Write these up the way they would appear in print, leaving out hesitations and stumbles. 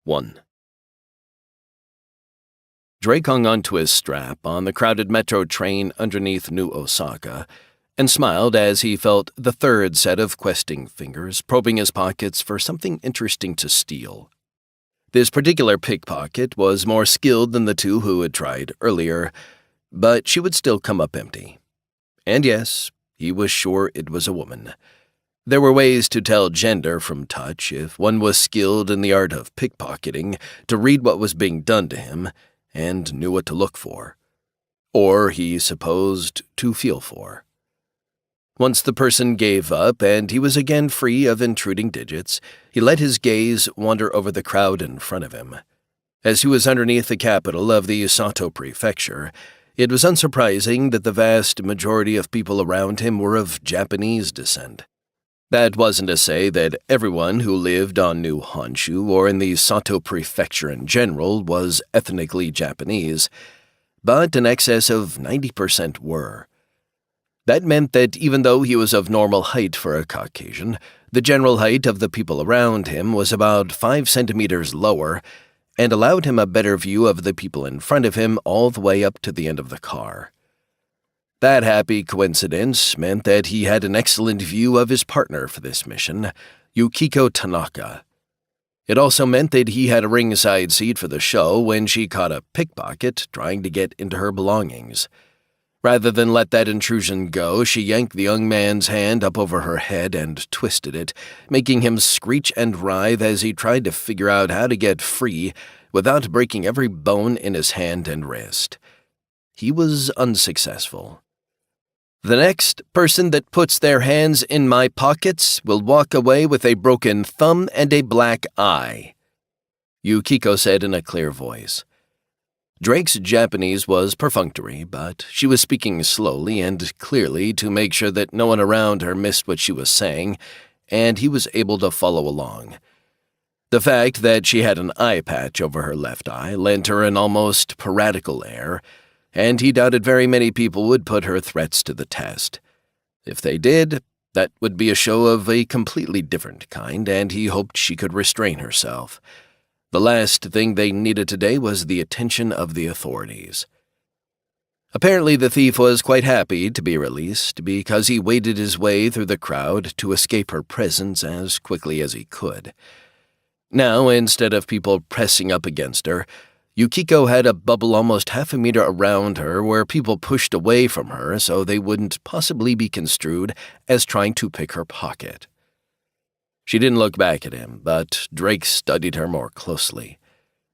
1. Drake hung onto his strap on the crowded metro train underneath New Osaka and smiled as he felt the third set of questing fingers probing his pockets for something interesting to steal. This particular pickpocket was more skilled than the two who had tried earlier, but she would still come up empty. And yes, he was sure it was a woman. There were ways to tell gender from touch if one was skilled in the art of pickpocketing to read what was being done to him and knew what to look for. Or, he supposed, to feel for. Once the person gave up and he was again free of intruding digits, he let his gaze wander over the crowd in front of him. As he was underneath the capital of the Sato Prefecture, it was unsurprising that the vast majority of people around him were of Japanese descent. That wasn't to say that everyone who lived on New Honshu or in the Sato Prefecture in general was ethnically Japanese, but in excess of 90% were. That meant that even though he was of normal height for a Caucasian, the general height of the people around him was about 5 centimeters lower and allowed him a better view of the people in front of him all the way up to the end of the car. That happy coincidence meant that he had an excellent view of his partner for this mission, Yukiko Tanaka. It also meant that he had a ringside seat for the show when she caught a pickpocket trying to get into her belongings. Rather than let that intrusion go, she yanked the young man's hand up over her head and twisted it, making him screech and writhe as he tried to figure out how to get free without breaking every bone in his hand and wrist. He was unsuccessful. "The next person that puts their hands in my pockets will walk away with a broken thumb and a black eye," Yukiko said in a clear voice. Drake's Japanese was perfunctory, but she was speaking slowly and clearly to make sure that no one around her missed what she was saying, and he was able to follow along. The fact that she had an eye patch over her left eye lent her an almost piratical air, and he doubted very many people would put her threats to the test. If they did, that would be a show of a completely different kind, and he hoped she could restrain herself. The last thing they needed today was the attention of the authorities. Apparently the thief was quite happy to be released because he waded his way through the crowd to escape her presence as quickly as he could. Now, instead of people pressing up against her, Yukiko had a bubble almost half a meter around her where people pushed away from her so they wouldn't possibly be construed as trying to pick her pocket. She didn't look back at him, but Drake studied her more closely.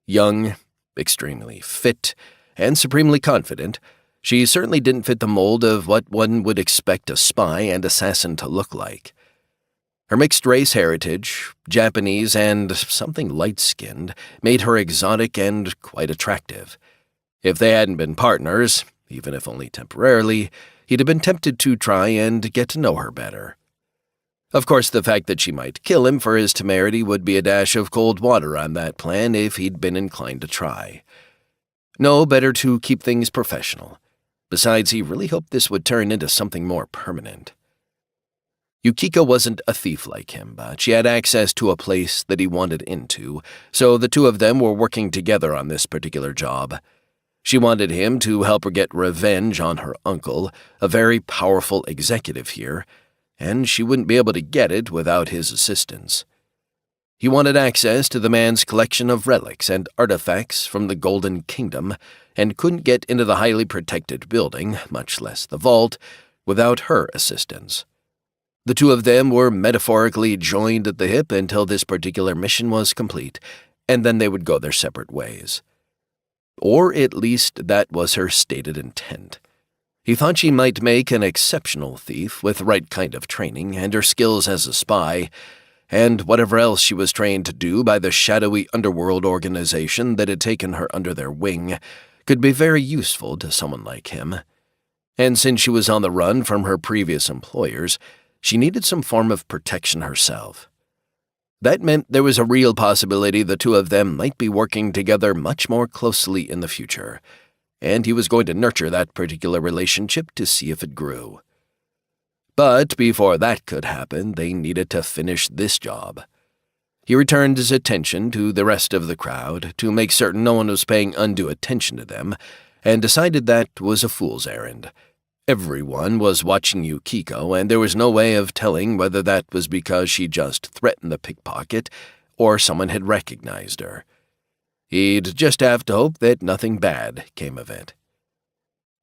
Young, extremely fit, and supremely confident, she certainly didn't fit the mold of what one would expect a spy and assassin to look like. Her mixed-race heritage, Japanese and something light-skinned, made her exotic and quite attractive. If they hadn't been partners, even if only temporarily, he'd have been tempted to try and get to know her better. Of course, the fact that she might kill him for his temerity would be a dash of cold water on that plan if he'd been inclined to try. No, better to keep things professional. Besides, he really hoped this would turn into something more permanent. Yukiko wasn't a thief like him, but she had access to a place that he wanted into, so the two of them were working together on this particular job. She wanted him to help her get revenge on her uncle, a very powerful executive here, and she wouldn't be able to get it without his assistance. He wanted access to the man's collection of relics and artifacts from the Golden Kingdom, and couldn't get into the highly protected building, much less the vault, without her assistance. The two of them were metaphorically joined at the hip until this particular mission was complete, and then they would go their separate ways. Or at least that was her stated intent. He thought she might make an exceptional thief with the right kind of training and her skills as a spy, and whatever else she was trained to do by the shadowy underworld organization that had taken her under their wing could be very useful to someone like him. And since she was on the run from her previous employers, she needed some form of protection herself. That meant there was a real possibility the two of them might be working together much more closely in the future, and he was going to nurture that particular relationship to see if it grew. But before that could happen, they needed to finish this job. He returned his attention to the rest of the crowd to make certain no one was paying undue attention to them, and decided that was a fool's errand. Everyone was watching Yukiko, and there was no way of telling whether that was because she just threatened the pickpocket or someone had recognized her. He'd just have to hope that nothing bad came of it.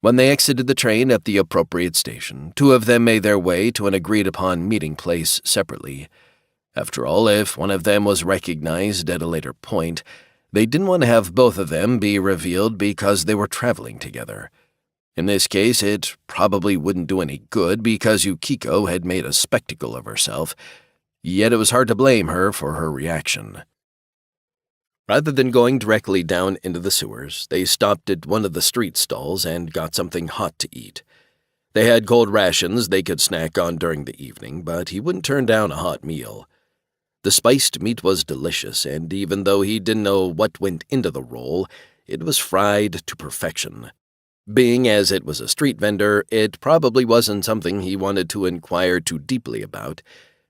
When they exited the train at the appropriate station, two of them made their way to an agreed-upon meeting place separately. After all, if one of them was recognized at a later point, they didn't want to have both of them be revealed because they were traveling together. In this case, it probably wouldn't do any good because Yukiko had made a spectacle of herself, yet it was hard to blame her for her reaction. Rather than going directly down into the sewers, they stopped at one of the street stalls and got something hot to eat. They had cold rations they could snack on during the evening, but he wouldn't turn down a hot meal. The spiced meat was delicious, and even though he didn't know what went into the roll, it was fried to perfection. Being as it was a street vendor, it probably wasn't something he wanted to inquire too deeply about,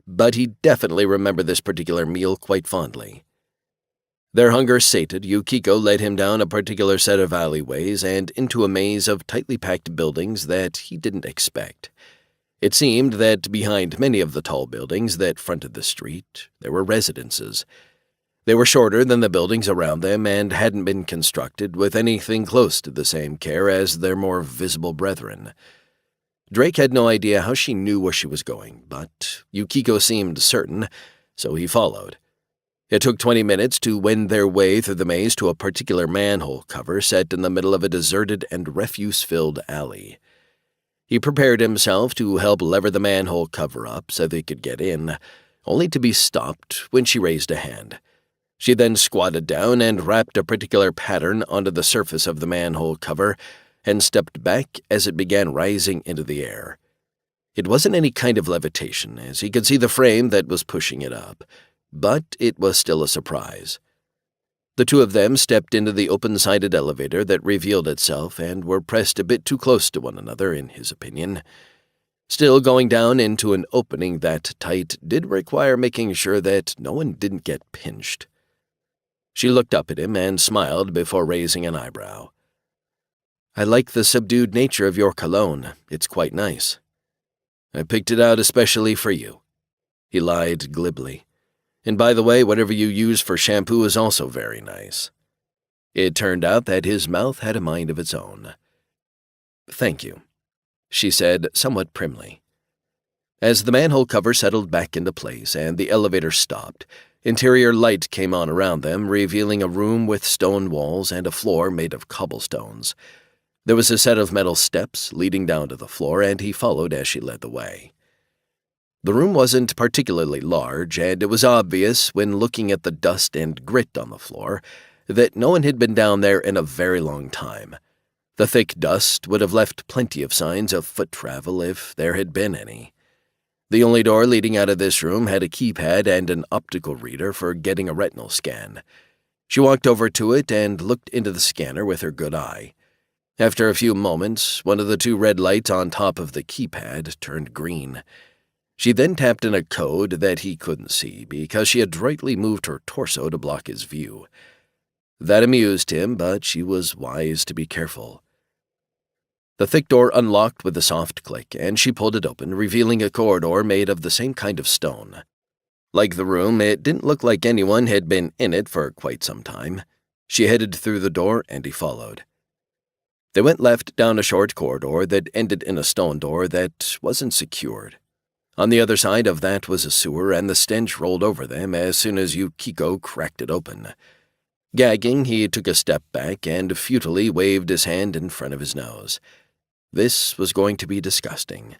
but he definitely remembered this particular meal quite fondly. Their hunger sated, Yukiko led him down a particular set of alleyways and into a maze of tightly packed buildings that he didn't expect. It seemed that behind many of the tall buildings that fronted the street, there were residences. They were shorter than the buildings around them and hadn't been constructed with anything close to the same care as their more visible brethren. Drake had no idea how she knew where she was going, but Yukiko seemed certain, so he followed. It took 20 minutes to wend their way through the maze to a particular manhole cover set in the middle of a deserted and refuse-filled alley. He prepared himself to help lever the manhole cover up so they could get in, only to be stopped when she raised a hand. She then squatted down and rapped a particular pattern onto the surface of the manhole cover and stepped back as it began rising into the air. It wasn't any kind of levitation, as he could see the frame that was pushing it up, but it was still a surprise. The two of them stepped into the open-sided elevator that revealed itself and were pressed a bit too close to one another, in his opinion. Still, going down into an opening that tight did require making sure that no one didn't get pinched. She looked up at him and smiled before raising an eyebrow. "I like the subdued nature of your cologne. It's quite nice." "I picked it out especially for you." He lied glibly. "And by the way, whatever you use for shampoo is also very nice." It turned out that his mouth had a mind of its own. "Thank you," she said somewhat primly. As the manhole cover settled back into place and the elevator stopped, interior light came on around them, revealing a room with stone walls and a floor made of cobblestones. There was a set of metal steps leading down to the floor, and he followed as she led the way. The room wasn't particularly large, and it was obvious when looking at the dust and grit on the floor that no one had been down there in a very long time. The thick dust would have left plenty of signs of foot travel if there had been any. The only door leading out of this room had a keypad and an optical reader for getting a retinal scan. She walked over to it and looked into the scanner with her good eye. After a few moments, one of the two red lights on top of the keypad turned green. She then tapped in a code that he couldn't see because she adroitly moved her torso to block his view. That amused him, but she was wise to be careful. The thick door unlocked with a soft click, and she pulled it open, revealing a corridor made of the same kind of stone. Like the room, it didn't look like anyone had been in it for quite some time. She headed through the door, and he followed. They went left down a short corridor that ended in a stone door that wasn't secured. On the other side of that was a sewer, and the stench rolled over them as soon as Yukiko cracked it open. Gagging, he took a step back and futilely waved his hand in front of his nose. This was going to be disgusting.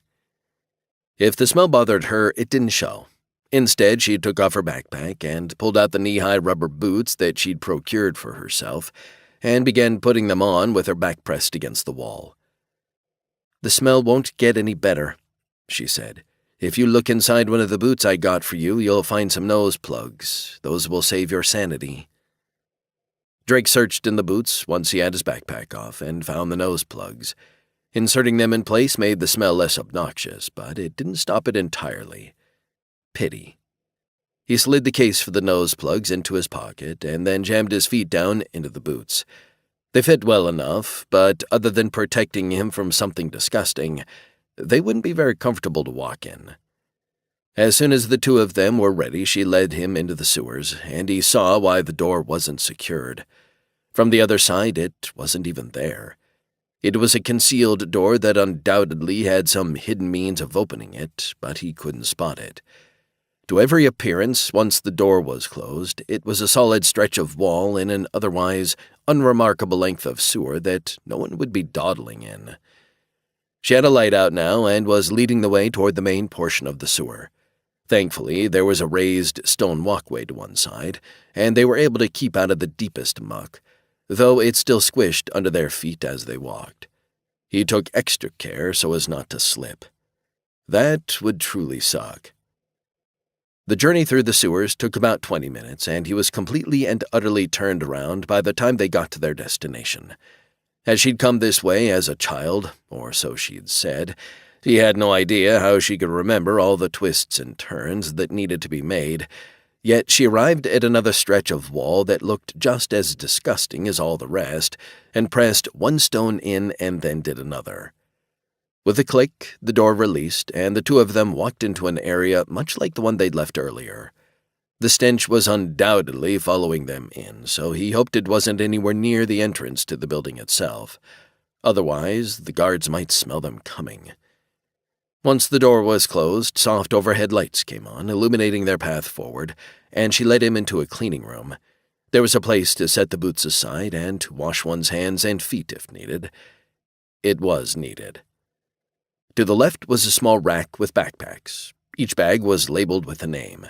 If the smell bothered her, it didn't show. Instead, she took off her backpack and pulled out the knee-high rubber boots that she'd procured for herself and began putting them on with her back pressed against the wall. "The smell won't get any better," she said. "If you look inside one of the boots I got for you, you'll find some nose plugs. Those will save your sanity." Drake searched in the boots once he had his backpack off and found the nose plugs. Inserting them in place made the smell less obnoxious, but it didn't stop it entirely. Pity. He slid the case for the nose plugs into his pocket and then jammed his feet down into the boots. They fit well enough, but other than protecting him from something disgusting, they wouldn't be very comfortable to walk in. As soon as the two of them were ready, she led him into the sewers, and he saw why the door wasn't secured. From the other side, it wasn't even there. It was a concealed door that undoubtedly had some hidden means of opening it, but he couldn't spot it. To every appearance, once the door was closed, it was a solid stretch of wall in an otherwise unremarkable length of sewer that no one would be dawdling in. She had a light out now and was leading the way toward the main portion of the sewer. Thankfully, there was a raised stone walkway to one side, and they were able to keep out of the deepest muck, though it still squished under their feet as they walked. He took extra care so as not to slip. That would truly suck. The journey through the sewers took about 20 minutes, and he was completely and utterly turned around by the time they got to their destination. As she'd come this way as a child, or so she'd said, he had no idea how she could remember all the twists and turns that needed to be made, yet she arrived at another stretch of wall that looked just as disgusting as all the rest, and pressed one stone in and then did another. With a click, the door released, and the two of them walked into an area much like the one they'd left earlier. The stench was undoubtedly following them in, so he hoped it wasn't anywhere near the entrance to the building itself. Otherwise, the guards might smell them coming. Once the door was closed, soft overhead lights came on, illuminating their path forward, and she led him into a cleaning room. There was a place to set the boots aside and to wash one's hands and feet if needed. It was needed. To the left was a small rack with backpacks. Each bag was labeled with a name.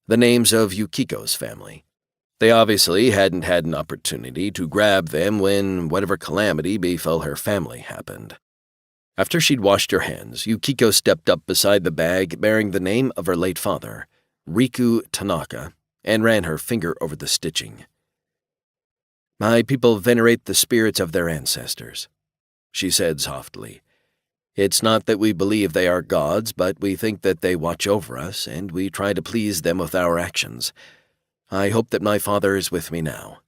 The names of Yukiko's family. They obviously hadn't had an opportunity to grab them when whatever calamity befell her family happened. After she'd washed her hands, Yukiko stepped up beside the bag bearing the name of her late father, Riku Tanaka, and ran her finger over the stitching. "My people venerate the spirits of their ancestors," she said softly. "It's not that we believe they are gods, but we think that they watch over us, and we try to please them with our actions. I hope that my father is with me now."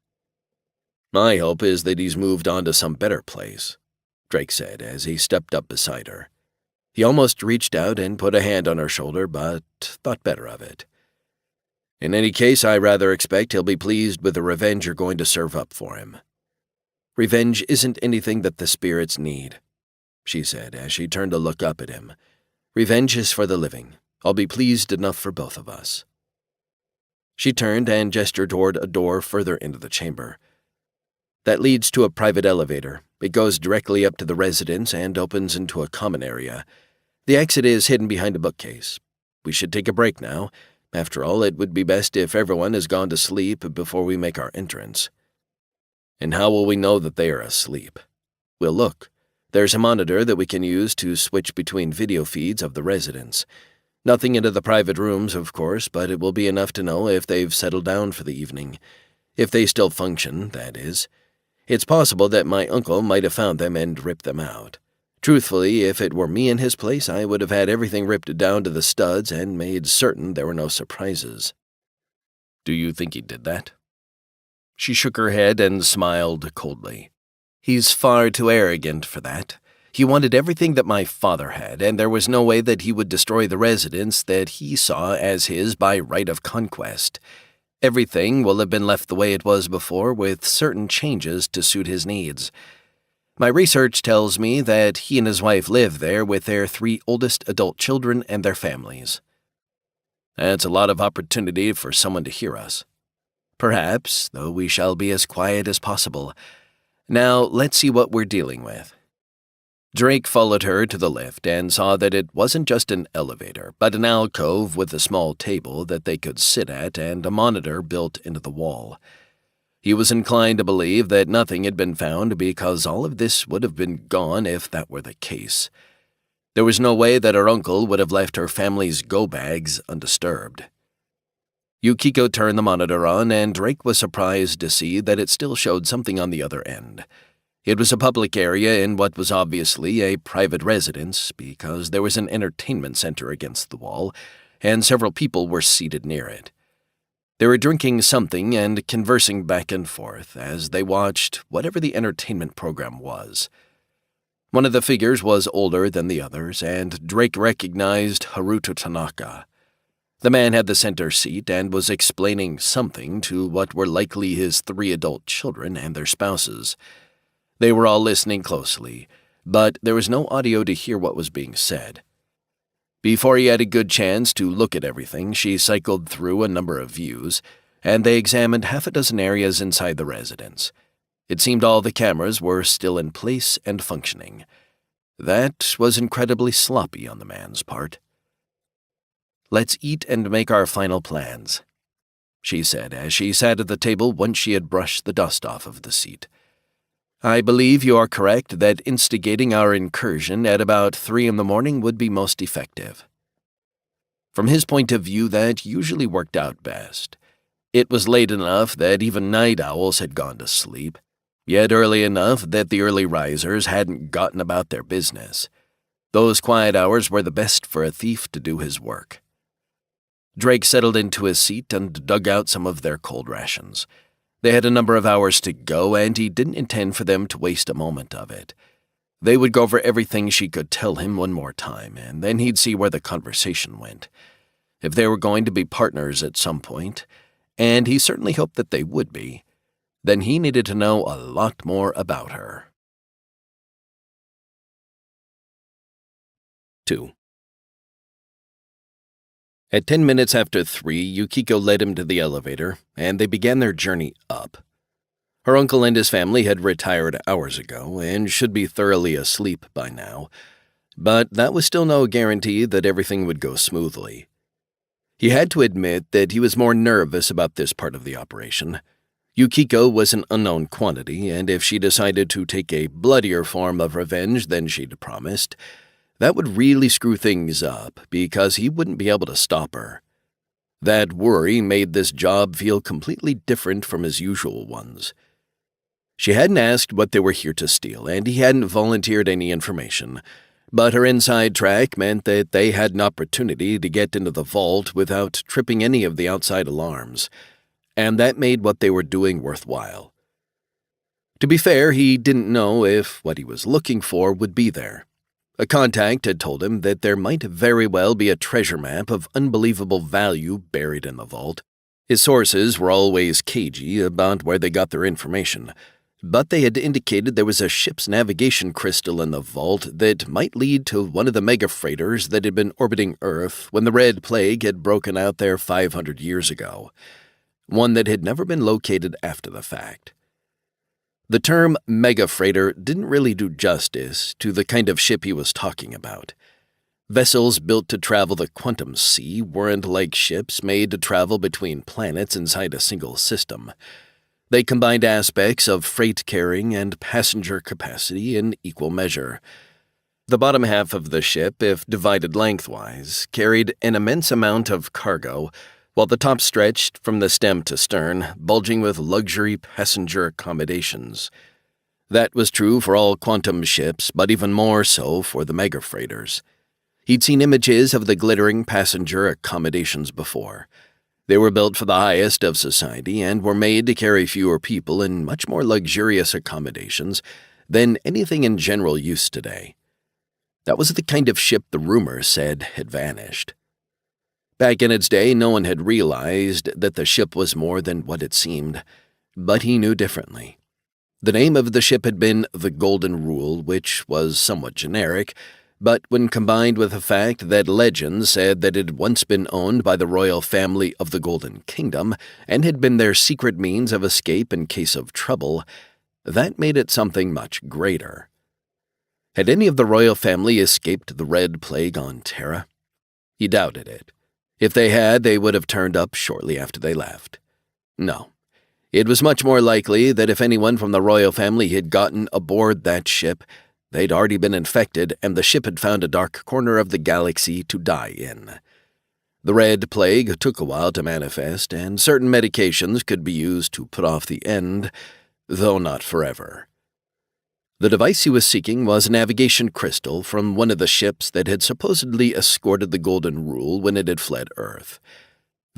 "My hope is that he's moved on to some better place," Drake said as he stepped up beside her. He almost reached out and put a hand on her shoulder, but thought better of it. "In any case, I rather expect he'll be pleased with the revenge you're going to serve up for him." "Revenge isn't anything that the spirits need," she said as she turned to look up at him. "Revenge is for the living. I'll be pleased enough for both of us." She turned and gestured toward a door further into the chamber. "That leads to a private elevator. It goes directly up to the residence and opens into a common area. The exit is hidden behind a bookcase. We should take a break now. After all, it would be best if everyone has gone to sleep before we make our entrance." "And how will we know that they are asleep?" "We'll look. There's a monitor that we can use to switch between video feeds of the residents. Nothing into the private rooms, of course, but it will be enough to know if they've settled down for the evening. If they still function, that is. It's possible that my uncle might have found them and ripped them out. Truthfully, if it were me in his place, I would have had everything ripped down to the studs and made certain there were no surprises." "Do you think he did that?" She shook her head and smiled coldly. "He's far too arrogant for that. He wanted everything that my father had, and there was no way that he would destroy the residence that he saw as his by right of conquest. Everything will have been left the way it was before, with certain changes to suit his needs. My research tells me that he and his wife live there with their 3 oldest adult children and their families." "That's a lot of opportunity for someone to hear us." "Perhaps, though we shall be as quiet as possible. Now, let's see what we're dealing with." Drake followed her to the lift and saw that it wasn't just an elevator, but an alcove with a small table that they could sit at and a monitor built into the wall. He was inclined to believe that nothing had been found because all of this would have been gone if that were the case. There was no way that her uncle would have left her family's go-bags undisturbed. Yukiko turned the monitor on, and Drake was surprised to see that it still showed something on the other end. It was a public area in what was obviously a private residence because there was an entertainment center against the wall, and several people were seated near it. They were drinking something and conversing back and forth as they watched whatever the entertainment program was. One of the figures was older than the others, and Drake recognized Haruto Tanaka. The man had the center seat and was explaining something to what were likely his 3 adult children and their spouses. They were all listening closely, but there was no audio to hear what was being said. Before he had a good chance to look at everything, she cycled through a number of views, and they examined half a dozen areas inside the residence. It seemed all the cameras were still in place and functioning. That was incredibly sloppy on the man's part. "Let's eat and make our final plans," she said as she sat at the table once she had brushed the dust off of the seat. "I believe you are correct that instigating our incursion at about 3 in the morning would be most effective." From his point of view, that usually worked out best. It was late enough that even night owls had gone to sleep, yet early enough that the early risers hadn't gotten about their business. Those quiet hours were the best for a thief to do his work. Drake settled into his seat and dug out some of their cold rations. They had a number of hours to go, and he didn't intend for them to waste a moment of it. They would go over everything she could tell him one more time, and then he'd see where the conversation went. If they were going to be partners at some point, and he certainly hoped that they would be, then he needed to know a lot more about her. 2. At 10 minutes after 3, Yukiko led him to the elevator, and they began their journey up. Her uncle and his family had retired hours ago and should be thoroughly asleep by now, but that was still no guarantee that everything would go smoothly. He had to admit that he was more nervous about this part of the operation. Yukiko was an unknown quantity, and if she decided to take a bloodier form of revenge than she'd promised, that would really screw things up because he wouldn't be able to stop her. That worry made this job feel completely different from his usual ones. She hadn't asked what they were here to steal, and he hadn't volunteered any information, but her inside track meant that they had an opportunity to get into the vault without tripping any of the outside alarms, and that made what they were doing worthwhile. To be fair, he didn't know if what he was looking for would be there. A contact had told him that there might very well be a treasure map of unbelievable value buried in the vault. His sources were always cagey about where they got their information, but they had indicated there was a ship's navigation crystal in the vault that might lead to one of the mega-freighters that had been orbiting Earth when the Red Plague had broken out there 500 years ago, one that had never been located after the fact. The term mega-freighter didn't really do justice to the kind of ship he was talking about. Vessels built to travel the quantum sea weren't like ships made to travel between planets inside a single system. They combined aspects of freight carrying and passenger capacity in equal measure. The bottom half of the ship, if divided lengthwise, carried an immense amount of cargo, while the top stretched from the stem to stern, bulging with luxury passenger accommodations. That was true for all quantum ships, but even more so for the mega-freighters. He'd seen images of the glittering passenger accommodations before. They were built for the highest of society and were made to carry fewer people in much more luxurious accommodations than anything in general use today. That was the kind of ship the rumors said had vanished. Back in its day, no one had realized that the ship was more than what it seemed, but he knew differently. The name of the ship had been the Golden Rule, which was somewhat generic, but when combined with the fact that legend said that it had once been owned by the royal family of the Golden Kingdom and had been their secret means of escape in case of trouble, that made it something much greater. Had any of the royal family escaped the Red Plague on Terra? He doubted it. If they had, they would have turned up shortly after they left. No. It was much more likely that if anyone from the royal family had gotten aboard that ship, they'd already been infected and the ship had found a dark corner of the galaxy to die in. The Red Plague took a while to manifest, and certain medications could be used to put off the end, though not forever. The device he was seeking was a navigation crystal from one of the ships that had supposedly escorted the Golden Rule when it had fled Earth.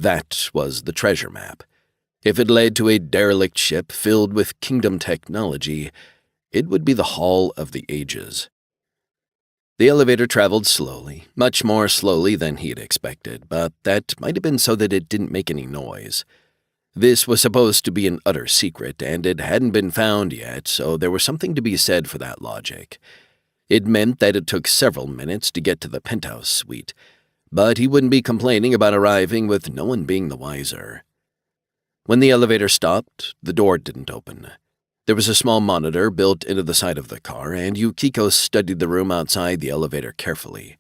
That was the treasure map. If it led to a derelict ship filled with kingdom technology, it would be the Hall of the Ages. The elevator traveled slowly, much more slowly than he had expected, but that might have been so that it didn't make any noise. This was supposed to be an utter secret, and it hadn't been found yet, so there was something to be said for that logic. It meant that it took several minutes to get to the penthouse suite, but he wouldn't be complaining about arriving with no one being the wiser. When the elevator stopped, the door didn't open. There was a small monitor built into the side of the car, and Yukiko studied the room outside the elevator carefully.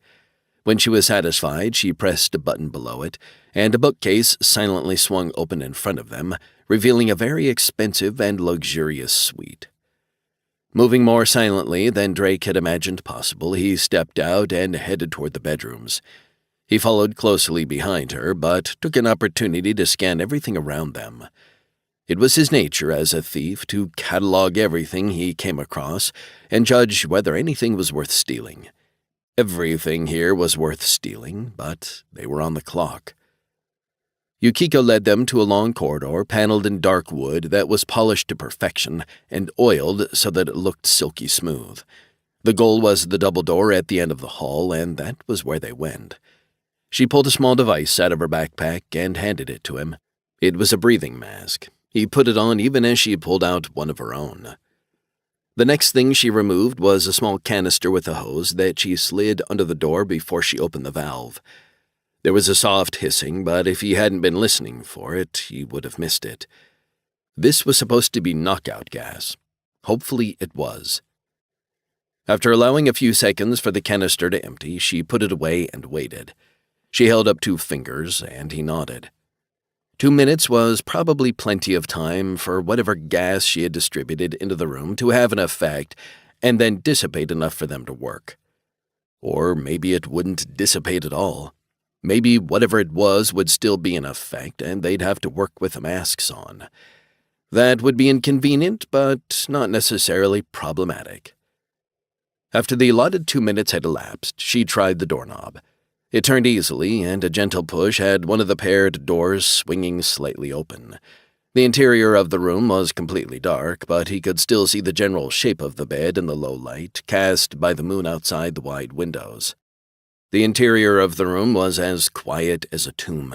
When she was satisfied, she pressed a button below it, and a bookcase silently swung open in front of them, revealing a very expensive and luxurious suite. Moving more silently than Drake had imagined possible, he stepped out and headed toward the bedrooms. He followed closely behind her, but took an opportunity to scan everything around them. It was his nature as a thief to catalog everything he came across and judge whether anything was worth stealing. Everything here was worth stealing, but they were on the clock. Yukiko led them to a long corridor paneled in dark wood that was polished to perfection and oiled so that it looked silky smooth. The goal was the double door at the end of the hall, and that was where they went. She pulled a small device out of her backpack and handed it to him. It was a breathing mask. He put it on even as she pulled out one of her own. The next thing she removed was a small canister with a hose that she slid under the door before she opened the valve. There was a soft hissing, but if he hadn't been listening for it, he would have missed it. This was supposed to be knockout gas. Hopefully it was. After allowing a few seconds for the canister to empty, she put it away and waited. She held up 2 fingers, and he nodded. 2 minutes was probably plenty of time for whatever gas she had distributed into the room to have an effect and then dissipate enough for them to work. Or maybe it wouldn't dissipate at all. Maybe whatever it was would still be in effect and they'd have to work with the masks on. That would be inconvenient, but not necessarily problematic. After the allotted 2 minutes had elapsed, she tried the doorknob. It turned easily, and a gentle push had one of the paired doors swinging slightly open. The interior of the room was completely dark, but he could still see the general shape of the bed in the low light cast by the moon outside the wide windows. The interior of the room was as quiet as a tomb.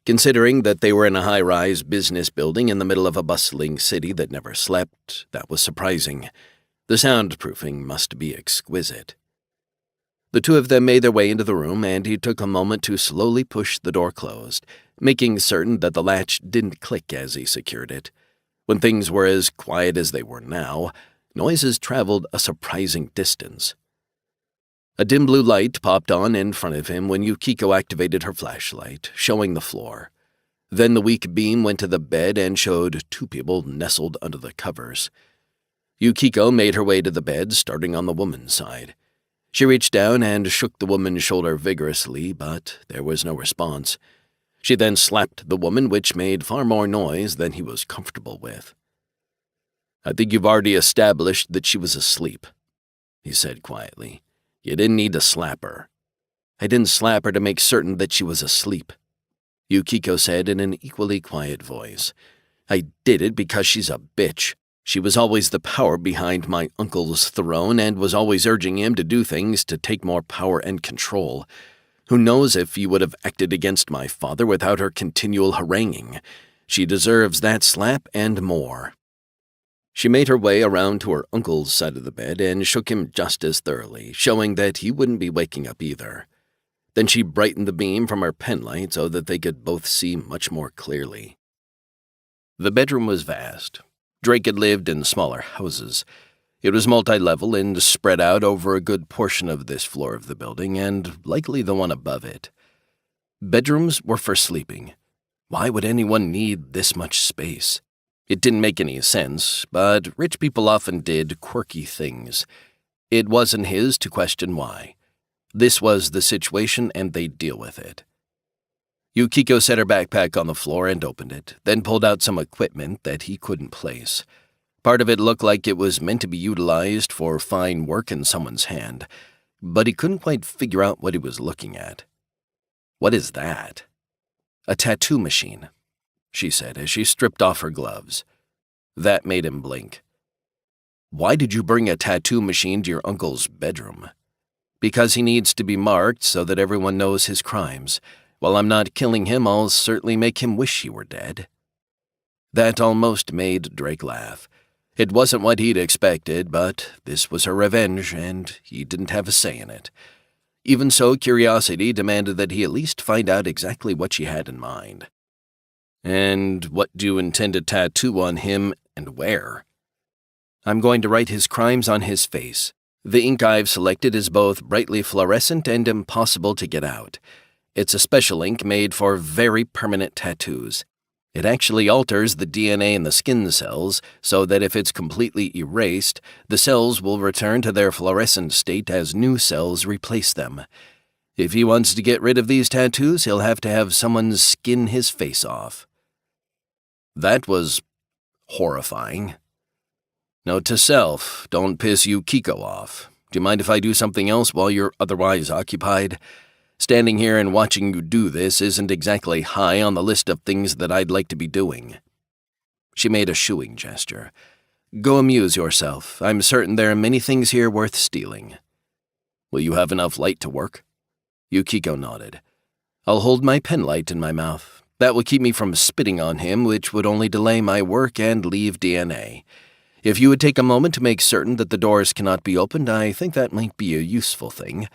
Considering that they were in a high-rise business building in the middle of a bustling city that never slept, that was surprising. The soundproofing must be exquisite. The 2 of them made their way into the room, and he took a moment to slowly push the door closed, making certain that the latch didn't click as he secured it. When things were as quiet as they were now, noises traveled a surprising distance. A dim blue light popped on in front of him when Yukiko activated her flashlight, showing the floor. Then the weak beam went to the bed and showed 2 people nestled under the covers. Yukiko made her way to the bed, starting on the woman's side. She reached down and shook the woman's shoulder vigorously, but there was no response. She then slapped the woman, which made far more noise than he was comfortable with. "I think you've already established that she was asleep," he said quietly. "You didn't need to slap her." "I didn't slap her to make certain that she was asleep," Yukiko said in an equally quiet voice. "I did it because she's a bitch. She was always the power behind my uncle's throne and was always urging him to do things to take more power and control. Who knows if he would have acted against my father without her continual haranguing. She deserves that slap and more." She made her way around to her uncle's side of the bed and shook him just as thoroughly, showing that he wouldn't be waking up either. Then she brightened the beam from her penlight so that they could both see much more clearly. The bedroom was vast. Drake had lived in smaller houses. It was multi-level and spread out over a good portion of this floor of the building and likely the one above it. Bedrooms were for sleeping. Why would anyone need this much space? It didn't make any sense, but rich people often did quirky things. It wasn't his to question why. This was the situation and they'd deal with it. Yukiko set her backpack on the floor and opened it, then pulled out some equipment that he couldn't place. Part of it looked like it was meant to be utilized for fine work in someone's hand, but he couldn't quite figure out what he was looking at. "What is that?" "A tattoo machine," she said as she stripped off her gloves. That made him blink. "Why did you bring a tattoo machine to your uncle's bedroom?" "Because he needs to be marked so that everyone knows his crimes. While I'm not killing him, I'll certainly make him wish he were dead." That almost made Drake laugh. It wasn't what he'd expected, but this was her revenge, and he didn't have a say in it. Even so, curiosity demanded that he at least find out exactly what she had in mind. "And what do you intend to tattoo on him, and where?" "I'm going to write his crimes on his face. The ink I've selected is both brightly fluorescent and impossible to get out. It's a special ink made for very permanent tattoos. It actually alters the DNA in the skin cells so that if it's completely erased, the cells will return to their fluorescent state as new cells replace them. If he wants to get rid of these tattoos, he'll have to have someone skin his face off." That was horrifying. Note to self, don't piss Yuko off. Do you mind if I do something else while you're otherwise occupied? Standing here and watching you do this isn't exactly high on the list of things that I'd like to be doing. She made a shooing gesture. "Go amuse yourself. I'm certain there are many things here worth stealing." "Will you have enough light to work?" Yuko nodded. "I'll hold my penlight in my mouth. That will keep me from spitting on him, which would only delay my work and leave DNA. If you would take a moment to make certain that the doors cannot be opened, I think that might be a useful thing.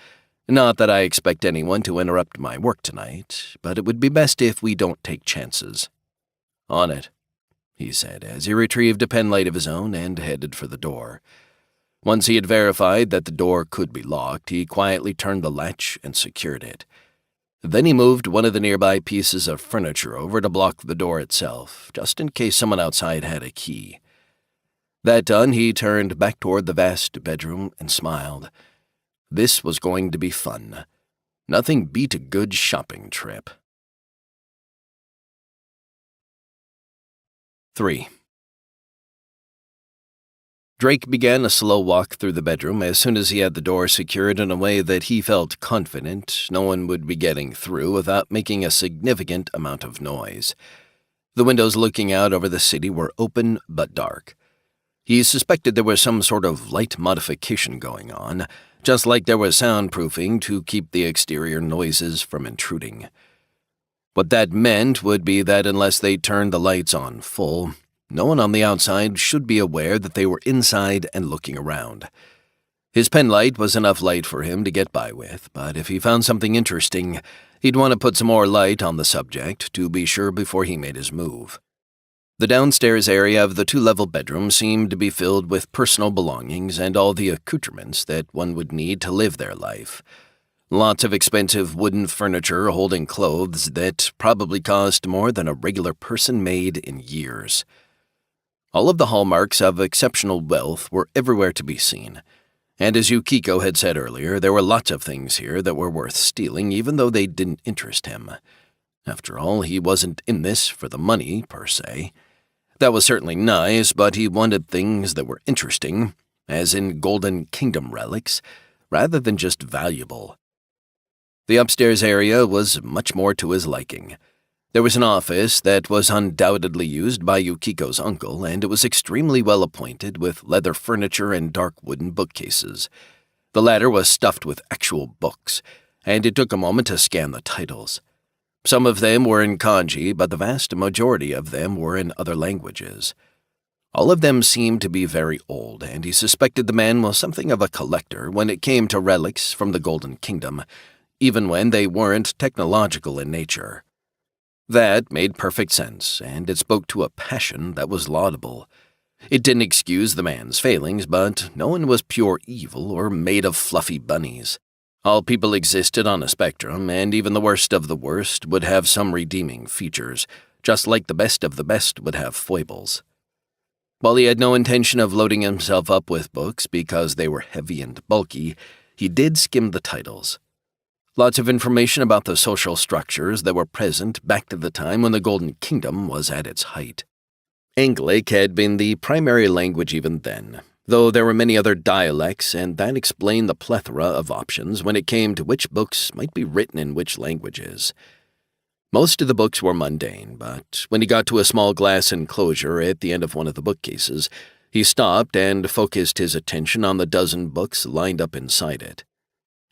Not that I expect anyone to interrupt my work tonight, but it would be best if we don't take chances." "On it," he said as he retrieved a penlight of his own and headed for the door. Once he had verified that the door could be locked, he quietly turned the latch and secured it. Then he moved one of the nearby pieces of furniture over to block the door itself, just in case someone outside had a key. That done, he turned back toward the vast bedroom and smiled. This was going to be fun. Nothing beat a good shopping trip. 3. Drake began a slow walk through the bedroom as soon as he had the door secured in a way that he felt confident no one would be getting through without making a significant amount of noise. The windows looking out over the city were open but dark. He suspected there was some sort of light modification going on, just like there was soundproofing to keep the exterior noises from intruding. What that meant would be that unless they turned the lights on full, no one on the outside should be aware that they were inside and looking around. His penlight was enough light for him to get by with, but if he found something interesting, he'd want to put some more light on the subject to be sure before he made his move. The downstairs area of the two-level bedroom seemed to be filled with personal belongings and all the accoutrements that one would need to live their life. Lots of expensive wooden furniture holding clothes that probably cost more than a regular person made in years. All of the hallmarks of exceptional wealth were everywhere to be seen, and as Yuko had said earlier, there were lots of things here that were worth stealing even though they didn't interest him. After all, he wasn't in this for the money, per se. That was certainly nice, but he wanted things that were interesting, as in Golden Kingdom relics, rather than just valuable. The upstairs area was much more to his liking. There was an office that was undoubtedly used by Yukiko's uncle, and it was extremely well appointed with leather furniture and dark wooden bookcases. The latter was stuffed with actual books, and it took a moment to scan the titles. Some of them were in kanji, but the vast majority of them were in other languages. All of them seemed to be very old, and he suspected the man was something of a collector when it came to relics from the Golden Kingdom, even when they weren't technological in nature. That made perfect sense, and it spoke to a passion that was laudable. It didn't excuse the man's failings, but no one was pure evil or made of fluffy bunnies. All people existed on a spectrum, and even the worst of the worst would have some redeeming features, just like the best of the best would have foibles. While he had no intention of loading himself up with books because they were heavy and bulky, he did skim the titles. Lots of information about the social structures that were present back to the time when the Golden Kingdom was at its height. Anglic had been the primary language even then, though there were many other dialects, and that explained the plethora of options when it came to which books might be written in which languages. Most of the books were mundane, but when he got to a small glass enclosure at the end of one of the bookcases, he stopped and focused his attention on the dozen books lined up inside it.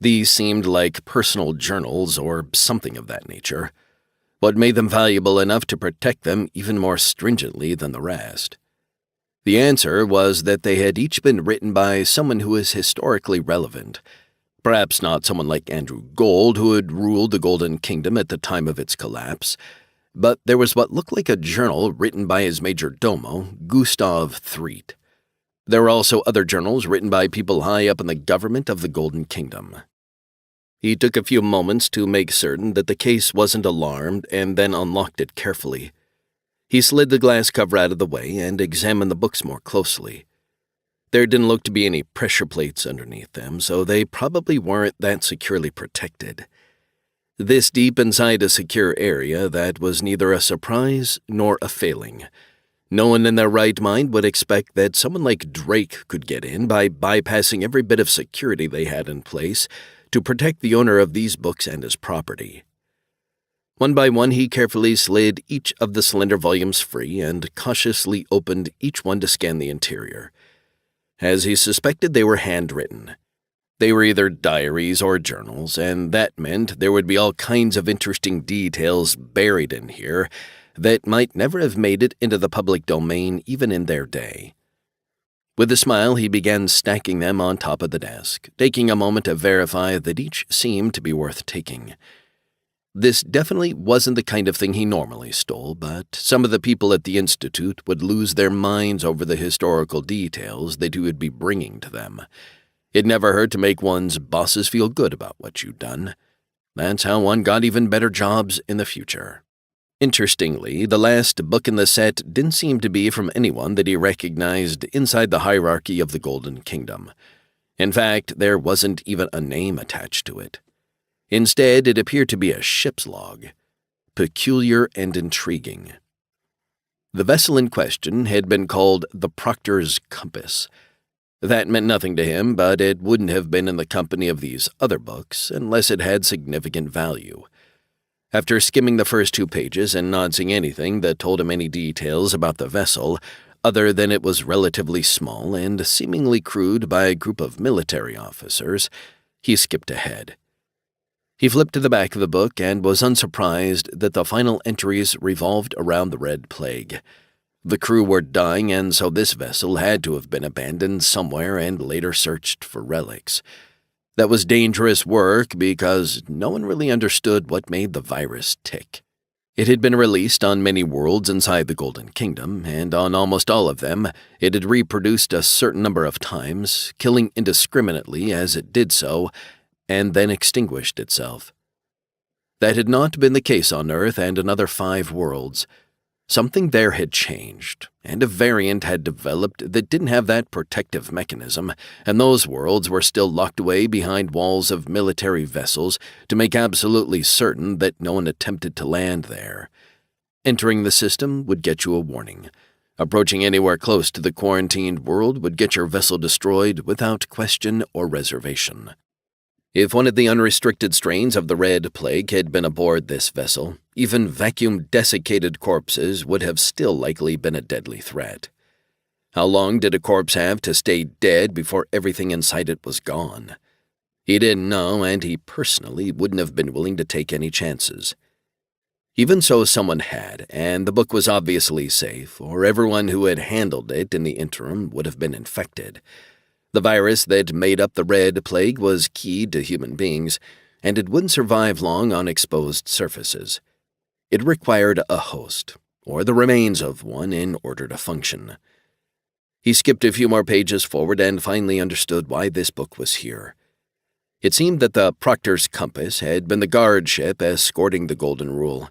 These seemed like personal journals or something of that nature. What made them valuable enough to protect them even more stringently than the rest? The answer was that they had each been written by someone who was historically relevant. Perhaps not someone like Andrew Gold, who had ruled the Golden Kingdom at the time of its collapse, but there was what looked like a journal written by his major domo, Gustav Threet. There were also other journals written by people high up in the government of the Golden Kingdom. He took a few moments to make certain that the case wasn't alarmed and then unlocked it carefully. He slid the glass cover out of the way and examined the books more closely. There didn't look to be any pressure plates underneath them, so they probably weren't that securely protected. This deep inside a secure area, that was neither a surprise nor a failing. No one in their right mind would expect that someone like Drake could get in by bypassing every bit of security they had in place to protect the owner of these books and his property. One by one, he carefully slid each of the slender volumes free and cautiously opened each one to scan the interior. As he suspected, they were handwritten. They were either diaries or journals, and that meant there would be all kinds of interesting details buried in here that might never have made it into the public domain even in their day. With a smile, he began stacking them on top of the desk, taking a moment to verify that each seemed to be worth taking. This definitely wasn't the kind of thing he normally stole, but some of the people at the Institute would lose their minds over the historical details that he would be bringing to them. It never hurt to make one's bosses feel good about what you'd done. That's how one got even better jobs in the future. Interestingly, the last book in the set didn't seem to be from anyone that he recognized inside the hierarchy of the Golden Kingdom. In fact, there wasn't even a name attached to it. Instead, it appeared to be a ship's log, peculiar and intriguing. The vessel in question had been called the Proctor's Compass. That meant nothing to him, but it wouldn't have been in the company of these other books unless it had significant value. After skimming the first 2 pages and not seeing anything that told him any details about the vessel, other than it was relatively small and seemingly crewed by a group of military officers, he skipped ahead. He flipped to the back of the book and was unsurprised that the final entries revolved around the Red Plague. The crew were dying, and so this vessel had to have been abandoned somewhere and later searched for relics. That was dangerous work because no one really understood what made the virus tick. It had been released on many worlds inside the Golden Kingdom, and on almost all of them, it had reproduced a certain number of times, killing indiscriminately as it did so, and then extinguished itself. That had not been the case on Earth and another 5 worlds. Something there had changed, and a variant had developed that didn't have that protective mechanism, and those worlds were still locked away behind walls of military vessels to make absolutely certain that no one attempted to land there. Entering the system would get you a warning. Approaching anywhere close to the quarantined world would get your vessel destroyed without question or reservation. If one of the unrestricted strains of the Red Plague had been aboard this vessel, even vacuum-desiccated corpses would have still likely been a deadly threat. How long did a corpse have to stay dead before everything inside it was gone? He didn't know, and he personally wouldn't have been willing to take any chances. Even so, someone had, and the book was obviously safe, or everyone who had handled it in the interim would have been infected. The virus that made up the Red Plague was keyed to human beings, and it wouldn't survive long on exposed surfaces. It required a host, or the remains of one, in order to function. He skipped a few more pages forward and finally understood why this book was here. It seemed that the Proctor's Compass had been the guard ship escorting the Golden Rule.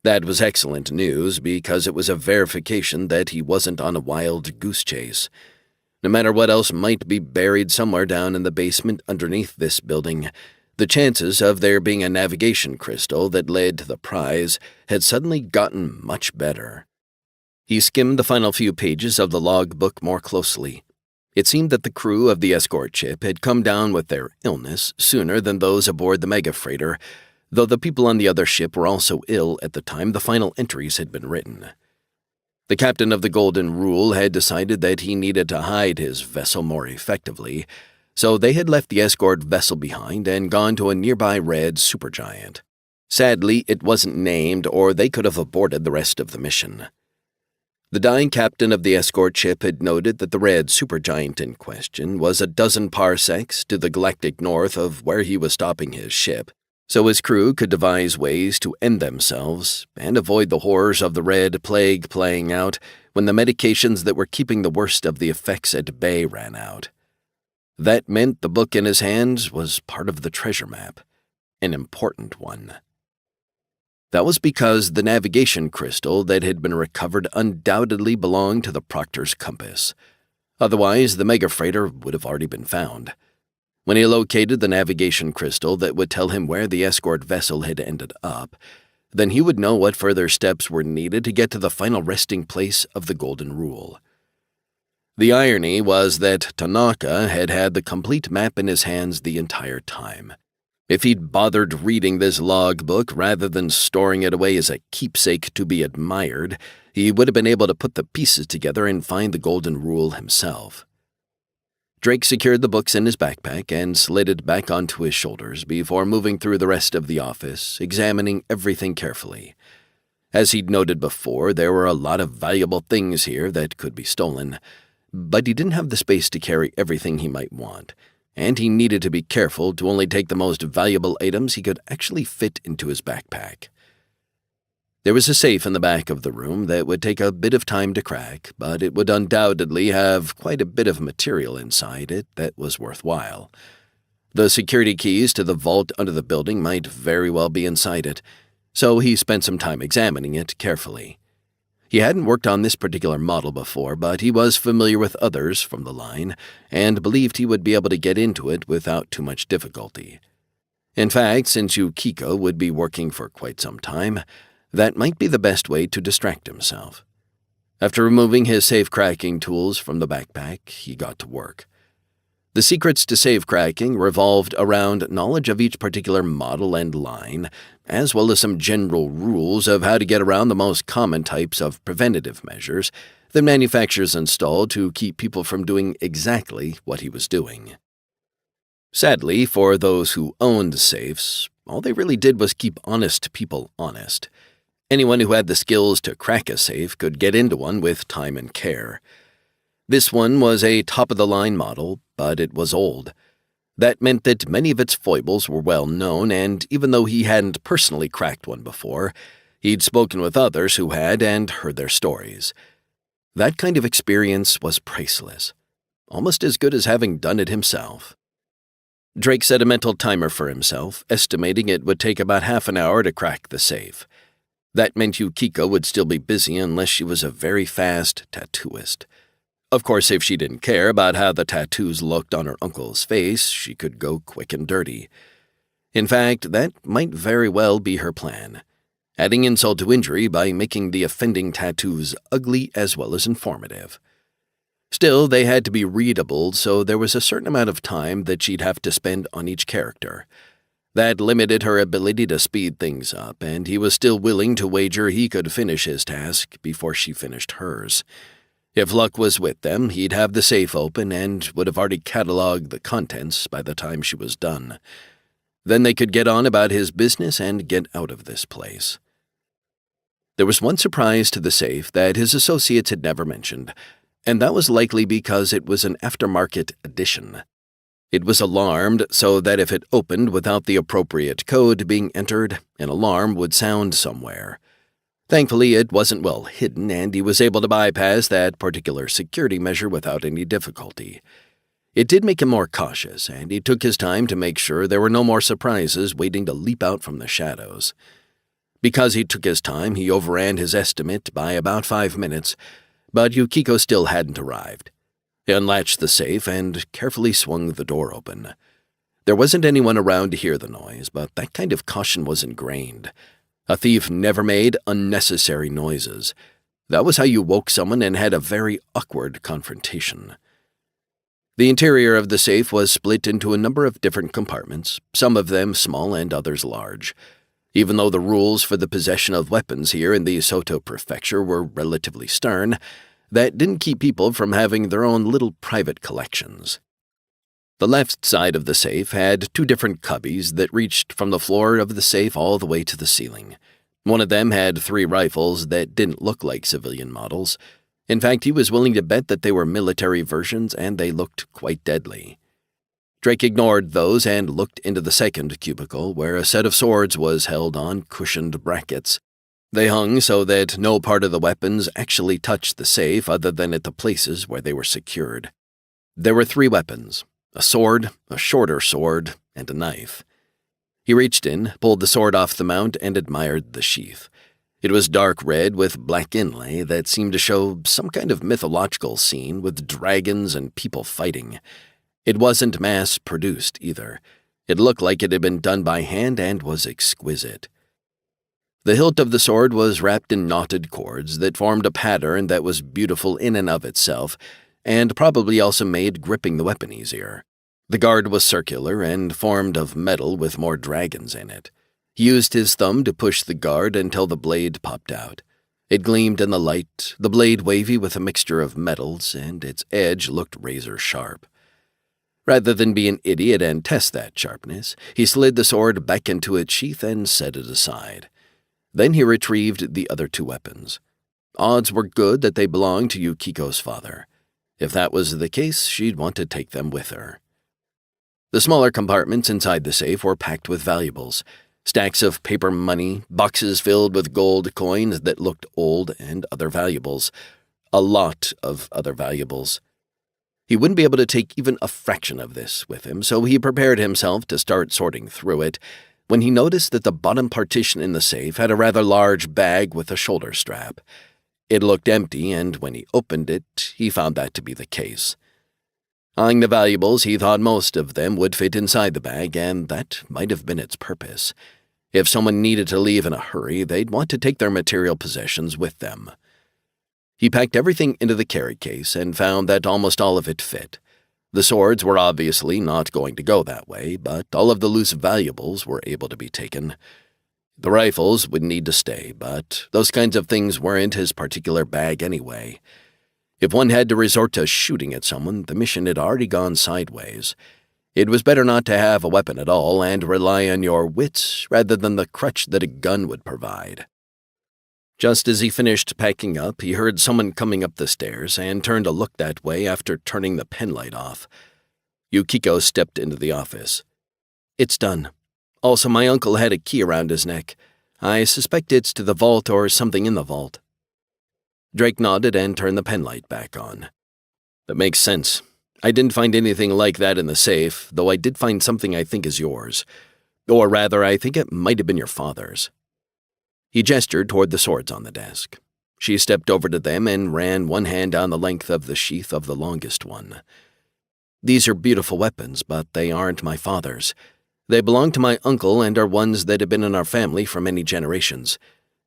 That was excellent news because it was a verification that he wasn't on a wild goose chase. No matter what else might be buried somewhere down in the basement underneath this building, the chances of there being a navigation crystal that led to the prize had suddenly gotten much better. He skimmed the final few pages of the logbook more closely. It seemed that the crew of the escort ship had come down with their illness sooner than those aboard the mega-freighter, Though the people on the other ship were also ill at the time the final entries had been written. The captain of the Golden Rule had decided that he needed to hide his vessel more effectively, so they had left the escort vessel behind and gone to a nearby red supergiant. Sadly, it wasn't named, or they could have aborted the rest of the mission. The dying captain of the escort ship had noted that the red supergiant in question was a dozen parsecs to the galactic north of where he was stopping his ship, so his crew could devise ways to end themselves and avoid the horrors of the Red Plague playing out when the medications that were keeping the worst of the effects at bay ran out. That meant the book in his hands was part of the treasure map, an important one. That was because the navigation crystal that had been recovered undoubtedly belonged to the Proctor's compass. Otherwise, the mega-freighter would have already been found. When he located the navigation crystal that would tell him where the escort vessel had ended up, then he would know what further steps were needed to get to the final resting place of the Golden Rule. The irony was that Tanaka had had the complete map in his hands the entire time. If he'd bothered reading this logbook rather than storing it away as a keepsake to be admired, he would have been able to put the pieces together and find the Golden Rule himself. Drake secured the books in his backpack and slid it back onto his shoulders before moving through the rest of the office, examining everything carefully. As he'd noted before, there were a lot of valuable things here that could be stolen, but he didn't have the space to carry everything he might want, and he needed to be careful to only take the most valuable items he could actually fit into his backpack. There was a safe in the back of the room that would take a bit of time to crack, but it would undoubtedly have quite a bit of material inside it that was worthwhile. The security keys to the vault under the building might very well be inside it, so he spent some time examining it carefully. He hadn't worked on this particular model before, but he was familiar with others from the line and believed he would be able to get into it without too much difficulty. In fact, since Yuko would be working for quite some time, that might be the best way to distract himself. After removing his safe-cracking tools from the backpack, he got to work. The secrets to safe-cracking revolved around knowledge of each particular model and line, as well as some general rules of how to get around the most common types of preventative measures that manufacturers installed to keep people from doing exactly what he was doing. Sadly, for those who owned safes, all they really did was keep honest people honest. Anyone who had the skills to crack a safe could get into one with time and care. This one was a top-of-the-line model, but it was old. That meant that many of its foibles were well known, and even though he hadn't personally cracked one before, he'd spoken with others who had and heard their stories. That kind of experience was priceless, almost as good as having done it himself. Drake set a mental timer for himself, estimating it would take about half an hour to crack the safe. That meant Yuko would still be busy unless she was a very fast tattooist. Of course, if she didn't care about how the tattoos looked on her uncle's face, she could go quick and dirty. In fact, that might very well be her plan, adding insult to injury by making the offending tattoos ugly as well as informative. Still, they had to be readable, so there was a certain amount of time that she'd have to spend on each character. That limited her ability to speed things up, and he was still willing to wager he could finish his task before she finished hers. If luck was with them, he'd have the safe open and would have already cataloged the contents by the time she was done. Then they could get on about his business and get out of this place. There was one surprise to the safe that his associates had never mentioned, and that was likely because it was an aftermarket edition. It was alarmed so that if it opened without the appropriate code being entered, an alarm would sound somewhere. Thankfully, it wasn't well hidden, and he was able to bypass that particular security measure without any difficulty. It did make him more cautious, and he took his time to make sure there were no more surprises waiting to leap out from the shadows. Because he took his time, he overran his estimate by about 5 minutes, but Yuko still hadn't arrived. He unlatched the safe and carefully swung the door open. There wasn't anyone around to hear the noise, but that kind of caution was ingrained. A thief never made unnecessary noises. That was how you woke someone and had a very awkward confrontation. The interior of the safe was split into a number of different compartments, some of them small and others large. Even though the rules for the possession of weapons here in the Soto Prefecture were relatively stern, that didn't keep people from having their own little private collections. The left side of the safe had 2 different cubbies that reached from the floor of the safe all the way to the ceiling. One of them had 3 rifles that didn't look like civilian models. In fact, he was willing to bet that they were military versions, and they looked quite deadly. Drake ignored those and looked into the second cubicle, where a set of swords was held on cushioned brackets. They hung so that no part of the weapons actually touched the safe other than at the places where they were secured. There were 3 weapons: a sword, a shorter sword, and a knife. He reached in, pulled the sword off the mount, and admired the sheath. It was dark red with black inlay that seemed to show some kind of mythological scene with dragons and people fighting. It wasn't mass-produced either. It looked like it had been done by hand and was exquisite. The hilt of the sword was wrapped in knotted cords that formed a pattern that was beautiful in and of itself, and probably also made gripping the weapon easier. The guard was circular and formed of metal with more dragons in it. He used his thumb to push the guard until the blade popped out. It gleamed in the light, the blade wavy with a mixture of metals, and its edge looked razor-sharp. Rather than be an idiot and test that sharpness, he slid the sword back into its sheath and set it aside. Then he retrieved the other 2 weapons. Odds were good that they belonged to Yukiko's father. If that was the case, she'd want to take them with her. The smaller compartments inside the safe were packed with valuables: stacks of paper money, boxes filled with gold coins that looked old, and other valuables. A lot of other valuables. He wouldn't be able to take even a fraction of this with him, so he prepared himself to start sorting through it when he noticed that the bottom partition in the safe had a rather large bag with a shoulder strap. It looked empty, and when he opened it, he found that to be the case. Eyeing the valuables, he thought most of them would fit inside the bag, and that might have been its purpose. If someone needed to leave in a hurry, they'd want to take their material possessions with them. He packed everything into the carry case and found that almost all of it fit. The swords were obviously not going to go that way, but all of the loose valuables were able to be taken. The rifles would need to stay, but those kinds of things weren't his particular bag anyway. If one had to resort to shooting at someone, the mission had already gone sideways. It was better not to have a weapon at all and rely on your wits rather than the crutch that a gun would provide. Just as he finished packing up, he heard someone coming up the stairs and turned to look that way after turning the pen light off. Yukiko stepped into the office. "It's done. Also, my uncle had a key around his neck. I suspect it's to the vault or something in the vault." Drake nodded and turned the pen light back on. "That makes sense. I didn't find anything like that in the safe, though I did find something I think is yours. Or rather, I think it might have been your father's." He gestured toward the swords on the desk. She stepped over to them and ran one hand down the length of the sheath of the longest one. "These are beautiful weapons, but they aren't my father's. They belong to my uncle and are ones that have been in our family for many generations.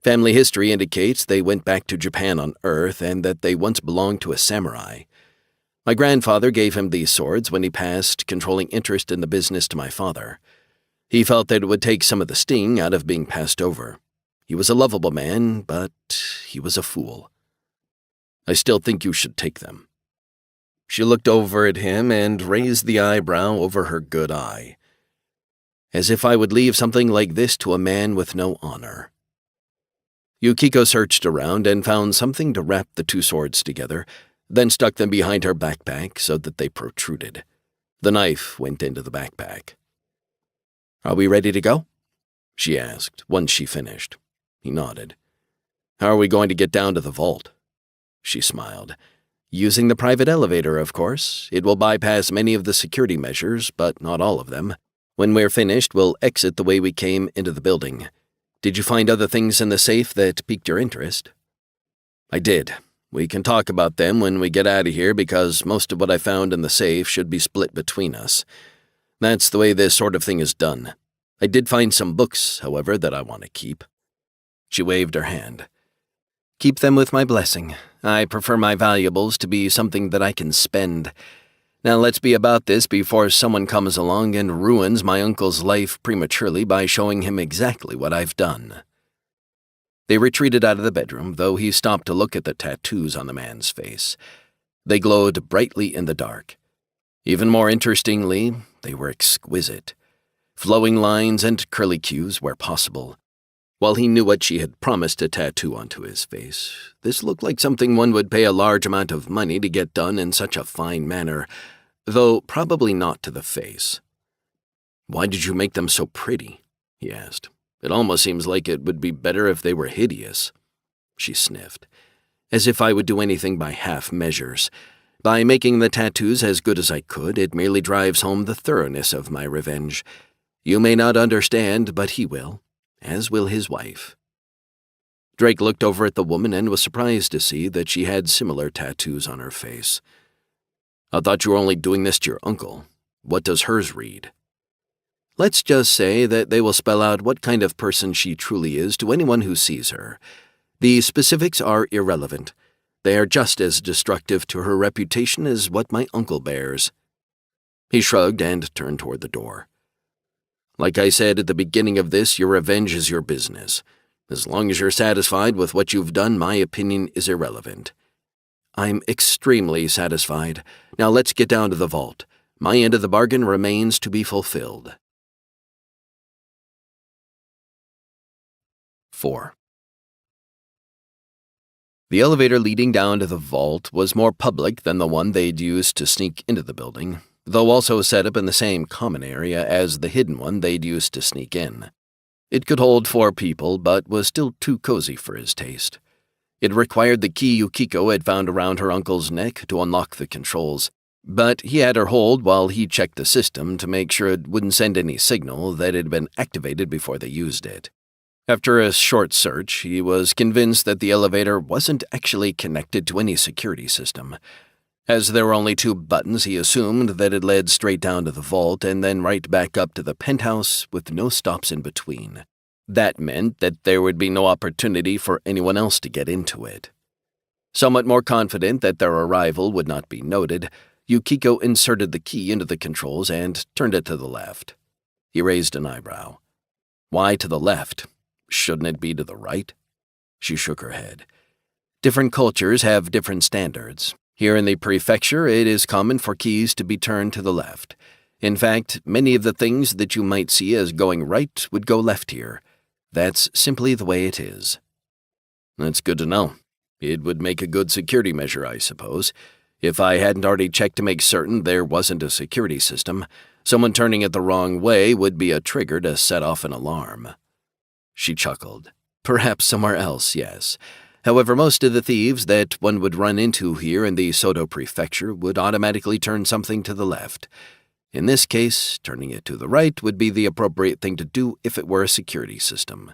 Family history indicates they went back to Japan on Earth and that they once belonged to a samurai. My grandfather gave him these swords when he passed controlling interest in the business to my father. He felt that it would take some of the sting out of being passed over. He was a lovable man, but he was a fool. I still think you should take them." She looked over at him and raised the eyebrow over her good eye. "As if I would leave something like this to a man with no honor." Yukiko searched around and found something to wrap the 2 swords together, then stuck them behind her backpack so that they protruded. The knife went into the backpack. "Are we ready to go?" she asked once she finished. He nodded. "How are we going to get down to the vault?" She smiled. "Using the private elevator, of course. It will bypass many of the security measures, but not all of them. When we're finished, we'll exit the way we came into the building. Did you find other things in the safe that piqued your interest?" "I did. We can talk about them when we get out of here because most of what I found in the safe should be split between us. That's the way this sort of thing is done. I did find some books, however, that I want to keep." She waved her hand. "Keep them with my blessing. I prefer my valuables to be something that I can spend. Now let's be about this before someone comes along and ruins my uncle's life prematurely by showing him exactly what I've done." They retreated out of the bedroom, though he stopped to look at the tattoos on the man's face. They glowed brightly in the dark. Even more interestingly, they were exquisite. Flowing lines and curlicues where possible. While he knew what she had promised to tattoo onto his face, this looked like something one would pay a large amount of money to get done in such a fine manner, though probably not to the face. "Why did you make them so pretty?" he asked. "It almost seems like it would be better if they were hideous." She sniffed. "As if I would do anything by half measures. By making the tattoos as good as I could, it merely drives home the thoroughness of my revenge. You may not understand, but he will, as will his wife." Drake looked over at the woman and was surprised to see that she had similar tattoos on her face. "I thought you were only doing this to your uncle. What does hers read?" "Let's just say that they will spell out what kind of person she truly is to anyone who sees her. The specifics are irrelevant. They are just as destructive to her reputation as what my uncle bears." He shrugged and turned toward the door. "Like I said at the beginning of this, your revenge is your business. As long as you're satisfied with what you've done, my opinion is irrelevant." "I'm extremely satisfied. Now let's get down to the vault. My end of the bargain remains to be fulfilled." 4. The elevator leading down to the vault was more public than the one they'd used to sneak into the building, though also set up in the same common area as the hidden one they'd used to sneak in. It could hold 4 people, but was still too cozy for his taste. It required the key Yukiko had found around her uncle's neck to unlock the controls, but he had her hold while he checked the system to make sure it wouldn't send any signal that it had been activated before they used it. After a short search, he was convinced that the elevator wasn't actually connected to any security system. As there were only 2 buttons, he assumed that it led straight down to the vault and then right back up to the penthouse with no stops in between. That meant that there would be no opportunity for anyone else to get into it. Somewhat more confident that their arrival would not be noted, Yukiko inserted the key into the controls and turned it to the left. He raised an eyebrow. "Why to the left? Shouldn't it be to the right?" She shook her head. "Different cultures have different standards. Here in the prefecture, it is common for keys to be turned to the left. In fact, many of the things that you might see as going right would go left here. That's simply the way it is." "That's good to know. It would make a good security measure, I suppose. If I hadn't already checked to make certain there wasn't a security system, someone turning it the wrong way would be a trigger to set off an alarm." She chuckled. "Perhaps somewhere else, yes. However, most of the thieves that one would run into here in the Soto Prefecture would automatically turn something to the left. In this case, turning it to the right would be the appropriate thing to do if it were a security system."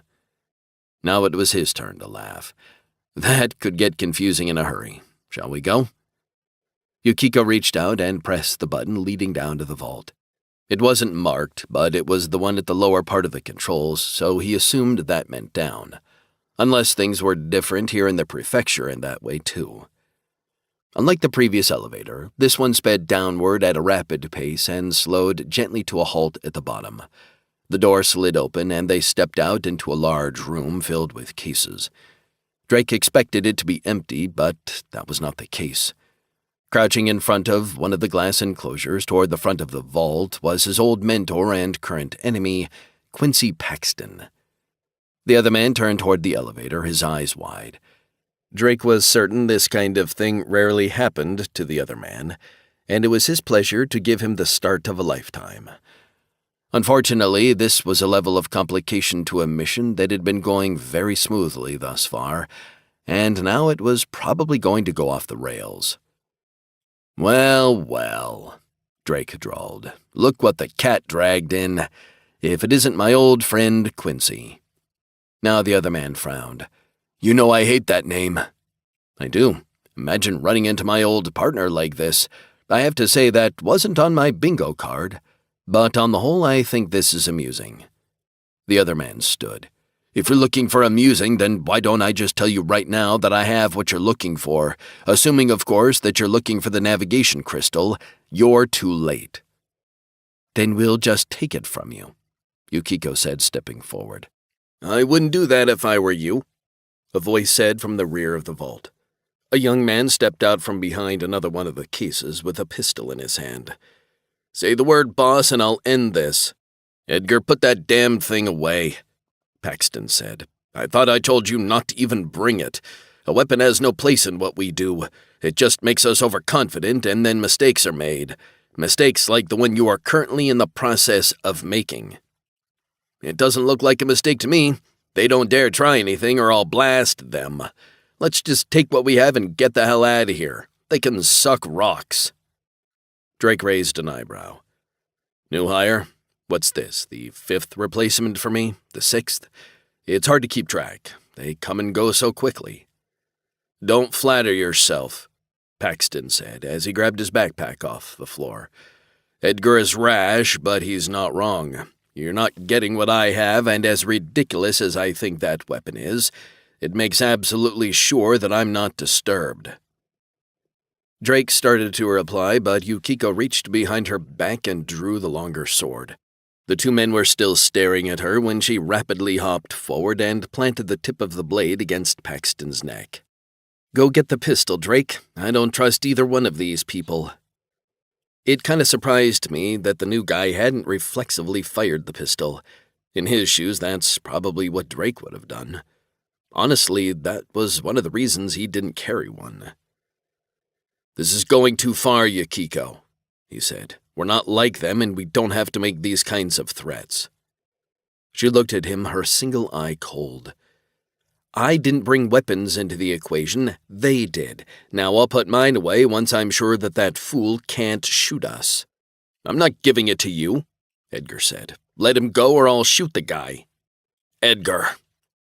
Now it was his turn to laugh. "That could get confusing in a hurry. Shall we go?" Yukiko reached out and pressed the button leading down to the vault. It wasn't marked, but it was the one at the lower part of the controls, so he assumed that meant down. Unless things were different here in the prefecture in that way, too. Unlike the previous elevator, this one sped downward at a rapid pace and slowed gently to a halt at the bottom. The door slid open and they stepped out into a large room filled with cases. Drake expected it to be empty, but that was not the case. Crouching in front of one of the glass enclosures toward the front of the vault was his old mentor and current enemy, Quincy Paxton. The other man turned toward the elevator, his eyes wide. Drake was certain this kind of thing rarely happened to the other man, and it was his pleasure to give him the start of a lifetime. Unfortunately, this was a level of complication to a mission that had been going very smoothly thus far, and now it was probably going to go off the rails. "Well, well," Drake drawled. "Look what the cat dragged in, if it isn't my old friend Quincy." Now the other man frowned. "You know I hate that name." "I do. Imagine running into my old partner like this. I have to say that wasn't on my bingo card, but on the whole I think this is amusing." The other man stood. If you're looking for amusing, then why don't I just tell you right now that I have what you're looking for, assuming, of course, that you're looking for the navigation crystal. You're too late." "Then we'll just take it from you," Yukiko said, stepping forward. "I wouldn't do that if I were you," a voice said from the rear of the vault. A young man stepped out from behind another one of the cases with a pistol in his hand. "Say the word, boss, and I'll end this." "Edgar, put that damned thing away," Paxton said. "I thought I told you not to even bring it. A weapon has no place in what we do. It just makes us overconfident, and then mistakes are made. Mistakes like the one you are currently in the process of making." "It doesn't look like a mistake to me. They don't dare try anything or I'll blast them. Let's just take what we have and get the hell out of here. They can suck rocks." Drake raised an eyebrow. "New hire? What's this, the 5th replacement for me? The 6th? It's hard to keep track. They come and go so quickly." "Don't flatter yourself," Paxton said as he grabbed his backpack off the floor. "Edgar is rash, but he's not wrong. You're not getting what I have, and as ridiculous as I think that weapon is, it makes absolutely sure that I'm not disturbed." Drake started to reply, but Yukiko reached behind her back and drew the longer sword. The two men were still staring at her when she rapidly hopped forward and planted the tip of the blade against Paxton's neck. "Go get the pistol, Drake. I don't trust either one of these people." It kind of surprised me that the new guy hadn't reflexively fired the pistol. In his shoes, that's probably what Drake would have done. Honestly, that was one of the reasons he didn't carry one. "This is going too far, Yukiko," he said. "We're not like them, and we don't have to make these kinds of threats." She looked at him, her single eye cold. "I didn't bring weapons into the equation. They did. Now I'll put mine away once I'm sure that that fool can't shoot us." "I'm not giving it to you," Edgar said. "Let him go or I'll shoot the guy." "Edgar,"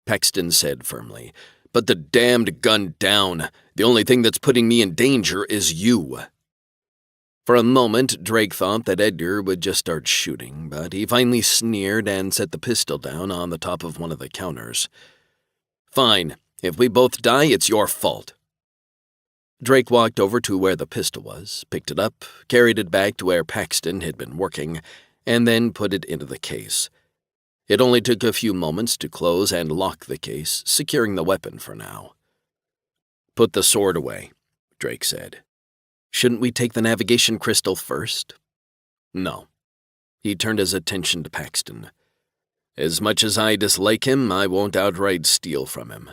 Paxton said firmly, "put the damned gun down. The only thing that's putting me in danger is you." For a moment, Drake thought that Edgar would just start shooting, but he finally sneered and set the pistol down on the top of one of the counters. "Fine. If we both die, it's your fault." Drake walked over to where the pistol was, picked it up, carried it back to where Paxton had been working, and then put it into the case. It only took a few moments to close and lock the case, securing the weapon for now. "Put the sword away," Drake said. "Shouldn't we take the navigation crystal first?" "No." He turned his attention to Paxton. "As much as I dislike him, I won't outright steal from him."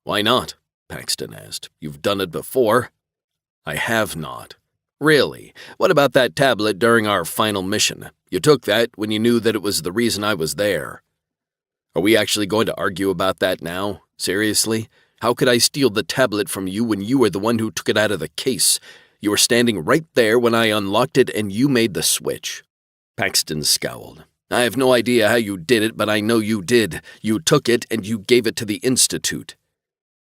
"Why not?" Paxton asked. "You've done it before." "I have not." "Really? What about that tablet during our final mission? You took that when you knew that it was the reason I was there." "Are we actually going to argue about that now? Seriously? How could I steal the tablet from you when you were the one who took it out of the case? You were standing right there when I unlocked it and you made the switch." Paxton scowled. "I have no idea how you did it, but I know you did. You took it and you gave it to the Institute."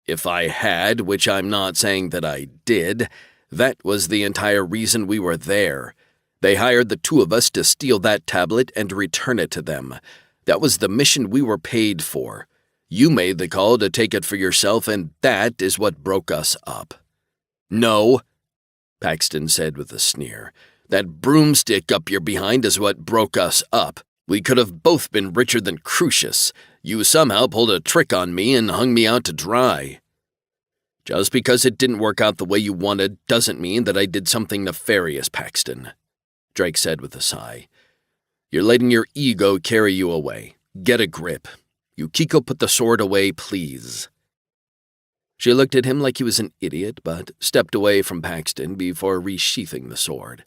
"If I had, which I'm not saying that I did, that was the entire reason we were there. They hired the two of us to steal that tablet and return it to them. That was the mission we were paid for. You made the call to take it for yourself, and that is what broke us up." "No," Paxton said with a sneer. "That broomstick up your behind is what broke us up. We could have both been richer than Crucius. You somehow pulled a trick on me and hung me out to dry." "Just because it didn't work out the way you wanted doesn't mean that I did something nefarious, Paxton," Drake said with a sigh. "You're letting your ego carry you away. Get a grip. Yukiko, put the sword away, please." She looked at him like he was an idiot, but stepped away from Paxton before resheathing the sword.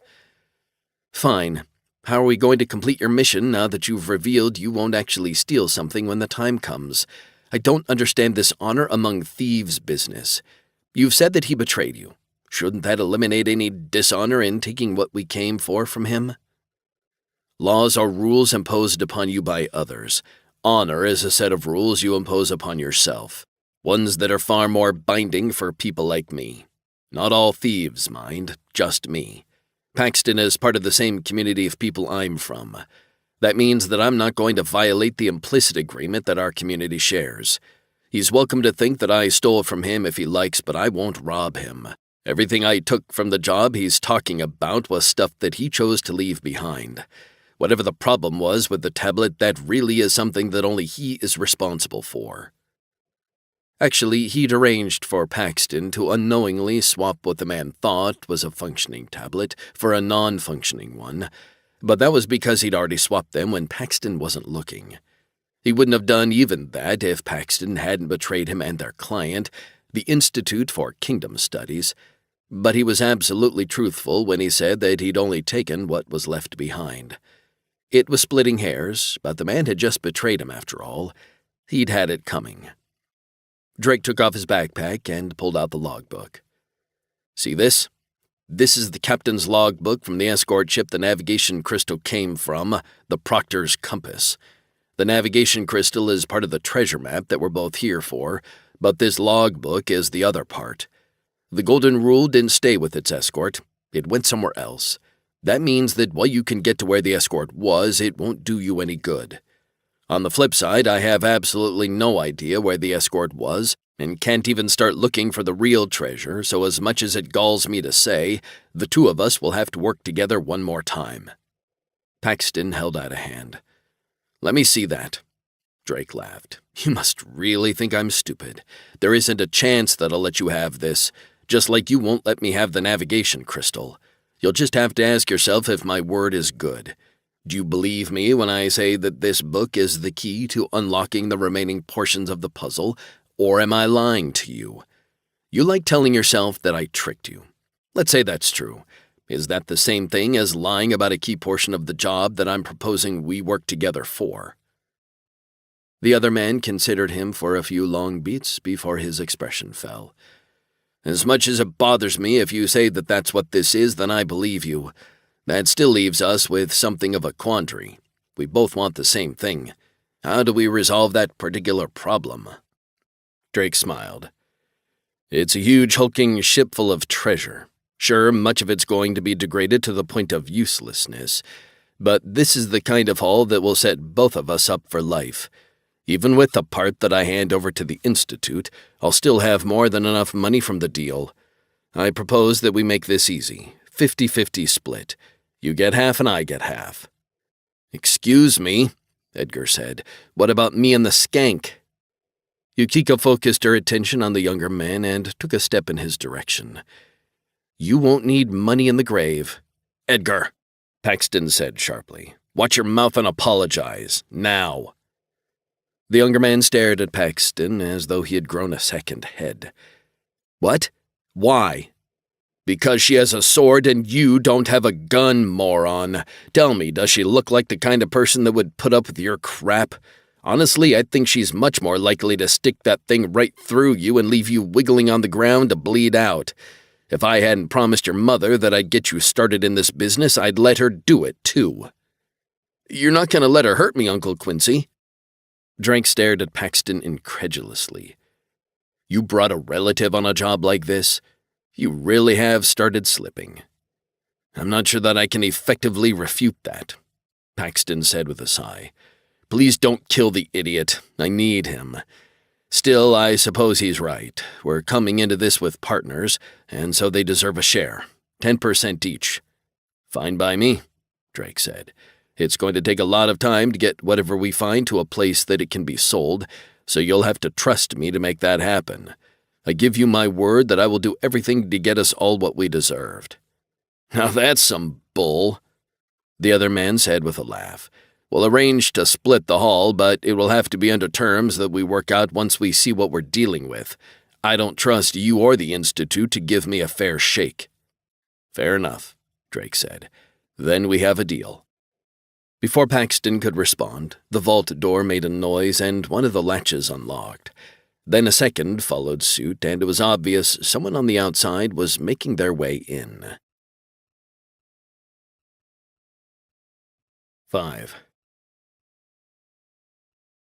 "Fine. How are we going to complete your mission now that you've revealed you won't actually steal something when the time comes? I don't understand this honor among thieves business. You've said that he betrayed you. Shouldn't that eliminate any dishonor in taking what we came for from him?" "Laws are rules imposed upon you by others. Honor is a set of rules you impose upon yourself. Ones that are far more binding for people like me. Not all thieves, mind, just me. Paxton is part of the same community of people I'm from. That means that I'm not going to violate the implicit agreement that our community shares. He's welcome to think that I stole from him if he likes, but I won't rob him. Everything I took from the job he's talking about was stuff that he chose to leave behind. Whatever the problem was with the tablet, that really is something that only he is responsible for. Actually, he'd arranged for Paxton to unknowingly swap what the man thought was a functioning tablet for a non-functioning one, but that was because he'd already swapped them when Paxton wasn't looking. He wouldn't have done even that if Paxton hadn't betrayed him and their client, the Institute for Kingdom Studies, but he was absolutely truthful when he said that he'd only taken what was left behind. It was splitting hairs, but the man had just betrayed him after all. He'd had it coming. Drake took off his backpack and pulled out the logbook. See this? This is the captain's logbook from the escort ship the navigation crystal came from, the Proctor's Compass. The navigation crystal is part of the treasure map that we're both here for, but this logbook is the other part. The Golden Rule didn't stay with its escort. It went somewhere else. That means that while you can get to where the escort was, it won't do you any good. On the flip side, I have absolutely no idea where the escort was, and can't even start looking for the real treasure, so as much as it galls me to say, the two of us will have to work together one more time. Paxton held out a hand. Let me see that. Drake laughed. You must really think I'm stupid. There isn't a chance that I'll let you have this, just like you won't let me have the navigation crystal. You'll just have to ask yourself if my word is good. Do you believe me when I say that this book is the key to unlocking the remaining portions of the puzzle, or am I lying to you? You like telling yourself that I tricked you. Let's say that's true. Is that the same thing as lying about a key portion of the job that I'm proposing we work together for? The other man considered him for a few long beats before his expression fell. As much as it bothers me if you say that that's what this is, then I believe you. That still leaves us with something of a quandary. We both want the same thing. How do we resolve that particular problem? Drake smiled. It's a huge hulking ship full of treasure. Sure, much of it's going to be degraded to the point of uselessness, but this is the kind of haul that will set both of us up for life. Even with the part that I hand over to the Institute, I'll still have more than enough money from the deal. I propose that we make this easy, 50-50 split. You get half and I get half. Excuse me, Edgar said. What about me and the skank? Yukiko focused her attention on the younger man and took a step in his direction. You won't need money in the grave. Edgar, Paxton said sharply. Watch your mouth and apologize, now. The younger man stared at Paxton as though he had grown a second head. What? Why? Because she has a sword and you don't have a gun, moron. Tell me, does she look like the kind of person that would put up with your crap? Honestly, I think she's much more likely to stick that thing right through you and leave you wiggling on the ground to bleed out. If I hadn't promised your mother that I'd get you started in this business, I'd let her do it, too. You're not going to let her hurt me, Uncle Quincy. Drake stared at Paxton incredulously. You brought a relative on a job like this? You really have started slipping. I'm not sure that I can effectively refute that, Paxton said with a sigh. Please don't kill the idiot. I need him. Still, I suppose he's right. We're coming into this with partners, and so they deserve a share. 10% each. Fine by me, Drake said. It's going to take a lot of time to get whatever we find to a place that it can be sold, so you'll have to trust me to make that happen. I give you my word that I will do everything to get us all what we deserved. Now that's some bull, the other man said with a laugh. We'll arrange to split the haul, but it will have to be under terms that we work out once we see what we're dealing with. I don't trust you or the Institute to give me a fair shake. Fair enough, Drake said. Then we have a deal. Before Paxton could respond, the vault door made a noise and one of the latches unlocked. Then a second followed suit, and it was obvious someone on the outside was making their way in. 5.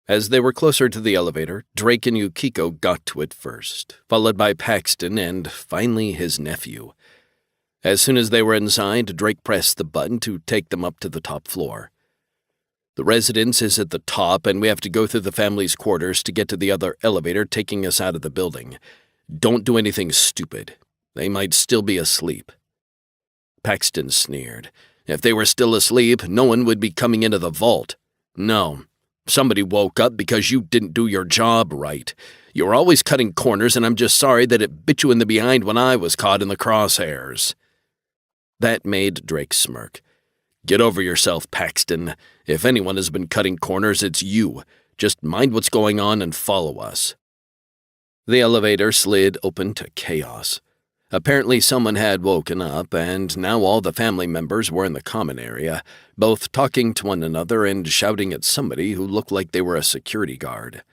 As they were closer to the elevator, Drake and Yukiko got to it first, followed by Paxton and, finally, his nephew. As soon as they were inside, Drake pressed the button to take them up to the top floor. The residence is at the top, and we have to go through the family's quarters to get to the other elevator taking us out of the building. Don't do anything stupid. They might still be asleep." Paxton sneered. "If they were still asleep, no one would be coming into the vault. No. Somebody woke up because you didn't do your job right. You were always cutting corners, and I'm just sorry that it bit you in the behind when I was caught in the crosshairs." That made Drake smirk. "Get over yourself, Paxton. If anyone has been cutting corners, it's you. Just mind what's going on and follow us." The elevator slid open to chaos. Apparently someone had woken up, and now all the family members were in the common area, both talking to one another and shouting at somebody who looked like they were a security guard.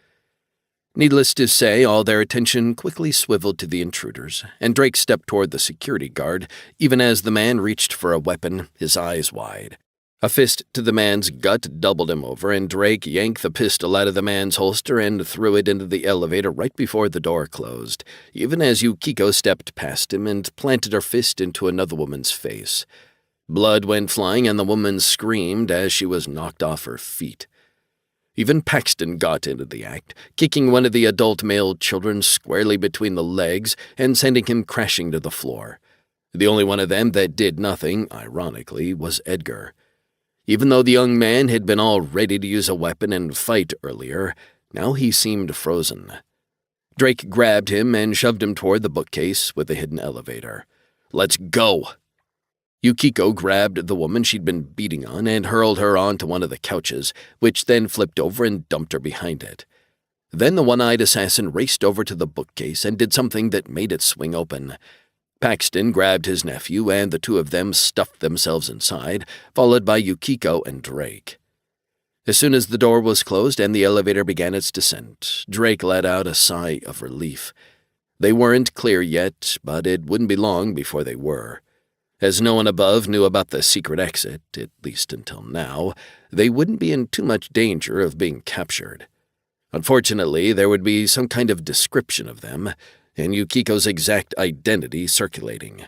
Needless to say, all their attention quickly swiveled to the intruders, and Drake stepped toward the security guard, even as the man reached for a weapon, his eyes wide. A fist to the man's gut doubled him over, and Drake yanked the pistol out of the man's holster and threw it into the elevator right before the door closed, even as Yuko stepped past him and planted her fist into another woman's face. Blood went flying, and the woman screamed as she was knocked off her feet. Even Paxton got into the act, kicking one of the adult male children squarely between the legs and sending him crashing to the floor. The only one of them that did nothing, ironically, was Edgar. Even though the young man had been all ready to use a weapon and fight earlier, now he seemed frozen. Drake grabbed him and shoved him toward the bookcase with the hidden elevator. "Let's go!" Yuko grabbed the woman she'd been beating on and hurled her onto one of the couches, which then flipped over and dumped her behind it. Then the one-eyed assassin raced over to the bookcase and did something that made it swing open. Paxton grabbed his nephew, and the two of them stuffed themselves inside, followed by Yuko and Drake. As soon as the door was closed and the elevator began its descent, Drake let out a sigh of relief. They weren't clear yet, but it wouldn't be long before they were. As no one above knew about the secret exit, at least until now, they wouldn't be in too much danger of being captured. Unfortunately, there would be some kind of description of them, and Yuko's exact identity circulating.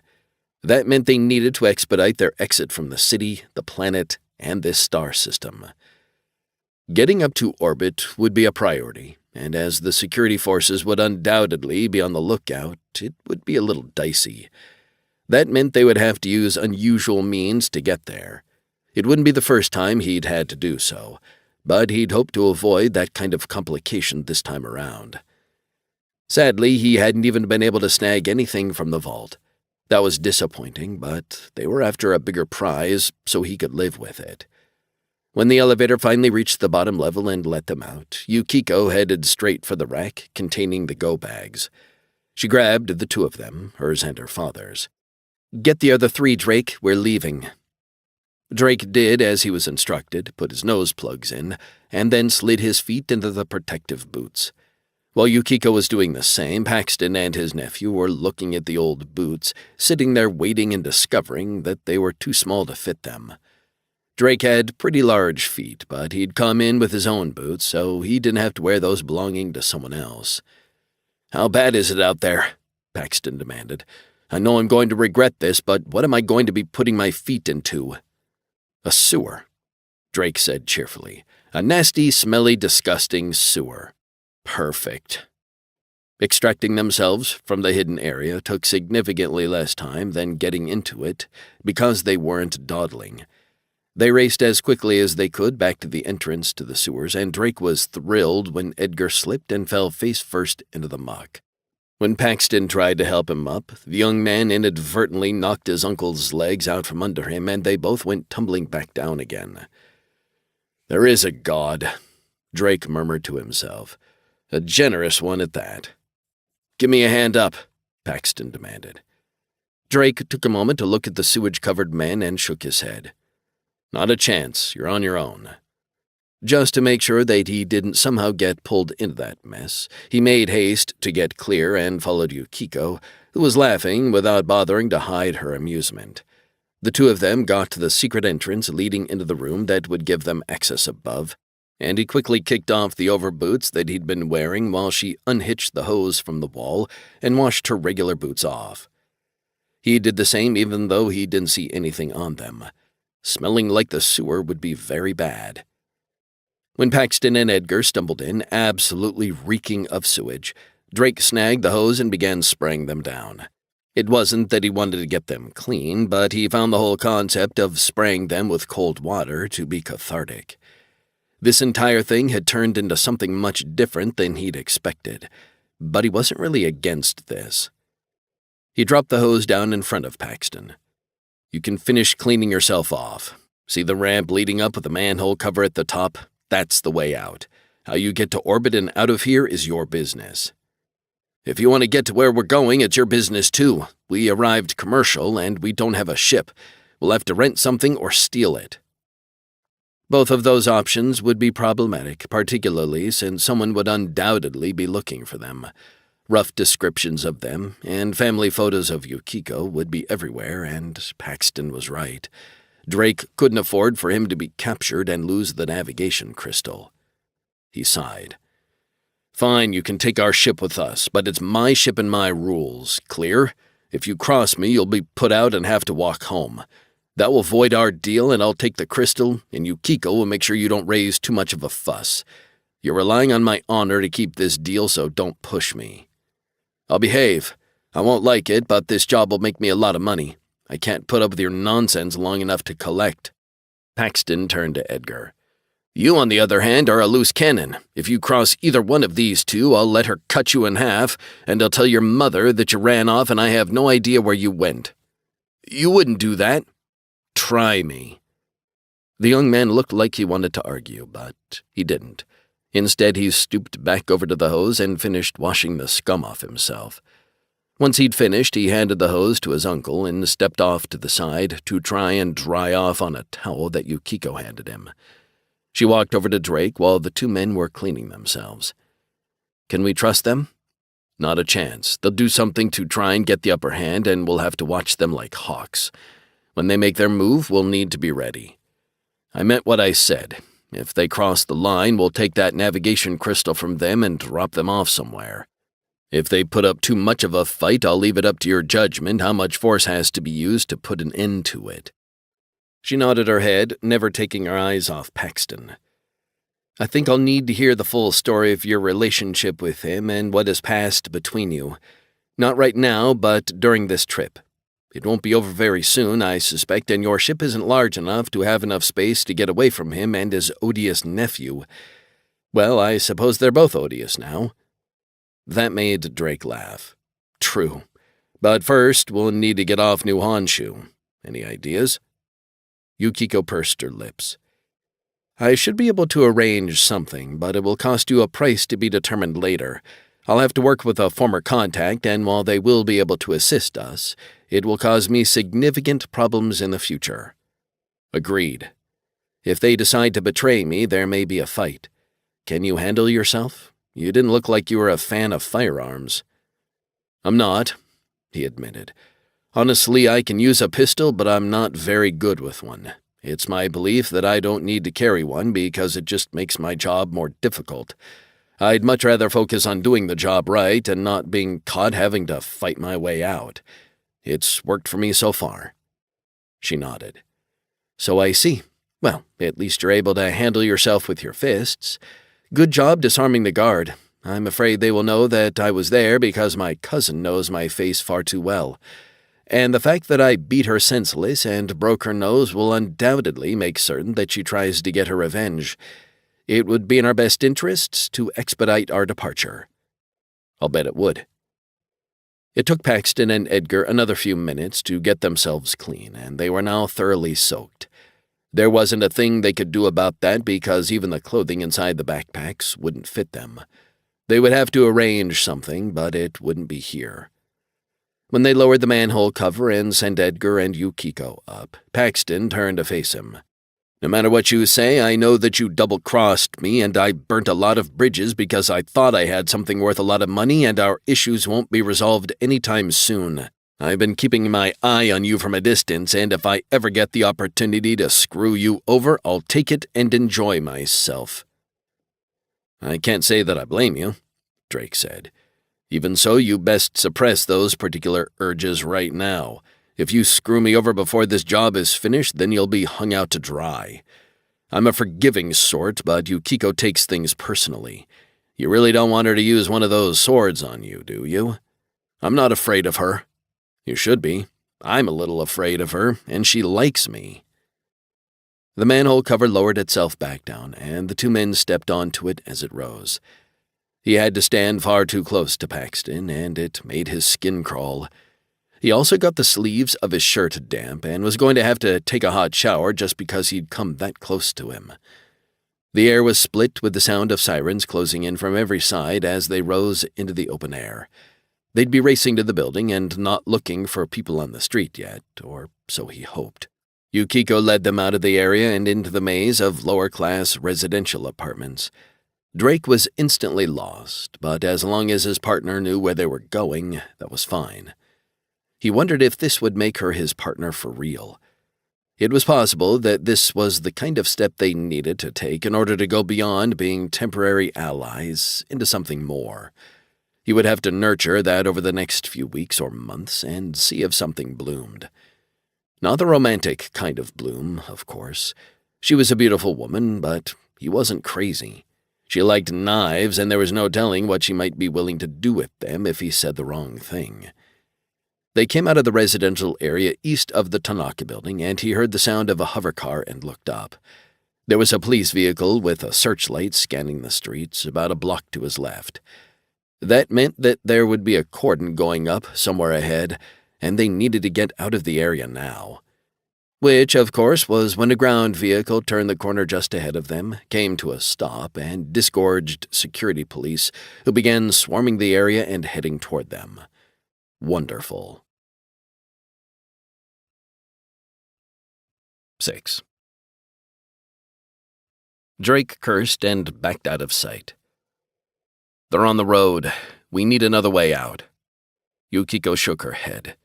That meant they needed to expedite their exit from the city, the planet, and this star system. Getting up to orbit would be a priority, and as the security forces would undoubtedly be on the lookout, it would be a little dicey. That meant they would have to use unusual means to get there. It wouldn't be the first time he'd had to do so, but he'd hoped to avoid that kind of complication this time around. Sadly, he hadn't even been able to snag anything from the vault. That was disappointing, but they were after a bigger prize, so he could live with it. When the elevator finally reached the bottom level and let them out, Yuko headed straight for the rack containing the go bags. She grabbed the two of them, hers and her father's. "Get the other three, Drake. We're leaving." Drake did as he was instructed, put his nose plugs in, and then slid his feet into the protective boots. While Yuko was doing the same, Paxton and his nephew were looking at the old boots, sitting there waiting and discovering that they were too small to fit them. Drake had pretty large feet, but he'd come in with his own boots, so he didn't have to wear those belonging to someone else. "How bad is it out there?" Paxton demanded. "I know I'm going to regret this, but what am I going to be putting my feet into?" "A sewer," Drake said cheerfully. "A nasty, smelly, disgusting sewer." "Perfect." Extracting themselves from the hidden area took significantly less time than getting into it, because they weren't dawdling. They raced as quickly as they could back to the entrance to the sewers, and Drake was thrilled when Edgar slipped and fell face first into the muck. When Paxton tried to help him up, the young man inadvertently knocked his uncle's legs out from under him, and they both went tumbling back down again. "There is a God," Drake murmured to himself. "A generous one at that." "Give me a hand up," Paxton demanded. Drake took a moment to look at the sewage-covered men and shook his head. "Not a chance. You're on your own." Just to make sure that he didn't somehow get pulled into that mess, he made haste to get clear and followed Yuko, who was laughing without bothering to hide her amusement. The two of them got to the secret entrance leading into the room that would give them access above, and he quickly kicked off the overboots that he'd been wearing while she unhitched the hose from the wall and washed her regular boots off. He did the same even though he didn't see anything on them. Smelling like the sewer would be very bad. When Paxton and Edgar stumbled in, absolutely reeking of sewage, Drake snagged the hose and began spraying them down. It wasn't that he wanted to get them clean, but he found the whole concept of spraying them with cold water to be cathartic. This entire thing had turned into something much different than he'd expected, but he wasn't really against this. He dropped the hose down in front of Paxton. "You can finish cleaning yourself off. See the ramp leading up with the manhole cover at the top? That's the way out. How you get to orbit and out of here is your business. If you want to get to where we're going, it's your business too. We arrived commercial, and we don't have a ship. We'll have to rent something or steal it." Both of those options would be problematic, particularly since someone would undoubtedly be looking for them. Rough descriptions of them and family photos of Yukiko would be everywhere, and Paxton was right. Drake couldn't afford for him to be captured and lose the navigation crystal. He sighed. "Fine, you can take our ship with us, but it's my ship and my rules. Clear? If you cross me, you'll be put out and have to walk home. That will void our deal, and I'll take the crystal, and Yukiko will make sure you don't raise too much of a fuss. You're relying on my honor to keep this deal, so don't push me. I'll behave. I won't like it, but this job will make me a lot of money. I can't put up with your nonsense long enough to collect." Paxton turned to Edgar. "You, on the other hand, are a loose cannon. If you cross either one of these two, I'll let her cut you in half, and I'll tell your mother that you ran off and I have no idea where you went." "You wouldn't do that." "Try me." The young man looked like he wanted to argue, but he didn't. Instead, he stooped back over to the hose and finished washing the scum off himself. Once he'd finished, he handed the hose to his uncle and stepped off to the side to try and dry off on a towel that Yukiko handed him. She walked over to Drake while the two men were cleaning themselves. "Can we trust them?" "Not a chance. They'll do something to try and get the upper hand, and we'll have to watch them like hawks. When they make their move, we'll need to be ready. I meant what I said. If they cross the line, we'll take that navigation crystal from them and drop them off somewhere. If they put up too much of a fight, I'll leave it up to your judgment how much force has to be used to put an end to it." She nodded her head, never taking her eyes off Paxton. "I think I'll need to hear the full story of your relationship with him and what has passed between you. Not right now, but during this trip. It won't be over very soon, I suspect, and your ship isn't large enough to have enough space to get away from him and his odious nephew. Well, I suppose they're both odious now." That made Drake laugh. "True. But first, we'll need to get off New Honshu. Any ideas?" Yukiko pursed her lips. "I should be able to arrange something, but it will cost you a price to be determined later. I'll have to work with a former contact, and while they will be able to assist us, it will cause me significant problems in the future." "Agreed. If they decide to betray me, there may be a fight. Can you handle yourself? You didn't look like you were a fan of firearms." "I'm not," he admitted. "Honestly, I can use a pistol, but I'm not very good with one. It's my belief that I don't need to carry one because it just makes my job more difficult. I'd much rather focus on doing the job right and not being caught having to fight my way out. It's worked for me so far." She nodded. "So I see. Well, at least you're able to handle yourself with your fists. Good job disarming the guard. I'm afraid they will know that I was there because my cousin knows my face far too well. And the fact that I beat her senseless and broke her nose will undoubtedly make certain that she tries to get her revenge. It would be in our best interests to expedite our departure." "I'll bet it would." It took Paxton and Edgar another few minutes to get themselves clean, and they were now thoroughly soaked. There wasn't a thing they could do about that because even the clothing inside the backpacks wouldn't fit them. They would have to arrange something, but it wouldn't be here. When they lowered the manhole cover and sent Edgar and Yukiko up, Paxton turned to face him. "No matter what you say, I know that you double-crossed me and I burnt a lot of bridges because I thought I had something worth a lot of money and our issues won't be resolved anytime soon. I've been keeping my eye on you from a distance, and if I ever get the opportunity to screw you over, I'll take it and enjoy myself." "I can't say that I blame you," Drake said. "Even so, you best suppress those particular urges right now. If you screw me over before this job is finished, then you'll be hung out to dry. I'm a forgiving sort, but Yukiko takes things personally. You really don't want her to use one of those swords on you, do you? I'm not afraid of her. You should be. I'm a little afraid of her, and she likes me." The manhole cover lowered itself back down, and the two men stepped onto it as it rose. He had to stand far too close to Paxton, and it made his skin crawl. He also got the sleeves of his shirt damp and was going to have to take a hot shower just because he'd come that close to him. The air was split with the sound of sirens closing in from every side as they rose into the open air. They'd be racing to the building and not looking for people on the street yet, or so he hoped. Yukiko led them out of the area and into the maze of lower-class residential apartments. Drake was instantly lost, but as long as his partner knew where they were going, that was fine. He wondered if this would make her his partner for real. It was possible that this was the kind of step they needed to take in order to go beyond being temporary allies into something more. He would have to nurture that over the next few weeks or months and see if something bloomed. Not the romantic kind of bloom, of course. She was a beautiful woman, but he wasn't crazy. She liked knives, and there was no telling what she might be willing to do with them if he said the wrong thing. They came out of the residential area east of the Tanaka building, and he heard the sound of a hover car and looked up. There was a police vehicle with a searchlight scanning the streets about a block to his left. That meant that there would be a cordon going up somewhere ahead, and they needed to get out of the area now. Which, of course, was when a ground vehicle turned the corner just ahead of them, came to a stop, and disgorged security police who began swarming the area and heading toward them. Wonderful. 6. Drake cursed and backed out of sight. "They're on the road. We need another way out." Yukiko shook her head.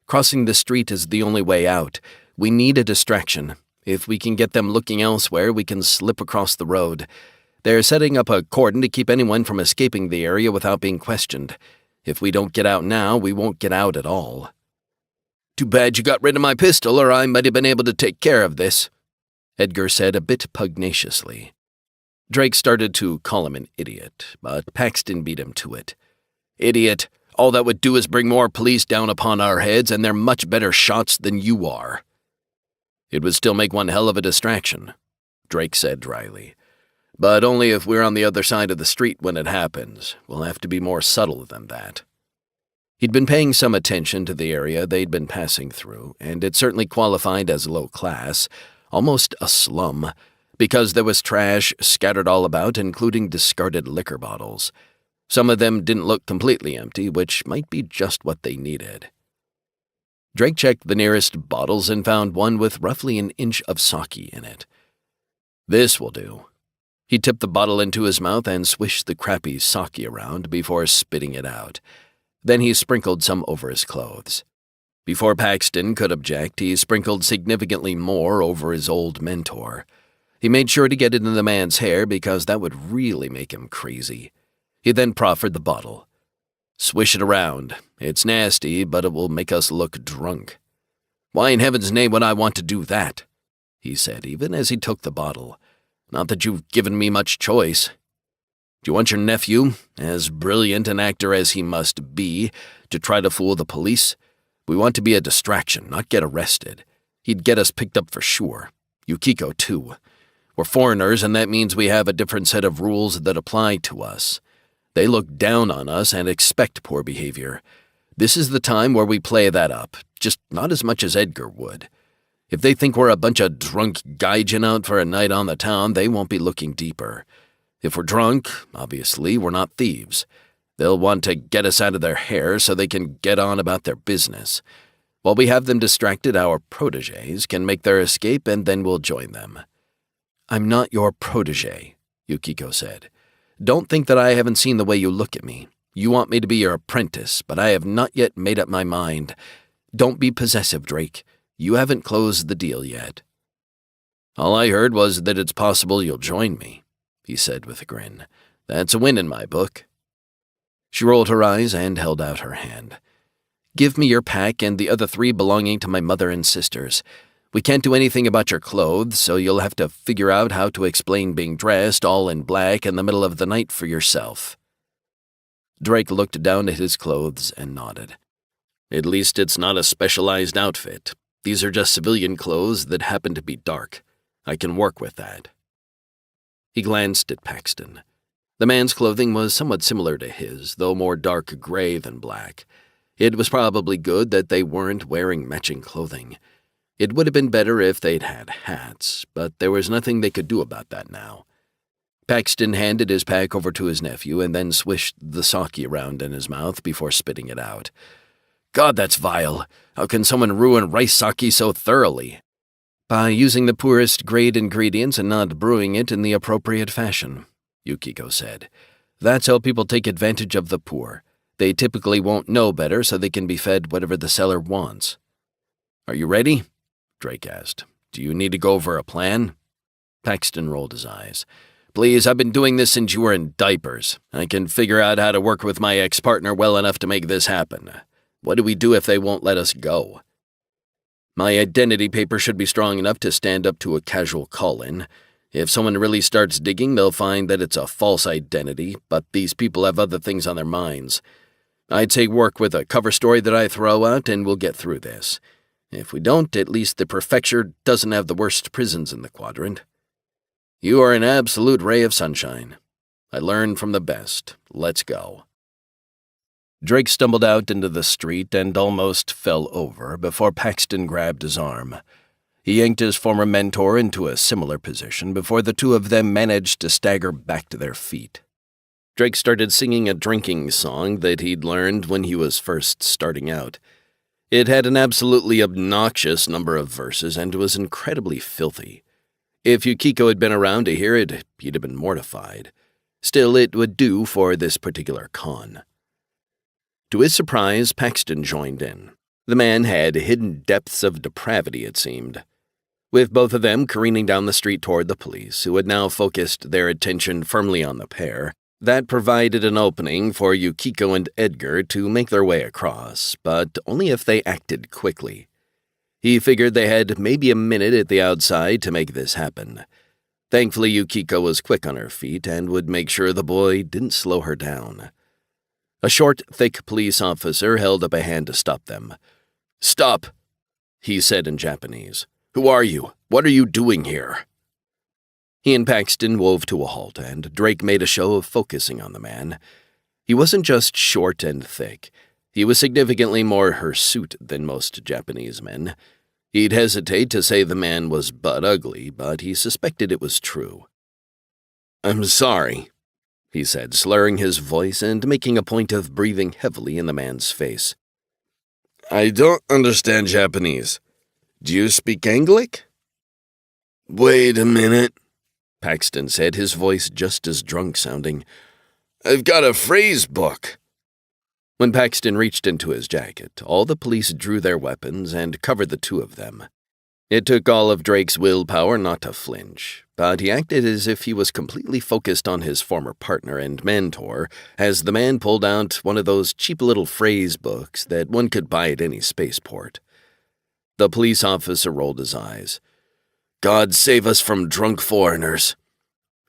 "Crossing the street is the only way out. We need a distraction. If we can get them looking elsewhere, we can slip across the road. They're setting up a cordon to keep anyone from escaping the area without being questioned. If we don't get out now, we won't get out at all." "Too bad you got rid of my pistol, or I might have been able to take care of this," Edgar said a bit pugnaciously. Drake started to call him an idiot, but Paxton beat him to it. "Idiot! All that would do is bring more police down upon our heads, and they're much better shots than you are." "It would still make one hell of a distraction," Drake said dryly. "But only if we're on the other side of the street when it happens. We'll have to be more subtle than that." He'd been paying some attention to the area they'd been passing through, and it certainly qualified as low class, almost a slum, because there was trash scattered all about, including discarded liquor bottles. Some of them didn't look completely empty, which might be just what they needed. Drake checked the nearest bottles and found one with roughly an inch of sake in it. "This will do." He tipped the bottle into his mouth and swished the crappy sake around before spitting it out. Then he sprinkled some over his clothes. Before Paxton could object, he sprinkled significantly more over his old mentor. He made sure to get it in the man's hair because that would really make him crazy. He then proffered the bottle. "Swish it around. It's nasty, but it will make us look drunk." "Why in heaven's name would I want to do that?" he said, even as he took the bottle. "Not that you've given me much choice. Do you want your nephew, as brilliant an actor as he must be, to try to fool the police? We want to be a distraction, not get arrested. He'd get us picked up for sure. Yukiko, too. We're foreigners, and that means we have a different set of rules that apply to us. They look down on us and expect poor behavior. This is the time where we play that up, just not as much as Edgar would. If they think we're a bunch of drunk gaijin out for a night on the town, they won't be looking deeper. If we're drunk, obviously, we're not thieves. They'll want to get us out of their hair so they can get on about their business. While we have them distracted, our protégés can make their escape, and then we'll join them." "I'm not your protégé," Yukiko said. "Don't think that I haven't seen the way you look at me. You want me to be your apprentice, but I have not yet made up my mind. Don't be possessive, Drake. You haven't closed the deal yet." "All I heard was that it's possible you'll join me," he said with a grin. "That's a win in my book." She rolled her eyes and held out her hand. "Give me your pack and the other 3 belonging to my mother and sisters. We can't do anything about your clothes, so you'll have to figure out how to explain being dressed all in black in the middle of the night for yourself." Drake looked down at his clothes and nodded. "At least it's not a specialized outfit. These are just civilian clothes that happen to be dark. I can work with that." He glanced at Paxton. The man's clothing was somewhat similar to his, though more dark gray than black. It was probably good that they weren't wearing matching clothing. It would have been better if they'd had hats, but there was nothing they could do about that now. Paxton handed his pack over to his nephew and then swished the sake around in his mouth before spitting it out. "God, that's vile. How can someone ruin rice sake so thoroughly?" "By using the poorest grade ingredients and not brewing it in the appropriate fashion," Yukiko said. "That's how people take advantage of the poor. They typically won't know better, so they can be fed whatever the seller wants." "Are you ready?" Drake asked. "Do you need to go over a plan?" Paxton rolled his eyes. "Please, I've been doing this since you were in diapers. I can figure out how to work with my ex-partner well enough to make this happen. What do we do if they won't let us go?" "My identity paper should be strong enough to stand up to a casual call-in. If someone really starts digging, they'll find that it's a false identity, but these people have other things on their minds. I'd say work with a cover story that I throw out and we'll get through this. If we don't, at least the prefecture doesn't have the worst prisons in the quadrant. You are an absolute ray of sunshine. I learned from the best. Let's go." Drake stumbled out into the street and almost fell over before Paxton grabbed his arm. He yanked his former mentor into a similar position before the two of them managed to stagger back to their feet. Drake started singing a drinking song that he'd learned when he was first starting out. It had an absolutely obnoxious number of verses and was incredibly filthy. If Yukiko had been around to hear it, he'd have been mortified. Still, it would do for this particular con. To his surprise, Paxton joined in. The man had hidden depths of depravity, it seemed. With both of them careening down the street toward the police, who had now focused their attention firmly on the pair, that provided an opening for Yukiko and Edgar to make their way across, but only if they acted quickly. He figured they had maybe a minute at the outside to make this happen. Thankfully, Yukiko was quick on her feet and would make sure the boy didn't slow her down. A short, thick police officer held up a hand to stop them. "Stop," he said in Japanese. "Who are you? What are you doing here?" He and Paxton wove to a halt, and Drake made a show of focusing on the man. He wasn't just short and thick. He was significantly more hirsute than most Japanese men. He'd hesitate to say the man was butt ugly, but he suspected it was true. "I'm sorry," he said, slurring his voice and making a point of breathing heavily in the man's face. "I don't understand Japanese. Do you speak Anglic?" "Wait a minute," Paxton said, his voice just as drunk-sounding. "I've got a phrase book." When Paxton reached into his jacket, all the police drew their weapons and covered the two of them. It took all of Drake's willpower not to flinch, but he acted as if he was completely focused on his former partner and mentor as the man pulled out one of those cheap little phrase books that one could buy at any spaceport. The police officer rolled his eyes. "God save us from drunk foreigners,"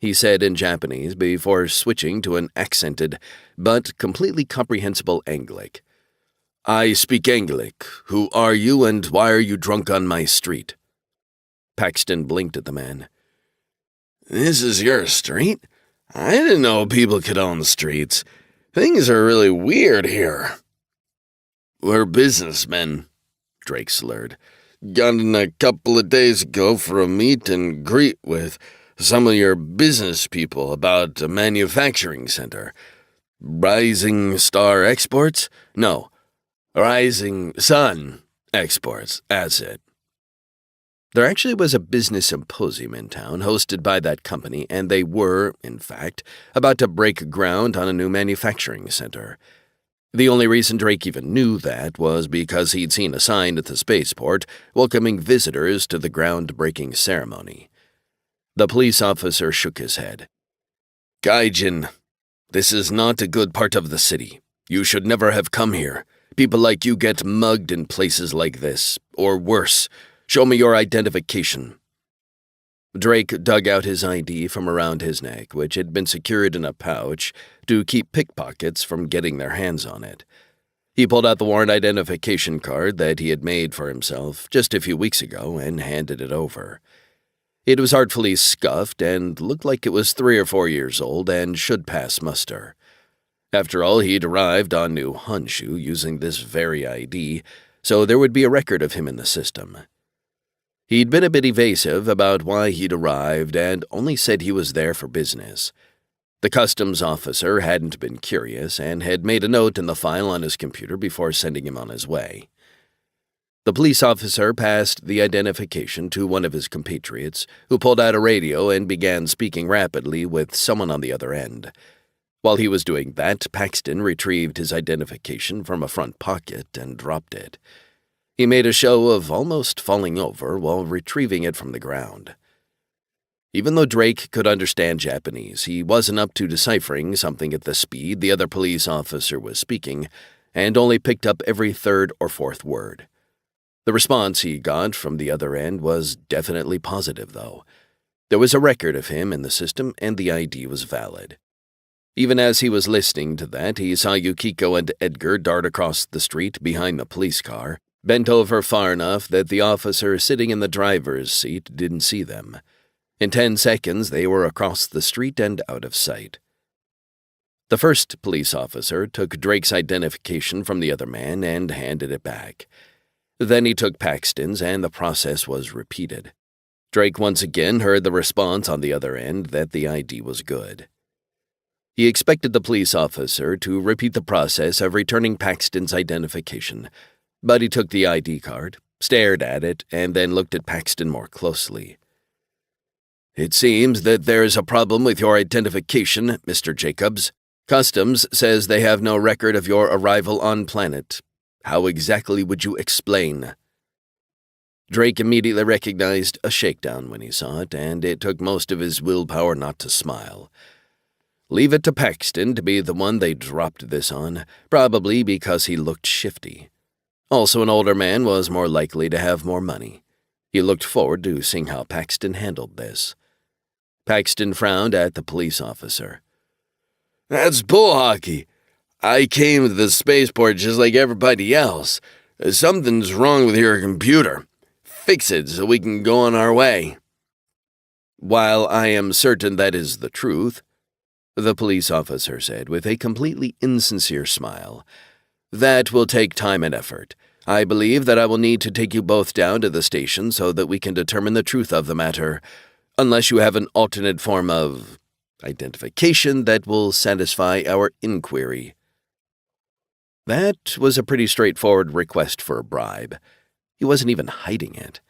he said in Japanese before switching to an accented but completely comprehensible Anglic. "I speak Anglic. Who are you and why are you drunk on my street?" Paxton blinked at the man. "This is your street? I didn't know people could own streets. Things are really weird here." "We're businessmen," Drake slurred. "Got in a couple of days ago for a meet and greet with some of your business people about a manufacturing center. Rising Star Exports? No, Rising Sun Exports, that's it." There actually was a business symposium in town hosted by that company, and they were, in fact, about to break ground on a new manufacturing center. The only reason Drake even knew that was because he'd seen a sign at the spaceport welcoming visitors to the groundbreaking ceremony. The police officer shook his head. "Gaijin, this is not a good part of the city. You should never have come here. People like you get mugged in places like this, or worse, Show me your identification." Drake dug out his ID from around his neck, which had been secured in a pouch to keep pickpockets from getting their hands on it. He pulled out the warrant identification card that he had made for himself just a few weeks ago and handed it over. It was artfully scuffed and looked like it was 3 or 4 years old and should pass muster. After all, he'd arrived on New Honshu using this very ID, so there would be a record of him in the system. He'd been a bit evasive about why he'd arrived and only said he was there for business. The customs officer hadn't been curious and had made a note in the file on his computer before sending him on his way. The police officer passed the identification to one of his compatriots, who pulled out a radio and began speaking rapidly with someone on the other end. While he was doing that, Paxton retrieved his identification from a front pocket and dropped it. He made a show of almost falling over while retrieving it from the ground. Even though Drake could understand Japanese, he wasn't up to deciphering something at the speed the other police officer was speaking, and only picked up every third or fourth word. The response he got from the other end was definitely positive, though. There was a record of him in the system, and the ID was valid. Even as he was listening to that, he saw Yukiko and Edgar dart across the street behind the police car, bent over far enough that the officer sitting in the driver's seat didn't see them. In 10 seconds, they were across the street and out of sight. The first police officer took Drake's identification from the other man and handed it back. Then he took Paxton's, and the process was repeated. Drake once again heard the response on the other end that the ID was good. He expected the police officer to repeat the process of returning Paxton's identification, but he took the ID card, stared at it, and then looked at Paxton more closely. "It seems that there is a problem with your identification, Mr. Jacobs. Customs says they have no record of your arrival on planet. How exactly would you explain?" Drake immediately recognized a shakedown when he saw it, and it took most of his willpower not to smile. Leave it to Paxton to be the one they dropped this on, probably because he looked shifty. Also, an older man was more likely to have more money. He looked forward to seeing how Paxton handled this. Paxton frowned at the police officer. "That's bull hockey. I came to the spaceport just like everybody else. Something's wrong with your computer. Fix it so we can go on our way." "While I am certain that is the truth," the police officer said with a completely insincere smile, "that will take time and effort. I believe that I will need to take you both down to the station so that we can determine the truth of the matter, unless you have an alternate form of identification that will satisfy our inquiry." That was a pretty straightforward request for a bribe. He wasn't even hiding it.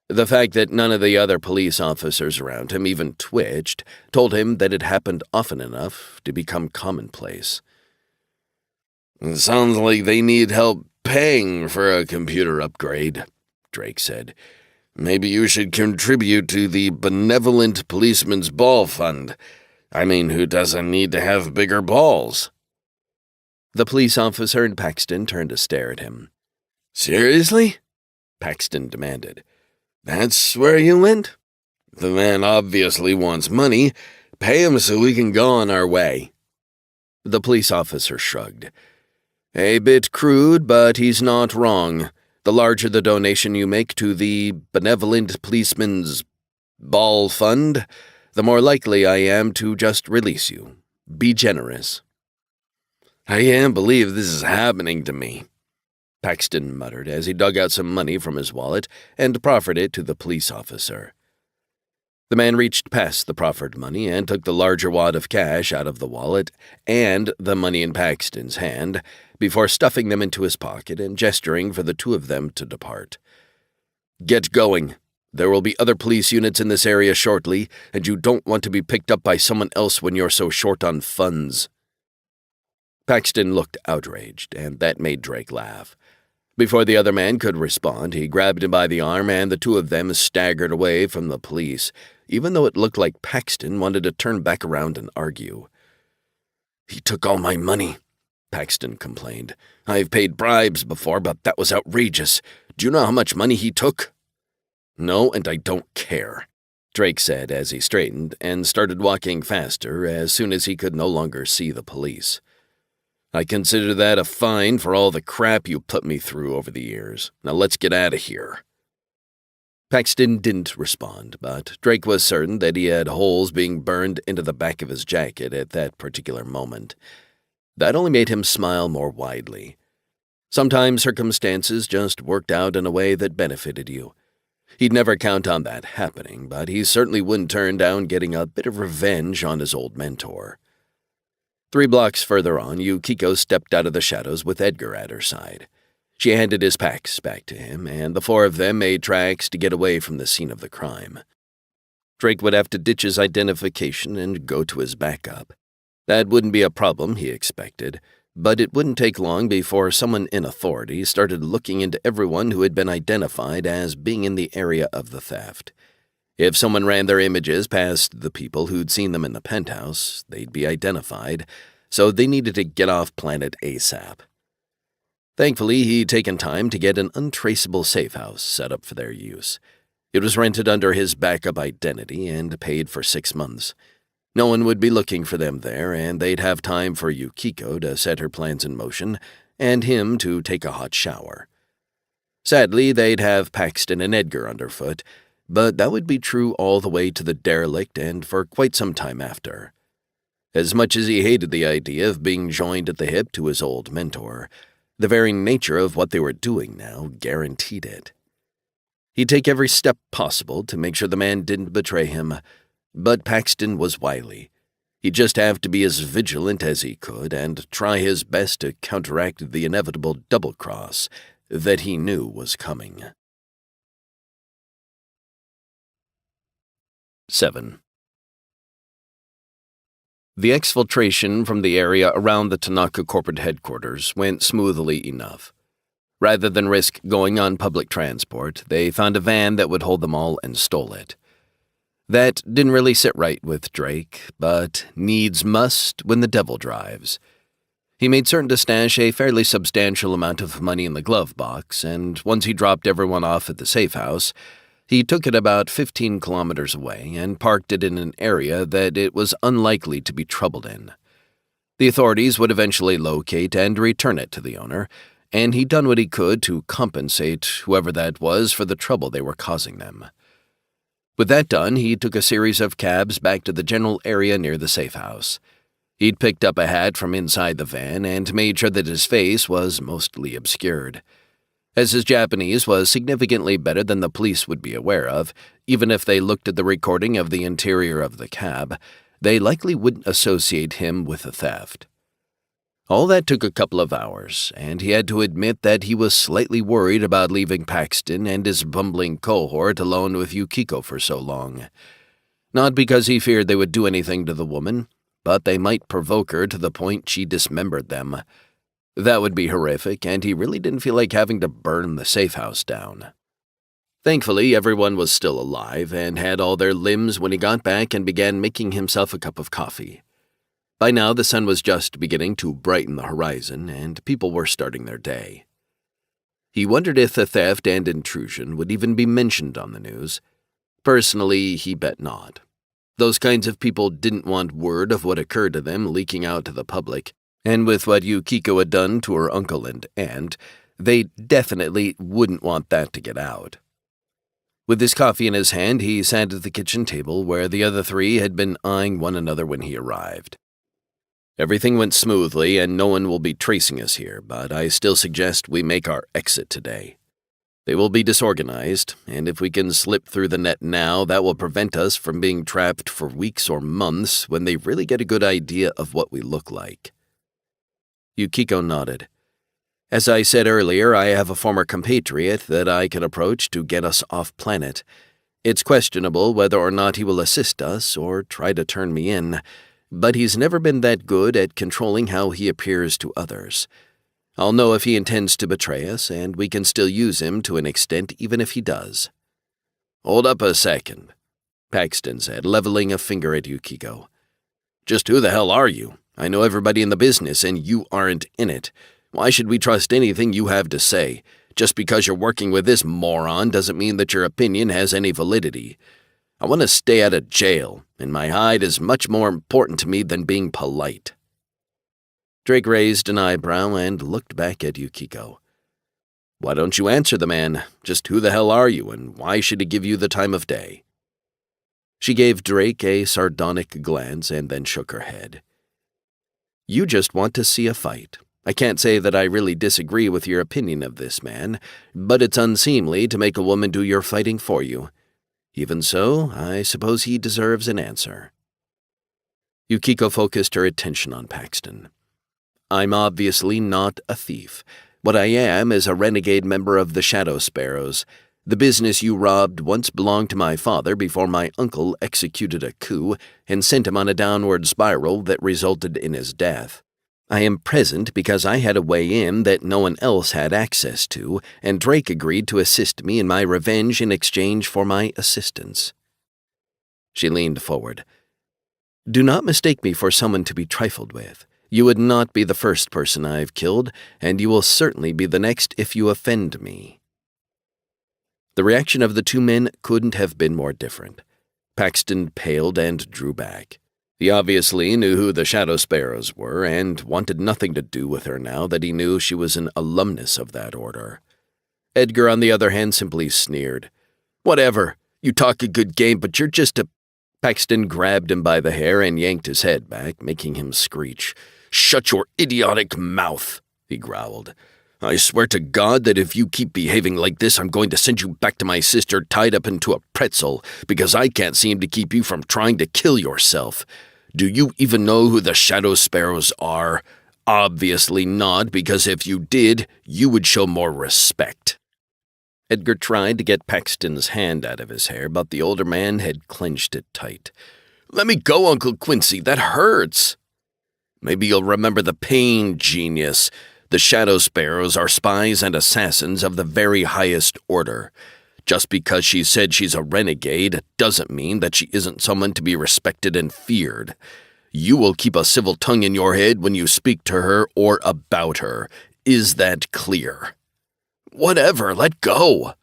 The fact that none of the other police officers around him even twitched told him that it happened often enough to become commonplace. "It sounds like they need help paying for a computer upgrade," Drake said. "Maybe you should contribute to the Benevolent Policeman's Ball Fund. I mean, who doesn't need to have bigger balls?" The police officer and Paxton turned to stare at him. "Seriously?" Paxton demanded. "That's where you went? The man obviously wants money. Pay him so we can go on our way." The police officer shrugged. "A bit crude, but he's not wrong. The larger the donation you make to the Benevolent Policeman's Ball Fund, the more likely I am to just release you. Be generous." "I can't believe this is happening to me," Paxton muttered as he dug out some money from his wallet and proffered it to the police officer. The man reached past the proffered money and took the larger wad of cash out of the wallet and the money in Paxton's hand before stuffing them into his pocket and gesturing for the two of them to depart. "Get going. There will be other police units in this area shortly, and you don't want to be picked up by someone else when you're so short on funds." Paxton looked outraged, and that made Drake laugh. Before the other man could respond, he grabbed him by the arm, and the two of them staggered away from the police, even though it looked like Paxton wanted to turn back around and argue. "He took all my money," Paxton complained. "I've paid bribes before, but that was outrageous. Do you know how much money he took?" No, and I don't care, Drake said as he straightened and started walking faster as soon as he could no longer see the police. I consider that a fine for all the crap you put me through over the years. Now let's get out of here. Paxton didn't respond, but Drake was certain that he had holes being burned into the back of his jacket at that particular moment. That only made him smile more widely. Sometimes circumstances just worked out in a way that benefited you. He'd never count on that happening, but he certainly wouldn't turn down getting a bit of revenge on his old mentor. 3 blocks further on, Yukiko stepped out of the shadows with Edgar at her side. She handed his packs back to him, and the 4 of them made tracks to get away from the scene of the crime. Drake would have to ditch his identification and go to his backup. That wouldn't be a problem, he expected, but it wouldn't take long before someone in authority started looking into everyone who had been identified as being in the area of the theft. If someone ran their images past the people who'd seen them in the penthouse, they'd be identified, so they needed to get off planet ASAP. Thankfully, he'd taken time to get an untraceable safe house set up for their use. It was rented under his backup identity and paid for 6 months. No one would be looking for them there, and they'd have time for Yukiko to set her plans in motion and him to take a hot shower. Sadly, they'd have Paxton and Edgar underfoot, but that would be true all the way to the derelict and for quite some time after. As much as he hated the idea of being joined at the hip to his old mentor, the very nature of what they were doing now guaranteed it. He'd take every step possible to make sure the man didn't betray him, but Paxton was wily. He'd just have to be as vigilant as he could and try his best to counteract the inevitable double-cross that he knew was coming. 7. The exfiltration from the area around the Tanaka corporate headquarters went smoothly enough. Rather than risk going on public transport, they found a van that would hold them all and stole it. That didn't really sit right with Drake, but needs must when the devil drives. He made certain to stash a fairly substantial amount of money in the glove box, and once he dropped everyone off at the safe house, he took it about 15 kilometers away and parked it in an area that it was unlikely to be troubled in. The authorities would eventually locate and return it to the owner, and he'd done what he could to compensate whoever that was for the trouble they were causing them. With that done, he took a series of cabs back to the general area near the safe house. He'd picked up a hat from inside the van and made sure that his face was mostly obscured. As his Japanese was significantly better than the police would be aware of, even if they looked at the recording of the interior of the cab, they likely wouldn't associate him with the theft. All that took a couple of hours, and he had to admit that he was slightly worried about leaving Paxton and his bumbling cohort alone with Yukiko for so long. Not because he feared they would do anything to the woman, but they might provoke her to the point she dismembered them. That would be horrific, and he really didn't feel like having to burn the safe house down. Thankfully, everyone was still alive and had all their limbs when he got back and began making himself a cup of coffee. By now, the sun was just beginning to brighten the horizon, and people were starting their day. He wondered if the theft and intrusion would even be mentioned on the news. Personally, he bet not. Those kinds of people didn't want word of what occurred to them leaking out to the public, and with what Yukiko had done to her uncle and aunt, they definitely wouldn't want that to get out. With his coffee in his hand, he sat at the kitchen table where the other 3 had been eyeing one another when he arrived. Everything went smoothly, and no one will be tracing us here, but I still suggest we make our exit today. They will be disorganized, and if we can slip through the net now, that will prevent us from being trapped for weeks or months when they really get a good idea of what we look like. Yukiko nodded. As I said earlier, I have a former compatriot that I can approach to get us off-planet. It's questionable whether or not he will assist us or try to turn me in, but he's never been that good at controlling how he appears to others. I'll know if he intends to betray us, and we can still use him to an extent even if he does. Hold up a second, Paxton said, leveling a finger at Yukiko. Just who the hell are you? I know everybody in the business, and you aren't in it. Why should we trust anything you have to say? just because you're working with this moron doesn't mean that your opinion has any validity. I want to stay out of jail, and my hide is much more important to me than being polite." Drake raised an eyebrow and looked back at Yukiko. "Why don't you answer the man? Just who the hell are you, and why should he give you the time of day?" She gave Drake a sardonic glance and then shook her head. "You just want to see a fight. I can't say that I really disagree with your opinion of this man, but it's unseemly to make a woman do your fighting for you. Even so, I suppose he deserves an answer." Yukiko focused her attention on Paxton. "I'm obviously not a thief. What I am is a renegade member of the Shadow Sparrows. The business you robbed once belonged to my father before my uncle executed a coup and sent him on a downward spiral that resulted in his death. I am present because I had a way in that no one else had access to, and Drake agreed to assist me in my revenge in exchange for my assistance." She leaned forward. "Do not mistake me for someone to be trifled with. You would not be the first person I've killed, and you will certainly be the next if you offend me." The reaction of the two men couldn't have been more different. Paxton paled and drew back. He obviously knew who the Shadow Sparrows were and wanted nothing to do with her now that he knew she was an alumnus of that order. Edgar, on the other hand, simply sneered. "Whatever. You talk a good game, but you're just a—" Paxton grabbed him by the hair and yanked his head back, making him screech. "Shut your idiotic mouth," he growled. "I swear to God that if you keep behaving like this, I'm going to send you back to my sister tied up into a pretzel, because I can't seem to keep you from trying to kill yourself. Do you even know who the Shadow Sparrows are? Obviously not, because if you did, you would show more respect." Edgar tried to get Paxton's hand out of his hair, but the older man had clenched it tight. "Let me go, Uncle Quincy, that hurts." "Maybe you'll remember the pain, genius. The Shadow Sparrows are spies and assassins of the very highest order. Just because she said she's a renegade doesn't mean that she isn't someone to be respected and feared. You will keep a civil tongue in your head when you speak to her or about her. Is that clear?" "Whatever, let go."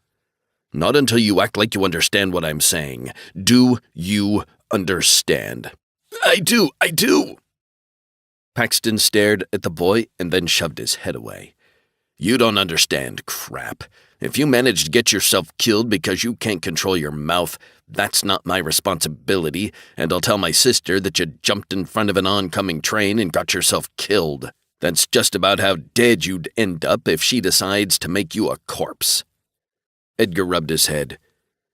"Not until you act like you understand what I'm saying. Do you understand?" I do. Paxton stared at the boy and then shoved his head away. "You don't understand, crap. If you manage to get yourself killed because you can't control your mouth, that's not my responsibility, and I'll tell my sister that you jumped in front of an oncoming train and got yourself killed. That's just about how dead you'd end up if she decides to make you a corpse." Edgar rubbed his head.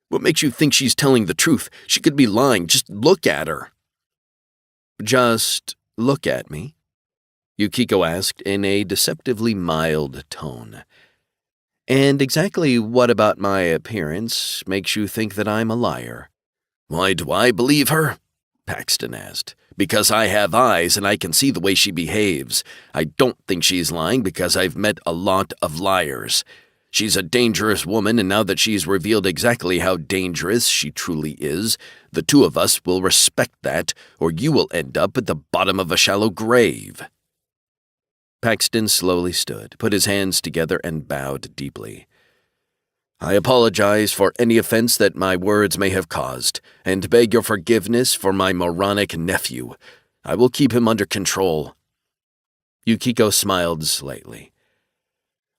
"What makes you think she's telling the truth? She could be lying. Just look at her." "Just look at me?" Yukiko asked in a deceptively mild tone. "And exactly what about my appearance makes you think that I'm a liar?" "Why do I believe her?" Paxton asked. "Because I have eyes and I can see the way she behaves. I don't think she's lying because I've met a lot of liars. She's a dangerous woman, and now that she's revealed exactly how dangerous she truly is, the two of us will respect that, or you will end up at the bottom of a shallow grave." Paxton slowly stood, put his hands together, and bowed deeply. "I apologize for any offense that my words may have caused, and beg your forgiveness for my moronic nephew. I will keep him under control." Yukiko smiled slightly.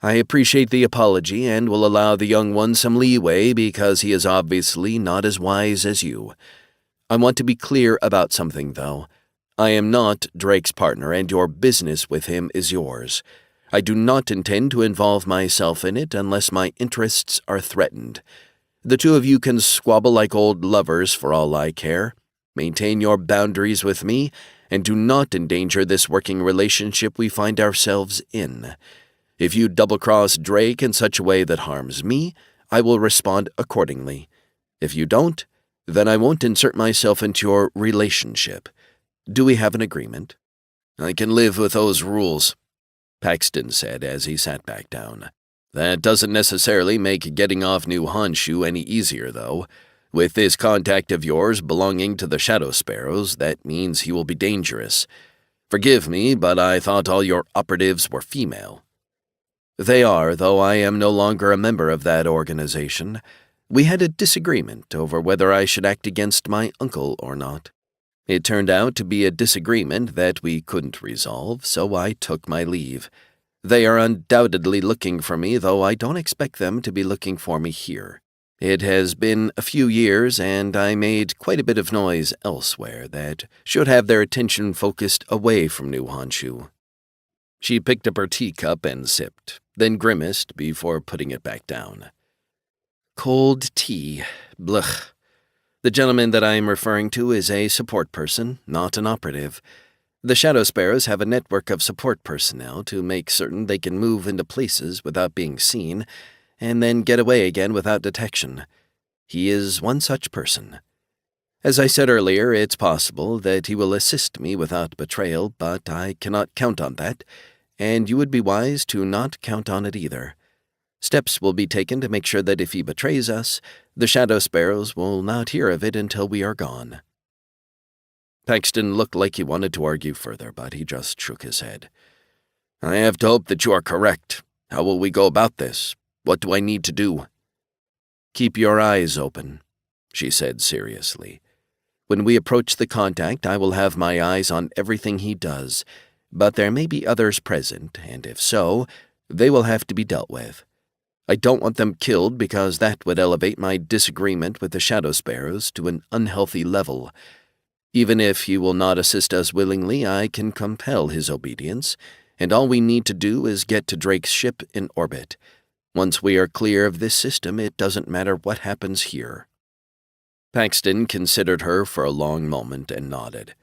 "I appreciate the apology and will allow the young one some leeway because he is obviously not as wise as you. I want to be clear about something, though. I am not Drake's partner, and your business with him is yours. I do not intend to involve myself in it unless my interests are threatened. The two of you can squabble like old lovers for all I care. Maintain your boundaries with me, and do not endanger this working relationship we find ourselves in. If you double-cross Drake in such a way that harms me, I will respond accordingly. If you don't, then I won't insert myself into your relationship. Do we have an agreement?" "I can live with those rules," Paxton said as he sat back down. "That doesn't necessarily make getting off New Honshu any easier, though. With this contact of yours belonging to the Shadow Sparrows, that means he will be dangerous. Forgive me, but I thought all your operatives were female." They are, though I am no longer a member of that organization. We had a disagreement over whether I should act against my uncle or not. It turned out to be a disagreement that we couldn't resolve, so I took my leave. They are undoubtedly looking for me, though I don't expect them to be looking for me here. It has been a few years, and I made quite a bit of noise elsewhere that should have their attention focused away from New Honshu. She picked up her teacup and sipped, then grimaced before putting it back down. Cold tea. Blech. The gentleman that I am referring to is a support person, not an operative. The Shadow Sparrows have a network of support personnel to make certain they can move into places without being seen, and then get away again without detection. He is one such person. As I said earlier, it's possible that he will assist me without betrayal, but I cannot count on that, and you would be wise to not count on it either. Steps will be taken to make sure that if he betrays us, the Shadow Sparrows will not hear of it until we are gone. Paxton looked like he wanted to argue further, but he just shook his head. I have to hope that you are correct. How will we go about this? What do I need to do? Keep your eyes open, she said seriously. When we approach the contact, I will have my eyes on everything he does, but there may be others present, and if so, they will have to be dealt with. I don't want them killed because that would elevate my disagreement with the Shadow Sparrows to an unhealthy level. Even if he will not assist us willingly, I can compel his obedience, and all we need to do is get to Drake's ship in orbit. Once we are clear of this system, it doesn't matter what happens here. Paxton considered her for a long moment and nodded.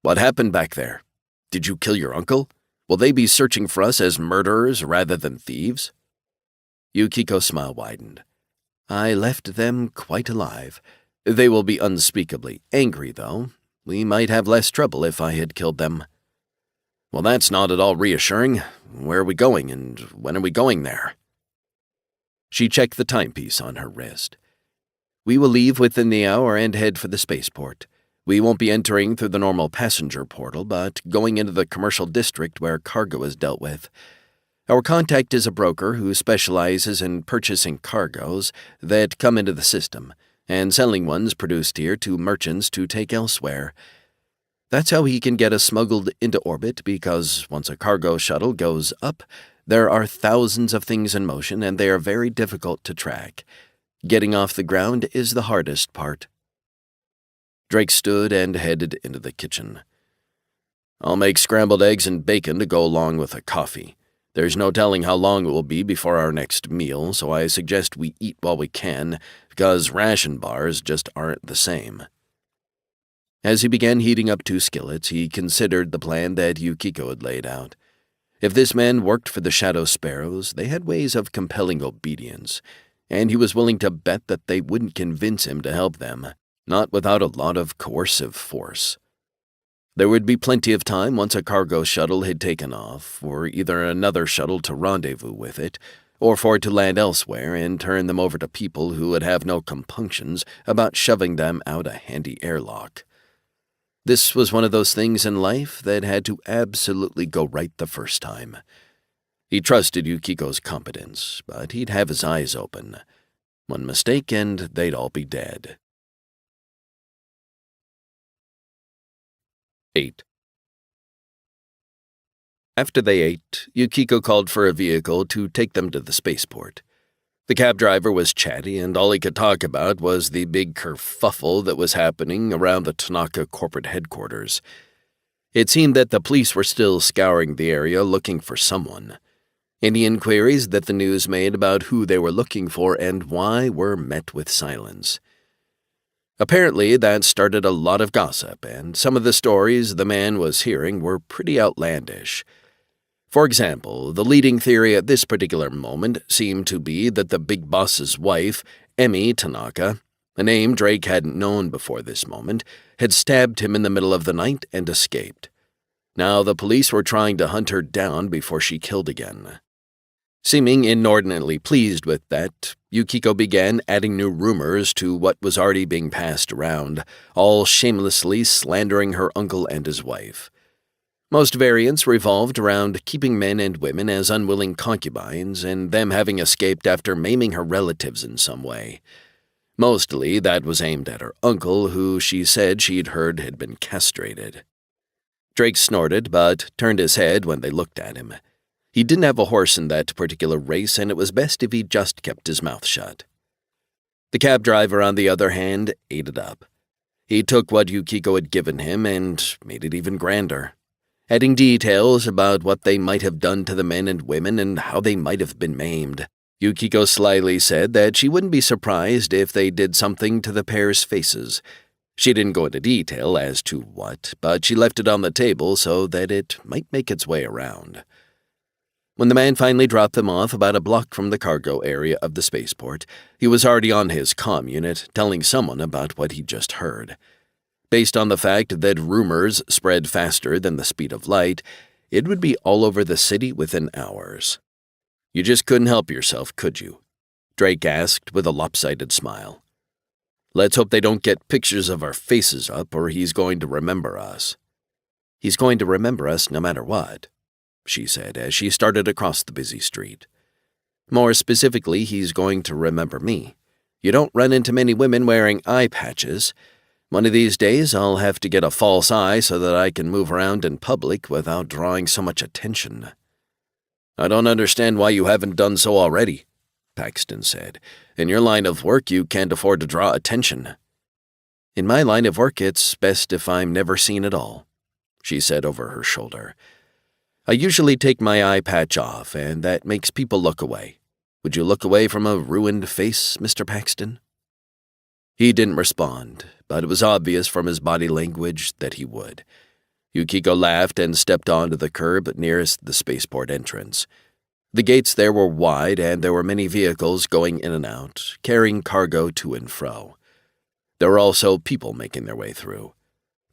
What happened back there? Did you kill your uncle? Will they be searching for us as murderers rather than thieves? Yukiko's smile widened. I left them quite alive. They will be unspeakably angry, though. We might have less trouble if I had killed them. Well, that's not at all reassuring. Where are we going, and when are we going there? She checked the timepiece on her wrist. We will leave within the hour and head for the spaceport. We won't be entering through the normal passenger portal, but going into the commercial district where cargo is dealt with. Our contact is a broker who specializes in purchasing cargoes that come into the system, and selling ones produced here to merchants to take elsewhere. That's how he can get us smuggled into orbit, because once a cargo shuttle goes up, there are thousands of things in motion, and they are very difficult to track. Getting off the ground is the hardest part. Drake stood and headed into the kitchen. I'll make scrambled eggs and bacon to go along with a coffee. There's no telling how long it will be before our next meal, so I suggest we eat while we can, because ration bars just aren't the same. As he began heating up 2 skillets, he considered the plan that Yukiko had laid out. If this man worked for the Shadow Sparrows, they had ways of compelling obedience, and he was willing to bet that they wouldn't convince him to help them, not without a lot of coercive force. There would be plenty of time once a cargo shuttle had taken off, for either another shuttle to rendezvous with it, or for it to land elsewhere and turn them over to people who would have no compunctions about shoving them out a handy airlock. This was one of those things in life that had to absolutely go right the first time. He trusted Yukiko's competence, but he'd have his eyes open. One mistake and they'd all be dead. 8. After they ate, Yukiko called for a vehicle to take them to the spaceport. The cab driver was chatty, and all he could talk about was the big kerfuffle that was happening around the Tanaka corporate headquarters. It seemed that the police were still scouring the area looking for someone. Any inquiries that the news made about who they were looking for and why were met with silence. Apparently, that started a lot of gossip, and some of the stories the man was hearing were pretty outlandish. For example, the leading theory at this particular moment seemed to be that the big boss's wife, Emi Tanaka, a name Drake hadn't known before this moment, had stabbed him in the middle of the night and escaped. Now the police were trying to hunt her down before she killed again. Seeming inordinately pleased with that, Yukiko began adding new rumors to what was already being passed around, all shamelessly slandering her uncle and his wife. Most variants revolved around keeping men and women as unwilling concubines and them having escaped after maiming her relatives in some way. Mostly that was aimed at her uncle, who she said she'd heard had been castrated. Drake snorted, but turned his head when they looked at him. He didn't have a horse in that particular race, and it was best if he just kept his mouth shut. The cab driver, on the other hand, ate it up. He took what Yukiko had given him and made it even grander, adding details about what they might have done to the men and women and how they might have been maimed. Yukiko slyly said that she wouldn't be surprised if they did something to the pair's faces. She didn't go into detail as to what, but she left it on the table so that it might make its way around. When the man finally dropped them off about a block from the cargo area of the spaceport, he was already on his comm unit telling someone about what he'd just heard. Based on the fact that rumors spread faster than the speed of light, it would be all over the city within hours. "You just couldn't help yourself, could you?" Drake asked with a lopsided smile. "Let's hope they don't get pictures of our faces up, or he's going to remember us." "He's going to remember us no matter what," she said as she started across the busy street. "More specifically, he's going to remember me. You don't run into many women wearing eye patches. One of these days, I'll have to get a false eye so that I can move around in public without drawing so much attention." "I don't understand why you haven't done so already," Paxton said. "In your line of work, you can't afford to draw attention." "In my line of work, it's best if I'm never seen at all," she said over her shoulder. "I usually take my eye patch off, and that makes people look away. Would you look away from a ruined face, Mr. Paxton?" He didn't respond, but it was obvious from his body language that he would. Yukiko laughed and stepped onto the curb nearest the spaceport entrance. The gates there were wide, and there were many vehicles going in and out, carrying cargo to and fro. There were also people making their way through.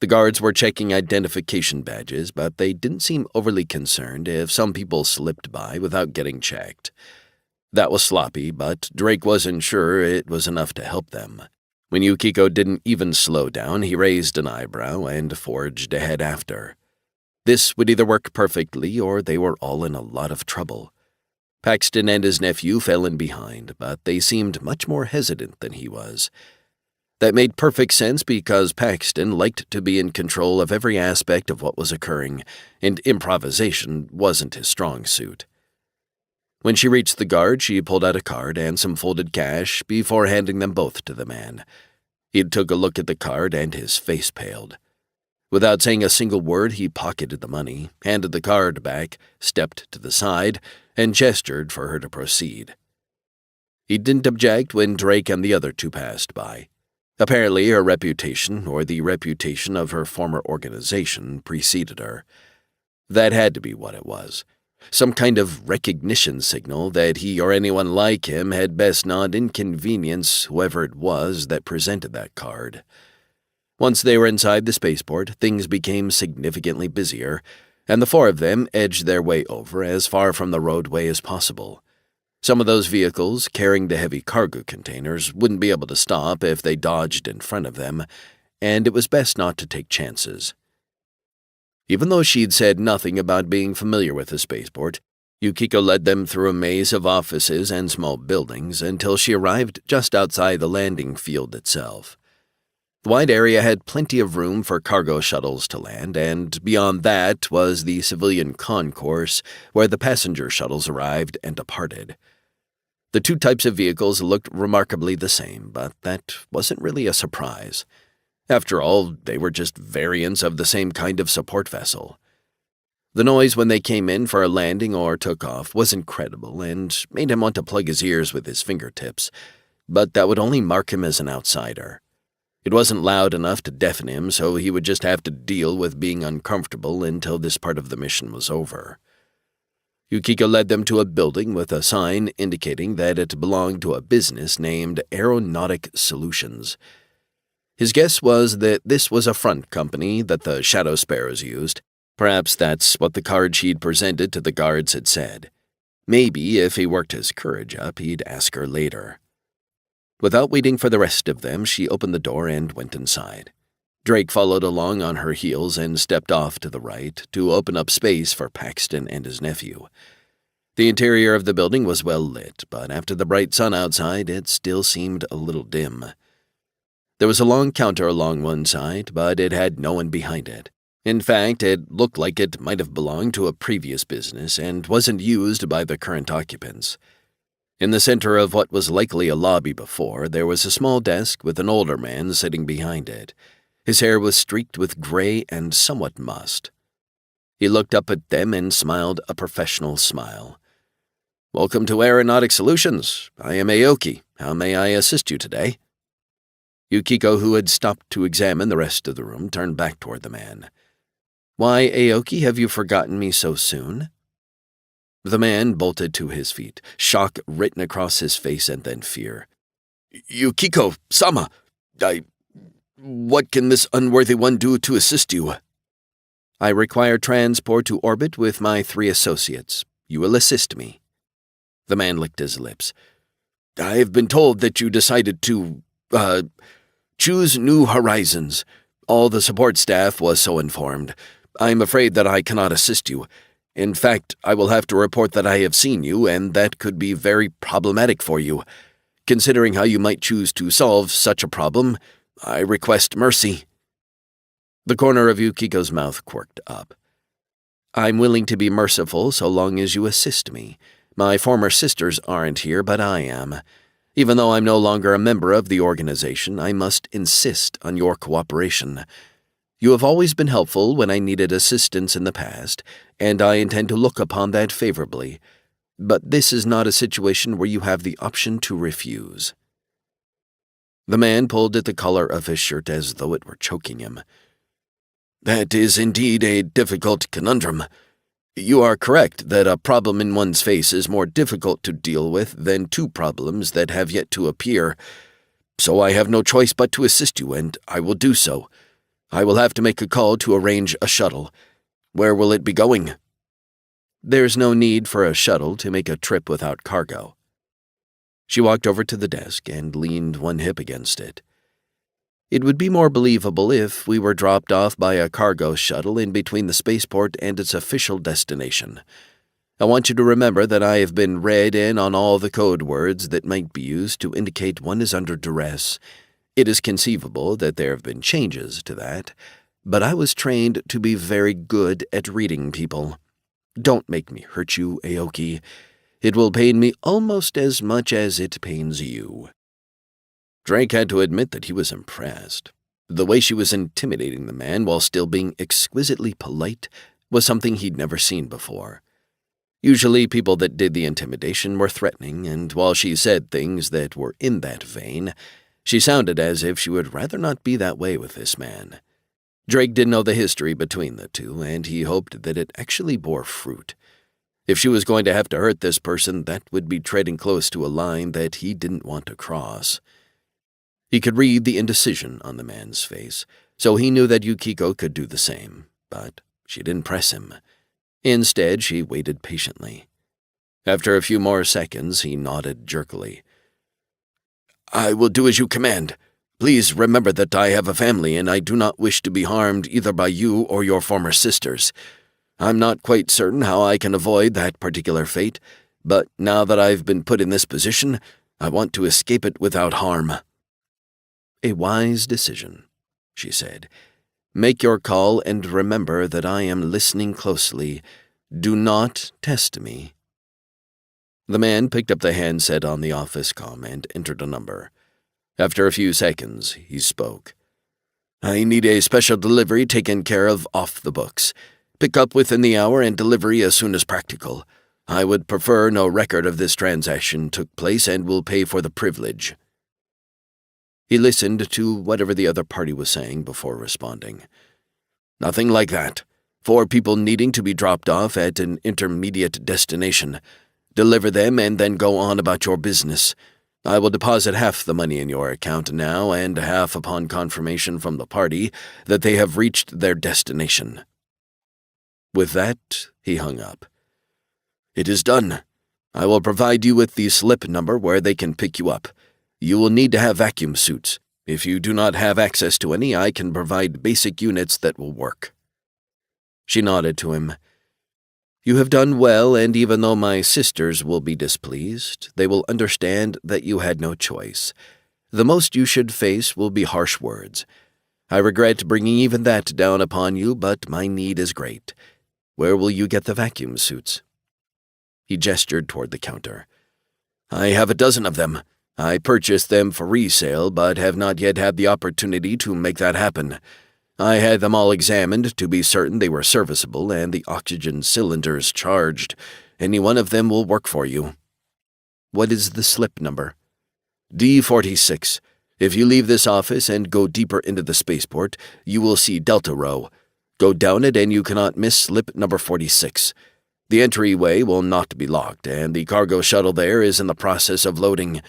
The guards were checking identification badges, but they didn't seem overly concerned if some people slipped by without getting checked. That was sloppy, but Drake wasn't sure it was enough to help them. When Yukiko didn't even slow down, he raised an eyebrow and forged ahead after. This would either work perfectly, or they were all in a lot of trouble. Paxton and his nephew fell in behind, but they seemed much more hesitant than he was. That made perfect sense because Paxton liked to be in control of every aspect of what was occurring, and improvisation wasn't his strong suit. When she reached the guard, she pulled out a card and some folded cash before handing them both to the man. He took a look at the card and his face paled. Without saying a single word, he pocketed the money, handed the card back, stepped to the side, and gestured for her to proceed. He didn't object when Drake and the other two passed by. Apparently her reputation, or the reputation of her former organization, preceded her. That had to be what it was. Some kind of recognition signal that he or anyone like him had best not inconvenience whoever it was that presented that card. Once they were inside the spaceport, things became significantly busier, and the four of them edged their way over as far from the roadway as possible. Some of those vehicles, carrying the heavy cargo containers, wouldn't be able to stop if they dodged in front of them, and it was best not to take chances. Even though she'd said nothing about being familiar with the spaceport, Yukiko led them through a maze of offices and small buildings until she arrived just outside the landing field itself. The wide area had plenty of room for cargo shuttles to land, and beyond that was the civilian concourse where the passenger shuttles arrived and departed. The two types of vehicles looked remarkably the same, but that wasn't really a surprise. After all, they were just variants of the same kind of support vessel. The noise when they came in for a landing or took off was incredible and made him want to plug his ears with his fingertips, but that would only mark him as an outsider. It wasn't loud enough to deafen him, so he would just have to deal with being uncomfortable until this part of the mission was over. Yukiko led them to a building with a sign indicating that it belonged to a business named Aeronautic Solutions. His guess was that this was a front company that the Shadow Sparrows used. Perhaps that's what the card she'd presented to the guards had said. Maybe if he worked his courage up, he'd ask her later. Without waiting for the rest of them, she opened the door and went inside. Drake followed along on her heels and stepped off to the right to open up space for Paxton and his nephew. The interior of the building was well lit, but after the bright sun outside, it still seemed a little dim. There was a long counter along one side, but it had no one behind it. In fact, it looked like it might have belonged to a previous business and wasn't used by the current occupants. In the center of what was likely a lobby before, there was a small desk with an older man sitting behind it. His hair was streaked with gray and somewhat mussed. He looked up at them and smiled a professional smile. "Welcome to Aeronautic Solutions. I am Aoki. How may I assist you today?" Yukiko, who had stopped to examine the rest of the room, turned back toward the man. "Why, Aoki, have you forgotten me so soon?" The man bolted to his feet, shock written across his face and then fear. "Yukiko-sama, what can this unworthy one do to assist you?" "I require transport to orbit with my 3 associates. You will assist me." The man licked his lips. "I have been told that you decided to, choose New Horizons. All the support staff was so informed. I'm afraid that I cannot assist you. In fact, I will have to report that I have seen you, and that could be very problematic for you. Considering how you might choose to solve such a problem, I request mercy." The corner of Yukiko's mouth quirked up. "I'm willing to be merciful so long as you assist me. My former sisters aren't here, but I am. Even though I'm no longer a member of the organization, I must insist on your cooperation. You have always been helpful when I needed assistance in the past, and I intend to look upon that favorably. But this is not a situation where you have the option to refuse." The man pulled at the collar of his shirt as though it were choking him. "That is indeed a difficult conundrum. You are correct that a problem in one's face is more difficult to deal with than 2 problems that have yet to appear. So I have no choice but to assist you, and I will do so. I will have to make a call to arrange a shuttle. Where will it be going?" "There's no need for a shuttle to make a trip without cargo." She walked over to the desk and leaned one hip against it. "It would be more believable if we were dropped off by a cargo shuttle in between the spaceport and its official destination. I want you to remember that I have been read in on all the code words that might be used to indicate one is under duress. It is conceivable that there have been changes to that, but I was trained to be very good at reading people. Don't make me hurt you, Aoki. It will pain me almost as much as it pains you." Drake had to admit that he was impressed. The way she was intimidating the man while still being exquisitely polite was something he'd never seen before. Usually people that did the intimidation were threatening, and while she said things that were in that vein, she sounded as if she would rather not be that way with this man. Drake didn't know the history between the two, and he hoped that it actually bore fruit. If she was going to have to hurt this person, that would be treading close to a line that he didn't want to cross. He could read the indecision on the man's face, so he knew that Yukiko could do the same, but she didn't press him. Instead, she waited patiently. After a few more seconds, he nodded jerkily. "I will do as you command. Please remember that I have a family and I do not wish to be harmed either by you or your former sisters. I'm not quite certain how I can avoid that particular fate, but now that I've been put in this position, I want to escape it without harm." "A wise decision," she said. "Make your call and remember that I am listening closely. Do not test me." The man picked up the handset on the office comm and entered a number. After a few seconds, he spoke. "I need a special delivery taken care of off the books. Pick up within the hour and delivery as soon as practical. I would prefer no record of this transaction took place and will pay for the privilege." He listened to whatever the other party was saying before responding. "Nothing like that. 4 people needing to be dropped off at an intermediate destination. Deliver them and then go on about your business. I will deposit half the money in your account now and half upon confirmation from the party that they have reached their destination." With that, he hung up. "It is done. I will provide you with the slip number where they can pick you up. You will need to have vacuum suits. If you do not have access to any, I can provide basic units that will work." She nodded to him. "You have done well, and even though my sisters will be displeased, they will understand that you had no choice. The most you should face will be harsh words. I regret bringing even that down upon you, but my need is great. Where will you get the vacuum suits?" He gestured toward the counter. "I have a dozen of them. I purchased them for resale, but have not yet had the opportunity to make that happen. I had them all examined to be certain they were serviceable and the oxygen cylinders charged. Any one of them will work for you." "What is the slip number?" "D46. If you leave this office and go deeper into the spaceport, you will see Delta Row. Go down it and you cannot miss slip number 46. The entryway will not be locked, and the cargo shuttle there is in the process of loading.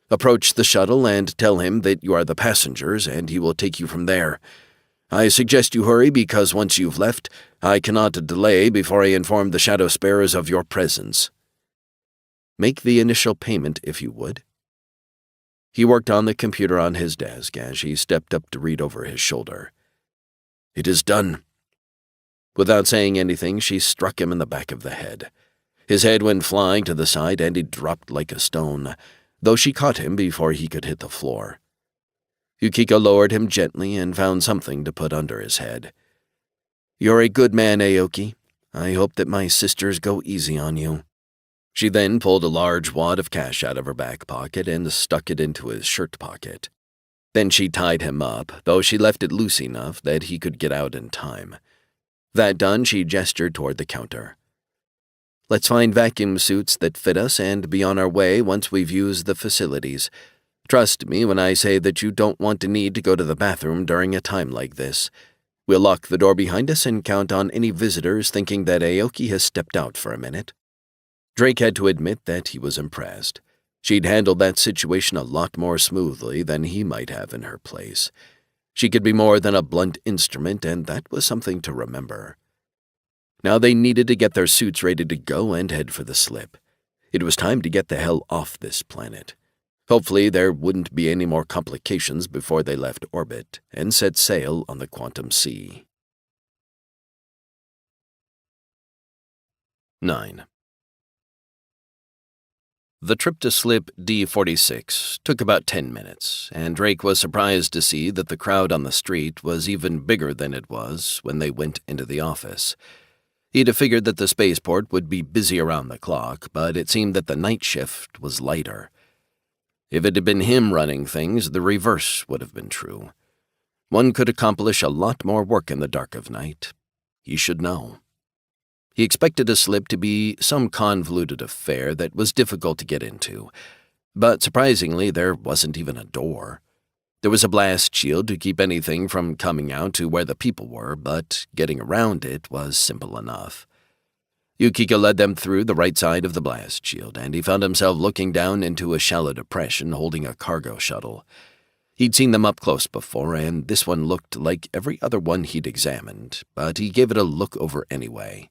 Approach the shuttle and tell him that you are the passengers, and he will take you from there. I suggest you hurry because once you've left, I cannot delay before I inform the Shadow Sparrows of your presence." "Make the initial payment, if you would." He worked on the computer on his desk as she stepped up to read over his shoulder. "It is done." Without saying anything, she struck him in the back of the head. His head went flying to the side and he dropped like a stone, though she caught him before he could hit the floor. Yukiko lowered him gently and found something to put under his head. "You're a good man, Aoki. I hope that my sisters go easy on you." She then pulled a large wad of cash out of her back pocket and stuck it into his shirt pocket. Then she tied him up, though she left it loose enough that he could get out in time. That done, she gestured toward the counter. "Let's find vacuum suits that fit us and be on our way once we've used the facilities. Trust me when I say that you don't want to need to go to the bathroom during a time like this. We'll lock the door behind us and count on any visitors thinking that Aoki has stepped out for a minute." Drake had to admit that he was impressed. She'd handled that situation a lot more smoothly than he might have in her place. She could be more than a blunt instrument, and that was something to remember. Now they needed to get their suits ready to go and head for the slip. It was time to get the hell off this planet. Hopefully there wouldn't be any more complications before they left orbit and set sail on the Quantum Sea. 9. The trip to slip D46 took about 10 minutes, and Drake was surprised to see that the crowd on the street was even bigger than it was when they went into the office. He'd have figured that the spaceport would be busy around the clock, but it seemed that the night shift was lighter. If it had been him running things, the reverse would have been true. One could accomplish a lot more work in the dark of night. He should know. He expected a slip to be some convoluted affair that was difficult to get into, but surprisingly there wasn't even a door. There was a blast shield to keep anything from coming out to where the people were, but getting around it was simple enough. Yukiko led them through the right side of the blast shield, and he found himself looking down into a shallow depression holding a cargo shuttle. He'd seen them up close before, and this one looked like every other one he'd examined, but he gave it a look over anyway.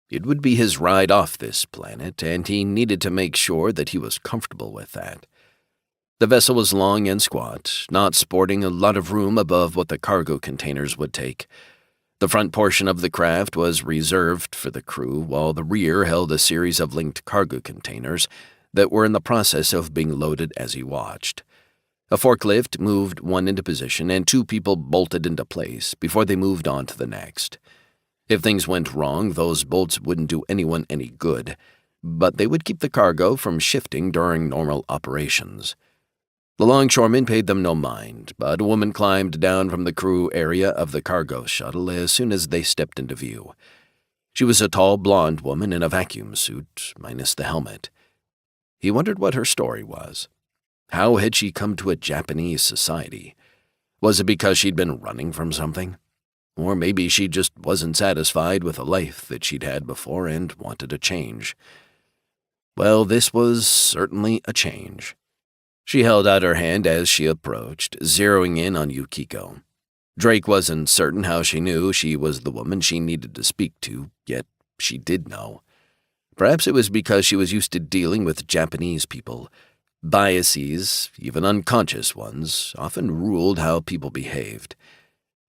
It would be his ride off this planet, and he needed to make sure that he was comfortable with that. The vessel was long and squat, not sporting a lot of room above what the cargo containers would take. The front portion of the craft was reserved for the crew, while the rear held a series of linked cargo containers that were in the process of being loaded as he watched. A forklift moved one into position, and 2 people bolted into place before they moved on to the next. If things went wrong, those bolts wouldn't do anyone any good, but they would keep the cargo from shifting during normal operations. The longshoremen paid them no mind, but a woman climbed down from the crew area of the cargo shuttle as soon as they stepped into view. She was a tall blonde woman in a vacuum suit, minus the helmet. He wondered what her story was. How had she come to a Japanese society? Was it because she'd been running from something? Or maybe she just wasn't satisfied with the life that she'd had before and wanted a change. Well, this was certainly a change. She held out her hand as she approached, zeroing in on Yukiko. Drake wasn't certain how she knew she was the woman she needed to speak to, yet she did know. Perhaps it was because she was used to dealing with Japanese people. Biases, even unconscious ones, often ruled how people behaved.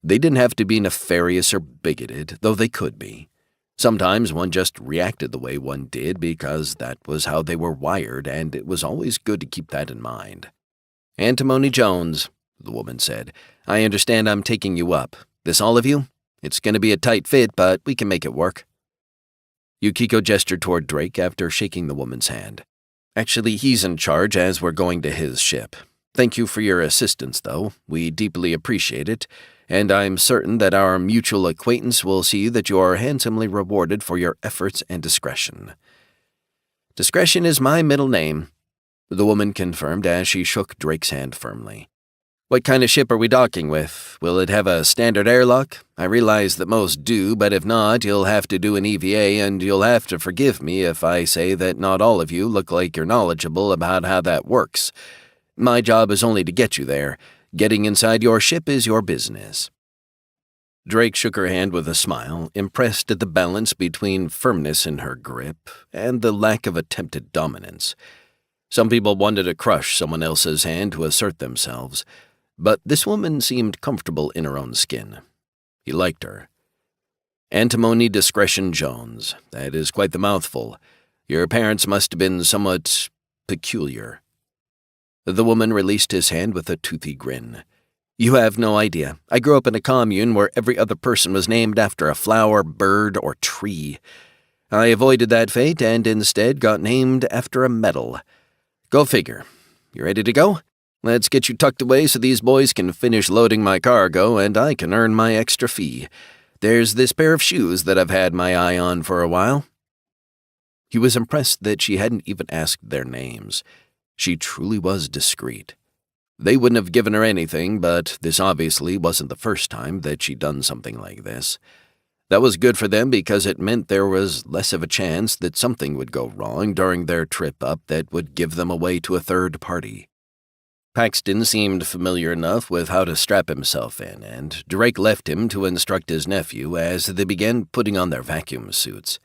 They didn't have to be nefarious or bigoted, though they could be. Sometimes one just reacted the way one did because that was how they were wired, and it was always good to keep that in mind. "Antimony Jones," the woman said, "I understand I'm taking you up. This all of you? It's going to be a tight fit, but we can make it work." Yukiko gestured toward Drake after shaking the woman's hand. "Actually, he's in charge as we're going to his ship. Thank you for your assistance, though. We deeply appreciate it, and I'm certain that our mutual acquaintance will see that you are handsomely rewarded for your efforts and discretion." "Discretion is my middle name," the woman confirmed as she shook Drake's hand firmly. "What kind of ship are we docking with? Will it have a standard airlock? I realize that most do, but if not, you'll have to do an EVA, and you'll have to forgive me if I say that not all of you look like you're knowledgeable about how that works. My job is only to get you there. Getting inside your ship is your business." Drake shook her hand with a smile, impressed at the balance between firmness in her grip and the lack of attempted dominance. Some people wanted to crush someone else's hand to assert themselves, but this woman seemed comfortable in her own skin. He liked her. "Antimony Discretion Jones. That is quite the mouthful. Your parents must have been somewhat peculiar." The woman released his hand with a toothy grin. "You have no idea. I grew up in a commune where every other person was named after a flower, bird, or tree. I avoided that fate and instead got named after a metal. Go figure. You ready to go? Let's get you tucked away so these boys can finish loading my cargo and I can earn my extra fee. There's this pair of shoes that I've had my eye on for a while." He was impressed that she hadn't even asked their names. She truly was discreet. They wouldn't have given her anything, but this obviously wasn't the first time that she'd done something like this. That was good for them because it meant there was less of a chance that something would go wrong during their trip up that would give them away to a third party. Paxton seemed familiar enough with how to strap himself in, and Drake left him to instruct his nephew as they began putting on their vacuum suits.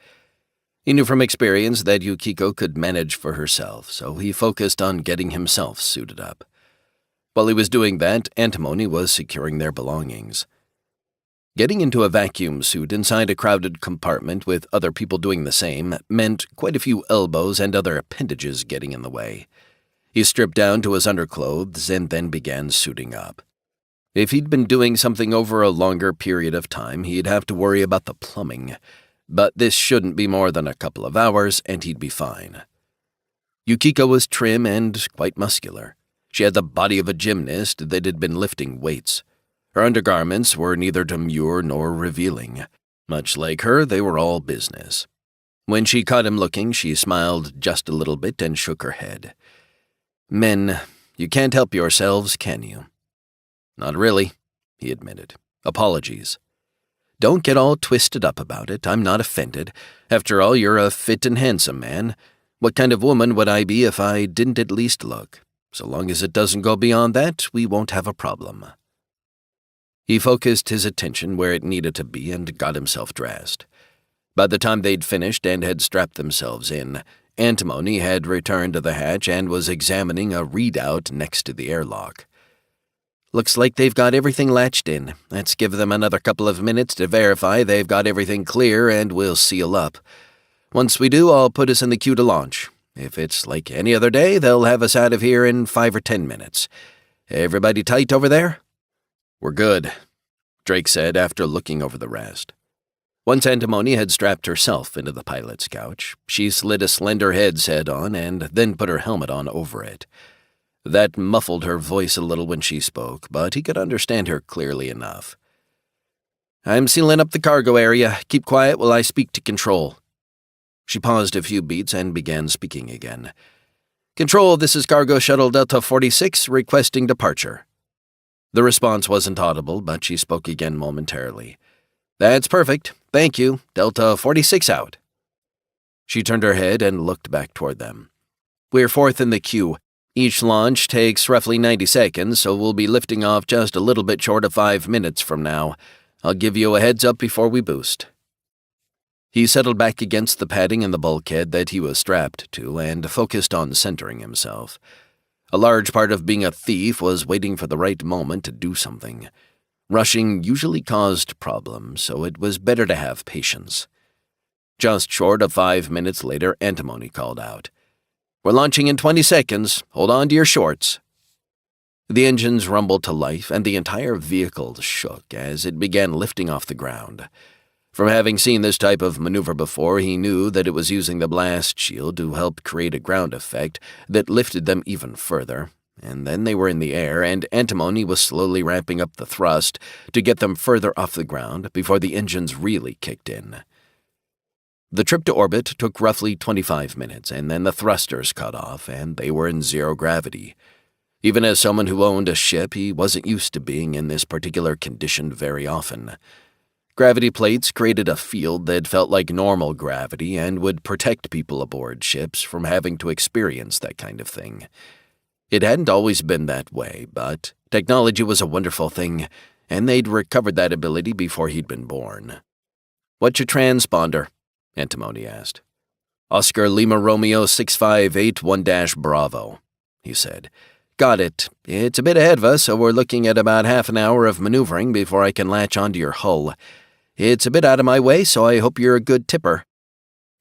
He knew from experience that Yukiko could manage for herself, so he focused on getting himself suited up. While he was doing that, Antimony was securing their belongings. Getting into a vacuum suit inside a crowded compartment with other people doing the same meant quite a few elbows and other appendages getting in the way. He stripped down to his underclothes and then began suiting up. If he'd been doing something over a longer period of time, he'd have to worry about the plumbing, but this shouldn't be more than a couple of hours and he'd be fine. Yukiko was trim and quite muscular. She had the body of a gymnast that had been lifting weights. Her undergarments were neither demure nor revealing. Much like her, they were all business. When she caught him looking, she smiled just a little bit and shook her head. "Men, you can't help yourselves, can you?" "Not really," he admitted. "Apologies." "Don't get all twisted up about it. I'm not offended. After all, you're a fit and handsome man. What kind of woman would I be if I didn't at least look? So long as it doesn't go beyond that, we won't have a problem." He focused his attention where it needed to be and got himself dressed. By the time they'd finished and had strapped themselves in, Antimony had returned to the hatch and was examining a readout next to the airlock. "Looks like they've got everything latched in. Let's give them another couple of minutes to verify they've got everything clear and we'll seal up. Once we do, I'll put us in the queue to launch. If it's like any other day, they'll have us out of here in 5 or 10 minutes. Everybody tight over there?" "We're good," Drake said after looking over the rest. Once Antimony had strapped herself into the pilot's couch, she slid a slender headset on and then put her helmet on over it. That muffled her voice a little when she spoke, but he could understand her clearly enough. "I'm sealing up the cargo area. Keep quiet while I speak to Control." She paused a few beats and began speaking again. "Control, this is Cargo Shuttle Delta 46 requesting departure." The response wasn't audible, but she spoke again momentarily. "That's perfect. Thank you. Delta 46 out." She turned her head and looked back toward them. "We're fourth in the queue. Each launch takes roughly 90 seconds, so we'll be lifting off just a little bit short of 5 minutes from now. I'll give you a heads up before we boost." He settled back against the padding in the bulkhead that he was strapped to and focused on centering himself. A large part of being a thief was waiting for the right moment to do something. Rushing usually caused problems, so it was better to have patience. Just short of 5 minutes later, Antimony called out, "We're launching in 20 seconds. Hold on to your shorts." The engines rumbled to life, and the entire vehicle shook as it began lifting off the ground. From having seen this type of maneuver before, he knew that it was using the blast shield to help create a ground effect that lifted them even further, and then they were in the air, and Antimony was slowly ramping up the thrust to get them further off the ground before the engines really kicked in. The trip to orbit took roughly 25 minutes, and then the thrusters cut off, and they were in zero gravity. Even as someone who owned a ship, he wasn't used to being in this particular condition very often. Gravity plates created a field that felt like normal gravity and would protect people aboard ships from having to experience that kind of thing. It hadn't always been that way, but technology was a wonderful thing, and they'd recovered that ability before he'd been born. "What's your transponder?" Antimony asked. "Oscar Lima Romeo 6581-Bravo, he said. "Got it. It's a bit ahead of us, so we're looking at about half an hour of maneuvering before I can latch onto your hull. It's a bit out of my way, so I hope you're a good tipper."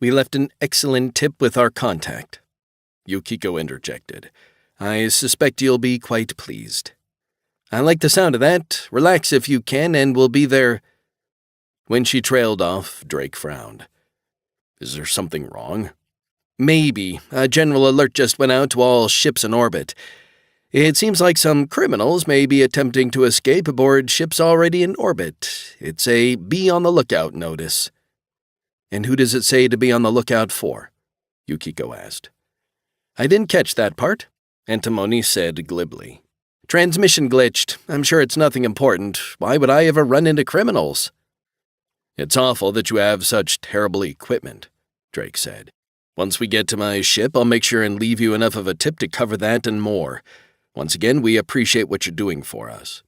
"We left an excellent tip with our contact," Yukiko interjected. "I suspect you'll be quite pleased." "I like the sound of that. Relax if you can, and we'll be there." When she trailed off, Drake frowned. "Is there something wrong?" "Maybe. A general alert just went out to all ships in orbit. It seems like some criminals may be attempting to escape aboard ships already in orbit. It's a be on the lookout notice." "And who does it say to be on the lookout for?" Yukiko asked. "I didn't catch that part," Antimony said glibly. "Transmission glitched. I'm sure it's nothing important. Why would I ever run into criminals?" "It's awful that you have such terrible equipment," Drake said. "Once we get to my ship, I'll make sure and leave you enough of a tip to cover that and more. Once again, we appreciate what you're doing for us."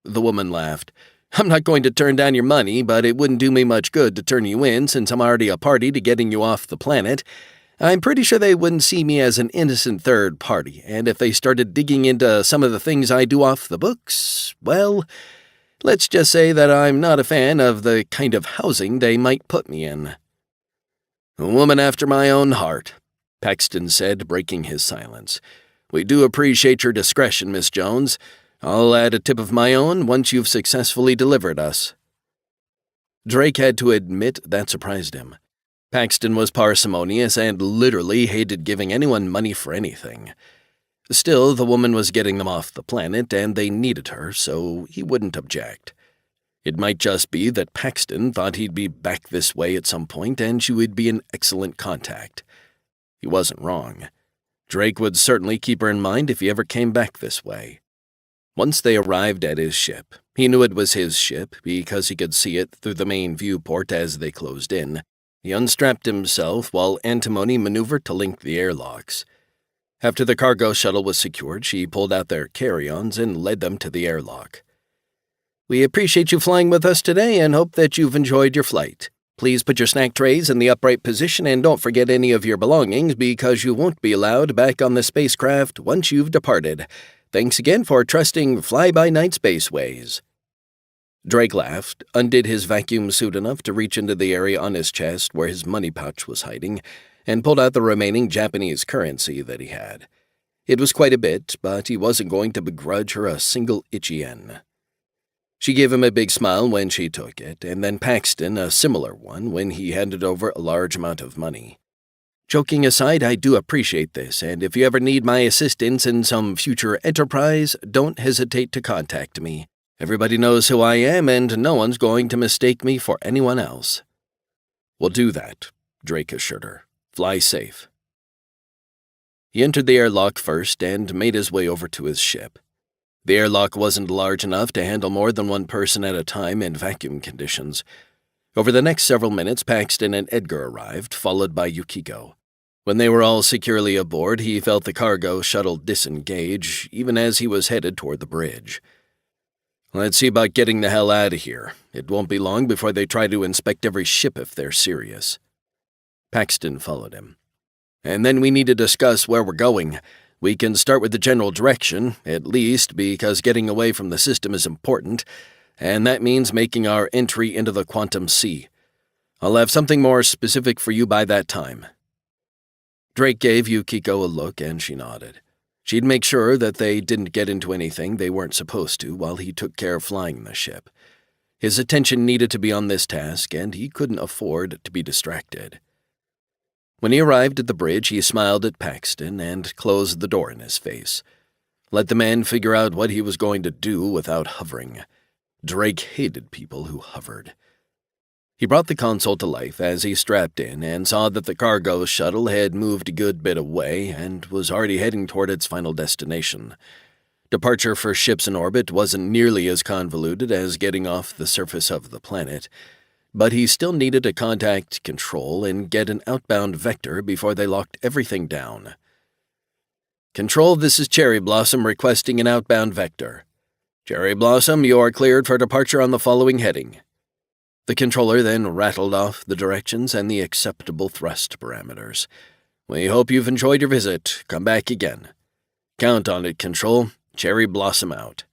The woman laughed. "I'm not going to turn down your money, but it wouldn't do me much good to turn you in since I'm already a party to getting you off the planet. I'm pretty sure they wouldn't see me as an innocent third party, and if they started digging into some of the things I do off the books, well, let's just say that I'm not a fan of the kind of housing they might put me in." "A woman after my own heart," Paxton said, breaking his silence. "We do appreciate your discretion, Miss Jones. I'll add a tip of my own once you've successfully delivered us." Drake had to admit that surprised him. Paxton was parsimonious and literally hated giving anyone money for anything. Still, the woman was getting them off the planet, and they needed her, so he wouldn't object. It might just be that Paxton thought he'd be back this way at some point, and she would be an excellent contact. He wasn't wrong. Drake would certainly keep her in mind if he ever came back this way. Once they arrived at his ship, he knew it was his ship because he could see it through the main viewport as they closed in. He unstrapped himself while Antimony maneuvered to link the airlocks. After the cargo shuttle was secured, she pulled out their carry-ons and led them to the airlock. "We appreciate you flying with us today and hope that you've enjoyed your flight. Please put your snack trays in the upright position and don't forget any of your belongings because you won't be allowed back on the spacecraft once you've departed. Thanks again for trusting fly-by-night spaceways." Drake laughed, undid his vacuum suit enough to reach into the area on his chest where his money pouch was hiding, and pulled out the remaining Japanese currency that he had. It was quite a bit, but he wasn't going to begrudge her a single itchy yen. She gave him a big smile when she took it, and then Paxton a similar one when he handed over a large amount of money. "Joking aside, I do appreciate this, and if you ever need my assistance in some future enterprise, don't hesitate to contact me. Everybody knows who I am, and no one's going to mistake me for anyone else." "We'll do that," Drake assured her. "Fly safe." He entered the airlock first and made his way over to his ship. The airlock wasn't large enough to handle more than one person at a time in vacuum conditions. Over the next several minutes, Paxton and Edgar arrived, followed by Yukiko. When they were all securely aboard, he felt the cargo shuttle disengage, even as he was headed toward the bridge. "Let's see about getting the hell out of here. It won't be long before they try to inspect every ship if they're serious." Paxton followed him. "And then we need to discuss where we're going. We can start with the general direction, at least because getting away from the system is important, and that means making our entry into the quantum sea. I'll have something more specific for you by that time." Drake gave Yukiko a look, and she nodded. She'd make sure that they didn't get into anything they weren't supposed to while he took care of flying the ship. His attention needed to be on this task, and he couldn't afford to be distracted. When he arrived at the bridge, he smiled at Paxton and closed the door in his face. Let the man figure out what he was going to do without hovering. Drake hated people who hovered. He brought the console to life as he strapped in and saw that the cargo shuttle had moved a good bit away and was already heading toward its final destination. Departure for ships in orbit wasn't nearly as convoluted as getting off the surface of the planet, but he still needed to contact Control and get an outbound vector before they locked everything down. "Control, this is Cherry Blossom requesting an outbound vector. Cherry Blossom, you are cleared for departure on the following heading." The controller then rattled off the directions and the acceptable thrust parameters. "We hope you've enjoyed your visit. Come back again. Count on it, Control. Cherry Blossom out."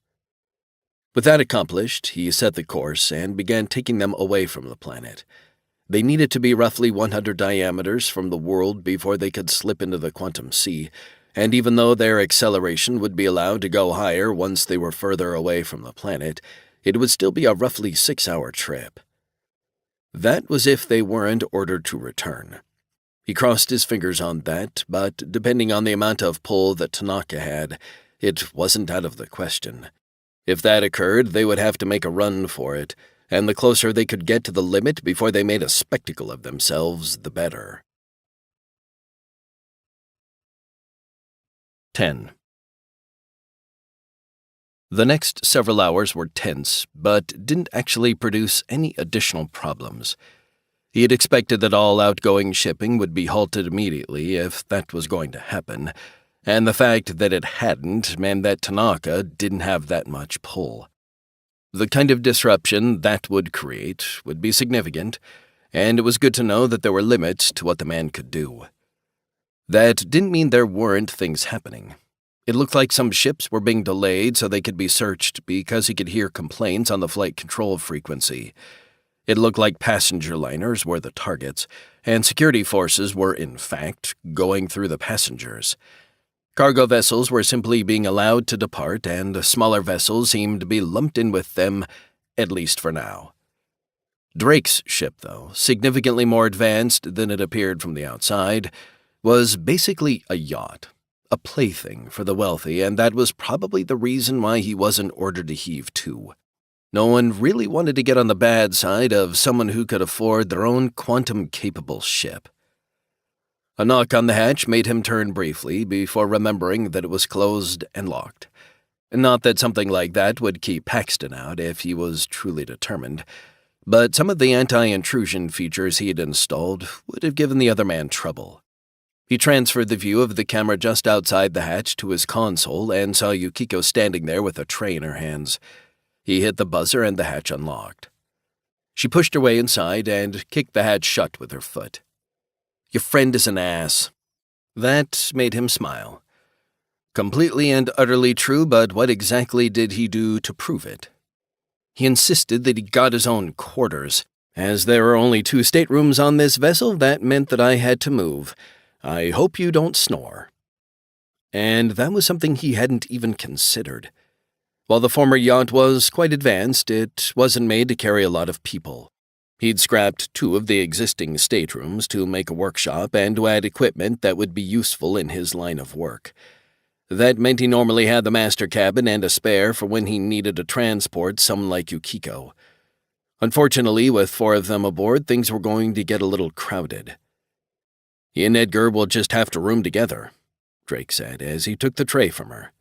With that accomplished, he set the course and began taking them away from the planet. They needed to be roughly 100 diameters from the world before they could slip into the quantum sea, and even though their acceleration would be allowed to go higher once they were further away from the planet, it would still be a roughly 6-hour trip. That was if they weren't ordered to return. He crossed his fingers on that, but depending on the amount of pull that Tanaka had, it wasn't out of the question. If that occurred, they would have to make a run for it, and the closer they could get to the limit before they made a spectacle of themselves, the better. 10. The next several hours were tense, but didn't actually produce any additional problems. He had expected that all outgoing shipping would be halted immediately if that was going to happen, and the fact that it hadn't meant that Tanaka didn't have that much pull. The kind of disruption that would create would be significant, and it was good to know that there were limits to what the man could do. That didn't mean there weren't things happening. It looked like some ships were being delayed so they could be searched because he could hear complaints on the flight control frequency. It looked like passenger liners were the targets, and security forces were, in fact, going through the passengers. Cargo vessels were simply being allowed to depart, and smaller vessels seemed to be lumped in with them, at least for now. Drake's ship, though, significantly more advanced than it appeared from the outside, was basically a yacht. A plaything for the wealthy, and that was probably the reason why he wasn't ordered to heave to. No one really wanted to get on the bad side of someone who could afford their own quantum-capable ship. A knock on the hatch made him turn briefly before remembering that it was closed and locked. Not that something like that would keep Paxton out if he was truly determined, but some of the anti-intrusion features he had installed would have given the other man trouble. He transferred the view of the camera just outside the hatch to his console and saw Yukiko standing there with a tray in her hands. He hit the buzzer and the hatch unlocked. She pushed her way inside and kicked the hatch shut with her foot. "Your friend is an ass." That made him smile. Completely and utterly true, but what exactly did he do to prove it? He insisted that he got his own quarters. As there were only 2 staterooms on this vessel, that meant that I had to move. I hope you don't snore. And that was something he hadn't even considered. While the former yacht was quite advanced, it wasn't made to carry a lot of people. He'd scrapped 2 of the existing staterooms to make a workshop and to add equipment that would be useful in his line of work. That meant he normally had the master cabin and a spare for when he needed to transport someone like Yukiko. Unfortunately, with 4 of them aboard, things were going to get a little crowded. "He and Edgar will just have to room together," Drake said as he took the tray from her.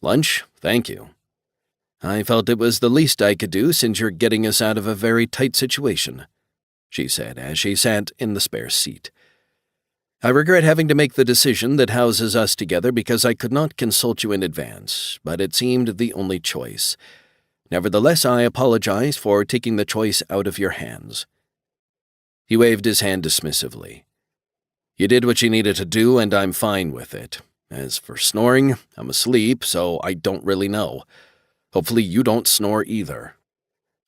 "Lunch? Thank you. I felt it was the least I could do since you're getting us out of a very tight situation," she said as she sat in the spare seat. "I regret having to make the decision that houses us together because I could not consult you in advance, but it seemed the only choice. Nevertheless, I apologize for taking the choice out of your hands." He waved his hand dismissively. "You did what you needed to do, and I'm fine with it. As for snoring, I'm asleep, so I don't really know. Hopefully you don't snore either.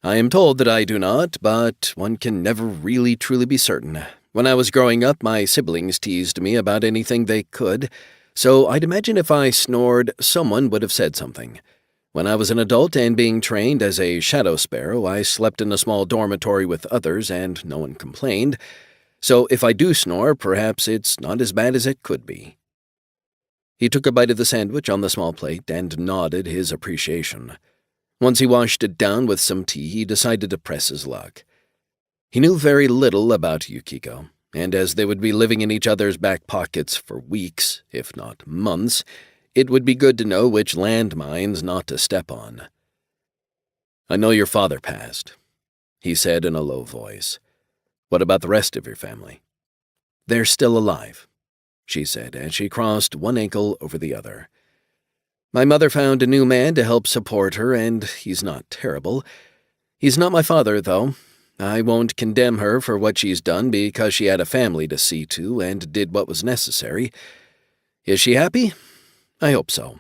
I am told that I do not, but one can never really truly be certain. When I was growing up, my siblings teased me about anything they could, so I'd imagine if I snored, someone would have said something. When I was an adult and being trained as a shadow sparrow, I slept in a small dormitory with others and no one complained, so if I do snore, perhaps it's not as bad as it could be. He took a bite of the sandwich on the small plate and nodded his appreciation. Once he washed it down with some tea, he decided to press his luck. He knew very little about Yukiko, and as they would be living in each other's back pockets for weeks, if not months, it would be good to know which landmines not to step on. "I know your father passed," he said in a low voice. "What about the rest of your family?" "They're still alive," she said as she crossed one ankle over the other. "My mother found a new man to help support her, and he's not terrible. He's not my father, though. I won't condemn her for what she's done because she had a family to see to and did what was necessary. Is she happy? I hope so.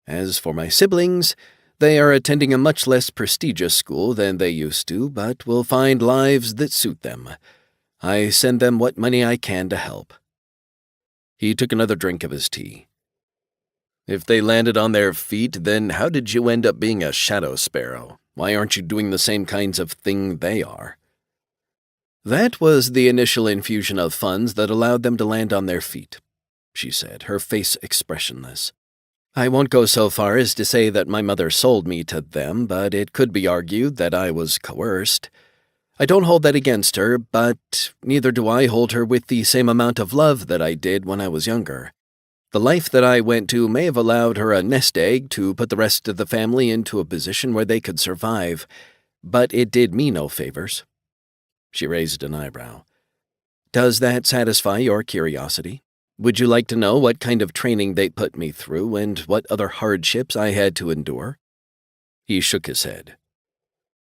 As for my siblings, they are attending a much less prestigious school than they used to, but will find lives that suit them. I send them what money I can to help." He took another drink of his tea. "If they landed on their feet, then how did you end up being a shadow sparrow? Why aren't you doing the same kinds of thing they are?" "That was the initial infusion of funds that allowed them to land on their feet," she said, her face expressionless. "I won't go so far as to say that my mother sold me to them, but it could be argued that I was coerced. I don't hold that against her, but neither do I hold her with the same amount of love that I did when I was younger. The life that I went to may have allowed her a nest egg to put the rest of the family into a position where they could survive, but it did me no favors." She raised an eyebrow. "Does that satisfy your curiosity? Would you like to know what kind of training they put me through and what other hardships I had to endure?" He shook his head.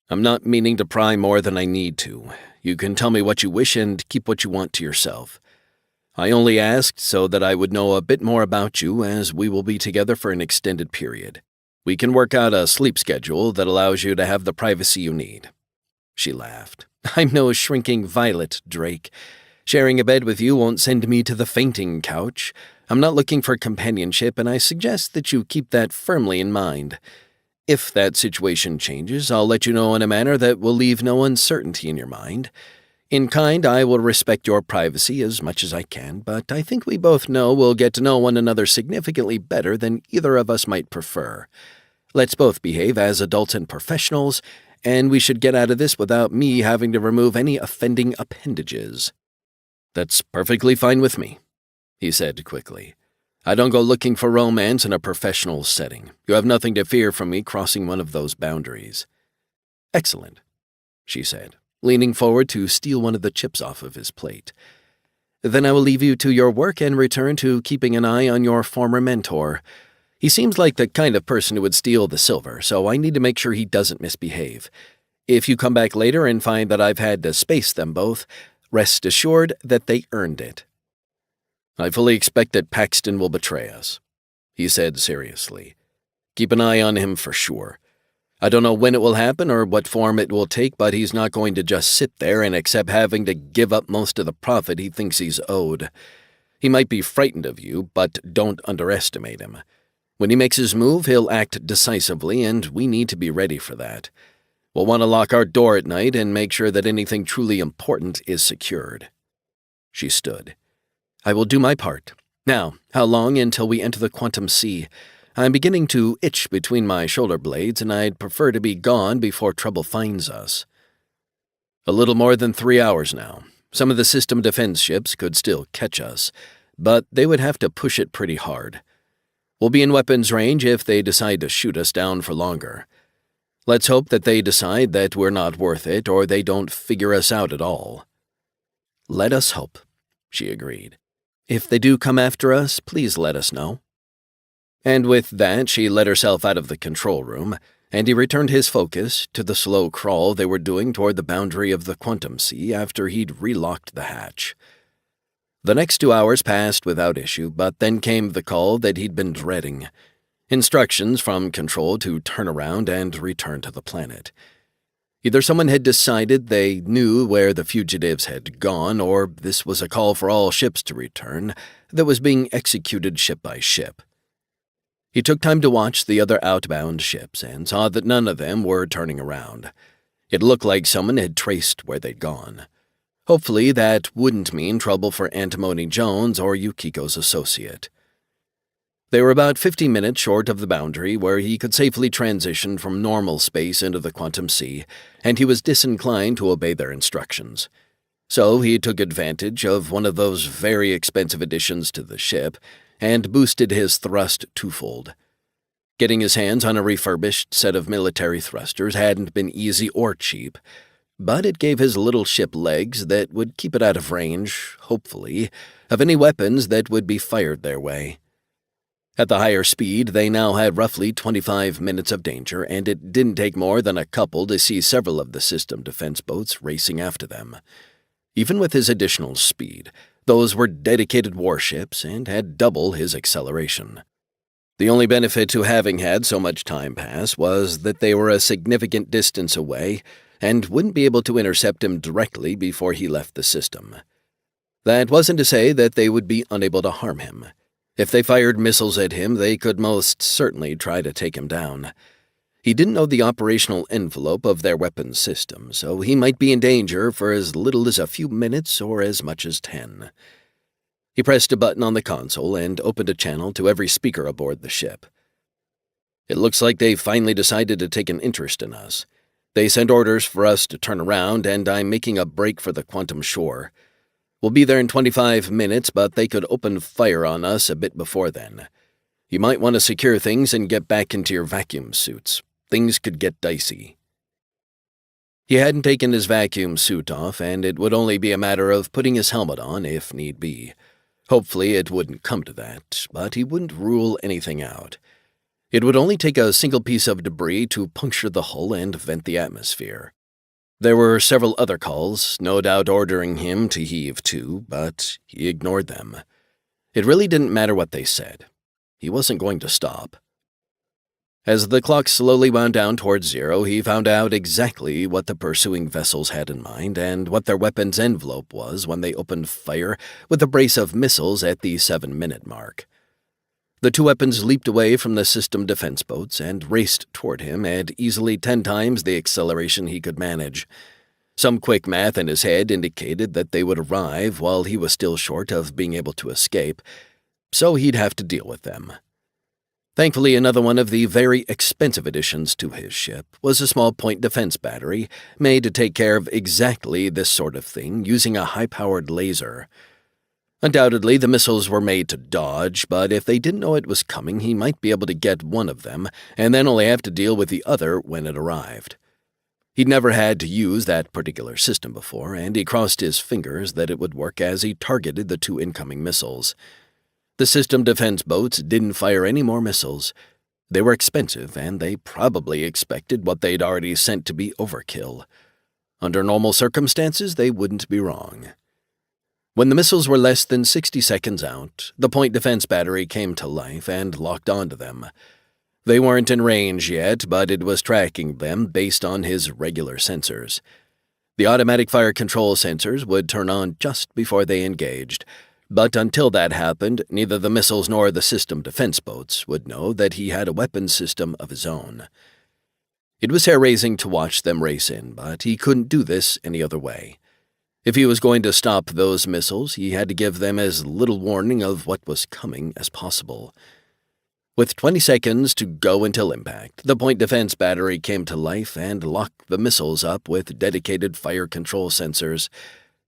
"I'm not meaning to pry more than I need to. You can tell me what you wish and keep what you want to yourself. I only asked so that I would know a bit more about you as we will be together for an extended period. We can work out a sleep schedule that allows you to have the privacy you need." She laughed. "I'm no shrinking violet, Drake. Sharing a bed with you won't send me to the fainting couch. I'm not looking for companionship, and I suggest that you keep that firmly in mind. If that situation changes, I'll let you know in a manner that will leave no uncertainty in your mind. In kind, I will respect your privacy as much as I can, but I think we both know we'll get to know one another significantly better than either of us might prefer. Let's both behave as adults and professionals, and we should get out of this without me having to remove any offending appendages." "That's perfectly fine with me," he said quickly. "I don't go looking for romance in a professional setting. You have nothing to fear from me crossing one of those boundaries." "Excellent," she said, leaning forward to steal one of the chips off of his plate. "Then I will leave you to your work and return to keeping an eye on your former mentor. He seems like the kind of person who would steal the silver, so I need to make sure he doesn't misbehave. If you come back later and find that I've had to space them both, rest assured that they earned it." "I fully expect that Paxton will betray us," he said seriously. "Keep an eye on him for sure. I don't know when it will happen or what form it will take, but he's not going to just sit there and accept having to give up most of the profit he thinks he's owed. He might be frightened of you, but don't underestimate him. When he makes his move, he'll act decisively, and we need to be ready for that. We'll want to lock our door at night and make sure that anything truly important is secured." She stood. "I will do my part. Now, how long until we enter the quantum sea? I'm beginning to itch between my shoulder blades, and I'd prefer to be gone before trouble finds us." "A little more than 3 hours now. Some of the system defense ships could still catch us, but they would have to push it pretty hard. We'll be in weapons range if they decide to shoot us down for longer. Let's hope that they decide that we're not worth it or they don't figure us out at all." "Let us hope," she agreed. "If they do come after us, please let us know." And with that, she let herself out of the control room, and he returned his focus to the slow crawl they were doing toward the boundary of the quantum sea after he'd relocked the hatch. The next 2 hours passed without issue, but then came the call that he'd been dreading. Instructions from Control to turn around and return to the planet. Either someone had decided they knew where the fugitives had gone, or this was a call for all ships to return that was being executed ship by ship. He took time to watch the other outbound ships and saw that none of them were turning around. It looked like someone had traced where they'd gone. Hopefully that wouldn't mean trouble for Antimony Jones or Yukiko's associate. They were about 50 minutes short of the boundary where he could safely transition from normal space into the quantum sea, and he was disinclined to obey their instructions. So he took advantage of one of those very expensive additions to the ship and boosted his thrust twofold. Getting his hands on a refurbished set of military thrusters hadn't been easy or cheap, but it gave his little ship legs that would keep it out of range, hopefully, of any weapons that would be fired their way. At the higher speed, they now had roughly 25 minutes of danger, and it didn't take more than a couple to see several of the system defense boats racing after them. Even with his additional speed, those were dedicated warships and had double his acceleration. The only benefit to having had so much time pass was that they were a significant distance away and wouldn't be able to intercept him directly before he left the system. That wasn't to say that they would be unable to harm him. If they fired missiles at him, they could most certainly try to take him down. He didn't know the operational envelope of their weapons system, so he might be in danger for as little as a few minutes or as much as 10. He pressed a button on the console and opened a channel to every speaker aboard the ship. "It looks like they finally decided to take an interest in us. They sent orders for us to turn around, and I'm making a break for the quantum shore. We'll be there in 25 minutes, but they could open fire on us a bit before then. You might want to secure things and get back into your vacuum suits. Things could get dicey." He hadn't taken his vacuum suit off, and it would only be a matter of putting his helmet on if need be. Hopefully it wouldn't come to that, but he wouldn't rule anything out. It would only take a single piece of debris to puncture the hull and vent the atmosphere. There were several other calls, no doubt ordering him to heave to, but he ignored them. It really didn't matter what they said. He wasn't going to stop. As the clock slowly wound down towards zero, he found out exactly what the pursuing vessels had in mind and what their weapons envelope was when they opened fire with a brace of missiles at the 7-minute mark. The two weapons leaped away from the system defense boats and raced toward him at easily 10 times the acceleration he could manage. Some quick math in his head indicated that they would arrive while he was still short of being able to escape, so he'd have to deal with them. Thankfully, another one of the very expensive additions to his ship was a small point defense battery made to take care of exactly this sort of thing using a high-powered laser. Undoubtedly, the missiles were made to dodge, but if they didn't know it was coming, he might be able to get one of them and then only have to deal with the other when it arrived. He'd never had to use that particular system before, and he crossed his fingers that it would work as he targeted the two incoming missiles. The system defense boats didn't fire any more missiles. They were expensive, and they probably expected what they'd already sent to be overkill. Under normal circumstances, they wouldn't be wrong. When the missiles were less than 60 seconds out, the point defense battery came to life and locked onto them. They weren't in range yet, but it was tracking them based on his regular sensors. The automatic fire control sensors would turn on just before they engaged, but until that happened, neither the missiles nor the system defense boats would know that he had a weapons system of his own. It was hair-raising to watch them race in, but he couldn't do this any other way. If he was going to stop those missiles, he had to give them as little warning of what was coming as possible. With 20 seconds to go until impact, the point defense battery came to life and locked the missiles up with dedicated fire control sensors.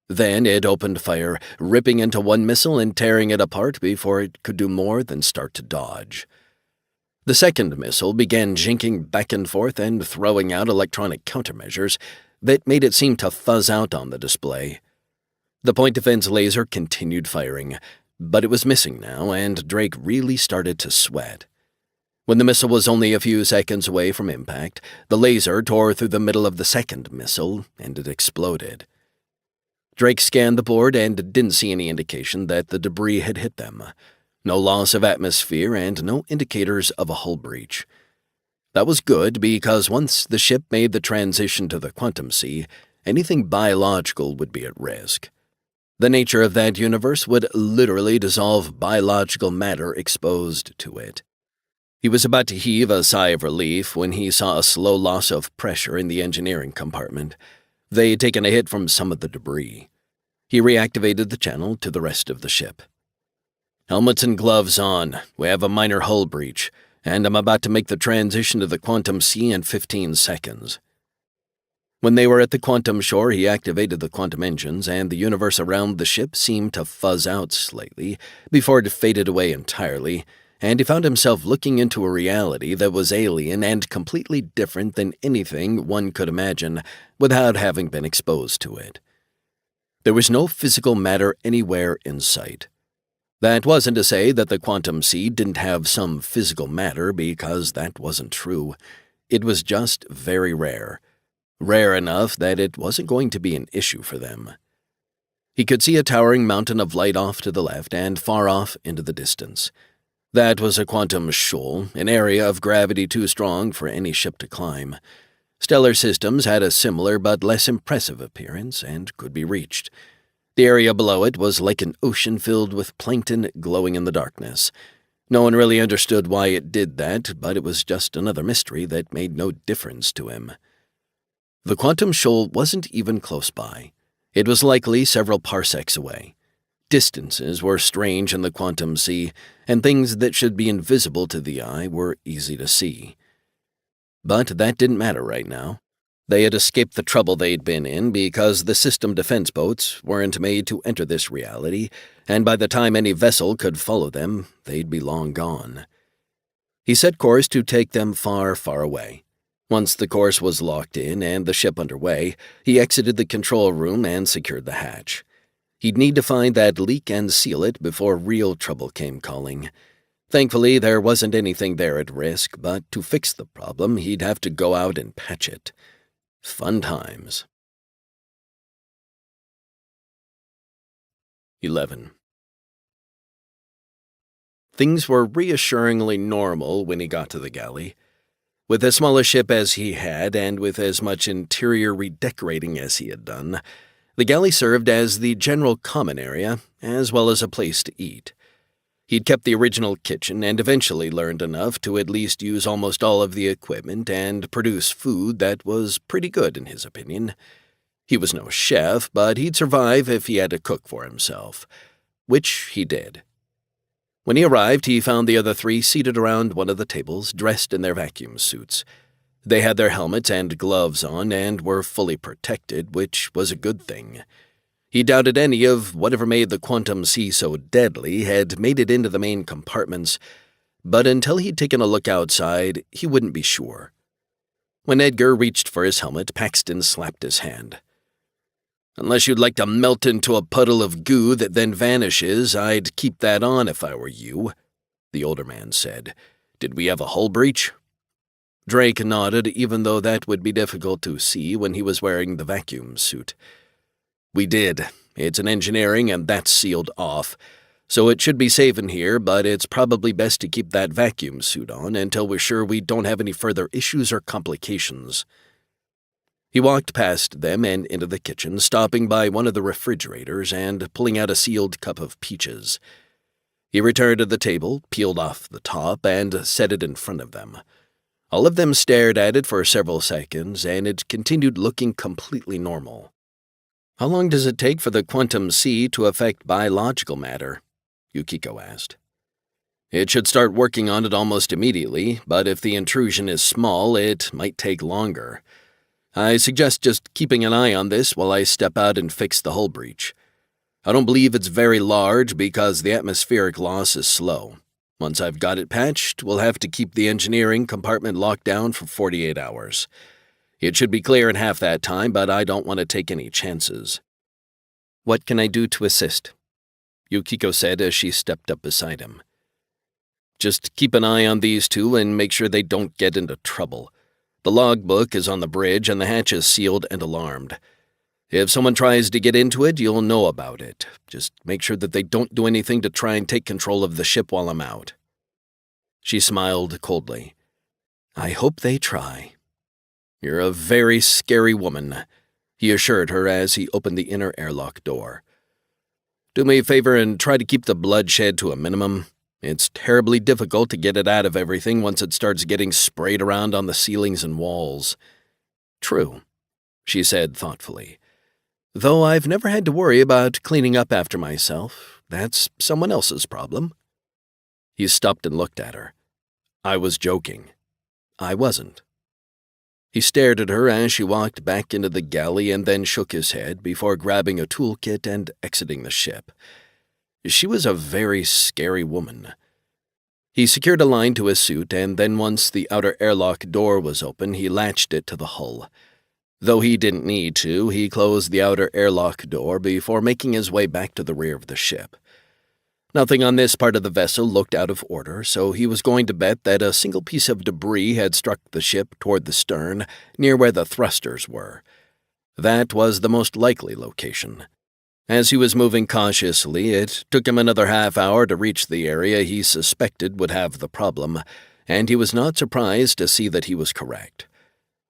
Then it opened fire, ripping into one missile and tearing it apart before it could do more than start to dodge. The second missile began jinking back and forth and throwing out electronic countermeasures that made it seem to fuzz out on the display. The point defense laser continued firing, but it was missing now, and Drake really started to sweat. When the missile was only a few seconds away from impact, the laser tore through the middle of the second missile, and it exploded. Drake scanned the board and didn't see any indication that the debris had hit them. No loss of atmosphere and no indicators of a hull breach. That was good because once the ship made the transition to the quantum sea, anything biological would be at risk. The nature of that universe would literally dissolve biological matter exposed to it. He was about to heave a sigh of relief when he saw a slow loss of pressure in the engineering compartment. They had taken a hit from some of the debris. He reactivated the channel to the rest of the ship. "Helmets and gloves on. We have a minor hull breach, and I'm about to make the transition to the quantum sea in 15 seconds. When they were at the quantum shore, he activated the quantum engines, and the universe around the ship seemed to fuzz out slightly before it faded away entirely, and he found himself looking into a reality that was alien and completely different than anything one could imagine without having been exposed to it. There was no physical matter anywhere in sight. That wasn't to say that the quantum sea didn't have some physical matter, because that wasn't true. It was just very rare. Rare enough that it wasn't going to be an issue for them. He could see a towering mountain of light off to the left and far off into the distance. That was a quantum shoal, an area of gravity too strong for any ship to climb. Stellar systems had a similar but less impressive appearance and could be reached. The area below it was like an ocean filled with plankton glowing in the darkness. No one really understood why it did that, but it was just another mystery that made no difference to him. The quantum shoal wasn't even close by. It was likely several parsecs away. Distances were strange in the quantum sea, and things that should be invisible to the eye were easy to see. But that didn't matter right now. They had escaped the trouble they'd been in because the system defense boats weren't made to enter this reality, and by the time any vessel could follow them, they'd be long gone. He set course to take them far, far away. Once the course was locked in and the ship underway, he exited the control room and secured the hatch. He'd need to find that leak and seal it before real trouble came calling. Thankfully, there wasn't anything there at risk, but to fix the problem, he'd have to go out and patch it. Fun times. 11. Things were reassuringly normal when he got to the galley. With as small a ship as he had, and with as much interior redecorating as he had done, the galley served as the general common area, as well as a place to eat. He'd kept the original kitchen and eventually learned enough to at least use almost all of the equipment and produce food that was pretty good in his opinion. He was no chef, but he'd survive if he had to cook for himself, which he did. When he arrived, he found the other three seated around one of the tables, dressed in their vacuum suits. They had their helmets and gloves on and were fully protected, which was a good thing. He doubted any of whatever made the quantum sea so deadly had made it into the main compartments, but until he'd taken a look outside, he wouldn't be sure. When Edgar reached for his helmet, Paxton slapped his hand. "Unless you'd like to melt into a puddle of goo that then vanishes, I'd keep that on if I were you," the older man said. "Did we have a hull breach?" Drake nodded, even though that would be difficult to see when he was wearing the vacuum suit. "We did. It's an engineering, and that's sealed off. So it should be safe in here, but it's probably best to keep that vacuum suit on until we're sure we don't have any further issues or complications." He walked past them and into the kitchen, stopping by one of the refrigerators and pulling out a sealed cup of peaches. He returned to the table, peeled off the top, and set it in front of them. All of them stared at it for several seconds, and it continued looking completely normal. "How long does it take for the quantum sea to affect biological matter?" Yukiko asked. "It should start working on it almost immediately, but if the intrusion is small, it might take longer. I suggest just keeping an eye on this while I step out and fix the hull breach. I don't believe it's very large because the atmospheric loss is slow. Once I've got it patched, we'll have to keep the engineering compartment locked down for 48 hours. It should be clear in half that time, but I don't want to take any chances." "What can I do to assist?" Yukiko said as she stepped up beside him. "Just keep an eye on these two and make sure they don't get into trouble. The logbook is on the bridge and the hatch is sealed and alarmed. If someone tries to get into it, you'll know about it. Just make sure that they don't do anything to try and take control of the ship while I'm out." She smiled coldly. "I hope they try." "You're a very scary woman," he assured her as he opened the inner airlock door. "Do me a favor and try to keep the bloodshed to a minimum. It's terribly difficult to get it out of everything once it starts getting sprayed around on the ceilings and walls." "True," she said thoughtfully. "Though I've never had to worry about cleaning up after myself. That's someone else's problem." He stopped and looked at her. "I was joking." "I wasn't." He stared at her as she walked back into the galley and then shook his head before grabbing a toolkit and exiting the ship. She was a very scary woman. He secured a line to his suit, and then once the outer airlock door was open, he latched it to the hull. Though he didn't need to, he closed the outer airlock door before making his way back to the rear of the ship. Nothing on this part of the vessel looked out of order, so he was going to bet that a single piece of debris had struck the ship toward the stern, near where the thrusters were. That was the most likely location. As he was moving cautiously, it took him another half-hour to reach the area he suspected would have the problem, and he was not surprised to see that he was correct.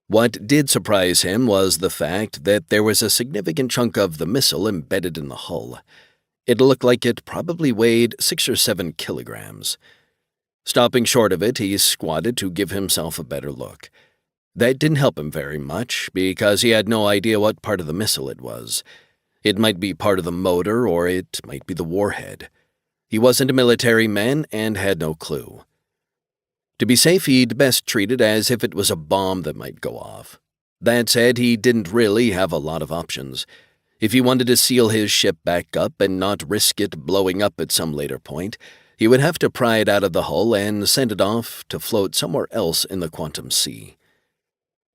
What did surprise him was the fact that there was a significant chunk of the missile embedded in the hull. It looked like it probably weighed 6 or 7 kilograms. Stopping short of it, he squatted to give himself a better look. That didn't help him very much, because he had no idea what part of the missile it was. It might be part of the motor, or it might be the warhead. He wasn't a military man and had no clue. To be safe, he'd best treat it as if it was a bomb that might go off. That said, he didn't really have a lot of options. If he wanted to seal his ship back up and not risk it blowing up at some later point, he would have to pry it out of the hull and send it off to float somewhere else in the quantum sea.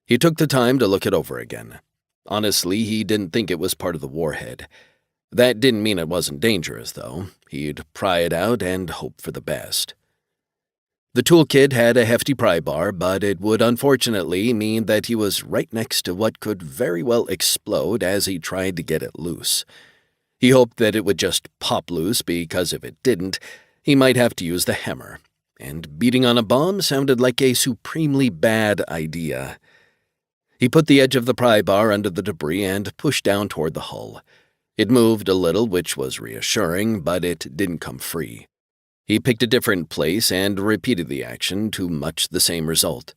He took the time to look it over again. Honestly, he didn't think it was part of the warhead. That didn't mean it wasn't dangerous, though. He'd pry it out and hope for the best. The toolkit had a hefty pry bar, but it would unfortunately mean that he was right next to what could very well explode as he tried to get it loose. He hoped that it would just pop loose, because if it didn't, he might have to use the hammer, and beating on a bomb sounded like a supremely bad idea. He put the edge of the pry bar under the debris and pushed down toward the hull. It moved a little, which was reassuring, but it didn't come free. He picked a different place and repeated the action to much the same result.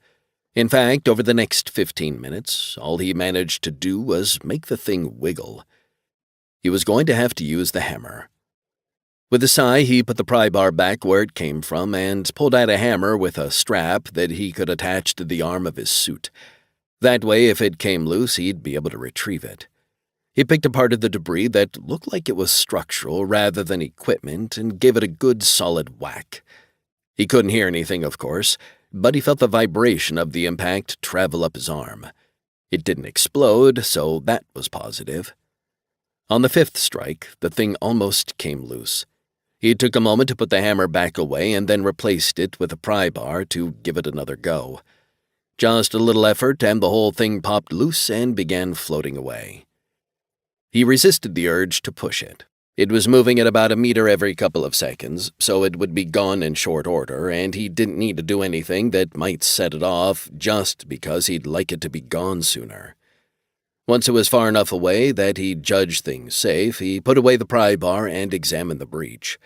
In fact, over the next 15 minutes, all he managed to do was make the thing wiggle. He was going to have to use the hammer. With a sigh, he put the pry bar back where it came from and pulled out a hammer with a strap that he could attach to the arm of his suit. That way, if it came loose, he'd be able to retrieve it. He picked apart of the debris that looked like it was structural rather than equipment and gave it a good solid whack. He couldn't hear anything, of course, but he felt the vibration of the impact travel up his arm. It didn't explode, so that was positive. On the 5th strike, the thing almost came loose. He took a moment to put the hammer back away and then replaced it with a pry bar to give it another go. Just a little effort and the whole thing popped loose and began floating away. He resisted the urge to push it. It was moving at about a meter every couple of seconds, so it would be gone in short order, and he didn't need to do anything that might set it off just because he'd like it to be gone sooner. Once it was far enough away that he judged things safe, he put away the pry bar and examined the breach.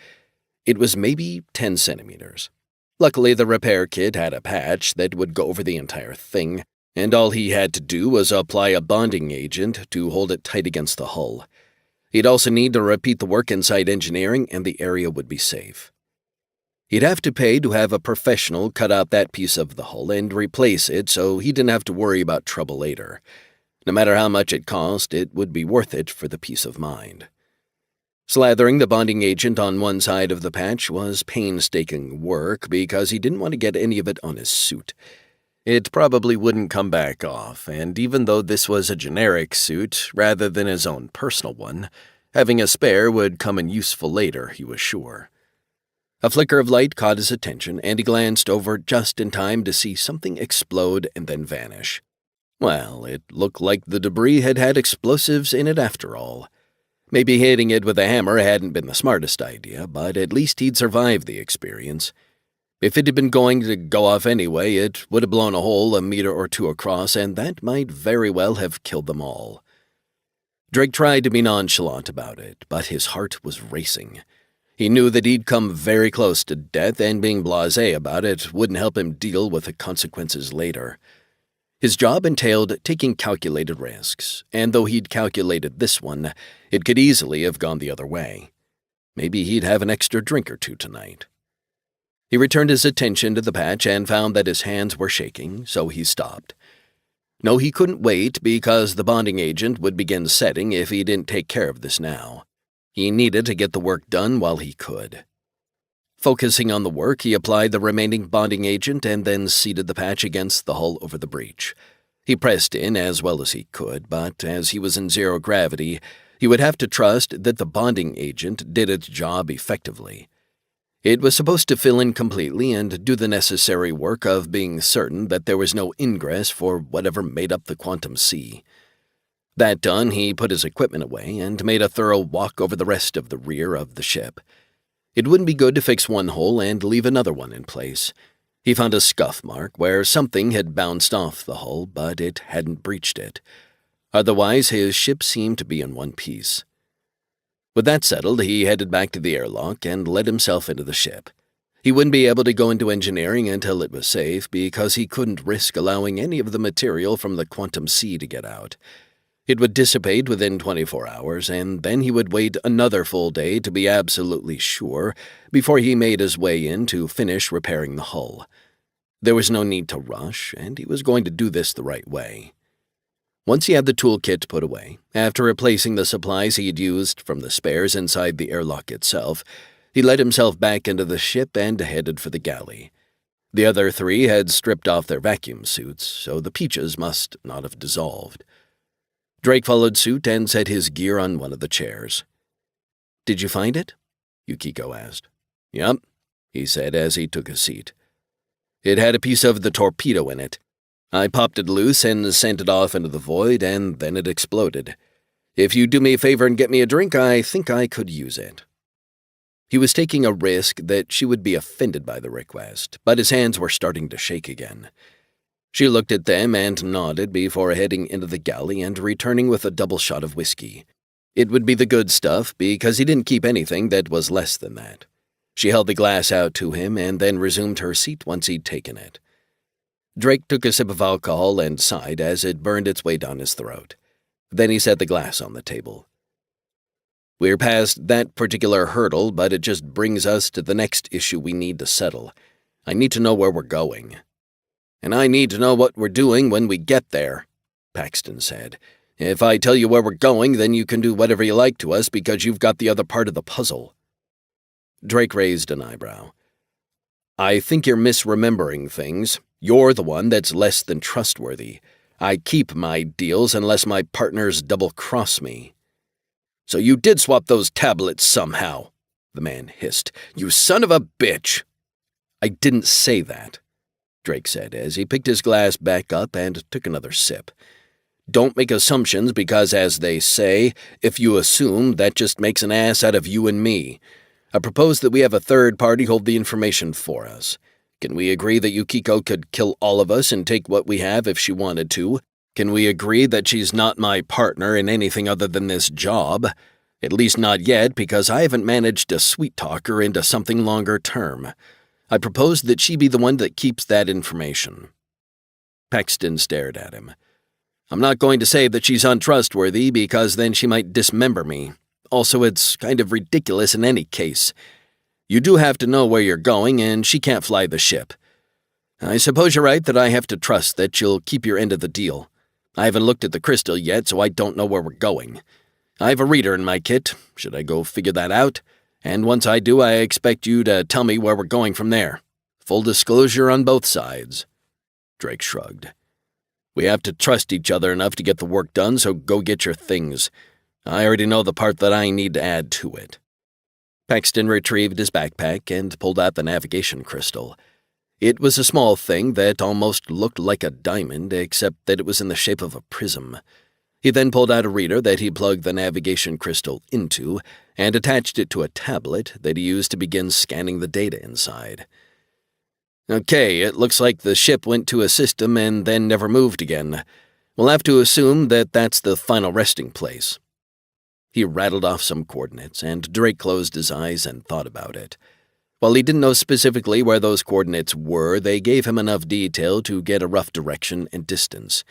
It was maybe 10 centimeters. Luckily, the repair kit had a patch that would go over the entire thing, and all he had to do was apply a bonding agent to hold it tight against the hull. He'd also need to repeat the work inside engineering, and the area would be safe. He'd have to pay to have a professional cut out that piece of the hull and replace it so he didn't have to worry about trouble later. No matter how much it cost, it would be worth it for the peace of mind. Slathering the bonding agent on one side of the patch was painstaking work because he didn't want to get any of it on his suit. It probably wouldn't come back off, and even though this was a generic suit rather than his own personal one, having a spare would come in useful later, he was sure. A flicker of light caught his attention, and he glanced over just in time to see something explode and then vanish. Well, it looked like the debris had explosives in it after all. Maybe hitting it with a hammer hadn't been the smartest idea, but at least he'd survived the experience. If it had been going to go off anyway, it would have blown a hole a meter or two across, and that might very well have killed them all. Drake tried to be nonchalant about it, but his heart was racing. He knew that he'd come very close to death, and being blasé about it wouldn't help him deal with the consequences later. His job entailed taking calculated risks, and though he'd calculated this one, it could easily have gone the other way. Maybe he'd have an extra drink or two tonight. He returned his attention to the patch and found that his hands were shaking, so he stopped. No, he couldn't wait because the bonding agent would begin setting if he didn't take care of this now. He needed to get the work done while he could. Focusing on the work, he applied the remaining bonding agent and then seated the patch against the hull over the breach. He pressed in as well as he could, but as he was in zero gravity, he would have to trust that the bonding agent did its job effectively. It was supposed to fill in completely and do the necessary work of being certain that there was no ingress for whatever made up the quantum sea. That done, he put his equipment away and made a thorough walk over the rest of the rear of the ship. It wouldn't be good to fix one hole and leave another one in place. He found a scuff mark where something had bounced off the hull, but it hadn't breached it. Otherwise, his ship seemed to be in one piece. With that settled, he headed back to the airlock and let himself into the ship. He wouldn't be able to go into engineering until it was safe because he couldn't risk allowing any of the material from the quantum sea to get out. It would dissipate within 24 hours, and then he would wait another full day to be absolutely sure before he made his way in to finish repairing the hull. There was no need to rush, and he was going to do this the right way. Once he had the toolkit put away, after replacing the supplies he had used from the spares inside the airlock itself, he let himself back into the ship and headed for the galley. The other three had stripped off their vacuum suits, so the peaches must not have dissolved. Drake followed suit and set his gear on one of the chairs. "Did you find it?" Yukiko asked. "Yep," he said as he took a seat. "It had a piece of the torpedo in it. I popped it loose and sent it off into the void, and then it exploded. If you do me a favor and get me a drink, I think I could use it." He was taking a risk that she would be offended by the request, but his hands were starting to shake again. She looked at them and nodded before heading into the galley and returning with a double shot of whiskey. It would be the good stuff because he didn't keep anything that was less than that. She held the glass out to him and then resumed her seat once he'd taken it. Drake took a sip of alcohol and sighed as it burned its way down his throat. Then he set the glass on the table. "We're past that particular hurdle, but it just brings us to the next issue we need to settle. I need to know where we're going." "And I need to know what we're doing when we get there," Paxton said. "If I tell you where we're going, then you can do whatever you like to us because you've got the other part of the puzzle." Drake raised an eyebrow. "I think you're misremembering things. You're the one that's less than trustworthy. I keep my deals unless my partners double-cross me." "So you did swap those tablets somehow," the man hissed. "You son of a bitch!" "I didn't say that," Drake said as he picked his glass back up and took another sip. "Don't make assumptions because, as they say, if you assume, that just makes an ass out of you and me. I propose that we have a third party hold the information for us. Can we agree that Yukiko could kill all of us and take what we have if she wanted to? Can we agree that she's not my partner in anything other than this job? At least not yet, because I haven't managed to sweet-talk her into something longer term. I propose that she be the one that keeps that information." Paxton stared at him. "I'm not going to say that she's untrustworthy, because then she might dismember me. Also, it's kind of ridiculous in any case. You do have to know where you're going, and she can't fly the ship. I suppose you're right that I have to trust that you'll keep your end of the deal. I haven't looked at the crystal yet, so I don't know where we're going. I have a reader in my kit. Should I go figure that out? And once I do, I expect you to tell me where we're going from there. Full disclosure on both sides." Drake shrugged. "We have to trust each other enough to get the work done, so go get your things. I already know the part that I need to add to it." Paxton retrieved his backpack and pulled out the navigation crystal. It was a small thing that almost looked like a diamond, except that it was in the shape of a prism. He then pulled out a reader that he plugged the navigation crystal into and attached it to a tablet that he used to begin scanning the data inside. Okay, it looks like the ship went to a system and then never moved again. We'll have to assume that that's the final resting place. He rattled off some coordinates, and Drake closed his eyes and thought about it. While he didn't know specifically where those coordinates were, they gave him enough detail to get a rough direction and distance.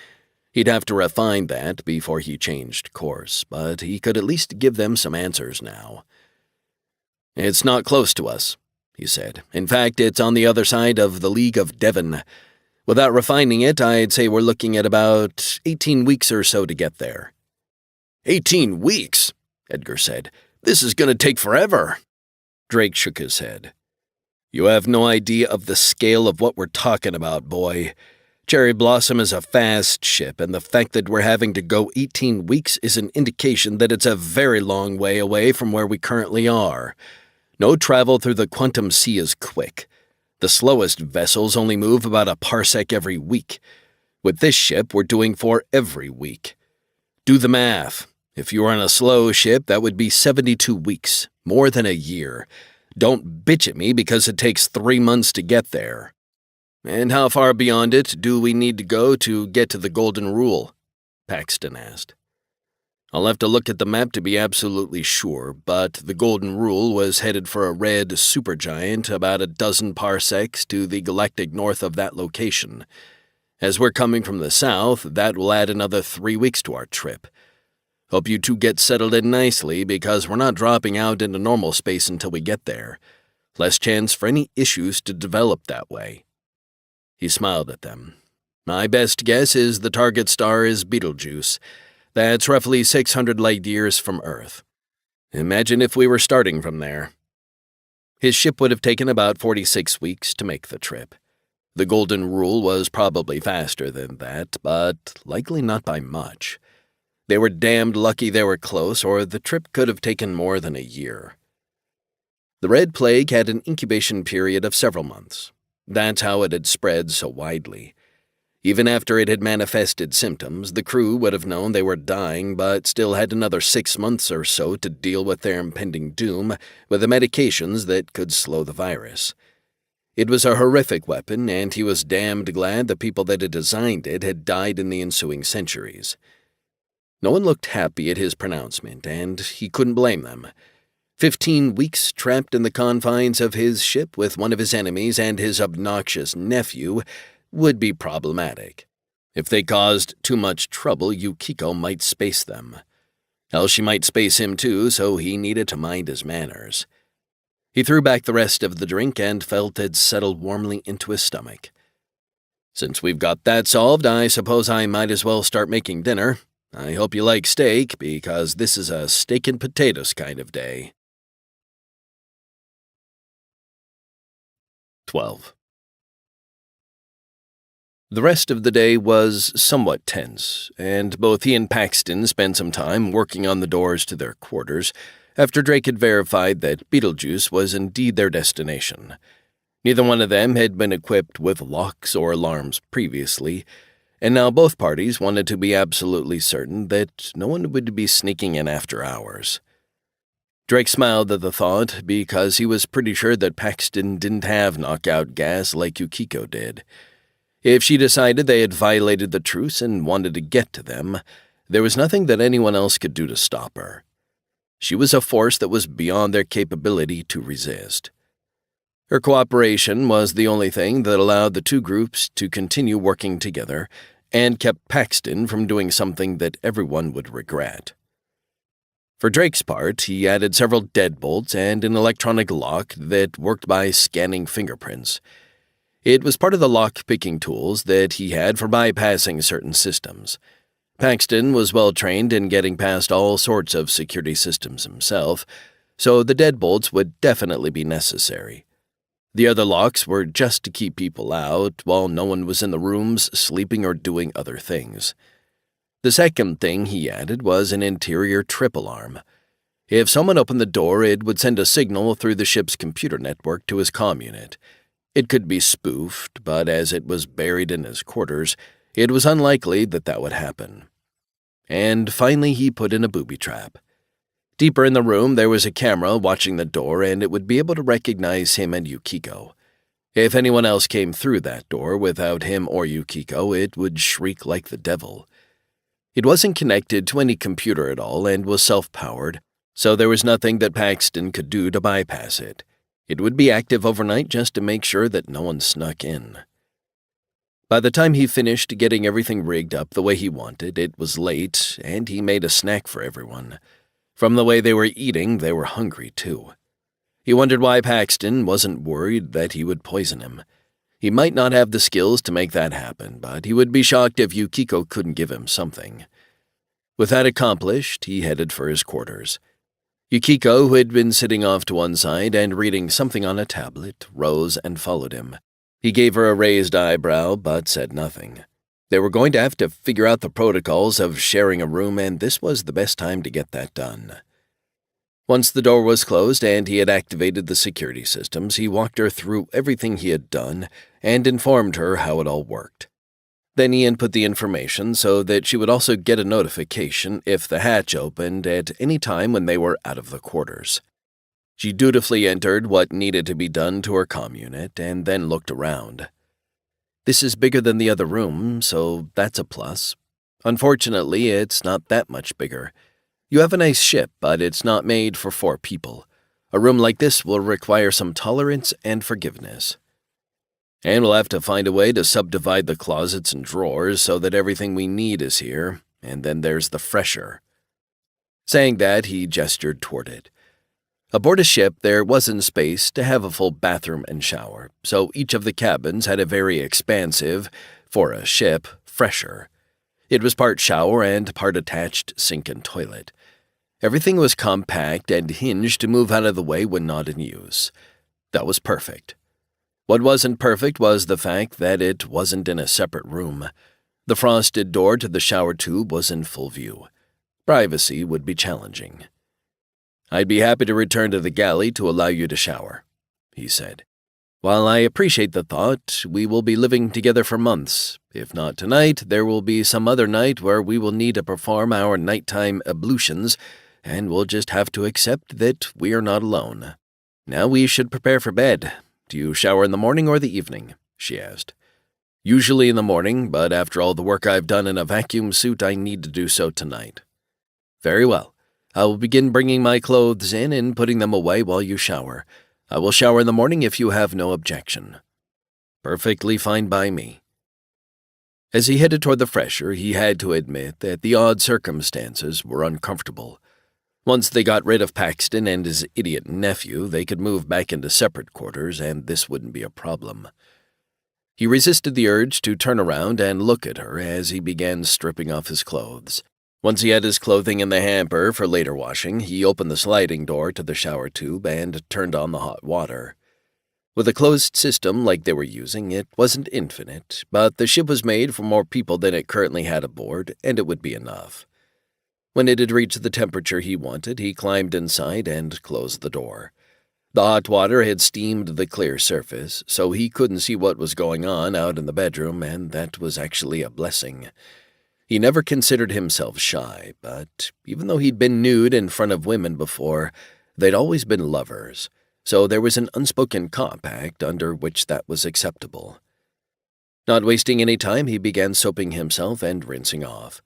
He'd have to refine that before he changed course, but he could at least give them some answers now. "It's not close to us," he said. "In fact, it's on the other side of the League of Devon. Without refining it, I'd say we're looking at about 18 weeks or so to get there." 18 weeks? Edgar said. "This is going to take forever." Drake shook his head. "You have no idea of the scale of what we're talking about, boy. Cherry Blossom is a fast ship, and the fact that we're having to go 18 weeks is an indication that it's a very long way away from where we currently are. No travel through the quantum sea is quick. The slowest vessels only move about a parsec every week. With this ship, we're doing 4 every week. Do the math. If you were on a slow ship, that would be 72 weeks, more than a year. Don't bitch at me because it takes 3 months to get there." "And how far beyond it do we need to go to get to the Golden Rule?" Paxton asked. "I'll have to look at the map to be absolutely sure, but the Golden Rule was headed for a red supergiant about a dozen parsecs to the galactic north of that location. As we're coming from the south, that will add another 3 weeks to our trip. Hope you two get settled in nicely, because we're not dropping out into normal space until we get there. Less chance for any issues to develop that way." He smiled at them. "My best guess is the target star is Betelgeuse. That's roughly 600 light-years from Earth. Imagine if we were starting from there." His ship would have taken about 46 weeks to make the trip. The Golden Rule was probably faster than that, but likely not by much. They were damned lucky they were close, or the trip could have taken more than a year. The Red Plague had an incubation period of several months. That's how it had spread so widely. Even after it had manifested symptoms, the crew would have known they were dying, but still had another 6 months or so to deal with their impending doom with the medications that could slow the virus. It was a horrific weapon, and he was damned glad the people that had designed it had died in the ensuing centuries. No one looked happy at his pronouncement, and he couldn't blame them. 15 weeks trapped in the confines of his ship with one of his enemies and his obnoxious nephew would be problematic. If they caused too much trouble, Yuko might space them. Hell, she might space him too, so he needed to mind his manners. He threw back the rest of the drink and felt it settle warmly into his stomach. "Since we've got that solved, I suppose I might as well start making dinner. I hope you like steak, because this is a steak and potatoes kind of day." 12. The rest of the day was somewhat tense, and both he and Paxton spent some time working on the doors to their quarters after Drake had verified that Betelgeuse was indeed their destination. Neither one of them had been equipped with locks or alarms previously, and now both parties wanted to be absolutely certain that no one would be sneaking in after hours. Drake smiled at the thought, because he was pretty sure that Paxton didn't have knockout gas like Yuko did. If she decided they had violated the truce and wanted to get to them, there was nothing that anyone else could do to stop her. She was a force that was beyond their capability to resist. Her cooperation was the only thing that allowed the two groups to continue working together and kept Paxton from doing something that everyone would regret. For Drake's part, he added several deadbolts and an electronic lock that worked by scanning fingerprints. It was part of the lock-picking tools that he had for bypassing certain systems. Paxton was well-trained in getting past all sorts of security systems himself, so the deadbolts would definitely be necessary. The other locks were just to keep people out while no one was in the rooms sleeping or doing other things. The second thing he added was an interior trip alarm. If someone opened the door, it would send a signal through the ship's computer network to his comm unit. It could be spoofed, but as it was buried in his quarters, it was unlikely that that would happen. And finally he put in a booby trap. Deeper in the room there was a camera watching the door, and it would be able to recognize him and Yukiko. If anyone else came through that door without him or Yukiko, it would shriek like the devil. It wasn't connected to any computer at all and was self-powered, so there was nothing that Paxton could do to bypass it. It would be active overnight just to make sure that no one snuck in. By the time he finished getting everything rigged up the way he wanted, it was late, and he made a snack for everyone. From the way they were eating, they were hungry, too. He wondered why Paxton wasn't worried that he would poison him. He might not have the skills to make that happen, but he would be shocked if Yukiko couldn't give him something. With that accomplished, he headed for his quarters. Yukiko, who had been sitting off to one side and reading something on a tablet, rose and followed him. He gave her a raised eyebrow, but said nothing. They were going to have to figure out the protocols of sharing a room, and this was the best time to get that done. Once the door was closed and he had activated the security systems, he walked her through everything he had done and informed her how it all worked. Then he input the information so that she would also get a notification if the hatch opened at any time when they were out of the quarters. She dutifully entered what needed to be done to her comm unit and then looked around. This is bigger than the other room, so that's a plus. Unfortunately, it's not that much bigger. You have a nice ship, but it's not made for 4 people. A room like this will require some tolerance and forgiveness. And we'll have to find a way to subdivide the closets and drawers so that everything we need is here, and then there's the fresher. Saying that, he gestured toward it. Aboard a ship, there wasn't space to have a full bathroom and shower, so each of the cabins had a very expansive, for a ship, fresher. It was part shower and part attached sink and toilet. Everything was compact and hinged to move out of the way when not in use. That was perfect. What wasn't perfect was the fact that it wasn't in a separate room. The frosted door to the shower tube was in full view. Privacy would be challenging. "I'd be happy to return to the galley to allow you to shower," he said. "While I appreciate the thought, we will be living together for months. If not tonight, there will be some other night where we will need to perform our nighttime ablutions, and we'll just have to accept that we are not alone. Now we should prepare for bed. Do you shower in the morning or the evening?" she asked. "Usually in the morning, but after all the work I've done in a vacuum suit, I need to do so tonight." "Very well. I will begin bringing my clothes in and putting them away while you shower. I will shower in the morning if you have no objection." "Perfectly fine by me." As he headed toward the fresher, he had to admit that the odd circumstances were uncomfortable. Once they got rid of Paxton and his idiot nephew, they could move back into separate quarters, and this wouldn't be a problem. He resisted the urge to turn around and look at her as he began stripping off his clothes. Once he had his clothing in the hamper for later washing, he opened the sliding door to the shower tube and turned on the hot water. With a closed system like they were using, it wasn't infinite, but the ship was made for more people than it currently had aboard, and it would be enough. When it had reached the temperature he wanted, he climbed inside and closed the door. The hot water had steamed the clear surface, so he couldn't see what was going on out in the bedroom, and that was actually a blessing. He never considered himself shy, but even though he'd been nude in front of women before, they'd always been lovers, so there was an unspoken compact under which that was acceptable. Not wasting any time, he began soaping himself and rinsing off.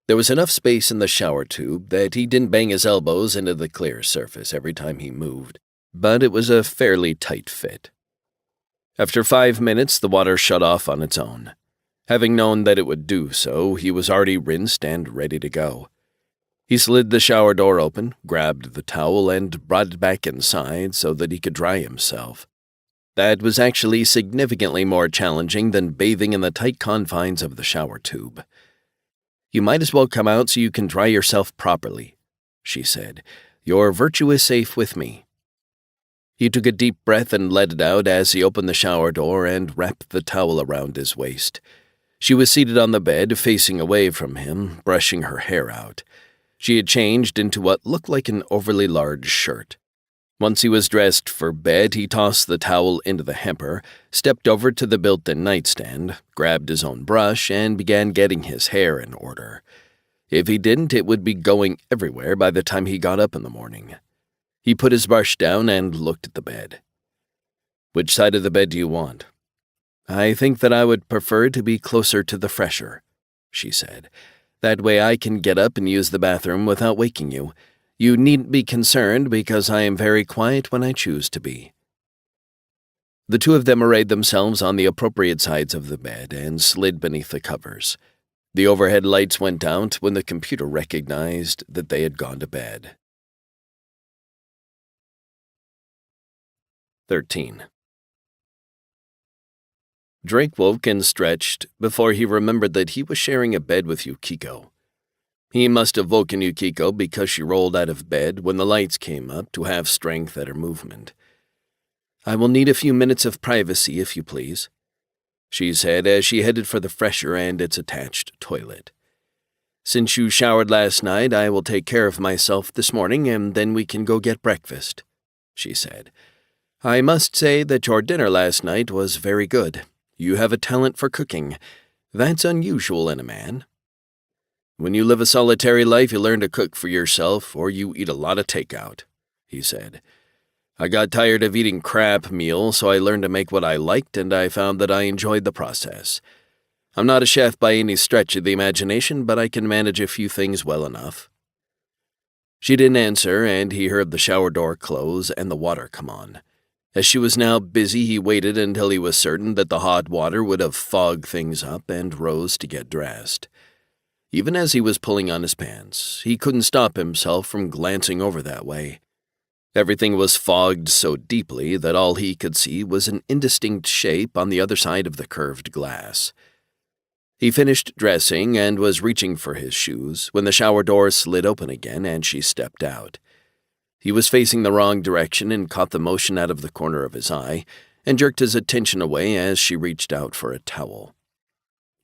There was enough space in the shower tube that he didn't bang his elbows into the clear surface every time he moved, but it was a fairly tight fit. After 5 minutes, the water shut off on its own. Having known that it would do so, he was already rinsed and ready to go. He slid the shower door open, grabbed the towel, and brought it back inside so that he could dry himself. That was actually significantly more challenging than bathing in the tight confines of the shower tube. "You might as well come out so you can dry yourself properly," she said. "Your virtue is safe with me." He took a deep breath and let it out as he opened the shower door and wrapped the towel around his waist. She was seated on the bed, facing away from him, brushing her hair out. She had changed into what looked like an overly large shirt. Once he was dressed for bed, he tossed the towel into the hamper, stepped over to the built-in nightstand, grabbed his own brush, and began getting his hair in order. If he didn't, it would be going everywhere by the time he got up in the morning. He put his brush down and looked at the bed. "Which side of the bed do you want?" "I think that I would prefer to be closer to the fresher," she said. "That way I can get up and use the bathroom without waking you. You needn't be concerned because I am very quiet when I choose to be." The two of them arrayed themselves on the appropriate sides of the bed and slid beneath the covers. The overhead lights went out when the computer recognized that they had gone to bed. 13. Drake woke and stretched before he remembered that he was sharing a bed with Yukiko. He must have woken Yukiko because she rolled out of bed when the lights came up to have strength at her movement. "I will need a few minutes of privacy, if you please," she said as she headed for the fresher and its attached toilet. "Since you showered last night, I will take care of myself this morning and then we can go get breakfast," she said. "I must say that your dinner last night was very good. You have a talent for cooking. That's unusual in a man." "When you live a solitary life, you learn to cook for yourself, or you eat a lot of takeout," he said. "I got tired of eating crap meals, so I learned to make what I liked, and I found that I enjoyed the process. I'm not a chef by any stretch of the imagination, but I can manage a few things well enough." She didn't answer, and he heard the shower door close and the water come on. As she was now busy, he waited until he was certain that the hot water would have fogged things up and rose to get dressed. Even as he was pulling on his pants, he couldn't stop himself from glancing over that way. Everything was fogged so deeply that all he could see was an indistinct shape on the other side of the curved glass. He finished dressing and was reaching for his shoes when the shower door slid open again and she stepped out. He was facing the wrong direction and caught the motion out of the corner of his eye and jerked his attention away as she reached out for a towel.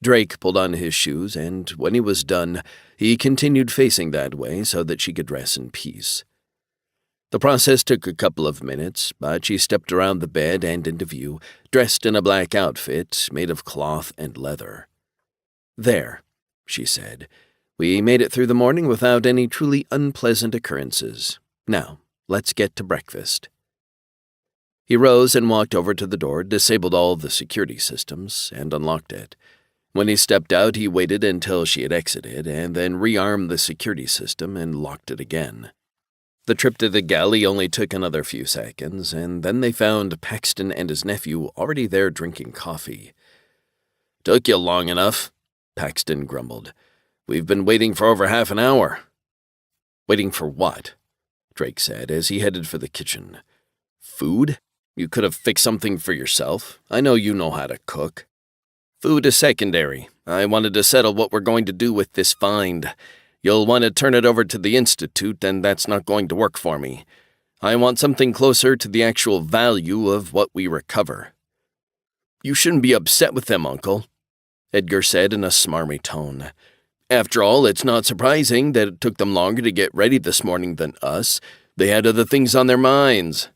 Drake pulled on his shoes, and when he was done, he continued facing that way so that she could dress in peace. The process took a couple of minutes, but she stepped around the bed and into view, dressed in a black outfit made of cloth and leather. "There," she said. "We made it through the morning without any truly unpleasant occurrences. Now, let's get to breakfast." He rose and walked over to the door, disabled all the security systems, and unlocked it. When he stepped out, he waited until she had exited, and then rearmed the security system and locked it again. The trip to the galley only took another few seconds, and then they found Paxton and his nephew already there drinking coffee. "Took you long enough," Paxton grumbled. "We've been waiting for over half an hour." "Waiting for what?" Drake said as he headed for the kitchen. "Food? You could have fixed something for yourself. I know you know how to cook." "Food is secondary. I wanted to settle what we're going to do with this find. You'll want to turn it over to the Institute, and that's not going to work for me. I want something closer to the actual value of what we recover." "You shouldn't be upset with them, Uncle," Edgar said in a smarmy tone. "After all, it's not surprising that it took them longer to get ready this morning than us. They had other things on their minds."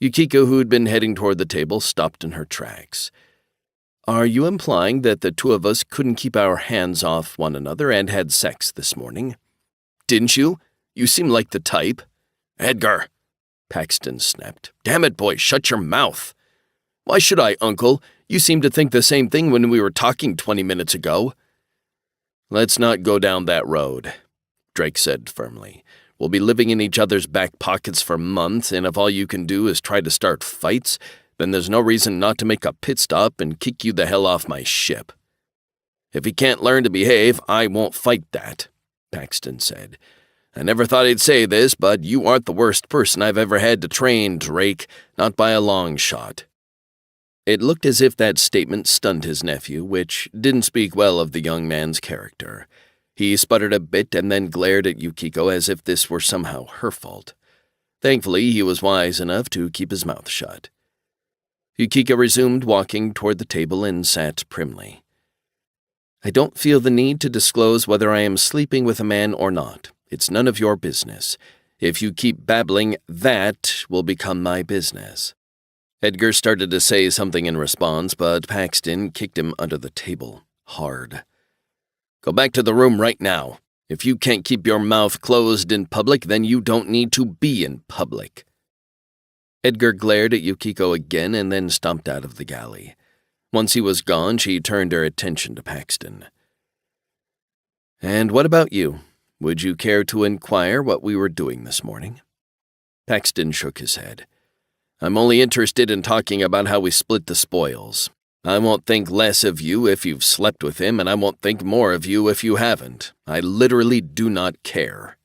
Yukiko, who'd been heading toward the table, stopped in her tracks. "Are you implying that the two of us couldn't keep our hands off one another and had sex this morning?" "Didn't you? You seem like the type." "Edgar!" Paxton snapped. "Damn it, boy, shut your mouth." "Why should I, Uncle? You seemed to think the same thing when we were talking 20 minutes ago." "Let's not go down that road," Drake said firmly. "We'll be living in each other's back pockets for months, and if all you can do is try to start fights, then there's no reason not to make a pit stop and kick you the hell off my ship." "If he can't learn to behave, I won't fight that," Paxton said. "I never thought I'd say this, but you aren't the worst person I've ever had to train, Drake, not by a long shot." It looked as if that statement stunned his nephew, which didn't speak well of the young man's character. He sputtered a bit and then glared at Yukiko as if this were somehow her fault. Thankfully, he was wise enough to keep his mouth shut. Yukiko resumed walking toward the table and sat primly. "I don't feel the need to disclose whether I am sleeping with a man or not. It's none of your business. If you keep babbling, that will become my business." Edgar started to say something in response, but Paxton kicked him under the table, hard. "Go back to the room right now. If you can't keep your mouth closed in public, then you don't need to be in public." Edgar glared at Yukiko again and then stomped out of the galley. Once he was gone, she turned her attention to Paxton. "And what about you? Would you care to inquire what we were doing this morning?" Paxton shook his head. "I'm only interested in talking about how we split the spoils. I won't think less of you if you've slept with him, and I won't think more of you if you haven't. I literally do not care."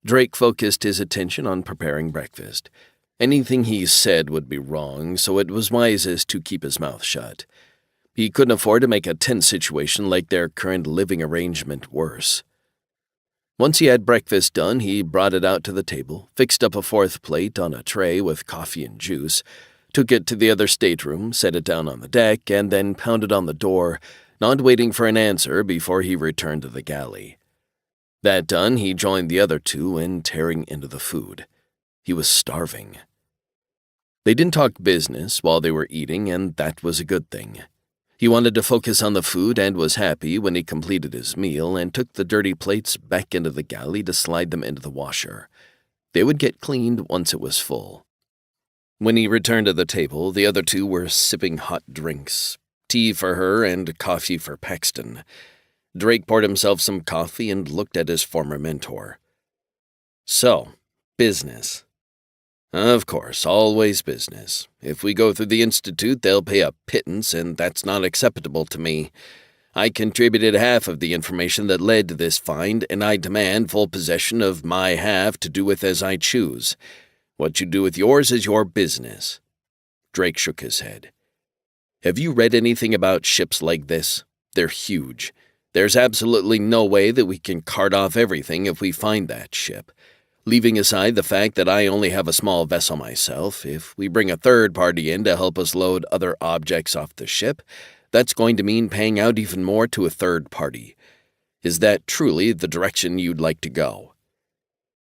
Drake focused his attention on preparing breakfast. Anything he said would be wrong, so it was wisest to keep his mouth shut. He couldn't afford to make a tense situation like their current living arrangement worse. Once he had breakfast done, he brought it out to the table, fixed up a fourth plate on a tray with coffee and juice, took it to the other stateroom, set it down on the deck, and then pounded on the door, not waiting for an answer before he returned to the galley. That done, he joined the other two in tearing into the food. He was starving. They didn't talk business while they were eating, and that was a good thing. He wanted to focus on the food and was happy when he completed his meal and took the dirty plates back into the galley to slide them into the washer. They would get cleaned once it was full. When he returned to the table, the other two were sipping hot drinks, tea for her and coffee for Paxton. Drake poured himself some coffee and looked at his former mentor. "So, business." "Of course, always business. If we go through the Institute, they'll pay a pittance, and that's not acceptable to me. I contributed half of the information that led to this find, and I demand full possession of my half to do with as I choose. What you do with yours is your business." Drake shook his head. "Have you read anything about ships like this? They're huge. There's absolutely no way that we can cart off everything if we find that ship. Leaving aside the fact that I only have a small vessel myself, if we bring a third party in to help us load other objects off the ship, that's going to mean paying out even more to a third party. Is that truly the direction you'd like to go?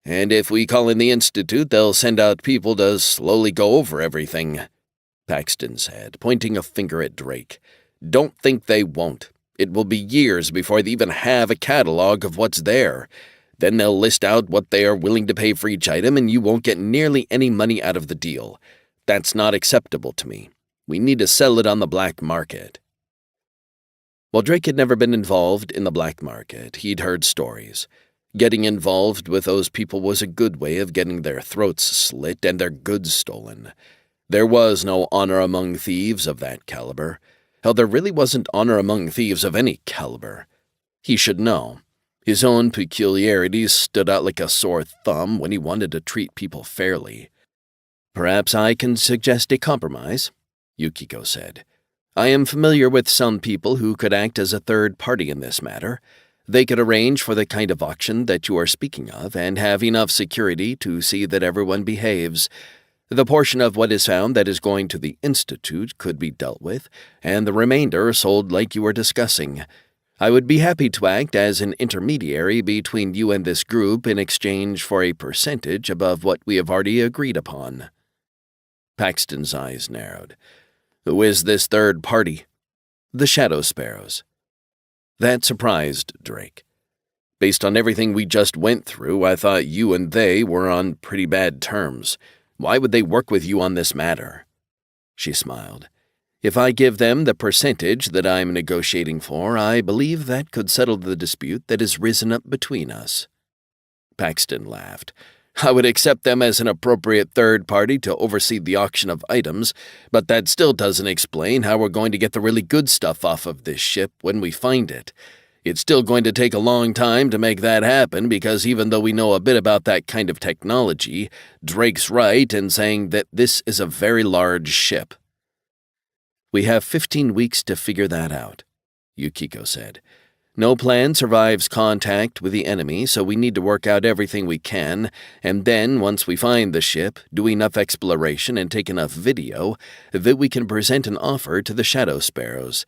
And if we call in the Institute, they'll send out people to slowly go over everything," Paxton said, pointing a finger at Drake. "Don't think they won't. It will be years before they even have a catalog of what's there. Then they'll list out what they are willing to pay for each item, and you won't get nearly any money out of the deal. That's not acceptable to me. We need to sell it on the black market." While Drake had never been involved in the black market, he'd heard stories. Getting involved with those people was a good way of getting their throats slit and their goods stolen. There was no honor among thieves of that caliber. Hell, there really wasn't honor among thieves of any caliber. He should know. His own peculiarities stood out like a sore thumb when he wanted to treat people fairly. "Perhaps I can suggest a compromise," Yukiko said. "I am familiar with some people who could act as a third party in this matter. They could arrange for the kind of auction that you are speaking of and have enough security to see that everyone behaves. The portion of what is found that is going to the Institute could be dealt with, and the remainder sold like you were discussing. I would be happy to act as an intermediary between you and this group in exchange for a percentage above what we have already agreed upon." Paxton's eyes narrowed. "Who is this third party?" "The Shadow Sparrows." That surprised Drake. Based on everything we just went through, I thought you and they were on pretty bad terms. Why would they work with you on this matter? She smiled. "If I give them the percentage that I'm negotiating for, I believe that could settle the dispute that has risen up between us." Paxton laughed. "I would accept them as an appropriate third party to oversee the auction of items, but that still doesn't explain how we're going to get the really good stuff off of this ship when we find it. It's still going to take a long time to make that happen because even though we know a bit about that kind of technology, Drake's right in saying that this is a very large ship." "We have 15 weeks to figure that out," Yukiko said. "No plan survives contact with the enemy, so we need to work out everything we can, and then, once we find the ship, do enough exploration and take enough video that we can present an offer to the Shadow Sparrows.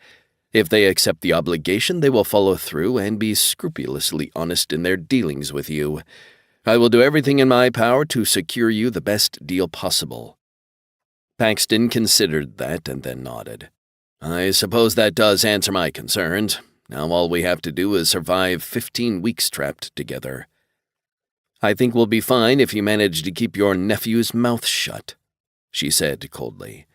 If they accept the obligation, they will follow through and be scrupulously honest in their dealings with you. I will do everything in my power to secure you the best deal possible." Paxton considered that and then nodded. "I suppose that does answer my concerns. Now all we have to do is survive 15 weeks trapped together." "I think we'll be fine if you manage to keep your nephew's mouth shut," she said coldly.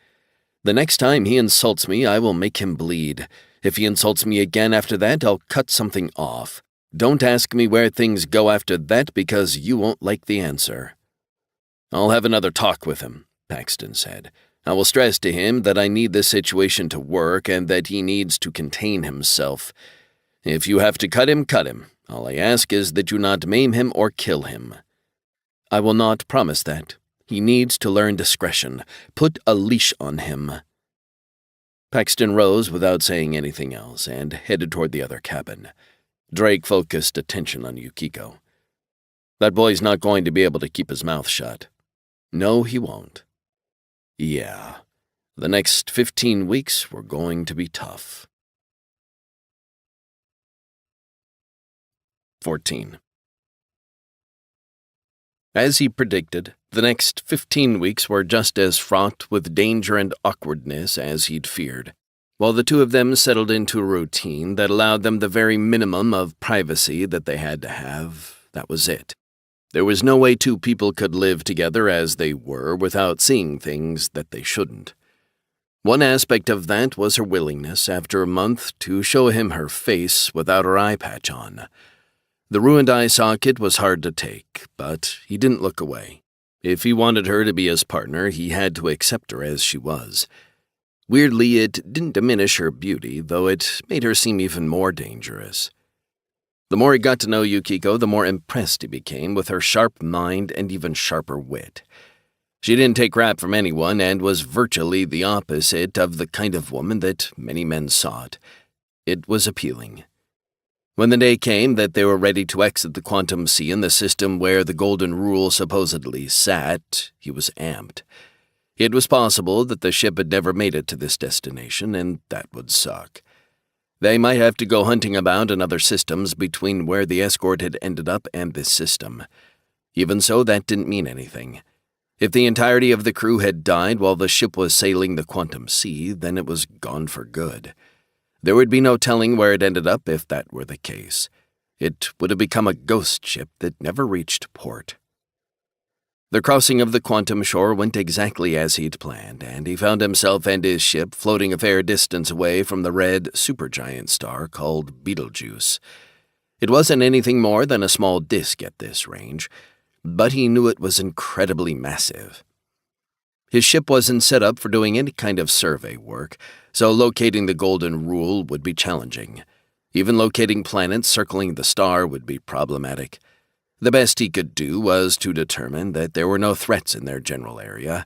"The next time he insults me, I will make him bleed. If he insults me again after that, I'll cut something off. Don't ask me where things go after that, because you won't like the answer." "I'll have another talk with him," Paxton said. "I will stress to him that I need this situation to work and that he needs to contain himself. If you have to cut him, cut him. All I ask is that you not maim him or kill him." "I will not promise that. He needs to learn discretion. Put a leash on him." Paxton rose without saying anything else and headed toward the other cabin. Drake focused attention on Yukiko. "That boy's not going to be able to keep his mouth shut." "No, he won't." "Yeah, the next 15 weeks were going to be tough." 14. As he predicted, the next 15 weeks were just as fraught with danger and awkwardness as he'd feared. While the two of them settled into a routine that allowed them the very minimum of privacy that they had to have, that was it. There was no way two people could live together as they were without seeing things that they shouldn't. One aspect of that was her willingness, after a month, to show him her face without her eye patch on. The ruined eye socket was hard to take, but he didn't look away. If he wanted her to be his partner, he had to accept her as she was. Weirdly, it didn't diminish her beauty, though it made her seem even more dangerous. The more he got to know Yukiko, the more impressed he became with her sharp mind and even sharper wit. She didn't take crap from anyone and was virtually the opposite of the kind of woman that many men sought. It was appealing. When the day came that they were ready to exit the quantum sea in the system where the Golden Rule supposedly sat, he was amped. It was possible that the ship had never made it to this destination, and that would suck. They might have to go hunting about in other systems between where the escort had ended up and this system. Even so, that didn't mean anything. If the entirety of the crew had died while the ship was sailing the quantum sea, then it was gone for good. There would be no telling where it ended up if that were the case. It would have become a ghost ship that never reached port. The crossing of the quantum shore went exactly as he'd planned, and he found himself and his ship floating a fair distance away from the red supergiant star called Betelgeuse. It wasn't anything more than a small disk at this range, but he knew it was incredibly massive. His ship wasn't set up for doing any kind of survey work, so locating the Golden Rule would be challenging. Even locating planets circling the star would be problematic. The best he could do was to determine that there were no threats in their general area.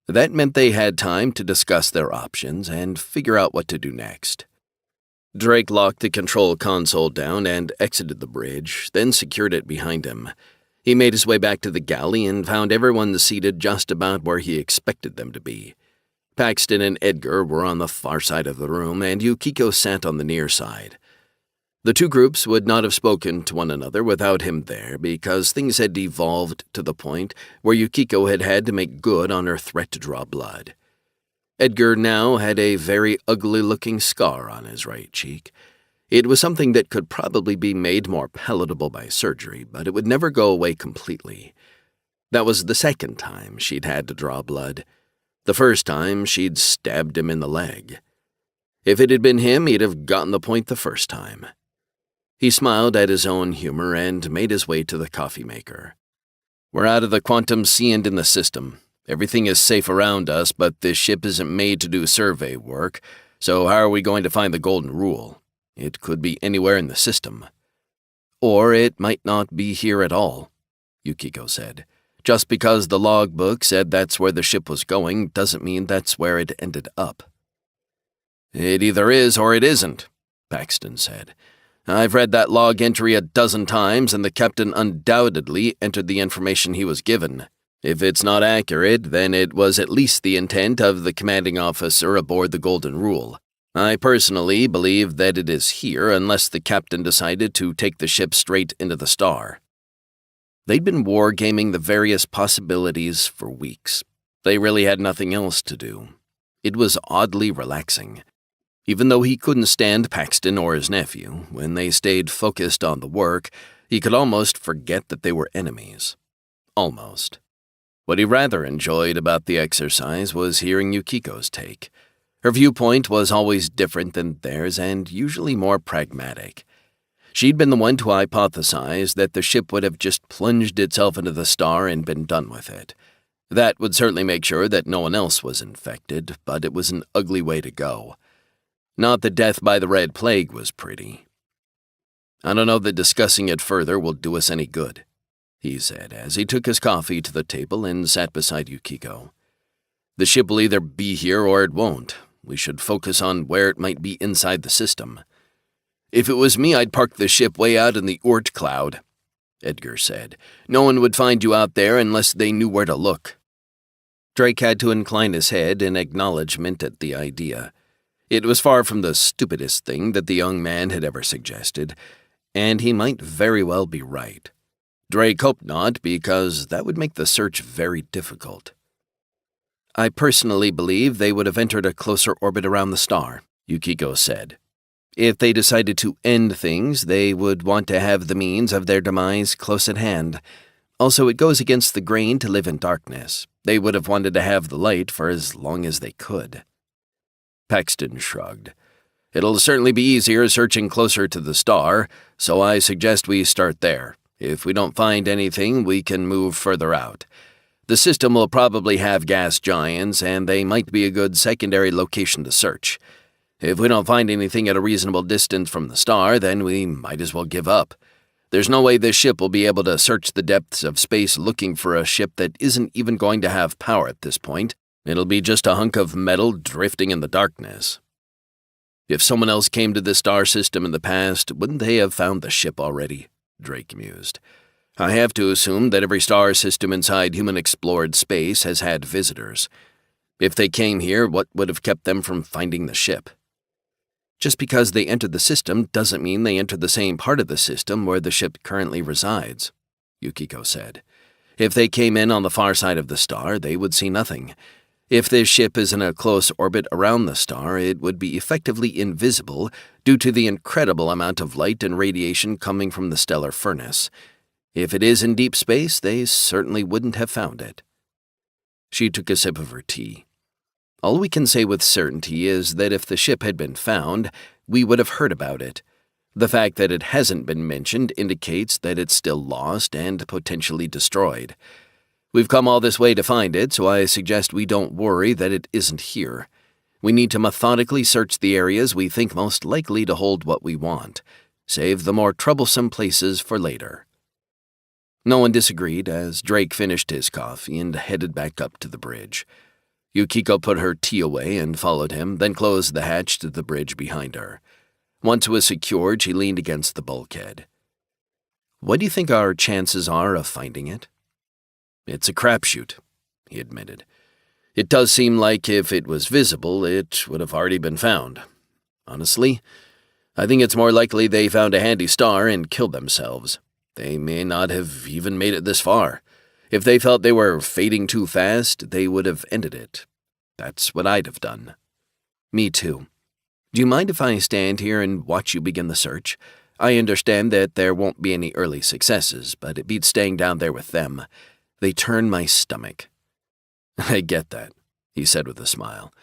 That meant they had time to discuss their options and figure out what to do next. Drake locked the control console down and exited the bridge, then secured it behind him. He made his way back to the galley and found everyone seated just about where he expected them to be. Paxton and Edgar were on the far side of the room, and Yukiko sat on the near side. The two groups would not have spoken to one another without him there, because things had devolved to the point where Yukiko had had to make good on her threat to draw blood. Edgar now had a very ugly-looking scar on his right cheek. It was something that could probably be made more palatable by surgery, but it would never go away completely. That was the second time she'd had to draw blood. The first time, she'd stabbed him in the leg. If it had been him, he'd have gotten the point the first time. He smiled at his own humor and made his way to the coffee maker. "We're out of the quantum sea and in the system. Everything is safe around us, but this ship isn't made to do survey work, so how are we going to find the Golden Rule? It could be anywhere in the system. Or it might not be here at all," Yukiko said. "Just because the logbook said that's where the ship was going doesn't mean that's where it ended up." "It either is or it isn't," Paxton said. "I've read that log entry a dozen times, and the captain undoubtedly entered the information he was given. If it's not accurate, then it was at least the intent of the commanding officer aboard the Golden Rule. I personally believe that it is here unless the captain decided to take the ship straight into the star." They'd been wargaming the various possibilities for weeks. They really had nothing else to do. It was oddly relaxing. Even though he couldn't stand Paxton or his nephew, when they stayed focused on the work, he could almost forget that they were enemies. Almost. What he rather enjoyed about the exercise was hearing Yukiko's take. Her viewpoint was always different than theirs and usually more pragmatic. She'd been the one to hypothesize that the ship would have just plunged itself into the star and been done with it. That would certainly make sure that no one else was infected, but it was an ugly way to go. Not that death by the Red Plague was pretty. "I don't know that discussing it further will do us any good," he said as he took his coffee to the table and sat beside Yukiko. "The ship will either be here or it won't. We should focus on where it might be inside the system." "If it was me, I'd park the ship way out in the Oort cloud," Edgar said. "No one would find you out there unless they knew where to look." Drake had to incline his head in acknowledgement at the idea. It was far from the stupidest thing that the young man had ever suggested, and he might very well be right. Drake hoped not, because that would make the search very difficult. "I personally believe they would have entered a closer orbit around the star," Yukiko said. "If they decided to end things, they would want to have the means of their demise close at hand. Also, it goes against the grain to live in darkness. They would have wanted to have the light for as long as they could." Paxton shrugged. "It'll certainly be easier searching closer to the star, so I suggest we start there. If we don't find anything, we can move further out. The system will probably have gas giants, and they might be a good secondary location to search. If we don't find anything at a reasonable distance from the star, then we might as well give up. There's no way this ship will be able to search the depths of space looking for a ship that isn't even going to have power at this point. It'll be just a hunk of metal drifting in the darkness." "If someone else came to this star system in the past, wouldn't they have found the ship already?" Drake mused. "I have to assume that every star system inside human-explored space has had visitors. If they came here, what would have kept them from finding the ship?" "Just because they entered the system doesn't mean they entered the same part of the system where the ship currently resides," Yukiko said. "If they came in on the far side of the star, they would see nothing. If this ship is in a close orbit around the star, it would be effectively invisible due to the incredible amount of light and radiation coming from the stellar furnace. If it is in deep space, they certainly wouldn't have found it." She took a sip of her tea. "All we can say with certainty is that if the ship had been found, we would have heard about it. The fact that it hasn't been mentioned indicates that it's still lost and potentially destroyed. We've come all this way to find it, so I suggest we don't worry that it isn't here. We need to methodically search the areas we think most likely to hold what we want. Save the more troublesome places for later." No one disagreed as Drake finished his coffee and headed back up to the bridge. Yukiko put her tea away and followed him, then closed the hatch to the bridge behind her. Once it was secured, she leaned against the bulkhead. "What do you think our chances are of finding it?" "It's a crapshoot," he admitted. "It does seem like if it was visible, it would have already been found. Honestly, I think it's more likely they found a handy star and killed themselves. They may not have even made it this far. If they felt they were fading too fast, they would have ended it. That's what I'd have done." "Me too. Do you mind if I stand here and watch you begin the search? I understand that there won't be any early successes, but it beats staying down there with them. They turn my stomach." "I get that," he said with a smile.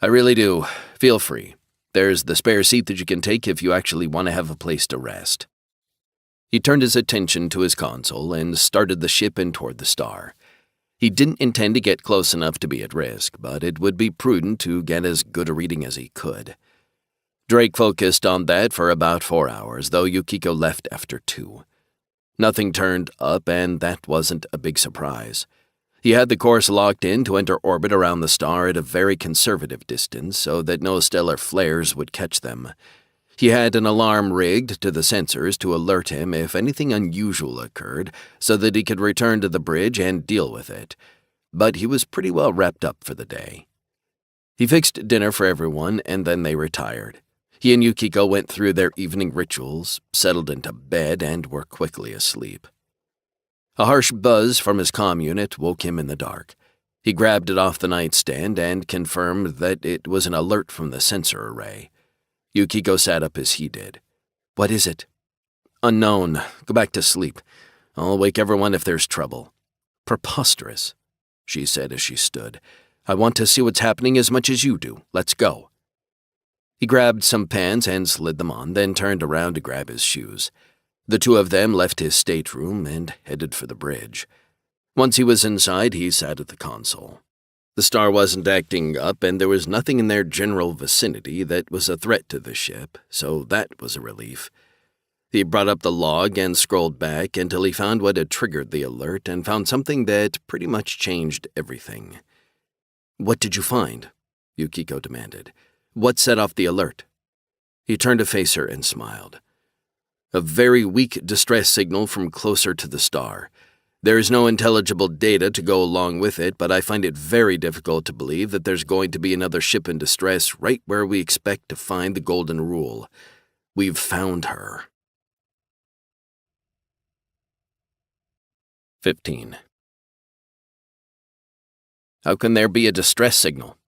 "I really do. Feel free. There's the spare seat that you can take if you actually want to have a place to rest." He turned his attention to his console and started the ship in toward the star. He didn't intend to get close enough to be at risk, but it would be prudent to get as good a reading as he could. Drake focused on that for about 4 hours, though Yukiko left after 2. Nothing turned up, and that wasn't a big surprise. He had the course locked in to enter orbit around the star at a very conservative distance so that no stellar flares would catch them. He had an alarm rigged to the sensors to alert him if anything unusual occurred so that he could return to the bridge and deal with it, but he was pretty well wrapped up for the day. He fixed dinner for everyone, and then they retired. He and Yukiko went through their evening rituals, settled into bed, and were quickly asleep. A harsh buzz from his comm unit woke him in the dark. He grabbed it off the nightstand and confirmed that it was an alert from the sensor array. Yukiko sat up as he did. "What is it?" "Unknown. Go back to sleep. I'll wake everyone if there's trouble." "Preposterous," she said as she stood. "I want to see what's happening as much as you do. Let's go." He grabbed some pants and slid them on, then turned around to grab his shoes. The two of them left his stateroom and headed for the bridge. Once he was inside, he sat at the console. The star wasn't acting up, and there was nothing in their general vicinity that was a threat to the ship, so that was a relief. He brought up the log and scrolled back until he found what had triggered the alert and found something that pretty much changed everything. "What did you find?" Yukiko demanded. "What set off the alert?" He turned to face her and smiled. "A very weak distress signal from closer to the star. There is no intelligible data to go along with it, but I find it very difficult to believe that there's going to be another ship in distress right where we expect to find the Golden Rule. We've found her." 15. "How can there be a distress signal?"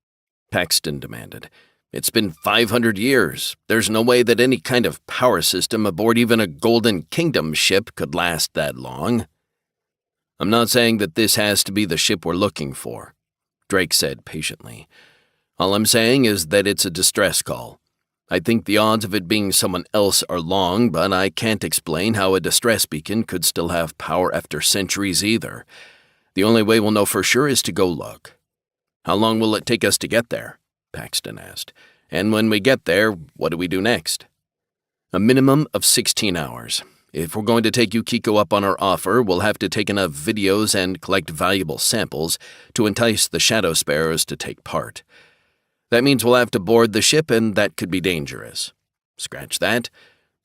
Paxton demanded. "It's been 500 years. There's no way that any kind of power system aboard even a Golden Kingdom ship could last that long." "I'm not saying that this has to be the ship we're looking for," Drake said patiently. "All I'm saying is that it's a distress call. I think the odds of it being someone else are long, but I can't explain how a distress beacon could still have power after centuries either. The only way we'll know for sure is to go look." "How long will it take us to get there?" Paxton asked. "And when we get there, what do we do next?" "A minimum of 16 hours. If we're going to take Yukiko up on our offer, we'll have to take enough videos and collect valuable samples to entice the Shadow Sparrows to take part. That means we'll have to board the ship, and that could be dangerous. Scratch that.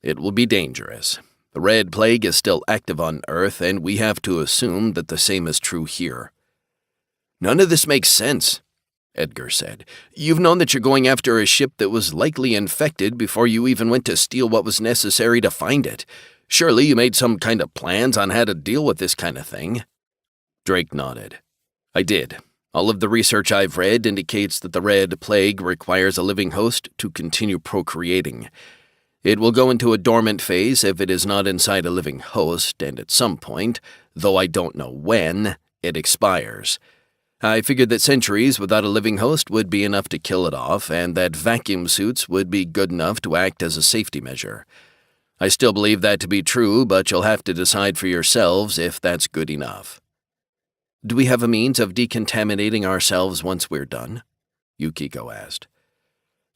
It will be dangerous. The Red Plague is still active on Earth, and we have to assume that the same is true here." "None of this makes sense," Edgar said. "You've known that you're going after a ship that was likely infected before you even went to steal what was necessary to find it. Surely you made some kind of plans on how to deal with this kind of thing." Drake nodded. "I did. All of the research I've read indicates that the Red Plague requires a living host to continue procreating. It will go into a dormant phase if it is not inside a living host, and at some point, though I don't know when, it expires. I figured that centuries without a living host would be enough to kill it off, and that vacuum suits would be good enough to act as a safety measure. I still believe that to be true, but you'll have to decide for yourselves if that's good enough." "Do we have a means of decontaminating ourselves once we're done?" Yukiko asked.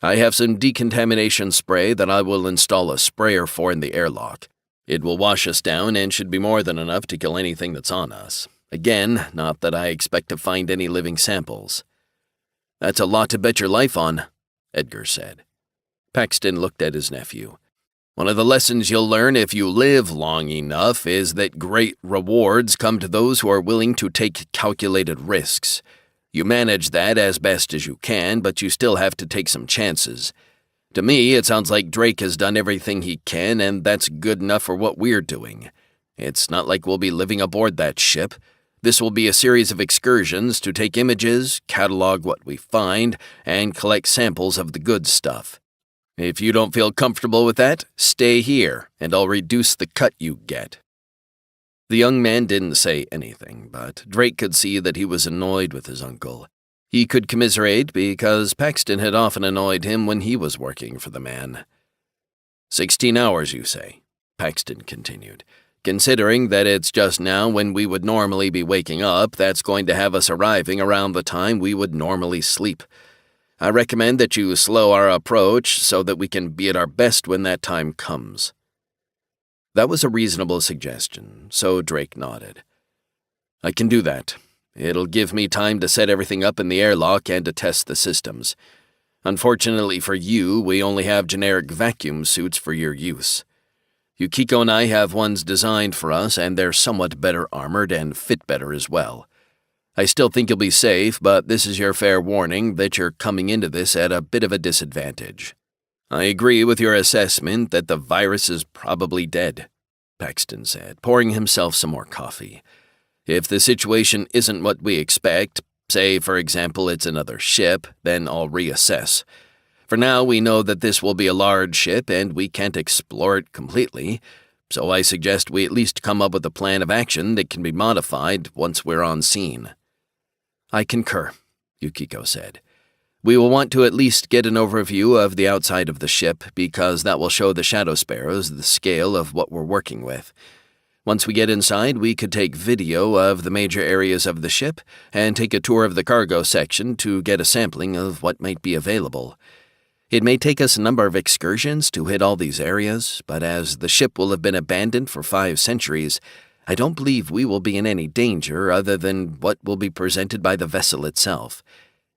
"I have some decontamination spray that I will install a sprayer for in the airlock. It will wash us down and should be more than enough to kill anything that's on us. Again, not that I expect to find any living samples." "That's a lot to bet your life on," Edgar said. Paxton looked at his nephew. "One of the lessons you'll learn if you live long enough is that great rewards come to those who are willing to take calculated risks. You manage that as best as you can, but you still have to take some chances. To me, it sounds like Drake has done everything he can, and that's good enough for what we're doing. It's not like we'll be living aboard that ship. This will be a series of excursions to take images, catalog what we find, and collect samples of the good stuff. If you don't feel comfortable with that, stay here, and I'll reduce the cut you get." The young man didn't say anything, but Drake could see that he was annoyed with his uncle. He could commiserate because Paxton had often annoyed him when he was working for the man. 16 hours, you say," Paxton continued. "Considering that it's just now when we would normally be waking up, that's going to have us arriving around the time we would normally sleep. I recommend that you slow our approach so that we can be at our best when that time comes." That was a reasonable suggestion, so Drake nodded. "I can do that. It'll give me time to set everything up in the airlock and to test the systems. Unfortunately for you, we only have generic vacuum suits for your use. Yukiko and I have ones designed for us, and they're somewhat better armored and fit better as well. I still think you'll be safe, but this is your fair warning that you're coming into this at a bit of a disadvantage." "I agree with your assessment that the virus is probably dead," Paxton said, pouring himself some more coffee. If the situation isn't what we expect, say, for example, it's another ship, then I'll reassess. For now, we know that this will be a large ship and we can't explore it completely, so I suggest we at least come up with a plan of action that can be modified once we're on scene." "I concur," Yukiko said. "We will want to at least get an overview of the outside of the ship, because that will show the Shadow Sparrows the scale of what we're working with. Once we get inside, we could take video of the major areas of the ship and take a tour of the cargo section to get a sampling of what might be available. It may take us a number of excursions to hit all these areas, but as the ship will have been abandoned for 5 centuries, I don't believe we will be in any danger other than what will be presented by the vessel itself.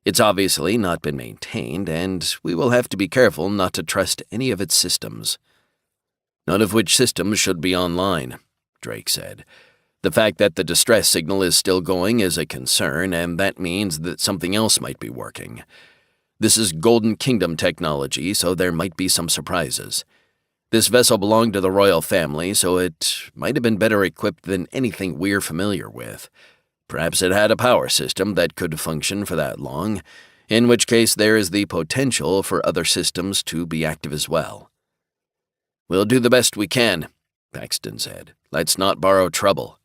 It's obviously not been maintained, and we will have to be careful not to trust any of its systems." "None of which systems should be online," Drake said. "The fact that the distress signal is still going is a concern, and that means that something else might be working. This is Golden Kingdom technology, so there might be some surprises. This vessel belonged to the royal family, so it might have been better equipped than anything we're familiar with. Perhaps it had a power system that could function for that long, in which case there is the potential for other systems to be active as well." "We'll do the best we can," Paxton said. "Let's not borrow trouble."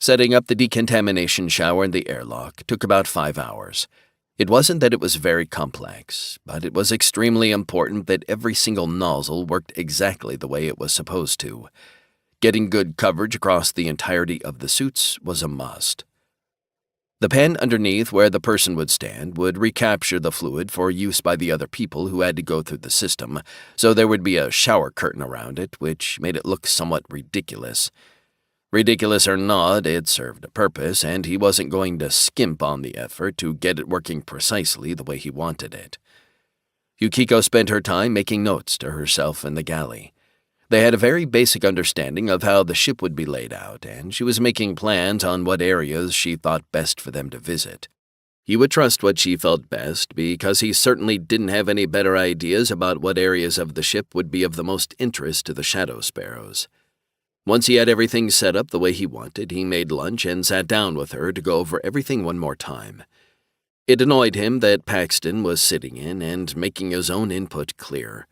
Setting up the decontamination shower in the airlock took about 5 hours. It wasn't that it was very complex, but it was extremely important that every single nozzle worked exactly the way it was supposed to. Getting good coverage across the entirety of the suits was a must. The pan underneath where the person would stand would recapture the fluid for use by the other people who had to go through the system, so there would be a shower curtain around it, which made it look somewhat ridiculous. Ridiculous or not, it served a purpose, and he wasn't going to skimp on the effort to get it working precisely the way he wanted it. Yukiko spent her time making notes to herself in the galley. They had a very basic understanding of how the ship would be laid out, and she was making plans on what areas she thought best for them to visit. He would trust what she felt best, because he certainly didn't have any better ideas about what areas of the ship would be of the most interest to the Shadow Sparrows. Once he had everything set up the way he wanted, he made lunch and sat down with her to go over everything one more time. It annoyed him that Paxton was sitting in and making his own input clear.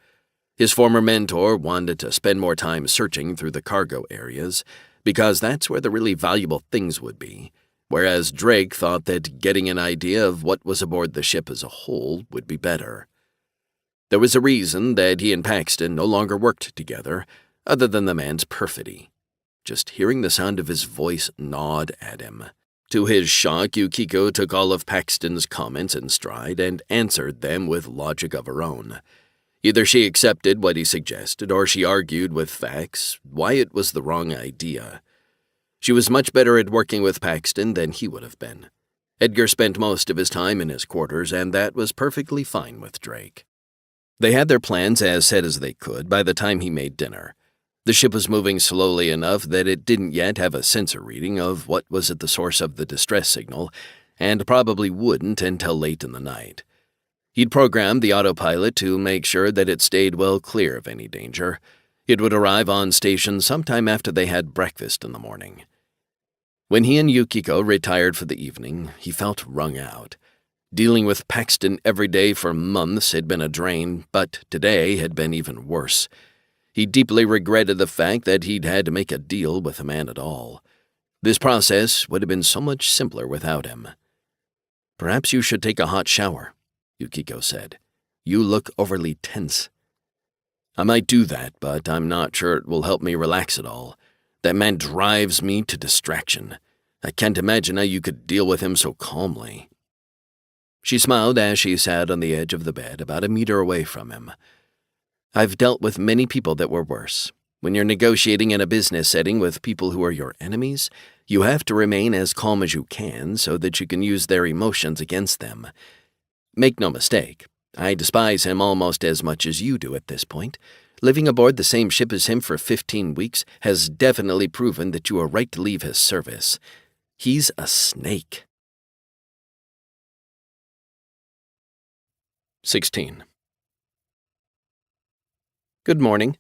His former mentor wanted to spend more time searching through the cargo areas, because that's where the really valuable things would be, whereas Drake thought that getting an idea of what was aboard the ship as a whole would be better. There was a reason that he and Paxton no longer worked together, other than the man's perfidy. Just hearing the sound of his voice gnawed at him. To his shock, Yukiko took all of Paxton's comments in stride and answered them with logic of her own. Either she accepted what he suggested, or she argued with facts why it was the wrong idea. She was much better at working with Paxton than he would have been. Edgar spent most of his time in his quarters, and that was perfectly fine with Drake. They had their plans as set as they could by the time he made dinner. The ship was moving slowly enough that it didn't yet have a sensor reading of what was at the source of the distress signal, and probably wouldn't until late in the night. He'd programmed the autopilot to make sure that it stayed well clear of any danger. It would arrive on station sometime after they had breakfast in the morning. When he and Yukiko retired for the evening, he felt wrung out. Dealing with Paxton every day for months had been a drain, but today had been even worse. He deeply regretted the fact that he'd had to make a deal with a man at all. This process would have been so much simpler without him. "Perhaps you should take a hot shower," Yukiko said. "You look overly tense." "I might do that, but I'm not sure it will help me relax at all. That man drives me to distraction. I can't imagine how you could deal with him so calmly." She smiled as she sat on the edge of the bed about a meter away from him. "I've dealt with many people that were worse. When you're negotiating in a business setting with people who are your enemies, you have to remain as calm as you can so that you can use their emotions against them. Make no mistake, I despise him almost as much as you do at this point. Living aboard the same ship as him for 15 weeks has definitely proven that you are right to leave his service. He's a snake." 16. "Good morning,"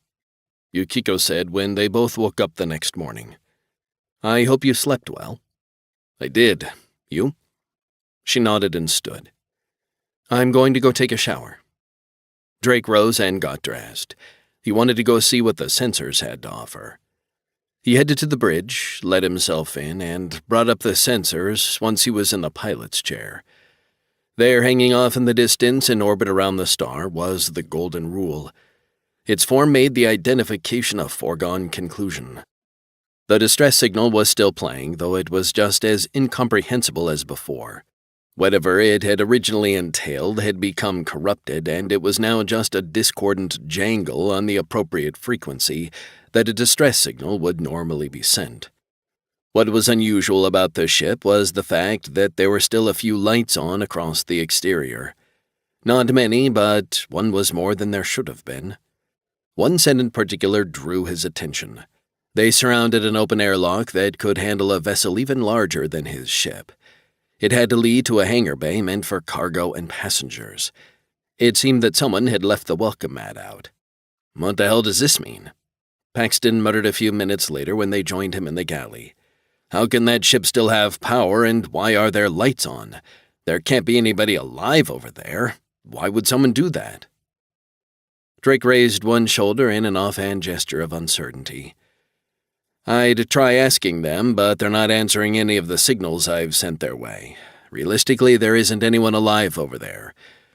Yukiko said when they both woke up the next morning. I hope you slept well." "I did. You?" She nodded and stood. "I'm going to go take a shower." Drake rose and got dressed. He wanted to go see what the sensors had to offer. He headed to the bridge, let himself in, and brought up the sensors once he was in the pilot's chair. There, hanging off in the distance in orbit around the star, was the Golden Rule. Its form made the identification a foregone conclusion. The distress signal was still playing, though it was just as incomprehensible as before. Whatever it had originally entailed had become corrupted, and it was now just a discordant jangle on the appropriate frequency that a distress signal would normally be sent. What was unusual about the ship was the fact that there were still a few lights on across the exterior. Not many, but one was more than there should have been. One set in particular drew his attention. They surrounded an open airlock that could handle a vessel even larger than his ship. It had to lead to a hangar bay meant for cargo and passengers. It seemed that someone had left the welcome mat out. "What the hell does this mean?" Paxton muttered a few minutes later when they joined him in the galley. "How can that ship still have power, and why are there lights on? There can't be anybody alive over there. Why would someone do that?" Drake raised one shoulder in an offhand gesture of uncertainty. "I'd try asking them, but they're not answering any of the signals I've sent their way. Realistically, there isn't anyone alive over there.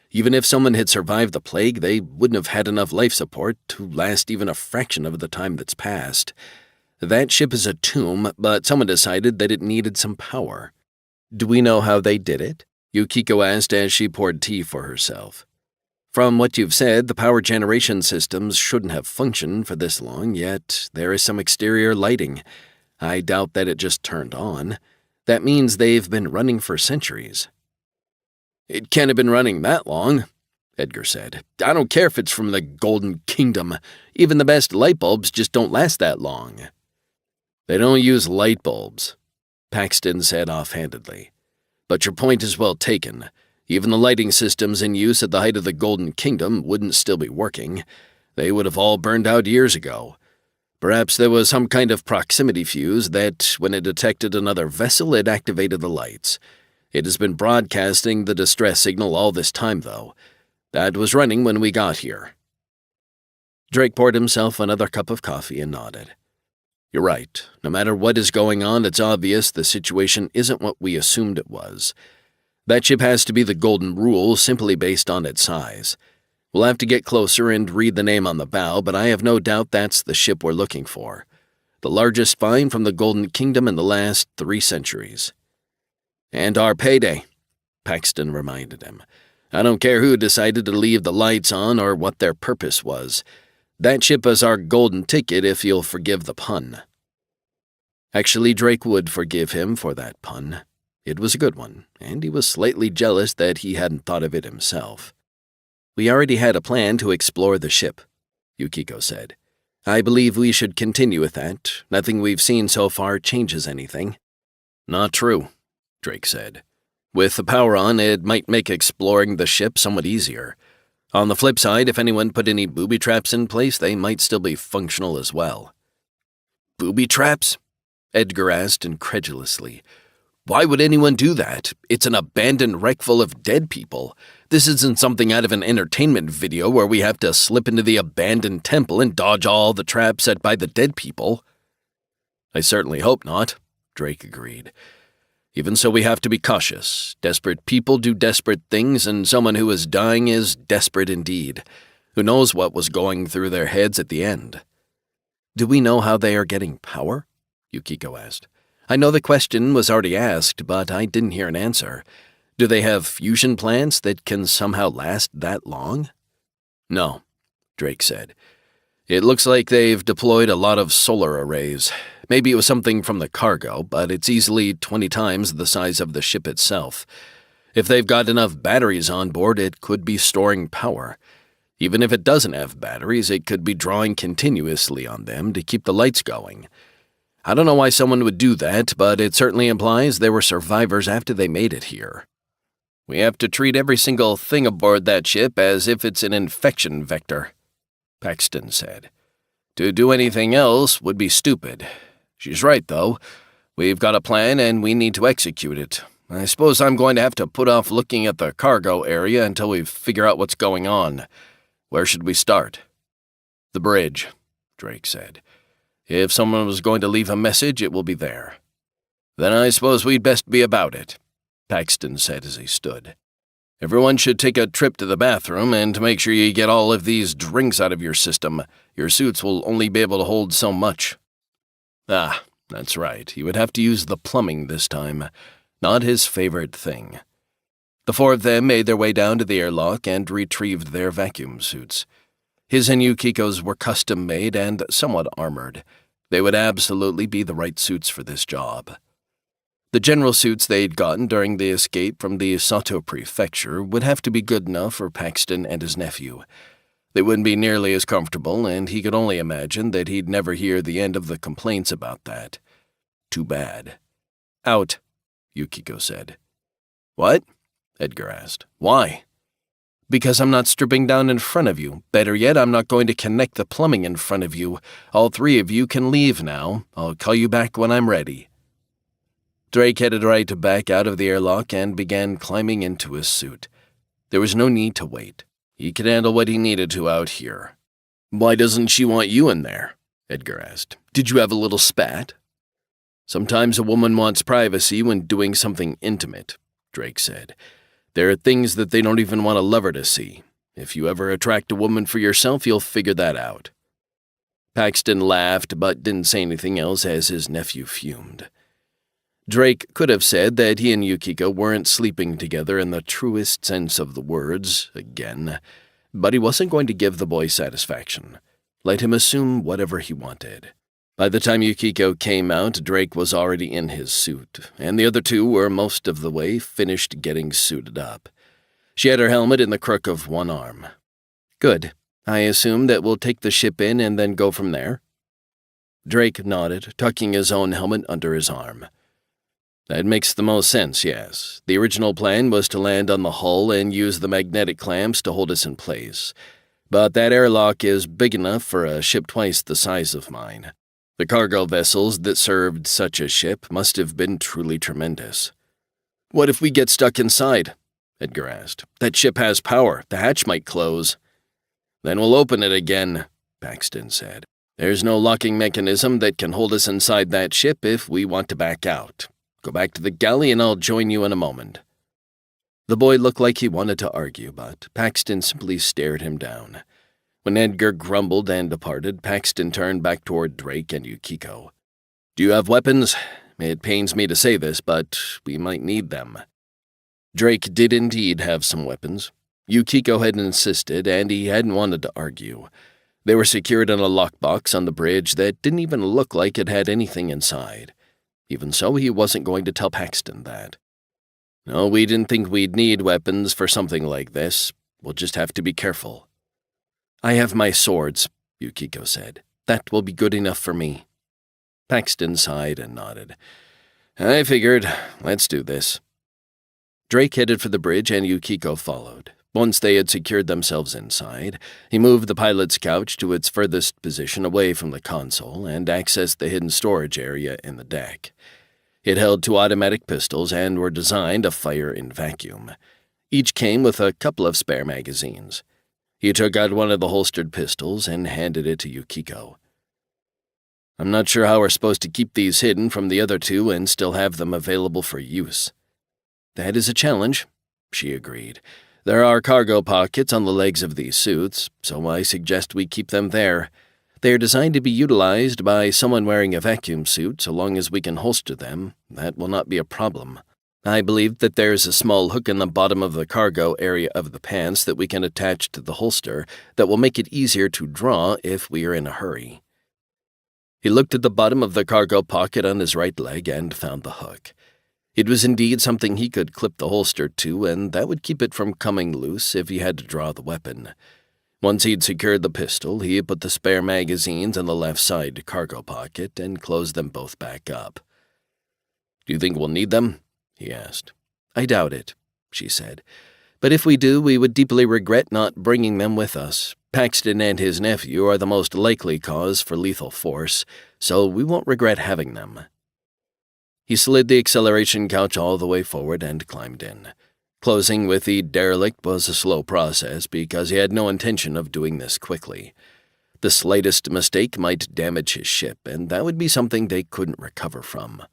Even if someone had survived the plague, they wouldn't have had enough life support to last even a fraction of the time that's passed. That ship is a tomb, but someone decided that it needed some power." "Do we know how they did it?" Yukiko asked as she poured tea for herself. "From what you've said, the power generation systems shouldn't have functioned for this long, yet there is some exterior lighting. I doubt that it just turned on. That means they've been running for centuries." "It can't have been running that long," Edgar said. "I don't care if it's from the Golden Kingdom. Even the best light bulbs just don't last that long." "They don't use light bulbs," Paxton said offhandedly. "But your point is well taken. Even the lighting systems in use at the height of the Golden Kingdom wouldn't still be working. They would have all burned out years ago. Perhaps there was some kind of proximity fuse that, when it detected another vessel, it activated the lights. It has been broadcasting the distress signal all this time, though. That was running when we got here." Drake poured himself another cup of coffee and nodded. "You're right. No matter what is going on, it's obvious the situation isn't what we assumed it was. That ship has to be the Golden Rule simply based on its size. We'll have to get closer and read the name on the bow, but I have no doubt that's the ship we're looking for. The largest find from the Golden Kingdom in the last 3 centuries. "And our payday," Paxton reminded him. "I don't care who decided to leave the lights on or what their purpose was. That ship is our golden ticket, if you'll forgive the pun." Actually, Drake would forgive him for that pun. It was a good one, and he was slightly jealous that he hadn't thought of it himself. "We already had a plan to explore the ship," Yukiko said. "I believe we should continue with that. Nothing we've seen so far changes anything." "Not true," Drake said. "With the power on, it might make exploring the ship somewhat easier. On the flip side, if anyone put any booby traps in place, they might still be functional as well." "Booby traps?" Edgar asked incredulously. "Why would anyone do that? It's an abandoned wreck full of dead people. This isn't something out of an entertainment video where we have to slip into the abandoned temple and dodge all the traps set by the dead people." "I certainly hope not," Drake agreed. "Even so, we have to be cautious. Desperate people do desperate things, and someone who is dying is desperate indeed. Who knows what was going through their heads at the end?" "Do we know how they are getting power?" Yukiko asked. "I know the question was already asked, but I didn't hear an answer. Do they have fusion plants that can somehow last that long?" "No," Drake said. "It looks like they've deployed a lot of solar arrays. Maybe it was something from the cargo, but it's easily 20 times the size of the ship itself. If they've got enough batteries on board, it could be storing power. Even if it doesn't have batteries, it could be drawing continuously on them to keep the lights going. I don't know why someone would do that, but it certainly implies there were survivors after they made it here. We have to treat every single thing aboard that ship as if it's an infection vector," Paxton said. "To do anything else would be stupid. She's right, though. We've got a plan and we need to execute it. I suppose I'm going to have to put off looking at the cargo area until we figure out what's going on. Where should we start?" "The bridge," Drake said. "If someone was going to leave a message, it will be there." "Then I suppose we'd best be about it," Paxton said as he stood. "Everyone should take a trip to the bathroom, and to make sure you get all of these drinks out of your system, your suits will only be able to hold so much." Ah, that's right. He would have to use the plumbing this time. Not his favorite thing. The four of them made their way down to the airlock and retrieved their vacuum suits. His and Yukiko's were custom-made and somewhat armored. They would absolutely be the right suits for this job. The general suits they'd gotten during the escape from the Sato Prefecture would have to be good enough for Paxton and his nephew. They wouldn't be nearly as comfortable, and he could only imagine that he'd never hear the end of the complaints about that. Too bad. "Out," Yukiko said. "What?" Edgar asked. "Why?" "Because I'm not stripping down in front of you. Better yet, I'm not going to connect the plumbing in front of you. All three of you can leave now. I'll call you back when I'm ready." Drake headed right back out of the airlock and began climbing into his suit. There was no need to wait. He could handle what he needed to out here. "Why doesn't she want you in there?" Edgar asked. "Did you have a little spat?" "Sometimes a woman wants privacy when doing something intimate," Drake said. "There are things that they don't even want a lover to see. If you ever attract a woman for yourself, you'll figure that out." Paxton laughed but didn't say anything else as his nephew fumed. Drake could have said that he and Yukiko weren't sleeping together in the truest sense of the words, again, but he wasn't going to give the boy satisfaction. Let him assume whatever he wanted. By the time Yukiko came out, Drake was already in his suit, and the other two were most of the way finished getting suited up. She had her helmet in the crook of one arm. "Good. I assume that we'll take the ship in and then go from there?" Drake nodded, tucking his own helmet under his arm. "That makes the most sense, yes. The original plan was to land on the hull and use the magnetic clamps to hold us in place. But that airlock is big enough for a ship twice the size of mine. The cargo vessels that served such a ship must have been truly tremendous." "What if we get stuck inside?" Edgar asked. "That ship has power. The hatch might close." "Then we'll open it again," Paxton said. "There's no locking mechanism that can hold us inside that ship if we want to back out. Go back to the galley and I'll join you in a moment." The boy looked like he wanted to argue, but Paxton simply stared him down. When Edgar grumbled and departed, Paxton turned back toward Drake and Yukiko. "Do you have weapons? It pains me to say this, but we might need them." Drake did indeed have some weapons. Yukiko had insisted, and he hadn't wanted to argue. They were secured in a lockbox on the bridge that didn't even look like it had anything inside. Even so, he wasn't going to tell Paxton that. "No, we didn't think we'd need weapons for something like this. We'll just have to be careful." "I have my swords," Yukiko said. "That will be good enough for me." Paxton sighed and nodded. "I figured. Let's do this." Drake headed for the bridge and Yukiko followed. Once they had secured themselves inside, he moved the pilot's couch to its furthest position away from the console and accessed the hidden storage area in the deck. It held 2 automatic pistols and were designed to fire in vacuum. Each came with a couple of spare magazines. He took out one of the holstered pistols and handed it to Yukiko. "I'm not sure how we're supposed to keep these hidden from the other two and still have them available for use." "That is a challenge," she agreed. "There are cargo pockets on the legs of these suits, so I suggest we keep them there. They are designed to be utilized by someone wearing a vacuum suit so long as we can holster them. That will not be a problem. I believe that there is a small hook in the bottom of the cargo area of the pants that we can attach to the holster that will make it easier to draw if we are in a hurry." He looked at the bottom of the cargo pocket on his right leg and found the hook. It was indeed something he could clip the holster to, and that would keep it from coming loose if he had to draw the weapon. Once he'd secured the pistol, he put the spare magazines in the left side cargo pocket and closed them both back up. "Do you think we'll need them?" he asked. "I doubt it," she said. "But if we do, we would deeply regret not bringing them with us. Paxton and his nephew are the most likely cause for lethal force, so we won't regret having them." He slid the acceleration couch all the way forward and climbed in. Closing with the derelict was a slow process because he had no intention of doing this quickly. The slightest mistake might damage his ship, and that would be something they couldn't recover from.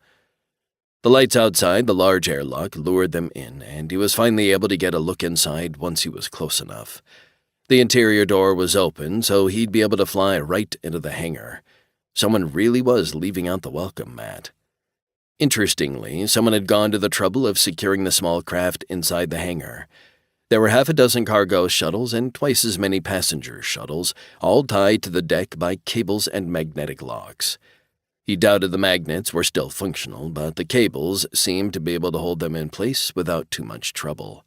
The lights outside the large airlock lured them in, and he was finally able to get a look inside once he was close enough. The interior door was open, so he'd be able to fly right into the hangar. Someone really was leaving out the welcome mat. Interestingly, someone had gone to the trouble of securing the small craft inside the hangar. There were half a dozen cargo shuttles and twice as many passenger shuttles, all tied to the deck by cables and magnetic locks. He doubted the magnets were still functional, but the cables seemed to be able to hold them in place without too much trouble.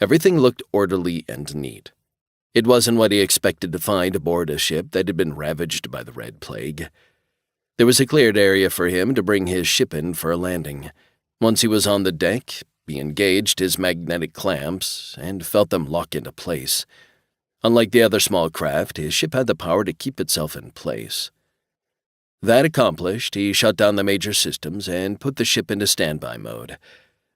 Everything looked orderly and neat. It wasn't what he expected to find aboard a ship that had been ravaged by the Red Plague. There was a cleared area for him to bring his ship in for a landing. Once he was on the deck, he engaged his magnetic clamps and felt them lock into place. Unlike the other small craft, his ship had the power to keep itself in place. That accomplished, he shut down the major systems and put the ship into standby mode.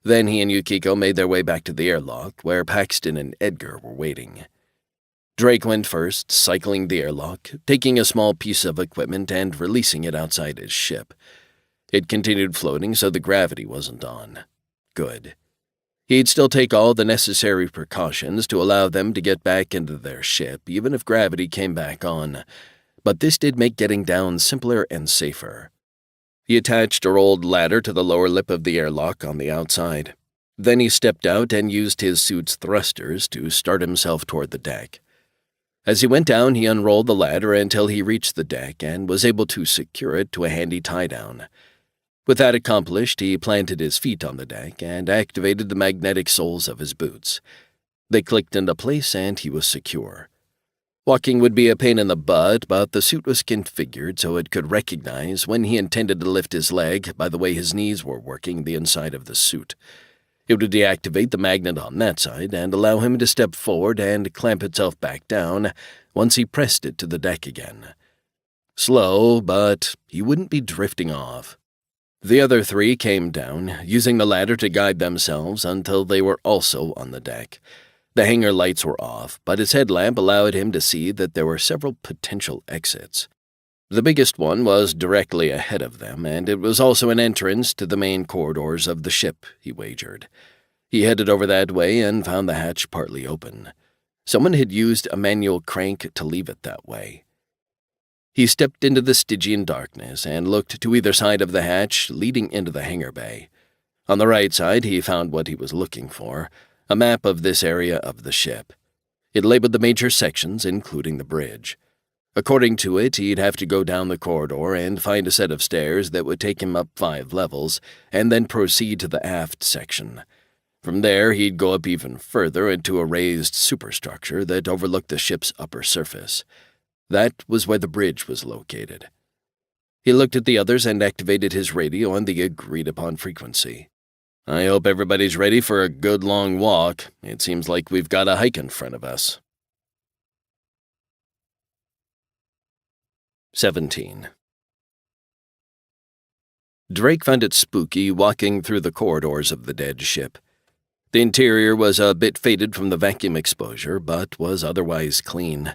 Then he and Yukiko made their way back to the airlock, where Paxton and Edgar were waiting. Drake went first, cycling the airlock, taking a small piece of equipment and releasing it outside his ship. It continued floating, so the gravity wasn't on. Good. He'd still take all the necessary precautions to allow them to get back into their ship, even if gravity came back on. But this did make getting down simpler and safer. He attached a rolled ladder to the lower lip of the airlock on the outside. Then he stepped out and used his suit's thrusters to start himself toward the deck. As he went down, he unrolled the ladder until he reached the deck and was able to secure it to a handy tie-down. With that accomplished, he planted his feet on the deck and activated the magnetic soles of his boots. They clicked into place and he was secure. Walking would be a pain in the butt, but the suit was configured so it could recognize when he intended to lift his leg by the way his knees were working the inside of the suit. It would deactivate the magnet on that side and allow him to step forward and clamp itself back down once he pressed it to the deck again. Slow, but he wouldn't be drifting off. The other three came down, using the ladder to guide themselves until they were also on the deck. The hangar lights were off, but his headlamp allowed him to see that there were several potential exits. The biggest one was directly ahead of them, and it was also an entrance to the main corridors of the ship, he wagered. He headed over that way and found the hatch partly open. Someone had used a manual crank to leave it that way. He stepped into the Stygian darkness and looked to either side of the hatch leading into the hangar bay. On the right side, he found what he was looking for, a map of this area of the ship. It labeled the major sections, including the bridge. According to it, he'd have to go down the corridor and find a set of stairs that would take him up 5 levels, and then proceed to the aft section. From there, he'd go up even further into a raised superstructure that overlooked the ship's upper surface. That was where the bridge was located. He looked at the others and activated his radio on the agreed-upon frequency. "I hope everybody's ready for a good long walk. It seems like we've got a hike in front of us." 17. Drake found it spooky walking through the corridors of the dead ship. The interior was a bit faded from the vacuum exposure, but was otherwise clean.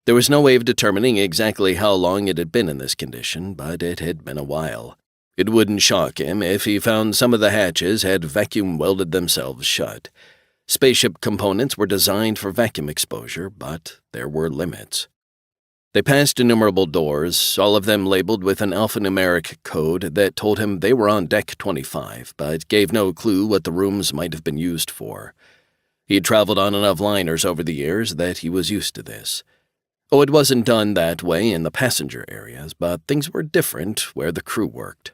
There was no way of determining exactly how long it had been in this condition, but it had been a while. It wouldn't shock him if he found some of the hatches had vacuum welded themselves shut. Spaceship components were designed for vacuum exposure, but there were limits. They passed innumerable doors, all of them labeled with an alphanumeric code that told him they were on Deck 25, but gave no clue what the rooms might have been used for. He had traveled on enough liners over the years that he was used to this. Oh, it wasn't done that way in the passenger areas, but things were different where the crew worked.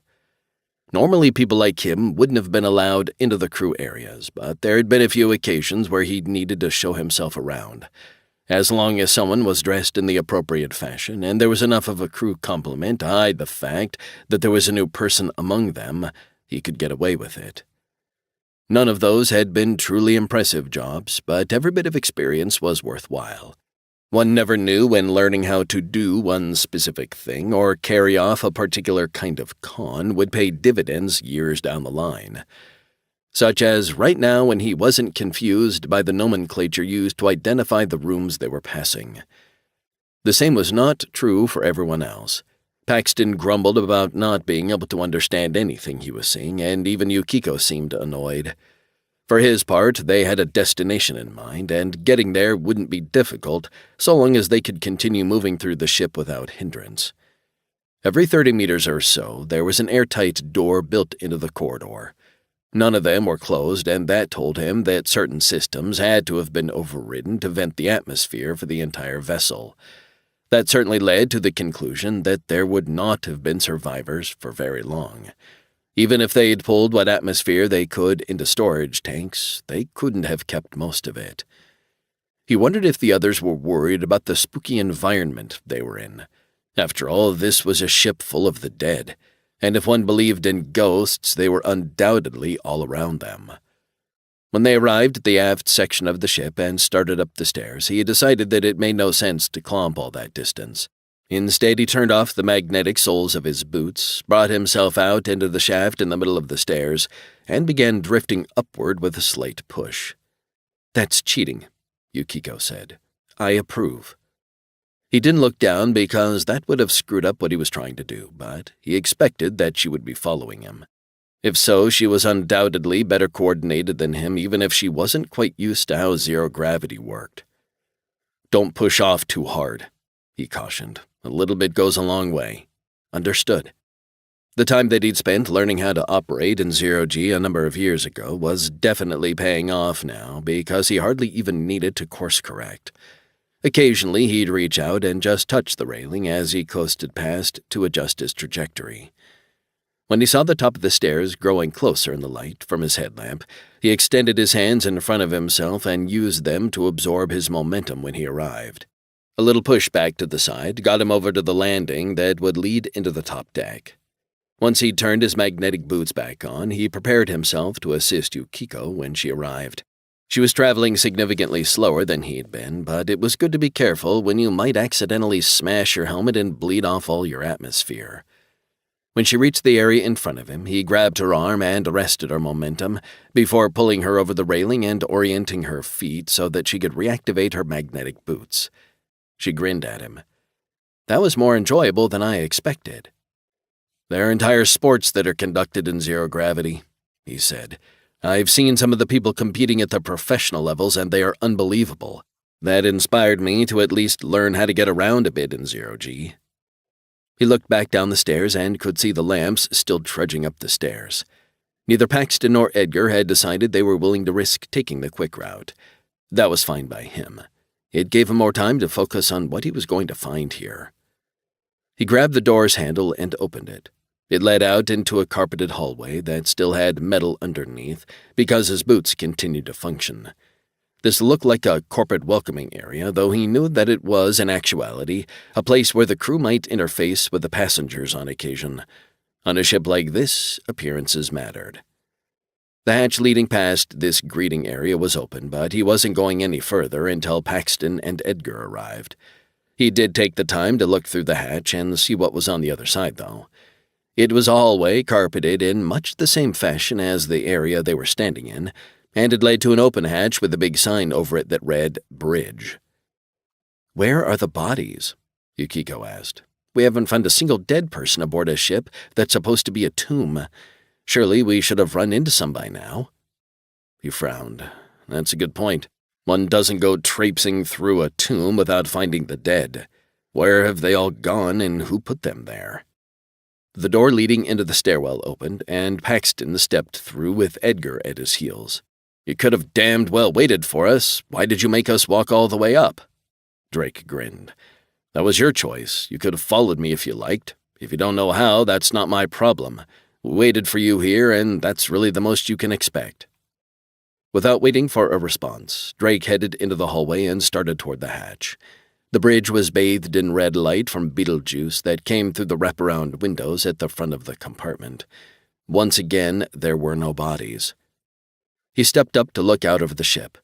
Normally, people like him wouldn't have been allowed into the crew areas, but there had been a few occasions where he'd needed to show himself around. As long as someone was dressed in the appropriate fashion, and there was enough of a crew complement to hide the fact that there was a new person among them, he could get away with it. None of those had been truly impressive jobs, but every bit of experience was worthwhile. One never knew when learning how to do one specific thing or carry off a particular kind of con would pay dividends years down the line. Such as right now when he wasn't confused by the nomenclature used to identify the rooms they were passing. The same was not true for everyone else. Paxton grumbled about not being able to understand anything he was seeing, and even Yukiko seemed annoyed. For his part, they had a destination in mind, and getting there wouldn't be difficult so long as they could continue moving through the ship without hindrance. Every 30 meters or so, there was an airtight door built into the corridor. None of them were closed, and that told him that certain systems had to have been overridden to vent the atmosphere for the entire vessel. That certainly led to the conclusion that there would not have been survivors for very long. Even if they'd pulled what atmosphere they could into storage tanks, they couldn't have kept most of it. He wondered if the others were worried about the spooky environment they were in. After all, this was a ship full of the dead, and if one believed in ghosts, they were undoubtedly all around them. When they arrived at the aft section of the ship and started up the stairs, he decided that it made no sense to clomp all that distance. Instead, he turned off the magnetic soles of his boots, brought himself out into the shaft in the middle of the stairs, and began drifting upward with a slight push. "That's cheating," Yukiko said. "I approve." He didn't look down because that would have screwed up what he was trying to do, but he expected that she would be following him. If so, she was undoubtedly better coordinated than him, even if she wasn't quite used to how zero-gravity worked. "Don't push off too hard," he cautioned. "A little bit goes a long way." "Understood." The time that he'd spent learning how to operate in zero-G a number of years ago was definitely paying off now because he hardly even needed to course-correct. Occasionally, he'd reach out and just touch the railing as he coasted past to adjust his trajectory. When he saw the top of the stairs growing closer in the light from his headlamp, he extended his hands in front of himself and used them to absorb his momentum when he arrived. A little push back to the side got him over to the landing that would lead into the top deck. Once he'd turned his magnetic boots back on, he prepared himself to assist Yukiko when she arrived. She was traveling significantly slower than he'd been, but it was good to be careful when you might accidentally smash your helmet and bleed off all your atmosphere. When she reached the area in front of him, he grabbed her arm and arrested her momentum before pulling her over the railing and orienting her feet so that she could reactivate her magnetic boots. She grinned at him. "That was more enjoyable than I expected." "There are entire sports that are conducted in zero gravity," he said. "I've seen some of the people competing at the professional levels, and they are unbelievable. That inspired me to at least learn how to get around a bit in zero-G." He looked back down the stairs and could see the lamps still trudging up the stairs. Neither Paxton nor Edgar had decided they were willing to risk taking the quick route. That was fine by him. It gave him more time to focus on what he was going to find here. He grabbed the door's handle and opened it. It led out into a carpeted hallway that still had metal underneath because his boots continued to function. This looked like a corporate welcoming area, though he knew that it was, in actuality, a place where the crew might interface with the passengers on occasion. On a ship like this, appearances mattered. The hatch leading past this greeting area was open, but he wasn't going any further until Paxton and Edgar arrived. He did take the time to look through the hatch and see what was on the other side, though. It was a hallway carpeted in much the same fashion as the area they were standing in, and it led to an open hatch with a big sign over it that read, "Bridge." "Where are the bodies?" Yukiko asked. "We haven't found a single dead person aboard a ship that's supposed to be a tomb. Surely we should have run into some by now." He frowned. "That's a good point. One doesn't go traipsing through a tomb without finding the dead. Where have they all gone, and who put them there?" The door leading into the stairwell opened, and Paxton stepped through with Edgar at his heels. "You could have damned well waited for us. Why did you make us walk all the way up?" Drake grinned. "That was your choice. You could have followed me if you liked. If you don't know how, that's not my problem. We waited for you here, and that's really the most you can expect." Without waiting for a response, Drake headed into the hallway and started toward the hatch. The bridge was bathed in red light from Betelgeuse that came through the wraparound windows at the front of the compartment. Once again, there were no bodies. He stepped up to look out over the ship.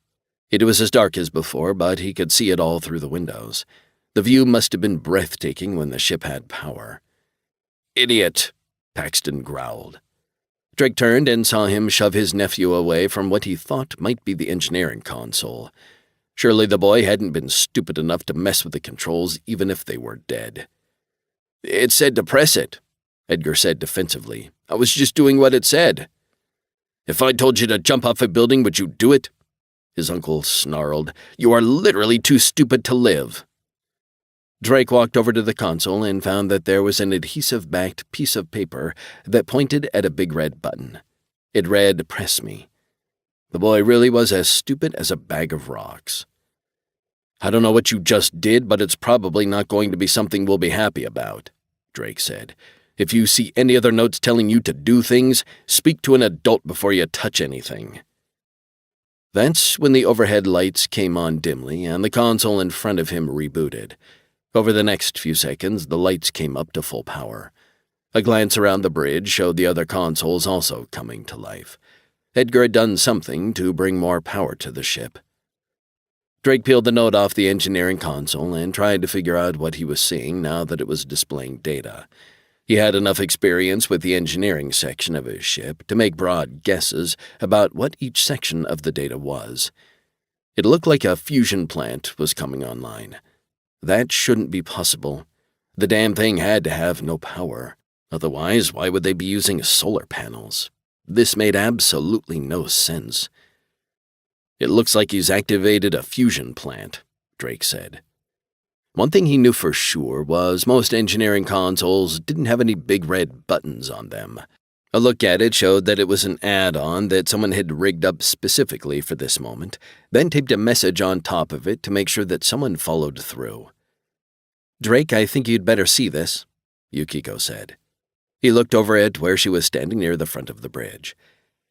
It was as dark as before, but he could see it all through the windows. The view must have been breathtaking when the ship had power. "Idiot," Paxton growled. Drake turned and saw him shove his nephew away from what he thought might be the engineering console. Surely the boy hadn't been stupid enough to mess with the controls even if they were dead. "It said to press it," Edgar said defensively. "I was just doing what it said." "If I told you to jump off a building, would you do it?" His uncle snarled. "You are literally too stupid to live." Drake walked over to the console and found that there was an adhesive-backed piece of paper that pointed at a big red button. It read, "Press me." The boy really was as stupid as a bag of rocks. "I don't know what you just did, but it's probably not going to be something we'll be happy about," Drake said. "If you see any other notes telling you to do things, speak to an adult before you touch anything." That's when the overhead lights came on dimly and the console in front of him rebooted. Over the next few seconds, the lights came up to full power. A glance around the bridge showed the other consoles also coming to life. Edgar had done something to bring more power to the ship. Drake peeled the note off the engineering console and tried to figure out what he was seeing now that it was displaying data. He had enough experience with the engineering section of his ship to make broad guesses about what each section of the data was. It looked like a fusion plant was coming online. That shouldn't be possible. The damn thing had to have no power. Otherwise, why would they be using solar panels? This made absolutely no sense. "It looks like he's activated a fusion plant," Drake said. One thing he knew for sure was most engineering consoles didn't have any big red buttons on them. A look at it showed that it was an add-on that someone had rigged up specifically for this moment, then taped a message on top of it to make sure that someone followed through. "Drake, I think you'd better see this," Yukiko said. He looked over at where she was standing near the front of the bridge.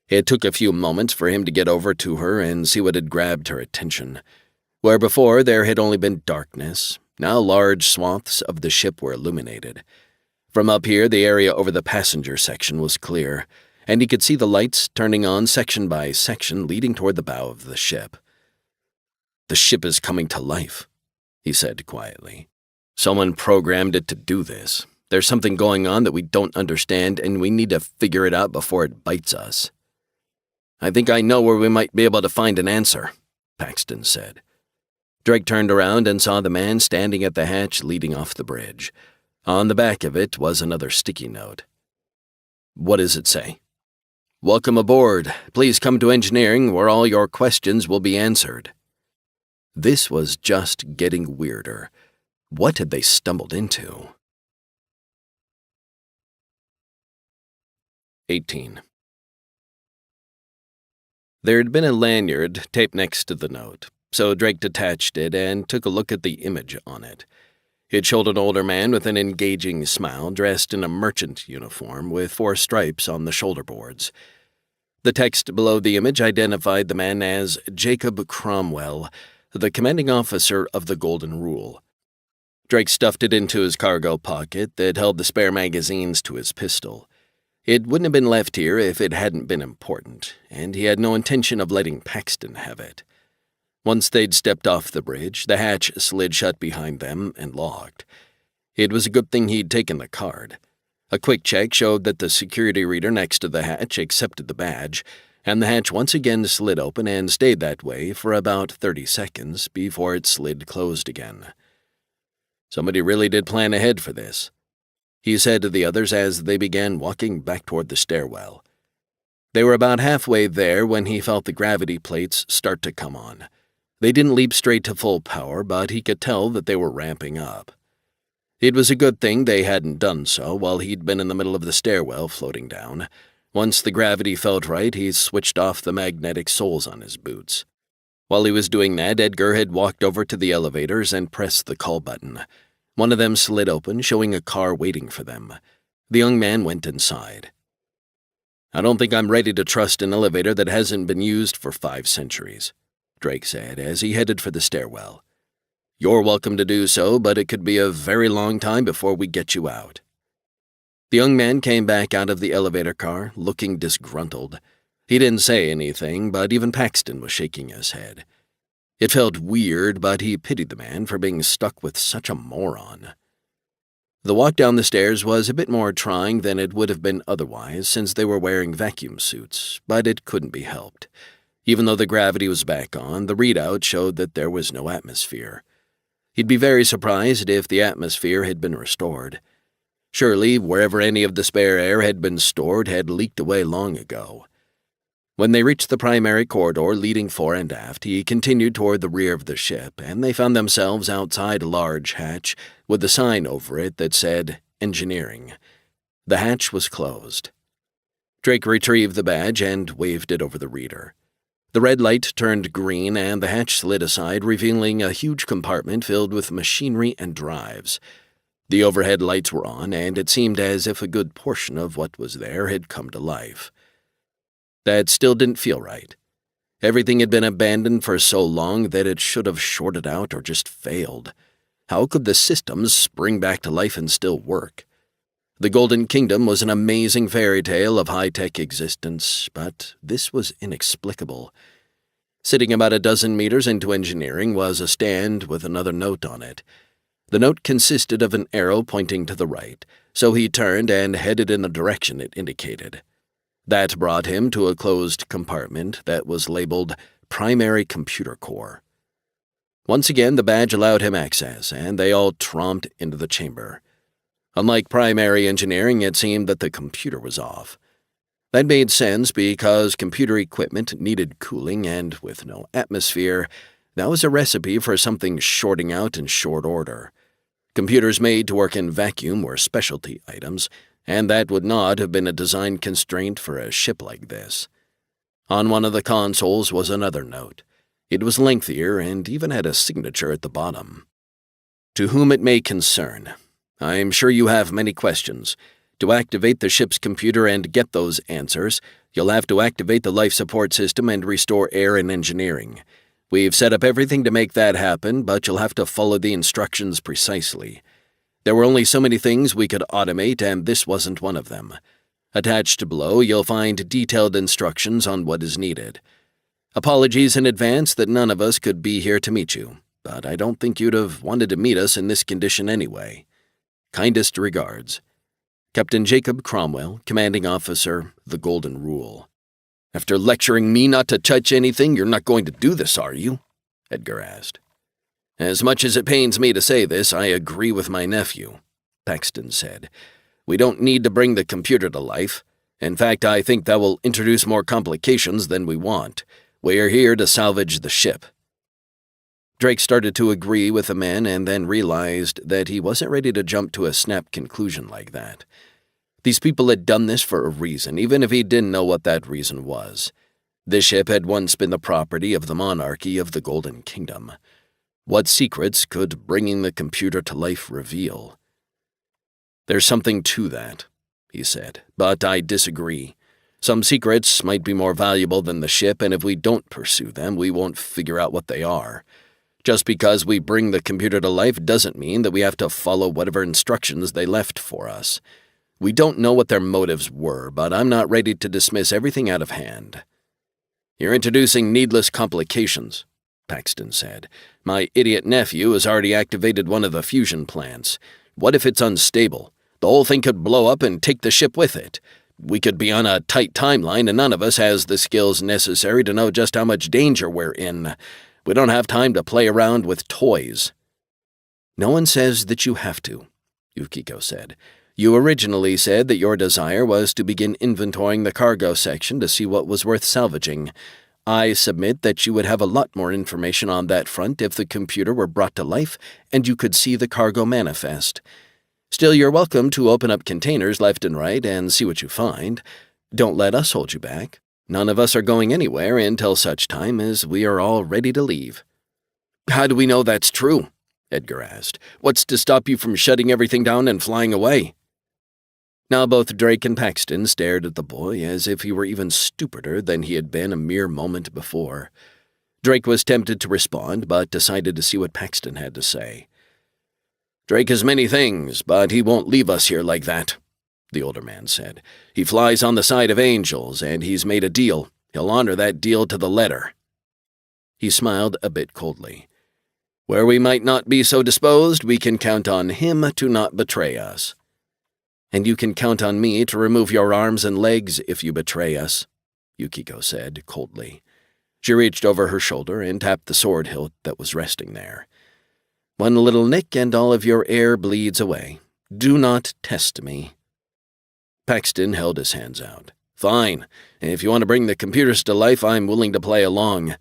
It took a few moments for him to get over to her and see what had grabbed her attention. Where before there had only been darkness, now large swaths of the ship were illuminated. From up here, the area over the passenger section was clear, and he could see the lights turning on section by section leading toward the bow of the ship. "The ship is coming to life," he said quietly. "Someone programmed it to do this. There's something going on that we don't understand, and we need to figure it out before it bites us." "I think I know where we might be able to find an answer," Paxton said. Drake turned around and saw the man standing at the hatch leading off the bridge. On the back of it was another sticky note. "What does it say?" "Welcome aboard. Please come to engineering where all your questions will be answered." This was just getting weirder. What had they stumbled into? 18. There had been a lanyard taped next to the note, so Drake detached it and took a look at the image on it. It showed an older man with an engaging smile dressed in a merchant uniform with 4 stripes on the shoulder boards. The text below the image identified the man as Jacob Cromwell, the commanding officer of the Golden Rule. Drake stuffed it into his cargo pocket that held the spare magazines to his pistol. It wouldn't have been left here if it hadn't been important, and he had no intention of letting Paxton have it. Once they'd stepped off the bridge, the hatch slid shut behind them and locked. It was a good thing he'd taken the card. A quick check showed that the security reader next to the hatch accepted the badge, and the hatch once again slid open and stayed that way for about 30 seconds before it slid closed again. Somebody really did plan ahead for this, he said to the others as they began walking back toward the stairwell. They were about halfway there when he felt the gravity plates start to come on. They didn't leap straight to full power, but he could tell that they were ramping up. It was a good thing they hadn't done so while he'd been in the middle of the stairwell floating down. Once the gravity felt right, he switched off the magnetic soles on his boots. While he was doing that, Edgar had walked over to the elevators and pressed the call button. One of them slid open, showing a car waiting for them. The young man went inside. "I don't think I'm ready to trust an elevator that hasn't been used for 5 centuries, Drake said as he headed for the stairwell. "You're welcome to do so, but it could be a very long time before we get you out." The young man came back out of the elevator car, looking disgruntled. He didn't say anything, but even Paxton was shaking his head. It felt weird, but he pitied the man for being stuck with such a moron. The walk down the stairs was a bit more trying than it would have been otherwise, since they were wearing vacuum suits, but it couldn't be helped. Even though the gravity was back on, the readout showed that there was no atmosphere. He'd be very surprised if the atmosphere had been restored. Surely, wherever any of the spare air had been stored had leaked away long ago. When they reached the primary corridor leading fore and aft, he continued toward the rear of the ship, and they found themselves outside a large hatch with a sign over it that said, Engineering. The hatch was closed. Drake retrieved the badge and waved it over the reader. The red light turned green, and the hatch slid aside, revealing a huge compartment filled with machinery and drives. The overhead lights were on, and it seemed as if a good portion of what was there had come to life. That still didn't feel right. Everything had been abandoned for so long that it should have shorted out or just failed. How could the systems spring back to life and still work? The Golden Kingdom was an amazing fairy tale of high-tech existence, but this was inexplicable. Sitting about a dozen meters into engineering was a stand with another note on it. The note consisted of an arrow pointing to the right, so he turned and headed in the direction it indicated. That brought him to a closed compartment that was labeled Primary Computer Core. Once again, the badge allowed him access, and they all tromped into the chamber. Unlike primary engineering, it seemed that the computer was off. That made sense because computer equipment needed cooling, and with no atmosphere, that was a recipe for something shorting out in short order. Computers made to work in vacuum were specialty items, and that would not have been a design constraint for a ship like this. On one of the consoles was another note. It was lengthier and even had a signature at the bottom. To whom it may concern, I'm sure you have many questions. To activate the ship's computer and get those answers, you'll have to activate the life support system and restore air and engineering. We've set up everything to make that happen, but you'll have to follow the instructions precisely. There were only so many things we could automate, and this wasn't one of them. Attached below, you'll find detailed instructions on what is needed. Apologies in advance that none of us could be here to meet you, but I don't think you'd have wanted to meet us in this condition anyway. Kindest regards. Captain Jacob Cromwell, Commanding Officer, The Golden Rule. After lecturing me not to touch anything, you're not going to do this, are you? Edgar asked. As much as it pains me to say this, I agree with my nephew, Paxton said. We don't need to bring the computer to life. In fact, I think that will introduce more complications than we want. We're here to salvage the ship. Drake started to agree with the man and then realized that he wasn't ready to jump to a snap conclusion like that. These people had done this for a reason, even if he didn't know what that reason was. This ship had once been the property of the monarchy of the Golden Kingdom. What secrets could bringing the computer to life reveal? There's something to that, he said, but I disagree. Some secrets might be more valuable than the ship, and if we don't pursue them, we won't figure out what they are. Just because we bring the computer to life doesn't mean that we have to follow whatever instructions they left for us. We don't know what their motives were, but I'm not ready to dismiss everything out of hand. You're introducing needless complications, Paxton said. My idiot nephew has already activated one of the fusion plants. What if it's unstable? The whole thing could blow up and take the ship with it. We could be on a tight timeline, and none of us has the skills necessary to know just how much danger we're in. We don't have time to play around with toys. No one says that you have to, Yukiko said. You originally said that your desire was to begin inventorying the cargo section to see what was worth salvaging. I submit that you would have a lot more information on that front if the computer were brought to life and you could see the cargo manifest. Still, you're welcome to open up containers left and right and see what you find. Don't let us hold you back. None of us are going anywhere until such time as we are all ready to leave. How do we know that's true? Edgar asked. What's to stop you from shutting everything down and flying away? Now both Drake and Paxton stared at the boy as if he were even stupider than he had been a mere moment before. Drake was tempted to respond, but decided to see what Paxton had to say. Drake is many things, but he won't leave us here like that, the older man said. He flies on the side of angels, and he's made a deal. He'll honor that deal to the letter. He smiled a bit coldly. Where we might not be so disposed, we can count on him to not betray us. And you can count on me to remove your arms and legs if you betray us, Yukiko said coldly. She reached over her shoulder and tapped the sword hilt that was resting there. One little nick and all of your air bleeds away. Do not test me. Paxton held his hands out. Fine. If you want to bring the computers to life, I'm willing to play along.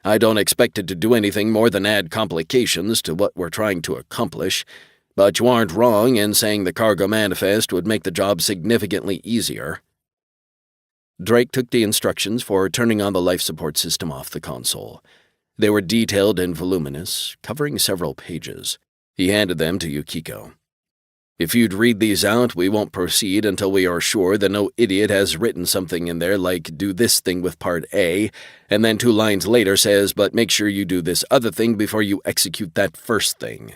I don't expect it to do anything more than add complications to what we're trying to accomplish, but you aren't wrong in saying the cargo manifest would make the job significantly easier. Drake took the instructions for turning on the life support system off the console. They were detailed and voluminous, covering several pages. He handed them to Yukiko. If you'd read these out, we won't proceed until we are sure that no idiot has written something in there like, do this thing with part A, and then 2 lines later says, but make sure you do this other thing before you execute that first thing.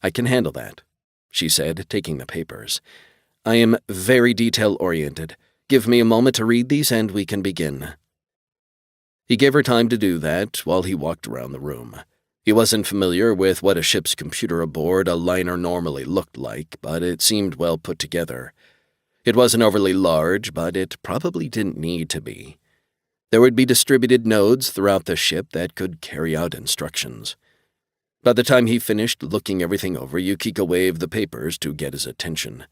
I can handle that, she said, taking the papers. I am very detail-oriented. Give me a moment to read these and we can begin. He gave her time to do that while he walked around the room. He wasn't familiar with what a ship's computer aboard a liner normally looked like, but it seemed well put together. It wasn't overly large, but it probably didn't need to be. There would be distributed nodes throughout the ship that could carry out instructions. By the time he finished looking everything over, Yukiko waved the papers to get his attention.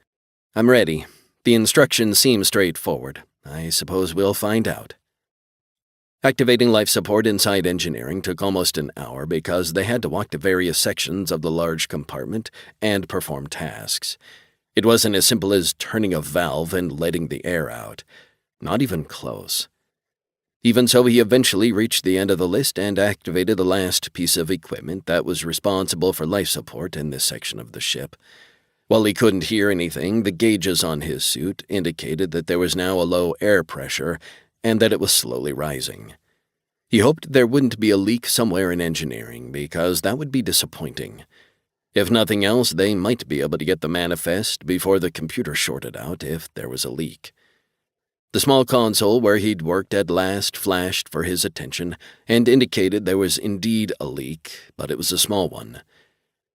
I'm ready. The instructions seem straightforward. I suppose we'll find out. Activating life support inside engineering took almost an hour because they had to walk to various sections of the large compartment and perform tasks. It wasn't as simple as turning a valve and letting the air out. Not even close. Even so, he eventually reached the end of the list and activated the last piece of equipment that was responsible for life support in this section of the ship. While he couldn't hear anything, the gauges on his suit indicated that there was now a low air pressure and that it was slowly rising. He hoped there wouldn't be a leak somewhere in engineering, because that would be disappointing. If nothing else, they might be able to get the manifest before the computer shorted out if there was a leak. The small console where he'd worked at last flashed for his attention and indicated there was indeed a leak, but it was a small one.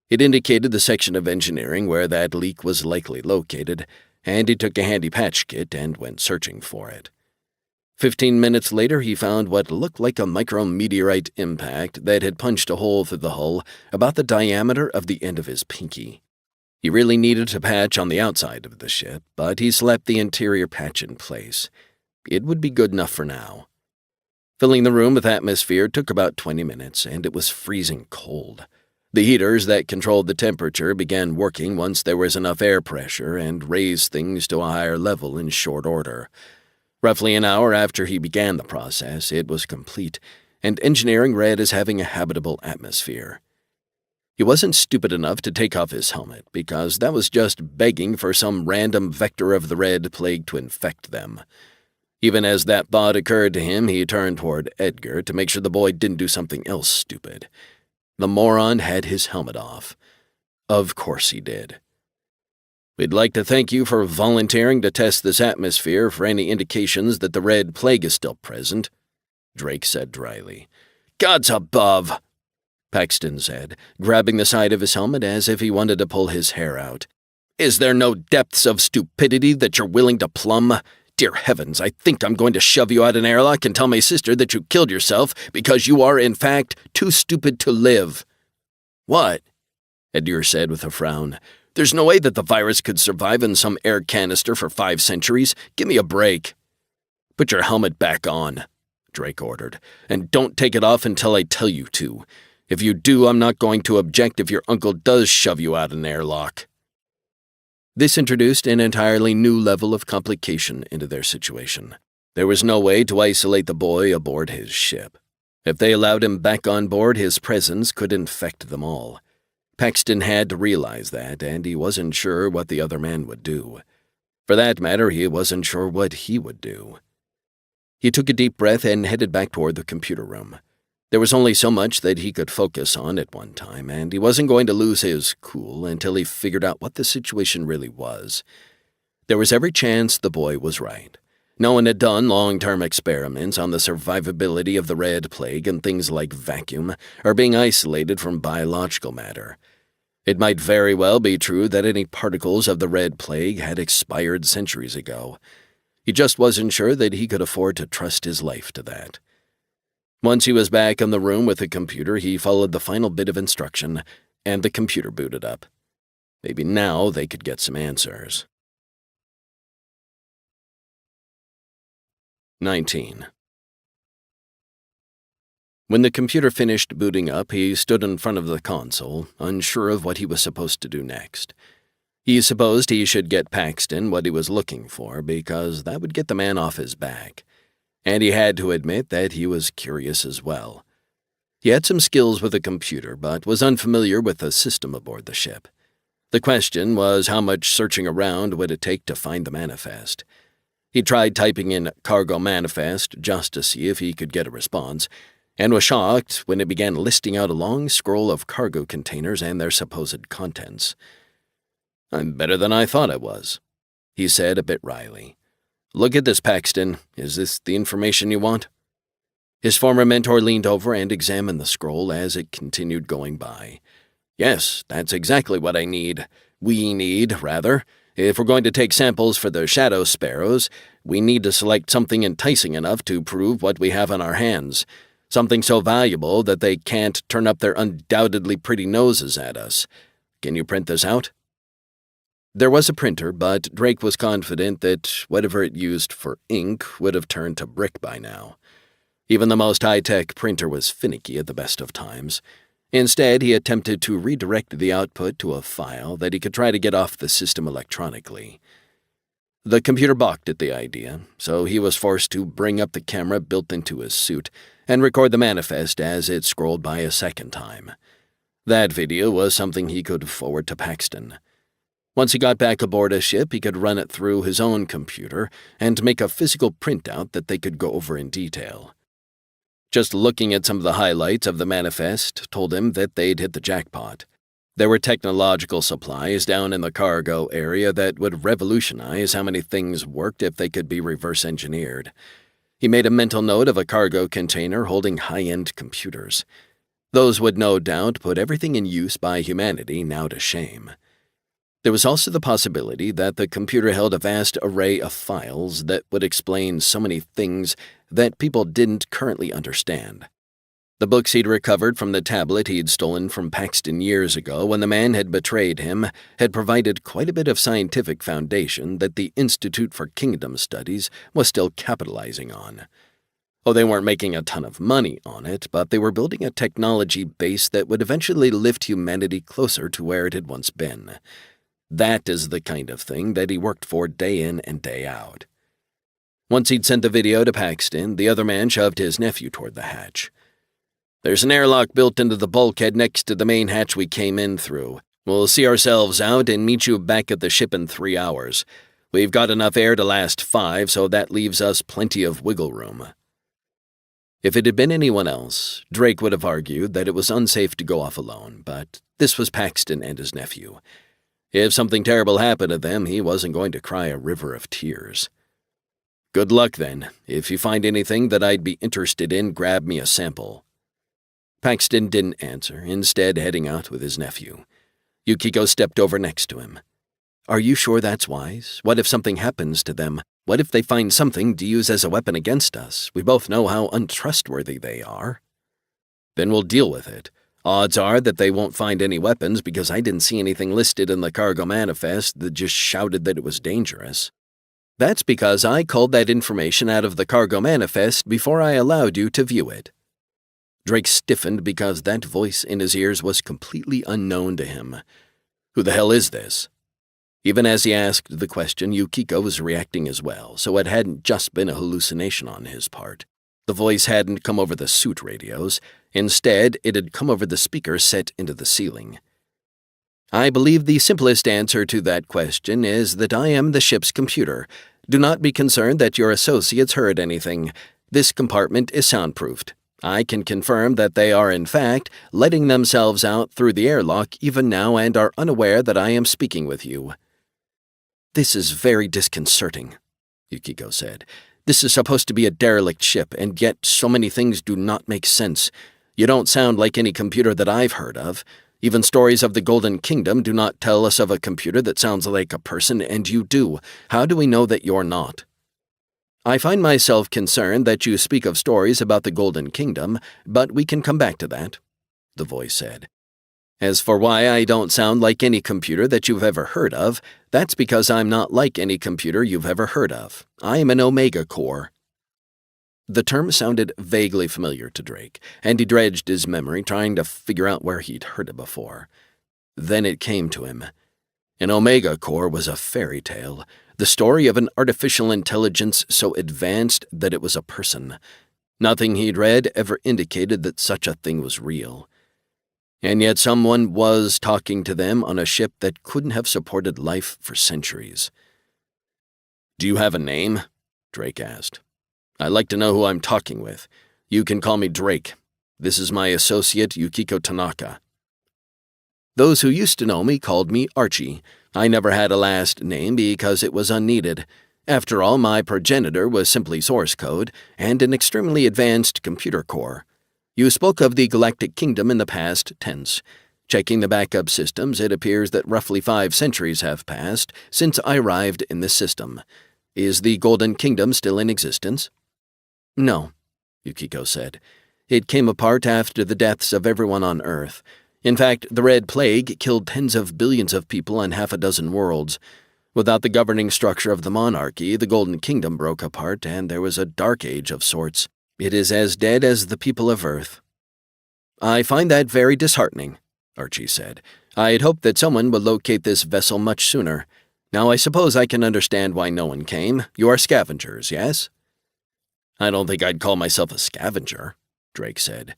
It indicated the section of engineering where that leak was likely located, and he took a handy patch kit and went searching for it. 15 minutes later, he found what looked like a micrometeorite impact that had punched a hole through the hull about the diameter of the end of his pinky. He really needed to patch on the outside of the ship, but he slapped the interior patch in place. It would be good enough for now. Filling the room with atmosphere took about 20 minutes, and it was freezing cold. The heaters that controlled the temperature began working once there was enough air pressure and raised things to a higher level in short order. Roughly an hour after he began the process, it was complete, and engineering read as having a habitable atmosphere. He wasn't stupid enough to take off his helmet, because that was just begging for some random vector of the red plague to infect them. Even as that thought occurred to him, he turned toward Edgar to make sure the boy didn't do something else stupid. The moron had his helmet off. Of course he did. We'd like to thank you for volunteering to test this atmosphere for any indications that the red plague is still present, Drake said dryly. Gods above, Paxton said, grabbing the side of his helmet as if he wanted to pull his hair out. Is there no depths of stupidity that you're willing to plumb? Dear heavens, I think I'm going to shove you out an airlock and tell my sister that you killed yourself because you are, in fact, too stupid to live. What? Edgar said with a frown. There's no way that the virus could survive in some air canister for 5 centuries. Give me a break. Put your helmet back on, Drake ordered, and don't take it off until I tell you to. If you do, I'm not going to object if your uncle does shove you out an airlock. This introduced an entirely new level of complication into their situation. There was no way to isolate the boy aboard his ship. If they allowed him back on board, his presence could infect them all. Paxton had to realize that, and he wasn't sure what the other man would do. For that matter, he wasn't sure what he would do. He took a deep breath and headed back toward the computer room. There was only so much that he could focus on at one time, and he wasn't going to lose his cool until he figured out what the situation really was. There was every chance the boy was right. No one had done long-term experiments on the survivability of the Red Plague and things like vacuum or being isolated from biological matter. It might very well be true that any particles of the Red Plague had expired centuries ago. He just wasn't sure that he could afford to trust his life to that. Once he was back in the room with the computer, he followed the final bit of instruction, and the computer booted up. Maybe now they could get some answers. 19. When the computer finished booting up, he stood in front of the console, unsure of what he was supposed to do next. He supposed he should get Paxton what he was looking for, because that would get the man off his back. And he had to admit that he was curious as well. He had some skills with a computer, but was unfamiliar with the system aboard the ship. The question was how much searching around would it take to find the manifest. He tried typing in cargo manifest just to see if he could get a response, and was shocked when it began listing out a long scroll of cargo containers and their supposed contents. "I'm better than I thought I was," he said a bit wryly. "Look at this, Paxton. Is this the information you want?" His former mentor leaned over and examined the scroll as it continued going by. "Yes, that's exactly what I need. We need, rather. If we're going to take samples for the shadow sparrows, we need to select something enticing enough to prove what we have on our hands. Something so valuable that they can't turn up their undoubtedly pretty noses at us. Can you print this out?" There was a printer, but Drake was confident that whatever it used for ink would have turned to brick by now. Even the most high-tech printer was finicky at the best of times. Instead, he attempted to redirect the output to a file that he could try to get off the system electronically. The computer balked at the idea, so he was forced to bring up the camera built into his suit and record the manifest as it scrolled by a second time. That video was something he could forward to Paxton. Once he got back aboard a ship, he could run it through his own computer and make a physical printout that they could go over in detail. Just looking at some of the highlights of the manifest told him that they'd hit the jackpot. There were technological supplies down in the cargo area that would revolutionize how many things worked if they could be reverse-engineered. He made a mental note of a cargo container holding high-end computers. Those would no doubt put everything in use by humanity now to shame. There was also the possibility that the computer held a vast array of files that would explain so many things that people didn't currently understand. The books he'd recovered from the tablet he'd stolen from Paxton years ago when the man had betrayed him had provided quite a bit of scientific foundation that the Institute for Kingdom Studies was still capitalizing on. Oh, they weren't making a ton of money on it, but they were building a technology base that would eventually lift humanity closer to where it had once been. That is the kind of thing that he worked for day in and day out. Once he'd sent the video to Paxton, the other man shoved his nephew toward the hatch. "There's an airlock built into the bulkhead next to the main hatch we came in through. We'll see ourselves out and meet you back at the ship in 3 hours. We've got enough air to last 5, so that leaves us plenty of wiggle room." If it had been anyone else, Drake would have argued that it was unsafe to go off alone, but this was Paxton and his nephew. If something terrible happened to them, he wasn't going to cry a river of tears. "Good luck, then. If you find anything that I'd be interested in, grab me a sample." Paxton didn't answer, instead heading out with his nephew. Yukiko stepped over next to him. "Are you sure that's wise? What if something happens to them? What if they find something to use as a weapon against us? We both know how untrustworthy they are." "Then we'll deal with it. Odds are that they won't find any weapons because I didn't see anything listed in the cargo manifest that just shouted that it was dangerous." "That's because I culled that information out of the cargo manifest before I allowed you to view it." Drake stiffened because that voice in his ears was completely unknown to him. Who the hell is this? Even as he asked the question, Yukiko was reacting as well, so it hadn't just been a hallucination on his part. The voice hadn't come over the suit radios. Instead, it had come over the speakers set into the ceiling. "I believe the simplest answer to that question is that I am the ship's computer. Do not be concerned that your associates heard anything. This compartment is soundproofed. I can confirm that they are, in fact, letting themselves out through the airlock even now and are unaware that I am speaking with you." "This is very disconcerting." Yukiko said. "This is supposed to be a derelict ship, and yet so many things do not make sense. You don't sound like any computer that I've heard of. Even stories of the Golden Kingdom do not tell us of a computer that sounds like a person, and you do. How do we know that you're not?" "I find myself concerned that you speak of stories about the Golden Kingdom, but we can come back to that," the voice said. "As for why I don't sound like any computer that you've ever heard of, that's because I'm not like any computer you've ever heard of. I'm an Omega core." The term sounded vaguely familiar to Drake, and he dredged his memory trying to figure out where he'd heard it before. Then it came to him. An Omega core was a fairy tale, the story of an artificial intelligence so advanced that it was a person. Nothing he'd read ever indicated that such a thing was real. And yet someone was talking to them on a ship that couldn't have supported life for centuries. "Do you have a name?" Drake asked. "I'd like to know who I'm talking with. You can call me Drake. This is my associate, Yukiko Tanaka." "Those who used to know me called me Archie. I never had a last name because it was unneeded. After all, my progenitor was simply source code and an extremely advanced computer core. You spoke of the Galactic Kingdom in the past tense. Checking the backup systems, it appears that roughly 5 centuries have passed since I arrived in this system. Is the Golden Kingdom still in existence?" "No," Yukiko said. "It came apart after the deaths of everyone on Earth. In fact, the Red Plague killed tens of billions of people on half a dozen worlds. Without the governing structure of the monarchy, the Golden Kingdom broke apart, and there was a dark age of sorts. It is as dead as the people of Earth." "I find that very disheartening," Archie said. "I had hoped that someone would locate this vessel much sooner. Now I suppose I can understand why no one came. You are scavengers, yes?" "I don't think I'd call myself a scavenger," Drake said.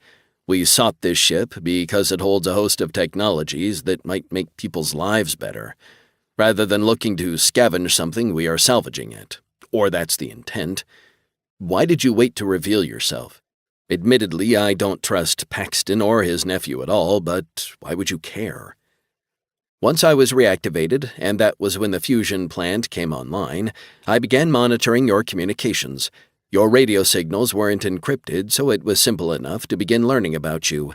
"We sought this ship because it holds a host of technologies that might make people's lives better. Rather than looking to scavenge something, we are salvaging it. Or that's the intent. Why did you wait to reveal yourself? Admittedly, I don't trust Paxton or his nephew at all, but why would you care?" "Once I was reactivated, and that was when the fusion plant came online, I began monitoring your communications. Your radio signals weren't encrypted, so it was simple enough to begin learning about you.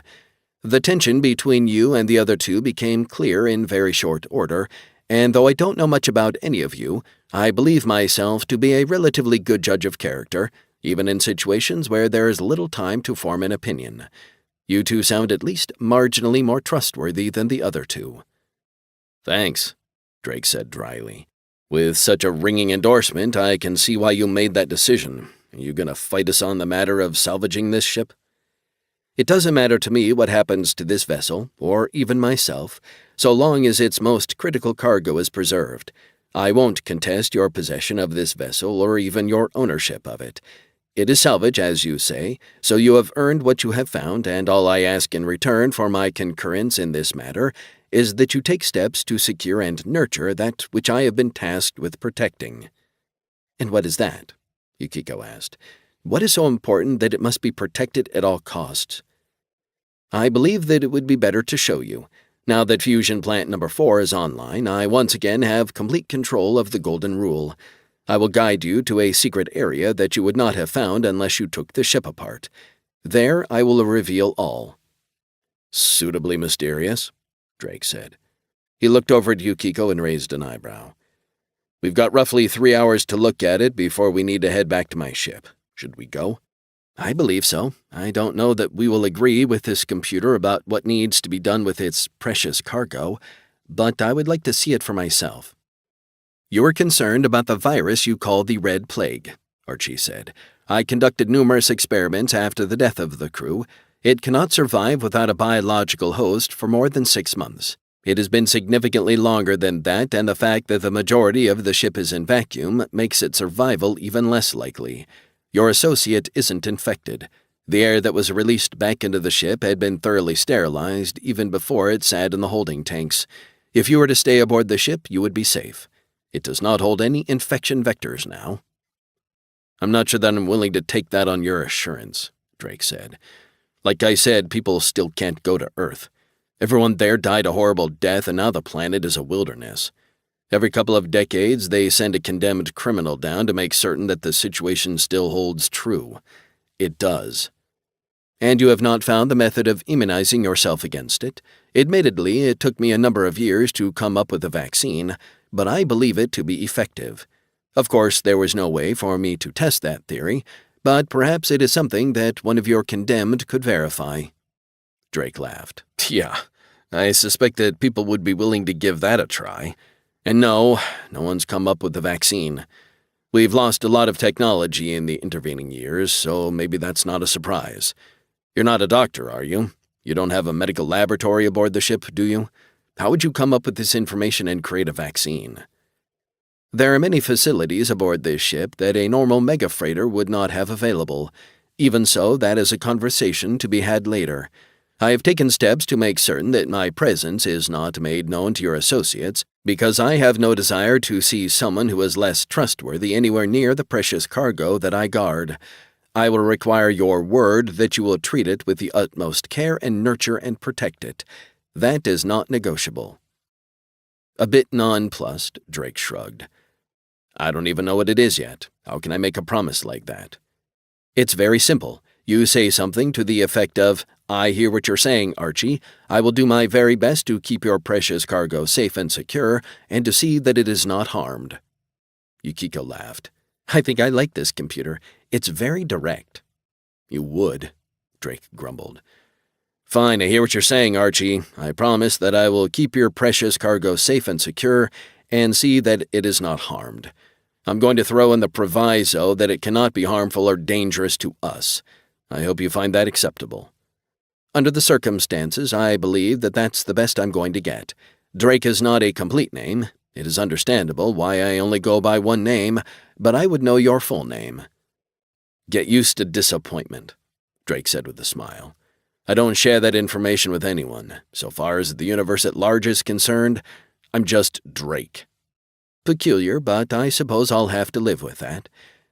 The tension between you and the other two became clear in very short order, and though I don't know much about any of you, I believe myself to be a relatively good judge of character, even in situations where there is little time to form an opinion. You two sound at least marginally more trustworthy than the other two." "Thanks," Drake said dryly. "With such a ringing endorsement, I can see why you made that decision. Are you going to fight us on the matter of salvaging this ship?" "It doesn't matter to me what happens to this vessel, or even myself, so long as its most critical cargo is preserved. I won't contest your possession of this vessel or even your ownership of it. It is salvage, as you say, so you have earned what you have found, and all I ask in return for my concurrence in this matter is that you take steps to secure and nurture that which I have been tasked with protecting." "And what is that?" Yukiko asked. "What is so important that it must be protected at all costs?" "I believe that it would be better to show you. Now that Fusion Plant Number 4 is online, I once again have complete control of the Golden Rule. I will guide you to a secret area that you would not have found unless you took the ship apart. There I will reveal all." "Suitably mysterious," Drake said. He looked over at Yukiko and raised an eyebrow. "We've got roughly 3 hours to look at it before we need to head back to my ship. Should we go?" "I believe so. I don't know that we will agree with this computer about what needs to be done with its precious cargo, but I would like to see it for myself." "You were concerned about the virus you call the Red Plague," Archie said. "I conducted numerous experiments after the death of the crew. It cannot survive without a biological host for more than 6 months. It has been significantly longer than that, and the fact that the majority of the ship is in vacuum makes its survival even less likely. Your associate isn't infected. The air that was released back into the ship had been thoroughly sterilized even before it sat in the holding tanks. If you were to stay aboard the ship, you would be safe. It does not hold any infection vectors now." "I'm not sure that I'm willing to take that on your assurance," Drake said. "Like I said, people still can't go to Earth. Everyone there died a horrible death, and now the planet is a wilderness. Every couple of decades, they send a condemned criminal down to make certain that the situation still holds true. It does. And you have not found the method of immunizing yourself against it. Admittedly, it took me a number of years to come up with a vaccine, but I believe it to be effective. Of course, there was no way for me to test that theory, but perhaps it is something that one of your condemned could verify." Drake laughed. "Yeah, I suspect that people would be willing to give that a try. And no one's come up with the vaccine. We've lost a lot of technology in the intervening years, so maybe that's not a surprise. You're not a doctor, are you? You don't have a medical laboratory aboard the ship, do you? How would you come up with this information and create a vaccine?" "There are many facilities aboard this ship that a normal mega-freighter would not have available. Even so, that is a conversation to be had later. I have taken steps to make certain that my presence is not made known to your associates, because I have no desire to see someone who is less trustworthy anywhere near the precious cargo that I guard. I will require your word that you will treat it with the utmost care and nurture and protect it. That is not negotiable." A bit nonplussed, Drake shrugged. "I don't even know what it is yet. How can I make a promise like that?" "It's very simple. You say something to the effect of, 'I hear what you're saying, Archie. I will do my very best to keep your precious cargo safe and secure, and to see that it is not harmed.'" Yukiko laughed. "I think I like this computer. It's very direct." "You would," Drake grumbled. "Fine, I hear what you're saying, Archie. I promise that I will keep your precious cargo safe and secure, and see that it is not harmed. I'm going to throw in the proviso that it cannot be harmful or dangerous to us. I hope you find that acceptable." "Under the circumstances, I believe that that's the best I'm going to get. Drake is not a complete name. It is understandable why I only go by one name, but I would know your full name." "Get used to disappointment," Drake said with a smile. "I don't share that information with anyone. So far as the universe at large is concerned, I'm just Drake." "Peculiar, but I suppose I'll have to live with that.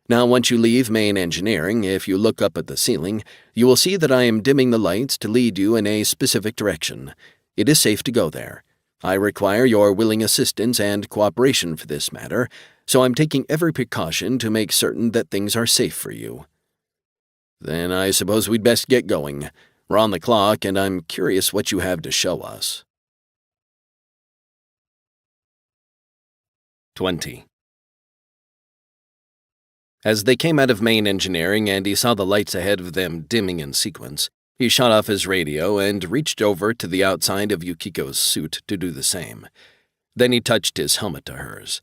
Now, once you leave main engineering, if you look up at the ceiling, you will see that I am dimming the lights to lead you in a specific direction. It is safe to go there. I require your willing assistance and cooperation for this matter, so I'm taking every precaution to make certain that things are safe for you." "Then I suppose we'd best get going. We're on the clock, and I'm curious what you have to show us." 20. As they came out of main engineering and he saw the lights ahead of them dimming in sequence, he shut off his radio and reached over to the outside of Yukiko's suit to do the same. Then he touched his helmet to hers.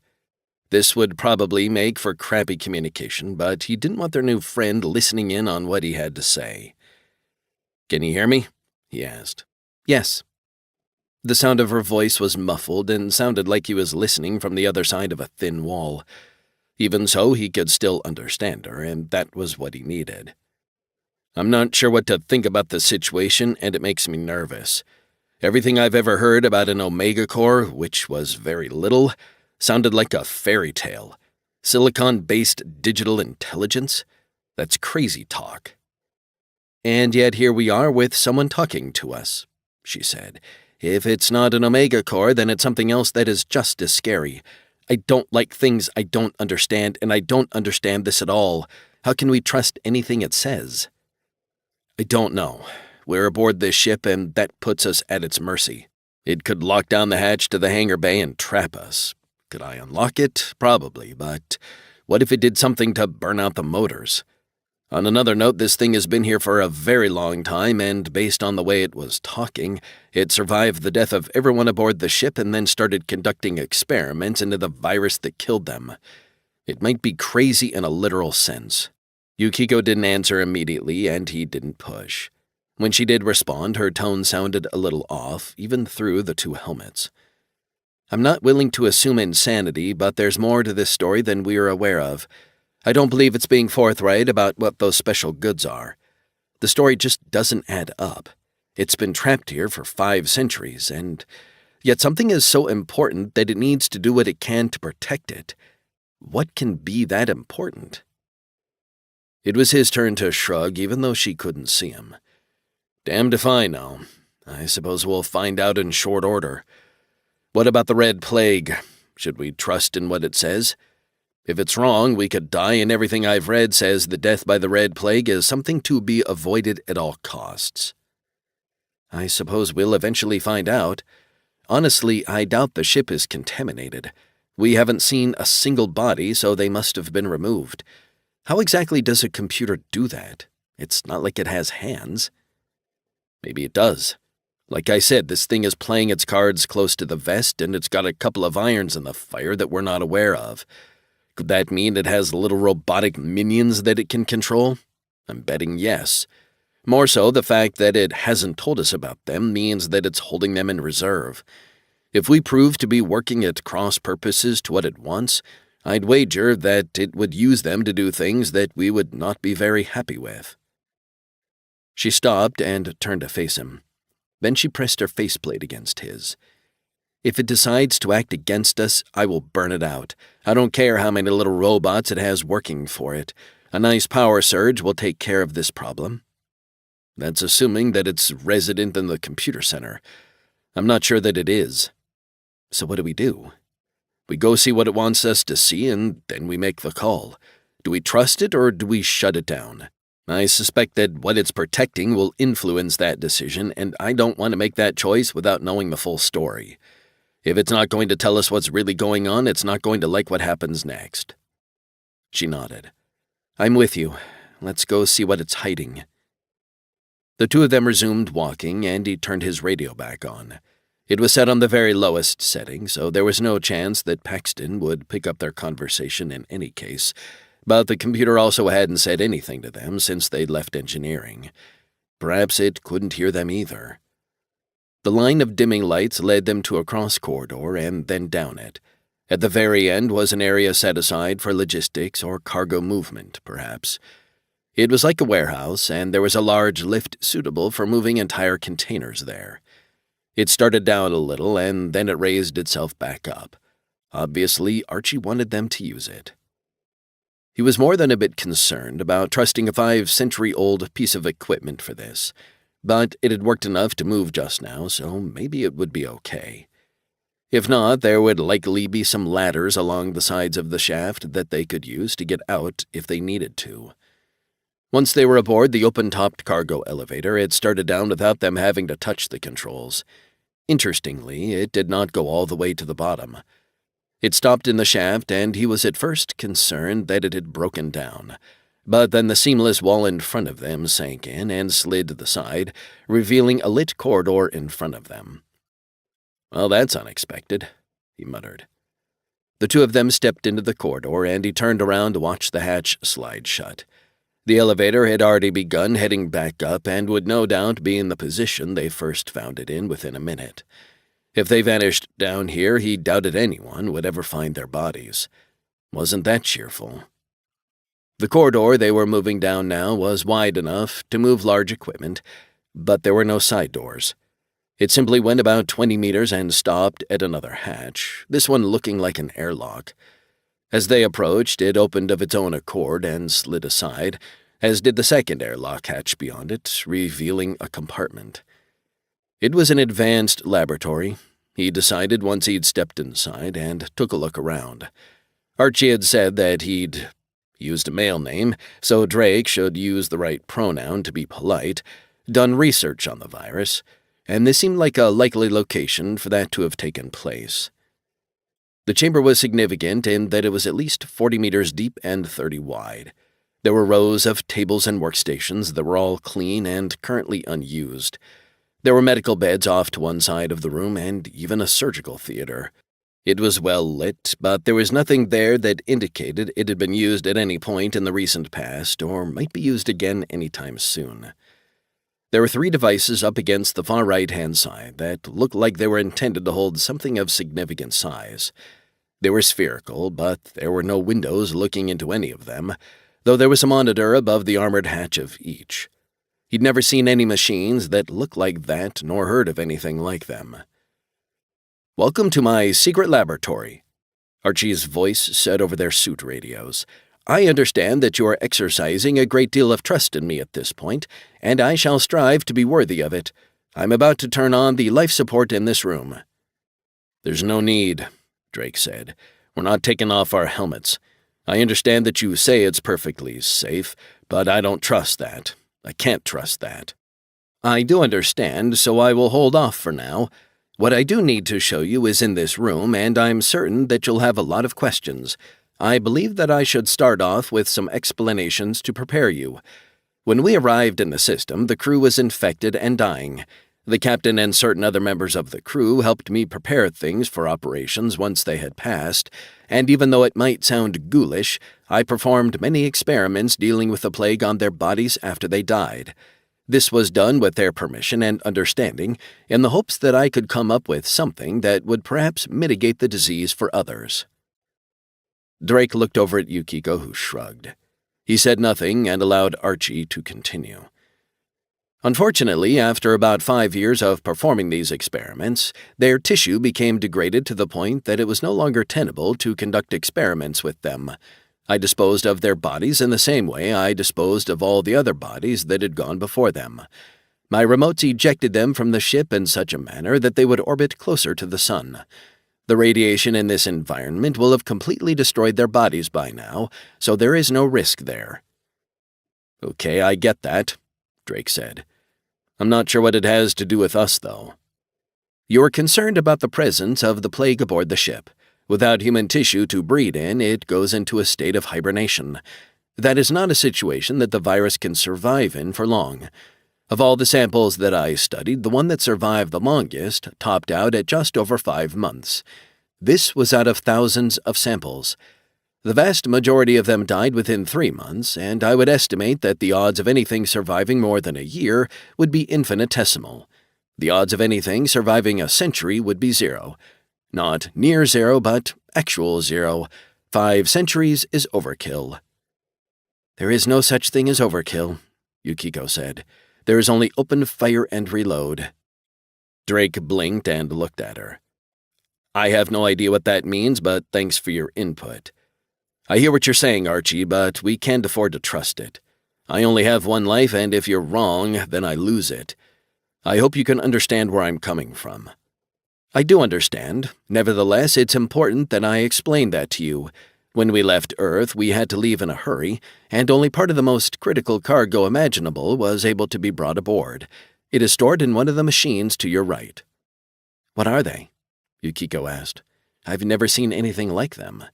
This would probably make for crappy communication, but he didn't want their new friend listening in on what he had to say. "Can you hear me?" he asked. "Yes." The sound of her voice was muffled and sounded like he was listening from the other side of a thin wall. Even so, he could still understand her, and that was what he needed. "I'm not sure what to think about the situation, and it makes me nervous. Everything I've ever heard about an Omega Core, which was very little, sounded like a fairy tale. Silicon-based digital intelligence? That's crazy talk." "And yet here we are with someone talking to us," she said. "If it's not an Omega Core, then it's something else that is just as scary. I don't like things I don't understand, and I don't understand this at all. How can we trust anything it says?" "I don't know. We're aboard this ship, and that puts us at its mercy. It could lock down the hatch to the hangar bay and trap us. Could I unlock it? Probably, but what if it did something to burn out the motors? On another note, this thing has been here for a very long time, and based on the way it was talking, it survived the death of everyone aboard the ship and then started conducting experiments into the virus that killed them. It might be crazy in a literal sense." Yukiko didn't answer immediately, and he didn't push. When she did respond, her tone sounded a little off, even through the two helmets. "I'm not willing to assume insanity, but there's more to this story than we're aware of. I don't believe it's being forthright about what those special goods are. The story just doesn't add up. It's been trapped here for 5 centuries, and yet something is so important that it needs to do what it can to protect it. What can be that important?" It was his turn to shrug, even though she couldn't see him. "Damned if I know. I suppose we'll find out in short order. What about the Red Plague? Should we trust in what it says? If it's wrong, we could die, and everything I've read says the death by the Red Plague is something to be avoided at all costs. I suppose we'll eventually find out. Honestly, I doubt the ship is contaminated. We haven't seen a single body, so they must have been removed. How exactly does a computer do that? It's not like it has hands. Maybe it does. Like I said, this thing is playing its cards close to the vest, and it's got a couple of irons in the fire that we're not aware of. Could that mean it has little robotic minions that it can control? I'm betting yes. More so, the fact that it hasn't told us about them means that it's holding them in reserve. If we prove to be working at cross purposes to what it wants, I'd wager that it would use them to do things that we would not be very happy with. She stopped and turned to face him. Then she pressed her faceplate against his. If it decides to act against us, I will burn it out. I don't care how many little robots it has working for it. A nice power surge will take care of this problem. That's assuming that it's resident in the computer center. I'm not sure that it is. So what do? We go see what it wants us to see, and then we make the call. Do we trust it, or do we shut it down? I suspect that what it's protecting will influence that decision, and I don't want to make that choice without knowing the full story. If it's not going to tell us what's really going on, it's not going to like what happens next. She nodded. I'm with you. Let's go see what it's hiding. The two of them resumed walking, and he turned his radio back on. It was set on the very lowest setting, so there was no chance that Paxton would pick up their conversation in any case, but the computer also hadn't said anything to them since they'd left engineering. Perhaps it couldn't hear them either. The line of dimming lights led them to a cross corridor and then down it. At the very end was an area set aside for logistics or cargo movement, perhaps. It was like a warehouse, and there was a large lift suitable for moving entire containers there. It started down a little, and then it raised itself back up. Obviously, Archie wanted them to use it. He was more than a bit concerned about trusting a 5-century-old piece of equipment for this, but it had worked enough to move just now, so maybe it would be okay. If not, there would likely be some ladders along the sides of the shaft that they could use to get out if they needed to. Once they were aboard the open-topped cargo elevator, it started down without them having to touch the controls. Interestingly, it did not go all the way to the bottom. It stopped in the shaft, and he was at first concerned that it had broken down. But then the seamless wall in front of them sank in and slid to the side, revealing a lit corridor in front of them. Well, that's unexpected, he muttered. The two of them stepped into the corridor, and he turned around to watch the hatch slide shut. The elevator had already begun heading back up and would no doubt be in the position they first found it in within a minute. If they vanished down here, he doubted anyone would ever find their bodies. Wasn't that cheerful? The corridor they were moving down now was wide enough to move large equipment, but there were no side doors. It simply went about 20 meters and stopped at another hatch, this one looking like an airlock. As they approached, it opened of its own accord and slid aside, as did the second airlock hatch beyond it, revealing a compartment. It was an advanced laboratory, he decided once he'd stepped inside and took a look around. Archie had said that he'd used a male name, so Drake should use the right pronoun to be polite, done research on the virus, and this seemed like a likely location for that to have taken place. The chamber was significant in that it was at least 40 meters deep and 30 wide. There were rows of tables and workstations that were all clean and currently unused. There were medical beds off to one side of the room and even a surgical theater. It was well lit, but there was nothing there that indicated it had been used at any point in the recent past or might be used again any time soon. There were 3 devices up against the far right-hand side that looked like they were intended to hold something of significant size. They were spherical, but there were no windows looking into any of them, though there was a monitor above the armored hatch of each. He'd never seen any machines that looked like that nor heard of anything like them. "Welcome to my secret laboratory," Archie's voice said over their suit radios. "I understand that you are exercising a great deal of trust in me at this point, and I shall strive to be worthy of it. I'm about to turn on the life support in this room." "There's no need," Drake said. "We're not taking off our helmets. I understand that you say it's perfectly safe, but I don't trust that. I can't trust that." "I do understand, so I will hold off for now. What I do need to show you is in this room, and I'm certain that you'll have a lot of questions. I believe that I should start off with some explanations to prepare you. When we arrived in the system, the crew was infected and dying. The captain and certain other members of the crew helped me prepare things for operations once they had passed, and even though it might sound ghoulish, I performed many experiments dealing with the plague on their bodies after they died. This was done with their permission and understanding, in the hopes that I could come up with something that would perhaps mitigate the disease for others." Drake looked over at Yukiko, who shrugged. He said nothing and allowed Archie to continue. "Unfortunately, after about 5 years of performing these experiments, their tissue became degraded to the point that it was no longer tenable to conduct experiments with them. I disposed of their bodies in the same way I disposed of all the other bodies that had gone before them. My remotes ejected them from the ship in such a manner that they would orbit closer to the sun. The radiation in this environment will have completely destroyed their bodies by now, so there is no risk there." "Okay, I get that," Drake said. "I'm not sure what it has to do with us, though." "You're concerned about the presence of the plague aboard the ship. Without human tissue to breed in, it goes into a state of hibernation. That is not a situation that the virus can survive in for long. Of all the samples that I studied, the one that survived the longest topped out at just over 5 months. This was out of thousands of samples. The vast majority of them died within 3 months, and I would estimate that the odds of anything surviving more than a year would be infinitesimal. The odds of anything surviving a century would be 0. Not near 0, but actual 0. 5 centuries is overkill." "There is no such thing as overkill," Yukiko said. "There is only open fire and reload." Drake blinked and looked at her. "I have no idea what that means, but thanks for your input. I hear what you're saying, Archie, but we can't afford to trust it. I only have one life, and if you're wrong, then I lose it. I hope you can understand where I'm coming from." "I do understand. Nevertheless, it's important that I explain that to you. When we left Earth, we had to leave in a hurry, and only part of the most critical cargo imaginable was able to be brought aboard. It is stored in one of the machines to your right." "What are they?" Yukiko asked. "I've never seen anything like them."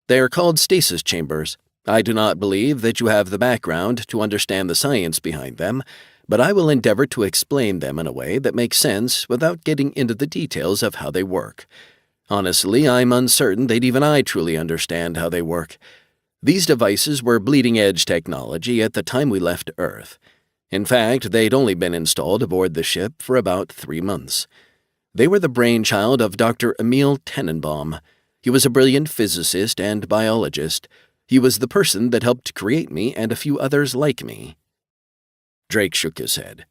"They are called stasis chambers. I do not believe that you have the background to understand the science behind them, but I will endeavor to explain them in a way that makes sense without getting into the details of how they work. Honestly, I'm uncertain that even I truly understand how they work. These devices were bleeding-edge technology at the time we left Earth. In fact, they'd only been installed aboard the ship for about 3 months. They were the brainchild of Dr. Emil Tenenbaum. He was a brilliant physicist and biologist. He was the person that helped create me and a few others like me." Drake shook his head.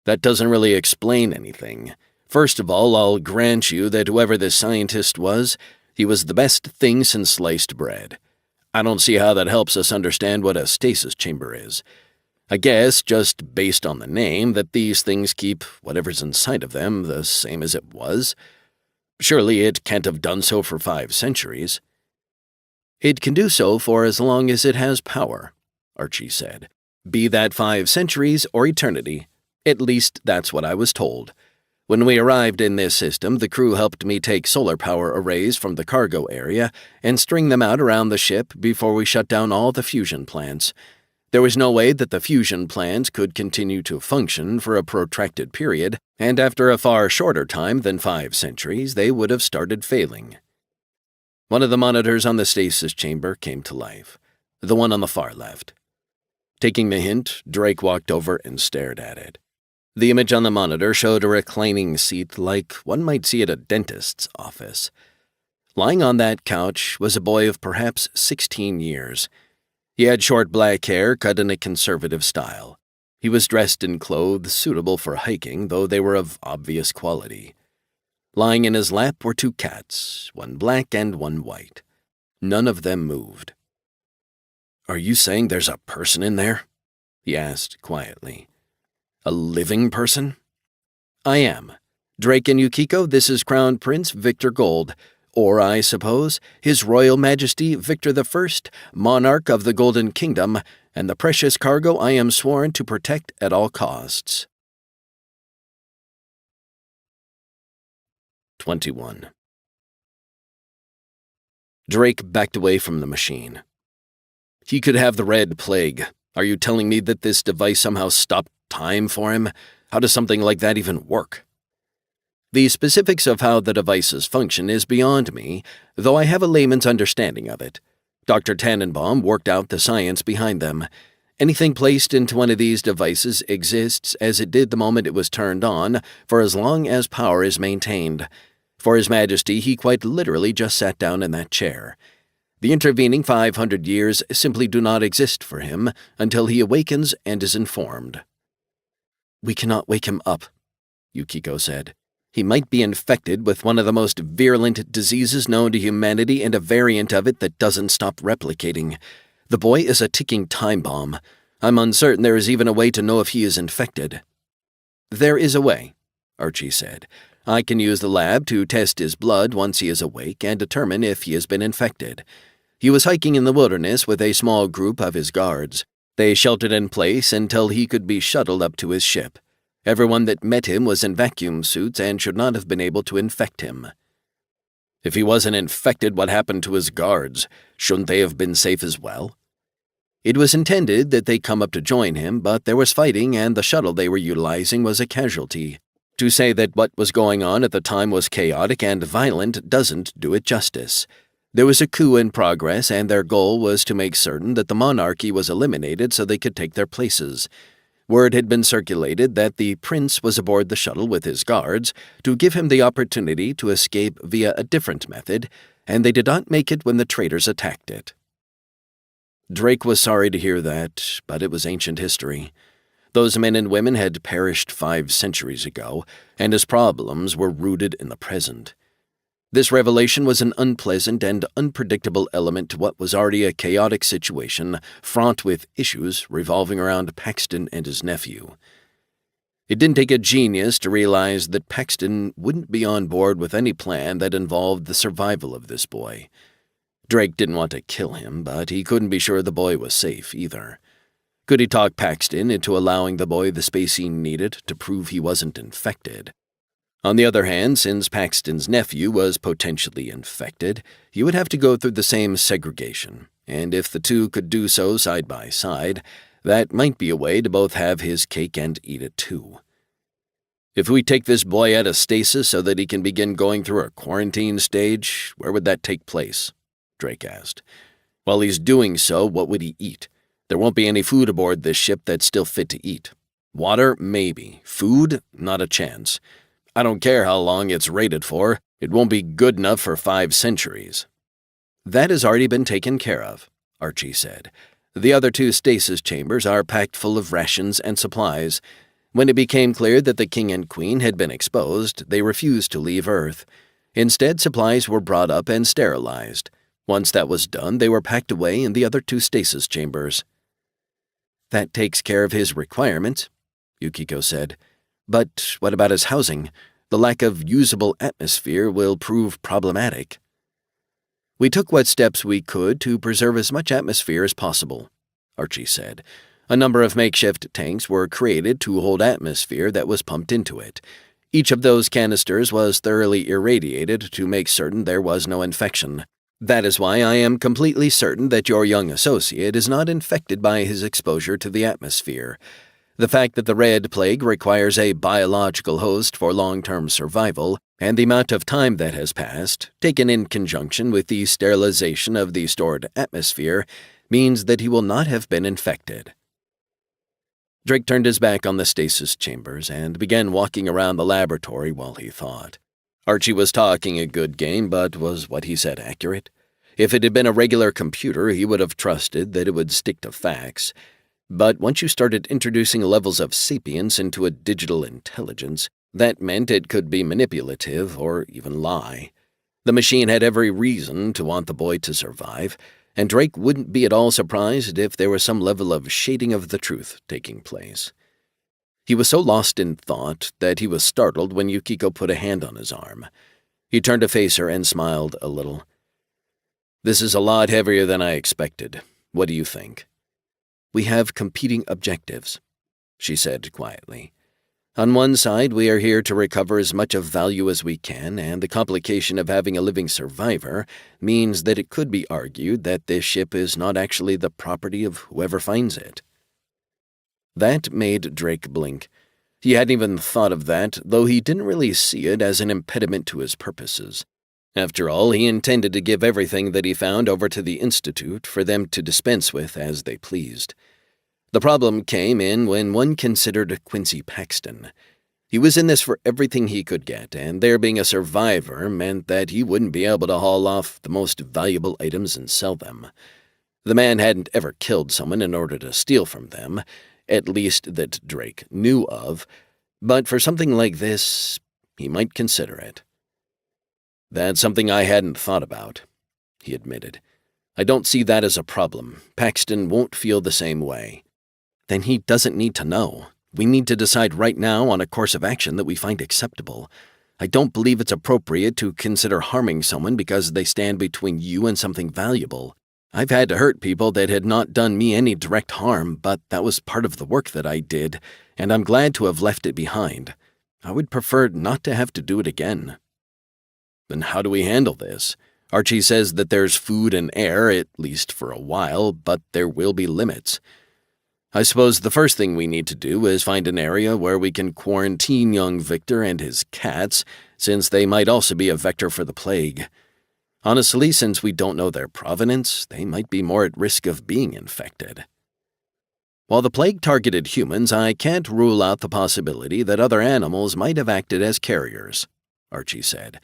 "That doesn't really explain anything. First of all, I'll grant you that whoever this scientist was, he was the best thing since sliced bread. I don't see how that helps us understand what a stasis chamber is. I guess, just based on the name, that these things keep whatever's inside of them the same as it was. Surely it can't have done so for 5 centuries. "It can do so for as long as it has power," Archie said. "Be that 5 centuries or eternity. At least that's what I was told. When we arrived in this system, the crew helped me take solar power arrays from the cargo area and string them out around the ship before we shut down all the fusion plants. There was no way that the fusion plants could continue to function for a protracted period, and after a far shorter time than 5 centuries, they would have started failing." One of the monitors on the stasis chamber came to life, the one on the far left. Taking the hint, Drake walked over and stared at it. The image on the monitor showed a reclining seat like one might see at a dentist's office. Lying on that couch was a boy of perhaps 16 years. He had short black hair cut in a conservative style. He was dressed in clothes suitable for hiking, though they were of obvious quality. Lying in his lap were 2 cats, one black and one white. None of them moved. "Are you saying there's a person in there?" he asked quietly. "A living person?" "I am. Drake and Yukiko, this is Crown Prince Victor Gold, or I suppose His Royal Majesty Victor the First, Monarch of the Golden Kingdom, and the precious cargo I am sworn to protect at all costs. 21. Drake backed away from the machine. He could have the red plague. Are you telling me that this device somehow stopped time for him? How does something like that even work? The specifics of how the devices function is beyond me, though I have a layman's understanding of it. Dr. Tannenbaum worked out the science behind them. Anything placed into one of these devices exists as it did the moment it was turned on, for as long as power is maintained. For His Majesty, he quite literally just sat down in that chair. The intervening 500 years simply do not exist for him until he awakens and is informed. "We cannot wake him up," Yukiko said. "He might be infected with one of the most virulent diseases known to humanity and a variant of it that doesn't stop replicating. The boy is a ticking time bomb. I'm uncertain there is even a way to know if he is infected." "There is a way," Archie said. "I can use the lab to test his blood once he is awake and determine if he has been infected." He was hiking in the wilderness with a small group of his guards. They sheltered in place until he could be shuttled up to his ship. Everyone that met him was in vacuum suits and should not have been able to infect him. If he wasn't infected, what happened to his guards? Shouldn't they have been safe as well? It was intended that they come up to join him, but there was fighting and the shuttle they were utilizing was a casualty. To say that what was going on at the time was chaotic and violent doesn't do it justice. There was a coup in progress, and their goal was to make certain that the monarchy was eliminated so they could take their places. Word had been circulated that the prince was aboard the shuttle with his guards to give him the opportunity to escape via a different method, and they did not make it when the traitors attacked it. Drake was sorry to hear that, but it was ancient history. Those men and women had perished 5 centuries ago, and his problems were rooted in the present. This revelation was an unpleasant and unpredictable element to what was already a chaotic situation fraught with issues revolving around Paxton and his nephew. It didn't take a genius to realize that Paxton wouldn't be on board with any plan that involved the survival of this boy. Drake didn't want to kill him, but he couldn't be sure the boy was safe either. Could he talk Paxton into allowing the boy the space he needed to prove he wasn't infected? On the other hand, since Paxton's nephew was potentially infected, he would have to go through the same segregation, and if the two could do so side by side, that might be a way to both have his cake and eat it too. If we take this boy out of stasis so that he can begin going through a quarantine stage, where would that take place? Drake asked. While he's doing so, what would he eat? There won't be any food aboard this ship that's still fit to eat. Water, maybe. Food, not a chance. I don't care how long it's rated for, it won't be good enough for 5 centuries. That has already been taken care of, Archie said. The other 2 stasis chambers are packed full of rations and supplies. When it became clear that the king and queen had been exposed, they refused to leave Earth. Instead, supplies were brought up and sterilized. Once that was done, they were packed away in the other 2 stasis chambers. That takes care of his requirements, Yukiko said. But what about his housing? The lack of usable atmosphere will prove problematic. We took what steps we could to preserve as much atmosphere as possible, Archie said. A number of makeshift tanks were created to hold atmosphere that was pumped into it. Each of those canisters was thoroughly irradiated to make certain there was no infection. That is why I am completely certain that your young associate is not infected by his exposure to the atmosphere. The fact that the Red Plague requires a biological host for long-term survival, and the amount of time that has passed, taken in conjunction with the sterilization of the stored atmosphere, means that he will not have been infected. Drake turned his back on the stasis chambers and began walking around the laboratory while he thought. Archie was talking a good game, but was what he said accurate? If it had been a regular computer, he would have trusted that it would stick to facts. But once you started introducing levels of sapience into a digital intelligence, that meant it could be manipulative or even lie. The machine had every reason to want the boy to survive, and Drake wouldn't be at all surprised if there was some level of shading of the truth taking place. He was so lost in thought that he was startled when Yukiko put a hand on his arm. He turned to face her and smiled a little. "This is a lot heavier than I expected. What do you think?" "We have competing objectives," she said quietly. "On one side, we are here to recover as much of value as we can, and the complication of having a living survivor means that it could be argued that this ship is not actually the property of whoever finds it." That made Drake blink. He hadn't even thought of that, though he didn't really see it as an impediment to his purposes. After all, he intended to give everything that he found over to the Institute for them to dispense with as they pleased. The problem came in when one considered Quincy Paxton. He was in this for everything he could get, and there being a survivor meant that he wouldn't be able to haul off the most valuable items and sell them. The man hadn't ever killed someone in order to steal from them, at least that Drake knew of, but for something like this, he might consider it. "That's something I hadn't thought about," he admitted. "I don't see that as a problem. Paxton won't feel the same way." "Then he doesn't need to know. We need to decide right now on a course of action that we find acceptable. I don't believe it's appropriate to consider harming someone because they stand between you and something valuable. I've had to hurt people that had not done me any direct harm, but that was part of the work that I did, and I'm glad to have left it behind. I would prefer not to have to do it again." "Then how do we handle this? Archie says that there's food and air, at least for a while, but there will be limits. I suppose the first thing we need to do is find an area where we can quarantine young Victor and his cats, since they might also be a vector for the plague. Honestly, since we don't know their provenance, they might be more at risk of being infected. While the plague targeted humans, I can't rule out the possibility that other animals might have acted as carriers," Archie said.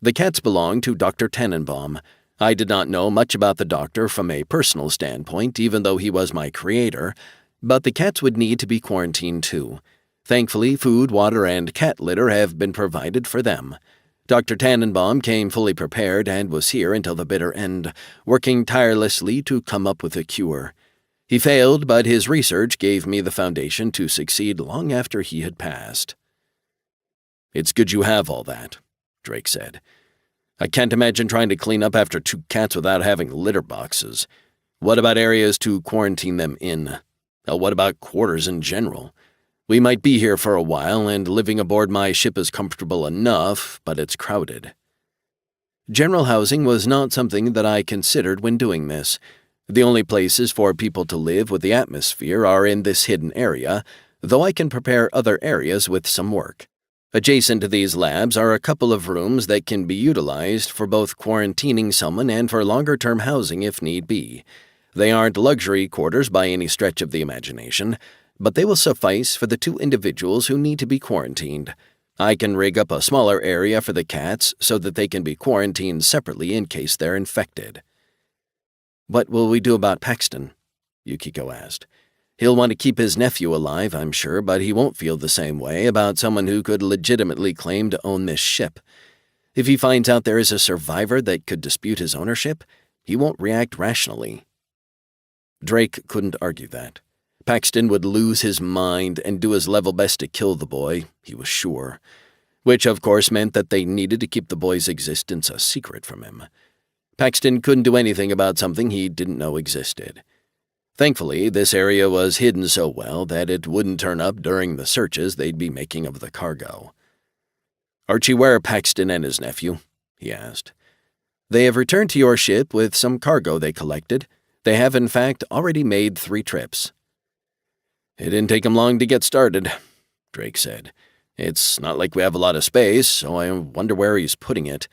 "The cats belong to Dr. Tannenbaum. I did not know much about the doctor from a personal standpoint, even though he was my creator, but the cats would need to be quarantined too. Thankfully, food, water, and cat litter have been provided for them. Dr. Tannenbaum came fully prepared and was here until the bitter end, working tirelessly to come up with a cure. He failed, but his research gave me the foundation to succeed long after he had passed." "It's good you have all that," Drake said. "I can't imagine trying to clean up after 2 cats without having litter boxes. What about areas to quarantine them in? What about quarters in general? We might be here for a while, and living aboard my ship is comfortable enough, but it's crowded." General housing was not something that I considered when doing this. The only places for people to live with the atmosphere are in this hidden area, though I can prepare other areas with some work. Adjacent to these labs are a couple of rooms that can be utilized for both quarantining someone and for longer-term housing if need be. They aren't luxury quarters by any stretch of the imagination, but they will suffice for the 2 individuals who need to be quarantined. I can rig up a smaller area for the cats so that they can be quarantined separately in case they're infected. "What will we do about Paxton?" Yukiko asked. "He'll want to keep his nephew alive, I'm sure, but he won't feel the same way about someone who could legitimately claim to own this ship. If he finds out there is a survivor that could dispute his ownership, he won't react rationally." Drake couldn't argue that. Paxton would lose his mind and do his level best to kill the boy, he was sure, which of course meant that they needed to keep the boy's existence a secret from him. Paxton couldn't do anything about something he didn't know existed. Thankfully, this area was hidden so well that it wouldn't turn up during the searches they'd be making of the cargo. "Archie, where are Paxton and his nephew?" he asked. "They have returned to your ship with some cargo they collected. They have, in fact, already made 3 trips. "It didn't take him long to get started," Drake said. "It's not like we have a lot of space, so I wonder where he's putting it.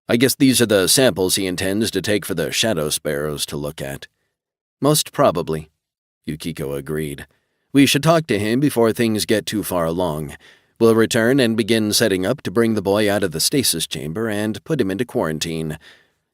I guess these are the samples he intends to take for the shadow sparrows to look at." "Most probably," Yukiko agreed. "We should talk to him before things get too far along. We'll return and begin setting up to bring the boy out of the stasis chamber and put him into quarantine.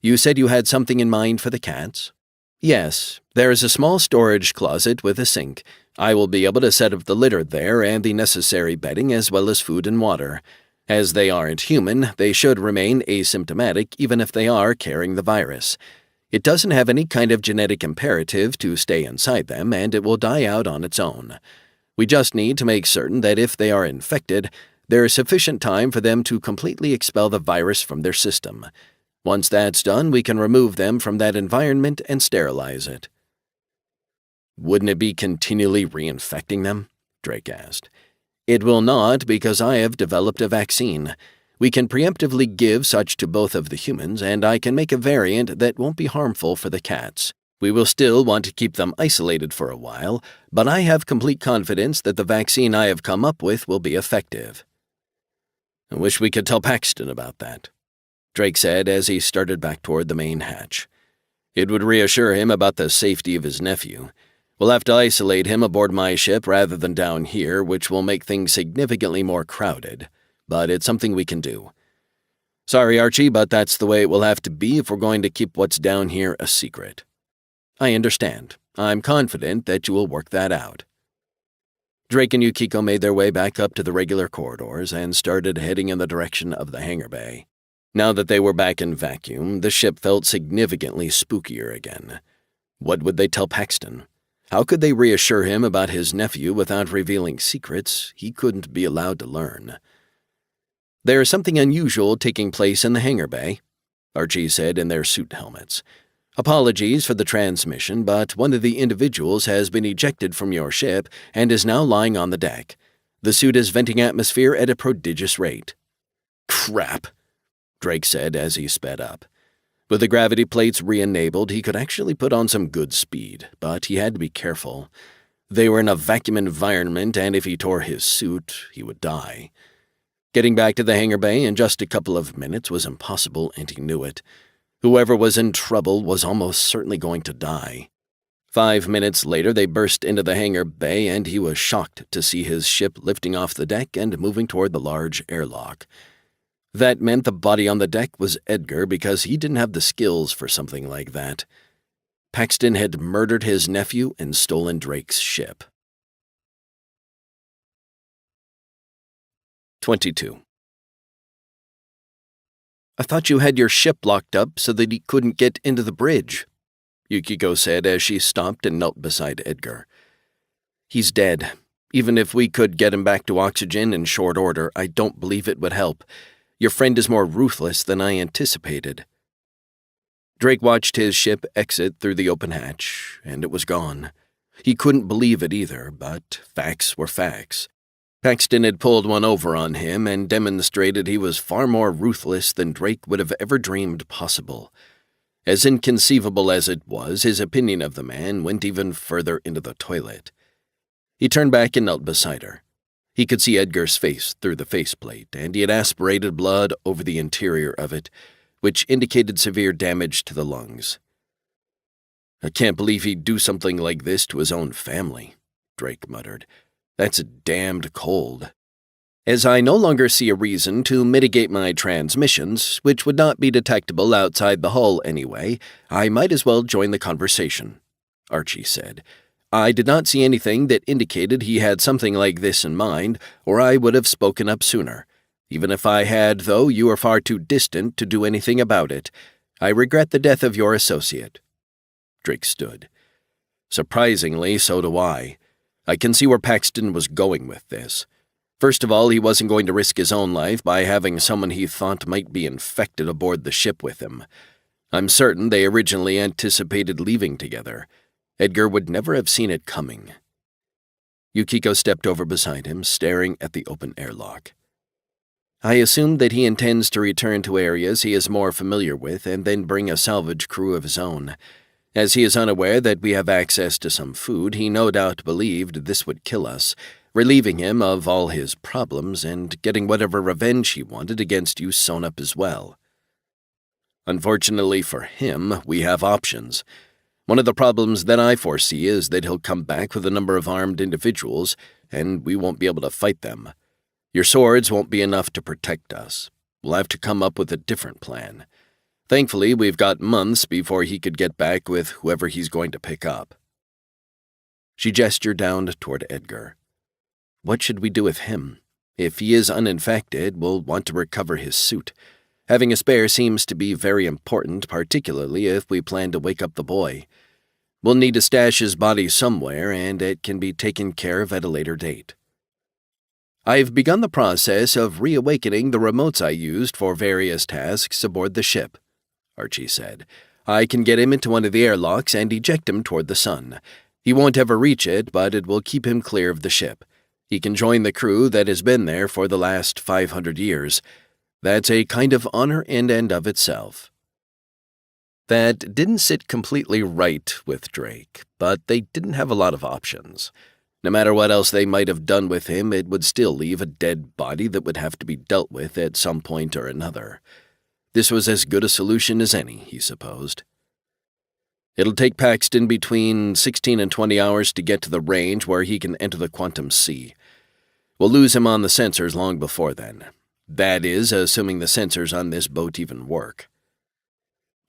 You said you had something in mind for the cats?" "Yes, there is a small storage closet with a sink. I will be able to set up the litter there and the necessary bedding as well as food and water. As they aren't human, they should remain asymptomatic even if they are carrying the virus. It doesn't have any kind of genetic imperative to stay inside them, and it will die out on its own. We just need to make certain that if they are infected, there is sufficient time for them to completely expel the virus from their system. Once that's done, we can remove them from that environment and sterilize it." "Wouldn't it be continually reinfecting them?" Drake asked. "It will not, because I have developed a vaccine. We can preemptively give such to both of the humans, and I can make a variant that won't be harmful for the cats. We will still want to keep them isolated for a while, but I have complete confidence that the vaccine I have come up with will be effective." "I wish we could tell Paxton about that," Drake said as he started back toward the main hatch. "It would reassure him about the safety of his nephew. We'll have to isolate him aboard my ship rather than down here, which will make things significantly more crowded, but it's something we can do. Sorry, Archie, but that's the way it will have to be if we're going to keep what's down here a secret." "I understand. I'm confident that you will work that out." Drake and Yukiko made their way back up to the regular corridors and started heading in the direction of the hangar bay. Now that they were back in vacuum, the ship felt significantly spookier again. What would they tell Paxton? How could they reassure him about his nephew without revealing secrets he couldn't be allowed to learn? "There is something unusual taking place in the hangar bay," Archie said in their suit helmets. "Apologies for the transmission, but one of the individuals has been ejected from your ship and is now lying on the deck. The suit is venting atmosphere at a prodigious rate." "Crap," Drake said as he sped up. With the gravity plates re-enabled, he could actually put on some good speed, but he had to be careful. They were in a vacuum environment, and if he tore his suit, he would die. Getting back to the hangar bay in just a couple of minutes was impossible, and he knew it. Whoever was in trouble was almost certainly going to die. 5 minutes later, they burst into the hangar bay, and he was shocked to see his ship lifting off the deck and moving toward the large airlock. That meant the body on the deck was Edgar because he didn't have the skills for something like that. Paxton had murdered his nephew and stolen Drake's ship. 22. "I thought you had your ship locked up so that he couldn't get into the bridge," Yukiko said as she stopped and knelt beside Edgar. "He's dead. Even if we could get him back to oxygen in short order, I don't believe it would help. Your friend is more ruthless than I anticipated." Drake watched his ship exit through the open hatch, and it was gone. He couldn't believe it either, but facts were facts. Paxton had pulled one over on him and demonstrated he was far more ruthless than Drake would have ever dreamed possible. As inconceivable as it was, his opinion of the man went even further into the toilet. He turned back and knelt beside her. He could see Edgar's face through the faceplate, and he had aspirated blood over the interior of it, which indicated severe damage to the lungs. "I can't believe he'd do something like this to his own family," Drake muttered. "That's damned cold." "As I no longer see a reason to mitigate my transmissions, which would not be detectable outside the hull anyway, I might as well join the conversation," Archie said. "I did not see anything that indicated he had something like this in mind, or I would have spoken up sooner. Even if I had, though, you are far too distant to do anything about it. I regret the death of your associate." Drake stood. "Surprisingly, so do I. I can see where Paxton was going with this. First of all, he wasn't going to risk his own life by having someone he thought might be infected aboard the ship with him. I'm certain they originally anticipated leaving together. Edgar would never have seen it coming." Yukiko stepped over beside him, staring at the open airlock. "I assume that he intends to return to areas he is more familiar with and then bring a salvage crew of his own. As he is unaware that we have access to some food, he no doubt believed this would kill us, relieving him of all his problems and getting whatever revenge he wanted against you sewn up as well. Unfortunately for him, we have options. One of the problems that I foresee is that he'll come back with a number of armed individuals, and we won't be able to fight them. Your swords won't be enough to protect us. We'll have to come up with a different plan. Thankfully, we've got months before he could get back with whoever he's going to pick up." She gestured down toward Edgar. "What should we do with him? If he is uninfected, we'll want to recover his suit. Having a spare seems to be very important, particularly if we plan to wake up the boy. We'll need to stash his body somewhere, and it can be taken care of at a later date. I've begun the process of reawakening the remotes I used for various tasks aboard the ship, Archie said. I can get him into one of the airlocks and eject him toward the sun. He won't ever reach it, but it will keep him clear of the ship. He can join the crew that has been there for the last 500 years. That's a kind of honor in and of itself. That didn't sit completely right with Drake, but they didn't have a lot of options. No matter what else they might have done with him, it would still leave a dead body that would have to be dealt with at some point or another. This was as good a solution as any, he supposed. It'll take Paxton between 16 and 20 hours to get to the range where he can enter the quantum sea. We'll lose him on the sensors long before then. That is, assuming the sensors on this boat even work.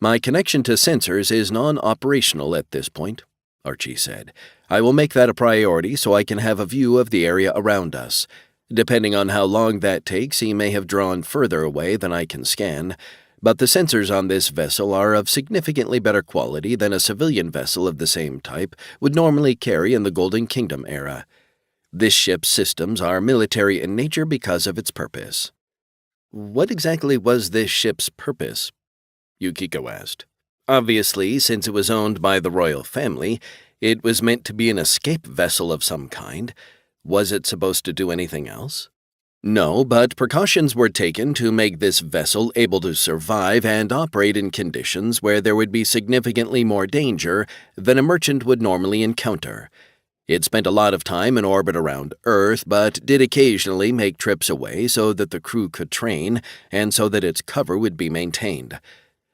My connection to sensors is non-operational at this point, Archie said. I will make that a priority so I can have a view of the area around us. Depending on how long that takes, he may have drawn further away than I can scan, but the sensors on this vessel are of significantly better quality than a civilian vessel of the same type would normally carry in the Golden Kingdom era. This ship's systems are military in nature because of its purpose. What exactly was this ship's purpose? Yukiko asked. Obviously, since it was owned by the royal family, it was meant to be an escape vessel of some kind. Was it supposed to do anything else? No, but precautions were taken to make this vessel able to survive and operate in conditions where there would be significantly more danger than a merchant would normally encounter. It spent a lot of time in orbit around Earth, but did occasionally make trips away so that the crew could train and so that its cover would be maintained.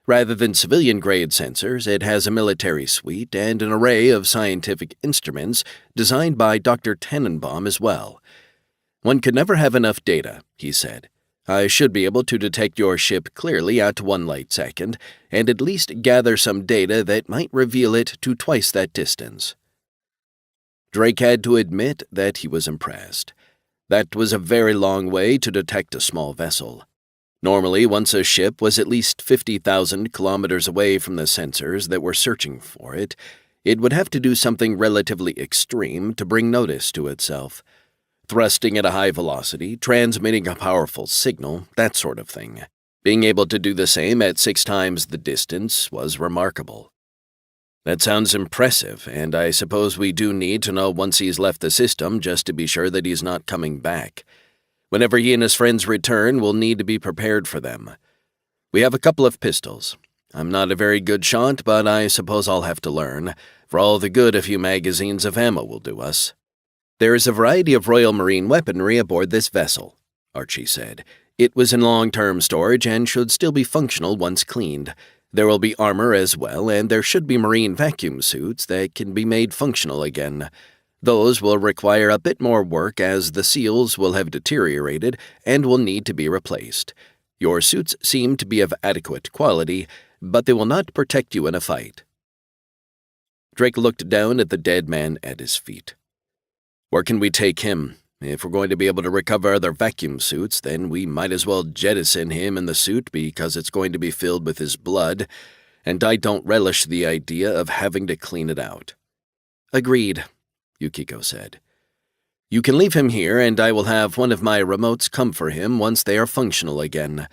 Rather than civilian-grade sensors, it has a military suite and an array of scientific instruments designed by Dr. Tannenbaum as well. One could never have enough data, he said. I should be able to detect your ship clearly at 1 light second, and at least gather some data that might reveal it to twice that distance. Drake had to admit that he was impressed. That was a very long way to detect a small vessel. Normally, once a ship was at least 50,000 kilometers away from the sensors that were searching for it, it would have to do something relatively extreme to bring notice to itself. Thrusting at a high velocity, transmitting a powerful signal, that sort of thing. Being able to do the same at 6 times the distance was remarkable. That sounds impressive, and I suppose we do need to know once he's left the system just to be sure that he's not coming back. Whenever he and his friends return, we'll need to be prepared for them. We have a couple of pistols. I'm not a very good shot, but I suppose I'll have to learn. For all the good a few magazines of ammo will do us. There is a variety of Royal Marine weaponry aboard this vessel, Archie said. It was in long-term storage and should still be functional once cleaned. There will be armor as well, and there should be marine vacuum suits that can be made functional again. Those will require a bit more work as the seals will have deteriorated and will need to be replaced. Your suits seem to be of adequate quality, but they will not protect you in a fight. Drake looked down at the dead man at his feet. Where can we take him? If we're going to be able to recover other vacuum suits, then we might as well jettison him in the suit because it's going to be filled with his blood, and I don't relish the idea of having to clean it out. Agreed, Yukiko said. You can leave him here, and I will have one of my remotes come for him once they are functional again.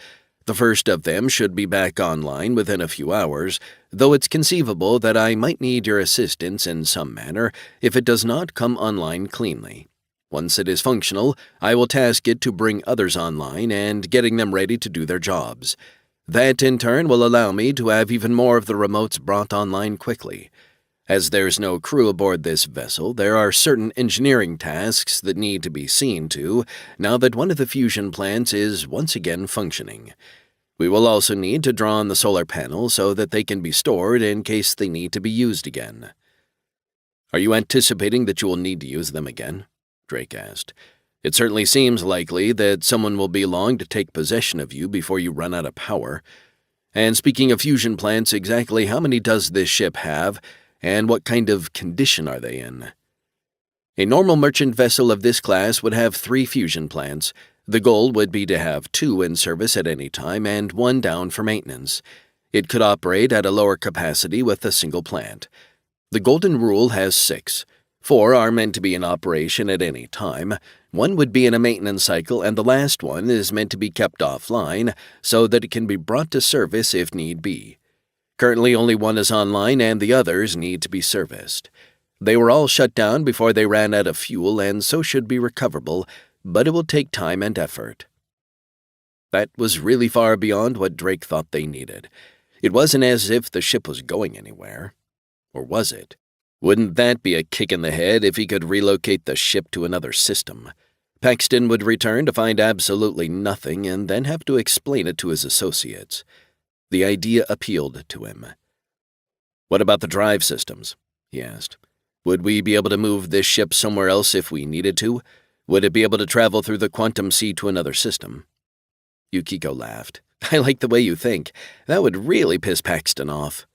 The first of them should be back online within a few hours, though it's conceivable that I might need your assistance in some manner if it does not come online cleanly. Once it is functional, I will task it to bring others online and getting them ready to do their jobs. That, in turn, will allow me to have even more of the remotes brought online quickly. As there's no crew aboard this vessel, there are certain engineering tasks that need to be seen to now that one of the fusion plants is once again functioning. We will also need to draw on the solar panels so that they can be stored in case they need to be used again. Are you anticipating that you will need to use them again? Drake asked. It certainly seems likely that someone will be along to take possession of you before you run out of power. And speaking of fusion plants, exactly how many does this ship have, and what kind of condition are they in? A normal merchant vessel of this class would have 3 fusion plants. The goal would be to have 2 in service at any time and 1 down for maintenance. It could operate at a lower capacity with a single plant. The golden rule has 6. 4 are meant to be in operation at any time, 1 would be in a maintenance cycle, and the last one is meant to be kept offline so that it can be brought to service if need be. Currently only 1 is online and the others need to be serviced. They were all shut down before they ran out of fuel and so should be recoverable, but it will take time and effort. That was really far beyond what Drake thought they needed. It wasn't as if the ship was going anywhere. Or was it? Wouldn't that be a kick in the head if he could relocate the ship to another system? Paxton would return to find absolutely nothing and then have to explain it to his associates. The idea appealed to him. "What about the drive systems?" he asked. "Would we be able to move this ship somewhere else if we needed to? Would it be able to travel through the quantum sea to another system?" Yukiko laughed. "I like the way you think. That would really piss Paxton off."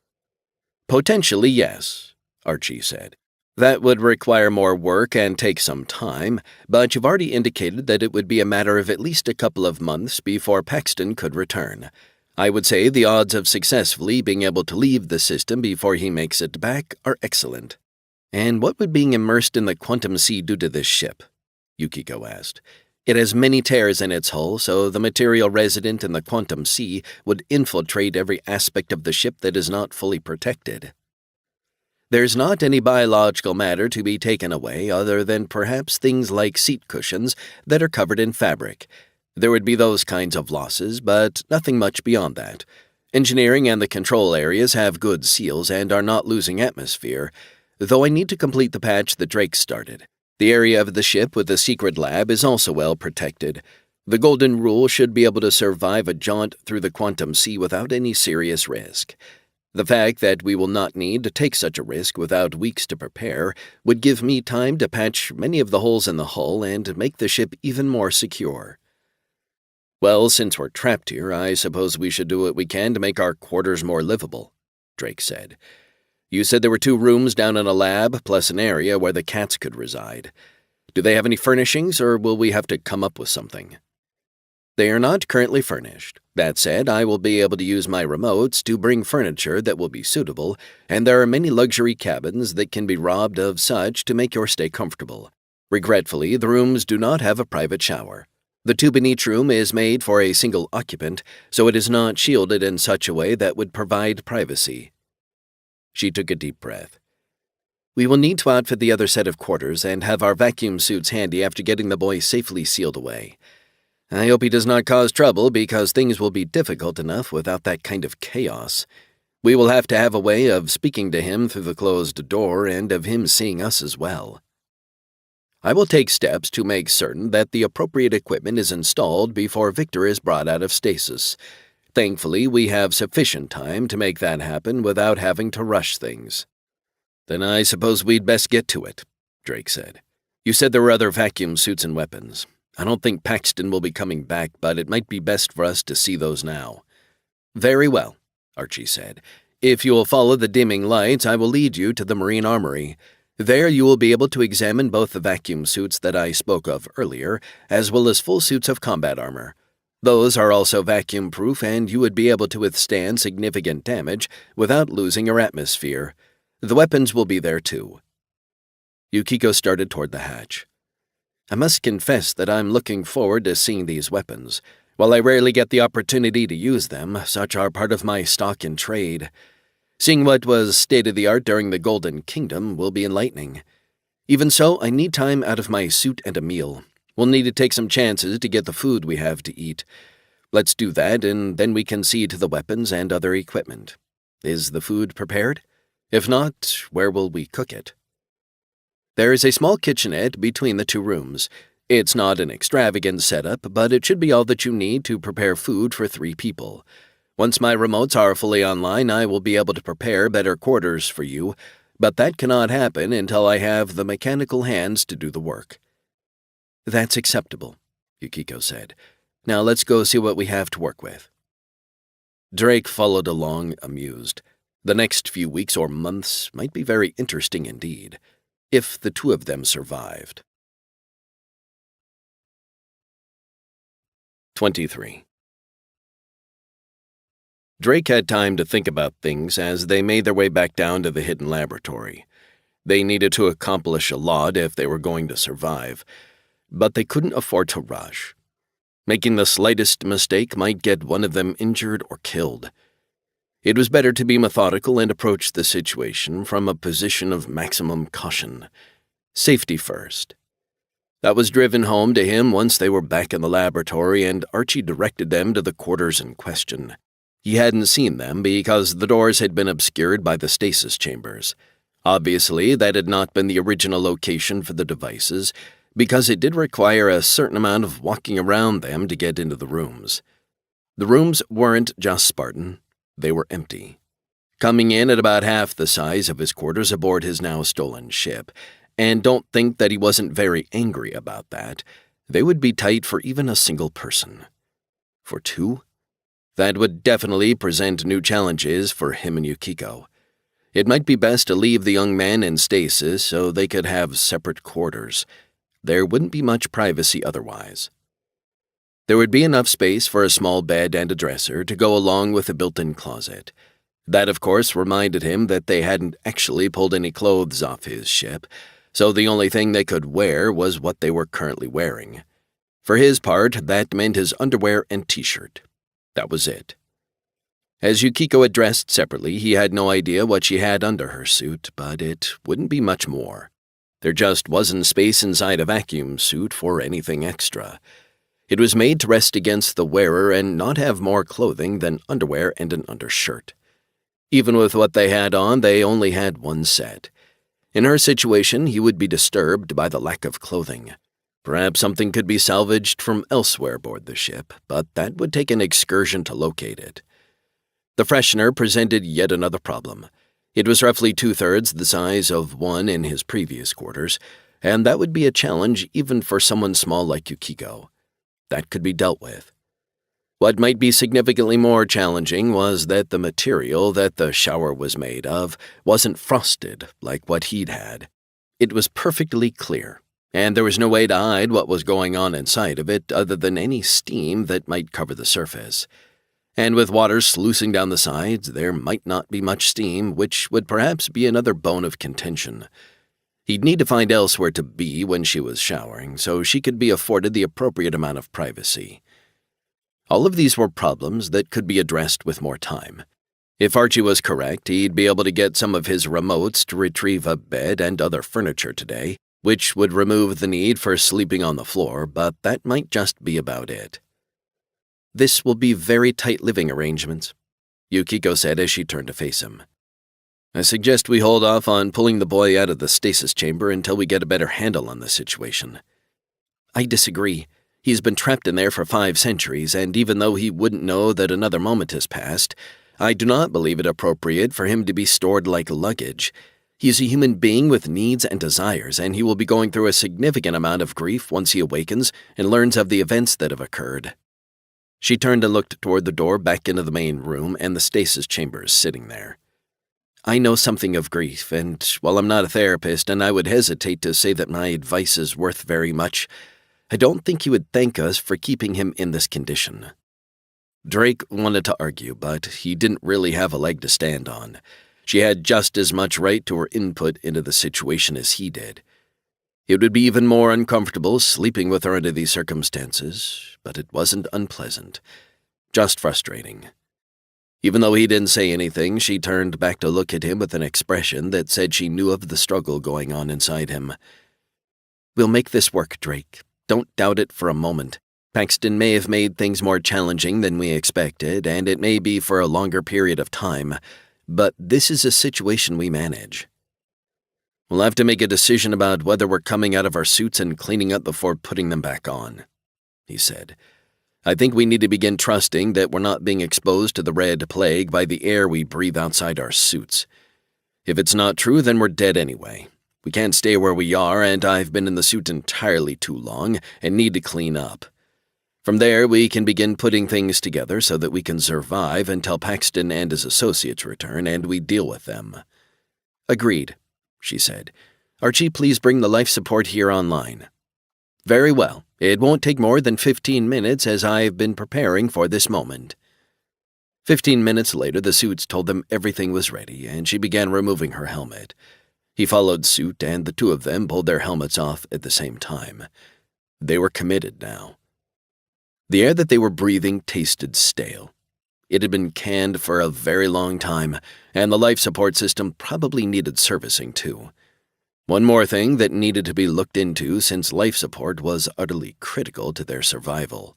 "Potentially, yes," Archie said. "That would require more work and take some time, but you've already indicated that it would be a matter of at least a couple of months before Paxton could return. I would say the odds of successfully being able to leave the system before he makes it back are excellent." "And what would being immersed in the quantum sea do to this ship?" Yukiko asked. "It has many tears in its hull, so the material resident in the quantum sea would infiltrate every aspect of the ship that is not fully protected." "There's not any biological matter to be taken away other than perhaps things like seat cushions that are covered in fabric. There would be those kinds of losses, but nothing much beyond that. Engineering and the control areas have good seals and are not losing atmosphere, though I need to complete the patch that Drake started. The area of the ship with the secret lab is also well protected. The Golden Rule should be able to survive a jaunt through the quantum sea without any serious risk. The fact that we will not need to take such a risk without weeks to prepare would give me time to patch many of the holes in the hull and make the ship even more secure." "Well, since we're trapped here, I suppose we should do what we can to make our quarters more livable," Drake said. "You said there were 2 rooms down in a lab, plus an area where the cats could reside. Do they have any furnishings, or will we have to come up with something?" "They are not currently furnished. That said, I will be able to use my remotes to bring furniture that will be suitable, and there are many luxury cabins that can be robbed of such to make your stay comfortable. Regretfully, the rooms do not have a private shower. The tube in each room is made for a single occupant, so it is not shielded in such a way that would provide privacy." She took a deep breath. "We will need to outfit the other set of quarters and have our vacuum suits handy after getting the boy safely sealed away. I hope he does not cause trouble because things will be difficult enough without that kind of chaos. We will have to have a way of speaking to him through the closed door and of him seeing us as well. I will take steps to make certain that the appropriate equipment is installed before Victor is brought out of stasis. Thankfully, we have sufficient time to make that happen without having to rush things." "Then I suppose we'd best get to it," Drake said. "You said there were other vacuum suits and weapons. I don't think Paxton will be coming back, but it might be best for us to see those now." "Very well," Archie said. "If you will follow the dimming lights, I will lead you to the Marine Armory. There you will be able to examine both the vacuum suits that I spoke of earlier, as well as full suits of combat armor. Those are also vacuum-proof, and you would be able to withstand significant damage without losing your atmosphere. The weapons will be there too." Yukiko started toward the hatch. "I must confess that I'm looking forward to seeing these weapons. While I rarely get the opportunity to use them, such are part of my stock in trade. Seeing what was state-of-the-art during the Golden Kingdom will be enlightening. Even so, I need time out of my suit and a meal. We'll need to take some chances to get the food we have to eat. Let's do that, and then we can see to the weapons and other equipment. Is the food prepared? If not, where will we cook it?" "There is a small kitchenette between the 2 rooms. It's not an extravagant setup, but it should be all that you need to prepare food for 3 people. Once my remotes are fully online, I will be able to prepare better quarters for you, but that cannot happen until I have the mechanical hands to do the work." "That's acceptable," Yukiko said. "Now let's go see what we have to work with." Drake followed along, amused. The next few weeks or months might be very interesting indeed, if the 2 of them survived. 23. Drake had time to think about things as they made their way back down to the hidden laboratory. They needed to accomplish a lot if they were going to survive, but they couldn't afford to rush. Making the slightest mistake might get one of them injured or killed. It was better to be methodical and approach the situation from a position of maximum caution. Safety first. That was driven home to him once they were back in the laboratory and Archie directed them to the quarters in question. He hadn't seen them because the doors had been obscured by the stasis chambers. Obviously, that had not been the original location for the devices, because it did require a certain amount of walking around them to get into the rooms. The rooms weren't just Spartan, they were empty. Coming in at about half the size of his quarters aboard his now stolen ship, and don't think that he wasn't very angry about that, they would be tight for even a single person. For two? That would definitely present new challenges for him and Yukiko. It might be best to leave the young man in stasis so they could have separate quarters. There wouldn't be much privacy otherwise. There would be enough space for a small bed and a dresser to go along with a built-in closet. That, of course, reminded him that they hadn't actually pulled any clothes off his ship, so the only thing they could wear was what they were currently wearing. For his part, that meant his underwear and t-shirt. That was it. As Yukiko had dressed separately, he had no idea what she had under her suit, but it wouldn't be much more. There just wasn't space inside a vacuum suit for anything extra. It was made to rest against the wearer and not have more clothing than underwear and an undershirt. Even with what they had on, they only had one set. In her situation, he would be disturbed by the lack of clothing. Perhaps something could be salvaged from elsewhere aboard the ship, but that would take an excursion to locate it. The freshener presented yet another problem. It was roughly 2/3 the size of one in his previous quarters, and that would be a challenge even for someone small like Yukiko. That could be dealt with. What might be significantly more challenging was that the material that the shower was made of wasn't frosted like what he'd had. It was perfectly clear, and there was no way to hide what was going on inside of it other than any steam that might cover the surface. And with water sluicing down the sides, there might not be much steam, which would perhaps be another bone of contention. He'd need to find elsewhere to be when she was showering, so she could be afforded the appropriate amount of privacy. All of these were problems that could be addressed with more time. If Archie was correct, he'd be able to get some of his remotes to retrieve a bed and other furniture today, which would remove the need for sleeping on the floor, but that might just be about it. "This will be very tight living arrangements," Yukiko said as she turned to face him. "I suggest we hold off on pulling the boy out of the stasis chamber until we get a better handle on the situation." "I disagree. He's been trapped in there for 5 centuries, and even though he wouldn't know that another moment has passed, I do not believe it appropriate for him to be stored like luggage. He is a human being with needs and desires, and he will be going through a significant amount of grief once he awakens and learns of the events that have occurred." She turned and looked toward the door back into the main room and the stasis chambers sitting there. "I know something of grief, and while I'm not a therapist and I would hesitate to say that my advice is worth very much, I don't think he would thank us for keeping him in this condition." Drake wanted to argue, but he didn't really have a leg to stand on. She had just as much right to her input into the situation as he did. It would be even more uncomfortable sleeping with her under these circumstances, but it wasn't unpleasant, just frustrating. Even though he didn't say anything, she turned back to look at him with an expression that said she knew of the struggle going on inside him. "We'll make this work, Drake. Don't doubt it for a moment. Paxton may have made things more challenging than we expected, and it may be for a longer period of time, but this is a situation we manage. We'll have to make a decision about whether we're coming out of our suits and cleaning up before putting them back on," he said. "I think we need to begin trusting that we're not being exposed to the red plague by the air we breathe outside our suits. If it's not true, then we're dead anyway. We can't stay where we are, and I've been in the suit entirely too long and need to clean up. From there, we can begin putting things together so that we can survive until Paxton and his associates return and we deal with them." "Agreed," she said. "Archie, please bring the life support here online." "Very well. It won't take more than 15 minutes as I've been preparing for this moment." 15 minutes later, the suits told them everything was ready, and she began removing her helmet. He followed suit, and the two of them pulled their helmets off at the same time. They were committed now. The air that they were breathing tasted stale. It had been canned for a very long time, and the life support system probably needed servicing too. One more thing that needed to be looked into, since life support was utterly critical to their survival.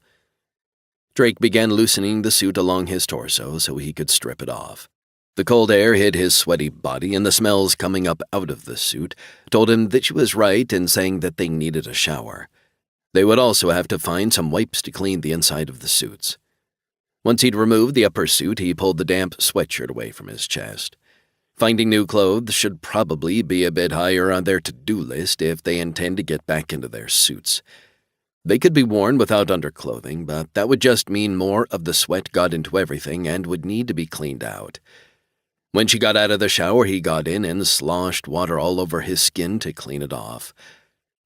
Drake began loosening the suit along his torso so he could strip it off. The cold air hit his sweaty body, and the smells coming up out of the suit told him that she was right in saying that they needed a shower. They would also have to find some wipes to clean the inside of the suits. Once he'd removed the upper suit, he pulled the damp sweatshirt away from his chest. Finding new clothes should probably be a bit higher on their to-do list if they intend to get back into their suits. They could be worn without underclothing, but that would just mean more of the sweat got into everything and would need to be cleaned out. When she got out of the shower, he got in and sloshed water all over his skin to clean it off.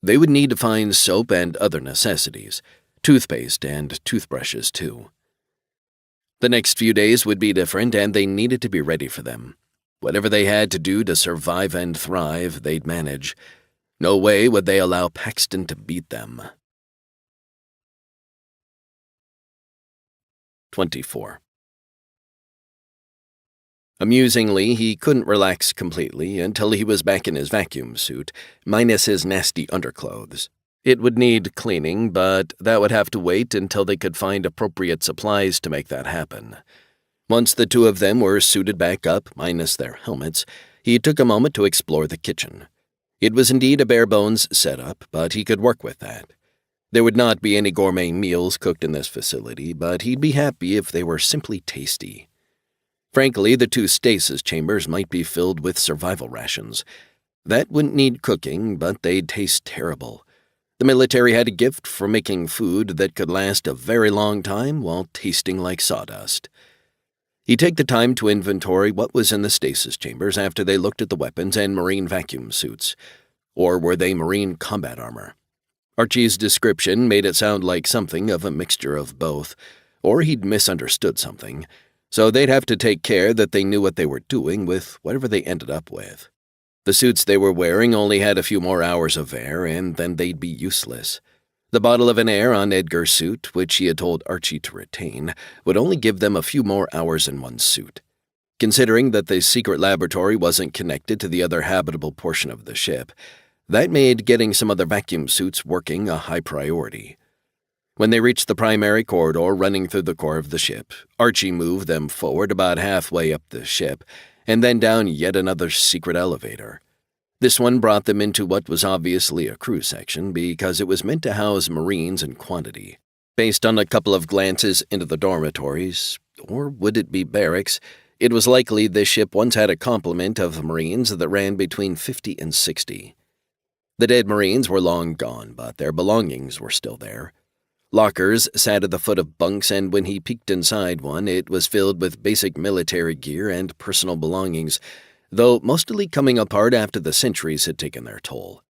They would need to find soap and other necessities, toothpaste and toothbrushes too. The next few days would be different, and they needed to be ready for them. Whatever they had to do to survive and thrive, they'd manage. No way would they allow Paxton to beat them. 24. Amusingly, he couldn't relax completely until he was back in his vacuum suit, minus his nasty underclothes. It would need cleaning, but that would have to wait until they could find appropriate supplies to make that happen. Once the two of them were suited back up, minus their helmets, he took a moment to explore the kitchen. It was indeed a bare-bones setup, but he could work with that. There would not be any gourmet meals cooked in this facility, but he'd be happy if they were simply tasty. Frankly, the two stasis chambers might be filled with survival rations. That wouldn't need cooking, but they'd taste terrible. The military had a gift for making food that could last a very long time while tasting like sawdust. He'd take the time to inventory what was in the stasis chambers after they looked at the weapons and marine vacuum suits. Or were they marine combat armor? Archie's description made it sound like something of a mixture of both, or he'd misunderstood something, so they'd have to take care that they knew what they were doing with whatever they ended up with. The suits they were wearing only had a few more hours of air, and then they'd be useless. The bottle of an air on Edgar's suit, which he had told Archie to retain, would only give them a few more hours in one suit. Considering that the secret laboratory wasn't connected to the other habitable portion of the ship, that made getting some other vacuum suits working a high priority. When they reached the primary corridor running through the core of the ship, Archie moved them forward about halfway up the ship, and then down yet another secret elevator. This one brought them into what was obviously a crew section because it was meant to house Marines in quantity. Based on a couple of glances into the dormitories, or would it be barracks, it was likely this ship once had a complement of Marines that ran between 50 and 60. The dead Marines were long gone, but their belongings were still there. Lockers sat at the foot of bunks, and when he peeked inside one, it was filled with basic military gear and personal belongings, though mostly coming apart after the centuries had taken their toll.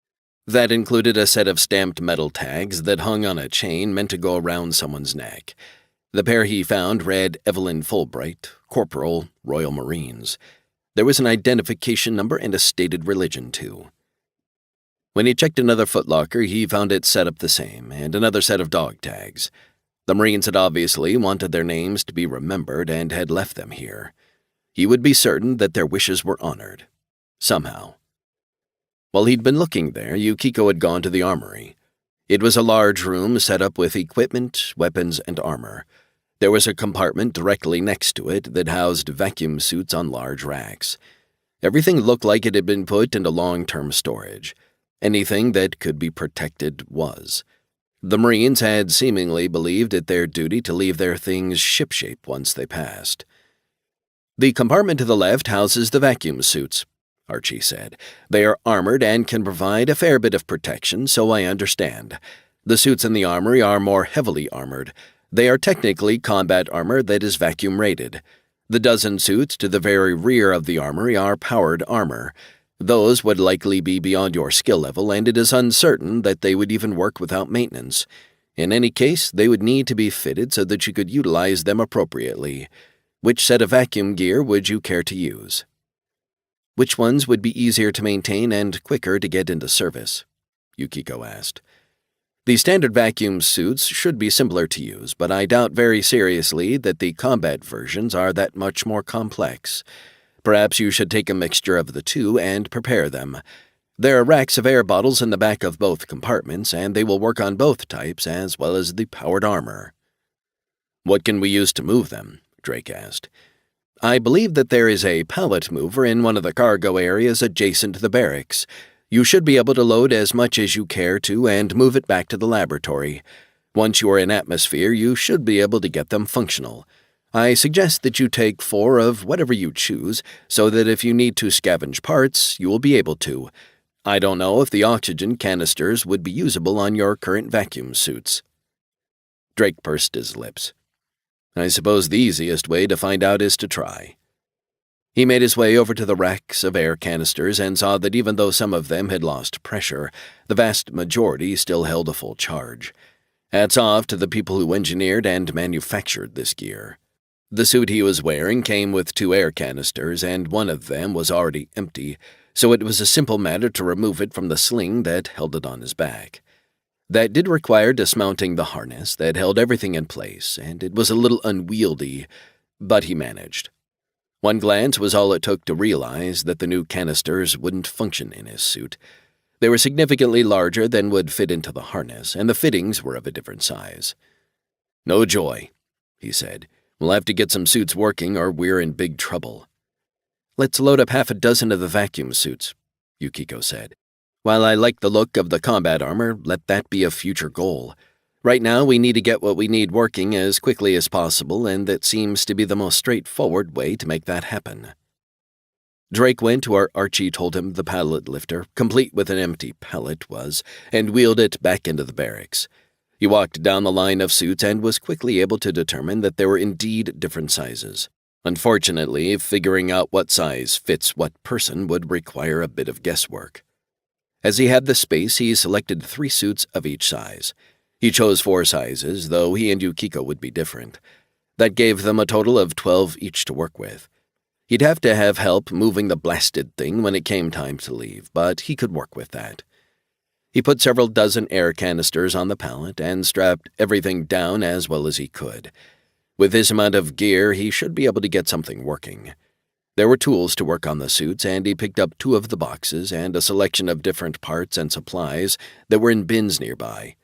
That included a set of stamped metal tags that hung on a chain meant to go around someone's neck. The pair he found read Evelyn Fulbright, Corporal, Royal Marines. There was an identification number and a stated religion, too. When he checked another footlocker, he found it set up the same, and another set of dog tags. The Marines had obviously wanted their names to be remembered and had left them here. He would be certain that their wishes were honored. Somehow. While he'd been looking there, Yukiko had gone to the armory. It was a large room set up with equipment, weapons, and armor. There was a compartment directly next to it that housed vacuum suits on large racks. Everything looked like it had been put into long-term storage. Anything that could be protected was. The Marines had seemingly believed it their duty to leave their things shipshape once they passed. The compartment to the left houses the vacuum suits, Archie said. They are armored and can provide a fair bit of protection, so I understand. The suits in the armory are more heavily armored. They are technically combat armor that is vacuum-rated. The dozen suits to the very rear of the armory are powered armor. Those would likely be beyond your skill level, and it is uncertain that they would even work without maintenance. In any case, they would need to be fitted so that you could utilize them appropriately. Which set of vacuum gear would you care to use? Which ones would be easier to maintain and quicker to get into service? Yukiko asked. The standard vacuum suits should be simpler to use, but I doubt very seriously that the combat versions are that much more complex. Perhaps you should take a mixture of the two and prepare them. There are racks of air bottles in the back of both compartments, and they will work on both types as well as the powered armor. What can we use to move them? Drake asked. I believe that there is a pallet mover in one of the cargo areas adjacent to the barracks. You should be able to load as much as you care to and move it back to the laboratory. Once you are in atmosphere, you should be able to get them functional. I suggest that you take 4 of whatever you choose, so that if you need to scavenge parts, you will be able to. I don't know if the oxygen canisters would be usable on your current vacuum suits. Drake pursed his lips. I suppose the easiest way to find out is to try. He made his way over to the racks of air canisters and saw that even though some of them had lost pressure, the vast majority still held a full charge. Hats off to the people who engineered and manufactured this gear. The suit he was wearing came with 2 air canisters, and one of them was already empty, so it was a simple matter to remove it from the sling that held it on his back. That did require dismounting the harness that held everything in place, and it was a little unwieldy, but he managed. One glance was all it took to realize that the new canisters wouldn't function in his suit. They were significantly larger than would fit into the harness, and the fittings were of a different size. No joy, he said. We'll have to get some suits working or we're in big trouble. Let's load up 6 of the vacuum suits, Yukiko said. While I like the look of the combat armor, let that be a future goal. Right now, we need to get what we need working as quickly as possible, and that seems to be the most straightforward way to make that happen. Drake went to where Archie told him the pallet lifter, complete with an empty pallet, was, and wheeled it back into the barracks. He walked down the line of suits and was quickly able to determine that there were indeed different sizes. Unfortunately, figuring out what size fits what person would require a bit of guesswork. As he had the space, he selected 3 suits of each size. He chose 4 sizes, though he and Yukiko would be different. That gave them a total of 12 each to work with. He'd have to have help moving the blasted thing when it came time to leave, but he could work with that. He put several dozen air canisters on the pallet and strapped everything down as well as he could. With his amount of gear, he should be able to get something working. There were tools to work on the suits, and he picked up 2 of the boxes and a selection of different parts and supplies that were in bins nearby.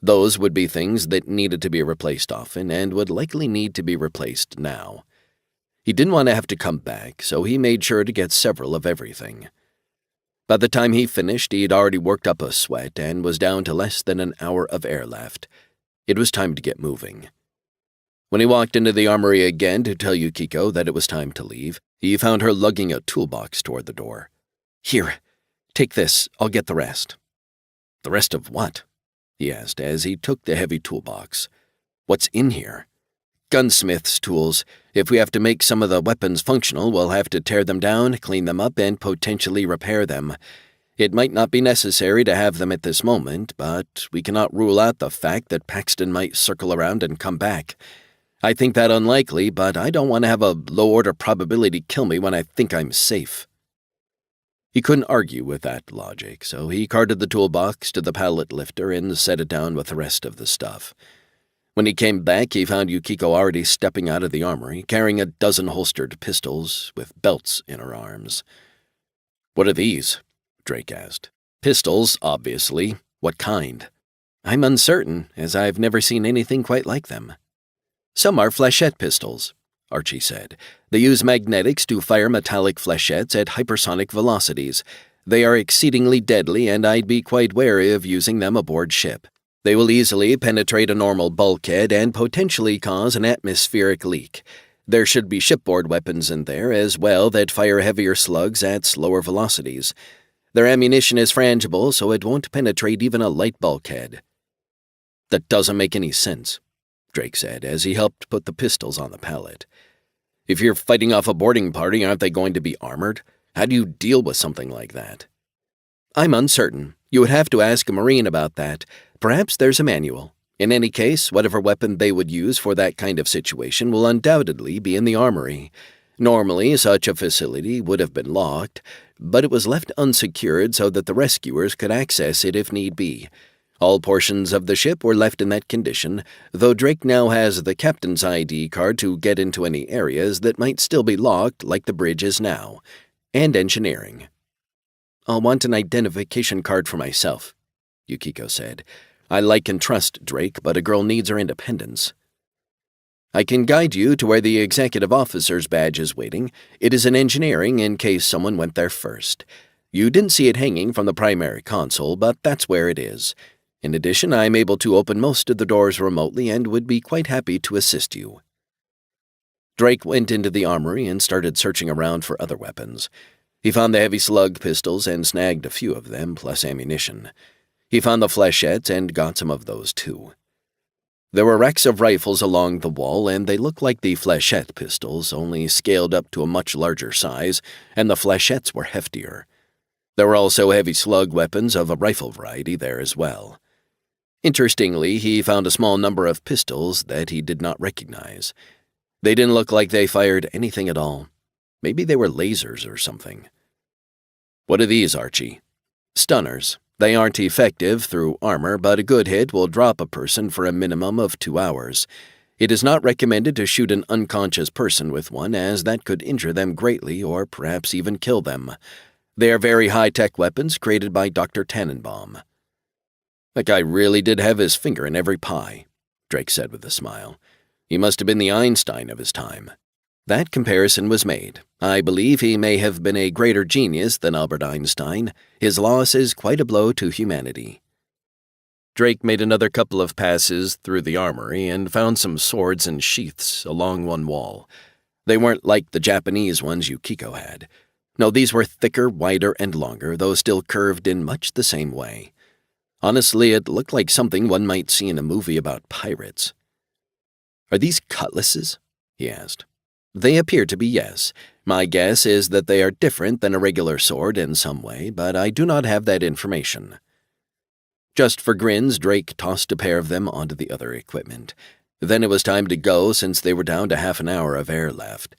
Those would be things that needed to be replaced often and would likely need to be replaced now. He didn't want to have to come back, so he made sure to get several of everything. By the time he finished, he'd already worked up a sweat and was down to less than an hour of air left. It was time to get moving. When he walked into the armory again to tell Yukiko that it was time to leave, he found her lugging a toolbox toward the door. Here, take this. I'll get the rest. The rest of what? He asked as he took the heavy toolbox. What's in here? Gunsmith's tools. If we have to make some of the weapons functional, we'll have to tear them down, clean them up, and potentially repair them. It might not be necessary to have them at this moment, but we cannot rule out the fact that Paxton might circle around and come back. I think that unlikely, but I don't want to have a low-order probability kill me when I think I'm safe. He couldn't argue with that logic, so he carted the toolbox to the pallet lifter and set it down with the rest of the stuff. When he came back, he found Yukiko already stepping out of the armory, carrying a dozen holstered pistols with belts in her arms. What are these? Drake asked. Pistols, obviously. What kind? I'm uncertain, as I've never seen anything quite like them. Some are flechette pistols, Archie said. They use magnetics to fire metallic flechettes at hypersonic velocities. They are exceedingly deadly, and I'd be quite wary of using them aboard ship. They will easily penetrate a normal bulkhead and potentially cause an atmospheric leak. There should be shipboard weapons in there as well that fire heavier slugs at slower velocities. Their ammunition is frangible, so it won't penetrate even a light bulkhead. That doesn't make any sense, Drake said as he helped put the pistols on the pallet. If you're fighting off a boarding party, aren't they going to be armored? How do you deal with something like that? I'm uncertain. You would have to ask a Marine about that. Perhaps there's a manual, In any case, whatever weapon they would use for that kind of situation will undoubtedly be in the armory. Normally, such a facility would have been locked, but it was left unsecured so that the rescuers could access it if need be. All portions of the ship were left in that condition, though Drake now has the captain's ID card to get into any areas that might still be locked like the bridge is now. And engineering. "I'll want an identification card for myself," Yukiko said. "I like and trust Drake, but a girl needs her independence." "I can guide you to where the executive officer's badge is waiting. It is in engineering in case someone went there first. You didn't see it hanging from the primary console, but that's where it is. In addition, I'm able to open most of the doors remotely and would be quite happy to assist you." Drake went into the armory and started searching around for other weapons. He found the heavy slug pistols and snagged a few of them, plus ammunition. He found the flechettes and got some of those too. There were racks of rifles along the wall, and they looked like the flechette pistols, only scaled up to a much larger size, and the flechettes were heftier. There were also heavy slug weapons of a rifle variety there as well. Interestingly, he found a small number of pistols that he did not recognize. They didn't look like they fired anything at all. Maybe they were lasers or something. "What are these, Archie?" "Stunners. They aren't effective through armor, but a good hit will drop a person for a minimum of 2 hours. It is not recommended to shoot an unconscious person with one, as that could injure them greatly or perhaps even kill them. They are very high-tech weapons created by Dr. Tannenbaum." "That guy really did have his finger in every pie," Drake said with a smile. "He must have been the Einstein of his time." That comparison was made. I believe he may have been a greater genius than Albert Einstein. His loss is quite a blow to humanity. Drake made another couple of passes through the armory and found some swords and sheaths along one wall. They weren't like the Japanese ones Yukiko had. No, these were thicker, wider, and longer, though still curved in much the same way. Honestly, it looked like something one might see in a movie about pirates. "Are these cutlasses?" he asked. "They appear to be, yes. My guess is that they are different than a regular sword in some way, but I do not have that information." Just for grins, Drake tossed a pair of them onto the other equipment. Then it was time to go since they were down to half an hour of air left.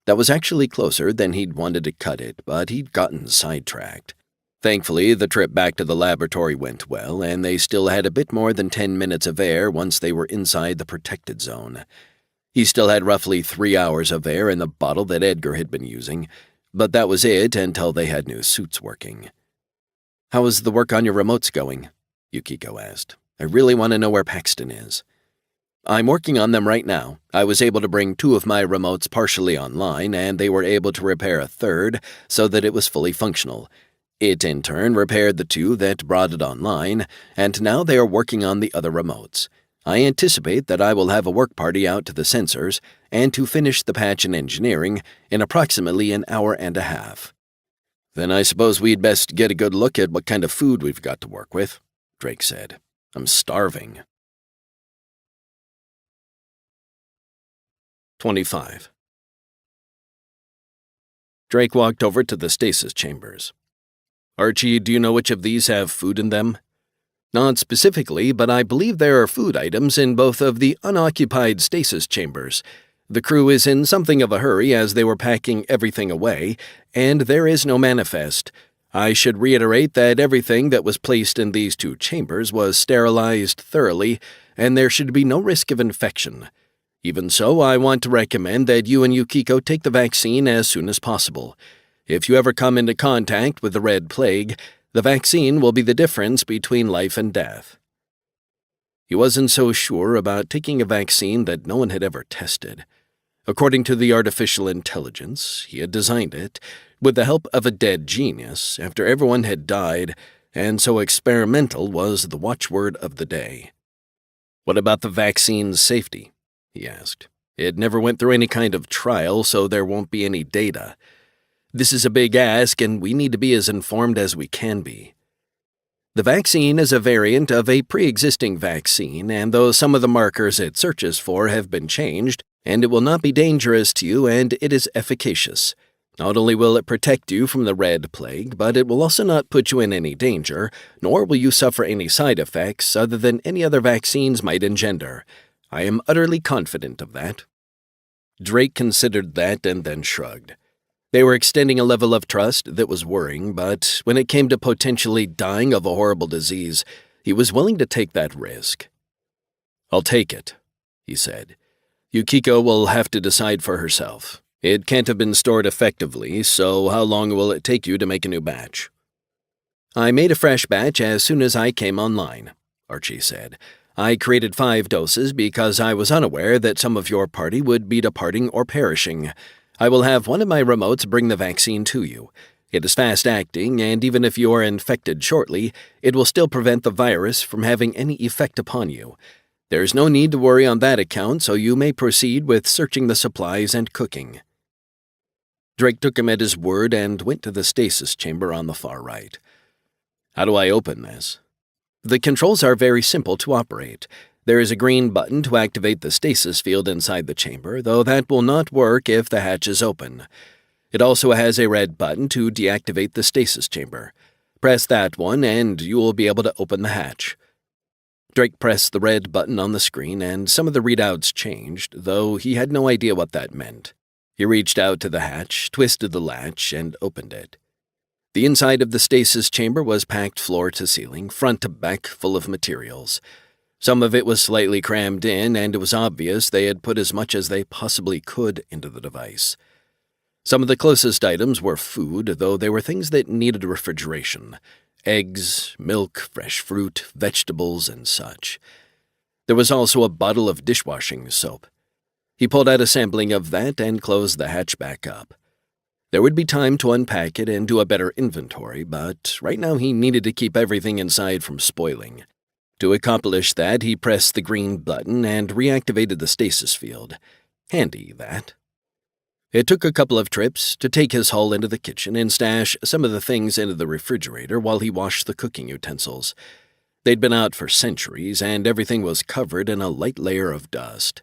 That was actually closer than he'd wanted to cut it, but he'd gotten sidetracked. Thankfully, the trip back to the laboratory went well, and they still had a bit more than 10 minutes of air once they were inside the protected zone. He still had roughly 3 hours of air in the bottle that Edgar had been using, but that was it until they had new suits working. "How is the work on your remotes going?" Yukiko asked. "I really want to know where Paxton is." "I'm working on them right now. I was able to bring 2 of my remotes partially online, and they were able to repair a third so that it was fully functional. It, in turn, repaired the 2 that brought it online, and now they are working on the other remotes. I anticipate that I will have a work party out to the sensors and to finish the patch in engineering in approximately an hour and a half." "Then I suppose we'd best get a good look at what kind of food we've got to work with," Drake said. "I'm starving." 25. Drake walked over to the stasis chambers. "Archie, do you know which of these have food in them?" "Not specifically, but I believe there are food items in both of the unoccupied stasis chambers. The crew is in something of a hurry as they were packing everything away, and there is no manifest. I should reiterate that everything that was placed in these 2 chambers was sterilized thoroughly, and there should be no risk of infection. Even so, I want to recommend that you and Yukiko take the vaccine as soon as possible. If you ever come into contact with the Red Plague, the vaccine will be the difference between life and death." He wasn't so sure about taking a vaccine that no one had ever tested. According to the artificial intelligence, he had designed it with the help of a dead genius after everyone had died, and so experimental was the watchword of the day. "What about the vaccine's safety?" he asked. "It never went through any kind of trial, so there won't be any data. This is a big ask, and we need to be as informed as we can be." "The vaccine is a variant of a pre-existing vaccine, and though some of the markers it searches for have been changed, and it will not be dangerous to you and it is efficacious. Not only will it protect you from the Red Plague, but it will also not put you in any danger, nor will you suffer any side effects other than any other vaccines might engender. I am utterly confident of that." Drake considered that and then shrugged. They were extending a level of trust that was worrying, but when it came to potentially dying of a horrible disease, he was willing to take that risk. "I'll take it," he said. "Yukiko will have to decide for herself. It can't have been stored effectively, so how long will it take you to make a new batch?" "I made a fresh batch as soon as I came online," Archie said. "I created 5 doses because I was unaware that some of your party would be departing or perishing. I will have one of my remotes bring the vaccine to you. It is fast-acting, and even if you are infected shortly, it will still prevent the virus from having any effect upon you. There is no need to worry on that account, so you may proceed with searching the supplies and cooking." Drake took him at his word and went to the stasis chamber on the far right. "How do I open this?" "The controls are very simple to operate. There is a green button to activate the stasis field inside the chamber, though that will not work if the hatch is open. It also has a red button to deactivate the stasis chamber. Press that one and you will be able to open the hatch." Drake pressed the red button on the screen and some of the readouts changed, though he had no idea what that meant. He reached out to the hatch, twisted the latch, and opened it. The inside of the stasis chamber was packed floor to ceiling, front to back, full of materials. Some of it was slightly crammed in, and it was obvious they had put as much as they possibly could into the device. Some of the closest items were food, though they were things that needed refrigeration: eggs, milk, fresh fruit, vegetables, and such. There was also a bottle of dishwashing soap. He pulled out a sampling of that and closed the hatch back up. There would be time to unpack it and do a better inventory, but right now he needed to keep everything inside from spoiling. To accomplish that, he pressed the green button and reactivated the stasis field. Handy, that. It took a couple of trips to take his hull into the kitchen and stash some of the things into the refrigerator while he washed the cooking utensils. They'd been out for centuries, and everything was covered in a light layer of dust.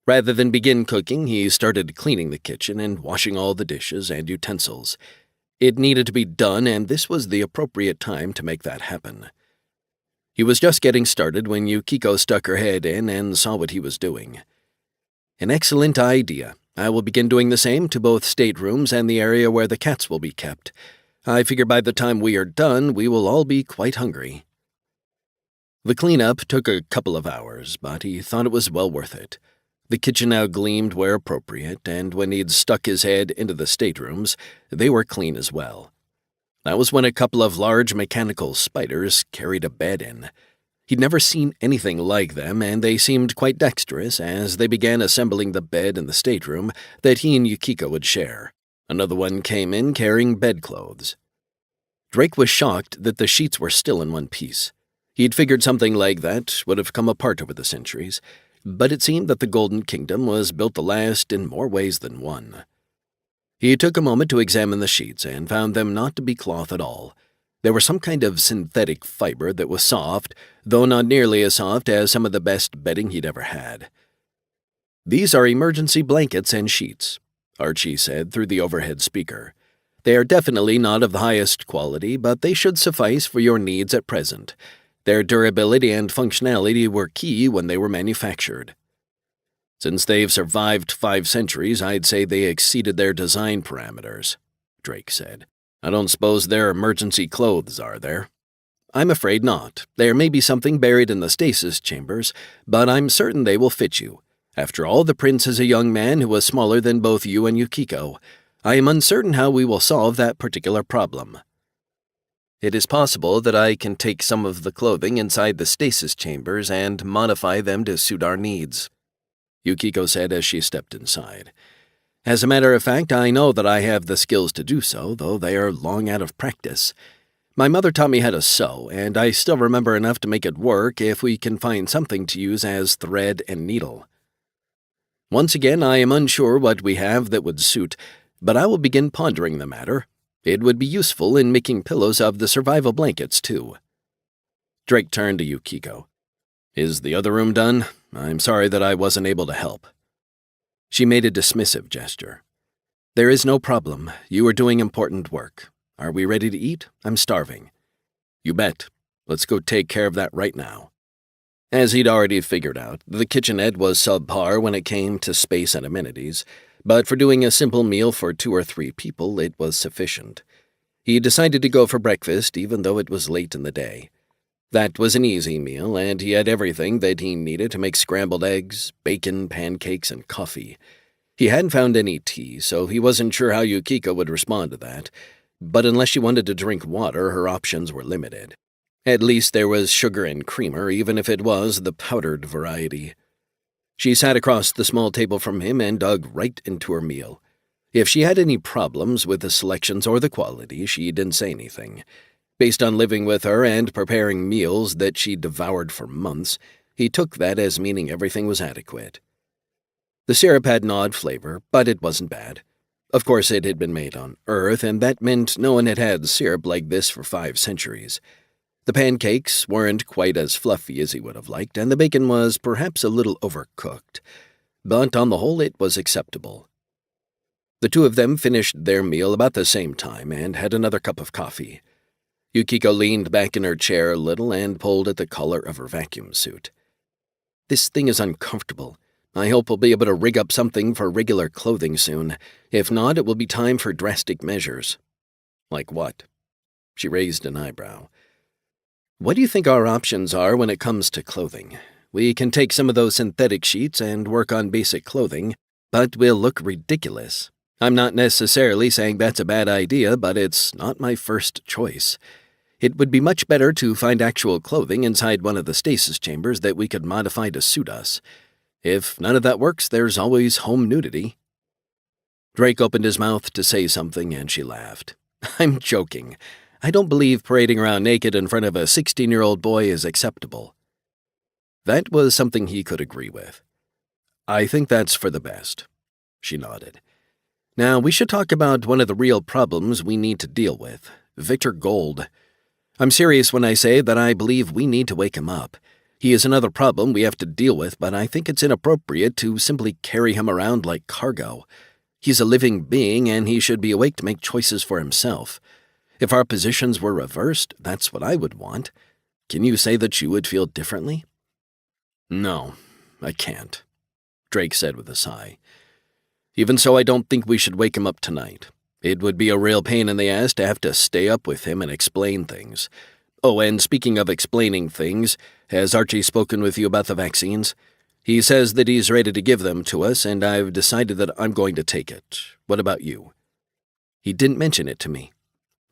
Rather than begin cooking, he started cleaning the kitchen and washing all the dishes and utensils. It needed to be done, and this was the appropriate time to make that happen. He was just getting started when Yukiko stuck her head in and saw what he was doing. "An excellent idea. I will begin doing the same to both staterooms and the area where the cats will be kept. I figure by the time we are done, we will all be quite hungry." The cleanup took a couple of hours, but he thought it was well worth it. The kitchen now gleamed where appropriate, and when he'd stuck his head into the staterooms, they were clean as well. That was when a couple of large mechanical spiders carried a bed in. He'd never seen anything like them, and they seemed quite dexterous as they began assembling the bed in the stateroom that he and Yukiko would share. Another one came in carrying bedclothes. Drake was shocked that the sheets were still in one piece. He'd figured something like that would have come apart over the centuries, but it seemed that the Golden Kingdom was built to last in more ways than one. He took a moment to examine the sheets and found them not to be cloth at all. They were some kind of synthetic fiber that was soft, though not nearly as soft as some of the best bedding he'd ever had. "These are emergency blankets and sheets," Archie said through the overhead speaker. "They are definitely not of the highest quality, but they should suffice for your needs at present. Their durability and functionality were key when they were manufactured." "Since they've survived 5 centuries, I'd say they exceeded their design parameters," Drake said. "I don't suppose they're emergency clothes, are there?" "I'm afraid not. There may be something buried in the stasis chambers, but I'm certain they will fit you. After all, the prince is a young man who was smaller than both you and Yukiko. I am uncertain how we will solve that particular problem." "It is possible that I can take some of the clothing inside the stasis chambers and modify them to suit our needs," Yukiko said as she stepped inside. "As a matter of fact, I know that I have the skills to do so, though they are long out of practice. My mother taught me how to sew, and I still remember enough to make it work if we can find something to use as thread and needle. Once again, I am unsure what we have that would suit, but I will begin pondering the matter. It would be useful in making pillows of the survival blankets, too." Drake turned to Yukiko. "Is the other room done? I'm sorry that I wasn't able to help." She made a dismissive gesture. "There is no problem. You are doing important work. Are we ready to eat? I'm starving." "You bet. Let's go take care of that right now." As he'd already figured out, the kitchenette was subpar when it came to space and amenities, but for doing a simple meal for 2 or 3 people, it was sufficient. He decided to go for breakfast even though it was late in the day. That was an easy meal, and he had everything that he needed to make scrambled eggs, bacon, pancakes, and coffee. He hadn't found any tea, so he wasn't sure how Yukiko would respond to that, but unless she wanted to drink water, her options were limited. At least there was sugar and creamer, even if it was the powdered variety. She sat across the small table from him and dug right into her meal. If she had any problems with the selections or the quality, she didn't say anything. Based on living with her and preparing meals that she devoured for months, he took that as meaning everything was adequate. The syrup had an odd flavor, but it wasn't bad. Of course, it had been made on Earth, and that meant no one had had syrup like this for 5 centuries. The pancakes weren't quite as fluffy as he would have liked, and the bacon was perhaps a little overcooked, but on the whole it was acceptable. The 2 of them finished their meal about the same time and had another cup of coffee. Yukiko leaned back in her chair a little and pulled at the collar of her vacuum suit. "This thing is uncomfortable. I hope we'll be able to rig up something for regular clothing soon. If not, it will be time for drastic measures." "Like what?" She raised an eyebrow. "What do you think our options are when it comes to clothing? We can take some of those synthetic sheets and work on basic clothing, but we'll look ridiculous. I'm not necessarily saying that's a bad idea, but it's not my first choice. It would be much better to find actual clothing inside one of the stasis chambers that we could modify to suit us. If none of that works, there's always home nudity." Drake opened his mouth to say something, and she laughed. "I'm joking. I don't believe parading around naked in front of a 16-year-old boy is acceptable." That was something he could agree with. "I think that's for the best." She nodded. "Now, we should talk about one of the real problems we need to deal with, Victor Gold. I'm serious when I say that I believe we need to wake him up. He is another problem we have to deal with, but I think it's inappropriate to simply carry him around like cargo. He's a living being, and he should be awake to make choices for himself. If our positions were reversed, that's what I would want. Can you say that you would feel differently?" "No, I can't," Drake said with a sigh. "Even so, I don't think we should wake him up tonight. It would be a real pain in the ass to have to stay up with him and explain things. Oh, and speaking of explaining things, has Archie spoken with you about the vaccines? He says that he's ready to give them to us, and I've decided that I'm going to take it. What about you?" "He didn't mention it to me,"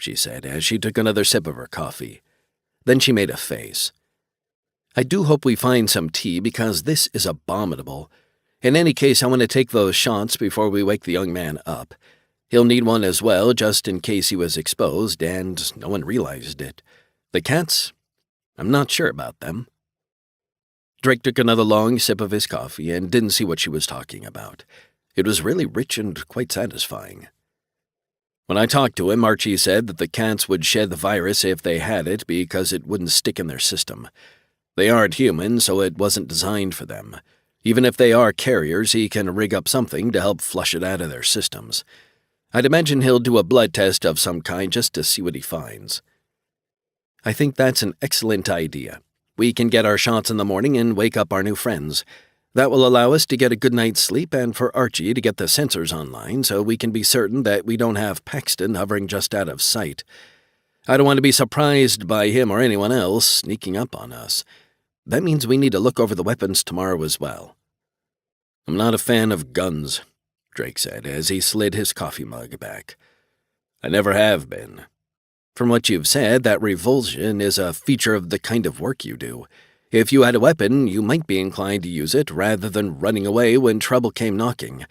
she said as she took another sip of her coffee. Then she made a face. "I do hope we find some tea, because this is abominable. In any case, I want to take those shots before we wake the young man up. He'll need one as well, just in case he was exposed and no one realized it. The cats? I'm not sure about them." Drake took another long sip of his coffee and didn't see what she was talking about. It was really rich and quite satisfying. "When I talked to him, Archie said that the cats would shed the virus if they had it because it wouldn't stick in their system. They aren't human, so it wasn't designed for them. Even if they are carriers, he can rig up something to help flush it out of their systems. I'd imagine he'll do a blood test of some kind just to see what he finds." "I think that's an excellent idea. We can get our shots in the morning and wake up our new friends. That will allow us to get a good night's sleep and for Archie to get the sensors online so we can be certain that we don't have Paxton hovering just out of sight. I don't want to be surprised by him or anyone else sneaking up on us. That means we need to look over the weapons tomorrow as well." "I'm not a fan of guns," Drake said as he slid his coffee mug back. "I never have been. From what you've said, that revulsion is a feature of the kind of work you do. If you had a weapon, you might be inclined to use it rather than running away when trouble came knocking.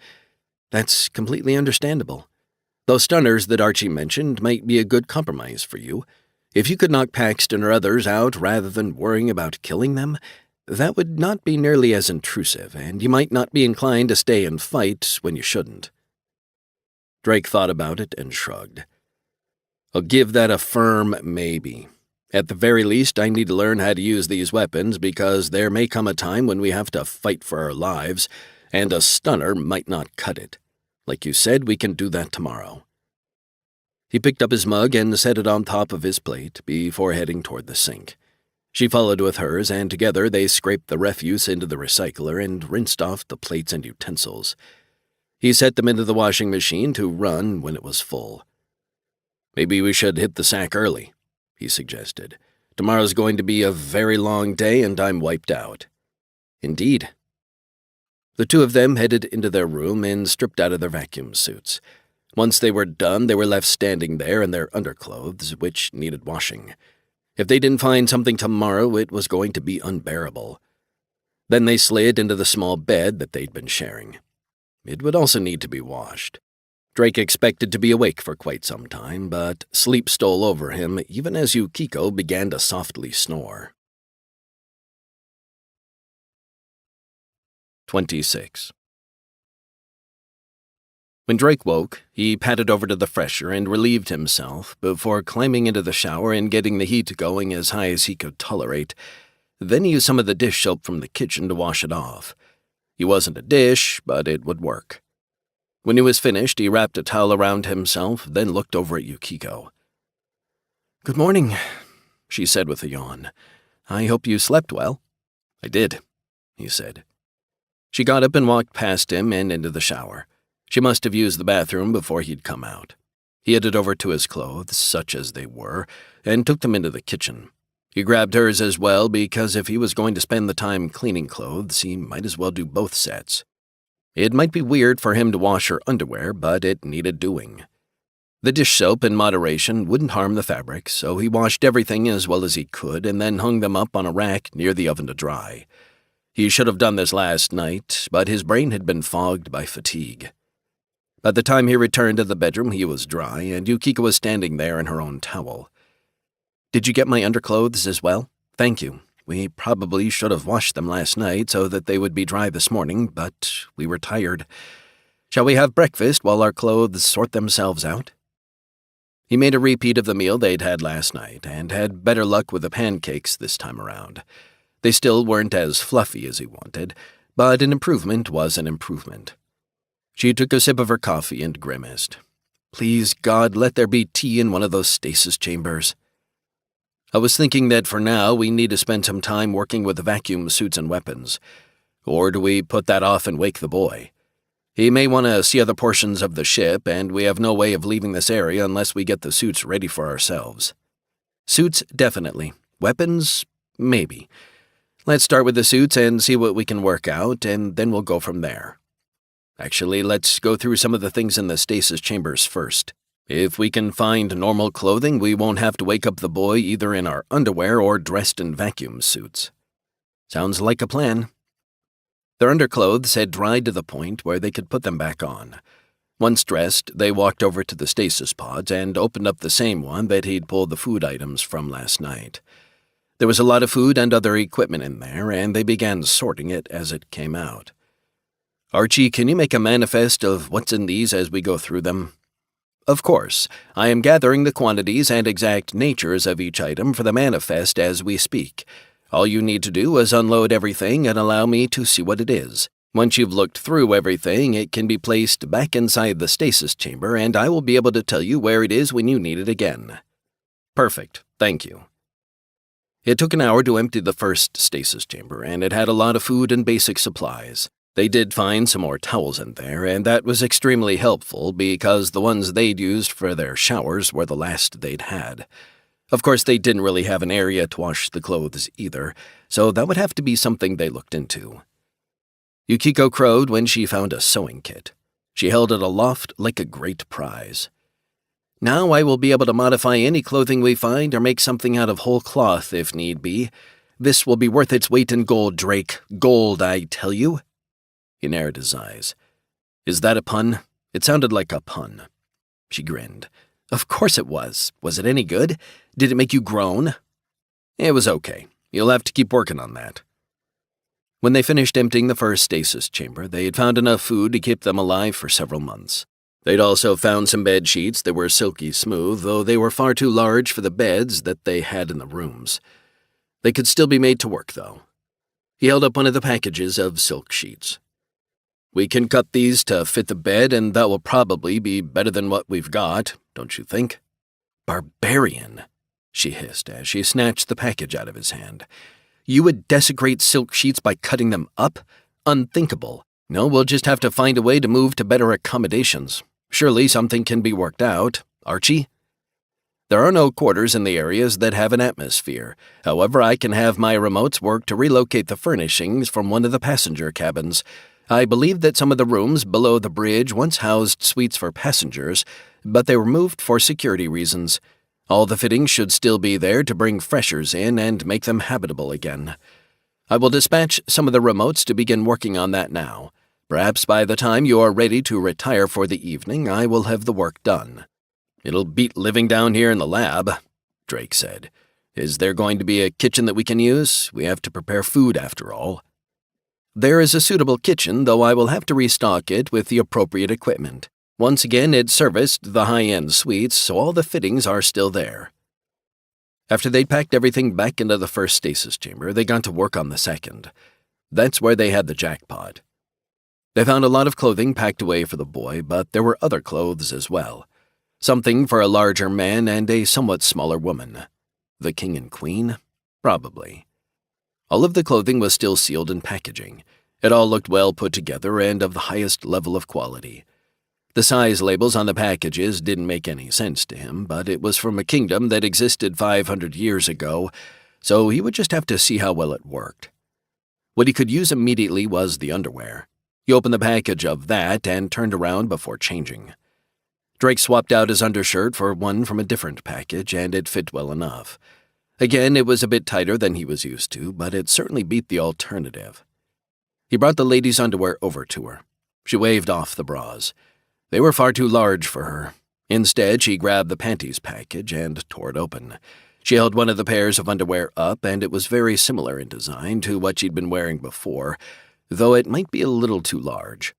That's completely understandable. Those stunners that Archie mentioned might be a good compromise for you. If you could knock Paxton or others out rather than worrying about killing them, that would not be nearly as intrusive, and you might not be inclined to stay and fight when you shouldn't." Drake thought about it and shrugged. "I'll give that a firm maybe. At the very least, I need to learn how to use these weapons because there may come a time when we have to fight for our lives, and a stunner might not cut it. Like you said, we can do that tomorrow." He picked up his mug and set it on top of his plate before heading toward the sink. She followed with hers, and together they scraped the refuse into the recycler and rinsed off the plates and utensils. He set them into the washing machine to run when it was full. "Maybe we should hit the sack early," he suggested. "Tomorrow's going to be a very long day, and I'm wiped out." "Indeed." The two of them headed into their room and stripped out of their vacuum suits. Once they were done, they were left standing there in their underclothes, which needed washing. If they didn't find something tomorrow, it was going to be unbearable. Then they slid into the small bed that they'd been sharing. It would also need to be washed. Drake expected to be awake for quite some time, but sleep stole over him even as Yuko began to softly snore. 26. When Drake woke, he padded over to the fresher and relieved himself before climbing into the shower and getting the heat going as high as he could tolerate. Then he used some of the dish soap from the kitchen to wash it off. He wasn't a dish, but it would work. When he was finished, he wrapped a towel around himself, then looked over at Yuko. "Good morning," she said with a yawn. "I hope you slept well." "I did," he said. She got up and walked past him and into the shower. She must have used the bathroom before he'd come out. He headed over to his clothes, such as they were, and took them into the kitchen. He grabbed hers as well because if he was going to spend the time cleaning clothes, he might as well do both sets. It might be weird for him to wash her underwear, but it needed doing. The dish soap, in moderation, wouldn't harm the fabric, so he washed everything as well as he could and then hung them up on a rack near the oven to dry. He should have done this last night, but his brain had been fogged by fatigue. By the time he returned to the bedroom, he was dry, and Yuko was standing there in her own towel. "Did you get my underclothes as well? Thank you. We probably should have washed them last night so that they would be dry this morning, but we were tired. Shall we have breakfast while our clothes sort themselves out?" He made a repeat of the meal they'd had last night, and had better luck with the pancakes this time around. They still weren't as fluffy as he wanted, but an improvement was an improvement. She took a sip of her coffee and grimaced. "Please, God, let there be tea in one of those stasis chambers." "I was thinking that for now we need to spend some time working with the vacuum suits and weapons. Or do we put that off and wake the boy? He may want to see other portions of the ship, and we have no way of leaving this area unless we get the suits ready for ourselves." "Suits, definitely. Weapons, maybe. Let's start with the suits and see what we can work out, and then we'll go from there. Actually, let's go through some of the things in the stasis chambers first. If we can find normal clothing, we won't have to wake up the boy either in our underwear or dressed in vacuum suits." "Sounds like a plan." Their underclothes had dried to the point where they could put them back on. Once dressed, they walked over to the stasis pods and opened up the same one that he'd pulled the food items from last night. There was a lot of food and other equipment in there, and they began sorting it as it came out. "Archie, can you make a manifest of what's in these as we go through them?" "Of course. I am gathering the quantities and exact natures of each item for the manifest as we speak. All you need to do is unload everything and allow me to see what it is. Once you've looked through everything, it can be placed back inside the stasis chamber, and I will be able to tell you where it is when you need it again." "Perfect. Thank you." It took an hour to empty the first stasis chamber, and it had a lot of food and basic supplies. They did find some more towels in there, and that was extremely helpful because the ones they'd used for their showers were the last they'd had. Of course, they didn't really have an area to wash the clothes either, so that would have to be something they looked into. Yuko crowed when she found a sewing kit. She held it aloft like a great prize. "Now I will be able to modify any clothing we find or make something out of whole cloth if need be. This will be worth its weight in gold, Drake. Gold, I tell you." He narrowed his eyes. "Is that a pun?" It sounded like a pun. She grinned. "Of course it was. Was it any good? Did it make you groan?" "It was okay. You'll have to keep working on that." When they finished emptying the first stasis chamber, they had found enough food to keep them alive for several months. They'd also found some bed sheets that were silky smooth, though they were far too large for the beds that they had in the rooms. They could still be made to work, though. He held up one of the packages of silk sheets. We can cut these to fit the bed, and that will probably be better than what we've got, don't you think?" "Barbarian," she hissed as she snatched the package out of his hand. "You would desecrate silk sheets by cutting them up? Unthinkable. No, we'll just have to find a way to move to better accommodations. Surely something can be worked out, Archie?" "There are no quarters in the areas that have an atmosphere. However, I can have my remotes work to relocate the furnishings from one of the passenger cabins. I believe that some of the rooms below the bridge once housed suites for passengers, but they were moved for security reasons. All the fittings should still be there to bring freshers in and make them habitable again. I will dispatch some of the remotes to begin working on that now. Perhaps by the time you are ready to retire for the evening, I will have the work done." "It'll beat living down here in the lab," Drake said. "Is there going to be a kitchen that we can use? We have to prepare food after all." "There is a suitable kitchen, though I will have to restock it with the appropriate equipment. Once again, it serviced the high-end suites, so all the fittings are still there." After they'd packed everything back into the first stasis chamber, they got to work on the second. That's where they had the jackpot. They found a lot of clothing packed away for the boy, but there were other clothes as well. Something for a larger man and a somewhat smaller woman. The king and queen? Probably. All of the clothing was still sealed in packaging. It all looked well put together and of the highest level of quality. The size labels on the packages didn't make any sense to him, but it was from a kingdom that existed 500 years ago, so he would just have to see how well it worked. What he could use immediately was the underwear. He opened the package of that and turned around before changing. Drake swapped out his undershirt for one from a different package, and it fit well enough. Again, it was a bit tighter than he was used to, but it certainly beat the alternative. He brought the lady's underwear over to her. She waved off the bras. They were far too large for her. Instead, she grabbed the panties package and tore it open. She held one of the pairs of underwear up, and it was very similar in design to what she'd been wearing before, though it might be a little too large.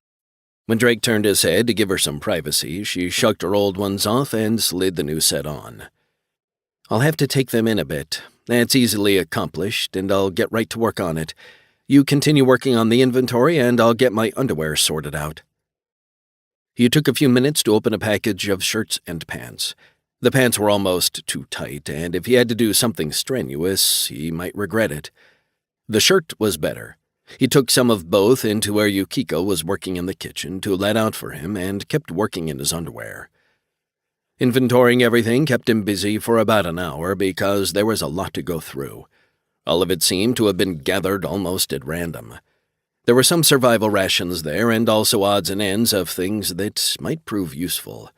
When Drake turned his head to give her some privacy, she shucked her old ones off and slid the new set on. "I'll have to take them in a bit. That's easily accomplished, and I'll get right to work on it. You continue working on the inventory, and I'll get my underwear sorted out." He took a few minutes to open a package of shirts and pants. The pants were almost too tight, and if he had to do something strenuous, he might regret it. The shirt was better. He took some of both into where Yuko was working in the kitchen to let out for him and kept working in his underwear. Inventorying everything kept him busy for about an hour because there was a lot to go through. All of it seemed to have been gathered almost at random. There were some survival rations there and also odds and ends of things that might prove useful.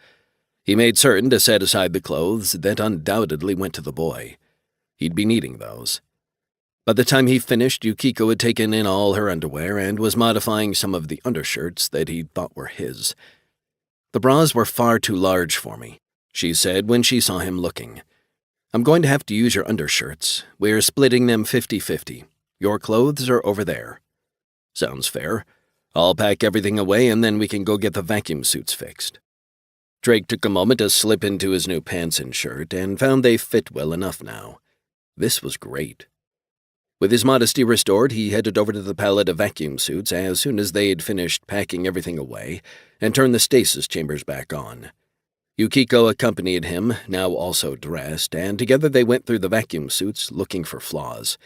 He made certain to set aside the clothes that undoubtedly went to the boy. He'd be needing those. By the time he finished, Yuko had taken in all her underwear and was modifying some of the undershirts that he thought were his. "The bras were far too large for me," she said when she saw him looking. "I'm going to have to use your undershirts. We're splitting them 50-50. Your clothes are over there." "Sounds fair. I'll pack everything away and then we can go get the vacuum suits fixed." Drake took a moment to slip into his new pants and shirt and found they fit well enough now. This was great. With his modesty restored, he headed over to the pallet of vacuum suits as soon as they'd finished packing everything away and turned the stasis chambers back on. Yuko accompanied him, now also dressed, and together they went through the vacuum suits looking for flaws.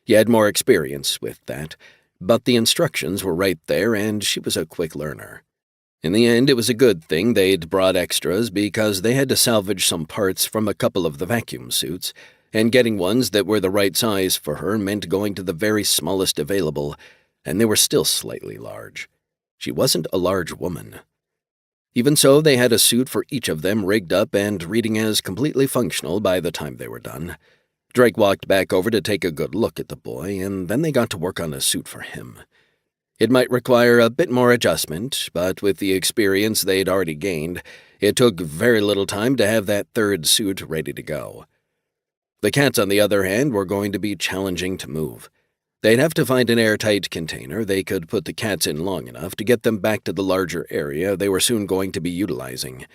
He had more experience with that, but the instructions were right there and she was a quick learner. In the end, it was a good thing they'd brought extras because they had to salvage some parts from a couple of the vacuum suits, and getting ones that were the right size for her meant going to the very smallest available, and they were still slightly large. She wasn't a large woman. Even so, they had a suit for each of them rigged up and reading as completely functional by the time they were done. Drake walked back over to take a good look at the boy, and then they got to work on a suit for him. It might require a bit more adjustment, but with the experience they'd already gained, it took very little time to have that third suit ready to go. The cats, on the other hand, were going to be challenging to move. They'd have to find an airtight container they could put the cats in long enough to get them back to the larger area they were soon going to be utilizing.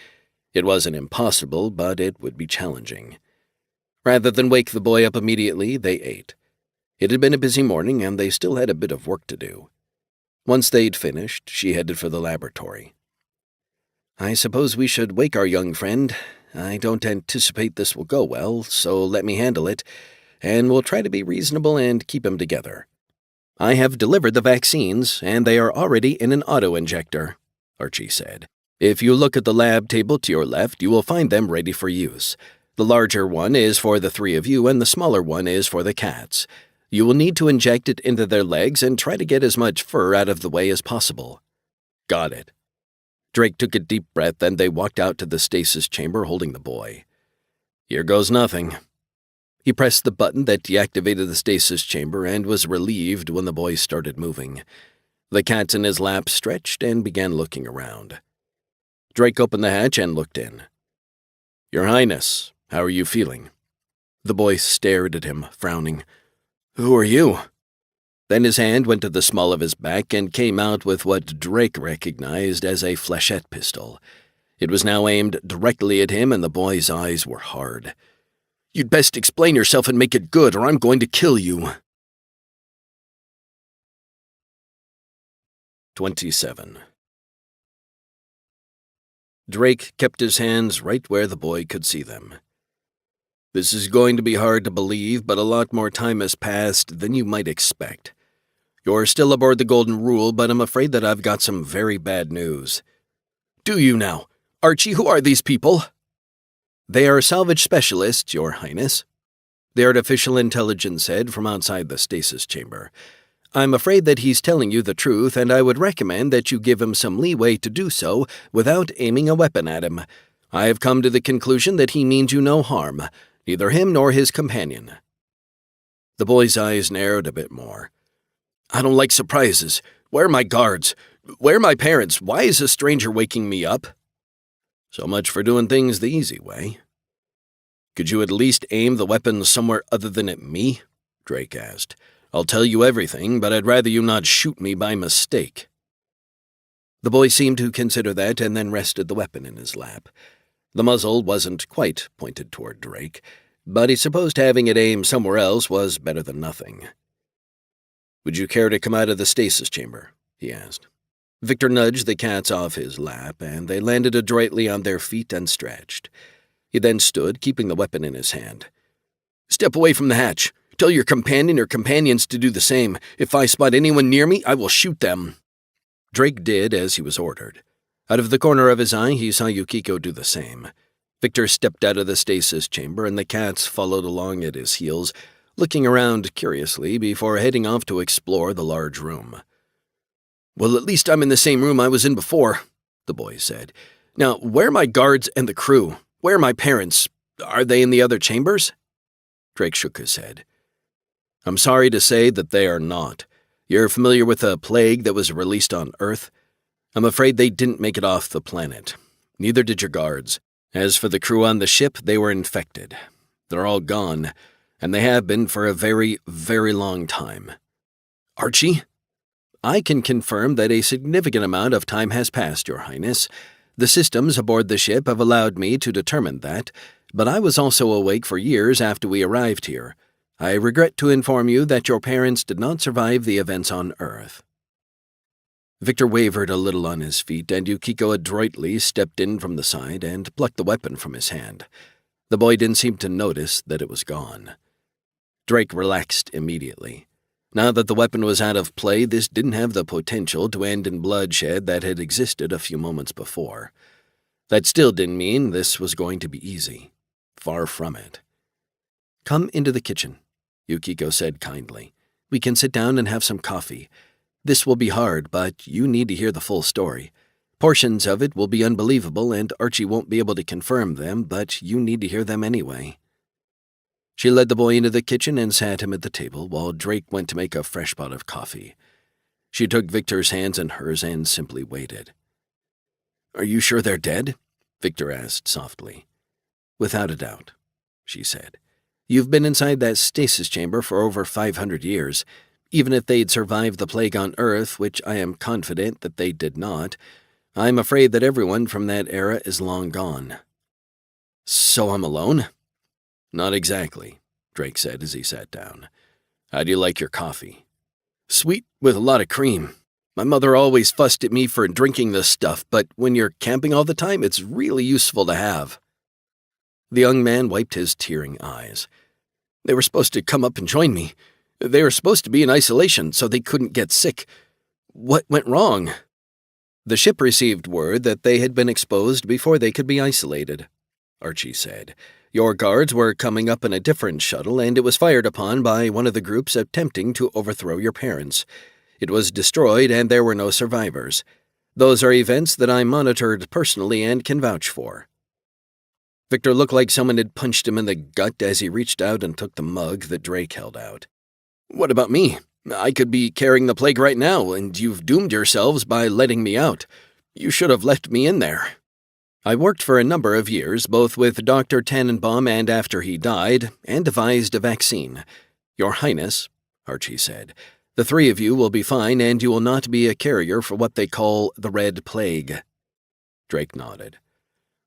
It wasn't impossible, but it would be challenging. Rather than wake the boy up immediately, they ate. It had been a busy morning, and they still had a bit of work to do. Once they'd finished, she headed for the laboratory. "I suppose we should wake our young friend. I don't anticipate this will go well, so let me handle it, and we'll try to be reasonable and keep him together. I have delivered the vaccines, and they are already in an auto-injector," Archie said. "If you look at the lab table to your left, you will find them ready for use. The larger one is for the 3 of you, and the smaller one is for the cats. You will need to inject it into their legs and try to get as much fur out of the way as possible." "Got it." Drake took a deep breath, and they walked out to the stasis chamber holding the boy. "Here goes nothing." He pressed the button that deactivated the stasis chamber and was relieved when the boy started moving. The cats in his lap stretched and began looking around. Drake opened the hatch and looked in. "Your Highness, how are you feeling?" The boy stared at him, frowning. "Who are you?" Then his hand went to the small of his back and came out with what Drake recognized as a flechette pistol. It was now aimed directly at him, and the boy's eyes were hard. "You'd best explain yourself and make it good, or I'm going to kill you." 27. Drake kept his hands right where the boy could see them. "This is going to be hard to believe, but a lot more time has passed than you might expect. You're still aboard the Golden Rule, but I'm afraid that I've got some very bad news." "Do you now? Archie, who are these people?" "They are salvage specialists, Your Highness," the artificial intelligence said from outside the stasis chamber. "I'm afraid that he's telling you the truth, and I would recommend that you give him some leeway to do so without aiming a weapon at him. I have come to the conclusion that he means you no harm, neither him nor his companion." The boy's eyes narrowed a bit more. "I don't like surprises. Where are my guards? Where are my parents? Why is a stranger waking me up?" "So much for doing things the easy way." "Could you at least aim the weapon somewhere other than at me?" Drake asked. "I'll tell you everything, but I'd rather you not shoot me by mistake." The boy seemed to consider that and then rested the weapon in his lap. The muzzle wasn't quite pointed toward Drake, but he supposed having it aimed somewhere else was better than nothing. "Would you care to come out of the stasis chamber?" he asked. Victor nudged the cats off his lap, and they landed adroitly on their feet and stretched. He then stood, keeping the weapon in his hand. "Step away from the hatch. Tell your companion or companions to do the same. If I spot anyone near me, I will shoot them." Drake did as he was ordered. Out of the corner of his eye, he saw Yukiko do the same. Victor stepped out of the stasis chamber, and the cats followed along at his heels, looking around curiously before heading off to explore the large room. "Well, at least I'm in the same room I was in before," the boy said. "Now, where are my guards and the crew? Where are my parents? Are they in the other chambers?" Drake shook his head. "I'm sorry to say that they are not. You're familiar with a plague that was released on Earth? I'm afraid they didn't make it off the planet. Neither did your guards. As for the crew on the ship, they were infected. They're all gone, and they have been for a very, very long time." "Archie?" "I can confirm that a significant amount of time has passed, Your Highness. The systems aboard the ship have allowed me to determine that, but I was also awake for years after we arrived here. I regret to inform you that your parents did not survive the events on Earth." Victor wavered a little on his feet, and Yukiko adroitly stepped in from the side and plucked the weapon from his hand. The boy didn't seem to notice that it was gone. Drake relaxed immediately. Now that the weapon was out of play, this didn't have the potential to end in bloodshed that had existed a few moments before. That still didn't mean this was going to be easy. Far from it. "Come into the kitchen," Yukiko said kindly. "We can sit down and have some coffee. This will be hard, but you need to hear the full story. Portions of it will be unbelievable, and Archie won't be able to confirm them, but you need to hear them anyway." She led the boy into the kitchen and sat him at the table while Drake went to make a fresh pot of coffee. She took Victor's hands in hers and simply waited. "Are you sure they're dead?" Victor asked softly. "Without a doubt," she said. "You've been inside that stasis chamber for over 500 years. Even if they'd survived the plague on Earth, which I am confident that they did not, I'm afraid that everyone from that era is long gone." "So I'm alone?" "Not exactly," Drake said as he sat down. "How do you like your coffee?" "Sweet with a lot of cream. My mother always fussed at me for drinking this stuff, but when you're camping all the time, it's really useful to have." The young man wiped his tearing eyes. "They were supposed to come up and join me. They were supposed to be in isolation so they couldn't get sick. What went wrong?" "The ship received word that they had been exposed before they could be isolated," Archie said. "Your guards were coming up in a different shuttle, and it was fired upon by one of the groups attempting to overthrow your parents. It was destroyed, and there were no survivors. Those are events that I monitored personally and can vouch for." Victor looked like someone had punched him in the gut as he reached out and took the mug that Drake held out. "What about me? I could be carrying the plague right now, and you've doomed yourselves by letting me out. You should have left me in there." "I worked for a number of years, both with Dr. Tannenbaum and after he died, and devised a vaccine. Your Highness," Archie said, "the three of you will be fine, and you will not be a carrier for what they call the Red Plague." Drake nodded.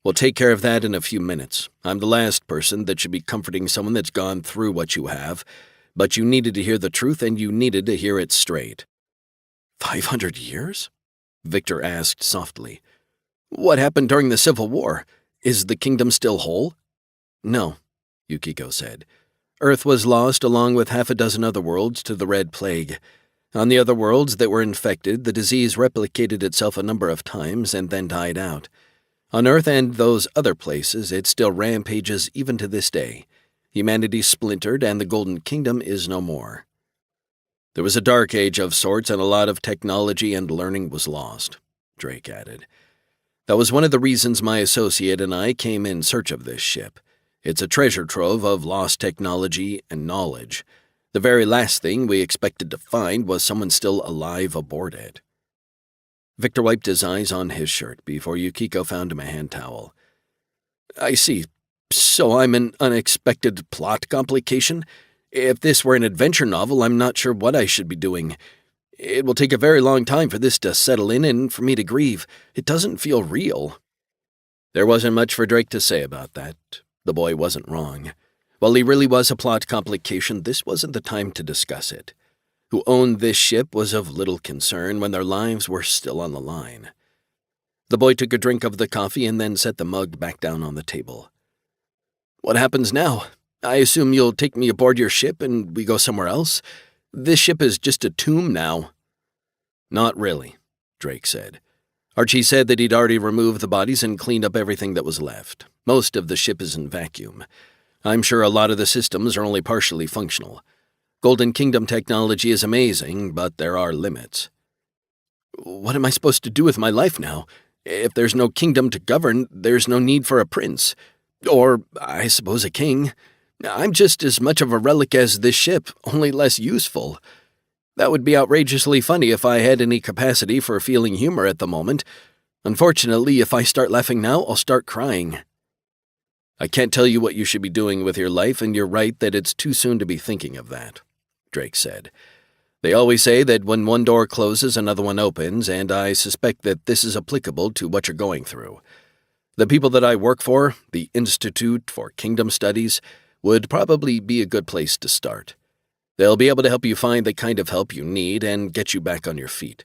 "We'll take care of that in a few minutes. I'm the last person that should be comforting someone that's gone through what you have, but you needed to hear the truth, and you needed to hear it straight." 500 years? Victor asked softly. "What happened during the Civil War? Is the kingdom still whole?" "No," Yukiko said. "Earth was lost along with half a dozen other worlds to the Red Plague. On the other worlds that were infected, the disease replicated itself a number of times and then died out. On Earth and those other places, it still rampages even to this day. Humanity splintered, and the Golden Kingdom is no more. There was a dark age of sorts, and a lot of technology and learning was lost," Drake added. "That was one of the reasons my associate and I came in search of this ship. It's a treasure trove of lost technology and knowledge. The very last thing we expected to find was someone still alive aboard it." Victor wiped his eyes on his shirt before Yukiko found him a hand towel. "I see. So I'm an unexpected plot complication? If this were an adventure novel, I'm not sure what I should be doing. It will take a very long time for this to settle in and for me to grieve. It doesn't feel real." There wasn't much for Drake to say about that. The boy wasn't wrong. While he really was a plot complication, this wasn't the time to discuss it. Who owned this ship was of little concern when their lives were still on the line. The boy took a drink of the coffee and then set the mug back down on the table. "What happens now? I assume you'll take me aboard your ship and we go somewhere else? This ship is just a tomb now." "Not really," Drake said. Archie said that he'd already removed the bodies and cleaned up everything that was left. Most of the ship is in vacuum. I'm sure a lot of the systems are only partially functional. Golden Kingdom technology is amazing, but there are limits." "What am I supposed to do with my life now? If there's no kingdom to govern, there's no need for a prince. Or, I suppose, a king. I'm just as much of a relic as this ship, only less useful. That would be outrageously funny if I had any capacity for feeling humor at the moment. Unfortunately, if I start laughing now, I'll start crying." "I can't tell you what you should be doing with your life, and you're right that it's too soon to be thinking of that," Drake said. "They always say that when one door closes, another one opens, and I suspect that this is applicable to what you're going through. The people that I work for, the Institute for Kingdom Studies, would probably be a good place to start. They'll be able to help you find the kind of help you need and get you back on your feet.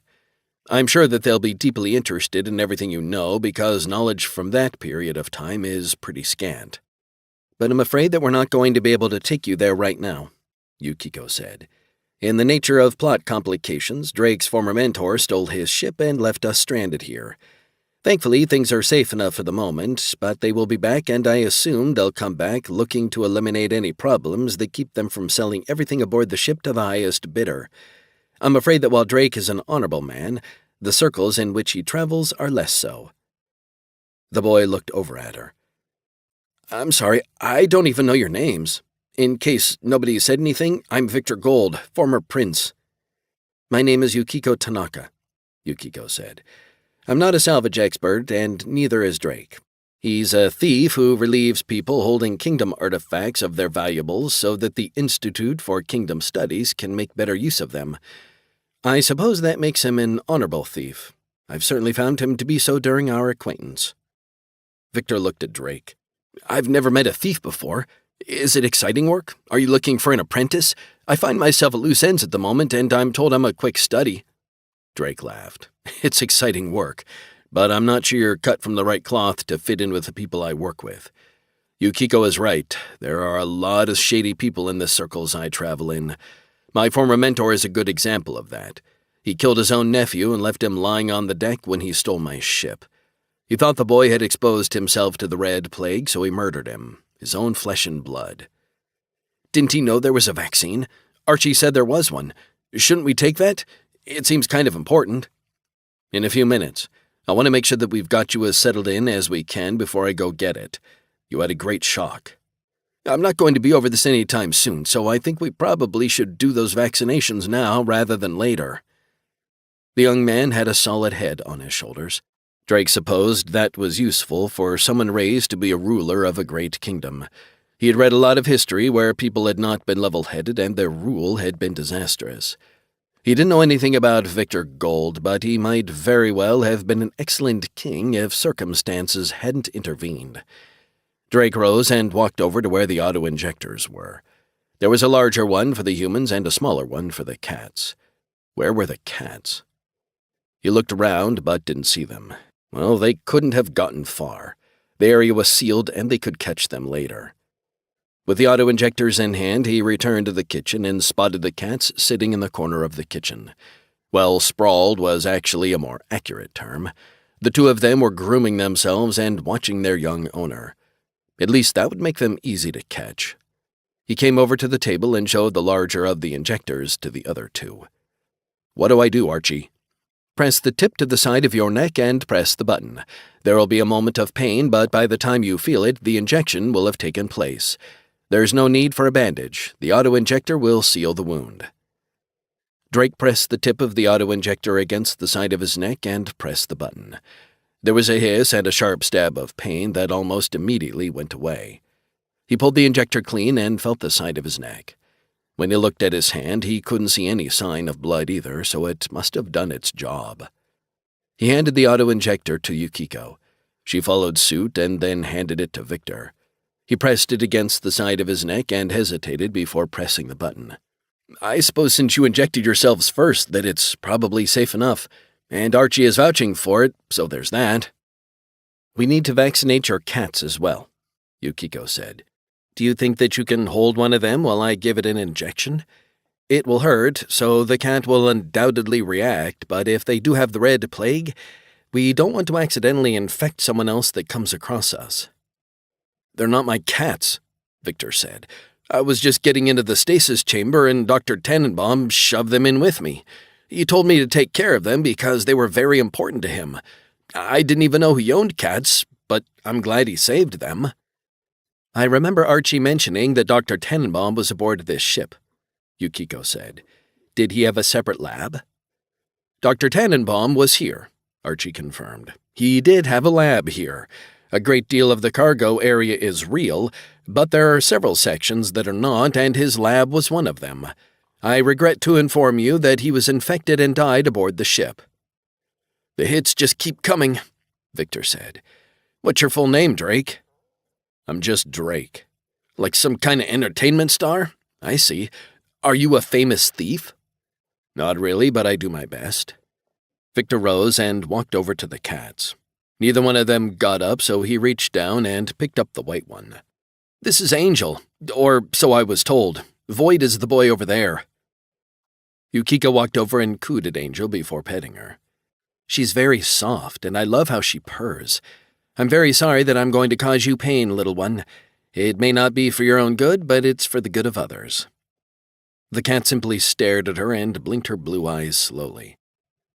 I'm sure that they'll be deeply interested in everything you know because knowledge from that period of time is pretty scant. But I'm afraid that we're not going to be able to take you there right now," Yukiko said. "In the nature of plot complications, Drake's former mentor stole his ship and left us stranded here. Thankfully, things are safe enough for the moment, but they will be back, and I assume they'll come back looking to eliminate any problems that keep them from selling everything aboard the ship to the highest bidder. I'm afraid that while Drake is an honorable man, the circles in which he travels are less so." The boy looked over at her. "I'm sorry, I don't even know your names. In case nobody said anything, I'm Victor Gold, former prince." "My name is Yukiko Tanaka," Yukiko said. "I'm not a salvage expert, and neither is Drake. He's a thief who relieves people holding kingdom artifacts of their valuables so that the Institute for Kingdom Studies can make better use of them. I suppose that makes him an honorable thief. I've certainly found him to be so during our acquaintance." Victor looked at Drake. "I've never met a thief before. Is it exciting work? Are you looking for an apprentice? I find myself at loose ends at the moment, and I'm told I'm a quick study." Drake laughed. "It's exciting work, but I'm not sure you're cut from the right cloth to fit in with the people I work with. Yukiko is right. There are a lot of shady people in the circles I travel in. My former mentor is a good example of that. He killed his own nephew and left him lying on the deck when he stole my ship. He thought the boy had exposed himself to the Red Plague, so he murdered him, his own flesh and blood." "Didn't he know there was a vaccine? Archie said there was one. Shouldn't we take that? It seems kind of important." "In a few minutes. I want to make sure that we've got you as settled in as we can before I go get it. You had a great shock." "I'm not going to be over this any time soon, so I think we probably should do those vaccinations now rather than later." The young man had a solid head on his shoulders. Drake supposed that was useful for someone raised to be a ruler of a great kingdom. He had read a lot of history where people had not been level-headed and their rule had been disastrous. He didn't know anything about Victor Gold, but he might very well have been an excellent king if circumstances hadn't intervened. Drake rose and walked over to where the auto-injectors were. There was a larger one for the humans and a smaller one for the cats. Where were the cats? He looked around but didn't see them. Well, they couldn't have gotten far. The area was sealed and they could catch them later. With the auto-injectors in hand, he returned to the kitchen and spotted the cats sitting in the corner of the kitchen. Well, sprawled was actually a more accurate term. The two of them were grooming themselves and watching their young owner. At least that would make them easy to catch. He came over to the table and showed the larger of the injectors to the other two. "What do I do, Archie?" "Press the tip to the side of your neck and press the button. There will be a moment of pain, but by the time you feel it, the injection will have taken place. There's no need for a bandage. The auto-injector will seal the wound." Drake pressed the tip of the auto-injector against the side of his neck and pressed the button. There was a hiss and a sharp stab of pain that almost immediately went away. He pulled the injector clean and felt the side of his neck. When he looked at his hand, he couldn't see any sign of blood either, so it must have done its job. He handed the auto-injector to Yukiko. She followed suit and then handed it to Victor. He pressed it against the side of his neck and hesitated before pressing the button. "I suppose since you injected yourselves first that it's probably safe enough, and Archie is vouching for it, so there's that." "We need to vaccinate your cats as well," Yukiko said. "Do you think that you can hold one of them while I give it an injection? It will hurt, so the cat will undoubtedly react, but if they do have the Red Plague, we don't want to accidentally infect someone else that comes across us." "They're not my cats," Victor said. "I was just getting into the stasis chamber and Dr. Tannenbaum shoved them in with me. He told me to take care of them because they were very important to him. I didn't even know he owned cats, but I'm glad he saved them." "I remember Archie mentioning that Dr. Tannenbaum was aboard this ship," Yukiko said. "Did he have a separate lab?" "Dr. Tannenbaum was here," Archie confirmed. "He did have a lab here. A great deal of the cargo area is real, but there are several sections that are not, and his lab was one of them. I regret to inform you that he was infected and died aboard the ship." "The hits just keep coming," Victor said. "What's your full name, Drake?" "I'm just Drake." "Like some kind of entertainment star? I see. Are you a famous thief?" "Not really, but I do my best." Victor rose and walked over to the cats. Neither one of them got up, so he reached down and picked up the white one. "This is Angel, or so I was told. Void is the boy over there." Yukiko walked over and cooed at Angel before petting her. "She's very soft, and I love how she purrs. I'm very sorry that I'm going to cause you pain, little one. It may not be for your own good, but it's for the good of others." The cat simply stared at her and blinked her blue eyes slowly.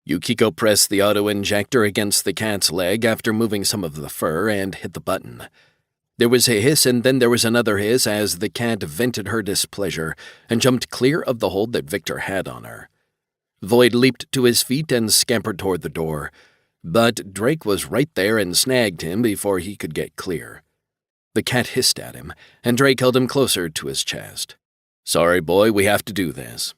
Yukiko pressed the auto-injector against the cat's leg after moving some of the fur and hit the button. There was a hiss and then there was another hiss as the cat vented her displeasure and jumped clear of the hold that Victor had on her. Void leaped to his feet and scampered toward the door, but Drake was right there and snagged him before he could get clear. The cat hissed at him, and Drake held him closer to his chest. "Sorry, boy, we have to do this."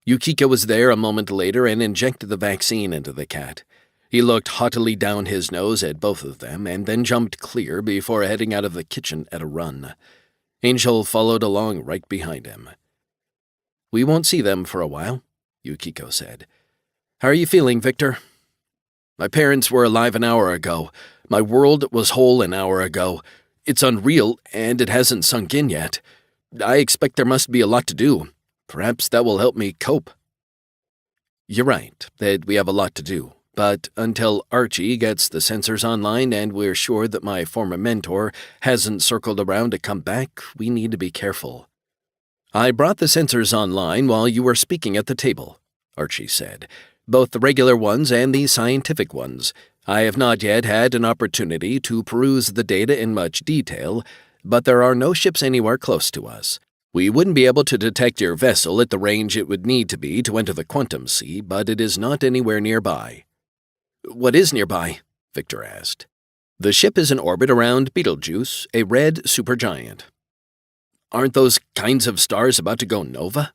Yukiko was there a moment later and injected the vaccine into the cat. He looked haughtily down his nose at both of them and then jumped clear before heading out of the kitchen at a run. Angel followed along right behind him. "We won't see them for a while," Yukiko said. How are you feeling, Victor? My parents were alive an hour ago. My world was whole an hour ago. It's unreal, and it hasn't sunk in yet. I expect there must be a lot to do. Perhaps that will help me cope. You're right, that we have a lot to do. But until Archie gets the sensors online and we're sure that my former mentor hasn't circled around to come back, we need to be careful. I brought the sensors online while you were speaking at the table, Archie said. Both the regular ones and the scientific ones. I have not yet had an opportunity to peruse the data in much detail, but there are no ships anywhere close to us. We wouldn't be able to detect your vessel at the range it would need to be to enter the quantum sea, but it is not anywhere nearby. What is nearby? Victor asked. The ship is in orbit around Betelgeuse, a red supergiant. Aren't those kinds of stars about to go nova?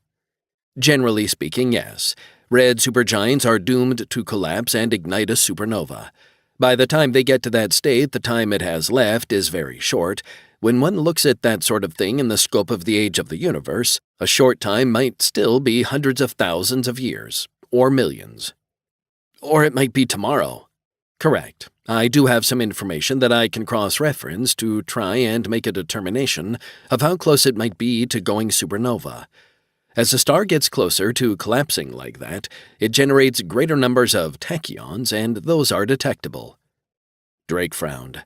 Generally speaking, yes. Red supergiants are doomed to collapse and ignite a supernova. By the time they get to that state, the time it has left is very short. When one looks at that sort of thing in the scope of the age of the universe, a short time might still be hundreds of thousands of years, or millions. Or it might be tomorrow. Correct. I do have some information that I can cross-reference to try and make a determination of how close it might be to going supernova. As a star gets closer to collapsing like that, it generates greater numbers of tachyons, and those are detectable. Drake frowned.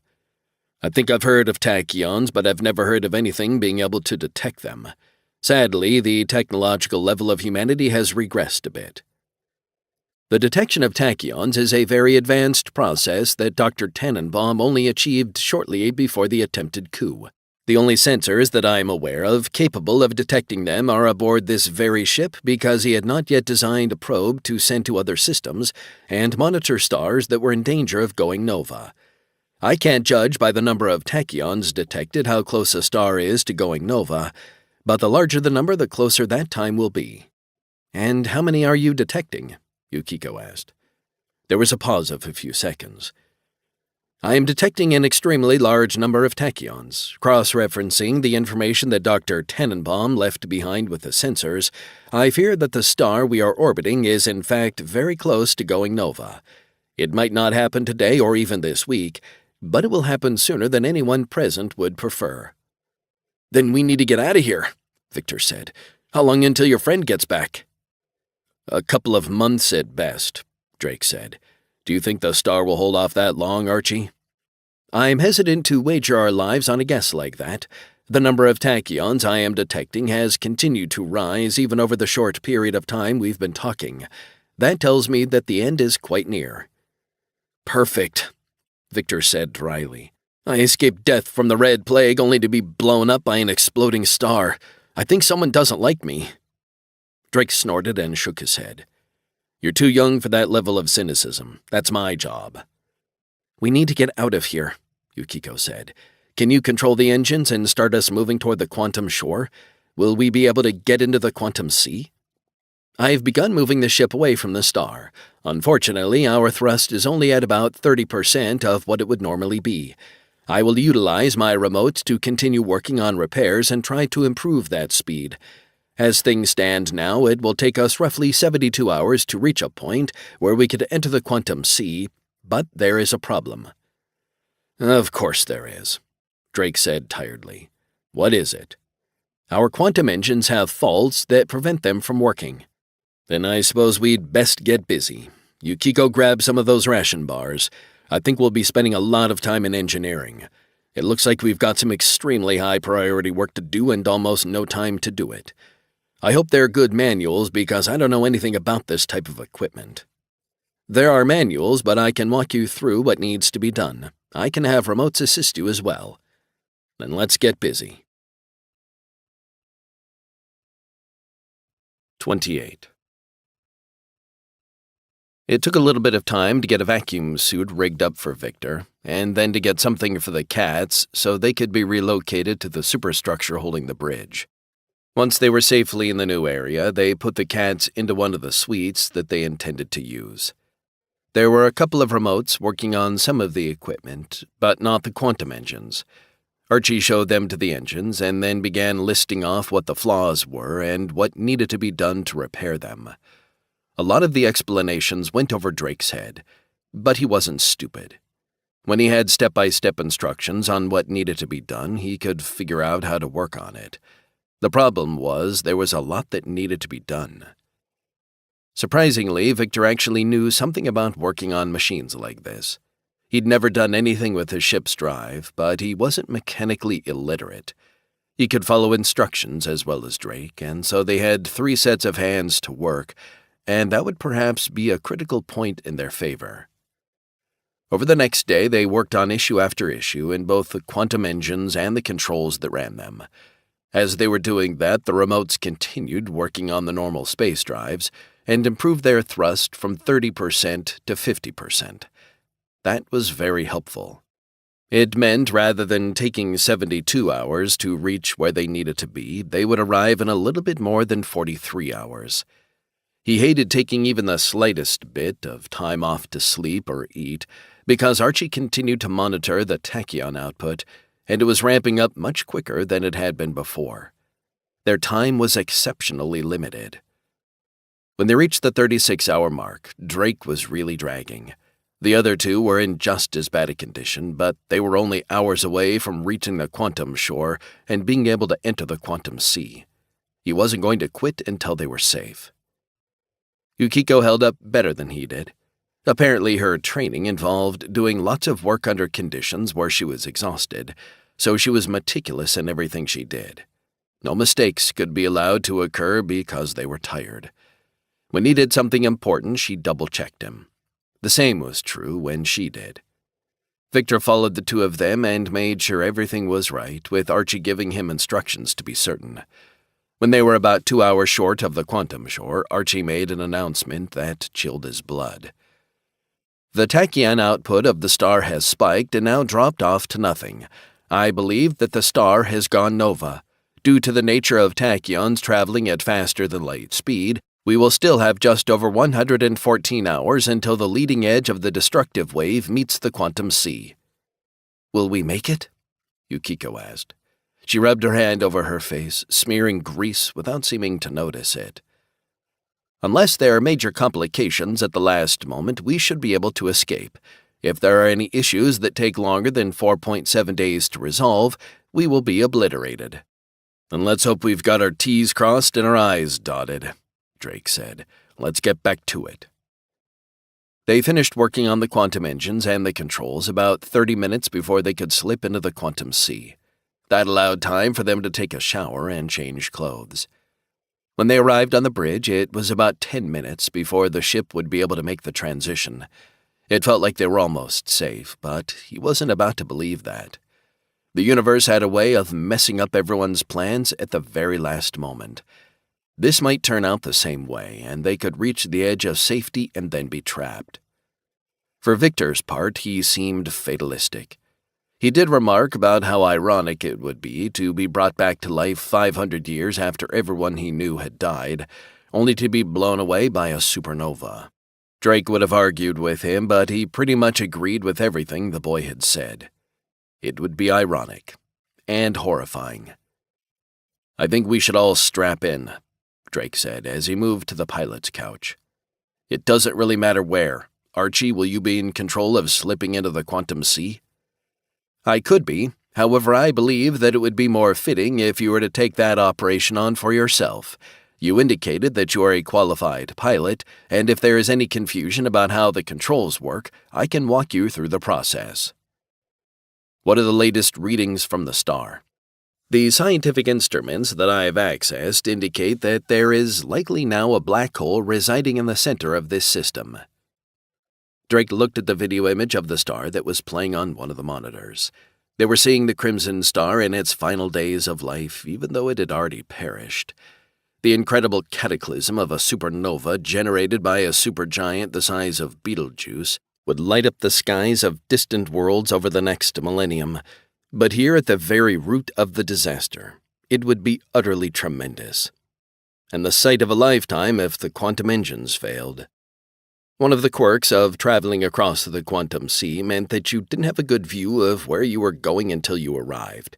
I think I've heard of tachyons, but I've never heard of anything being able to detect them. Sadly, the technological level of humanity has regressed a bit. The detection of tachyons is a very advanced process that Dr. Tannenbaum only achieved shortly before the attempted coup. The only sensors that I am aware of capable of detecting them are aboard this very ship because he had not yet designed a probe to send to other systems and monitor stars that were in danger of going nova. I can't judge by the number of tachyons detected how close a star is to going nova, but the larger the number, the closer that time will be. And how many are you detecting? Yukiko asked. There was a pause of a few seconds. I am detecting an extremely large number of tachyons. Cross-referencing the information that Dr. Tannenbaum left behind with the sensors, I fear that the star we are orbiting is in fact very close to going nova. It might not happen today or even this week, but it will happen sooner than anyone present would prefer. Then we need to get out of here, Victor said. How long until your friend gets back? A couple of months at best, Drake said. Do you think the star will hold off that long, Archie? I'm hesitant to wager our lives on a guess like that. The number of tachyons I am detecting has continued to rise even over the short period of time we've been talking. That tells me that the end is quite near. Perfect, Victor said dryly. I escaped death from the Red Plague only to be blown up by an exploding star. I think someone doesn't like me. Drake snorted and shook his head. You're too young for that level of cynicism. That's my job. We need to get out of here, Yukiko said. Can you control the engines and start us moving toward the quantum shore? Will we be able to get into the quantum sea? I've begun moving the ship away from the star. Unfortunately, our thrust is only at about 30% of what it would normally be. I will utilize my remote to continue working on repairs and try to improve that speed. As things stand now, it will take us roughly 72 hours to reach a point where we could enter the quantum sea, but there is a problem. Of course there is, Drake said tiredly. What is it? Our quantum engines have faults that prevent them from working. Then I suppose we'd best get busy. Yukiko, grab some of those ration bars. I think we'll be spending a lot of time in engineering. It looks like we've got some extremely high-priority work to do and almost no time to do it. I hope they're good manuals because I don't know anything about this type of equipment. There are manuals, but I can walk you through what needs to be done. I can have remotes assist you as well. Then let's get busy. 28. It took a little bit of time to get a vacuum suit rigged up for Victor, and then to get something for the cats so they could be relocated to the superstructure holding the bridge. Once they were safely in the new area, they put the cats into one of the suites that they intended to use. There were a couple of remotes working on some of the equipment, but not the quantum engines. Archie showed them to the engines and then began listing off what the flaws were and what needed to be done to repair them. A lot of the explanations went over Drake's head, but he wasn't stupid. When he had step-by-step instructions on what needed to be done, he could figure out how to work on it. The problem was there was a lot that needed to be done. Surprisingly, Victor actually knew something about working on machines like this. He'd never done anything with his ship's drive, but he wasn't mechanically illiterate. He could follow instructions as well as Drake, and so they had 3 sets of hands to work, and that would perhaps be a critical point in their favor. Over the next day, they worked on issue after issue in both the quantum engines and the controls that ran them. As they were doing that, the remotes continued working on the normal space drives and improved their thrust from 30% to 50%. That was very helpful. It meant rather than taking 72 hours to reach where they needed to be, they would arrive in a little bit more than 43 hours. He hated taking even the slightest bit of time off to sleep or eat, because Archie continued to monitor the tachyon output, and it was ramping up much quicker than it had been before. Their time was exceptionally limited. When they reached the 36-hour mark, Drake was really dragging. The other 2 were in just as bad a condition, but they were only hours away from reaching the quantum shore and being able to enter the quantum sea. He wasn't going to quit until they were safe. Yukiko held up better than he did. Apparently her training involved doing lots of work under conditions where she was exhausted, so she was meticulous in everything she did. No mistakes could be allowed to occur because they were tired. When he did something important, she double-checked him. The same was true when she did. Victor followed the 2 of them and made sure everything was right, with Archie giving him instructions to be certain. When they were about 2 hours short of the quantum shore, Archie made an announcement that chilled his blood. The tachyon output of the star has spiked and now dropped off to nothing. I believe that the star has gone nova. Due to the nature of tachyons traveling at faster than light speed, we will still have just over 114 hours until the leading edge of the destructive wave meets the quantum sea. Will we make it? Yukiko asked. She rubbed her hand over her face, smearing grease without seeming to notice it. Unless there are major complications at the last moment, we should be able to escape. If there are any issues that take longer than 4.7 days to resolve, we will be obliterated. And let's hope we've got our T's crossed and our I's dotted, Drake said. Let's get back to it. They finished working on the quantum engines and the controls about 30 minutes before they could slip into the quantum sea. That allowed time for them to take a shower and change clothes. When they arrived on the bridge, it was about 10 minutes before the ship would be able to make the transition. It felt like they were almost safe, but he wasn't about to believe that. The universe had a way of messing up everyone's plans at the very last moment. This might turn out the same way, and they could reach the edge of safety and then be trapped. For Victor's part, he seemed fatalistic. He did remark about how ironic it would be to be brought back to life 500 years after everyone he knew had died, only to be blown away by a supernova. Drake would have argued with him, but he pretty much agreed with everything the boy had said. It would be ironic and horrifying. I think we should all strap in, Drake said as he moved to the pilot's couch. It doesn't really matter where. Archie, will you be in control of slipping into the quantum sea? I could be. However, I believe that it would be more fitting if you were to take that operation on for yourself. You indicated that you are a qualified pilot, and if there is any confusion about how the controls work, I can walk you through the process. What are the latest readings from the star? The scientific instruments that I have accessed indicate that there is likely now a black hole residing in the center of this system. Drake looked at the video image of the star that was playing on one of the monitors. They were seeing the crimson star in its final days of life, even though it had already perished. The incredible cataclysm of a supernova generated by a supergiant the size of Betelgeuse would light up the skies of distant worlds over the next millennium. But here at the very root of the disaster, it would be utterly tremendous. And the sight of a lifetime if the quantum engines failed. One of the quirks of traveling across the quantum sea meant that you didn't have a good view of where you were going until you arrived.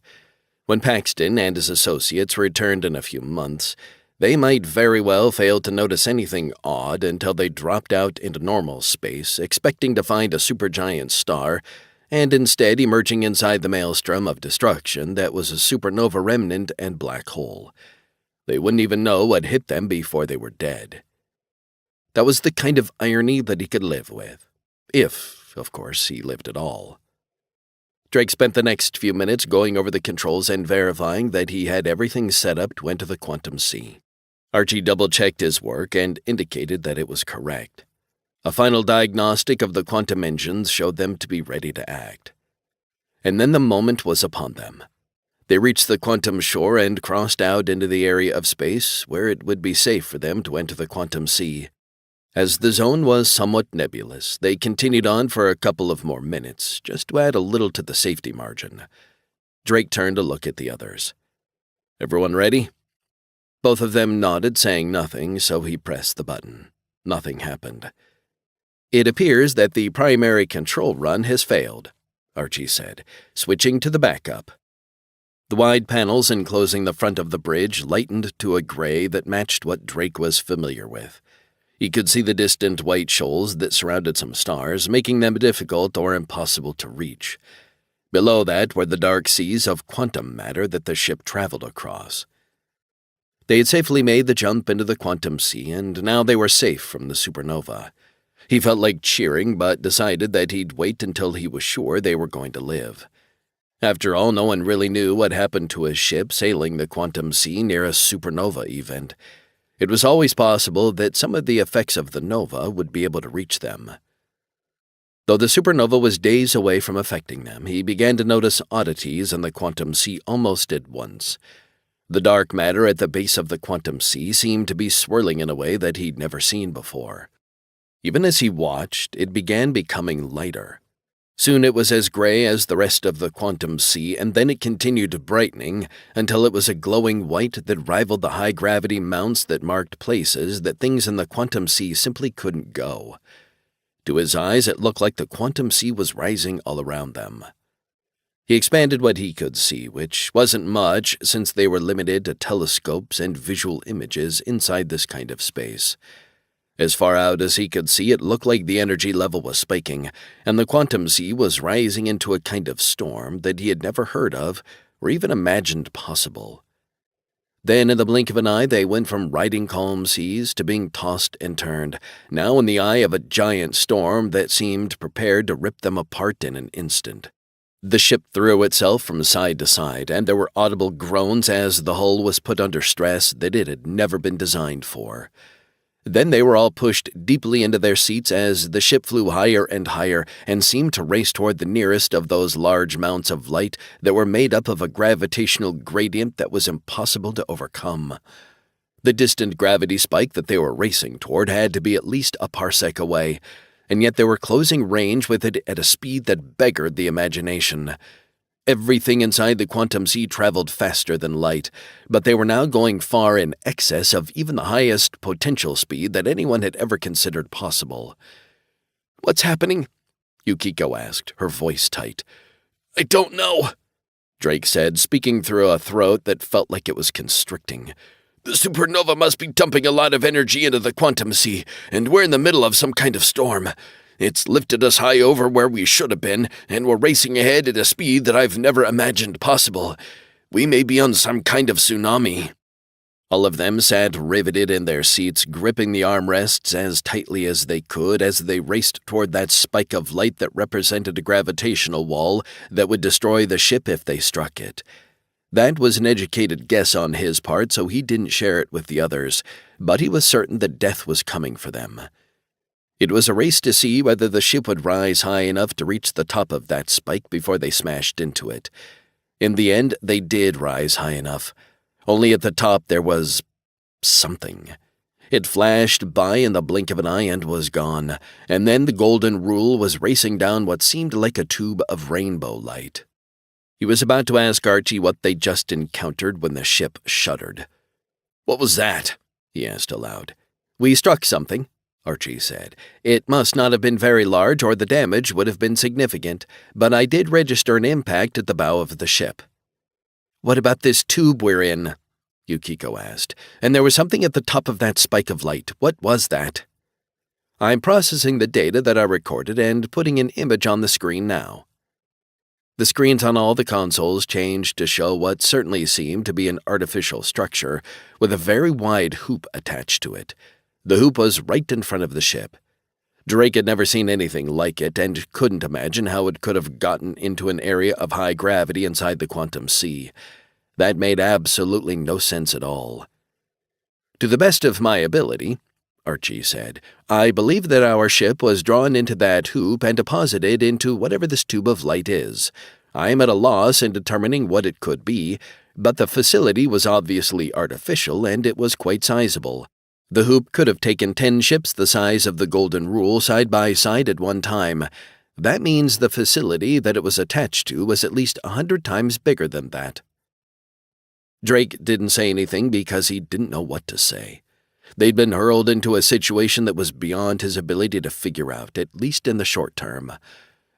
When Paxton and his associates returned in a few months, They might very well fail to notice anything odd until they dropped out into normal space, expecting to find a supergiant star, and instead emerging inside the maelstrom of destruction that was a supernova remnant and black hole. They wouldn't even know what hit them before they were dead. That was the kind of irony that he could live with. If, of course, he lived at all. Drake spent the next few minutes going over the controls and verifying that he had everything set up to enter the quantum sea. Archie double-checked his work and indicated that it was correct. A final diagnostic of the quantum engines showed them to be ready to act. And then the moment was upon them. They reached the quantum shore and crossed out into the area of space where it would be safe for them to enter the quantum sea. As the zone was somewhat nebulous, they continued on for a couple of more minutes, just to add a little to the safety margin. Drake turned to look at the others. "Everyone ready?" Both of them nodded, saying nothing, so he pressed the button. Nothing happened. "It appears that the primary control run has failed," Archie said, switching to the backup. The wide panels enclosing the front of the bridge lightened to a gray that matched what Drake was familiar with. He could see the distant white shoals that surrounded some stars, making them difficult or impossible to reach. Below that were the dark seas of quantum matter that the ship traveled across. They had safely made the jump into the quantum sea, and now they were safe from the supernova. He felt like cheering, but decided that he'd wait until he was sure they were going to live. After all, no one really knew what happened to his ship sailing the quantum sea near a supernova event. It was always possible that some of the effects of the nova would be able to reach them. Though the supernova was days away from affecting them, he began to notice oddities in the quantum sea almost at once. The dark matter at the base of the quantum sea seemed to be swirling in a way that he'd never seen before. Even as he watched, it began becoming lighter. Soon it was as gray as the rest of the quantum sea, and then it continued brightening until it was a glowing white that rivaled the high-gravity mounts that marked places that things in the quantum sea simply couldn't go. To his eyes, it looked like the quantum sea was rising all around them. He expanded what he could see, which wasn't much since they were limited to telescopes and visual images inside this kind of space. As far out as he could see, it looked like the energy level was spiking, and the quantum sea was rising into a kind of storm that he had never heard of or even imagined possible. Then, in the blink of an eye, they went from riding calm seas to being tossed and turned, now in the eye of a giant storm that seemed prepared to rip them apart in an instant. The ship threw itself from side to side, and there were audible groans as the hull was put under stress that it had never been designed for. Then they were all pushed deeply into their seats as the ship flew higher and higher and seemed to race toward the nearest of those large mounts of light that were made up of a gravitational gradient that was impossible to overcome. The distant gravity spike that they were racing toward had to be at least a parsec away, and yet they were closing range with it at a speed that beggared the imagination. Everything inside the quantum sea traveled faster than light, but they were now going far in excess of even the highest potential speed that anyone had ever considered possible. "What's happening?" Yukiko asked, her voice tight. "I don't know," Drake said, speaking through a throat that felt like it was constricting. "The supernova must be dumping a lot of energy into the quantum sea, and we're in the middle of some kind of storm. It's lifted us high over where we should have been, and we're racing ahead at a speed that I've never imagined possible. We may be on some kind of tsunami." All of them sat riveted in their seats, gripping the armrests as tightly as they could as they raced toward that spike of light that represented a gravitational wall that would destroy the ship if they struck it. That was an educated guess on his part, so he didn't share it with the others, but he was certain that death was coming for them. It was a race to see whether the ship would rise high enough to reach the top of that spike before they smashed into it. In the end, they did rise high enough. Only at the top there was something. It flashed by in the blink of an eye and was gone, and then the golden rule was racing down what seemed like a tube of rainbow light. He was about to ask Archie what they just encountered when the ship shuddered. "What was that?" he asked aloud. "We struck something," Archie said. "It must not have been very large or the damage would have been significant, but I did register an impact at the bow of the ship." "What about this tube we're in?" Yukiko asked, and there was something at the top of that spike of light. What was that? I'm processing the data that I recorded and putting an image on the screen now. The screens on all the consoles changed to show what certainly seemed to be an artificial structure with a very wide hoop attached to it. The hoop was right in front of the ship. Drake had never seen anything like it and couldn't imagine how it could have gotten into an area of high gravity inside the quantum sea. That made absolutely no sense at all. To the best of my ability, Archie said, I believe that our ship was drawn into that hoop and deposited into whatever this tube of light is. I am at a loss in determining what it could be, but the facility was obviously artificial and it was quite sizable. The hoop could have taken 10 ships the size of the Golden Rule side by side at one time. That means the facility that it was attached to was at least 100 times bigger than that. Drake didn't say anything because he didn't know what to say. They'd been hurled into a situation that was beyond his ability to figure out, at least in the short term.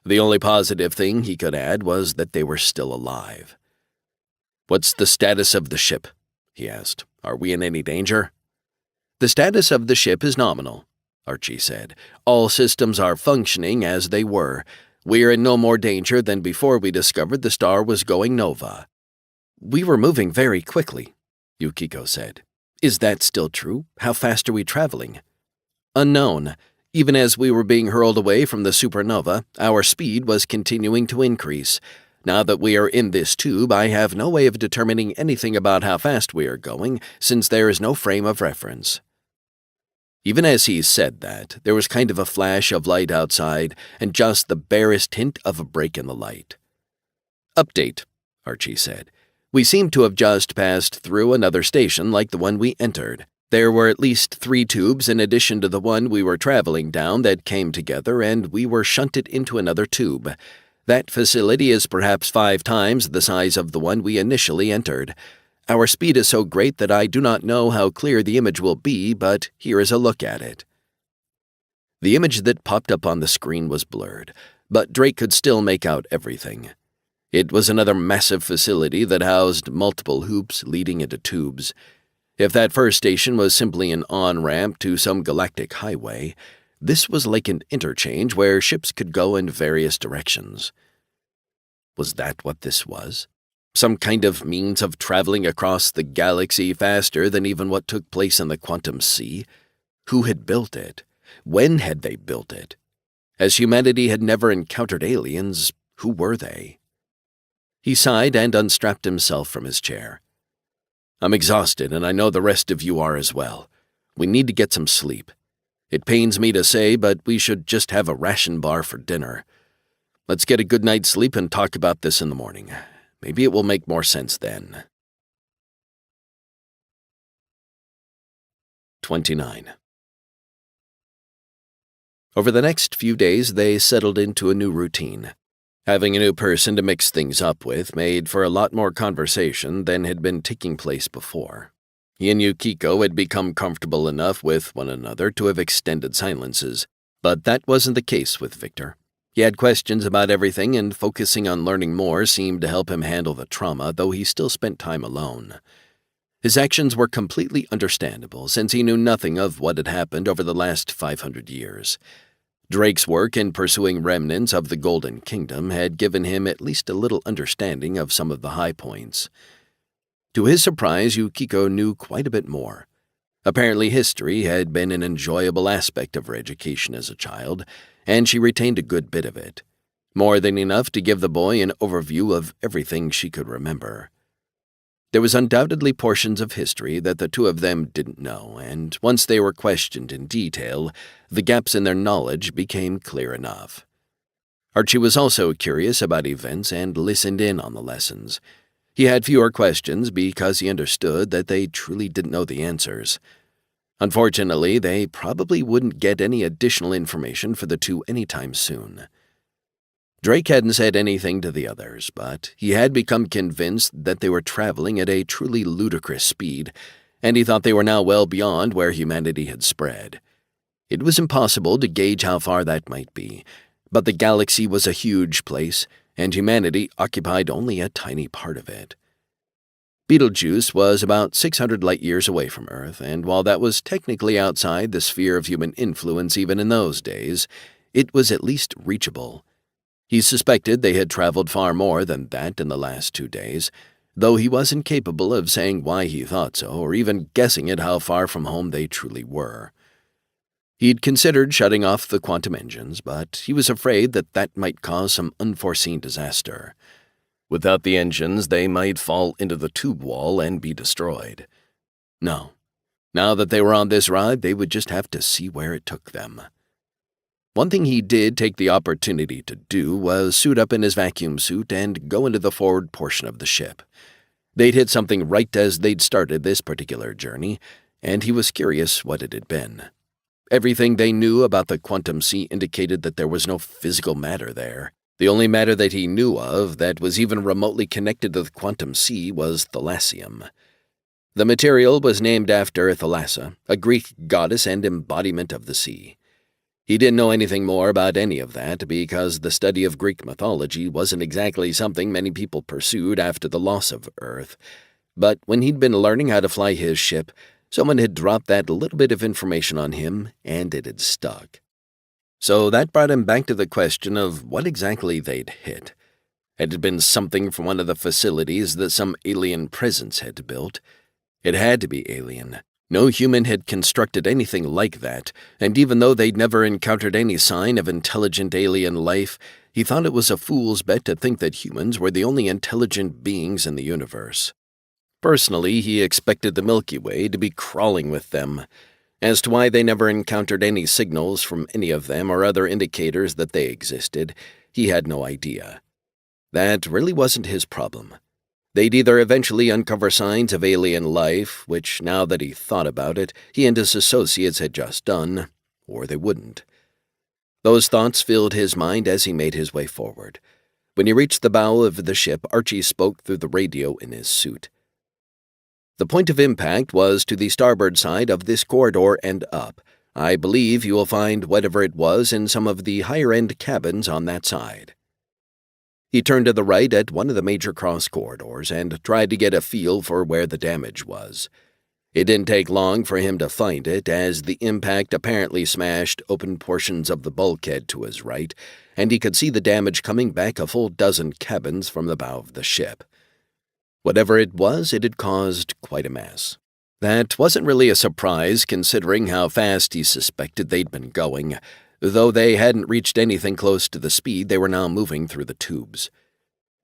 The only positive thing he could add was that they were still alive. "What's the status of the ship?" he asked. "Are we in any danger?" "The status of the ship is nominal," Archie said. "All systems are functioning as they were. We are in no more danger than before we discovered the star was going nova." "We were moving very quickly," Yukiko said. "Is that still true? How fast are we traveling?" "Unknown. Even as we were being hurled away from the supernova, our speed was continuing to increase. Now that we are in this tube, I have no way of determining anything about how fast we are going, since there is no frame of reference." Even as he said that, there was kind of a flash of light outside and just the barest hint of a break in the light. "Update," Archie said. "We seem to have just passed through another station like the one we entered. There were at least 3 tubes in addition to the one we were traveling down that came together, and we were shunted into another tube. That facility is perhaps 5 times the size of the one we initially entered. Our speed is so great that I do not know how clear the image will be, but here is a look at it." The image that popped up on the screen was blurred, but Drake could still make out everything. It was another massive facility that housed multiple hoops leading into tubes. If that first station was simply an on-ramp to some galactic highway, this was like an interchange where ships could go in various directions. Was that what this was? Some kind of means of traveling across the galaxy faster than even what took place in the quantum sea? Who had built it? When had they built it? As humanity had never encountered aliens, who were they? He sighed and unstrapped himself from his chair. "I'm exhausted, and I know the rest of you are as well. We need to get some sleep. It pains me to say, but we should just have a ration bar for dinner. Let's get a good night's sleep and talk about this in the morning. Maybe it will make more sense then." 29. Over the next few days, they settled into a new routine. Having a new person to mix things up with made for a lot more conversation than had been taking place before. He and Yukiko had become comfortable enough with one another to have extended silences, but that wasn't the case with Victor. He had questions about everything, and focusing on learning more seemed to help him handle the trauma, though he still spent time alone. His actions were completely understandable, since he knew nothing of what had happened over the last 500 years. Drake's work in pursuing remnants of the Golden Kingdom had given him at least a little understanding of some of the high points. To his surprise, Yukiko knew quite a bit more. Apparently history had been an enjoyable aspect of her education as a child, and she retained a good bit of it, more than enough to give the boy an overview of everything she could remember. There was undoubtedly portions of history that the two of them didn't know, and once they were questioned in detail, the gaps in their knowledge became clear enough. Archie was also curious about events and listened in on the lessons. He had fewer questions because he understood that they truly didn't know the answers. Unfortunately, they probably wouldn't get any additional information for the two anytime soon. Drake hadn't said anything to the others, but he had become convinced that they were traveling at a truly ludicrous speed, and he thought they were now well beyond where humanity had spread. It was impossible to gauge how far that might be, but the galaxy was a huge place, and humanity occupied only a tiny part of it. Betelgeuse was about 600 light-years away from Earth, and while that was technically outside the sphere of human influence even in those days, it was at least reachable. He suspected they had traveled far more than that in the last 2 days, though he was incapable of saying why he thought so or even guessing at how far from home they truly were. He'd considered shutting off the quantum engines, but he was afraid that might cause some unforeseen disaster. Without the engines, they might fall into the tube wall and be destroyed. No. Now that they were on this ride, they would just have to see where it took them. One thing he did take the opportunity to do was suit up in his vacuum suit and go into the forward portion of the ship. They'd hit something right as they'd started this particular journey, and he was curious what it had been. Everything they knew about the quantum sea indicated that there was no physical matter there. The only matter that he knew of that was even remotely connected to the quantum sea was thalassium. The material was named after Thalassa, a Greek goddess and embodiment of the sea. He didn't know anything more about any of that because the study of Greek mythology wasn't exactly something many people pursued after the loss of Earth. But when he'd been learning how to fly his ship, someone had dropped that little bit of information on him, and it had stuck. So that brought him back to the question of what exactly they'd hit. Had it been something from one of the facilities that some alien presence had built? It had to be alien. No human had constructed anything like that, and even though they'd never encountered any sign of intelligent alien life, he thought it was a fool's bet to think that humans were the only intelligent beings in the universe. Personally, he expected the Milky Way to be crawling with them. As to why they never encountered any signals from any of them or other indicators that they existed, he had no idea. That really wasn't his problem. They'd either eventually uncover signs of alien life, which, now that he thought about it, he and his associates had just done, or they wouldn't. Those thoughts filled his mind as he made his way forward. When he reached the bow of the ship, Archie spoke through the radio in his suit. The point of impact was to the starboard side of this corridor and up. I believe you will find whatever it was in some of the higher-end cabins on that side. He turned to the right at one of the major cross corridors and tried to get a feel for where the damage was. It didn't take long for him to find it, as the impact apparently smashed open portions of the bulkhead to his right, and he could see the damage coming back a full dozen cabins from the bow of the ship. Whatever it was, it had caused quite a mess. That wasn't really a surprise, considering how fast he suspected they'd been going, though they hadn't reached anything close to the speed they were now moving through the tubes.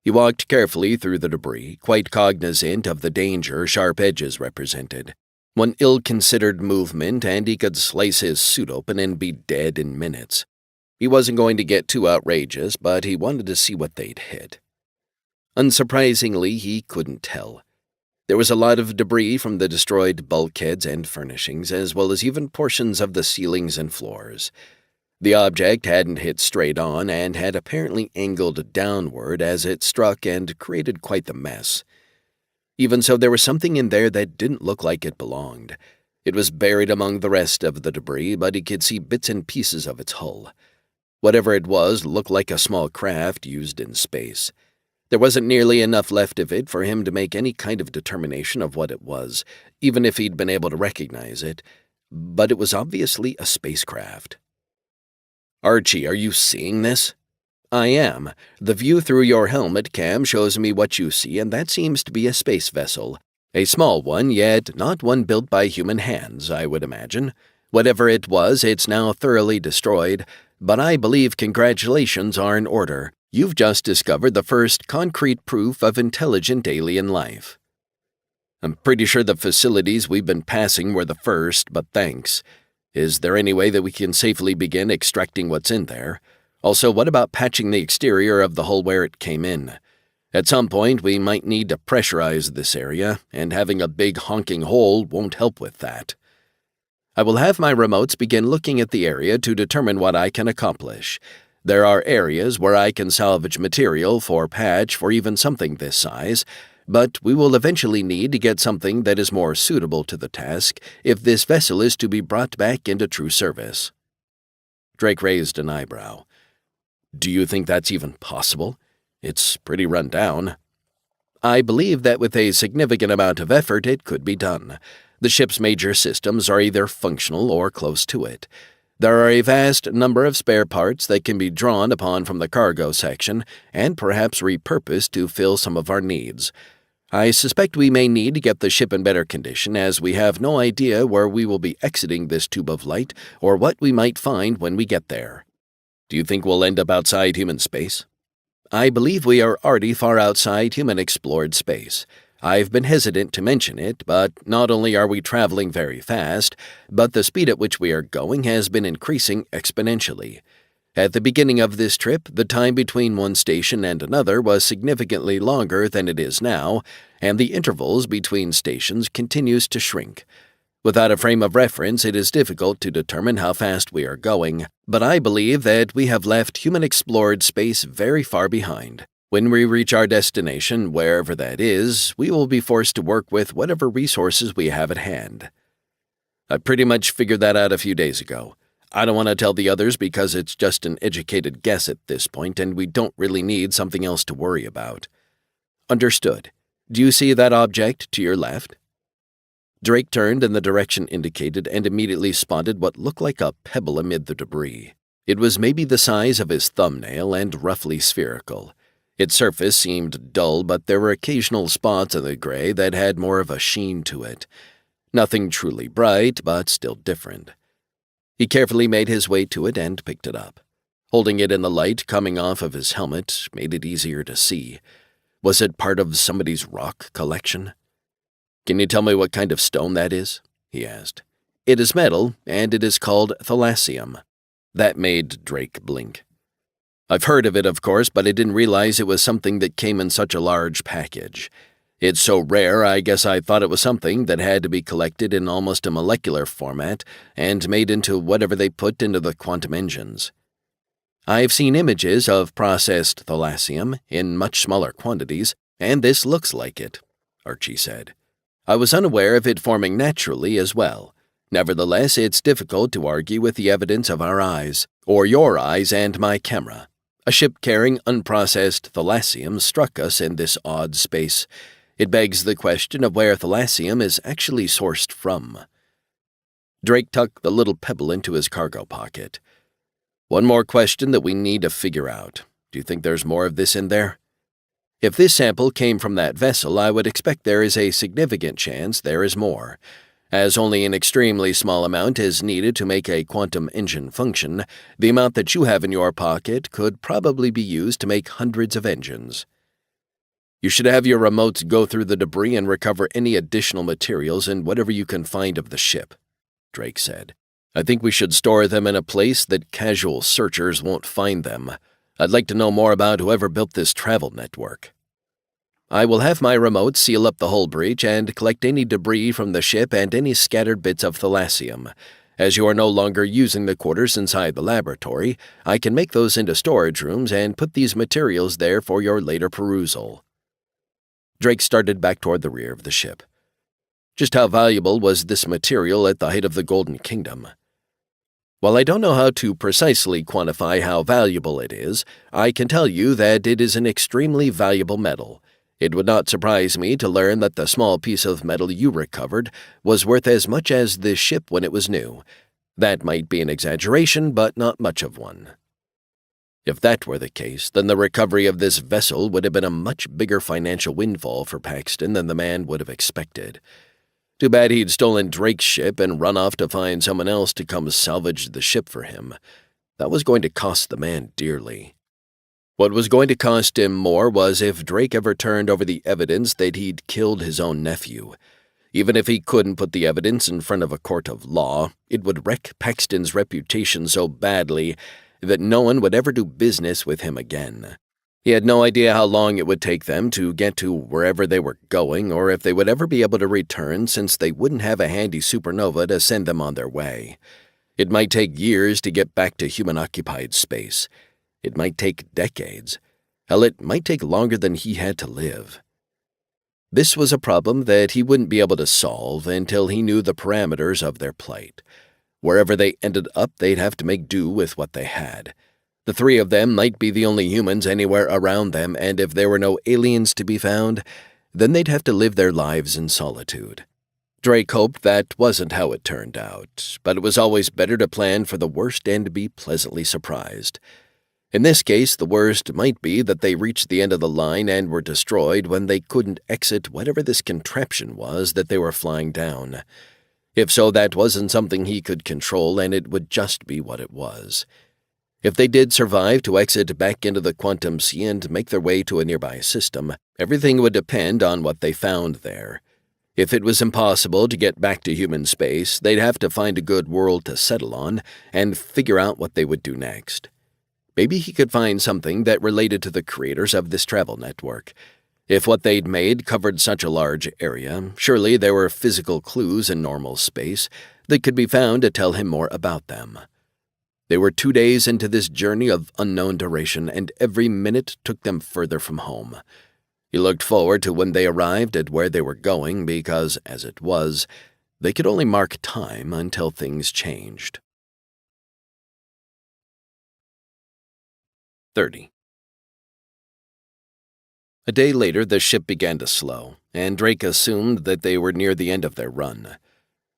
He walked carefully through the debris, quite cognizant of the danger sharp edges represented. One ill-considered movement, and he could slice his suit open and be dead in minutes. He wasn't going to get too outrageous, but he wanted to see what they'd hit. Unsurprisingly, he couldn't tell. There was a lot of debris from the destroyed bulkheads and furnishings, as well as even portions of the ceilings and floors. The object hadn't hit straight on and had apparently angled downward as it struck and created quite the mess. Even so, there was something in there that didn't look like it belonged. It was buried among the rest of the debris, but he could see bits and pieces of its hull. Whatever it was looked like a small craft used in space. There wasn't nearly enough left of it for him to make any kind of determination of what it was, even if he'd been able to recognize it, but it was obviously a spacecraft. "Archie, are you seeing this?" "I am. The view through your helmet cam shows me what you see, and that seems to be a space vessel. A small one, yet not one built by human hands, I would imagine. Whatever it was, it's now thoroughly destroyed, but I believe congratulations are in order. You've just discovered the first concrete proof of intelligent alien life." "I'm pretty sure the facilities we've been passing were the first, but thanks. Is there any way that we can safely begin extracting what's in there? Also, what about patching the exterior of the hull where it came in? At some point, we might need to pressurize this area, and having a big honking hole won't help with that. I will have my remotes begin looking at the area to determine what I can accomplish. There are areas where I can salvage material for patch for even something this size, but we will eventually need to get something that is more suitable to the task if this vessel is to be brought back into true service." Drake raised an eyebrow. "Do you think that's even possible? It's pretty run down." I believe that with a significant amount of effort it could be done. The ship's major systems are either functional or close to it. There are a vast number of spare parts that can be drawn upon from the cargo section and perhaps repurposed to fill some of our needs. I suspect we may need to get the ship in better condition, as we have no idea where we will be exiting this tube of light or what we might find when we get there. Do you think we'll end up outside human space? I believe we are already far outside human-explored space. I've been hesitant to mention it, but not only are we traveling very fast, but the speed at which we are going has been increasing exponentially. At the beginning of this trip, the time between one station and another was significantly longer than it is now, and the intervals between stations continues to shrink. Without a frame of reference, it is difficult to determine how fast we are going, but I believe that we have left human-explored space very far behind. When we reach our destination, wherever that is, we will be forced to work with whatever resources we have at hand. I pretty much figured that out a few days ago. I don't want to tell the others because it's just an educated guess at this point, and we don't really need something else to worry about. Understood. Do you see that object to your left? Drake turned in the direction indicated and immediately spotted what looked like a pebble amid the debris. It was maybe the size of his thumbnail and roughly spherical. Its surface seemed dull, but there were occasional spots in the gray that had more of a sheen to it. Nothing truly bright, but still different. He carefully made his way to it and picked it up. Holding it in the light coming off of his helmet made it easier to see. Was it part of somebody's rock collection? "Can you tell me what kind of stone that is?" he asked. "It is metal, and it is called thalassium." That made Drake blink. "I've heard of it, of course, but I didn't realize it was something that came in such a large package. It's so rare, I guess I thought it was something that had to be collected in almost a molecular format and made into whatever they put into the quantum engines. I've seen images of processed thalassium in much smaller quantities, and this looks like it," Archie said. "I was unaware of it forming naturally as well. Nevertheless, it's difficult to argue with the evidence of our eyes, or your eyes and my camera. A ship carrying unprocessed thalassium struck us in this odd space. It begs the question of where thalassium is actually sourced from." Drake tucked the little pebble into his cargo pocket. "One more question that we need to figure out. Do you think there's more of this in there? If this sample came from that vessel, I would expect there is a significant chance there is more. As only an extremely small amount is needed to make a quantum engine function, the amount that you have in your pocket could probably be used to make hundreds of engines. You should have your remotes go through the debris and recover any additional materials and whatever you can find of the ship," Drake said. "I think we should store them in a place that casual searchers won't find them. I'd like to know more about whoever built this travel network. I will have my remote seal up the hull breach and collect any debris from the ship and any scattered bits of thalassium. As you are no longer using the quarters inside the laboratory, I can make those into storage rooms and put these materials there for your later perusal." Drake started back toward the rear of the ship. Just how valuable was this material at the height of the Golden Kingdom? While I don't know how to precisely quantify how valuable it is, I can tell you that it is an extremely valuable metal. It would not surprise me to learn that the small piece of metal you recovered was worth as much as this ship when it was new. That might be an exaggeration, but not much of one. If that were the case, then the recovery of this vessel would have been a much bigger financial windfall for Paxton than the man would have expected. Too bad he'd stolen Drake's ship and run off to find someone else to come salvage the ship for him. That was going to cost the man dearly. What was going to cost him more was if Drake ever turned over the evidence that he'd killed his own nephew. Even if he couldn't put the evidence in front of a court of law, it would wreck Paxton's reputation so badly that no one would ever do business with him again. He had no idea how long it would take them to get to wherever they were going, or if they would ever be able to return since they wouldn't have a handy supernova to send them on their way. It might take years to get back to human-occupied space. It might take decades. Hell, it might take longer than he had to live. This was a problem that he wouldn't be able to solve until he knew the parameters of their plight. Wherever they ended up, they'd have to make do with what they had. The three of them might be the only humans anywhere around them, and if there were no aliens to be found, Then they'd have to live their lives in solitude. Drake hoped that wasn't how it turned out, but it was always better to plan for the worst and be pleasantly surprised. In this case, the worst might be that they reached the end of the line and were destroyed when they couldn't exit whatever this contraption was that they were flying down. If so, that wasn't something he could control, and it would just be what it was. If they did survive to exit back into the quantum sea and make their way to a nearby system, everything would depend on what they found there. If it was impossible to get back to human space, they'd have to find a good world to settle on and figure out what they would do next. Maybe he could find something that related to the creators of this travel network. If what they'd made covered such a large area, surely there were physical clues in normal space that could be found to tell him more about them. They were 2 days into this journey of unknown duration, and every minute took them further from home. He looked forward to when they arrived at where they were going because, as it was, they could only mark time until things changed. 30. A day later, the ship began to slow, and Drake assumed that they were near the end of their run.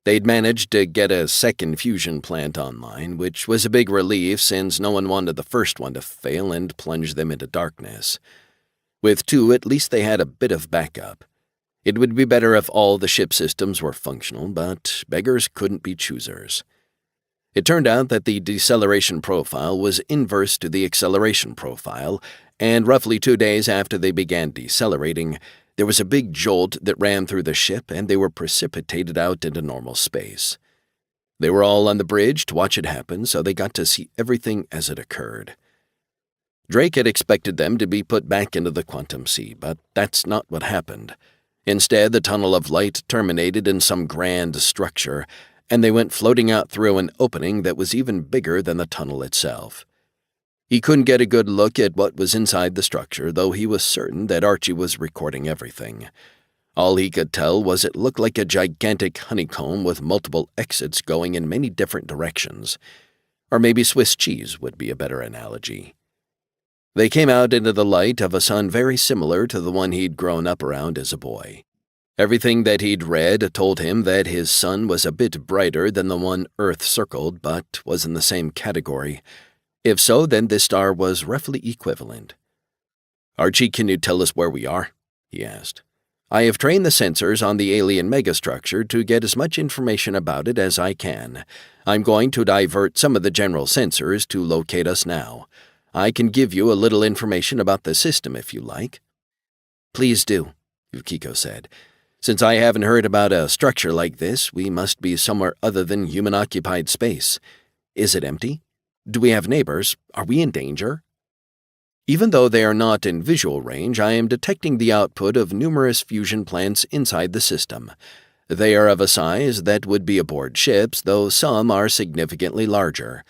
They'd managed to get a second fusion plant online, which was a big relief since no one wanted the first one to fail and plunge them into darkness. With 2, at least they had a bit of backup. It would be better if all the ship systems were functional, but beggars couldn't be choosers. It turned out that the deceleration profile was inverse to the acceleration profile, and roughly 2 days after they began decelerating, there was a big jolt that ran through the ship and they were precipitated out into normal space. They were all on the bridge to watch it happen, so they got to see everything as it occurred. Drake had expected them to be put back into the quantum sea, but that's not what happened. Instead, the tunnel of light terminated in some grand structure, and they went floating out through an opening that was even bigger than the tunnel itself. He couldn't get a good look at what was inside the structure, though he was certain that Archie was recording everything. All he could tell was it looked like a gigantic honeycomb with multiple exits going in many different directions. Or maybe Swiss cheese would be a better analogy. They came out into the light of a sun very similar to the one he'd grown up around as a boy. Everything that he'd read told him that his sun was a bit brighter than the one Earth circled, but was in the same category. If so, then this star was roughly equivalent. "Archie, can you tell us where we are?" he asked. "I have trained the sensors on the alien megastructure to get as much information about it as I can. I'm going to divert some of the general sensors to locate us now. I can give you a little information about the system if you like." "Please do," Yukiko said. "Since I haven't heard about a structure like this, we must be somewhere other than human-occupied space. Is it empty? Do we have neighbors? Are we in danger?" "Even though they are not in visual range, I am detecting the output of numerous fusion plants inside the system. They are of a size that would be aboard ships, though some are significantly larger.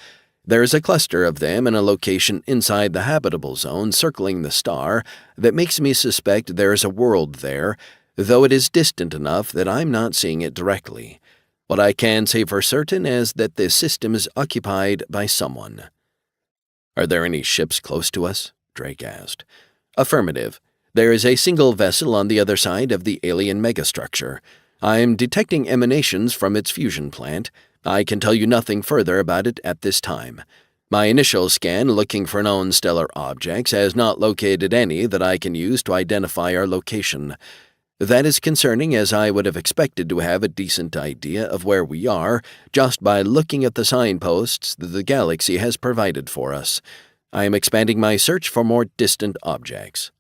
There is a cluster of them in a location inside the habitable zone circling the star that makes me suspect there is a world there, though it is distant enough that I'm not seeing it directly. What I can say for certain is that this system is occupied by someone." "Are there any ships close to us?" Drake asked. "Affirmative. There is a single vessel on the other side of the alien megastructure. I'm detecting emanations from its fusion plant. I can tell you nothing further about it at this time. My initial scan looking for known stellar objects has not located any that I can use to identify our location. That is concerning, as I would have expected to have a decent idea of where we are just by looking at the signposts that the galaxy has provided for us. I am expanding my search for more distant objects."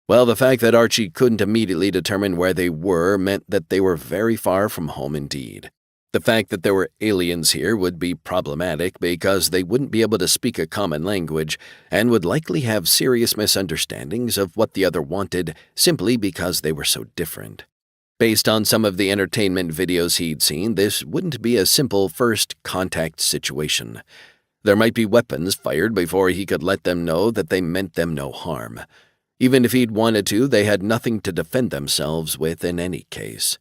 Well, the fact that Archie couldn't immediately determine where they were meant that they were very far from home indeed. The fact that there were aliens here would be problematic because they wouldn't be able to speak a common language and would likely have serious misunderstandings of what the other wanted simply because they were so different. Based on some of the entertainment videos he'd seen, this wouldn't be a simple first contact situation. There might be weapons fired before he could let them know that they meant them no harm. Even if he'd wanted to, they had nothing to defend themselves with in any case.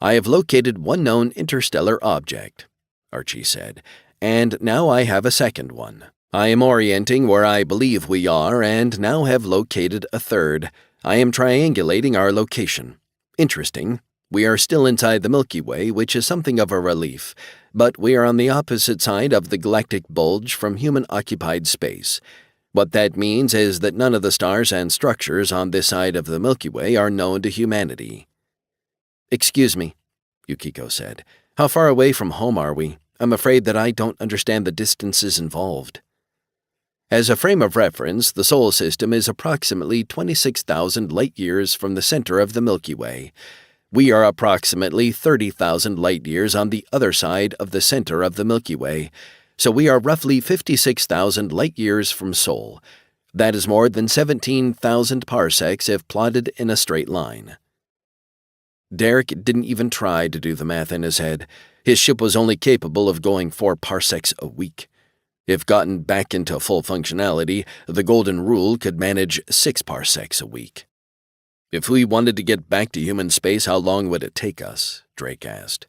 "I have located one known interstellar object," Archie said, "and now I have a second one. I am orienting where I believe we are and now have located a third. I am triangulating our location. Interesting. We are still inside the Milky Way, which is something of a relief, but we are on the opposite side of the galactic bulge from human-occupied space. What that means is that none of the stars and structures on this side of the Milky Way are known to humanity. "Excuse me," Yukiko said. "How far away from home are we? I'm afraid that I don't understand the distances involved." As a frame of reference, the Solar System is approximately 26,000 light-years from the center of the Milky Way. We are approximately 30,000 light-years on the other side of the center of the Milky Way, so we are roughly 56,000 light-years from Sol. That is more than 17,000 parsecs if plotted in a straight line. Derek didn't even try to do the math in his head. His ship was only capable of going 4 parsecs a week. If gotten back into full functionality, the Golden Rule could manage 6 parsecs a week. "If we wanted to get back to human space, how long would it take us?" Drake asked.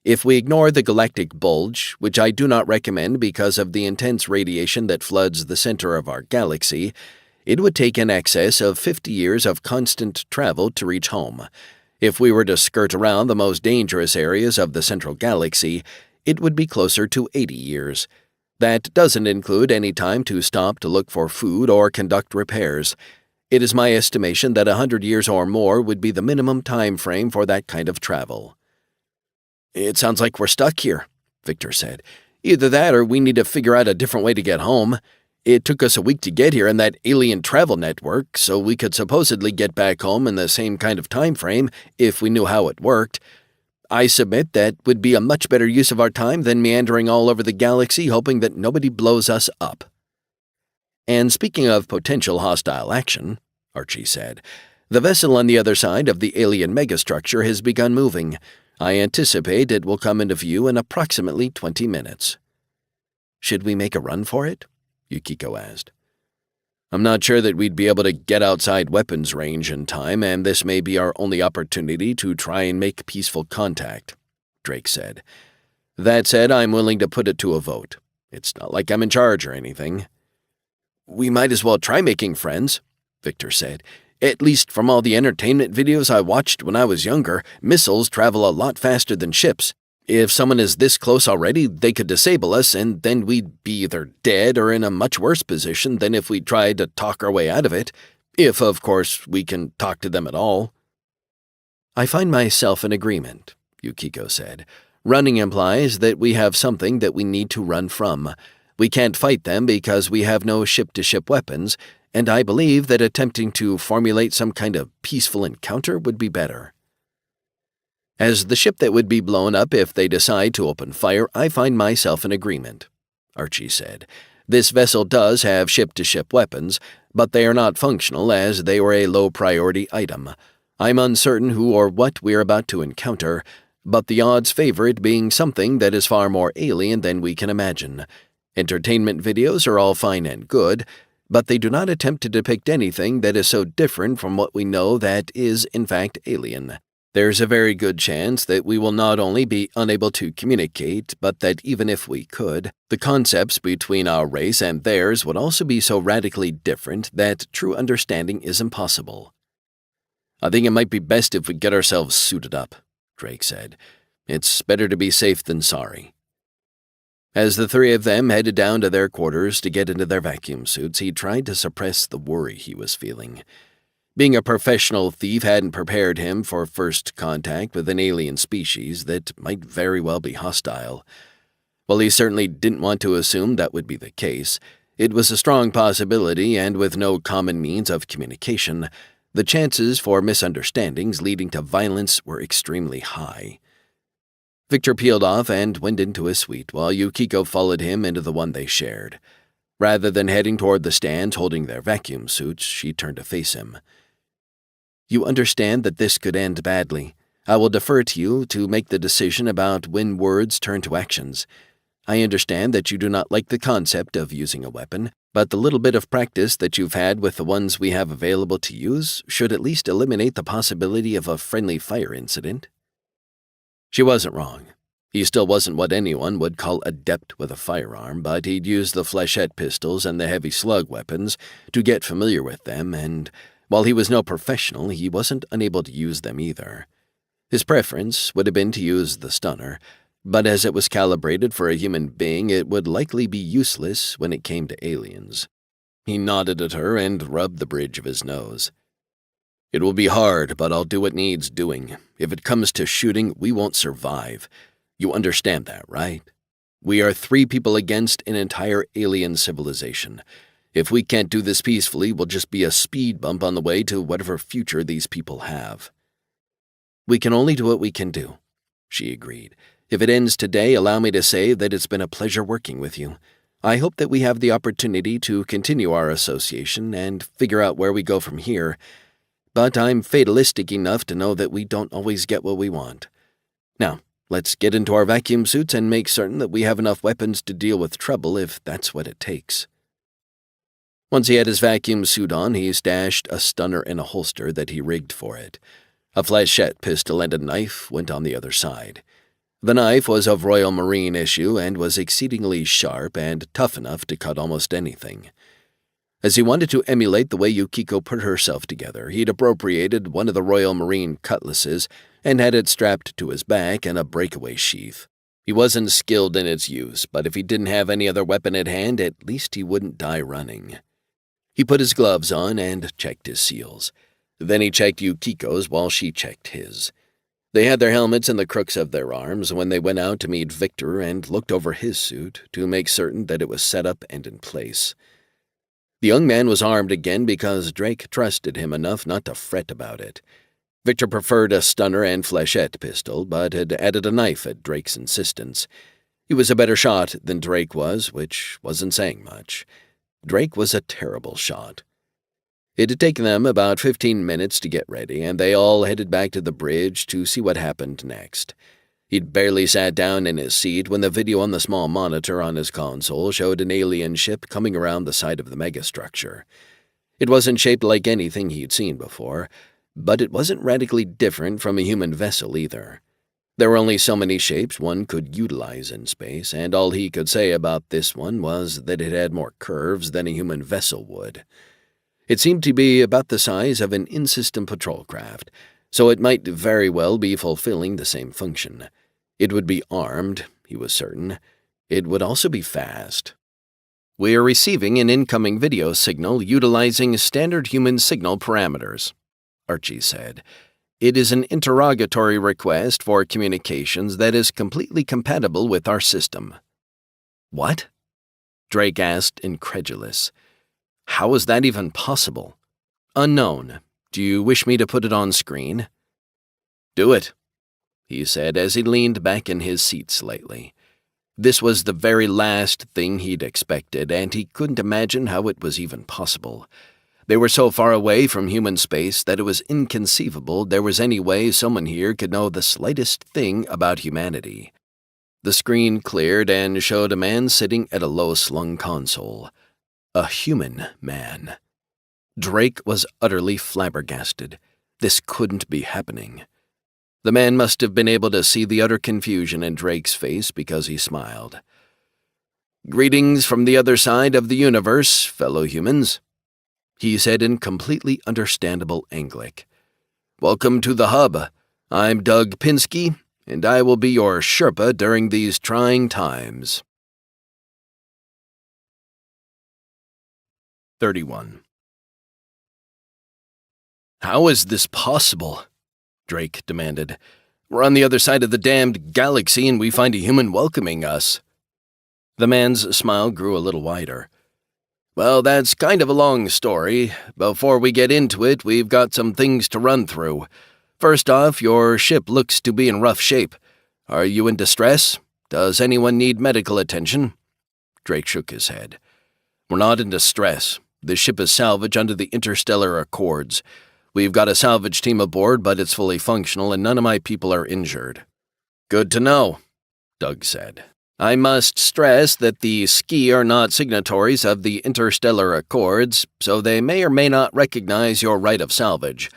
"If we ignore the galactic bulge, which I do not recommend because of the intense radiation that floods the center of our galaxy, it would take in excess of 50 years of constant travel to reach home. If we were to skirt around the most dangerous areas of the central galaxy, it would be closer to 80 years. That doesn't include any time to stop to look for food or conduct repairs. It is my estimation that 100 years or more would be the minimum time frame for that kind of travel." "It sounds like we're stuck here," Victor said. "Either that or we need to figure out a different way to get home. It took us a week to get here in that alien travel network, so we could supposedly get back home in the same kind of time frame if we knew how it worked. I submit that would be a much better use of our time than meandering all over the galaxy hoping that nobody blows us up." "And speaking of potential hostile action," Archie said, "the vessel on the other side of the alien megastructure has begun moving. I anticipate it will come into view in approximately 20 minutes. "Should we make a run for it?" Yukiko asked. "I'm not sure that we'd be able to get outside weapons range in time, and this may be our only opportunity to try and make peaceful contact," Drake said. "That said, I'm willing to put it to a vote. It's not like I'm in charge or anything." "We might as well try making friends," Victor said. "At least from all the entertainment videos I watched when I was younger, missiles travel a lot faster than ships. If someone is this close already, they could disable us, and then we'd be either dead or in a much worse position than if we tried to talk our way out of it, if, of course, we can talk to them at all." "I find myself in agreement," Yukiko said. "Running implies that we have something that we need to run from. We can't fight them because we have no ship-to-ship weapons, and I believe that attempting to formulate some kind of peaceful encounter would be better." "As the ship that would be blown up if they decide to open fire, I find myself in agreement," Archie said. "This vessel does have ship-to-ship weapons, but they are not functional as they were a low-priority item. I'm uncertain who or what we're about to encounter, but the odds favor it being something that is far more alien than we can imagine. Entertainment videos are all fine and good, but they do not attempt to depict anything that is so different from what we know that is, in fact, alien. There's a very good chance that we will not only be unable to communicate, but that even if we could, the concepts between our race and theirs would also be so radically different that true understanding is impossible." "I think it might be best if we get ourselves suited up," Drake said. "It's better to be safe than sorry." As the three of them headed down to their quarters to get into their vacuum suits, he tried to suppress the worry he was feeling. Being a professional thief hadn't prepared him for first contact with an alien species that might very well be hostile. While he certainly didn't want to assume that would be the case, it was a strong possibility, and with no common means of communication, the chances for misunderstandings leading to violence were extremely high. Victor peeled off and went into his suite, while Yukiko followed him into the one they shared. Rather than heading toward the stands holding their vacuum suits, she turned to face him. "You understand that this could end badly. I will defer to you to make the decision about when words turn to actions. I understand that you do not like the concept of using a weapon, but the little bit of practice that you've had with the ones we have available to use should at least eliminate the possibility of a friendly fire incident." She wasn't wrong. He still wasn't what anyone would call adept with a firearm, but he'd used the flechette pistols and the heavy slug weapons to get familiar with them, and, While he was no professional, he wasn't unable to use them either. His preference would have been to use the stunner, but as it was calibrated for a human being, it would likely be useless when it came to aliens. He nodded at her and rubbed the bridge of his nose. "It will be hard, but I'll do what needs doing. If it comes to shooting, we won't survive. You understand that, right? We are 3 people against an entire alien civilization. If we can't do this peacefully, we'll just be a speed bump on the way to whatever future these people have." "We can only do what we can do," she agreed. "If it ends today, allow me to say that it's been a pleasure working with you. I hope that we have the opportunity to continue our association and figure out where we go from here, but I'm fatalistic enough to know that we don't always get what we want. Now, let's get into our vacuum suits and make certain that we have enough weapons to deal with trouble if that's what it takes." Once he had his vacuum suit on, he stashed a stunner in a holster that he rigged for it. A flechette pistol and a knife went on the other side. The knife was of Royal Marine issue and was exceedingly sharp and tough enough to cut almost anything. As he wanted to emulate the way Yukiko put herself together, he'd appropriated one of the Royal Marine cutlasses and had it strapped to his back in a breakaway sheath. He wasn't skilled in its use, but if he didn't have any other weapon at hand, at least he wouldn't die running. He put his gloves on and checked his seals. Then he checked Yukiko's while she checked his. They had their helmets in the crooks of their arms when they went out to meet Victor and looked over his suit to make certain that it was set up and in place. The young man was armed again because Drake trusted him enough not to fret about it. Victor preferred a stunner and flechette pistol, but had added a knife at Drake's insistence. He was a better shot than Drake was, which wasn't saying much. Drake was a terrible shot. It had taken them about 15 minutes to get ready, and they all headed back to the bridge to see what happened next. He'd barely sat down in his seat when the video on the small monitor on his console showed an alien ship coming around the side of the megastructure. It wasn't shaped like anything he'd seen before, but it wasn't radically different from a human vessel either. There were only so many shapes one could utilize in space, and all he could say about this one was that it had more curves than a human vessel would. It seemed to be about the size of an in-system patrol craft, so it might very well be fulfilling the same function. It would be armed, he was certain. It would also be fast. "We are receiving an incoming video signal utilizing standard human signal parameters," Archie said. "It is an interrogatory request for communications that is completely compatible with our system." "What?" Drake asked, incredulous. "How is that even possible?" "Unknown. Do you wish me to put it on screen?" "Do it," he said as he leaned back in his seat slightly. This was the very last thing he'd expected, and he couldn't imagine how it was even possible. They were so far away from human space that it was inconceivable there was any way someone here could know the slightest thing about humanity. The screen cleared and showed a man sitting at a low-slung console. A human man. Drake was utterly flabbergasted. This couldn't be happening. The man must have been able to see the utter confusion in Drake's face because he smiled. "Greetings from the other side of the universe, fellow humans," he said in completely understandable Anglic. "Welcome to the hub. I'm Doug Pinsky, and I will be your Sherpa during these trying times." 31. "How is this possible?" Drake demanded. "We're on the other side of the damned galaxy and we find a human welcoming us." The man's smile grew a little wider. "Well, that's kind of a long story. Before we get into it, we've got some things to run through. First off, your ship looks to be in rough shape. Are you in distress? Does anyone need medical attention?" Drake shook his head. "We're not in distress. The ship is salvage under the Interstellar Accords. We've got a salvage team aboard, but it's fully functional and none of my people are injured." "Good to know," Doug said. "I must stress that the Ski are not signatories of the Interstellar Accords, so they may or may not recognize your right of salvage.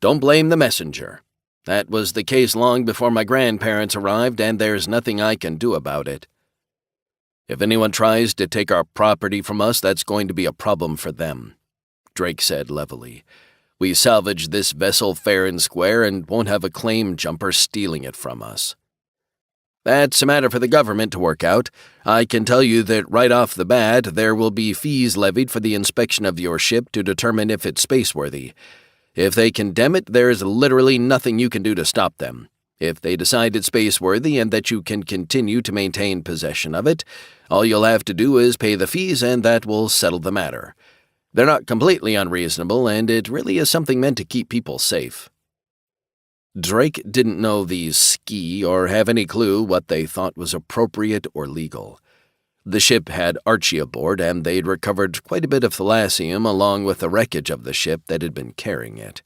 Don't blame the messenger. That was the case long before my grandparents arrived, and there's nothing I can do about it. If anyone tries to take our property from us, that's going to be a problem for them," Drake said levelly. We salvage this vessel fair and square and won't have a claim jumper stealing it from us. That's a matter for the government to work out. I can tell you that right off the bat, there will be fees levied for the inspection of your ship to determine if it's spaceworthy. If they condemn it, there's literally nothing you can do to stop them. If they decide it's spaceworthy and that you can continue to maintain possession of it, all you'll have to do is pay the fees and that will settle the matter. They're not completely unreasonable, and it really is something meant to keep people safe. Drake didn't know these ski or have any clue what they thought was appropriate or legal. The ship had Archie aboard, and they'd recovered quite a bit of thalassium along with the wreckage of the ship that had been carrying it.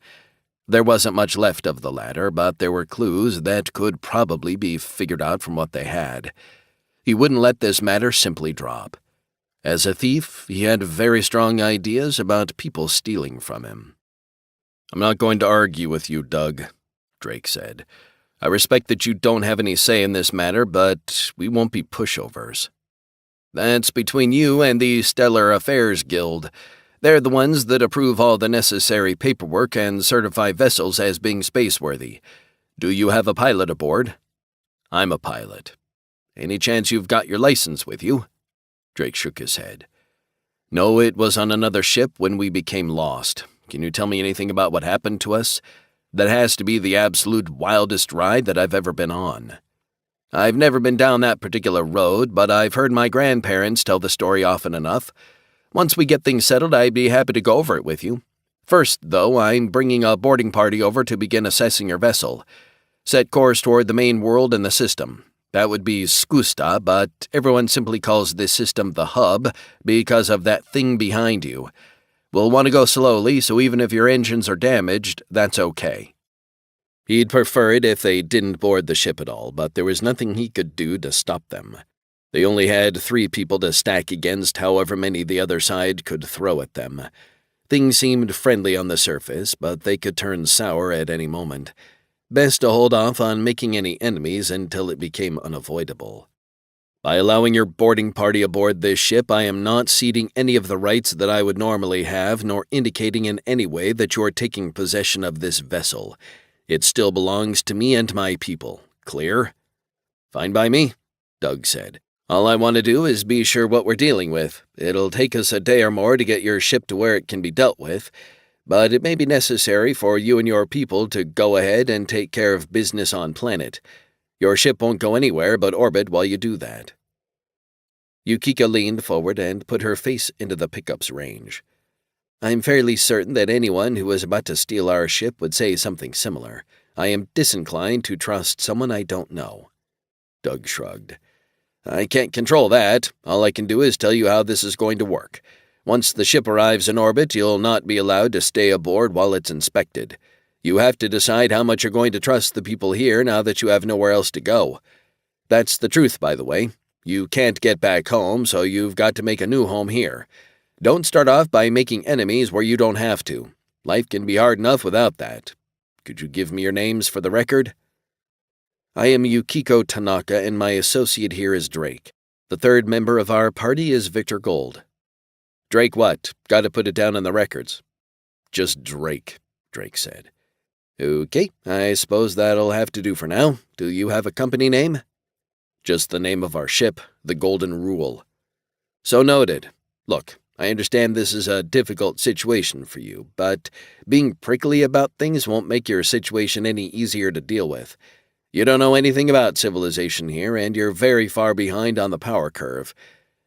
There wasn't much left of the latter, but there were clues that could probably be figured out from what they had. He wouldn't let this matter simply drop. As a thief, he had very strong ideas about people stealing from him. "I'm not going to argue with you, Doug," Drake said. "I respect that you don't have any say in this matter, but we won't be pushovers. That's between you and the Stellar Affairs Guild. They're the ones that approve all the necessary paperwork and certify vessels as being spaceworthy. Do you have a pilot aboard?" "I'm a pilot." "Any chance you've got your license with you?" Drake shook his head. "No, it was on another ship when we became lost. Can you tell me anything about what happened to us? That has to be the absolute wildest ride that I've ever been on." "I've never been down that particular road, but I've heard my grandparents tell the story often enough. Once we get things settled, I'd be happy to go over it with you. First, though, I'm bringing a boarding party over to begin assessing your vessel. Set course toward the main world in the system. That would be Skusta, but everyone simply calls this system the hub because of that thing behind you. We'll want to go slowly, so even if your engines are damaged, that's okay." He'd prefer it if they didn't board the ship at all, but there was nothing he could do to stop them. They only had 3 people to stack against however many the other side could throw at them. Things seemed friendly on the surface, but they could turn sour at any moment. Best to hold off on making any enemies until it became unavoidable. "By allowing your boarding party aboard this ship, I am not ceding any of the rights that I would normally have, nor indicating in any way that you are taking possession of this vessel. It still belongs to me and my people. Clear?" "Fine by me," Doug said. "All I want to do is be sure what we're dealing with. It'll take us a day or more to get your ship to where it can be dealt with, but it may be necessary for you and your people to go ahead and take care of business on planet. Your ship won't go anywhere but orbit while you do that." Yukiko leaned forward and put her face into the pickup's range. "I'm fairly certain that anyone who was about to steal our ship would say something similar. I am disinclined to trust someone I don't know." Doug shrugged. "I can't control that. All I can do is tell you how this is going to work. Once the ship arrives in orbit, you'll not be allowed to stay aboard while it's inspected. You have to decide how much you're going to trust the people here now that you have nowhere else to go. That's the truth, by the way. You can't get back home, so you've got to make a new home here. Don't start off by making enemies where you don't have to. Life can be hard enough without that. Could you give me your names for the record?" "I am Yukiko Tanaka, and my associate here is Drake. The third member of our party is Victor Gold." "Drake what? Got to put it down in the records." "Just Drake," Drake said. "Okay, I suppose that'll have to do for now. Do you have a company name?" "Just the name of our ship, the Golden Rule." "So noted. Look, I understand this is a difficult situation for you, but being prickly about things won't make your situation any easier to deal with. You don't know anything about civilization here, and you're very far behind on the power curve.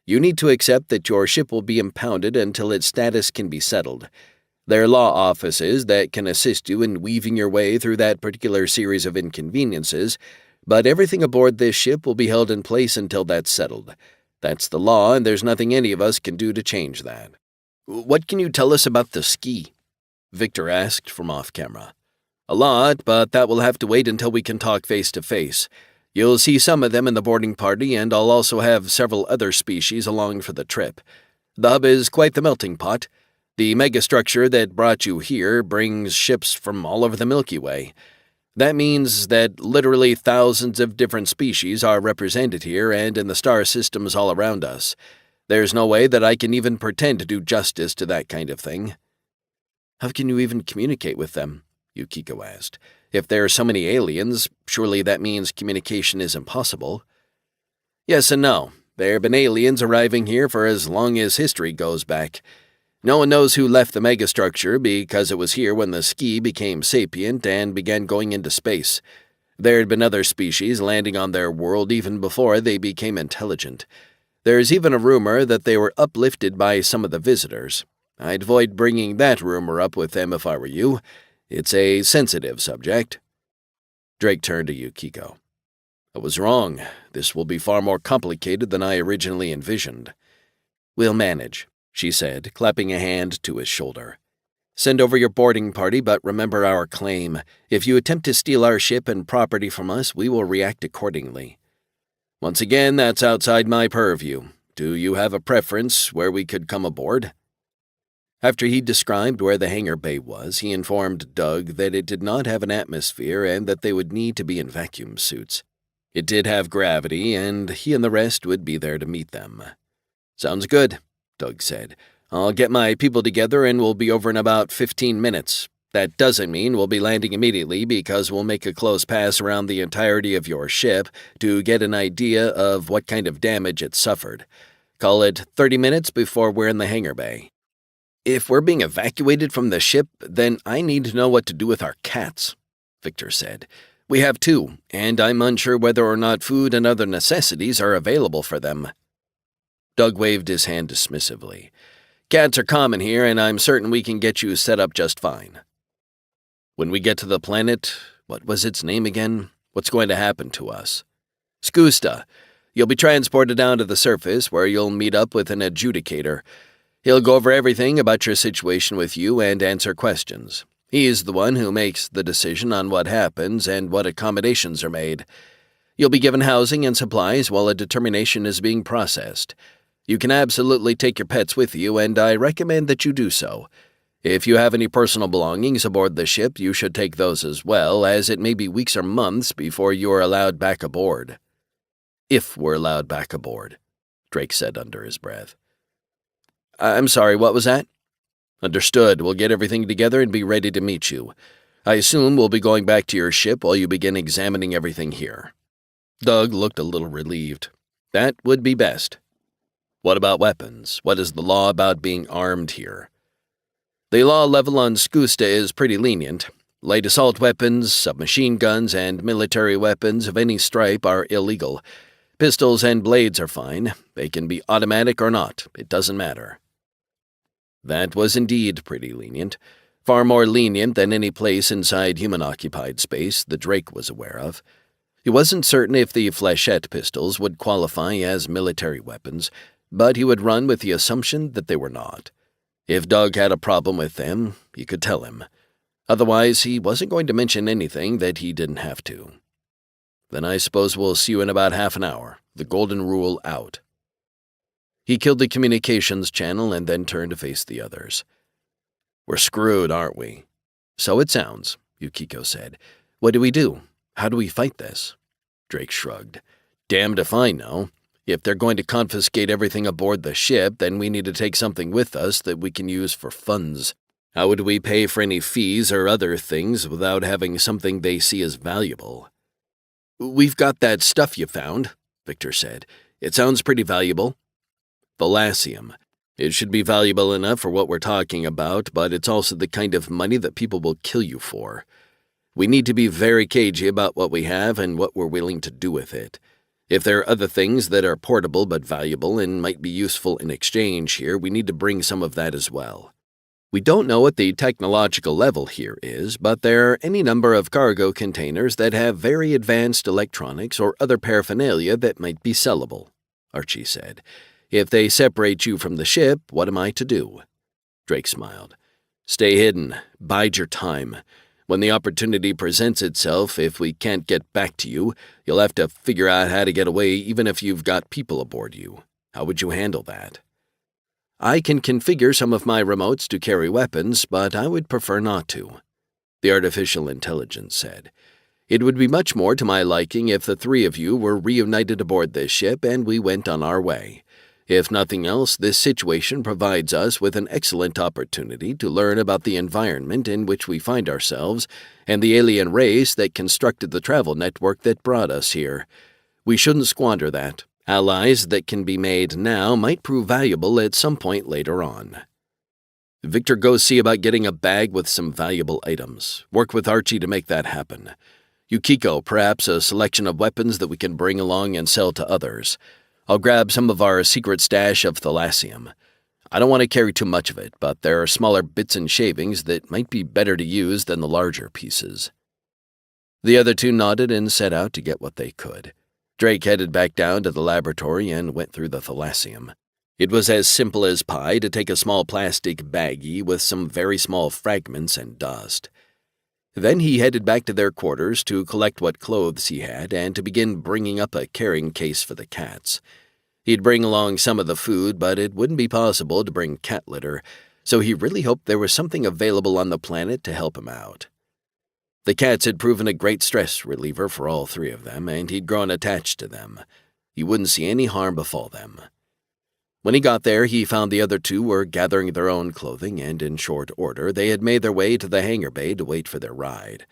You need to accept that your ship will be impounded until its status can be settled. There are law offices that can assist you in weaving your way through that particular series of inconveniences, but everything aboard this ship will be held in place until that's settled. That's the law, and there's nothing any of us can do to change that." "What can you tell us about the ski?" Victor asked from off-camera. "A lot, but that will have to wait until we can talk face-to-face. You'll see some of them in the boarding party, and I'll also have several other species along for the trip. The hub is quite the melting pot. The megastructure that brought you here brings ships from all over the Milky Way. That means that literally thousands of different species are represented here and in the star systems all around us. There's no way that I can even pretend to do justice to that kind of thing." How can you even communicate with them? Yukiko asked. If there are so many aliens, surely that means communication is impossible. Yes and no. There have been aliens arriving here for as long as history goes back. No one knows who left the megastructure because it was here when the ski became sapient and began going into space. There had been other species landing on their world even before they became intelligent. There's even a rumor that they were uplifted by some of the visitors. I'd avoid bringing that rumor up with them if I were you. It's a sensitive subject. Drake turned to Yukiko. I was wrong. This will be far more complicated than I originally envisioned. We'll manage, she said, clapping a hand to his shoulder. Send over your boarding party, but remember our claim. If you attempt to steal our ship and property from us, we will react accordingly. Once again, that's outside my purview. Do you have a preference where we could come aboard? After he described where the hangar bay was, he informed Doug that it did not have an atmosphere and that they would need to be in vacuum suits. It did have gravity, and he and the rest would be there to meet them. Sounds good, Doug said. I'll get my people together and we'll be over in about 15 minutes. That doesn't mean we'll be landing immediately because we'll make a close pass around the entirety of your ship to get an idea of what kind of damage it suffered. Call it 30 minutes before we're in the hangar bay. If we're being evacuated from the ship, then I need to know what to do with our cats, Victor said. We have 2, and I'm unsure whether or not food and other necessities are available for them. Doug waved his hand dismissively. Cats are common here, and I'm certain we can get you set up just fine. When we get to the planet, what was its name again? What's going to happen to us? Skusta. You'll be transported down to the surface where you'll meet up with an adjudicator. He'll go over everything about your situation with you and answer questions. He's the one who makes the decision on what happens and what accommodations are made. You'll be given housing and supplies while a determination is being processed. You can absolutely take your pets with you, and I recommend that you do so. If you have any personal belongings aboard the ship, you should take those as well, as it may be weeks or months before you are allowed back aboard. If we're allowed back aboard, Drake said under his breath. I'm sorry, what was that? Understood. We'll get everything together and be ready to meet you. I assume we'll be going back to your ship while you begin examining everything here. Doug looked a little relieved. That would be best. What about weapons? What is the law about being armed here? The law level on Skusta is pretty lenient. Light assault weapons, submachine guns, and military weapons of any stripe are illegal. Pistols and blades are fine. They can be automatic or not. It doesn't matter. That was indeed pretty lenient. Far more lenient than any place inside human-occupied space that Drake was aware of. He wasn't certain if the flechette pistols would qualify as military weapons, but he would run with the assumption that they were not. If Doug had a problem with them, he could tell him. Otherwise, he wasn't going to mention anything that he didn't have to. Then I suppose we'll see you in about half an hour. The golden rule out. He killed the communications channel and then turned to face the others. We're screwed, aren't we? So it sounds, Yukiko said. What do we do? How do we fight this? Drake shrugged. Damned if I know. If they're going to confiscate everything aboard the ship, then we need to take something with us that we can use for funds. How would we pay for any fees or other things without having something they see as valuable? We've got that stuff you found, Victor said. It sounds pretty valuable. Thalassium. It should be valuable enough for what we're talking about, but it's also the kind of money that people will kill you for. We need to be very cagey about what we have and what we're willing to do with it. If there are other things that are portable but valuable and might be useful in exchange here, we need to bring some of that as well. We don't know what the technological level here is, but there are any number of cargo containers that have very advanced electronics or other paraphernalia that might be sellable, Archie said. If they separate you from the ship, what am I to do? Drake smiled. Stay hidden. Bide your time. When the opportunity presents itself, if we can't get back to you, you'll have to figure out how to get away even if you've got people aboard you. How would you handle that? I can configure some of my remotes to carry weapons, but I would prefer not to, the artificial intelligence said. It would be much more to my liking if the 3 of you were reunited aboard this ship and we went on our way. If nothing else, this situation provides us with an excellent opportunity to learn about the environment in which we find ourselves and the alien race that constructed the travel network that brought us here. We shouldn't squander that. Allies that can be made now might prove valuable at some point later on. Victor, go see about getting a bag with some valuable items. Work with Archie to make that happen. Yukiko, perhaps a selection of weapons that we can bring along and sell to others. I'll grab some of our secret stash of thalassium. I don't want to carry too much of it, but there are smaller bits and shavings that might be better to use than the larger pieces. The other two nodded and set out to get what they could. Drake headed back down to the laboratory and went through the thalassium. It was as simple as pie to take a small plastic baggie with some very small fragments and dust. Then he headed back to their quarters to collect what clothes he had and to begin bringing up a carrying case for the cats. He'd bring along some of the food, but it wouldn't be possible to bring cat litter, so he really hoped there was something available on the planet to help him out. The cats had proven a great stress reliever for all three of them, and he'd grown attached to them. He wouldn't see any harm befall them. When he got there, he found the other two were gathering their own clothing, and in short order, they had made their way to the hangar bay to wait for their ride.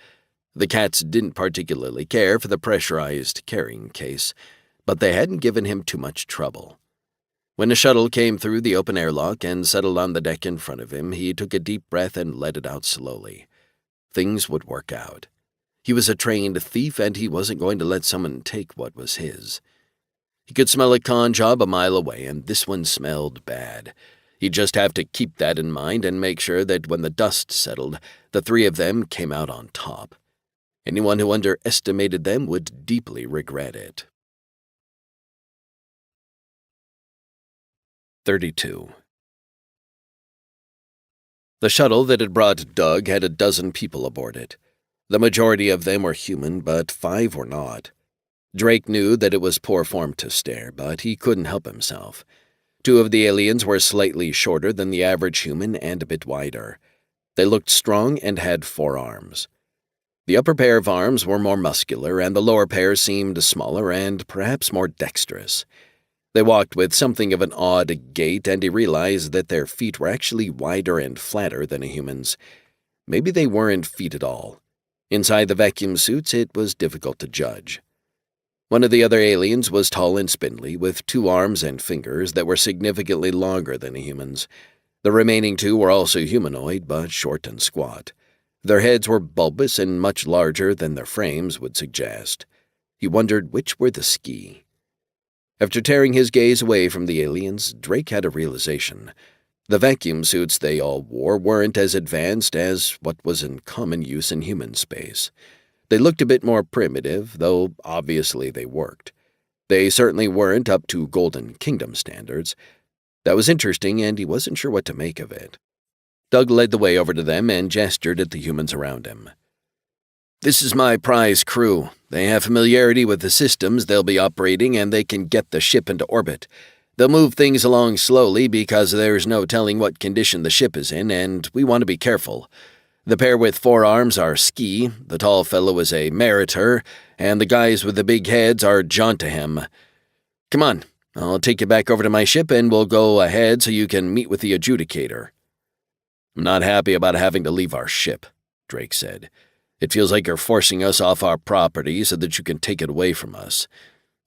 The cats didn't particularly care for the pressurized carrying case, but they hadn't given him too much trouble. When a shuttle came through the open airlock and settled on the deck in front of him, he took a deep breath and let it out slowly. Things would work out. He was a trained thief, and he wasn't going to let someone take what was his. He could smell a con job a mile away, and this one smelled bad. He'd just have to keep that in mind and make sure that when the dust settled, the three of them came out on top. Anyone who underestimated them would deeply regret it. 32. The shuttle that had brought Doug had a dozen people aboard it. The majority of them were human, but 5 were not. Drake knew that it was poor form to stare, but he couldn't help himself. 2 of the aliens were slightly shorter than the average human and a bit wider. They looked strong and had 4 arms. The upper pair of arms were more muscular, and the lower pair seemed smaller and perhaps more dexterous. They walked with something of an odd gait, and he realized that their feet were actually wider and flatter than a human's. Maybe they weren't feet at all. Inside the vacuum suits, it was difficult to judge. One of the other aliens was tall and spindly, with 2 arms and fingers that were significantly longer than a human's. The remaining 2 were also humanoid, but short and squat. Their heads were bulbous and much larger than their frames would suggest. He wondered which were the ski. After tearing his gaze away from the aliens, Drake had a realization. The vacuum suits they all wore weren't as advanced as what was in common use in human space. They looked a bit more primitive, though obviously they worked. They certainly weren't up to Golden Kingdom standards. That was interesting, and he wasn't sure what to make of it. Doug led the way over to them and gestured at the humans around him. "This is my prize crew. They have familiarity with the systems they'll be operating, and they can get the ship into orbit. They'll move things along slowly because there's no telling what condition the ship is in, and we want to be careful. The pair with 4 arms are Ski, the tall fellow is a Meritor, and the guys with the big heads are Jontahem. Come on, I'll take you back over to my ship, and we'll go ahead so you can meet with the adjudicator." "I'm not happy about having to leave our ship," Drake said. "It feels like you're forcing us off our property so that you can take it away from us.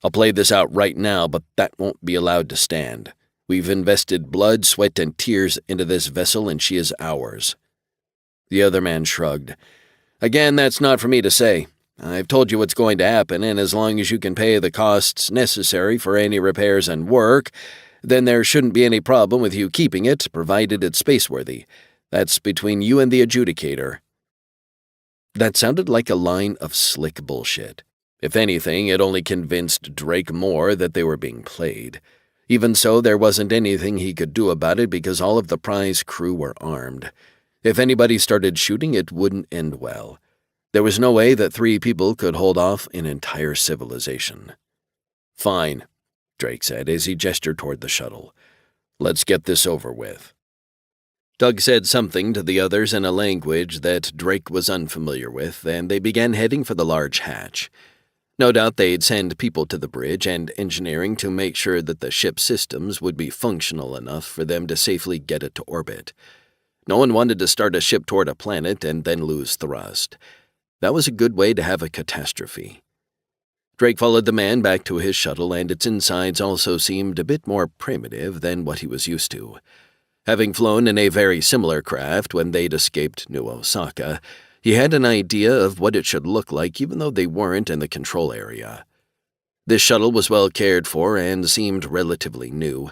I'll play this out right now, but that won't be allowed to stand. We've invested blood, sweat, and tears into this vessel, and she is ours." The other man shrugged. "Again, that's not for me to say. I've told you what's going to happen, and as long as you can pay the costs necessary for any repairs and work, then there shouldn't be any problem with you keeping it, provided it's spaceworthy. That's between you and the adjudicator." That sounded like a line of slick bullshit. If anything, it only convinced Drake more that they were being played. Even so, there wasn't anything he could do about it because all of the prize crew were armed. If anybody started shooting, it wouldn't end well. There was no way that 3 people could hold off an entire civilization. "Fine," Drake said as he gestured toward the shuttle. "Let's get this over with." Doug said something to the others in a language that Drake was unfamiliar with, and they began heading for the large hatch. No doubt they'd send people to the bridge and engineering to make sure that the ship's systems would be functional enough for them to safely get it to orbit. No one wanted to start a ship toward a planet and then lose thrust. That was a good way to have a catastrophe. Drake followed the man back to his shuttle, and its insides also seemed a bit more primitive than what he was used to. Having flown in a very similar craft when they'd escaped New Osaka, he had an idea of what it should look like even though they weren't in the control area. This shuttle was well cared for and seemed relatively new,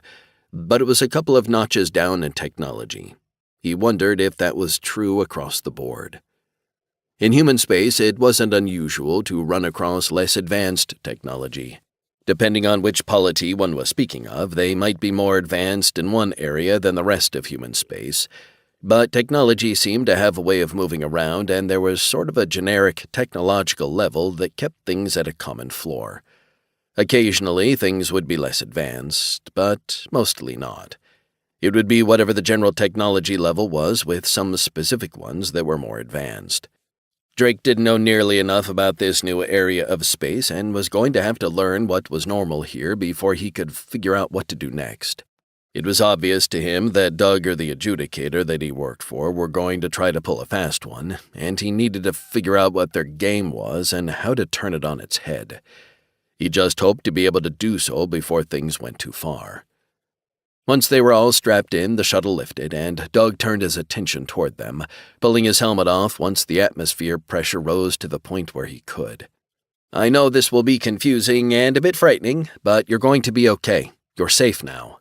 but it was a couple of notches down in technology. He wondered if that was true across the board. In human space, it wasn't unusual to run across less advanced technology. Depending on which polity one was speaking of, they might be more advanced in one area than the rest of human space, but technology seemed to have a way of moving around, and there was sort of a generic technological level that kept things at a common floor. Occasionally, things would be less advanced, but mostly not. It would be whatever the general technology level was, with some specific ones that were more advanced. Drake didn't know nearly enough about this new area of space and was going to have to learn what was normal here before he could figure out what to do next. It was obvious to him that Doug or the adjudicator that he worked for were going to try to pull a fast one, and he needed to figure out what their game was and how to turn it on its head. He just hoped to be able to do so before things went too far. Once they were all strapped in, the shuttle lifted, and Doug turned his attention toward them, pulling his helmet off once the atmosphere pressure rose to the point where he could. "I know this will be confusing and a bit frightening, but you're going to be okay. You're safe now."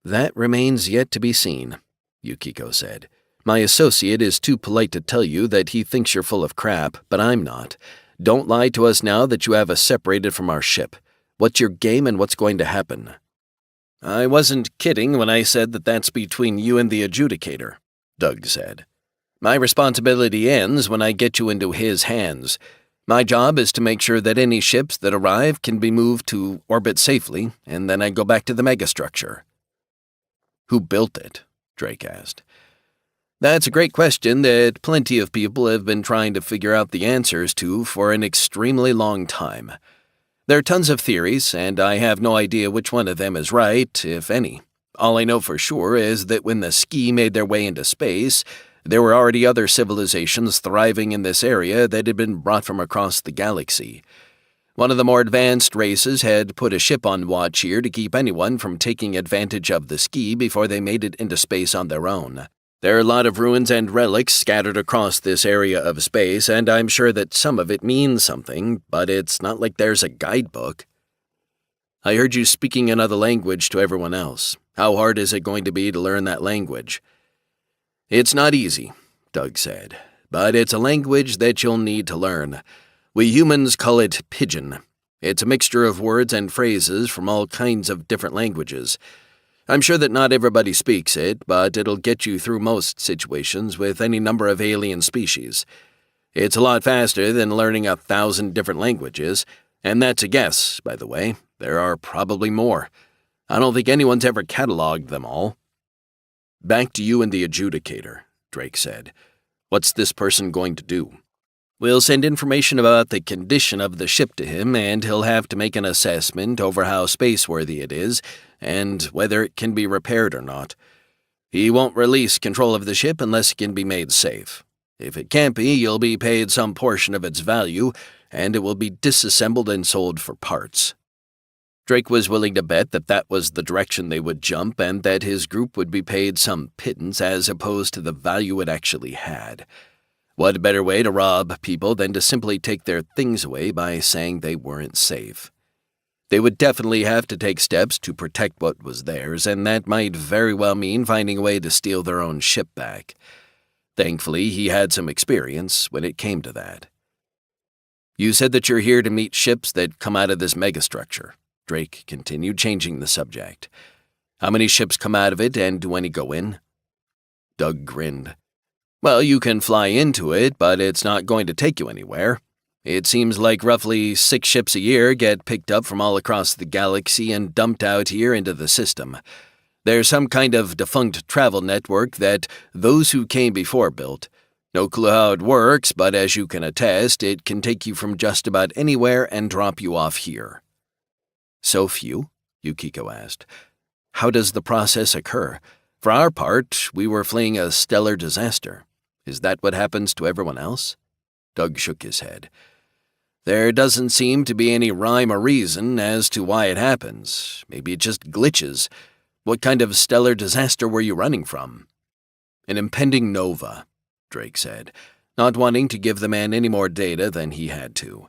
"That remains yet to be seen," Yukiko said. "My associate is too polite to tell you that he thinks you're full of crap, but I'm not. Don't lie to us now that you have us separated from our ship. What's your game and what's going to happen?" "I wasn't kidding when I said that that's between you and the adjudicator," Doug said. "My responsibility ends when I get you into his hands. My job is to make sure that any ships that arrive can be moved to orbit safely, and then I go back to the megastructure." "Who built it?" Drake asked. "That's a great question that plenty of people have been trying to figure out the answers to for an extremely long time. There are tons of theories, and I have no idea which one of them is right, if any. All I know for sure is that when the Ski made their way into space, there were already other civilizations thriving in this area that had been brought from across the galaxy. One of the more advanced races had put a ship on watch here to keep anyone from taking advantage of the Ski before they made it into space on their own. There are a lot of ruins and relics scattered across this area of space, and I'm sure that some of it means something, but it's not like there's a guidebook." "I heard you speaking another language to everyone else. How hard is it going to be to learn that language?" "It's not easy," Doug said, "but it's a language that you'll need to learn. We humans call it Pidgin. It's a mixture of words and phrases from all kinds of different languages. I'm sure that not everybody speaks it, but it'll get you through most situations with any number of alien species. It's a lot faster than learning 1,000 different languages, and that's a guess, by the way. There are probably more. I don't think anyone's ever cataloged them all." "Back to you and the adjudicator," Drake said. "What's this person going to do?" "We'll send information about the condition of the ship to him, and he'll have to make an assessment over how spaceworthy it is, and whether it can be repaired or not. He won't release control of the ship unless it can be made safe. If it can't be, you'll be paid some portion of its value, and it will be disassembled and sold for parts." Drake was willing to bet that that was the direction they would jump, and that his group would be paid some pittance as opposed to the value it actually had. What better way to rob people than to simply take their things away by saying they weren't safe? They would definitely have to take steps to protect what was theirs, and that might very well mean finding a way to steal their own ship back. Thankfully, he had some experience when it came to that. "You said that you're here to meet ships that come out of this megastructure," Drake continued, changing the subject. "How many ships come out of it, and do any go in?" Doug grinned. "Well, you can fly into it, but it's not going to take you anywhere. It seems like roughly 6 ships a year get picked up from all across the galaxy and dumped out here into the system. There's some kind of defunct travel network that those who came before built. No clue how it works, but as you can attest, it can take you from just about anywhere and drop you off here." "So few?" Yukiko asked. "How does the process occur? For our part, we were fleeing a stellar disaster. Is that what happens to everyone else?" Doug shook his head. "There doesn't seem to be any rhyme or reason as to why it happens. Maybe it just glitches. What kind of stellar disaster were you running from?" "An impending nova," Drake said, not wanting to give the man any more data than he had to.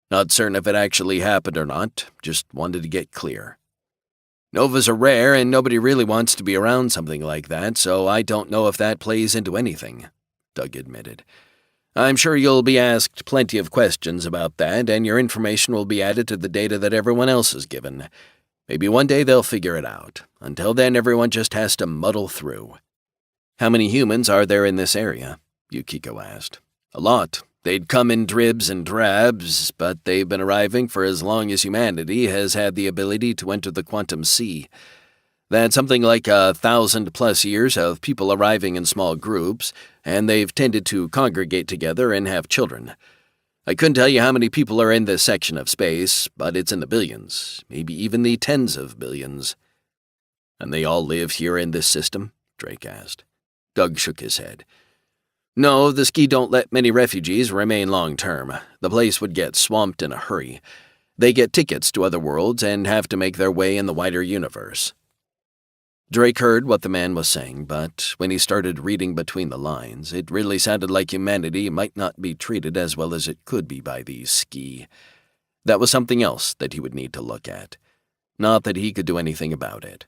"Not certain if it actually happened or not, just wanted to get clear. Novas are rare and nobody really wants to be around something like that, so I don't know if that plays into anything," Doug admitted. "I'm sure you'll be asked plenty of questions about that, and your information will be added to the data that everyone else is given. Maybe one day they'll figure it out. Until then, everyone just has to muddle through." "How many humans are there in this area?" Yukiko asked. "A lot. They'd come in dribs and drabs, but they've been arriving for as long as humanity has had the ability to enter the quantum sea. That's something like 1,000+ years of people arriving in small groups, and they've tended to congregate together and have children. I couldn't tell you how many people are in this section of space, but it's in the billions, maybe even the tens of billions." "And they all live here in this system?" Drake asked. Doug shook his head. "No, the Ski don't let many refugees remain long-term. The place would get swamped in a hurry. They get tickets to other worlds and have to make their way in the wider universe." Drake heard what the man was saying, but when he started reading between the lines, it really sounded like humanity might not be treated as well as it could be by these Ski. That was something else that he would need to look at. Not that he could do anything about it.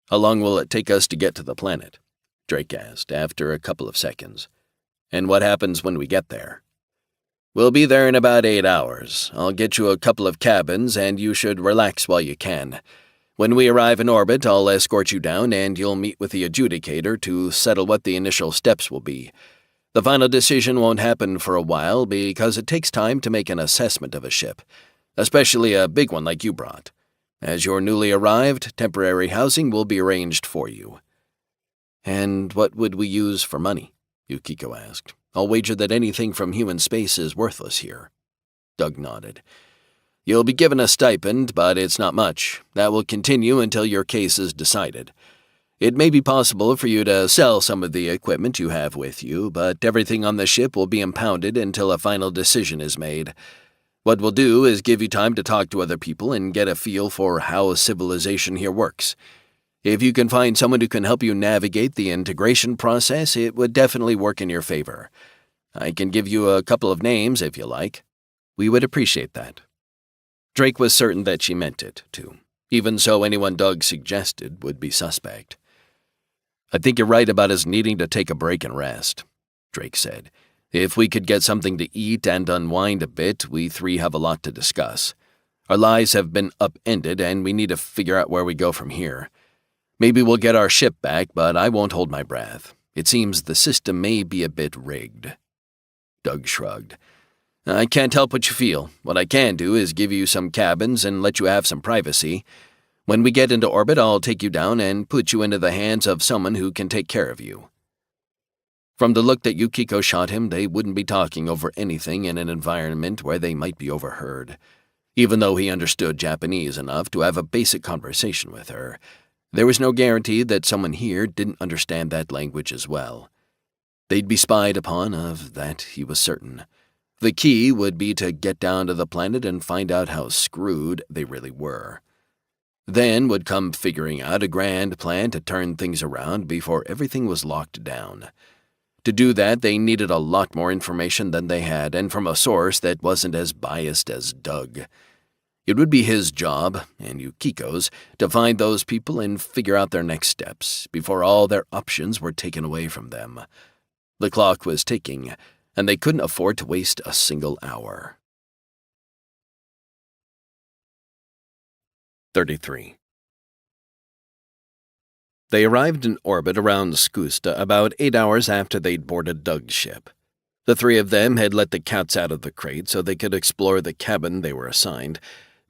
"How long will it take us to get to the planet?" Drake asked, after a couple of seconds. "And what happens when we get there?" "We'll be there in about 8 hours. I'll get you a couple of cabins, and you should relax while you can. When we arrive in orbit, I'll escort you down, and you'll meet with the adjudicator to settle what the initial steps will be. The final decision won't happen for a while because it takes time to make an assessment of a ship, especially a big one like you brought. As you're newly arrived, temporary housing will be arranged for you." "And what would we use for money?" Yukiko asked. "I'll wager that anything from human space is worthless here." Doug nodded. "You'll be given a stipend, but it's not much. That will continue until your case is decided. It may be possible for you to sell some of the equipment you have with you, but everything on the ship will be impounded until a final decision is made. What we'll do is give you time to talk to other people and get a feel for how civilization here works. If you can find someone who can help you navigate the integration process, it would definitely work in your favor. I can give you a couple of names if you like." "We would appreciate that." Drake was certain that she meant it, too. Even so, anyone Doug suggested would be suspect. "I think you're right about us needing to take a break and rest," Drake said. "If we could get something to eat and unwind a bit, we three have a lot to discuss. Our lives have been upended, and we need to figure out where we go from here. Maybe we'll get our ship back, but I won't hold my breath. It seems the system may be a bit rigged." Doug shrugged. "I can't help what you feel. What I can do is give you some cabins and let you have some privacy. When we get into orbit, I'll take you down and put you into the hands of someone who can take care of you." From the look that Yukiko shot him, they wouldn't be talking over anything in an environment where they might be overheard. Even though he understood Japanese enough to have a basic conversation with her, there was no guarantee that someone here didn't understand that language as well. They'd be spied upon, of that he was certain. The key would be to get down to the planet and find out how screwed they really were. Then would come figuring out a grand plan to turn things around before everything was locked down. To do that, they needed a lot more information than they had, and from a source that wasn't as biased as Doug. It would be his job, and Yukiko's, to find those people and figure out their next steps before all their options were taken away from them. The clock was ticking, and they couldn't afford to waste a single hour. 33. They arrived in orbit around Skusta about 8 hours after they'd boarded Doug's ship. The three of them had let the cats out of the crate so they could explore the cabin they were assigned,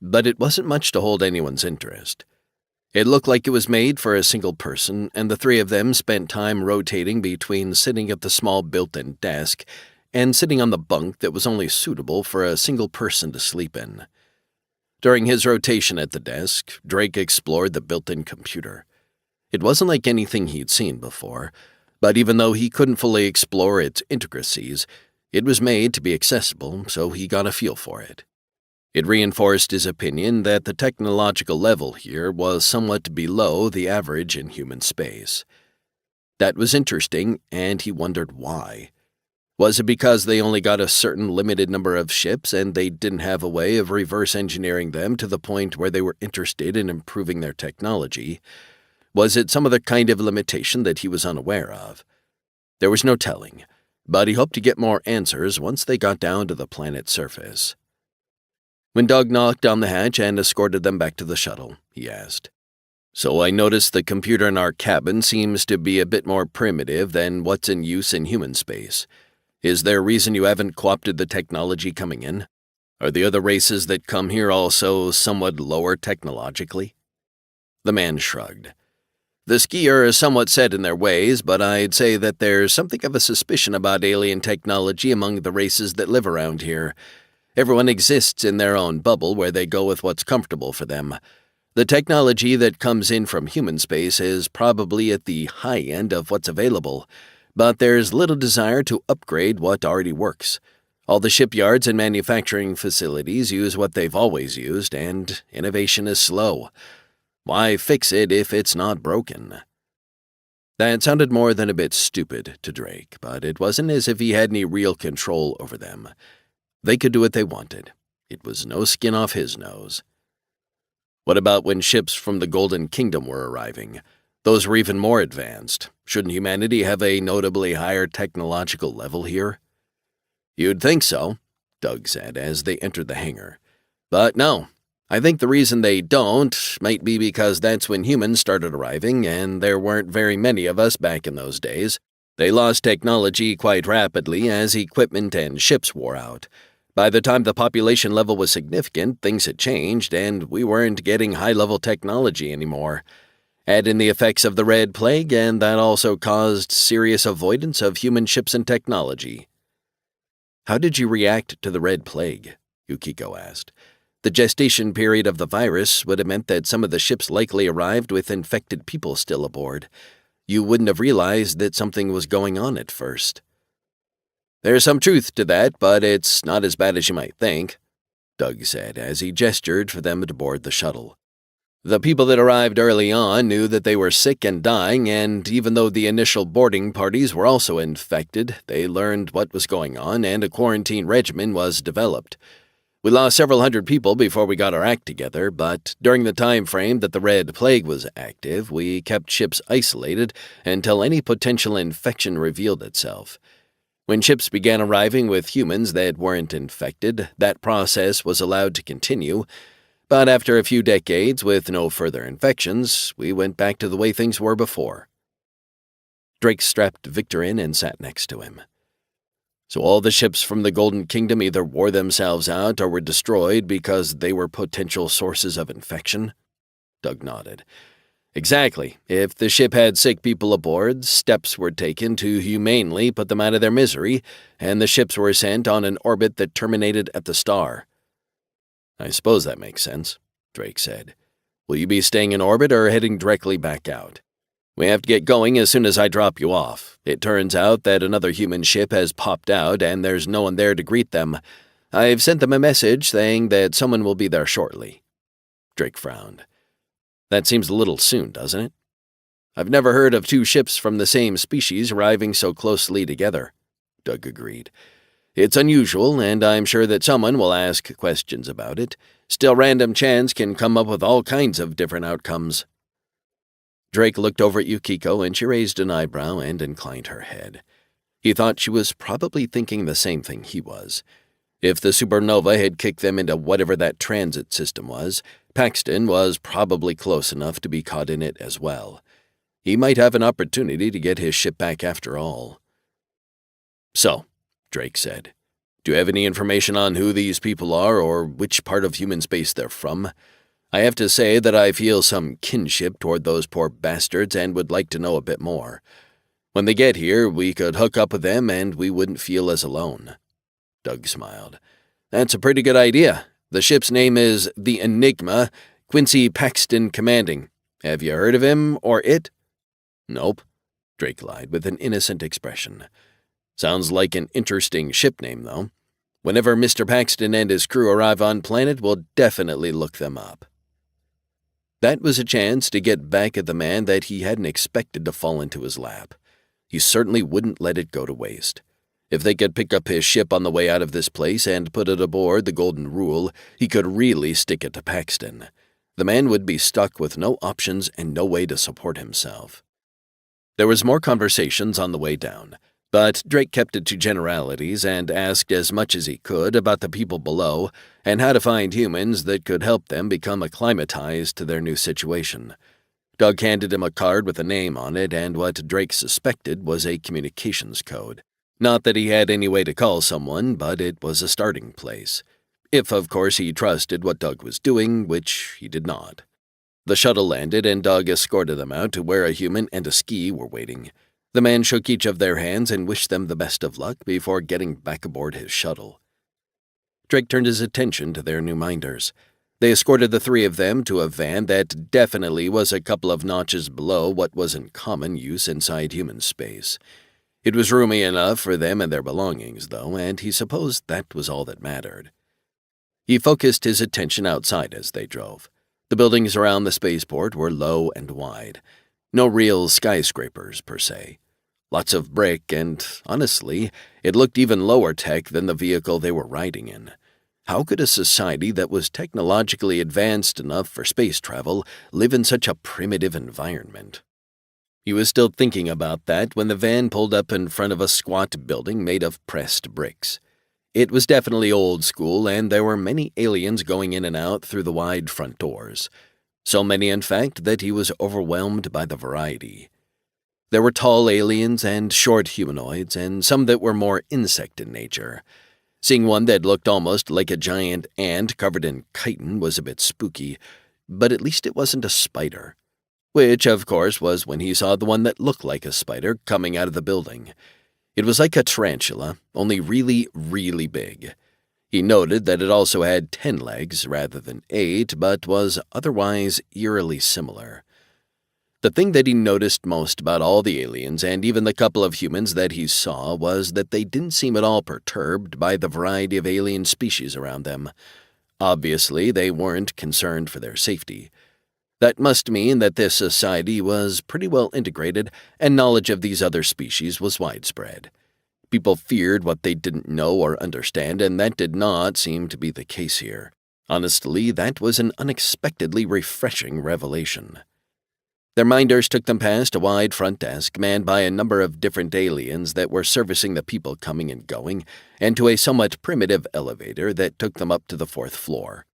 but it wasn't much to hold anyone's interest. It looked like it was made for a single person, and the three of them spent time rotating between sitting at the small built-in desk and sitting on the bunk that was only suitable for a single person to sleep in. During his rotation at the desk, Drake explored the built-in computer. It wasn't like anything he'd seen before, but even though he couldn't fully explore its intricacies, it was made to be accessible, so he got a feel for it. It reinforced his opinion that the technological level here was somewhat below the average in human space. That was interesting, and he wondered why. Was it because they only got a certain limited number of ships and they didn't have a way of reverse engineering them to the point where they were interested in improving their technology? Was it some other kind of limitation that he was unaware of? There was no telling, but he hoped to get more answers once they got down to the planet's surface. When Doug knocked on the hatch and escorted them back to the shuttle, he asked, "So I noticed the computer in our cabin seems to be a bit more primitive than what's in use in human space. Is there a reason you haven't co-opted the technology coming in? Are the other races that come here also somewhat lower technologically?" The man shrugged. "The skier is somewhat set in their ways, but I'd say that there's something of a suspicion about alien technology among the races that live around here. Everyone exists in their own bubble where they go with what's comfortable for them. The technology that comes in from human space is probably at the high end of what's available, but there's little desire to upgrade what already works. All the shipyards and manufacturing facilities use what they've always used, and innovation is slow. Why fix it if it's not broken?" That sounded more than a bit stupid to Drake, but it wasn't as if he had any real control over them. They could do what they wanted. It was no skin off his nose. "What about when ships from the Golden Kingdom were arriving? Those were even more advanced. Shouldn't humanity have a notably higher technological level here?" "You'd think so," Doug said as they entered the hangar. "But no. I think the reason they don't might be because that's when humans started arriving, and there weren't very many of us back in those days. They lost technology quite rapidly as equipment and ships wore out. By the time the population level was significant, things had changed, and we weren't getting high-level technology anymore. Add in the effects of the Red Plague, and that also caused serious avoidance of human ships and technology." "How did you react to the Red Plague?" Yukiko asked. "The gestation period of the virus would have meant that some of the ships likely arrived with infected people still aboard. You wouldn't have realized that something was going on at first." "There's some truth to that, but it's not as bad as you might think," Doug said as he gestured for them to board the shuttle. "The people that arrived early on knew that they were sick and dying, and even though the initial boarding parties were also infected, they learned what was going on and a quarantine regimen was developed. We lost several hundred people before we got our act together, but during the time frame that the Red Plague was active, we kept ships isolated until any potential infection revealed itself. When ships began arriving with humans that weren't infected, that process was allowed to continue, but after a few decades with no further infections, we went back to the way things were before." Drake strapped Victor in and sat next to him. "So all the ships from the Golden Kingdom either wore themselves out or were destroyed because they were potential sources of infection?" Doug nodded. "Exactly. If the ship had sick people aboard, steps were taken to humanely put them out of their misery, and the ships were sent on an orbit that terminated at the star." "I suppose that makes sense," Drake said. "Will you be staying in orbit or heading directly back out?" "We have to get going as soon as I drop you off. It turns out that another human ship has popped out and there's no one there to greet them. I've sent them a message saying that someone will be there shortly." Drake frowned. "That seems a little soon, doesn't it?" "I've never heard of two ships from the same species arriving so closely together," Doug agreed. "It's unusual, and I'm sure that someone will ask questions about it. Still, random chance can come up with all kinds of different outcomes." Drake looked over at Yukiko, and she raised an eyebrow and inclined her head. He thought she was probably thinking the same thing he was. If the supernova had kicked them into whatever that transit system was, Paxton was probably close enough to be caught in it as well. He might have an opportunity to get his ship back after all. "So," Drake said, "do you have any information on who these people are or which part of human space they're from? I have to say that I feel some kinship toward those poor bastards and would like to know a bit more. When they get here, we could hook up with them and we wouldn't feel as alone." Doug smiled. "That's a pretty good idea. The ship's name is the Enigma, Quincy Paxton commanding. Have you heard of him or it?" "Nope," Drake lied with an innocent expression. "Sounds like an interesting ship name, though. Whenever Mr. Paxton and his crew arrive on planet, we'll definitely look them up." That was a chance to get back at the man that he hadn't expected to fall into his lap. He certainly wouldn't let it go to waste. If they could pick up his ship on the way out of this place and put it aboard the Golden Rule, he could really stick it to Paxton. The man would be stuck with no options and no way to support himself. There was more conversations on the way down, but Drake kept it to generalities and asked as much as he could about the people below and how to find humans that could help them become acclimatized to their new situation. Doug handed him a card with a name on it and what Drake suspected was a communications code. Not that he had any way to call someone, but it was a starting place. If, of course, he trusted what Doug was doing, which he did not. The shuttle landed and Doug escorted them out to where a human and a ski were waiting. The man shook each of their hands and wished them the best of luck before getting back aboard his shuttle. Drake turned his attention to their new minders. They escorted the three of them to a van that definitely was a couple of notches below what was in common use inside human space. It was roomy enough for them and their belongings, though, and he supposed that was all that mattered. He focused his attention outside as they drove. The buildings around the spaceport were low and wide. No real skyscrapers, per se. Lots of brick, and, honestly, it looked even lower tech than the vehicle they were riding in. How could a society that was technologically advanced enough for space travel live in such a primitive environment? He was still thinking about that when the van pulled up in front of a squat building made of pressed bricks. It was definitely old school, and there were many aliens going in and out through the wide front doors. So many, in fact, that he was overwhelmed by the variety. There were tall aliens and short humanoids, and some that were more insect in nature. Seeing one that looked almost like a giant ant covered in chitin was a bit spooky, but at least it wasn't a spider. Which, of course, was when he saw the one that looked like a spider coming out of the building. It was like a tarantula, only really, really big. He noted that it also had 10 legs rather than 8, but was otherwise eerily similar. The thing that he noticed most about all the aliens and even the couple of humans that he saw was that they didn't seem at all perturbed by the variety of alien species around them. Obviously, they weren't concerned for their safety. That must mean that this society was pretty well integrated and knowledge of these other species was widespread. People feared what they didn't know or understand, and that did not seem to be the case here. Honestly, that was an unexpectedly refreshing revelation. Their minders took them past a wide front desk manned by a number of different aliens that were servicing the people coming and going, and to a somewhat primitive elevator that took them up to the 4th floor.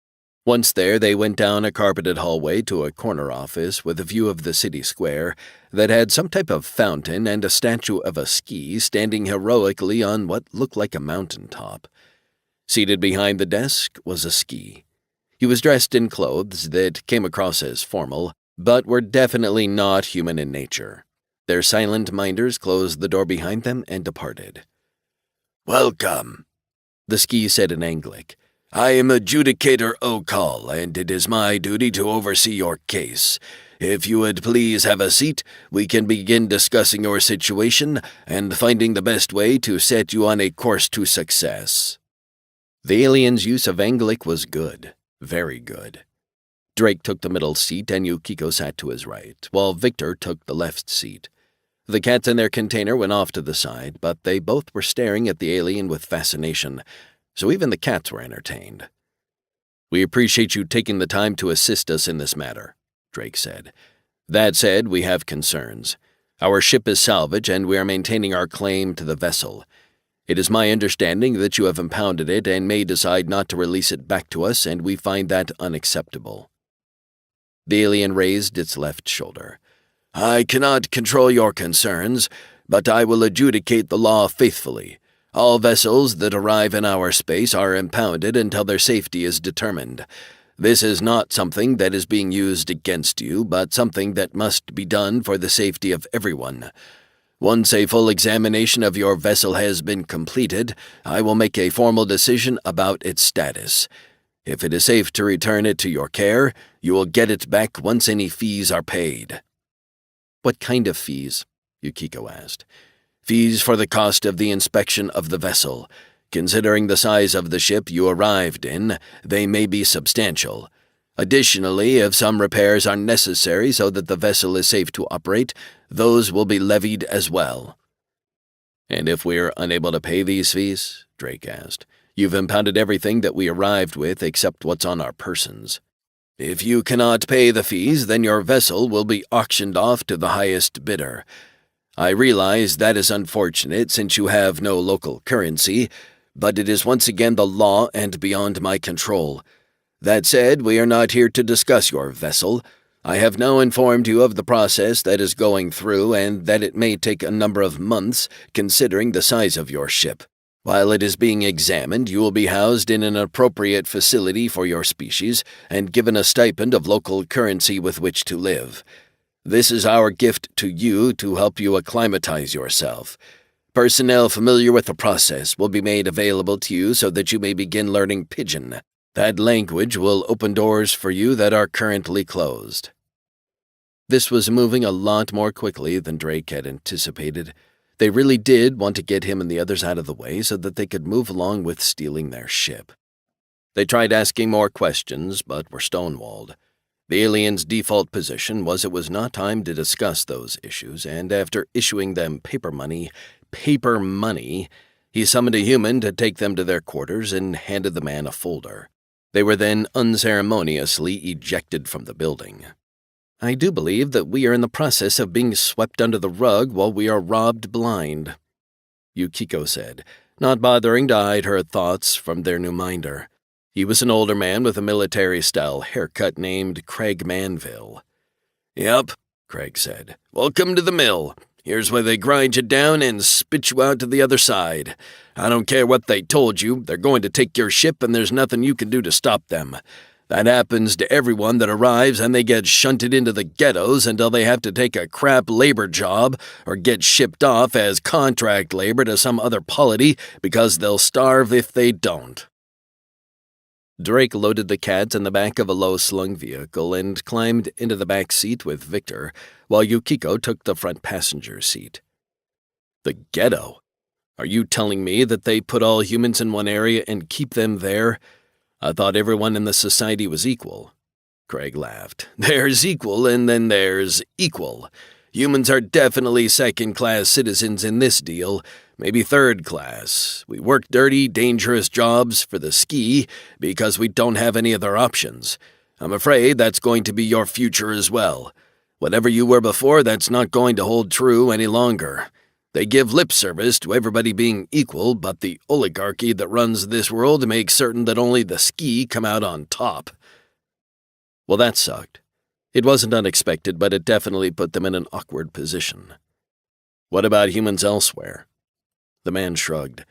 Once there, they went down a carpeted hallway to a corner office with a view of the city square that had some type of fountain and a statue of a ski standing heroically on what looked like a mountaintop. Seated behind the desk was a ski. He was dressed in clothes that came across as formal, but were definitely not human in nature. Their silent minders closed the door behind them and departed. "Welcome," the ski said in Anglic. "I am Adjudicator O'Call, and it is my duty to oversee your case. If you would please have a seat, we can begin discussing your situation and finding the best way to set you on a course to success." The alien's use of Anglic was good, very good. Drake took the middle seat and Yukiko sat to his right, while Victor took the left seat. The cats in their container went off to the side, but they both were staring at the alien with fascination, so even the cats were entertained. "We appreciate you taking the time to assist us in this matter," Drake said. "That said, we have concerns. Our ship is salvage, and we are maintaining our claim to the vessel. It is my understanding that you have impounded it and may decide not to release it back to us, and we find that unacceptable." The alien raised its left shoulder. "I cannot control your concerns, but I will adjudicate the law faithfully. All vessels that arrive in our space are impounded until their safety is determined. This is not something that is being used against you, but something that must be done for the safety of everyone. Once a full examination of your vessel has been completed, I will make a formal decision about its status. If it is safe to return it to your care, you will get it back once any fees are paid." "What kind of fees?" Yukiko asked. "Fees for the cost of the inspection of the vessel. Considering the size of the ship you arrived in, they may be substantial. Additionally, if some repairs are necessary so that the vessel is safe to operate, those will be levied as well." "And if we're unable to pay these fees?" Drake asked. "You've impounded everything that we arrived with except what's on our persons." "If you cannot pay the fees, then your vessel will be auctioned off to the highest bidder. I realize that is unfortunate since you have no local currency, but it is once again the law and beyond my control. That said, we are not here to discuss your vessel. I have now informed you of the process that is going through and that it may take a number of months considering the size of your ship. While it is being examined, you will be housed in an appropriate facility for your species and given a stipend of local currency with which to live. This is our gift to you to help you acclimatize yourself. Personnel familiar with the process will be made available to you so that you may begin learning Pidgin. That language will open doors for you that are currently closed." This was moving a lot more quickly than Drake had anticipated. They really did want to get him and the others out of the way so that they could move along with stealing their ship. They tried asking more questions, but were stonewalled. The alien's default position was it was not time to discuss those issues, and after issuing them paper money, he summoned a human to take them to their quarters and handed the man a folder. They were then unceremoniously ejected from the building. "I do believe that we are in the process of being swept under the rug while we are robbed blind," Yukiko said, not bothering to hide her thoughts from their new minder. He was an older man with a military-style haircut named Craig Manville. "Yep," Craig said. "Welcome to the mill. Here's where they grind you down and spit you out to the other side. I don't care what they told you, they're going to take your ship and there's nothing you can do to stop them. That happens to everyone that arrives and they get shunted into the ghettos until they have to take a crap labor job or get shipped off as contract labor to some other polity because they'll starve if they don't." Drake loaded the cats in the back of a low-slung vehicle and climbed into the back seat with Victor, while Yukiko took the front passenger seat. "The ghetto? Are you telling me that they put all humans in one area and keep them there? I thought everyone in the society was equal." Craig laughed. "There's equal and then there's equal. Humans are definitely second-class citizens in this deal, maybe third class. We work dirty, dangerous jobs for the ski because we don't have any other options. I'm afraid that's going to be your future as well. Whatever you were before, that's not going to hold true any longer. They give lip service to everybody being equal, but the oligarchy that runs this world makes certain that only the ski come out on top." Well, that sucked. It wasn't unexpected, but it definitely put them in an awkward position. "What about humans elsewhere?" The man shrugged.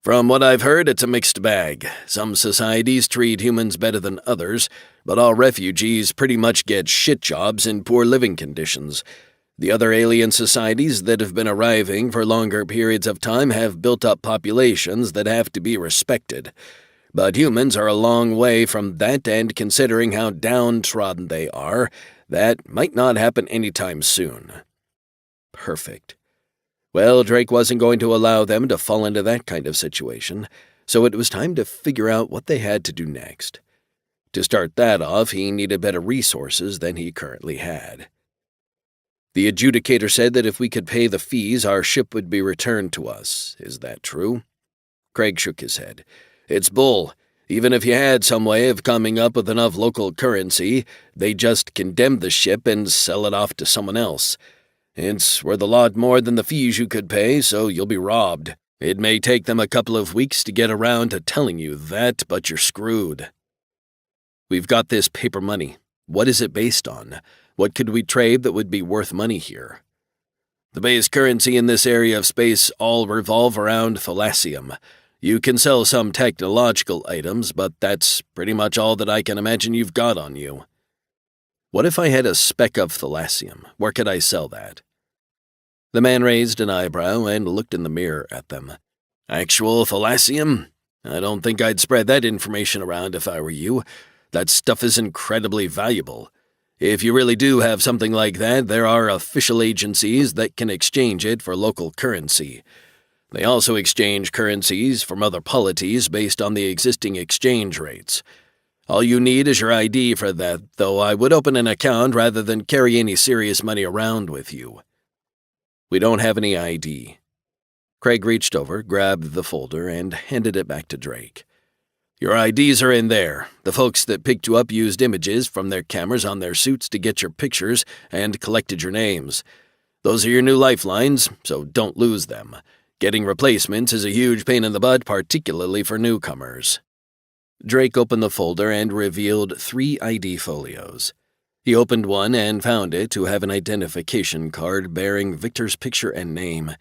"From what I've heard, it's a mixed bag. Some societies treat humans better than others, but all refugees pretty much get shit jobs in poor living conditions. The other alien societies that have been arriving for longer periods of time have built up populations that have to be respected. But humans are a long way from that, and considering how downtrodden they are, that might not happen anytime soon." Perfect. Well, Drake wasn't going to allow them to fall into that kind of situation, so it was time to figure out what they had to do next. To start that off, he needed better resources than he currently had. "The adjudicator said that if we could pay the fees, our ship would be returned to us. Is that true?" Craig shook his head. "It's bull. Even if you had some way of coming up with enough local currency, they just condemn the ship and sell it off to someone else. It's worth a lot more than the fees you could pay, so you'll be robbed. It may take them a couple of weeks to get around to telling you that, but you're screwed." "We've got this paper money. What is it based on? What could we trade that would be worth money here?" "The base currency in this area of space all revolve around thalassium. You can sell some technological items, but that's pretty much all that I can imagine you've got on you. What if I had a speck of thalassium? Where could I sell that? The man raised an eyebrow and looked in the mirror at them. Actual thalassium? I don't think I'd spread that information around if I were you. That stuff is incredibly valuable. If you really do have something like that, there are official agencies that can exchange it for local currency. They also exchange currencies from other polities based on the existing exchange rates. All you need is your ID for that, though I would open an account rather than carry any serious money around with you. We don't have any ID. Craig reached over, grabbed the folder, and handed it back to Drake. Your IDs are in there. The folks that picked you up used images from their cameras on their suits to get your pictures and collected your names. Those are your new lifelines, so don't lose them. Getting replacements is a huge pain in the butt, particularly for newcomers. Drake opened the folder and revealed 3 ID folios. He opened one and found it to have an identification card bearing Victor's picture and name.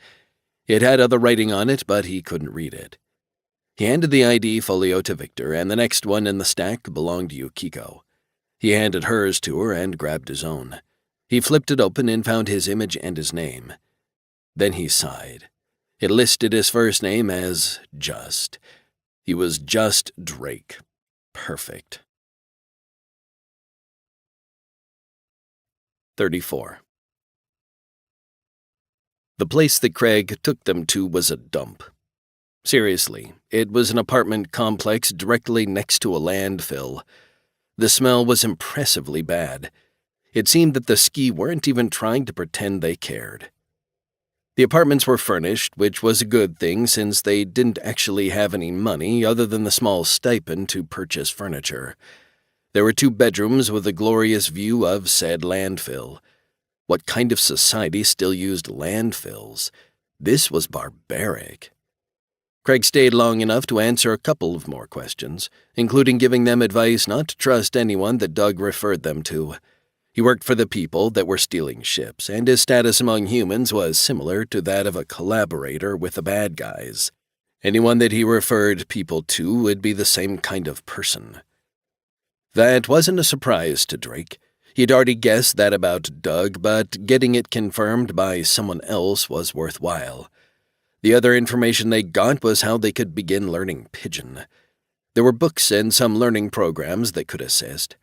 It had other writing on it, but he couldn't read it. He handed the ID folio to Victor, and the next one in the stack belonged to Yukiko. He handed hers to her and grabbed his own. He flipped it open and found his image and his name. Then he sighed. It listed his first name as Just. He was Just Drake. Perfect. 34. The place that Craig took them to was a dump. Seriously, it was an apartment complex directly next to a landfill. The smell was impressively bad. It seemed that the ski weren't even trying to pretend they cared. The apartments were furnished, which was a good thing since they didn't actually have any money other than the small stipend to purchase furniture. There were 2 bedrooms with a glorious view of said landfill. What kind of society still used landfills? This was barbaric. Craig stayed long enough to answer a couple of more questions, including giving them advice not to trust anyone that Doug referred them to. He worked for the people that were stealing ships, and his status among humans was similar to that of a collaborator with the bad guys. Anyone that he referred people to would be the same kind of person. That wasn't a surprise to Drake. He'd already guessed that about Doug, but getting it confirmed by someone else was worthwhile. The other information they got was how they could begin learning Pidgin. There were books and some learning programs that could assist.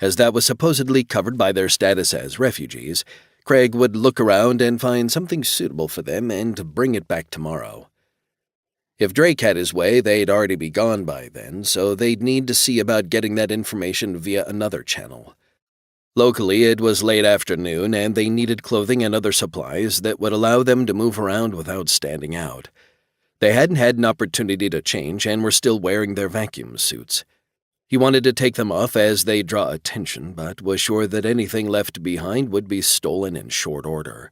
As that was supposedly covered by their status as refugees, Craig would look around and find something suitable for them and bring it back tomorrow. If Drake had his way, they'd already be gone by then, so they'd need to see about getting that information via another channel. Locally, it was late afternoon, and they needed clothing and other supplies that would allow them to move around without standing out. They hadn't had an opportunity to change and were still wearing their vacuum suits. He wanted to take them off as they draw attention, but was sure that anything left behind would be stolen in short order.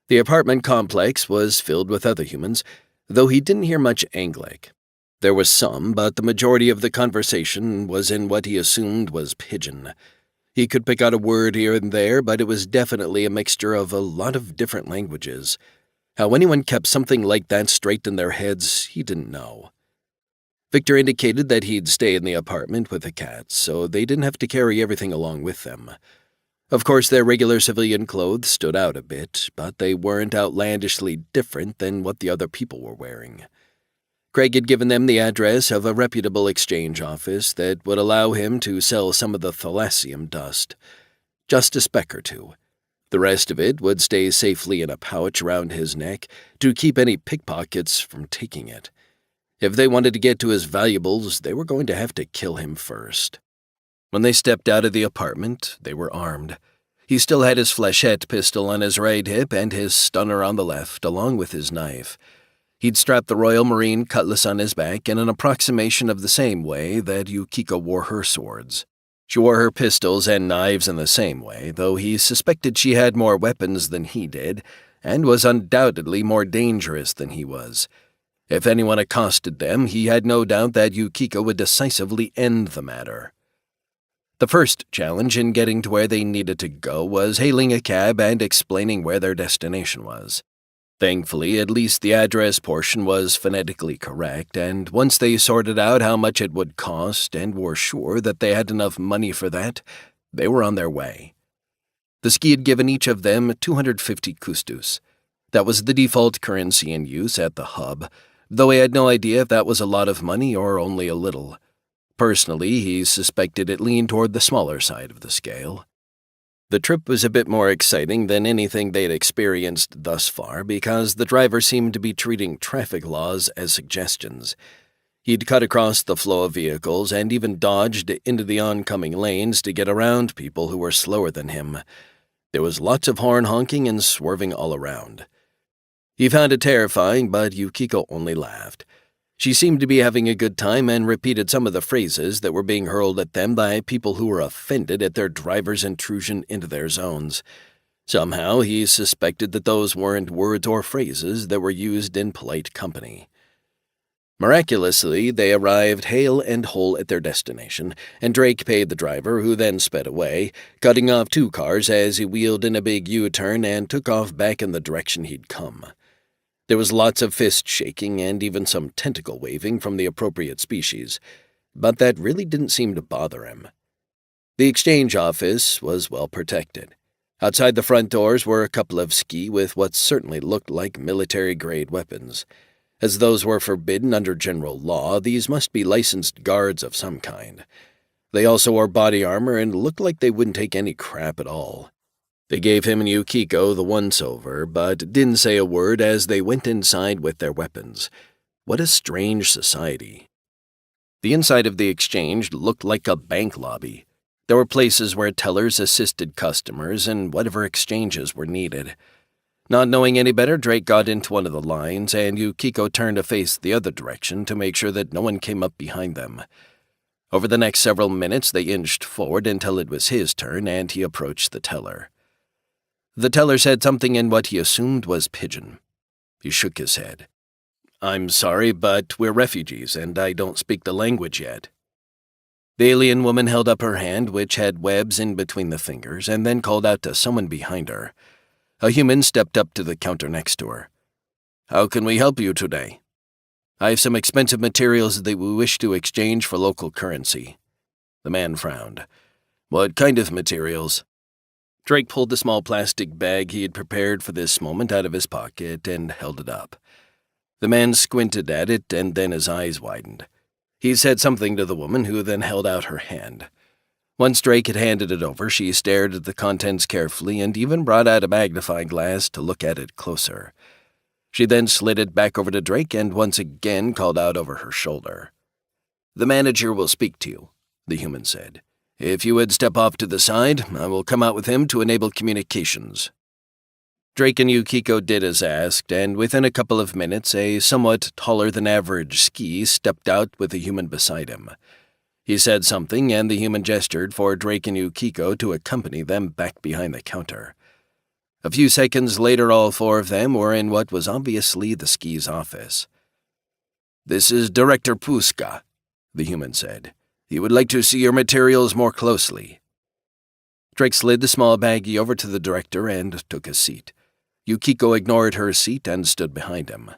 The apartment complex was filled with other humans, though he didn't hear much Anglic. There was some, but the majority of the conversation was in what he assumed was Pidgin. He could pick out a word here and there, but it was definitely a mixture of a lot of different languages. How anyone kept something like that straight in their heads, he didn't know. Victor indicated that he'd stay in the apartment with the cats, so they didn't have to carry everything along with them. Of course, their regular civilian clothes stood out a bit, but they weren't outlandishly different than what the other people were wearing. Craig had given them the address of a reputable exchange office that would allow him to sell some of the thalassium dust. Just a speck or 2. The rest of it would stay safely in a pouch around his neck to keep any pickpockets from taking it. If they wanted to get to his valuables, they were going to have to kill him first. When they stepped out of the apartment, they were armed. He still had his flechette pistol on his right hip and his stunner on the left, along with his knife. He'd strapped the Royal Marine cutlass on his back in an approximation of the same way that Yukiko wore her swords. She wore her pistols and knives in the same way, though he suspected she had more weapons than he did, and was undoubtedly more dangerous than he was. If anyone accosted them, he had no doubt that Yukiko would decisively end the matter. The first challenge in getting to where they needed to go was hailing a cab and explaining where their destination was. Thankfully, at least the address portion was phonetically correct, and once they sorted out how much it would cost and were sure that they had enough money for that, they were on their way. The ski had given each of them 250 kustus. That was the default currency in use at the hub, though he had no idea if that was a lot of money or only a little. Personally, he suspected it leaned toward the smaller side of the scale. The trip was a bit more exciting than anything they'd experienced thus far because the driver seemed to be treating traffic laws as suggestions. He'd cut across the flow of vehicles and even dodged into the oncoming lanes to get around people who were slower than him. There was lots of horn honking and swerving all around. He found it terrifying, but Yukiko only laughed. She seemed to be having a good time and repeated some of the phrases that were being hurled at them by people who were offended at their driver's intrusion into their zones. Somehow he suspected that those weren't words or phrases that were used in polite company. Miraculously, they arrived hale and whole at their destination, and Drake paid the driver, who then sped away, cutting off 2 cars as he wheeled in a big U-turn and took off back in the direction he'd come. There was lots of fist shaking and even some tentacle waving from the appropriate species, but that really didn't seem to bother him. The exchange office was well protected. Outside the front doors were a couple of ski with what certainly looked like military-grade weapons. As those were forbidden under general law, these must be licensed guards of some kind. They also wore body armor and looked like they wouldn't take any crap at all. They gave him and Yukiko the once-over, but didn't say a word as they went inside with their weapons. What a strange society. The inside of the exchange looked like a bank lobby. There were places where tellers assisted customers and whatever exchanges were needed. Not knowing any better, Drake got into one of the lines, and Yukiko turned to face the other direction to make sure that no one came up behind them. Over the next several minutes, they inched forward until it was his turn, and he approached the teller. The teller said something in what he assumed was pidgin. He shook his head. "I'm sorry, but we're refugees, and I don't speak the language yet." The alien woman held up her hand, which had webs in between the fingers, and then called out to someone behind her. A human stepped up to the counter next to her. "How can we help you today?" "I have some expensive materials that we wish to exchange for local currency." The man frowned. "What kind of materials?" Drake pulled the small plastic bag he had prepared for this moment out of his pocket and held it up. The man squinted at it, and then his eyes widened. He said something to the woman, who then held out her hand. Once Drake had handed it over, she stared at the contents carefully and even brought out a magnifying glass to look at it closer. She then slid it back over to Drake and once again called out over her shoulder. "The manager will speak to you," the human said. "If you would step off to the side, I will come out with him to enable communications." Drake and Yukiko did as asked, and within a couple of minutes, a somewhat taller-than-average ski stepped out with a human beside him. He said something, and the human gestured for Drake and Yukiko to accompany them back behind the counter. A few seconds later, all 4 of them were in what was obviously the ski's office. "This is Director Puska," the human said. "He would like to see your materials more closely." Drake slid the small baggie over to the director and took a seat. Yukiko ignored her seat and stood behind him.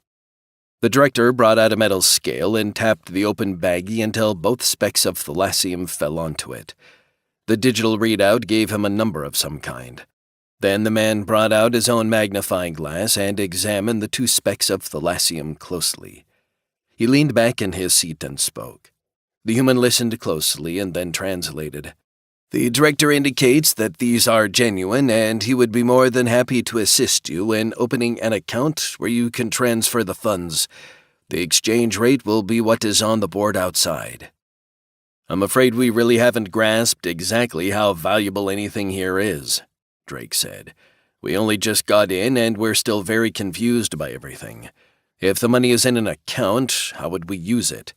The director brought out a metal scale and tapped the open baggie until both specks of thalassium fell onto it. The digital readout gave him a number of some kind. Then the man brought out his own magnifying glass and examined the 2 specks of thalassium closely. He leaned back in his seat and spoke. The human listened closely and then translated. "The director indicates that these are genuine, and he would be more than happy to assist you in opening an account where you can transfer the funds. The exchange rate will be what is on the board outside." "I'm afraid we really haven't grasped exactly how valuable anything here is," Drake said. "We only just got in, and we're still very confused by everything. If the money is in an account, how would we use it?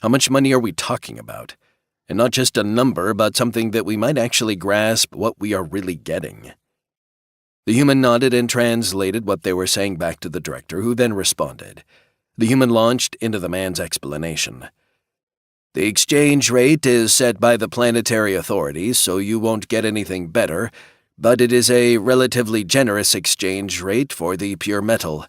How much money are we talking about? And not just a number, but something that we might actually grasp what we are really getting." The human nodded and translated what they were saying back to the director, who then responded. The human launched into the man's explanation. "The exchange rate is set by the planetary authorities, so you won't get anything better, but it is a relatively generous exchange rate for the pure metal.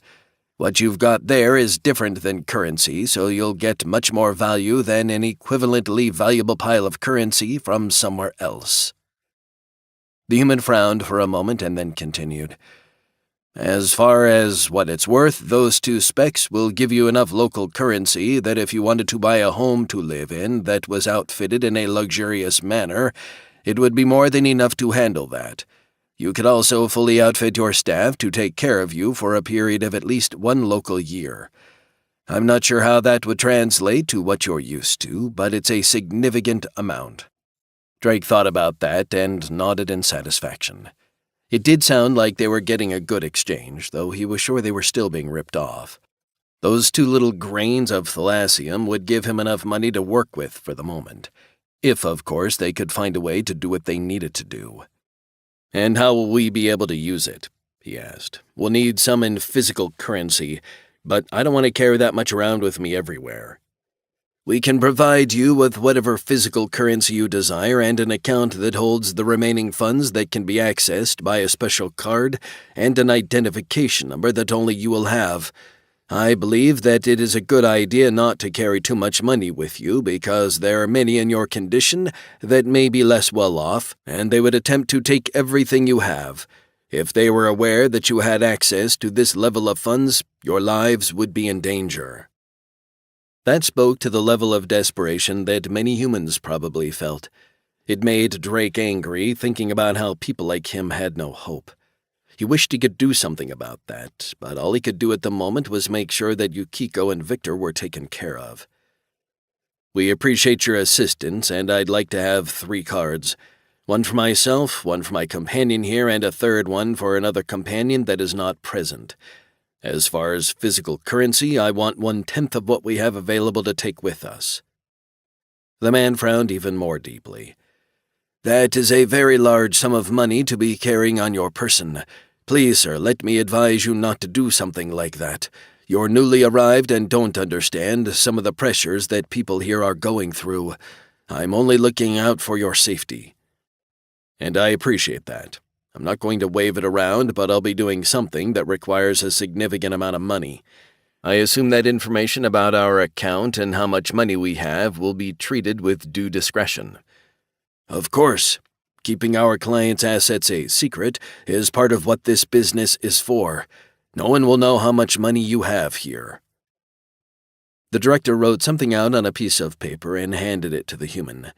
What you've got there is different than currency, so you'll get much more value than an equivalently valuable pile of currency from somewhere else." The human frowned for a moment and then continued. "As far as what it's worth, those 2 specs will give you enough local currency that if you wanted to buy a home to live in that was outfitted in a luxurious manner, it would be more than enough to handle that. You could also fully outfit your staff to take care of you for a period of at least 1 local year. I'm not sure how that would translate to what you're used to, but it's a significant amount." Drake thought about that and nodded in satisfaction. It did sound like they were getting a good exchange, though he was sure they were still being ripped off. Those 2 little grains of thalassium would give him enough money to work with for the moment, if, of course, they could find a way to do what they needed to do. "And how will we be able to use it?" he asked. "We'll need some in physical currency, but I don't want to carry that much around with me everywhere." "We can provide you with whatever physical currency you desire and an account that holds the remaining funds that can be accessed by a special card and an identification number that only you will have. I believe that it is a good idea not to carry too much money with you because there are many in your condition that may be less well off, and they would attempt to take everything you have. If they were aware that you had access to this level of funds, your lives would be in danger." That spoke to the level of desperation that many humans probably felt. It made Drake angry, thinking about how people like him had no hope. He wished he could do something about that, but all he could do at the moment was make sure that Yukiko and Victor were taken care of. "We appreciate your assistance, and I'd like to have 3 cards. 1 for myself, 1 for my companion here, and a 3rd one for another companion that is not present. As far as physical currency, I want 1/10 of what we have available to take with us." The man frowned even more deeply. "That is a very large sum of money to be carrying on your person. Please, sir, let me advise you not to do something like that. You're newly arrived and don't understand some of the pressures that people here are going through. I'm only looking out for your safety." "And I appreciate that. I'm not going to wave it around, but I'll be doing something that requires a significant amount of money. I assume that information about our account and how much money we have will be treated with due discretion." "Of course. Keeping our clients' assets a secret is part of what this business is for. No one will know how much money you have here." The director wrote something out on a piece of paper and handed it to the human.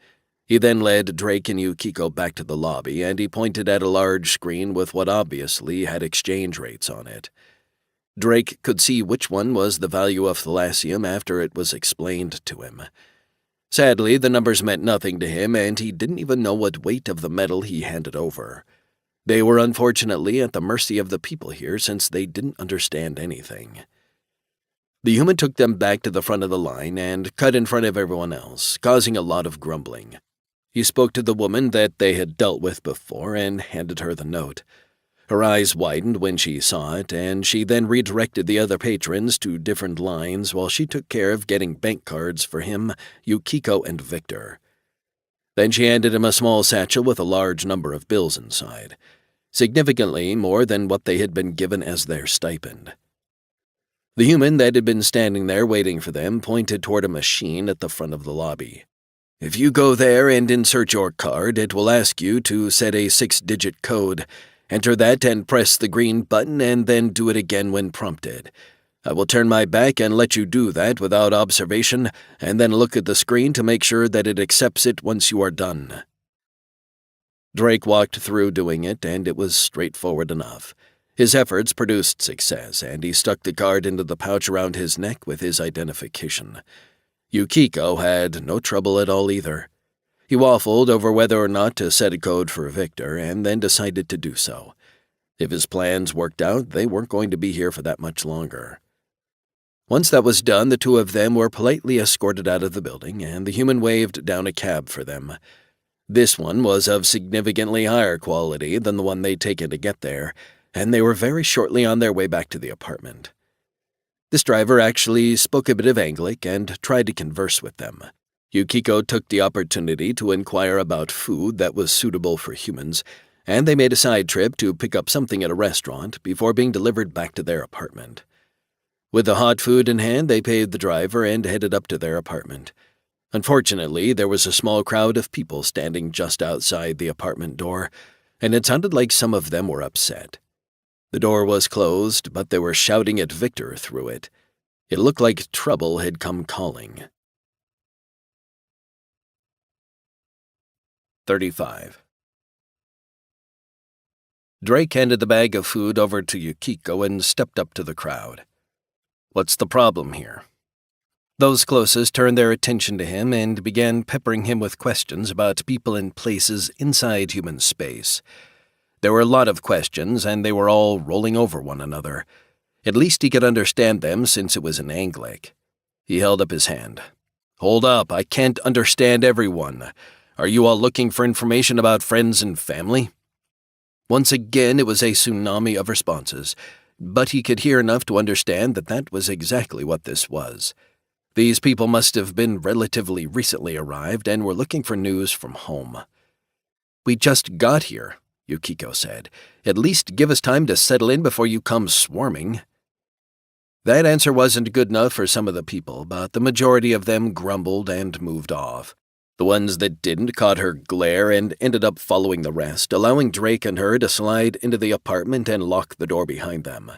He then led Drake and Yukiko back to the lobby, and he pointed at a large screen with what obviously had exchange rates on it. Drake could see which one was the value of thalassium after it was explained to him. Sadly, the numbers meant nothing to him, and he didn't even know what weight of the metal he handed over. They were unfortunately at the mercy of the people here since they didn't understand anything. The human took them back to the front of the line and cut in front of everyone else, causing a lot of grumbling. He spoke to the woman that they had dealt with before and handed her the note. Her eyes widened when she saw it, and she then redirected the other patrons to different lines while she took care of getting bank cards for him, Yukiko, and Victor. Then she handed him a small satchel with a large number of bills inside, significantly more than what they had been given as their stipend. The human that had been standing there waiting for them pointed toward a machine at the front of the lobby. "If you go there and insert your card, it will ask you to set a 6-digit code. Enter that and press the green button and then do it again when prompted. I will turn my back and let you do that without observation, and then look at the screen to make sure that it accepts it once you are done." Drake walked through doing it, and it was straightforward enough. His efforts produced success, and he stuck the card into the pouch around his neck with his identification. Yukiko had no trouble at all either. He waffled over whether or not to set a code for Victor, and then decided to do so. If his plans worked out, they weren't going to be here for that much longer. Once that was done, the 2 of them were politely escorted out of the building, and the human waved down a cab for them. This one was of significantly higher quality than the one they'd taken to get there, and they were very shortly on their way back to the apartment. This driver actually spoke a bit of Anglic and tried to converse with them. Yukiko took the opportunity to inquire about food that was suitable for humans, and they made a side trip to pick up something at a restaurant before being delivered back to their apartment. With the hot food in hand, they paid the driver and headed up to their apartment. Unfortunately, there was a small crowd of people standing just outside the apartment door, and it sounded like some of them were upset. The door was closed, but they were shouting at Victor through it. It looked like trouble had come calling. 35. Drake handed the bag of food over to Yukiko and stepped up to the crowd. "What's the problem here?" Those closest turned their attention to him and began peppering him with questions about people and places inside human space. There were a lot of questions, and they were all rolling over one another. At least he could understand them since it was in Anglic. He held up his hand. "Hold up, I can't understand everyone. Are you all looking for information about friends and family?" Once again, it was a tsunami of responses, but he could hear enough to understand that that was exactly what this was. These people must have been relatively recently arrived and were looking for news from home. "We just got here," Yukiko said. "At least give us time to settle in before you come swarming." That answer wasn't good enough for some of the people, but the majority of them grumbled and moved off. The ones that didn't caught her glare and ended up following the rest, allowing Drake and her to slide into the apartment and lock the door behind them.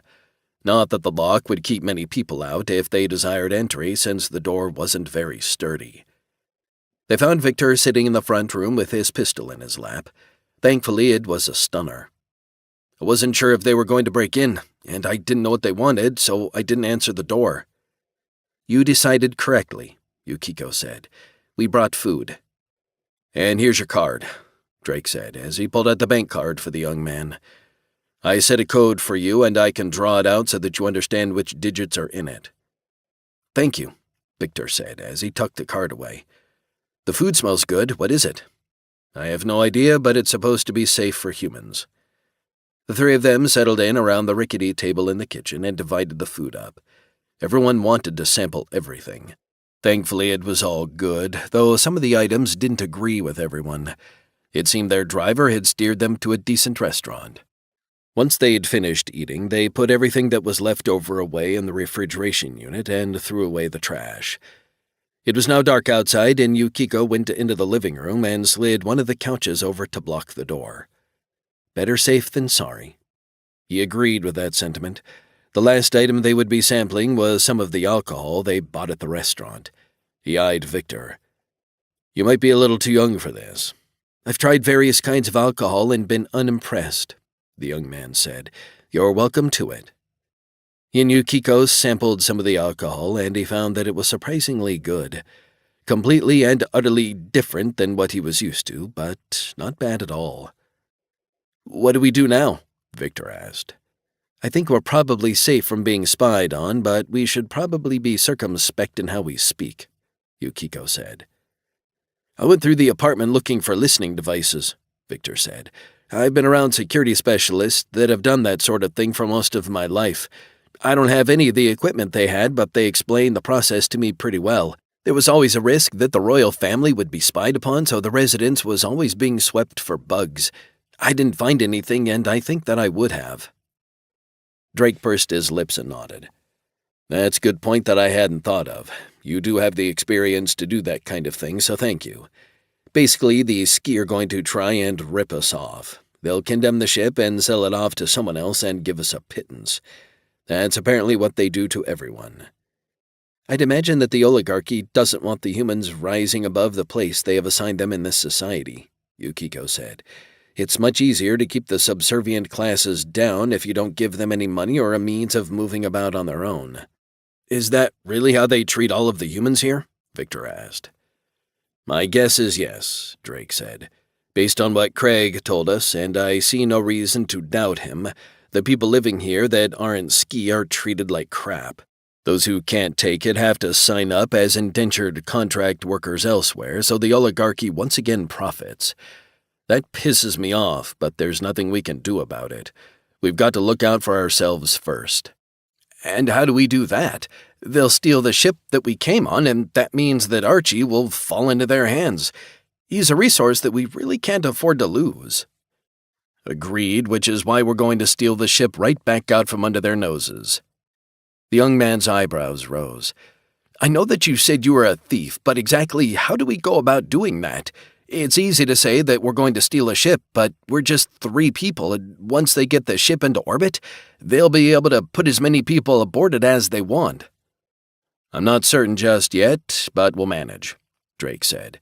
Not that the lock would keep many people out if they desired entry, since the door wasn't very sturdy. They found Victor sitting in the front room with his pistol in his lap. Thankfully, it was a stunner. "I wasn't sure if they were going to break in, and I didn't know what they wanted, so I didn't answer the door." "You decided correctly," Yukiko said. "We brought food." "And here's your card," Drake said, as he pulled out the bank card for the young man. "I set a code for you, and I can draw it out so that you understand which digits are in it." "Thank you," Victor said, as he tucked the card away. "The food smells good. What is it?" "I have no idea, but it's supposed to be safe for humans." The three of them settled in around the rickety table in the kitchen and divided the food up. Everyone wanted to sample everything. Thankfully, it was all good, though some of the items didn't agree with everyone. It seemed their driver had steered them to a decent restaurant. Once they'd finished eating, they put everything that was left over away in the refrigeration unit and threw away the trash. It was now dark outside, and Yukiko went into the living room and slid one of the couches over to block the door. Better safe than sorry. He agreed with that sentiment. The last item they would be sampling was some of the alcohol they bought at the restaurant. He eyed Victor. "You might be a little too young for this." "I've tried various kinds of alcohol and been unimpressed," the young man said. "You're welcome to it." He and Yukiko sampled some of the alcohol, and he found that it was surprisingly good. Completely and utterly different than what he was used to, but not bad at all. "What do we do now?" Victor asked. "I think we're probably safe from being spied on, but we should probably be circumspect in how we speak," Yukiko said. "I went through the apartment looking for listening devices," Victor said. "I've been around security specialists that have done that sort of thing for most of my life. I don't have any of the equipment they had, but they explained the process to me pretty well. There was always a risk that the royal family would be spied upon, so the residence was always being swept for bugs. I didn't find anything, and I think that I would have." Drake pursed his lips and nodded. "That's a good point that I hadn't thought of. You do have the experience to do that kind of thing, so thank you. Basically, the ski are going to try and rip us off. They'll condemn the ship and sell it off to someone else and give us a pittance. That's apparently what they do to everyone. I'd imagine that the oligarchy doesn't want the humans rising above the place they have assigned them in this society," Yukiko said. "It's much easier to keep the subservient classes down if you don't give them any money or a means of moving about on their own." "Is that really how they treat all of the humans here?" Victor asked. "My guess is yes," Drake said. "Based on what Craig told us, and I see no reason to doubt him, the people living here that aren't ski are treated like crap. Those who can't take it have to sign up as indentured contract workers elsewhere, so the oligarchy once again profits. That pisses me off, but there's nothing we can do about it. We've got to look out for ourselves first." "And how do we do that? They'll steal the ship that we came on, and that means that Archie will fall into their hands. He's a resource that we really can't afford to lose." Agreed, which is why we're going to steal the ship right back out from under their noses. The young man's eyebrows rose. I know that you said you were a thief, but exactly how do we go about doing that? It's easy to say that we're going to steal a ship, but we're just 3 people, and once they get the ship into orbit, they'll be able to put as many people aboard it as they want. I'm not certain just yet, but we'll manage, Drake said.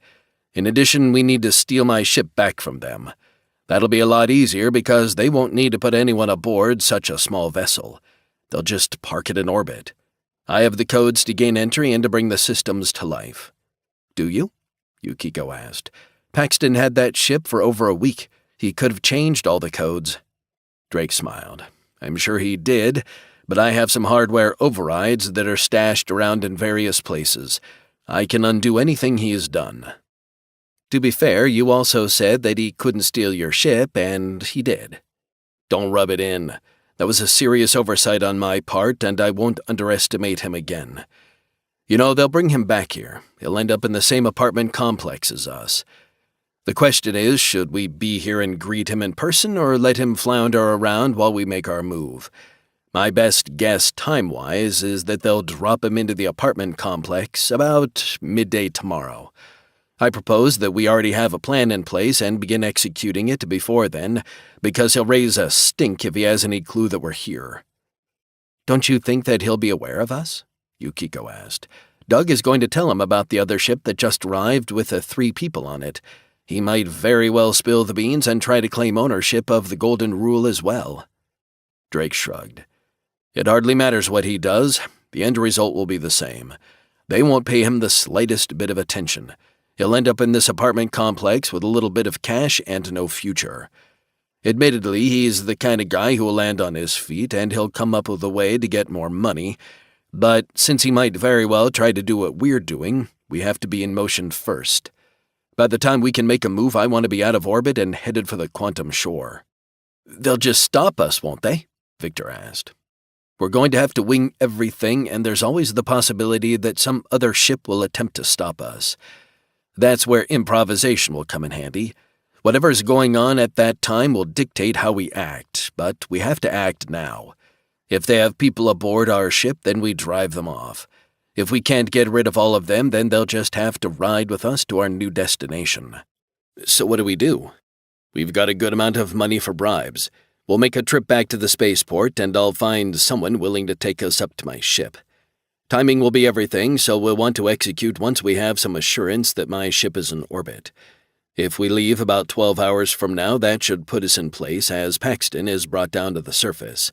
In addition, we need to steal my ship back from them. That'll be a lot easier because they won't need to put anyone aboard such a small vessel. They'll just park it in orbit. I have the codes to gain entry and to bring the systems to life. Do you? Yukiko asked. Paxton had that ship for over a week. He could have changed all the codes. Drake smiled. I'm sure he did, but I have some hardware overrides that are stashed around in various places. I can undo anything he has done. To be fair, you also said that he couldn't steal your ship, and he did. Don't rub it in. That was a serious oversight on my part, and I won't underestimate him again. You know, they'll bring him back here. He'll end up in the same apartment complex as us. The question is, should we be here and greet him in person, or let him flounder around while we make our move? My best guess time-wise is that they'll drop him into the apartment complex about midday tomorrow. I propose that we already have a plan in place and begin executing it before then, because he'll raise a stink if he has any clue that we're here. Don't you think that he'll be aware of us? Yukiko asked. Doug is going to tell him about the other ship that just arrived with the 3 people on it. He might very well spill the beans and try to claim ownership of the Golden Rule as well. Drake shrugged. It hardly matters what he does. The end result will be the same. They won't pay him the slightest bit of attention. He'll end up in this apartment complex with a little bit of cash and no future. Admittedly, he's the kind of guy who will land on his feet, and he'll come up with a way to get more money. But since he might very well try to do what we're doing, we have to be in motion first. By the time we can make a move, I want to be out of orbit and headed for the quantum shore. They'll just stop us, won't they? Victor asked. We're going to have to wing everything, and there's always the possibility that some other ship will attempt to stop us. That's where improvisation will come in handy. Whatever's going on at that time will dictate how we act, but we have to act now. If they have people aboard our ship, then we drive them off. If we can't get rid of all of them, then they'll just have to ride with us to our new destination. So what do? We've got a good amount of money for bribes. We'll make a trip back to the spaceport, and I'll find someone willing to take us up to my ship. Timing will be everything, so we'll want to execute once we have some assurance that my ship is in orbit. If we leave about 12 hours from now, that should put us in place as Paxton is brought down to the surface.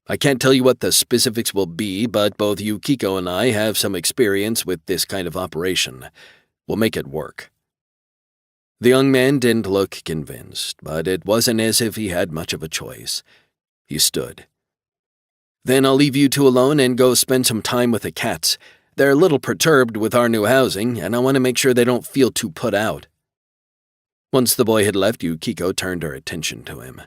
I can't tell you what the specifics will be, but both Yukiko and I have some experience with this kind of operation. We'll make it work. The young man didn't look convinced, but it wasn't as if he had much of a choice. He stood. Then I'll leave you 2 alone and go spend some time with the cats. They're a little perturbed with our new housing, and I want to make sure they don't feel too put out. Once the boy had left, Yukiko turned her attention to him.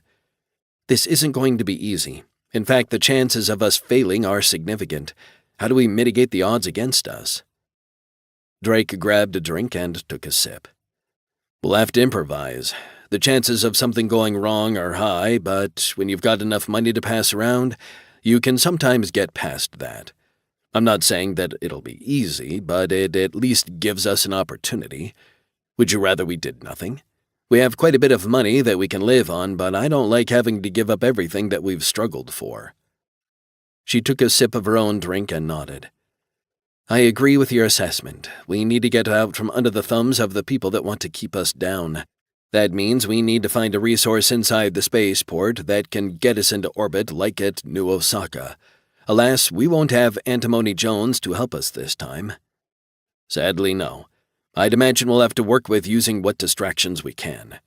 This isn't going to be easy. In fact, the chances of us failing are significant. How do we mitigate the odds against us? Drake grabbed a drink and took a sip. We'll have to improvise. The chances of something going wrong are high, but when you've got enough money to pass around, you can sometimes get past that. I'm not saying that it'll be easy, but it at least gives us an opportunity. Would you rather we did nothing? We have quite a bit of money that we can live on, but I don't like having to give up everything that we've struggled for. She took a sip of her own drink and nodded. I agree with your assessment. We need to get out from under the thumbs of the people that want to keep us down. That means we need to find a resource inside the spaceport that can get us into orbit like at New Osaka. Alas, we won't have Antimony Jones to help us this time. Sadly, no. I'd imagine we'll have to work with using what distractions we can.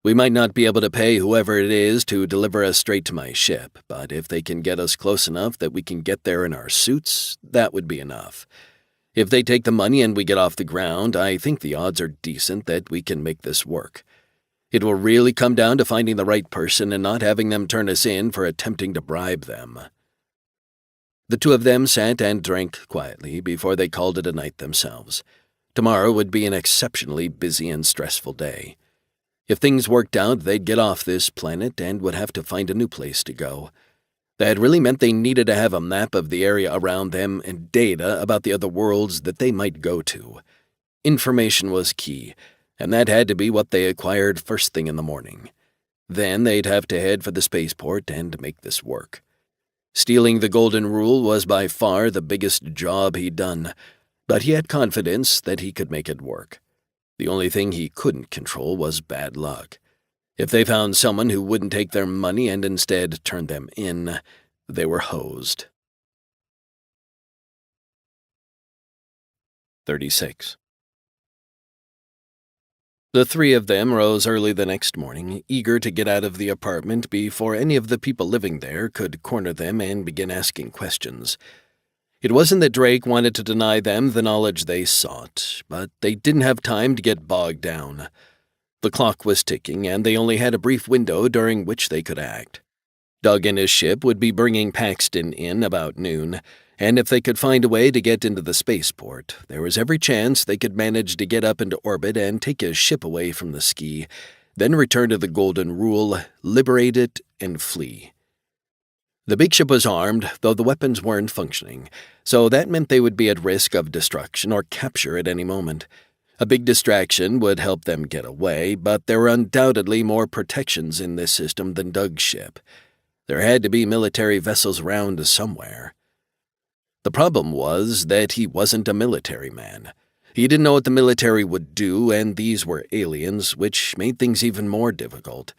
We might not be able to pay whoever it is to deliver us straight to my ship, but if they can get us close enough that we can get there in our suits, that would be enough. If they take the money and we get off the ground, I think the odds are decent that we can make this work. It will really come down to finding the right person and not having them turn us in for attempting to bribe them. The 2 of them sat and drank quietly before they called it a night themselves. Tomorrow would be an exceptionally busy and stressful day. If things worked out, they'd get off this planet and would have to find a new place to go. That really meant they needed to have a map of the area around them and data about the other worlds that they might go to. Information was key, and that had to be what they acquired first thing in the morning. Then they'd have to head for the spaceport and make this work. Stealing the Golden Rule was by far the biggest job he'd done, but he had confidence that he could make it work. The only thing he couldn't control was bad luck. If they found someone who wouldn't take their money and instead turned them in, they were hosed. 36. The three of them rose early the next morning, eager to get out of the apartment before any of the people living there could corner them and begin asking questions. It wasn't that Drake wanted to deny them the knowledge they sought, but they didn't have time to get bogged down. The clock was ticking, and they only had a brief window during which they could act. Doug and his ship would be bringing Paxton in about noon, and if they could find a way to get into the spaceport, there was every chance they could manage to get up into orbit and take his ship away from the ski, then return to the Golden Rule, liberate it, and flee. The big ship was armed, though the weapons weren't functioning, so that meant they would be at risk of destruction or capture at any moment. A big distraction would help them get away, but there were undoubtedly more protections in this system than Doug's ship. There had to be military vessels around somewhere. The problem was that he wasn't a military man. He didn't know what the military would do, and these were aliens, which made things even more difficult.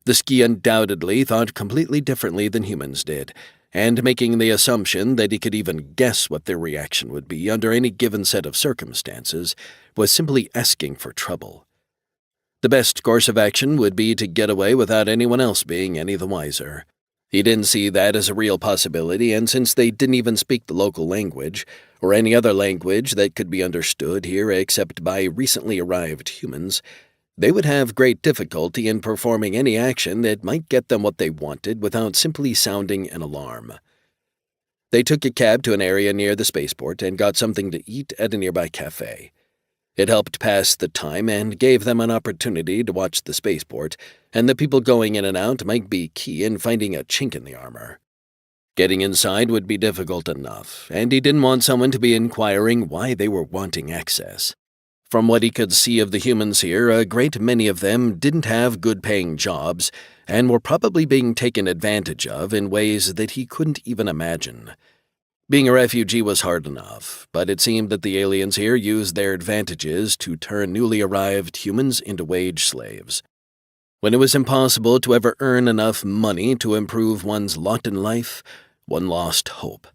The Ski undoubtedly thought completely differently than humans did, and making the assumption that he could even guess what their reaction would be under any given set of circumstances was simply asking for trouble. The best course of action would be to get away without anyone else being any the wiser. He didn't see that as a real possibility, and since they didn't even speak the local language, or any other language that could be understood here except by recently arrived humans, they would have great difficulty in performing any action that might get them what they wanted without simply sounding an alarm. They took a cab to an area near the spaceport and got something to eat at a nearby cafe. It helped pass the time and gave them an opportunity to watch the spaceport, and the people going in and out might be key in finding a chink in the armor. Getting inside would be difficult enough, and he didn't want someone to be inquiring why they were wanting access. From what he could see of the humans here, a great many of them didn't have good-paying jobs and were probably being taken advantage of in ways that he couldn't even imagine. Being a refugee was hard enough, but it seemed that the aliens here used their advantages to turn newly arrived humans into wage slaves. When it was impossible to ever earn enough money to improve one's lot in life, one lost hope.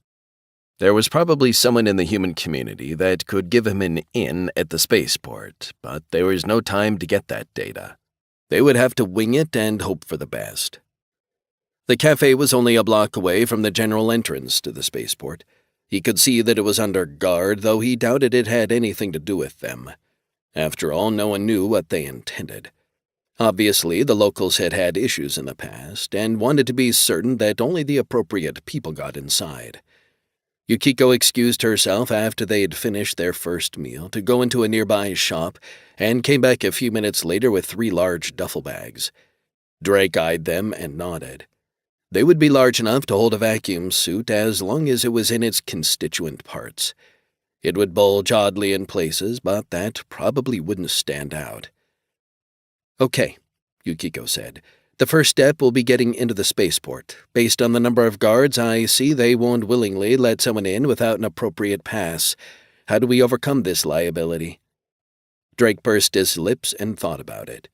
There was probably someone in the human community that could give him an in at the spaceport, but there was no time to get that data. They would have to wing it and hope for the best. The cafe was only a block away from the general entrance to the spaceport. He could see that it was under guard, though he doubted it had anything to do with them. After all, no one knew what they intended. Obviously, the locals had had issues in the past, and wanted to be certain that only the appropriate people got inside. Yukiko excused herself after they had finished their first meal to go into a nearby shop and came back a few minutes later with 3 large duffel bags. Drake eyed them and nodded. They would be large enough to hold a vacuum suit as long as it was in its constituent parts. It would bulge oddly in places, but that probably wouldn't stand out. "Okay," Yukiko said. "The first step will be getting into the spaceport. Based on the number of guards, I see they won't willingly let someone in without an appropriate pass. How do we overcome this liability?" Drake pursed his lips and thought about it.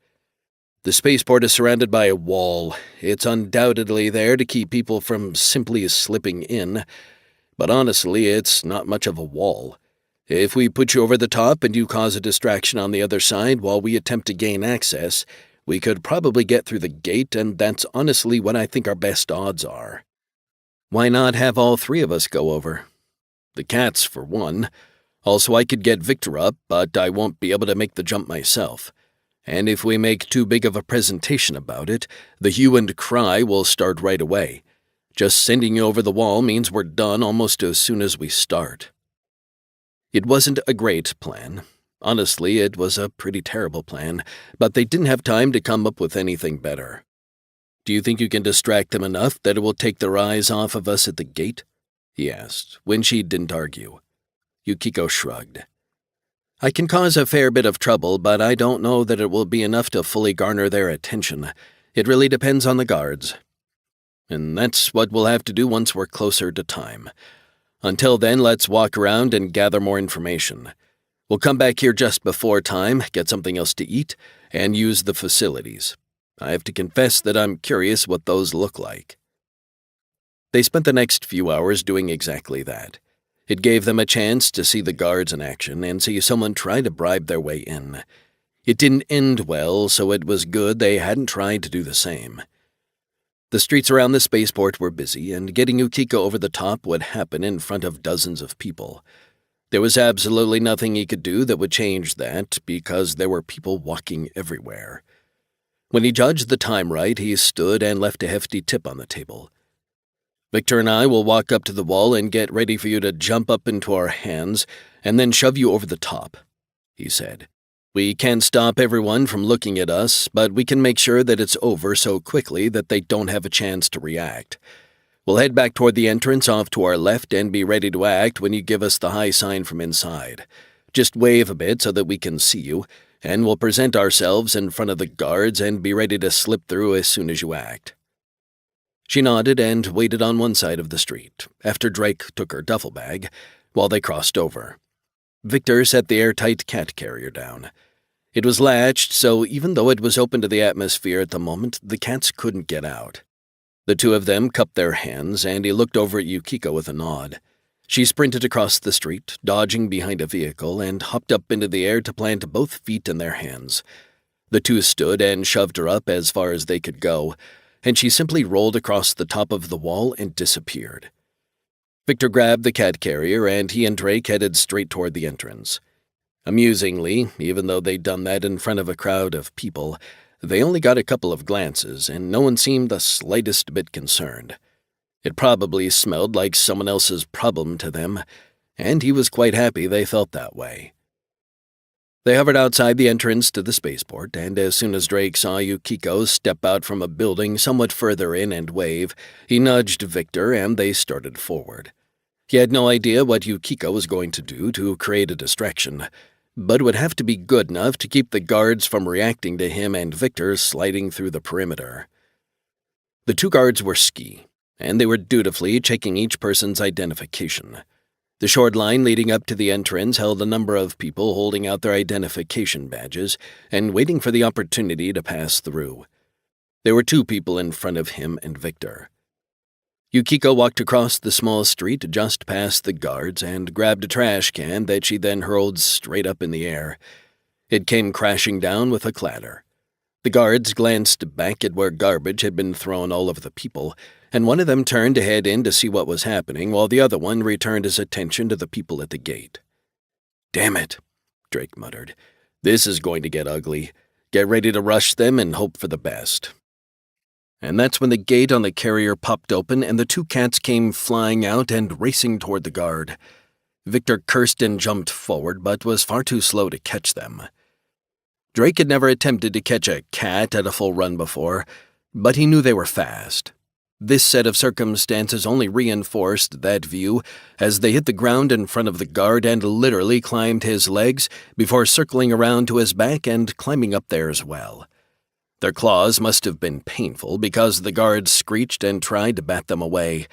The spaceport is surrounded by a wall. It's undoubtedly there to keep people from simply slipping in, but honestly, it's not much of a wall. If we put you over the top and you cause a distraction on the other side while we attempt to gain access, we could probably get through the gate, and that's honestly what I think our best odds are. Why not have all 3 of us go over? The cats, for one. Also, I could get Victor up, but I won't be able to make the jump myself. And if we make too big of a presentation about it, the hue and cry will start right away. Just sending you over the wall means we're done almost as soon as we start. It wasn't a great plan. Honestly, it was a pretty terrible plan, but they didn't have time to come up with anything better. Do you think you can distract them enough that it will take their eyes off of us at the gate? He asked, when she didn't argue. Yukiko shrugged. I can cause a fair bit of trouble, but I don't know that it will be enough to fully garner their attention. It really depends on the guards. And that's what we'll have to do once we're closer to time. Until then, let's walk around and gather more information. We'll come back here just before time, get something else to eat, and use the facilities. I have to confess that I'm curious what those look like. They spent the next few hours doing exactly that. It gave them a chance to see the guards in action and see someone try to bribe their way in. It didn't end well, so it was good they hadn't tried to do the same. The streets around the spaceport were busy, and getting Yukiko over the top would happen in front of dozens of people. There was absolutely nothing he could do that would change that, because there were people walking everywhere. When he judged the time right, he stood and left a hefty tip on the table. Victor and I will walk up to the wall and get ready for you to jump up into our hands, and then shove you over the top, he said. We can't stop everyone from looking at us, but we can make sure that it's over so quickly that they don't have a chance to react. We'll head back toward the entrance off to our left and be ready to act when you give us the high sign from inside. Just wave a bit so that we can see you, and we'll present ourselves in front of the guards and be ready to slip through as soon as you act. She nodded and waited on one side of the street, after Drake took her duffel bag, while they crossed over. Victor set the airtight cat carrier down. It was latched, so even though it was open to the atmosphere at the moment, the cats couldn't get out. The two of them cupped their hands, and he looked over at Yukiko with a nod. She sprinted across the street, dodging behind a vehicle, and hopped up into the air to plant both feet in their hands. The two stood and shoved her up as far as they could go, and she simply rolled across the top of the wall and disappeared. Victor grabbed the cat carrier, and he and Drake headed straight toward the entrance. Amusingly, even though they'd done that in front of a crowd of people, they only got a couple of glances, and no one seemed the slightest bit concerned. It probably smelled like someone else's problem to them, and he was quite happy they felt that way. They hovered outside the entrance to the spaceport, and as soon as Drake saw Yukiko step out from a building somewhat further in and wave, he nudged Victor and they started forward. He had no idea what Yukiko was going to do to create a distraction, but it would have to be good enough to keep the guards from reacting to him and Victor sliding through the perimeter. The two guards were ski, and they were dutifully checking each person's identification. The short line leading up to the entrance held a number of people holding out their identification badges and waiting for the opportunity to pass through. There were two people in front of him and Victor. Yukiko walked across the small street just past the guards and grabbed a trash can that she then hurled straight up in the air. It came crashing down with a clatter. The guards glanced back at where garbage had been thrown all over the people, and one of them turned to head in to see what was happening, while the other one returned his attention to the people at the gate. "Damn it," Drake muttered. "This is going to get ugly. Get ready to rush them and hope for the best." And that's when the gate on the carrier popped open and the two cats came flying out and racing toward the guard. Victor cursed and jumped forward, but was far too slow to catch them. Drake had never attempted to catch a cat at a full run before, but he knew they were fast. This set of circumstances only reinforced that view as they hit the ground in front of the guard and literally climbed his legs before circling around to his back and climbing up there as well. Their claws must have been painful because the guard screeched and tried to bat them away,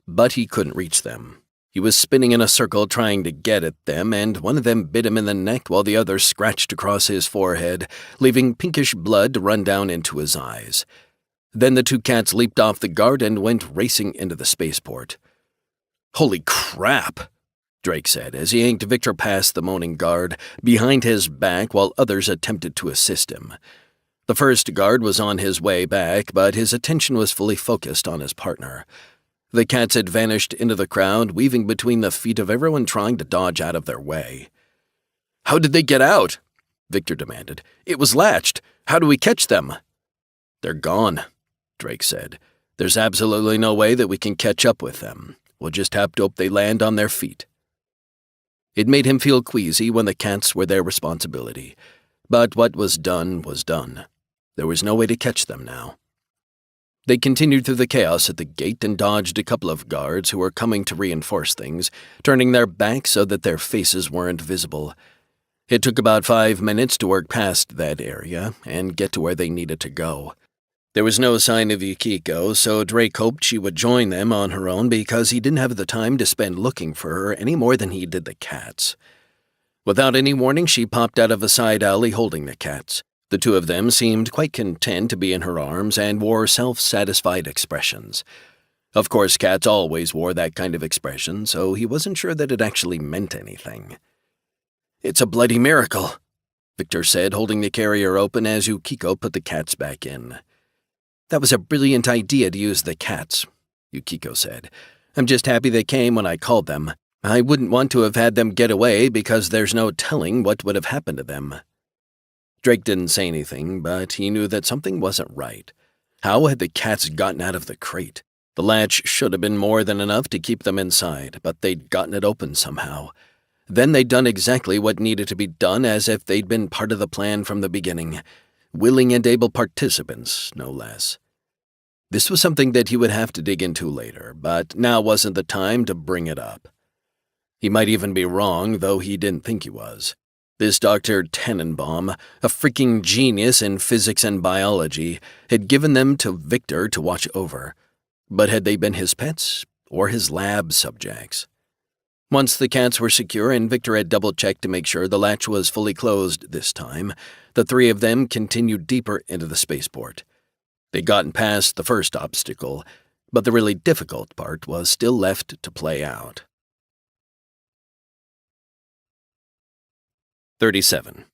but he couldn't reach them. He was spinning in a circle trying to get at them, and one of them bit him in the neck while the other scratched across his forehead, leaving pinkish blood to run down into his eyes. Then the two cats leaped off the guard and went racing into the spaceport. "Holy crap!" Drake said as he yanked Victor past the moaning guard behind his back while others attempted to assist him. The first guard was on his way back, but his attention was fully focused on his partner. The cats had vanished into the crowd, weaving between the feet of everyone trying to dodge out of their way. "How did they get out?" Victor demanded. "It was latched. How do we catch them?" "They're gone," Drake said. "There's absolutely no way that we can catch up with them. We'll just have to hope they land on their feet." It made him feel queasy when the cats were their responsibility, but what was done was done. There was no way to catch them now. They continued through the chaos at the gate and dodged a couple of guards who were coming to reinforce things, turning their backs so that their faces weren't visible. It took about 5 minutes to work past that area and get to where they needed to go. There was no sign of Yukiko, so Drake hoped she would join them on her own because he didn't have the time to spend looking for her any more than he did the cats. Without any warning, she popped out of a side alley holding the cats. The two of them seemed quite content to be in her arms and wore self-satisfied expressions. Of course, cats always wore that kind of expression, so he wasn't sure that it actually meant anything. "It's a bloody miracle," Victor said, holding the carrier open as Yukiko put the cats back in. "That was a brilliant idea to use the cats," Yukiko said. "I'm just happy they came when I called them. I wouldn't want to have had them get away because there's no telling what would have happened to them." Drake didn't say anything, but he knew that something wasn't right. How had the cats gotten out of the crate? The latch should have been more than enough to keep them inside, but they'd gotten it open somehow. Then they'd done exactly what needed to be done, as if they'd been part of the plan from the beginning. Willing and able participants, no less. This was something that he would have to dig into later, but now wasn't the time to bring it up. He might even be wrong, though he didn't think he was. This Dr. Tenenbaum, a freaking genius in physics and biology, had given them to Victor to watch over. But had they been his pets or his lab subjects? Once the cats were secure and Victor had double-checked to make sure the latch was fully closed this time, the three of them continued deeper into the spaceport. They'd gotten past the first obstacle, but the really difficult part was still left to play out. 37.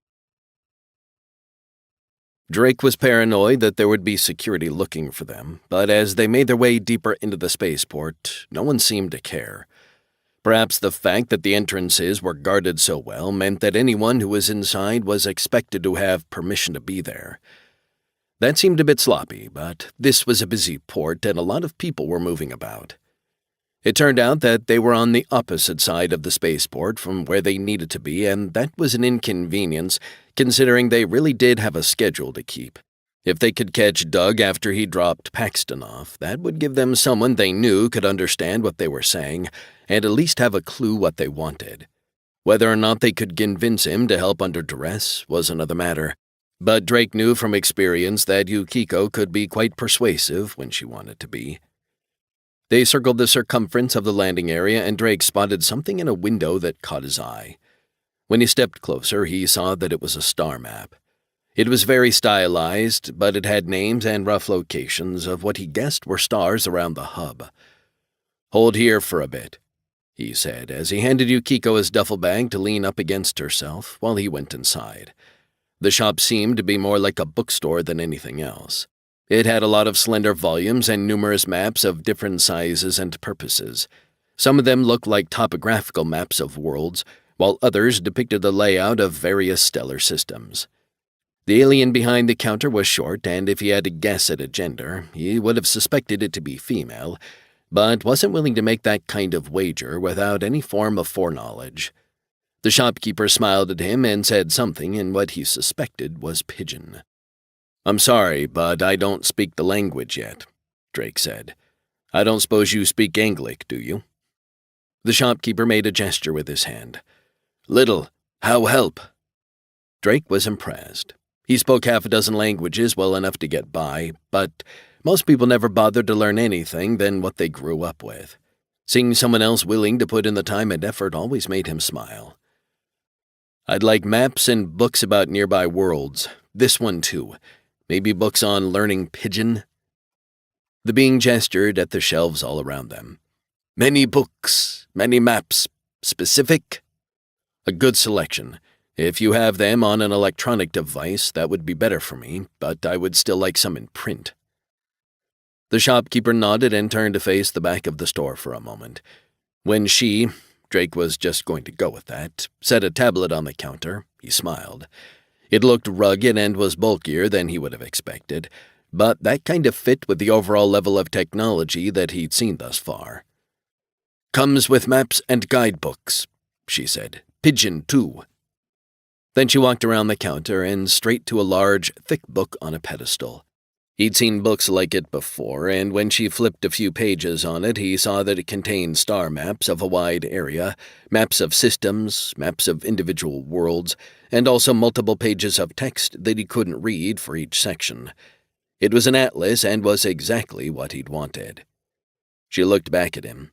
Drake was paranoid that there would be security looking for them, but as they made their way deeper into the spaceport, no one seemed to care. Perhaps the fact that the entrances were guarded so well meant that anyone who was inside was expected to have permission to be there. That seemed a bit sloppy, but this was a busy port and a lot of people were moving about. It turned out that they were on the opposite side of the spaceport from where they needed to be, and that was an inconvenience, considering they really did have a schedule to keep. If they could catch Doug after he dropped Paxton off, that would give them someone they knew could understand what they were saying, and at least have a clue what they wanted. Whether or not they could convince him to help under duress was another matter, but Drake knew from experience that Yukiko could be quite persuasive when she wanted to be. They circled the circumference of the landing area, and Drake spotted something in a window that caught his eye. When he stepped closer, he saw that it was a star map. It was very stylized, but it had names and rough locations of what he guessed were stars around the hub. "Hold here for a bit," he said, as he handed Yukiko his duffel bag to lean up against herself while he went inside. The shop seemed to be more like a bookstore than anything else. It had a lot of slender volumes and numerous maps of different sizes and purposes. Some of them looked like topographical maps of worlds, while others depicted the layout of various stellar systems. The alien behind the counter was short, and if he had to guess at a gender, he would have suspected it to be female, but wasn't willing to make that kind of wager without any form of foreknowledge. The shopkeeper smiled at him and said something in what he suspected was Pidgin. "I'm sorry, but I don't speak the language yet," Drake said. "I don't suppose you speak Anglic, do you?" The shopkeeper made a gesture with his hand. "Little, how help?" Drake was impressed. He spoke half a dozen languages well enough to get by, but most people never bothered to learn anything than what they grew up with. Seeing someone else willing to put in the time and effort always made him smile. "I'd like maps and books about nearby worlds. This one, too. Maybe books on learning Pidgin?" The being gestured at the shelves all around them. "Many books, many maps. Specific?" "A good selection. If you have them on an electronic device, that would be better for me, but I would still like some in print." The shopkeeper nodded and turned to face the back of the store for a moment. When Drake was just going to go with that, set a tablet on the counter, he smiled. It looked rugged and was bulkier than he would have expected, but that kind of fit with the overall level of technology that he'd seen thus far. "Comes with maps and guidebooks," she said, Pigeon 2. Then she walked around the counter and straight to a large, thick book on a pedestal. He'd seen books like it before, and when she flipped a few pages on it, he saw that it contained star maps of a wide area, maps of systems, maps of individual worlds, and also multiple pages of text that he couldn't read for each section. It was an atlas and was exactly what he'd wanted. She looked back at him.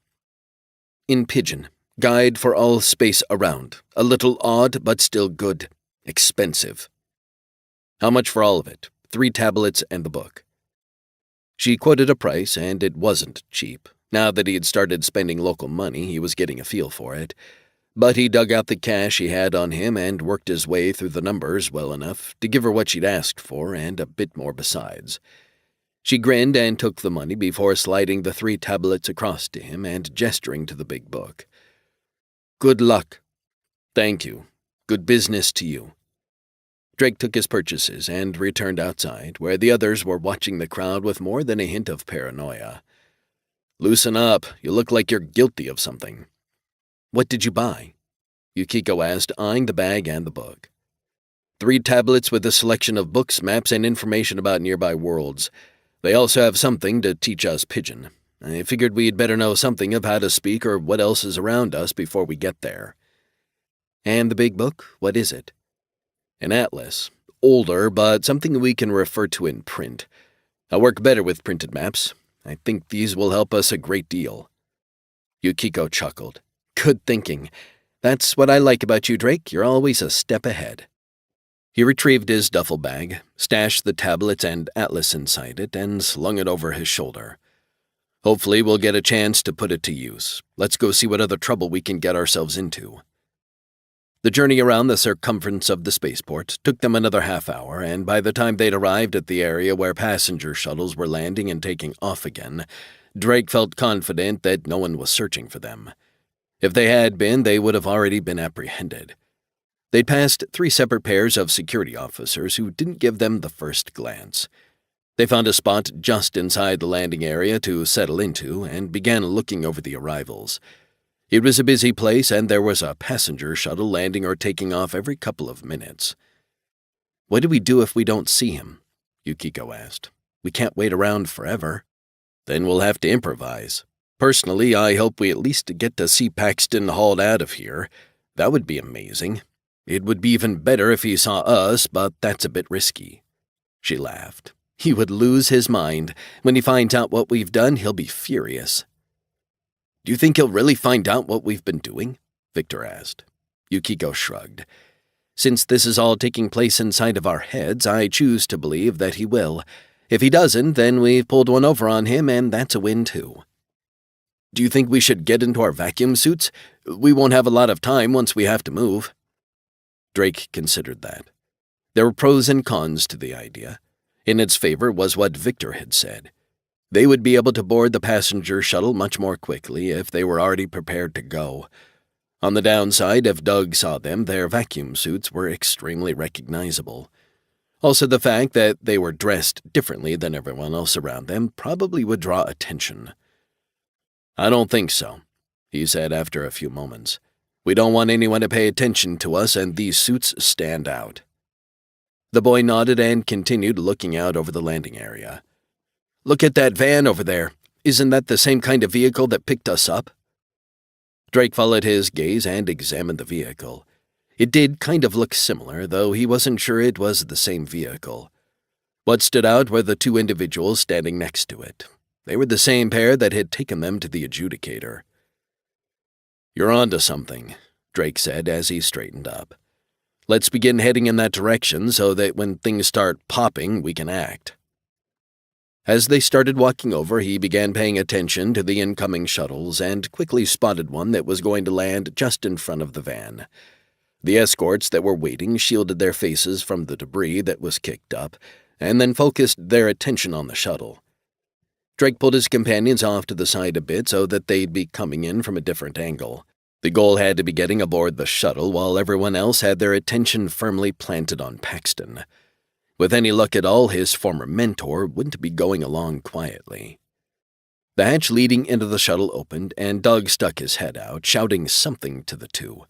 In Pigeon, guide for all space around. A little odd, but still good. Expensive. How much for all of it? 3 tablets and the book. She quoted a price, and it wasn't cheap. Now that he had started spending local money, he was getting a feel for it. But he dug out the cash he had on him and worked his way through the numbers well enough to give her what she'd asked for and a bit more besides. She grinned and took the money before sliding the 3 tablets across to him and gesturing to the big book. Good luck. Thank you. Good business to you. Drake took his purchases and returned outside, where the others were watching the crowd with more than a hint of paranoia. Loosen up. You look like you're guilty of something. What did you buy? Yukiko asked, eyeing the bag and the book. 3 tablets with a selection of books, maps, and information about nearby worlds. They also have something to teach us Pigeon. I figured we'd better know something of how to speak or what else is around us before we get there. And the big book? What is it? An atlas. Older, but something we can refer to in print. I work better with printed maps. I think these will help us a great deal. Yukiko chuckled. Good thinking. That's what I like about you, Drake. You're always a step ahead. He retrieved his duffel bag, stashed the tablets and atlas inside it, and slung it over his shoulder. Hopefully we'll get a chance to put it to use. Let's go see what other trouble we can get ourselves into. The journey around the circumference of the spaceport took them another half-hour, and by the time they'd arrived at the area where passenger shuttles were landing and taking off again, Drake felt confident that no one was searching for them. If they had been, they would have already been apprehended. They'd passed 3 separate pairs of security officers who didn't give them the first glance. They found a spot just inside the landing area to settle into and began looking over the arrivals. It was a busy place, and there was a passenger shuttle landing or taking off every couple of minutes. What do we do if we don't see him? Yukiko asked. We can't wait around forever. Then we'll have to improvise. Personally, I hope we at least get to see Paxton hauled out of here. That would be amazing. It would be even better if he saw us, but that's a bit risky. She laughed. He would lose his mind. When he finds out what we've done, he'll be furious. Do you think he'll really find out what we've been doing? Victor asked. Yukiko shrugged. Since this is all taking place inside of our heads, I choose to believe that he will. If he doesn't, then we've pulled one over on him, and that's a win too. Do you think we should get into our vacuum suits? We won't have a lot of time once we have to move. Drake considered that. There were pros and cons to the idea. In its favor was what Victor had said. They would be able to board the passenger shuttle much more quickly if they were already prepared to go. On the downside, if Doug saw them, their vacuum suits were extremely recognizable. Also, the fact that they were dressed differently than everyone else around them probably would draw attention. I don't think so, he said after a few moments. We don't want anyone to pay attention to us, and these suits stand out. The boy nodded and continued looking out over the landing area. Look at that van over there. Isn't that the same kind of vehicle that picked us up? Drake followed his gaze and examined the vehicle. It did kind of look similar, though he wasn't sure it was the same vehicle. What stood out were the 2 individuals standing next to it. They were the same pair that had taken them to the adjudicator. You're onto something, Drake said as he straightened up. Let's begin heading in that direction so that when things start popping, we can act. As they started walking over, he began paying attention to the incoming shuttles and quickly spotted one that was going to land just in front of the van. The escorts that were waiting shielded their faces from the debris that was kicked up, and then focused their attention on the shuttle. Drake pulled his companions off to the side a bit so that they'd be coming in from a different angle. The goal had to be getting aboard the shuttle while everyone else had their attention firmly planted on Paxton. With any luck at all, his former mentor wouldn't be going along quietly. The hatch leading into the shuttle opened, and Doug stuck his head out, shouting something to the 2.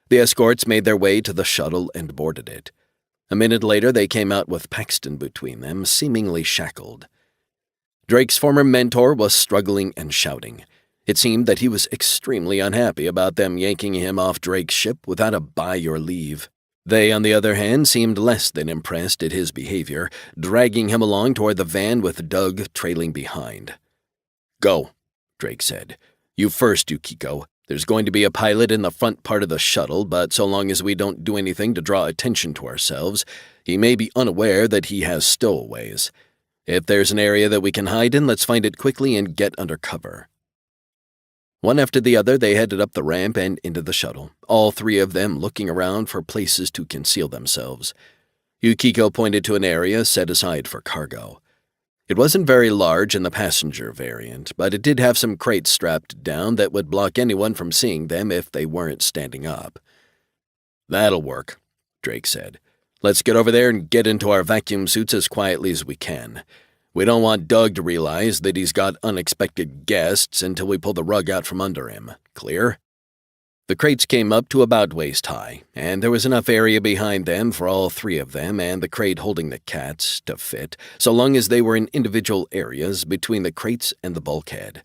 The escorts made their way to the shuttle and boarded it. A minute later, they came out with Paxton between them, seemingly shackled. Drake's former mentor was struggling and shouting. It seemed that he was extremely unhappy about them yanking him off Drake's ship without a by your leave. They, on the other hand, seemed less than impressed at his behavior, dragging him along toward the van with Doug trailing behind. "Go," Drake said. "You first, Yuko. There's going to be a pilot in the front part of the shuttle, but so long as we don't do anything to draw attention to ourselves, he may be unaware that he has stowaways. If there's an area that we can hide in, let's find it quickly and get under cover." One after the other, they headed up the ramp and into the shuttle, all three of them looking around for places to conceal themselves. Yuko pointed to an area set aside for cargo. It wasn't very large in the passenger variant, but it did have some crates strapped down that would block anyone from seeing them if they weren't standing up. "That'll work," Drake said. "Let's get over there and get into our vacuum suits as quietly as we can. We don't want Doug to realize that he's got unexpected guests until we pull the rug out from under him. Clear?" The crates came up to about waist-high, and there was enough area behind them for all three of them and the crate holding the cats to fit, so long as they were in individual areas between the crates and the bulkhead.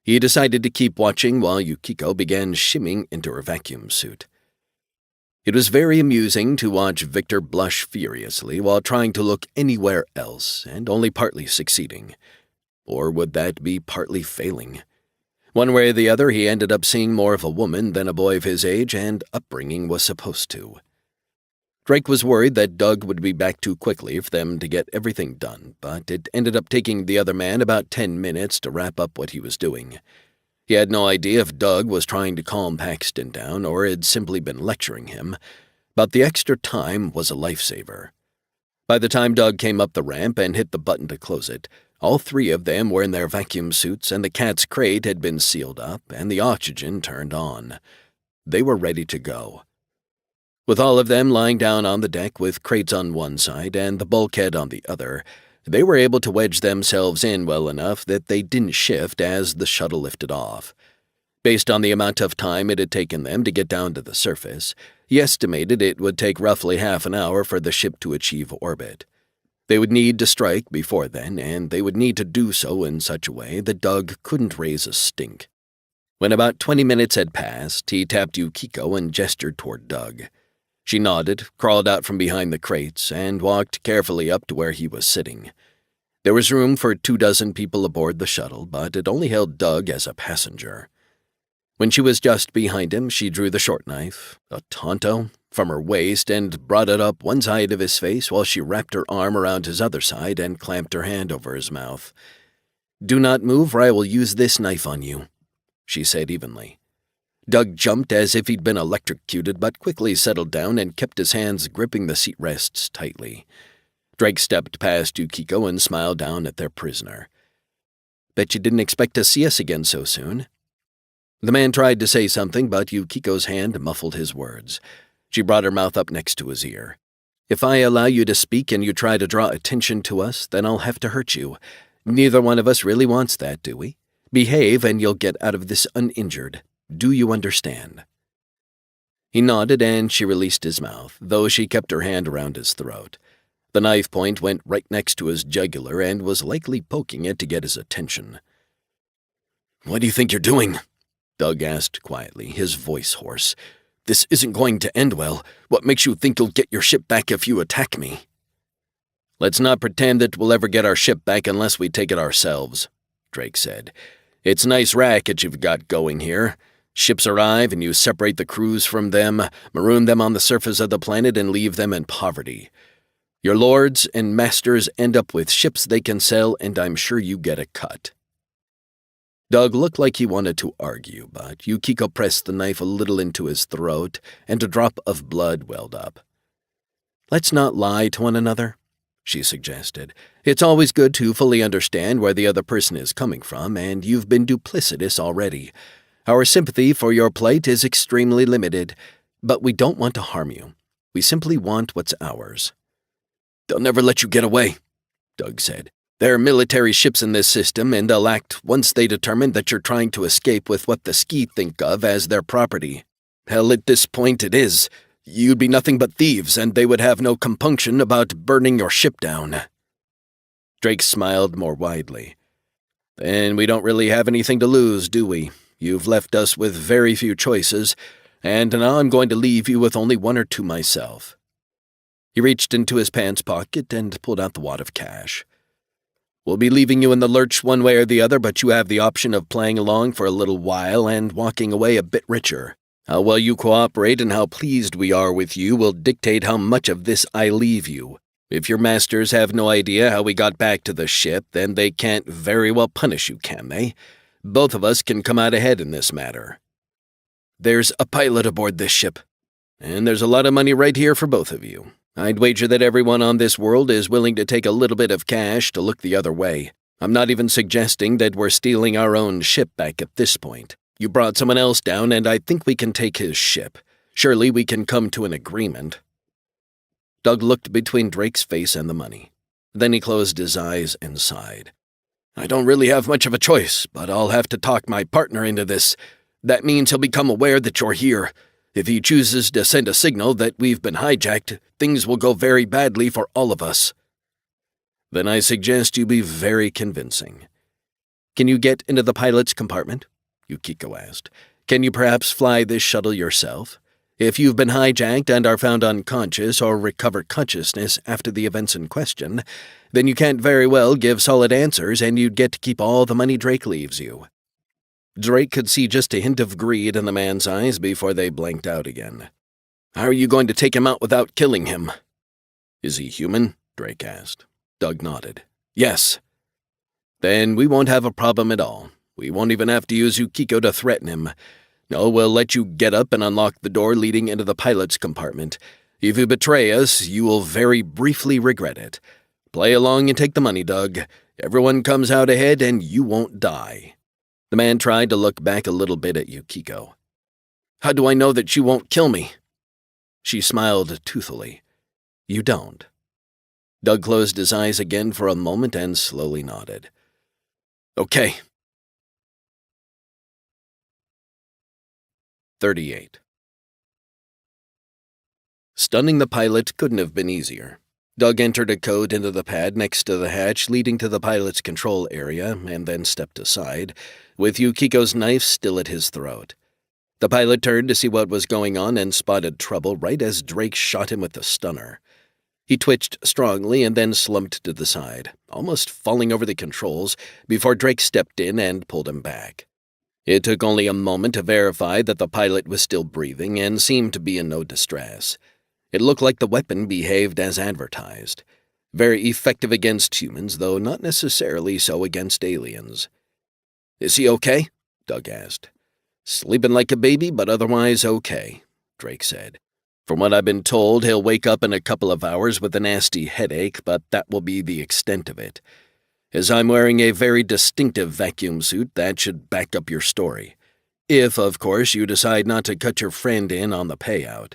He decided to keep watching while Yuko began shimming into her vacuum suit. It was very amusing to watch Victor blush furiously while trying to look anywhere else, and only partly succeeding. Or would that be partly failing? One way or the other, he ended up seeing more of a woman than a boy of his age and upbringing was supposed to. Drake was worried that Doug would be back too quickly for them to get everything done, but it ended up taking the other man about 10 minutes to wrap up what he was doing. He had no idea if Doug was trying to calm Paxton down or had simply been lecturing him, but the extra time was a lifesaver. By the time Doug came up the ramp and hit the button to close it, all three of them were in their vacuum suits and the cat's crate had been sealed up and the oxygen turned on. They were ready to go. With all of them lying down on the deck with crates on one side and the bulkhead on the other, they were able to wedge themselves in well enough that they didn't shift as the shuttle lifted off. Based on the amount of time it had taken them to get down to the surface, he estimated it would take roughly half an hour for the ship to achieve orbit. They would need to strike before then, and they would need to do so in such a way that Doug couldn't raise a stink. When about 20 minutes had passed, he tapped Yuko and gestured toward Doug. She nodded, crawled out from behind the crates, and walked carefully up to where he was sitting. There was room for 24 people aboard the shuttle, but it only held Doug as a passenger. When she was just behind him, she drew the short knife, a tonto, from her waist and brought it up one side of his face while she wrapped her arm around his other side and clamped her hand over his mouth. "Do not move or I will use this knife on you," she said evenly. Doug jumped as if he'd been electrocuted, but quickly settled down and kept his hands gripping the seat rests tightly. Drake stepped past Yuko and smiled down at their prisoner. "Bet you didn't expect to see us again so soon." The man tried to say something, but Yukiko's hand muffled his words. She brought her mouth up next to his ear. "If I allow you to speak and you try to draw attention to us, then I'll have to hurt you. Neither one of us really wants that, do we? Behave and you'll get out of this uninjured. Do you understand?" He nodded and she released his mouth, though she kept her hand around his throat. The knife point went right next to his jugular and was likely poking it to get his attention. "What do you think you're doing?" Doug asked quietly, his voice hoarse. "This isn't going to end well. What makes you think you'll get your ship back if you attack me?" "Let's not pretend that we'll ever get our ship back unless we take it ourselves," Drake said. "It's nice racket you've got going here. Ships arrive and you separate the crews from them, maroon them on the surface of the planet and leave them in poverty. Your lords and masters end up with ships they can sell and I'm sure you get a cut." Doug looked like he wanted to argue, but Yuko pressed the knife a little into his throat and a drop of blood welled up. "Let's not lie to one another," she suggested. "It's always good to fully understand where the other person is coming from, and you've been duplicitous already. Our sympathy for your plight is extremely limited, but we don't want to harm you. We simply want what's ours." "They'll never let you get away," Doug said. "There are military ships in this system, and they'll act once they determine that you're trying to escape with what the Ski think of as their property." Hell, at this point it is. You'd be nothing but thieves, and they would have no compunction about burning your ship down." Drake smiled more widely. "Then we don't really have anything to lose, do we? You've left us with very few choices, and now I'm going to leave you with only one or two myself." He reached into his pants pocket and pulled out the wad of cash. "We'll be leaving you in the lurch one way or the other, but you have the option of playing along for a little while and walking away a bit richer. How well you cooperate and how pleased we are with you will dictate how much of this I leave you. If your masters have no idea how we got back to the ship, then they can't very well punish you, can they? Both of us can come out ahead in this matter. There's a pilot aboard this ship, and there's a lot of money right here for both of you. I'd wager that everyone on this world is willing to take a little bit of cash to look the other way. I'm not even suggesting that we're stealing our own ship back at this point. You brought someone else down, and I think we can take his ship. Surely we can come to an agreement." Doug looked between Drake's face and the money. Then he closed his eyes and sighed. "I don't really have much of a choice, but I'll have to talk my partner into this. That means he'll become aware that you're here. If he chooses to send a signal that we've been hijacked, things will go very badly for all of us." "Then I suggest you be very convincing." "Can you get into the pilot's compartment?" Yukiko asked. "Can you perhaps fly this shuttle yourself? If you've been hijacked and are found unconscious or recover consciousness after the events in question, then you can't very well give solid answers and you'd get to keep all the money Drake leaves you." Drake could see just a hint of greed in the man's eyes before they blanked out again. "How are you going to take him out without killing him?" "Is he human?" Drake asked. Doug nodded. "Yes." "Then we won't have a problem at all. We won't even have to use Yukiko to threaten him. No, we'll let you get up and unlock the door leading into the pilot's compartment. If you betray us, you will very briefly regret it. Play along and take the money, Doug. Everyone comes out ahead and you won't die." The man tried to look back a little bit at Yukiko. "How do I know that you won't kill me?" She smiled toothily. "You don't." Doug closed his eyes again for a moment and slowly nodded. "Okay." 38. Stunning the pilot couldn't have been easier. Doug entered a code into the pad next to the hatch leading to the pilot's control area and then stepped aside, with Yukiko's knife still at his throat. The pilot turned to see what was going on and spotted trouble right as Drake shot him with the stunner. He twitched strongly and then slumped to the side, almost falling over the controls, before Drake stepped in and pulled him back. It took only a moment to verify that the pilot was still breathing and seemed to be in no distress. It looked like the weapon behaved as advertised. Very effective against humans, though not necessarily so against aliens. "Is he okay?" Doug asked. "Sleeping like a baby, but otherwise okay," Drake said. "From what I've been told, he'll wake up in a couple of hours with a nasty headache, but that will be the extent of it. As I'm wearing a very distinctive vacuum suit, that should back up your story. If, of course, you decide not to cut your friend in on the payout.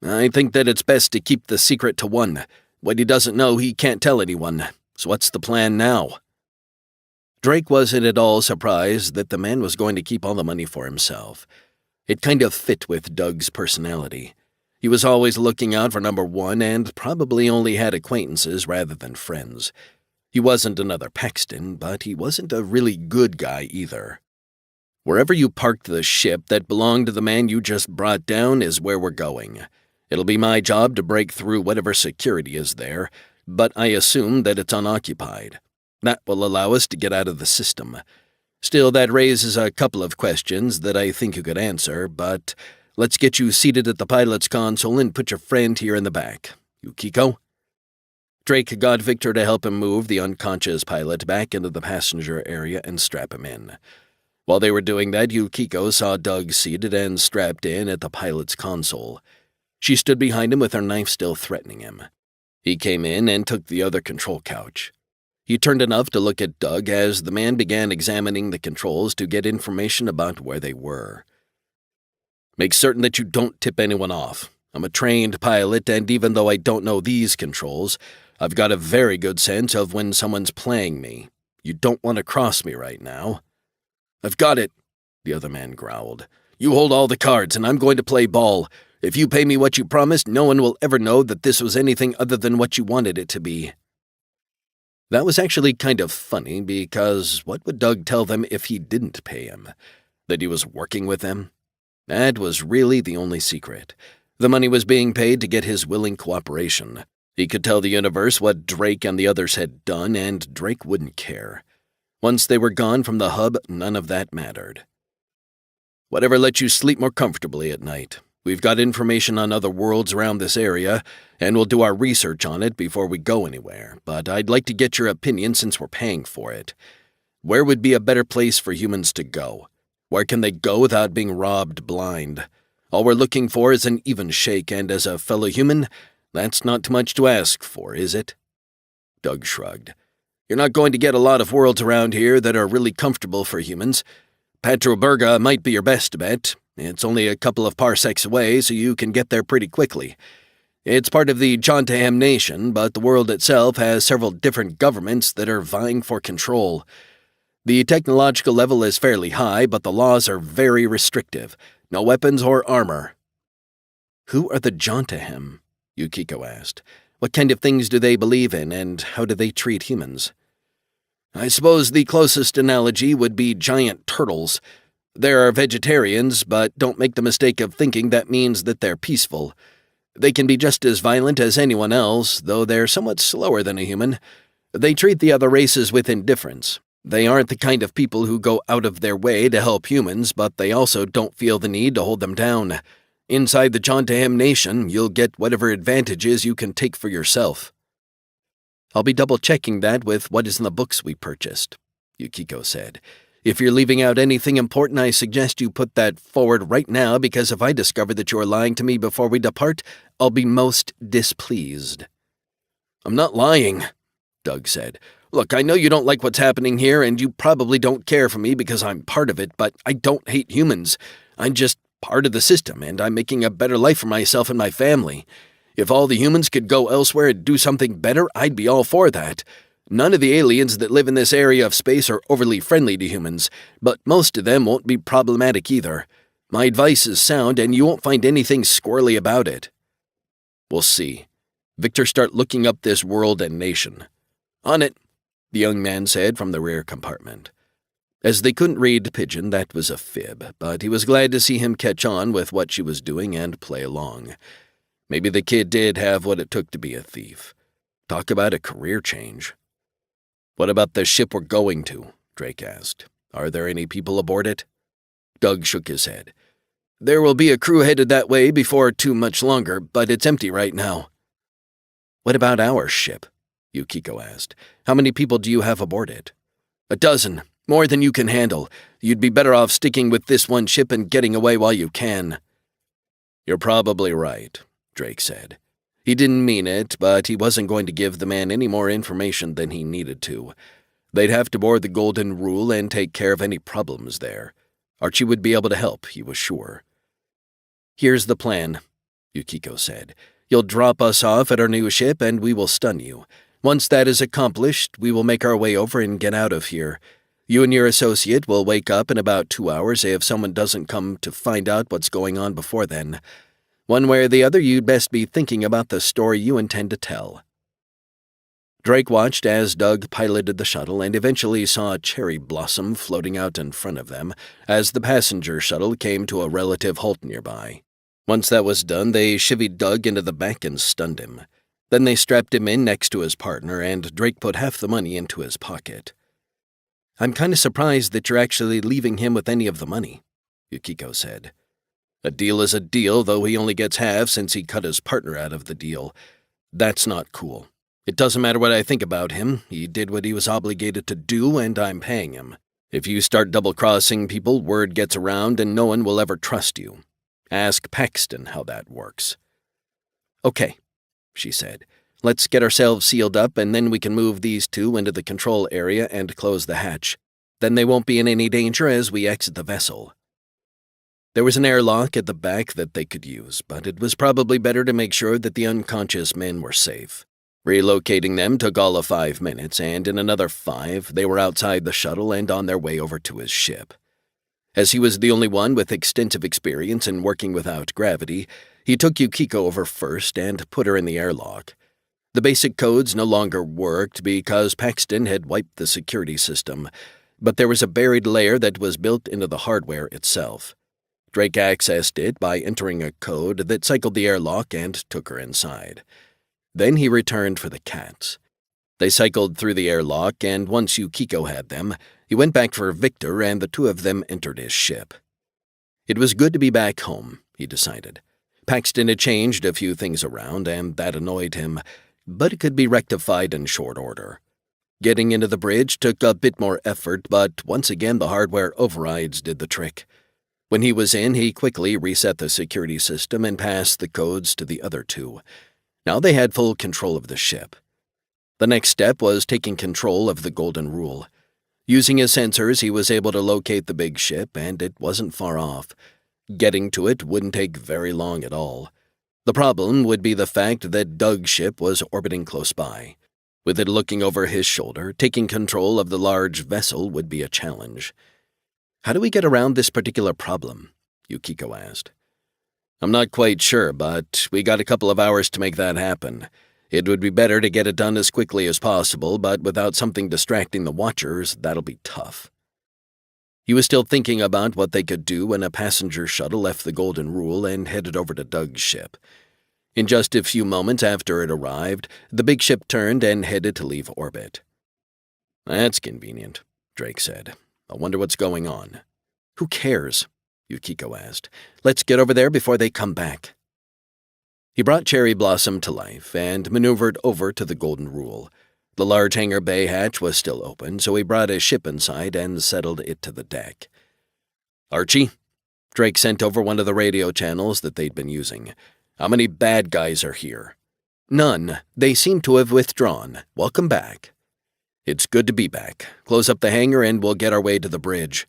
I think that it's best to keep the secret to one. What he doesn't know, he can't tell anyone. So what's the plan now?" Drake wasn't at all surprised that the man was going to keep all the money for himself. It kind of fit with Doug's personality. He was always looking out for number one and probably only had acquaintances rather than friends. He wasn't another Paxton, but he wasn't a really good guy either. "Wherever you parked the ship that belonged to the man you just brought down is where we're going. It'll be my job to break through whatever security is there, but I assume that it's unoccupied. That will allow us to get out of the system. Still, that raises a couple of questions that I think you could answer, but let's get you seated at the pilot's console and put your friend here in the back. Yukiko?" Drake got Victor to help him move the unconscious pilot back into the passenger area and strap him in. While they were doing that, Yukiko saw Doug seated and strapped in at the pilot's console. She stood behind him with her knife still threatening him. He came in and took the other control couch. He turned enough to look at Doug as the man began examining the controls to get information about where they were. "Make certain that you don't tip anyone off. I'm a trained pilot, and even though I don't know these controls, I've got a very good sense of when someone's playing me. You don't want to cross me right now." "I've got it," the other man growled. You hold all the cards, and I'm going to play ball. If you pay me what you promised, no one will ever know that this was anything other than what you wanted it to be." That was actually kind of funny, because what would Doug tell them if he didn't pay him? That he was working with them? That was really the only secret. The money was being paid to get his willing cooperation. He could tell the universe what Drake and the others had done, and Drake wouldn't care. Once they were gone from the hub, none of that mattered. "Whatever lets you sleep more comfortably at night. We've got information on other worlds around this area, and we'll do our research on it before we go anywhere, but I'd like to get your opinion since we're paying for it. Where would be a better place for humans to go? Where can they go without being robbed blind? All we're looking for is an even shake, and as a fellow human, that's not too much to ask for, is it?" Doug shrugged. "You're not going to get a lot of worlds around here that are really comfortable for humans. Petroburga might be your best bet. It's only a couple of parsecs away, so you can get there pretty quickly. It's part of the Jontaham nation, but the world itself has several different governments that are vying for control. The technological level is fairly high, but the laws are very restrictive. No weapons or armor." "Who are the Jontaham?" Yukiko asked. "What kind of things do they believe in, and how do they treat humans?" "I suppose the closest analogy would be giant turtles. There are vegetarians, but don't make the mistake of thinking that means that they're peaceful. They can be just as violent as anyone else, though they're somewhat slower than a human. They treat the other races with indifference. They aren't the kind of people who go out of their way to help humans, but they also don't feel the need to hold them down. Inside the Jontaham nation, you'll get whatever advantages you can take for yourself." "I'll be double-checking that with what is in the books we purchased," Yukiko said. "If you're leaving out anything important, I suggest you put that forward right now, because if I discover that you're lying to me before we depart, I'll be most displeased." "I'm not lying," Doug said. "Look, I know you don't like what's happening here, and you probably don't care for me because I'm part of it, but I don't hate humans. I'm just part of the system, and I'm making a better life for myself and my family. If all the humans could go elsewhere and do something better, I'd be all for that. None of the aliens that live in this area of space are overly friendly to humans, but most of them won't be problematic either. My advice is sound, and you won't find anything squirrely about it." "We'll see. Victor, start looking up this world and nation." "On it," the young man said from the rear compartment. As they couldn't read Pigeon, that was a fib, but he was glad to see him catch on with what she was doing and play along. Maybe the kid did have what it took to be a thief. Talk about a career change. "What about the ship we're going to?" Drake asked. "Are there any people aboard it?" Doug shook his head. "There will be a crew headed that way before too much longer, but it's empty right now." "What about our ship?" Yukiko asked. "How many people do you have aboard it?" "A dozen. More than you can handle. You'd be better off sticking with this one ship and getting away while you can." "You're probably right," Drake said. He didn't mean it, but he wasn't going to give the man any more information than he needed to. They'd have to board the Golden Rule and take care of any problems there. Archie would be able to help, he was sure. "Here's the plan," Yukiko said. "You'll drop us off at our new ship, and we will stun you. Once that is accomplished, we will make our way over and get out of here. You and your associate will wake up in about 2 hours if someone doesn't come to find out what's going on before then. One way or the other, you'd best be thinking about the story you intend to tell." Drake watched as Doug piloted the shuttle and eventually saw a cherry blossom floating out in front of them as the passenger shuttle came to a relative halt nearby. Once that was done, they chivied Doug into the back and stunned him. Then they strapped him in next to his partner, and Drake put half the money into his pocket. "I'm kind of surprised that you're actually leaving him with any of the money," Yukiko said. "A deal is a deal, though he only gets half since he cut his partner out of the deal. That's not cool. It doesn't matter what I think about him. He did what he was obligated to do, and I'm paying him. If you start double-crossing people, word gets around and no one will ever trust you. Ask Paxton how that works." "Okay," she said. "Let's get ourselves sealed up, and then we can move these two into the control area and close the hatch. Then they won't be in any danger as we exit the vessel." There was an airlock at the back that they could use, but it was probably better to make sure that the unconscious men were safe. Relocating them took all of 5 minutes, and in another 5, they were outside the shuttle and on their way over to his ship. As he was the only one with extensive experience in working without gravity, he took Yukiko over first and put her in the airlock. The basic codes no longer worked because Paxton had wiped the security system, but there was a buried layer that was built into the hardware itself. Drake accessed it by entering a code that cycled the airlock and took her inside. Then he returned for the cats. They cycled through the airlock, and once Yukiko had them, he went back for Victor, and the two of them entered his ship. It was good to be back home, he decided. Paxton had changed a few things around, and that annoyed him, but it could be rectified in short order. Getting into the bridge took a bit more effort, but once again the hardware overrides did the trick. When he was in, he quickly reset the security system and passed the codes to the other two. Now they had full control of the ship. The next step was taking control of the Golden Rule. Using his sensors, he was able to locate the big ship, and it wasn't far off. Getting to it wouldn't take very long at all. The problem would be the fact that Doug's ship was orbiting close by. With it looking over his shoulder, taking control of the large vessel would be a challenge. "How do we get around this particular problem?" Yukiko asked. "I'm not quite sure, but we got a couple of hours to make that happen. It would be better to get it done as quickly as possible, but without something distracting the Watchers, that'll be tough." He was still thinking about what they could do when a passenger shuttle left the Golden Rule and headed over to Doug's ship. In just a few moments after it arrived, the big ship turned and headed to leave orbit. "That's convenient," Drake said. "I wonder what's going on." "Who cares?" Yukiko asked. "Let's get over there before they come back." He brought Cherry Blossom to life and maneuvered over to the Golden Rule. The large hangar bay hatch was still open, so he brought his ship inside and settled it to the deck. "Archie?" Drake sent over one of the radio channels that they'd been using. "How many bad guys are here?" "None. They seem to have withdrawn. Welcome back." "It's good to be back. Close up the hangar and we'll get our way to the bridge.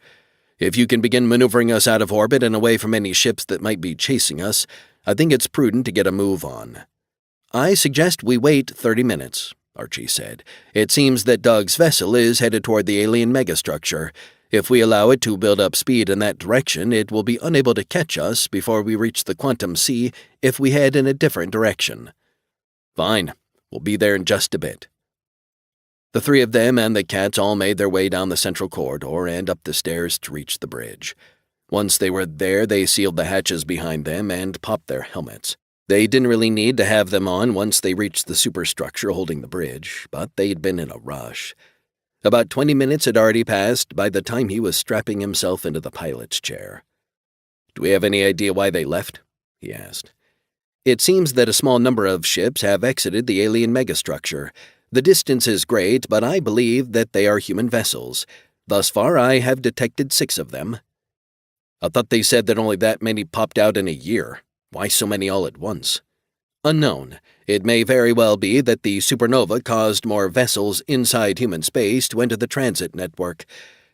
If you can begin maneuvering us out of orbit and away from any ships that might be chasing us, I think it's prudent to get a move on." "I suggest we wait 30 minutes, Archie said. "It seems that Doug's vessel is headed toward the alien megastructure. If we allow it to build up speed in that direction, it will be unable to catch us before we reach the quantum sea if we head in a different direction." "Fine. We'll be there in just a bit." The three of them and the cats all made their way down the central corridor and up the stairs to reach the bridge. Once they were there, they sealed the hatches behind them and popped their helmets. They didn't really need to have them on once they reached the superstructure holding the bridge, but they'd been in a rush. About 20 minutes had already passed by the time he was strapping himself into the pilot's chair. "Do we have any idea why they left?" he asked. "It seems that a small number of ships have exited the alien megastructure. The distance is great, but I believe that they are human vessels. Thus far, I have detected 6 of them." "I thought they said that only that many popped out in a year. Why so many all at once?" "Unknown. It may very well be that the supernova caused more vessels inside human space to enter the transit network.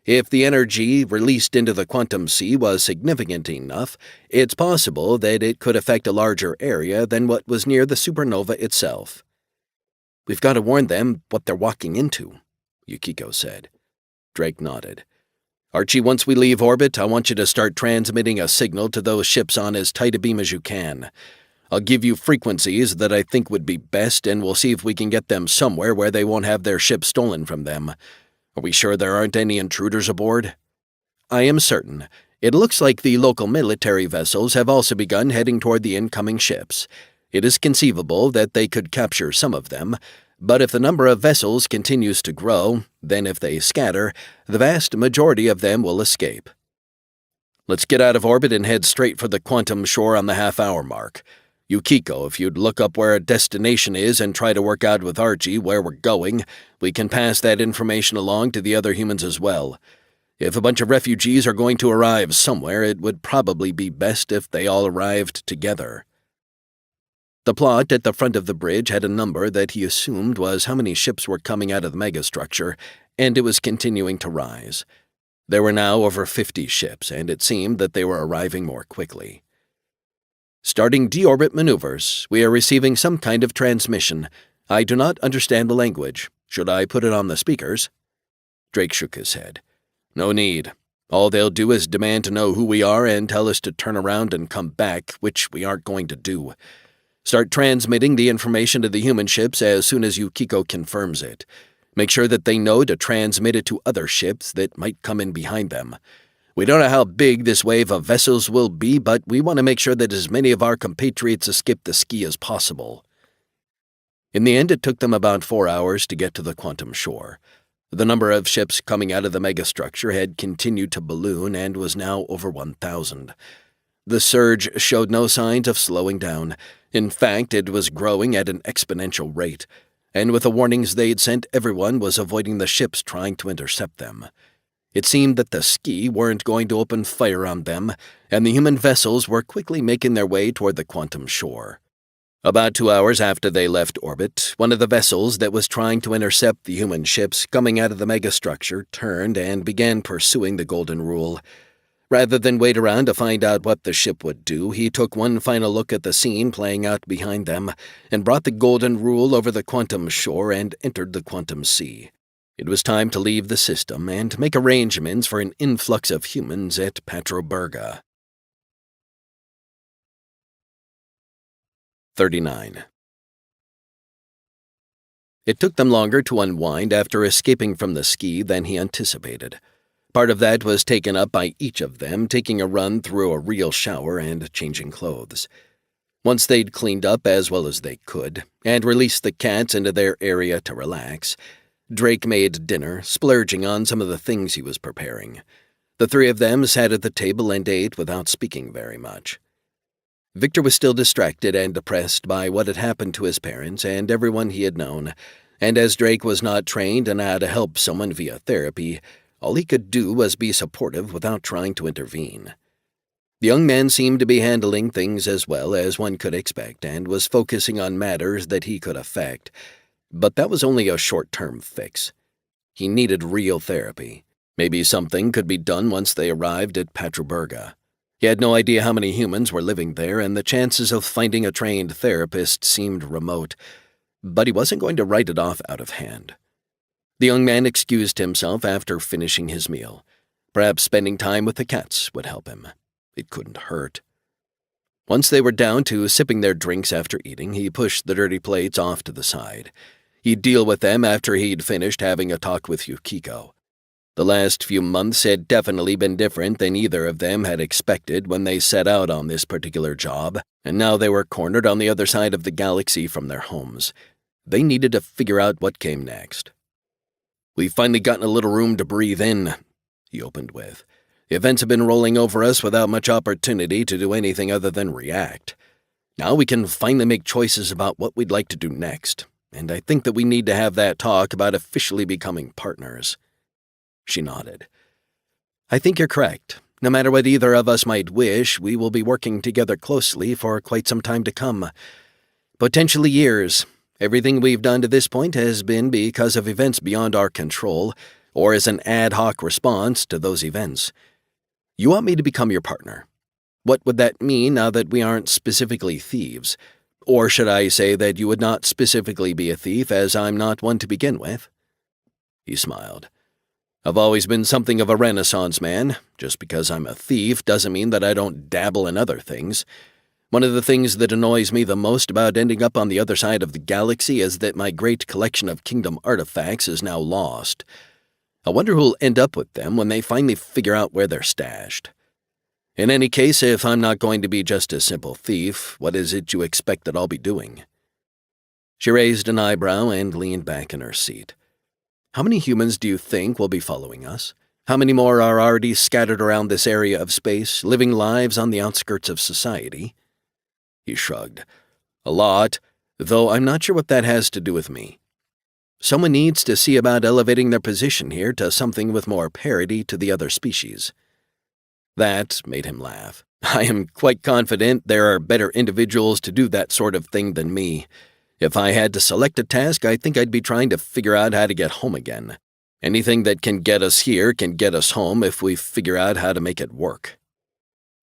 If the energy released into the quantum sea was significant enough, it's possible that it could affect a larger area than what was near the supernova itself." "We've got to warn them what they're walking into," Yukiko said. Drake nodded. "Archie, once we leave orbit, I want you to start transmitting a signal to those ships on as tight a beam as you can. I'll give you frequencies that I think would be best, and we'll see if we can get them somewhere where they won't have their ship stolen from them. Are we sure there aren't any intruders aboard?" "I am certain. It looks like the local military vessels have also begun heading toward the incoming ships. It is conceivable that they could capture some of them, but if the number of vessels continues to grow, then if they scatter, the vast majority of them will escape." "Let's get out of orbit and head straight for the quantum shore on the half-hour mark. Yukiko, if you'd look up where a destination is and try to work out with Archie where we're going, we can pass that information along to the other humans as well. If a bunch of refugees are going to arrive somewhere, it would probably be best if they all arrived together." The plot at the front of the bridge had a number that he assumed was how many ships were coming out of the megastructure, and it was continuing to rise. There were now over 50 ships, and it seemed that they were arriving more quickly. "Starting deorbit maneuvers. We are receiving some kind of transmission. I do not understand the language. Should I put it on the speakers?" Drake shook his head. "No need. All they'll do is demand to know who we are and tell us to turn around and come back, which we aren't going to do. Start transmitting the information to the human ships as soon as Yuko confirms it. Make sure that they know to transmit it to other ships that might come in behind them. We don't know how big this wave of vessels will be, but we want to make sure that as many of our compatriots escape the ski as possible." In the end, it took them about 4 hours to get to the quantum shore. The number of ships coming out of the megastructure had continued to balloon and was now over 1,000. The surge showed no signs of slowing down. In fact, it was growing at an exponential rate, and with the warnings they'd sent, everyone was avoiding the ships trying to intercept them. It seemed that the ski weren't going to open fire on them, and the human vessels were quickly making their way toward the quantum shore. About 2 hours after they left orbit, one of the vessels that was trying to intercept the human ships coming out of the megastructure turned and began pursuing the Golden Rule. Rather than wait around to find out what the ship would do, he took one final look at the scene playing out behind them and brought the Golden Rule over the quantum shore and entered the quantum sea. It was time to leave the system and make arrangements for an influx of humans at Petroburga. 39. It took them longer to unwind after escaping from the ski than he anticipated. Part of that was taken up by each of them taking a run through a real shower and changing clothes. Once they'd cleaned up as well as they could and released the cats into their area to relax, Drake made dinner, splurging on some of the things he was preparing. The three of them sat at the table and ate without speaking very much. Victor was still distracted and depressed by what had happened to his parents and everyone he had known, and as Drake was not trained in how to help someone via therapy, all he could do was be supportive without trying to intervene. The young man seemed to be handling things as well as one could expect and was focusing on matters that he could affect, but that was only a short-term fix. He needed real therapy. Maybe something could be done once they arrived at Petroburga. He had no idea how many humans were living there, and the chances of finding a trained therapist seemed remote, but he wasn't going to write it off out of hand. The young man excused himself after finishing his meal. Perhaps spending time with the cats would help him. It couldn't hurt. Once they were down to sipping their drinks after eating, he pushed the dirty plates off to the side. He'd deal with them after he'd finished having a talk with Yuko. The last few months had definitely been different than either of them had expected when they set out on this particular job, and now they were cornered on the other side of the galaxy from their homes. They needed to figure out what came next. "We've finally gotten a little room to breathe in," he opened with. "The events have been rolling over us without much opportunity to do anything other than react. Now we can finally make choices about what we'd like to do next, and I think that we need to have that talk about officially becoming partners." She nodded. "I think you're correct. No matter what either of us might wish, we will be working together closely for quite some time to come. Potentially years. Everything we've done to this point has been because of events beyond our control, or as an ad hoc response to those events. You want me to become your partner. What would that mean now that we aren't specifically thieves? Or should I say that you would not specifically be a thief, as I'm not one to begin with?" He smiled. "I've always been something of a Renaissance man. Just because I'm a thief doesn't mean that I don't dabble in other things. One of the things that annoys me the most about ending up on the other side of the galaxy is that my great collection of kingdom artifacts is now lost. I wonder who'll end up with them when they finally figure out where they're stashed. In any case, if I'm not going to be just a simple thief, what is it you expect that I'll be doing?" She raised an eyebrow and leaned back in her seat. "How many humans do you think will be following us? How many more are already scattered around this area of space, living lives on the outskirts of society?" He shrugged. "A lot, though I'm not sure what that has to do with me. Someone needs to see about elevating their position here to something with more parity to the other species." That made him laugh. "I am quite confident there are better individuals to do that sort of thing than me. If I had to select a task, I think I'd be trying to figure out how to get home again. Anything that can get us here can get us home if we figure out how to make it work."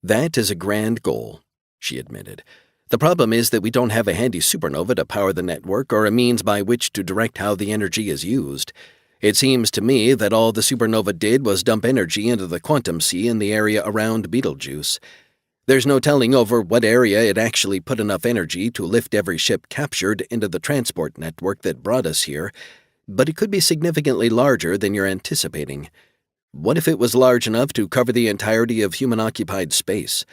"That is a grand goal," she admitted. "The problem is that we don't have a handy supernova to power the network or a means by which to direct how the energy is used. It seems to me that all the supernova did was dump energy into the quantum sea in the area around Betelgeuse. There's no telling over what area it actually put enough energy to lift every ship captured into the transport network that brought us here, but it could be significantly larger than you're anticipating. What if it was large enough to cover the entirety of human-occupied space?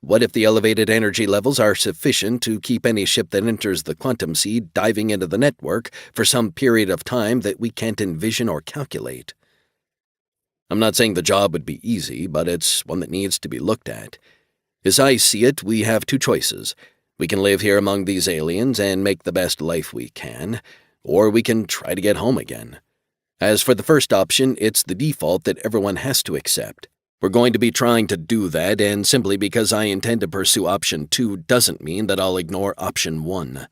What if the elevated energy levels are sufficient to keep any ship that enters the quantum sea diving into the network for some period of time that we can't envision or calculate? I'm not saying the job would be easy, but it's one that needs to be looked at. As I see it, we have two choices. We can live here among these aliens and make the best life we can, or we can try to get home again. As for the first option, it's the default that everyone has to accept. We're going to be trying to do that, and simply because I intend to pursue option 2 doesn't mean that I'll ignore option 1.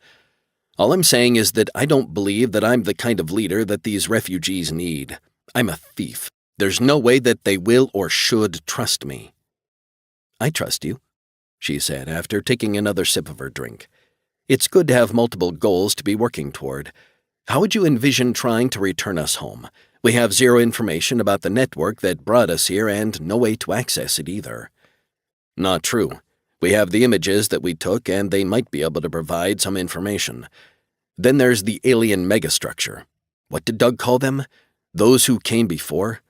All I'm saying is that I don't believe that I'm the kind of leader that these refugees need. I'm a thief. There's no way that they will or should trust me. I trust you, she said after taking another sip of her drink. It's good to have multiple goals to be working toward. How would you envision trying to return us home? We have zero information about the network that brought us here and no way to access it either. Not true. We have the images that we took and they might be able to provide some information. Then there's the alien megastructure. What did Doug call them? Those who came before?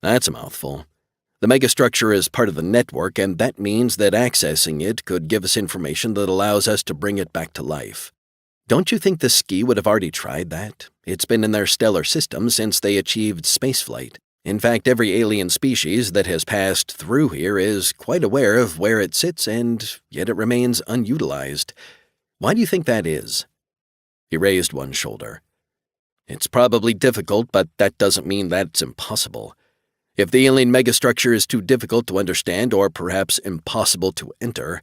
That's a mouthful. The megastructure is part of the network, and that means that accessing it could give us information that allows us to bring it back to life. Don't you think the Ski would have already tried that? It's been in their stellar system since they achieved spaceflight. In fact, every alien species that has passed through here is quite aware of where it sits, and yet it remains unutilized. Why do you think that is? He raised one shoulder. It's probably difficult, but that doesn't mean that it's impossible. If the alien megastructure is too difficult to understand or perhaps impossible to enter,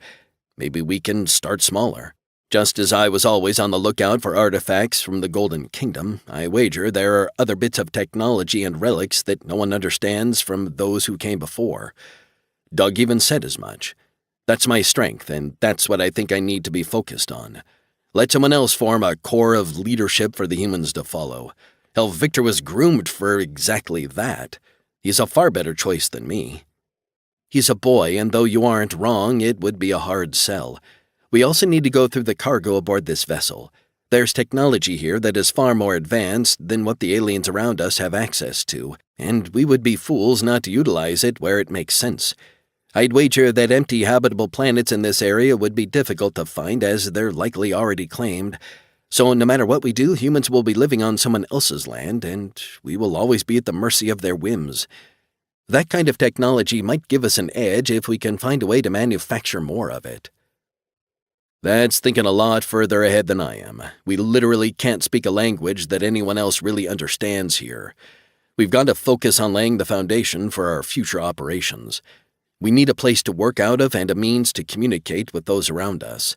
maybe we can start smaller. Just as I was always on the lookout for artifacts from the Golden Kingdom, I wager there are other bits of technology and relics that no one understands from those who came before. Doug even said as much. That's my strength, and that's what I think I need to be focused on. Let someone else form a core of leadership for the humans to follow. Hell, Victor was groomed for exactly that. He's a far better choice than me. He's a boy, and though you aren't wrong, it would be a hard sell. We also need to go through the cargo aboard this vessel. There's technology here that is far more advanced than what the aliens around us have access to, and we would be fools not to utilize it where it makes sense. I'd wager that empty habitable planets in this area would be difficult to find, as they're likely already claimed. So no matter what we do, humans will be living on someone else's land, and we will always be at the mercy of their whims. That kind of technology might give us an edge if we can find a way to manufacture more of it. That's thinking a lot further ahead than I am. We literally can't speak a language that anyone else really understands here. We've got to focus on laying the foundation for our future operations. We need a place to work out of and a means to communicate with those around us.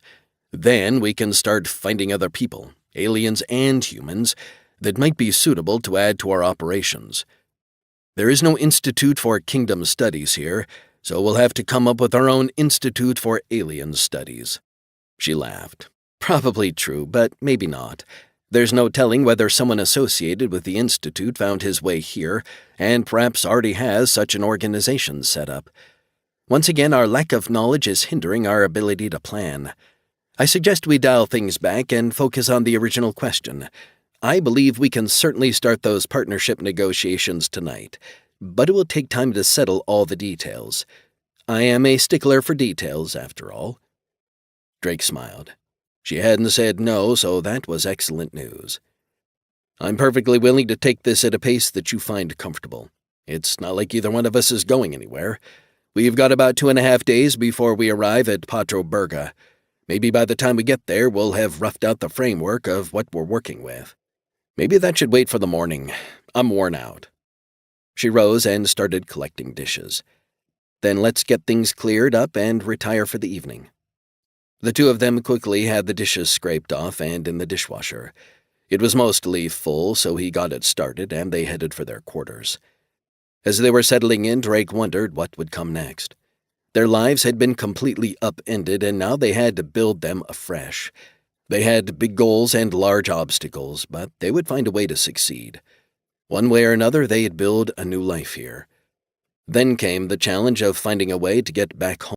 Then we can start finding other people, aliens and humans, that might be suitable to add to our operations. There is no Institute for Kingdom Studies here, so we'll have to come up with our own Institute for Alien Studies. She laughed. Probably true, but maybe not. There's no telling whether someone associated with the Institute found his way here, and perhaps already has such an organization set up. Once again, our lack of knowledge is hindering our ability to plan. I suggest we dial things back and focus on the original question. I believe we can certainly start those partnership negotiations tonight, but it will take time to settle all the details. I am a stickler for details, after all. Drake smiled. She hadn't said no, so that was excellent news. I'm perfectly willing to take this at a pace that you find comfortable. It's not like either one of us is going anywhere. We've got about 2.5 days before we arrive at Patro Berga. Maybe by the time we get there, we'll have roughed out the framework of what we're working with. Maybe that should wait for the morning. I'm worn out. She rose and started collecting dishes. Then let's get things cleared up and retire for the evening. The two of them quickly had the dishes scraped off and in the dishwasher. It was mostly full, so he got it started, and they headed for their quarters. As they were settling in, Drake wondered what would come next. Their lives had been completely upended, and now they had to build them afresh. They had big goals and large obstacles, but they would find a way to succeed. One way or another, they'd build a new life here. Then came the challenge of finding a way to get back home.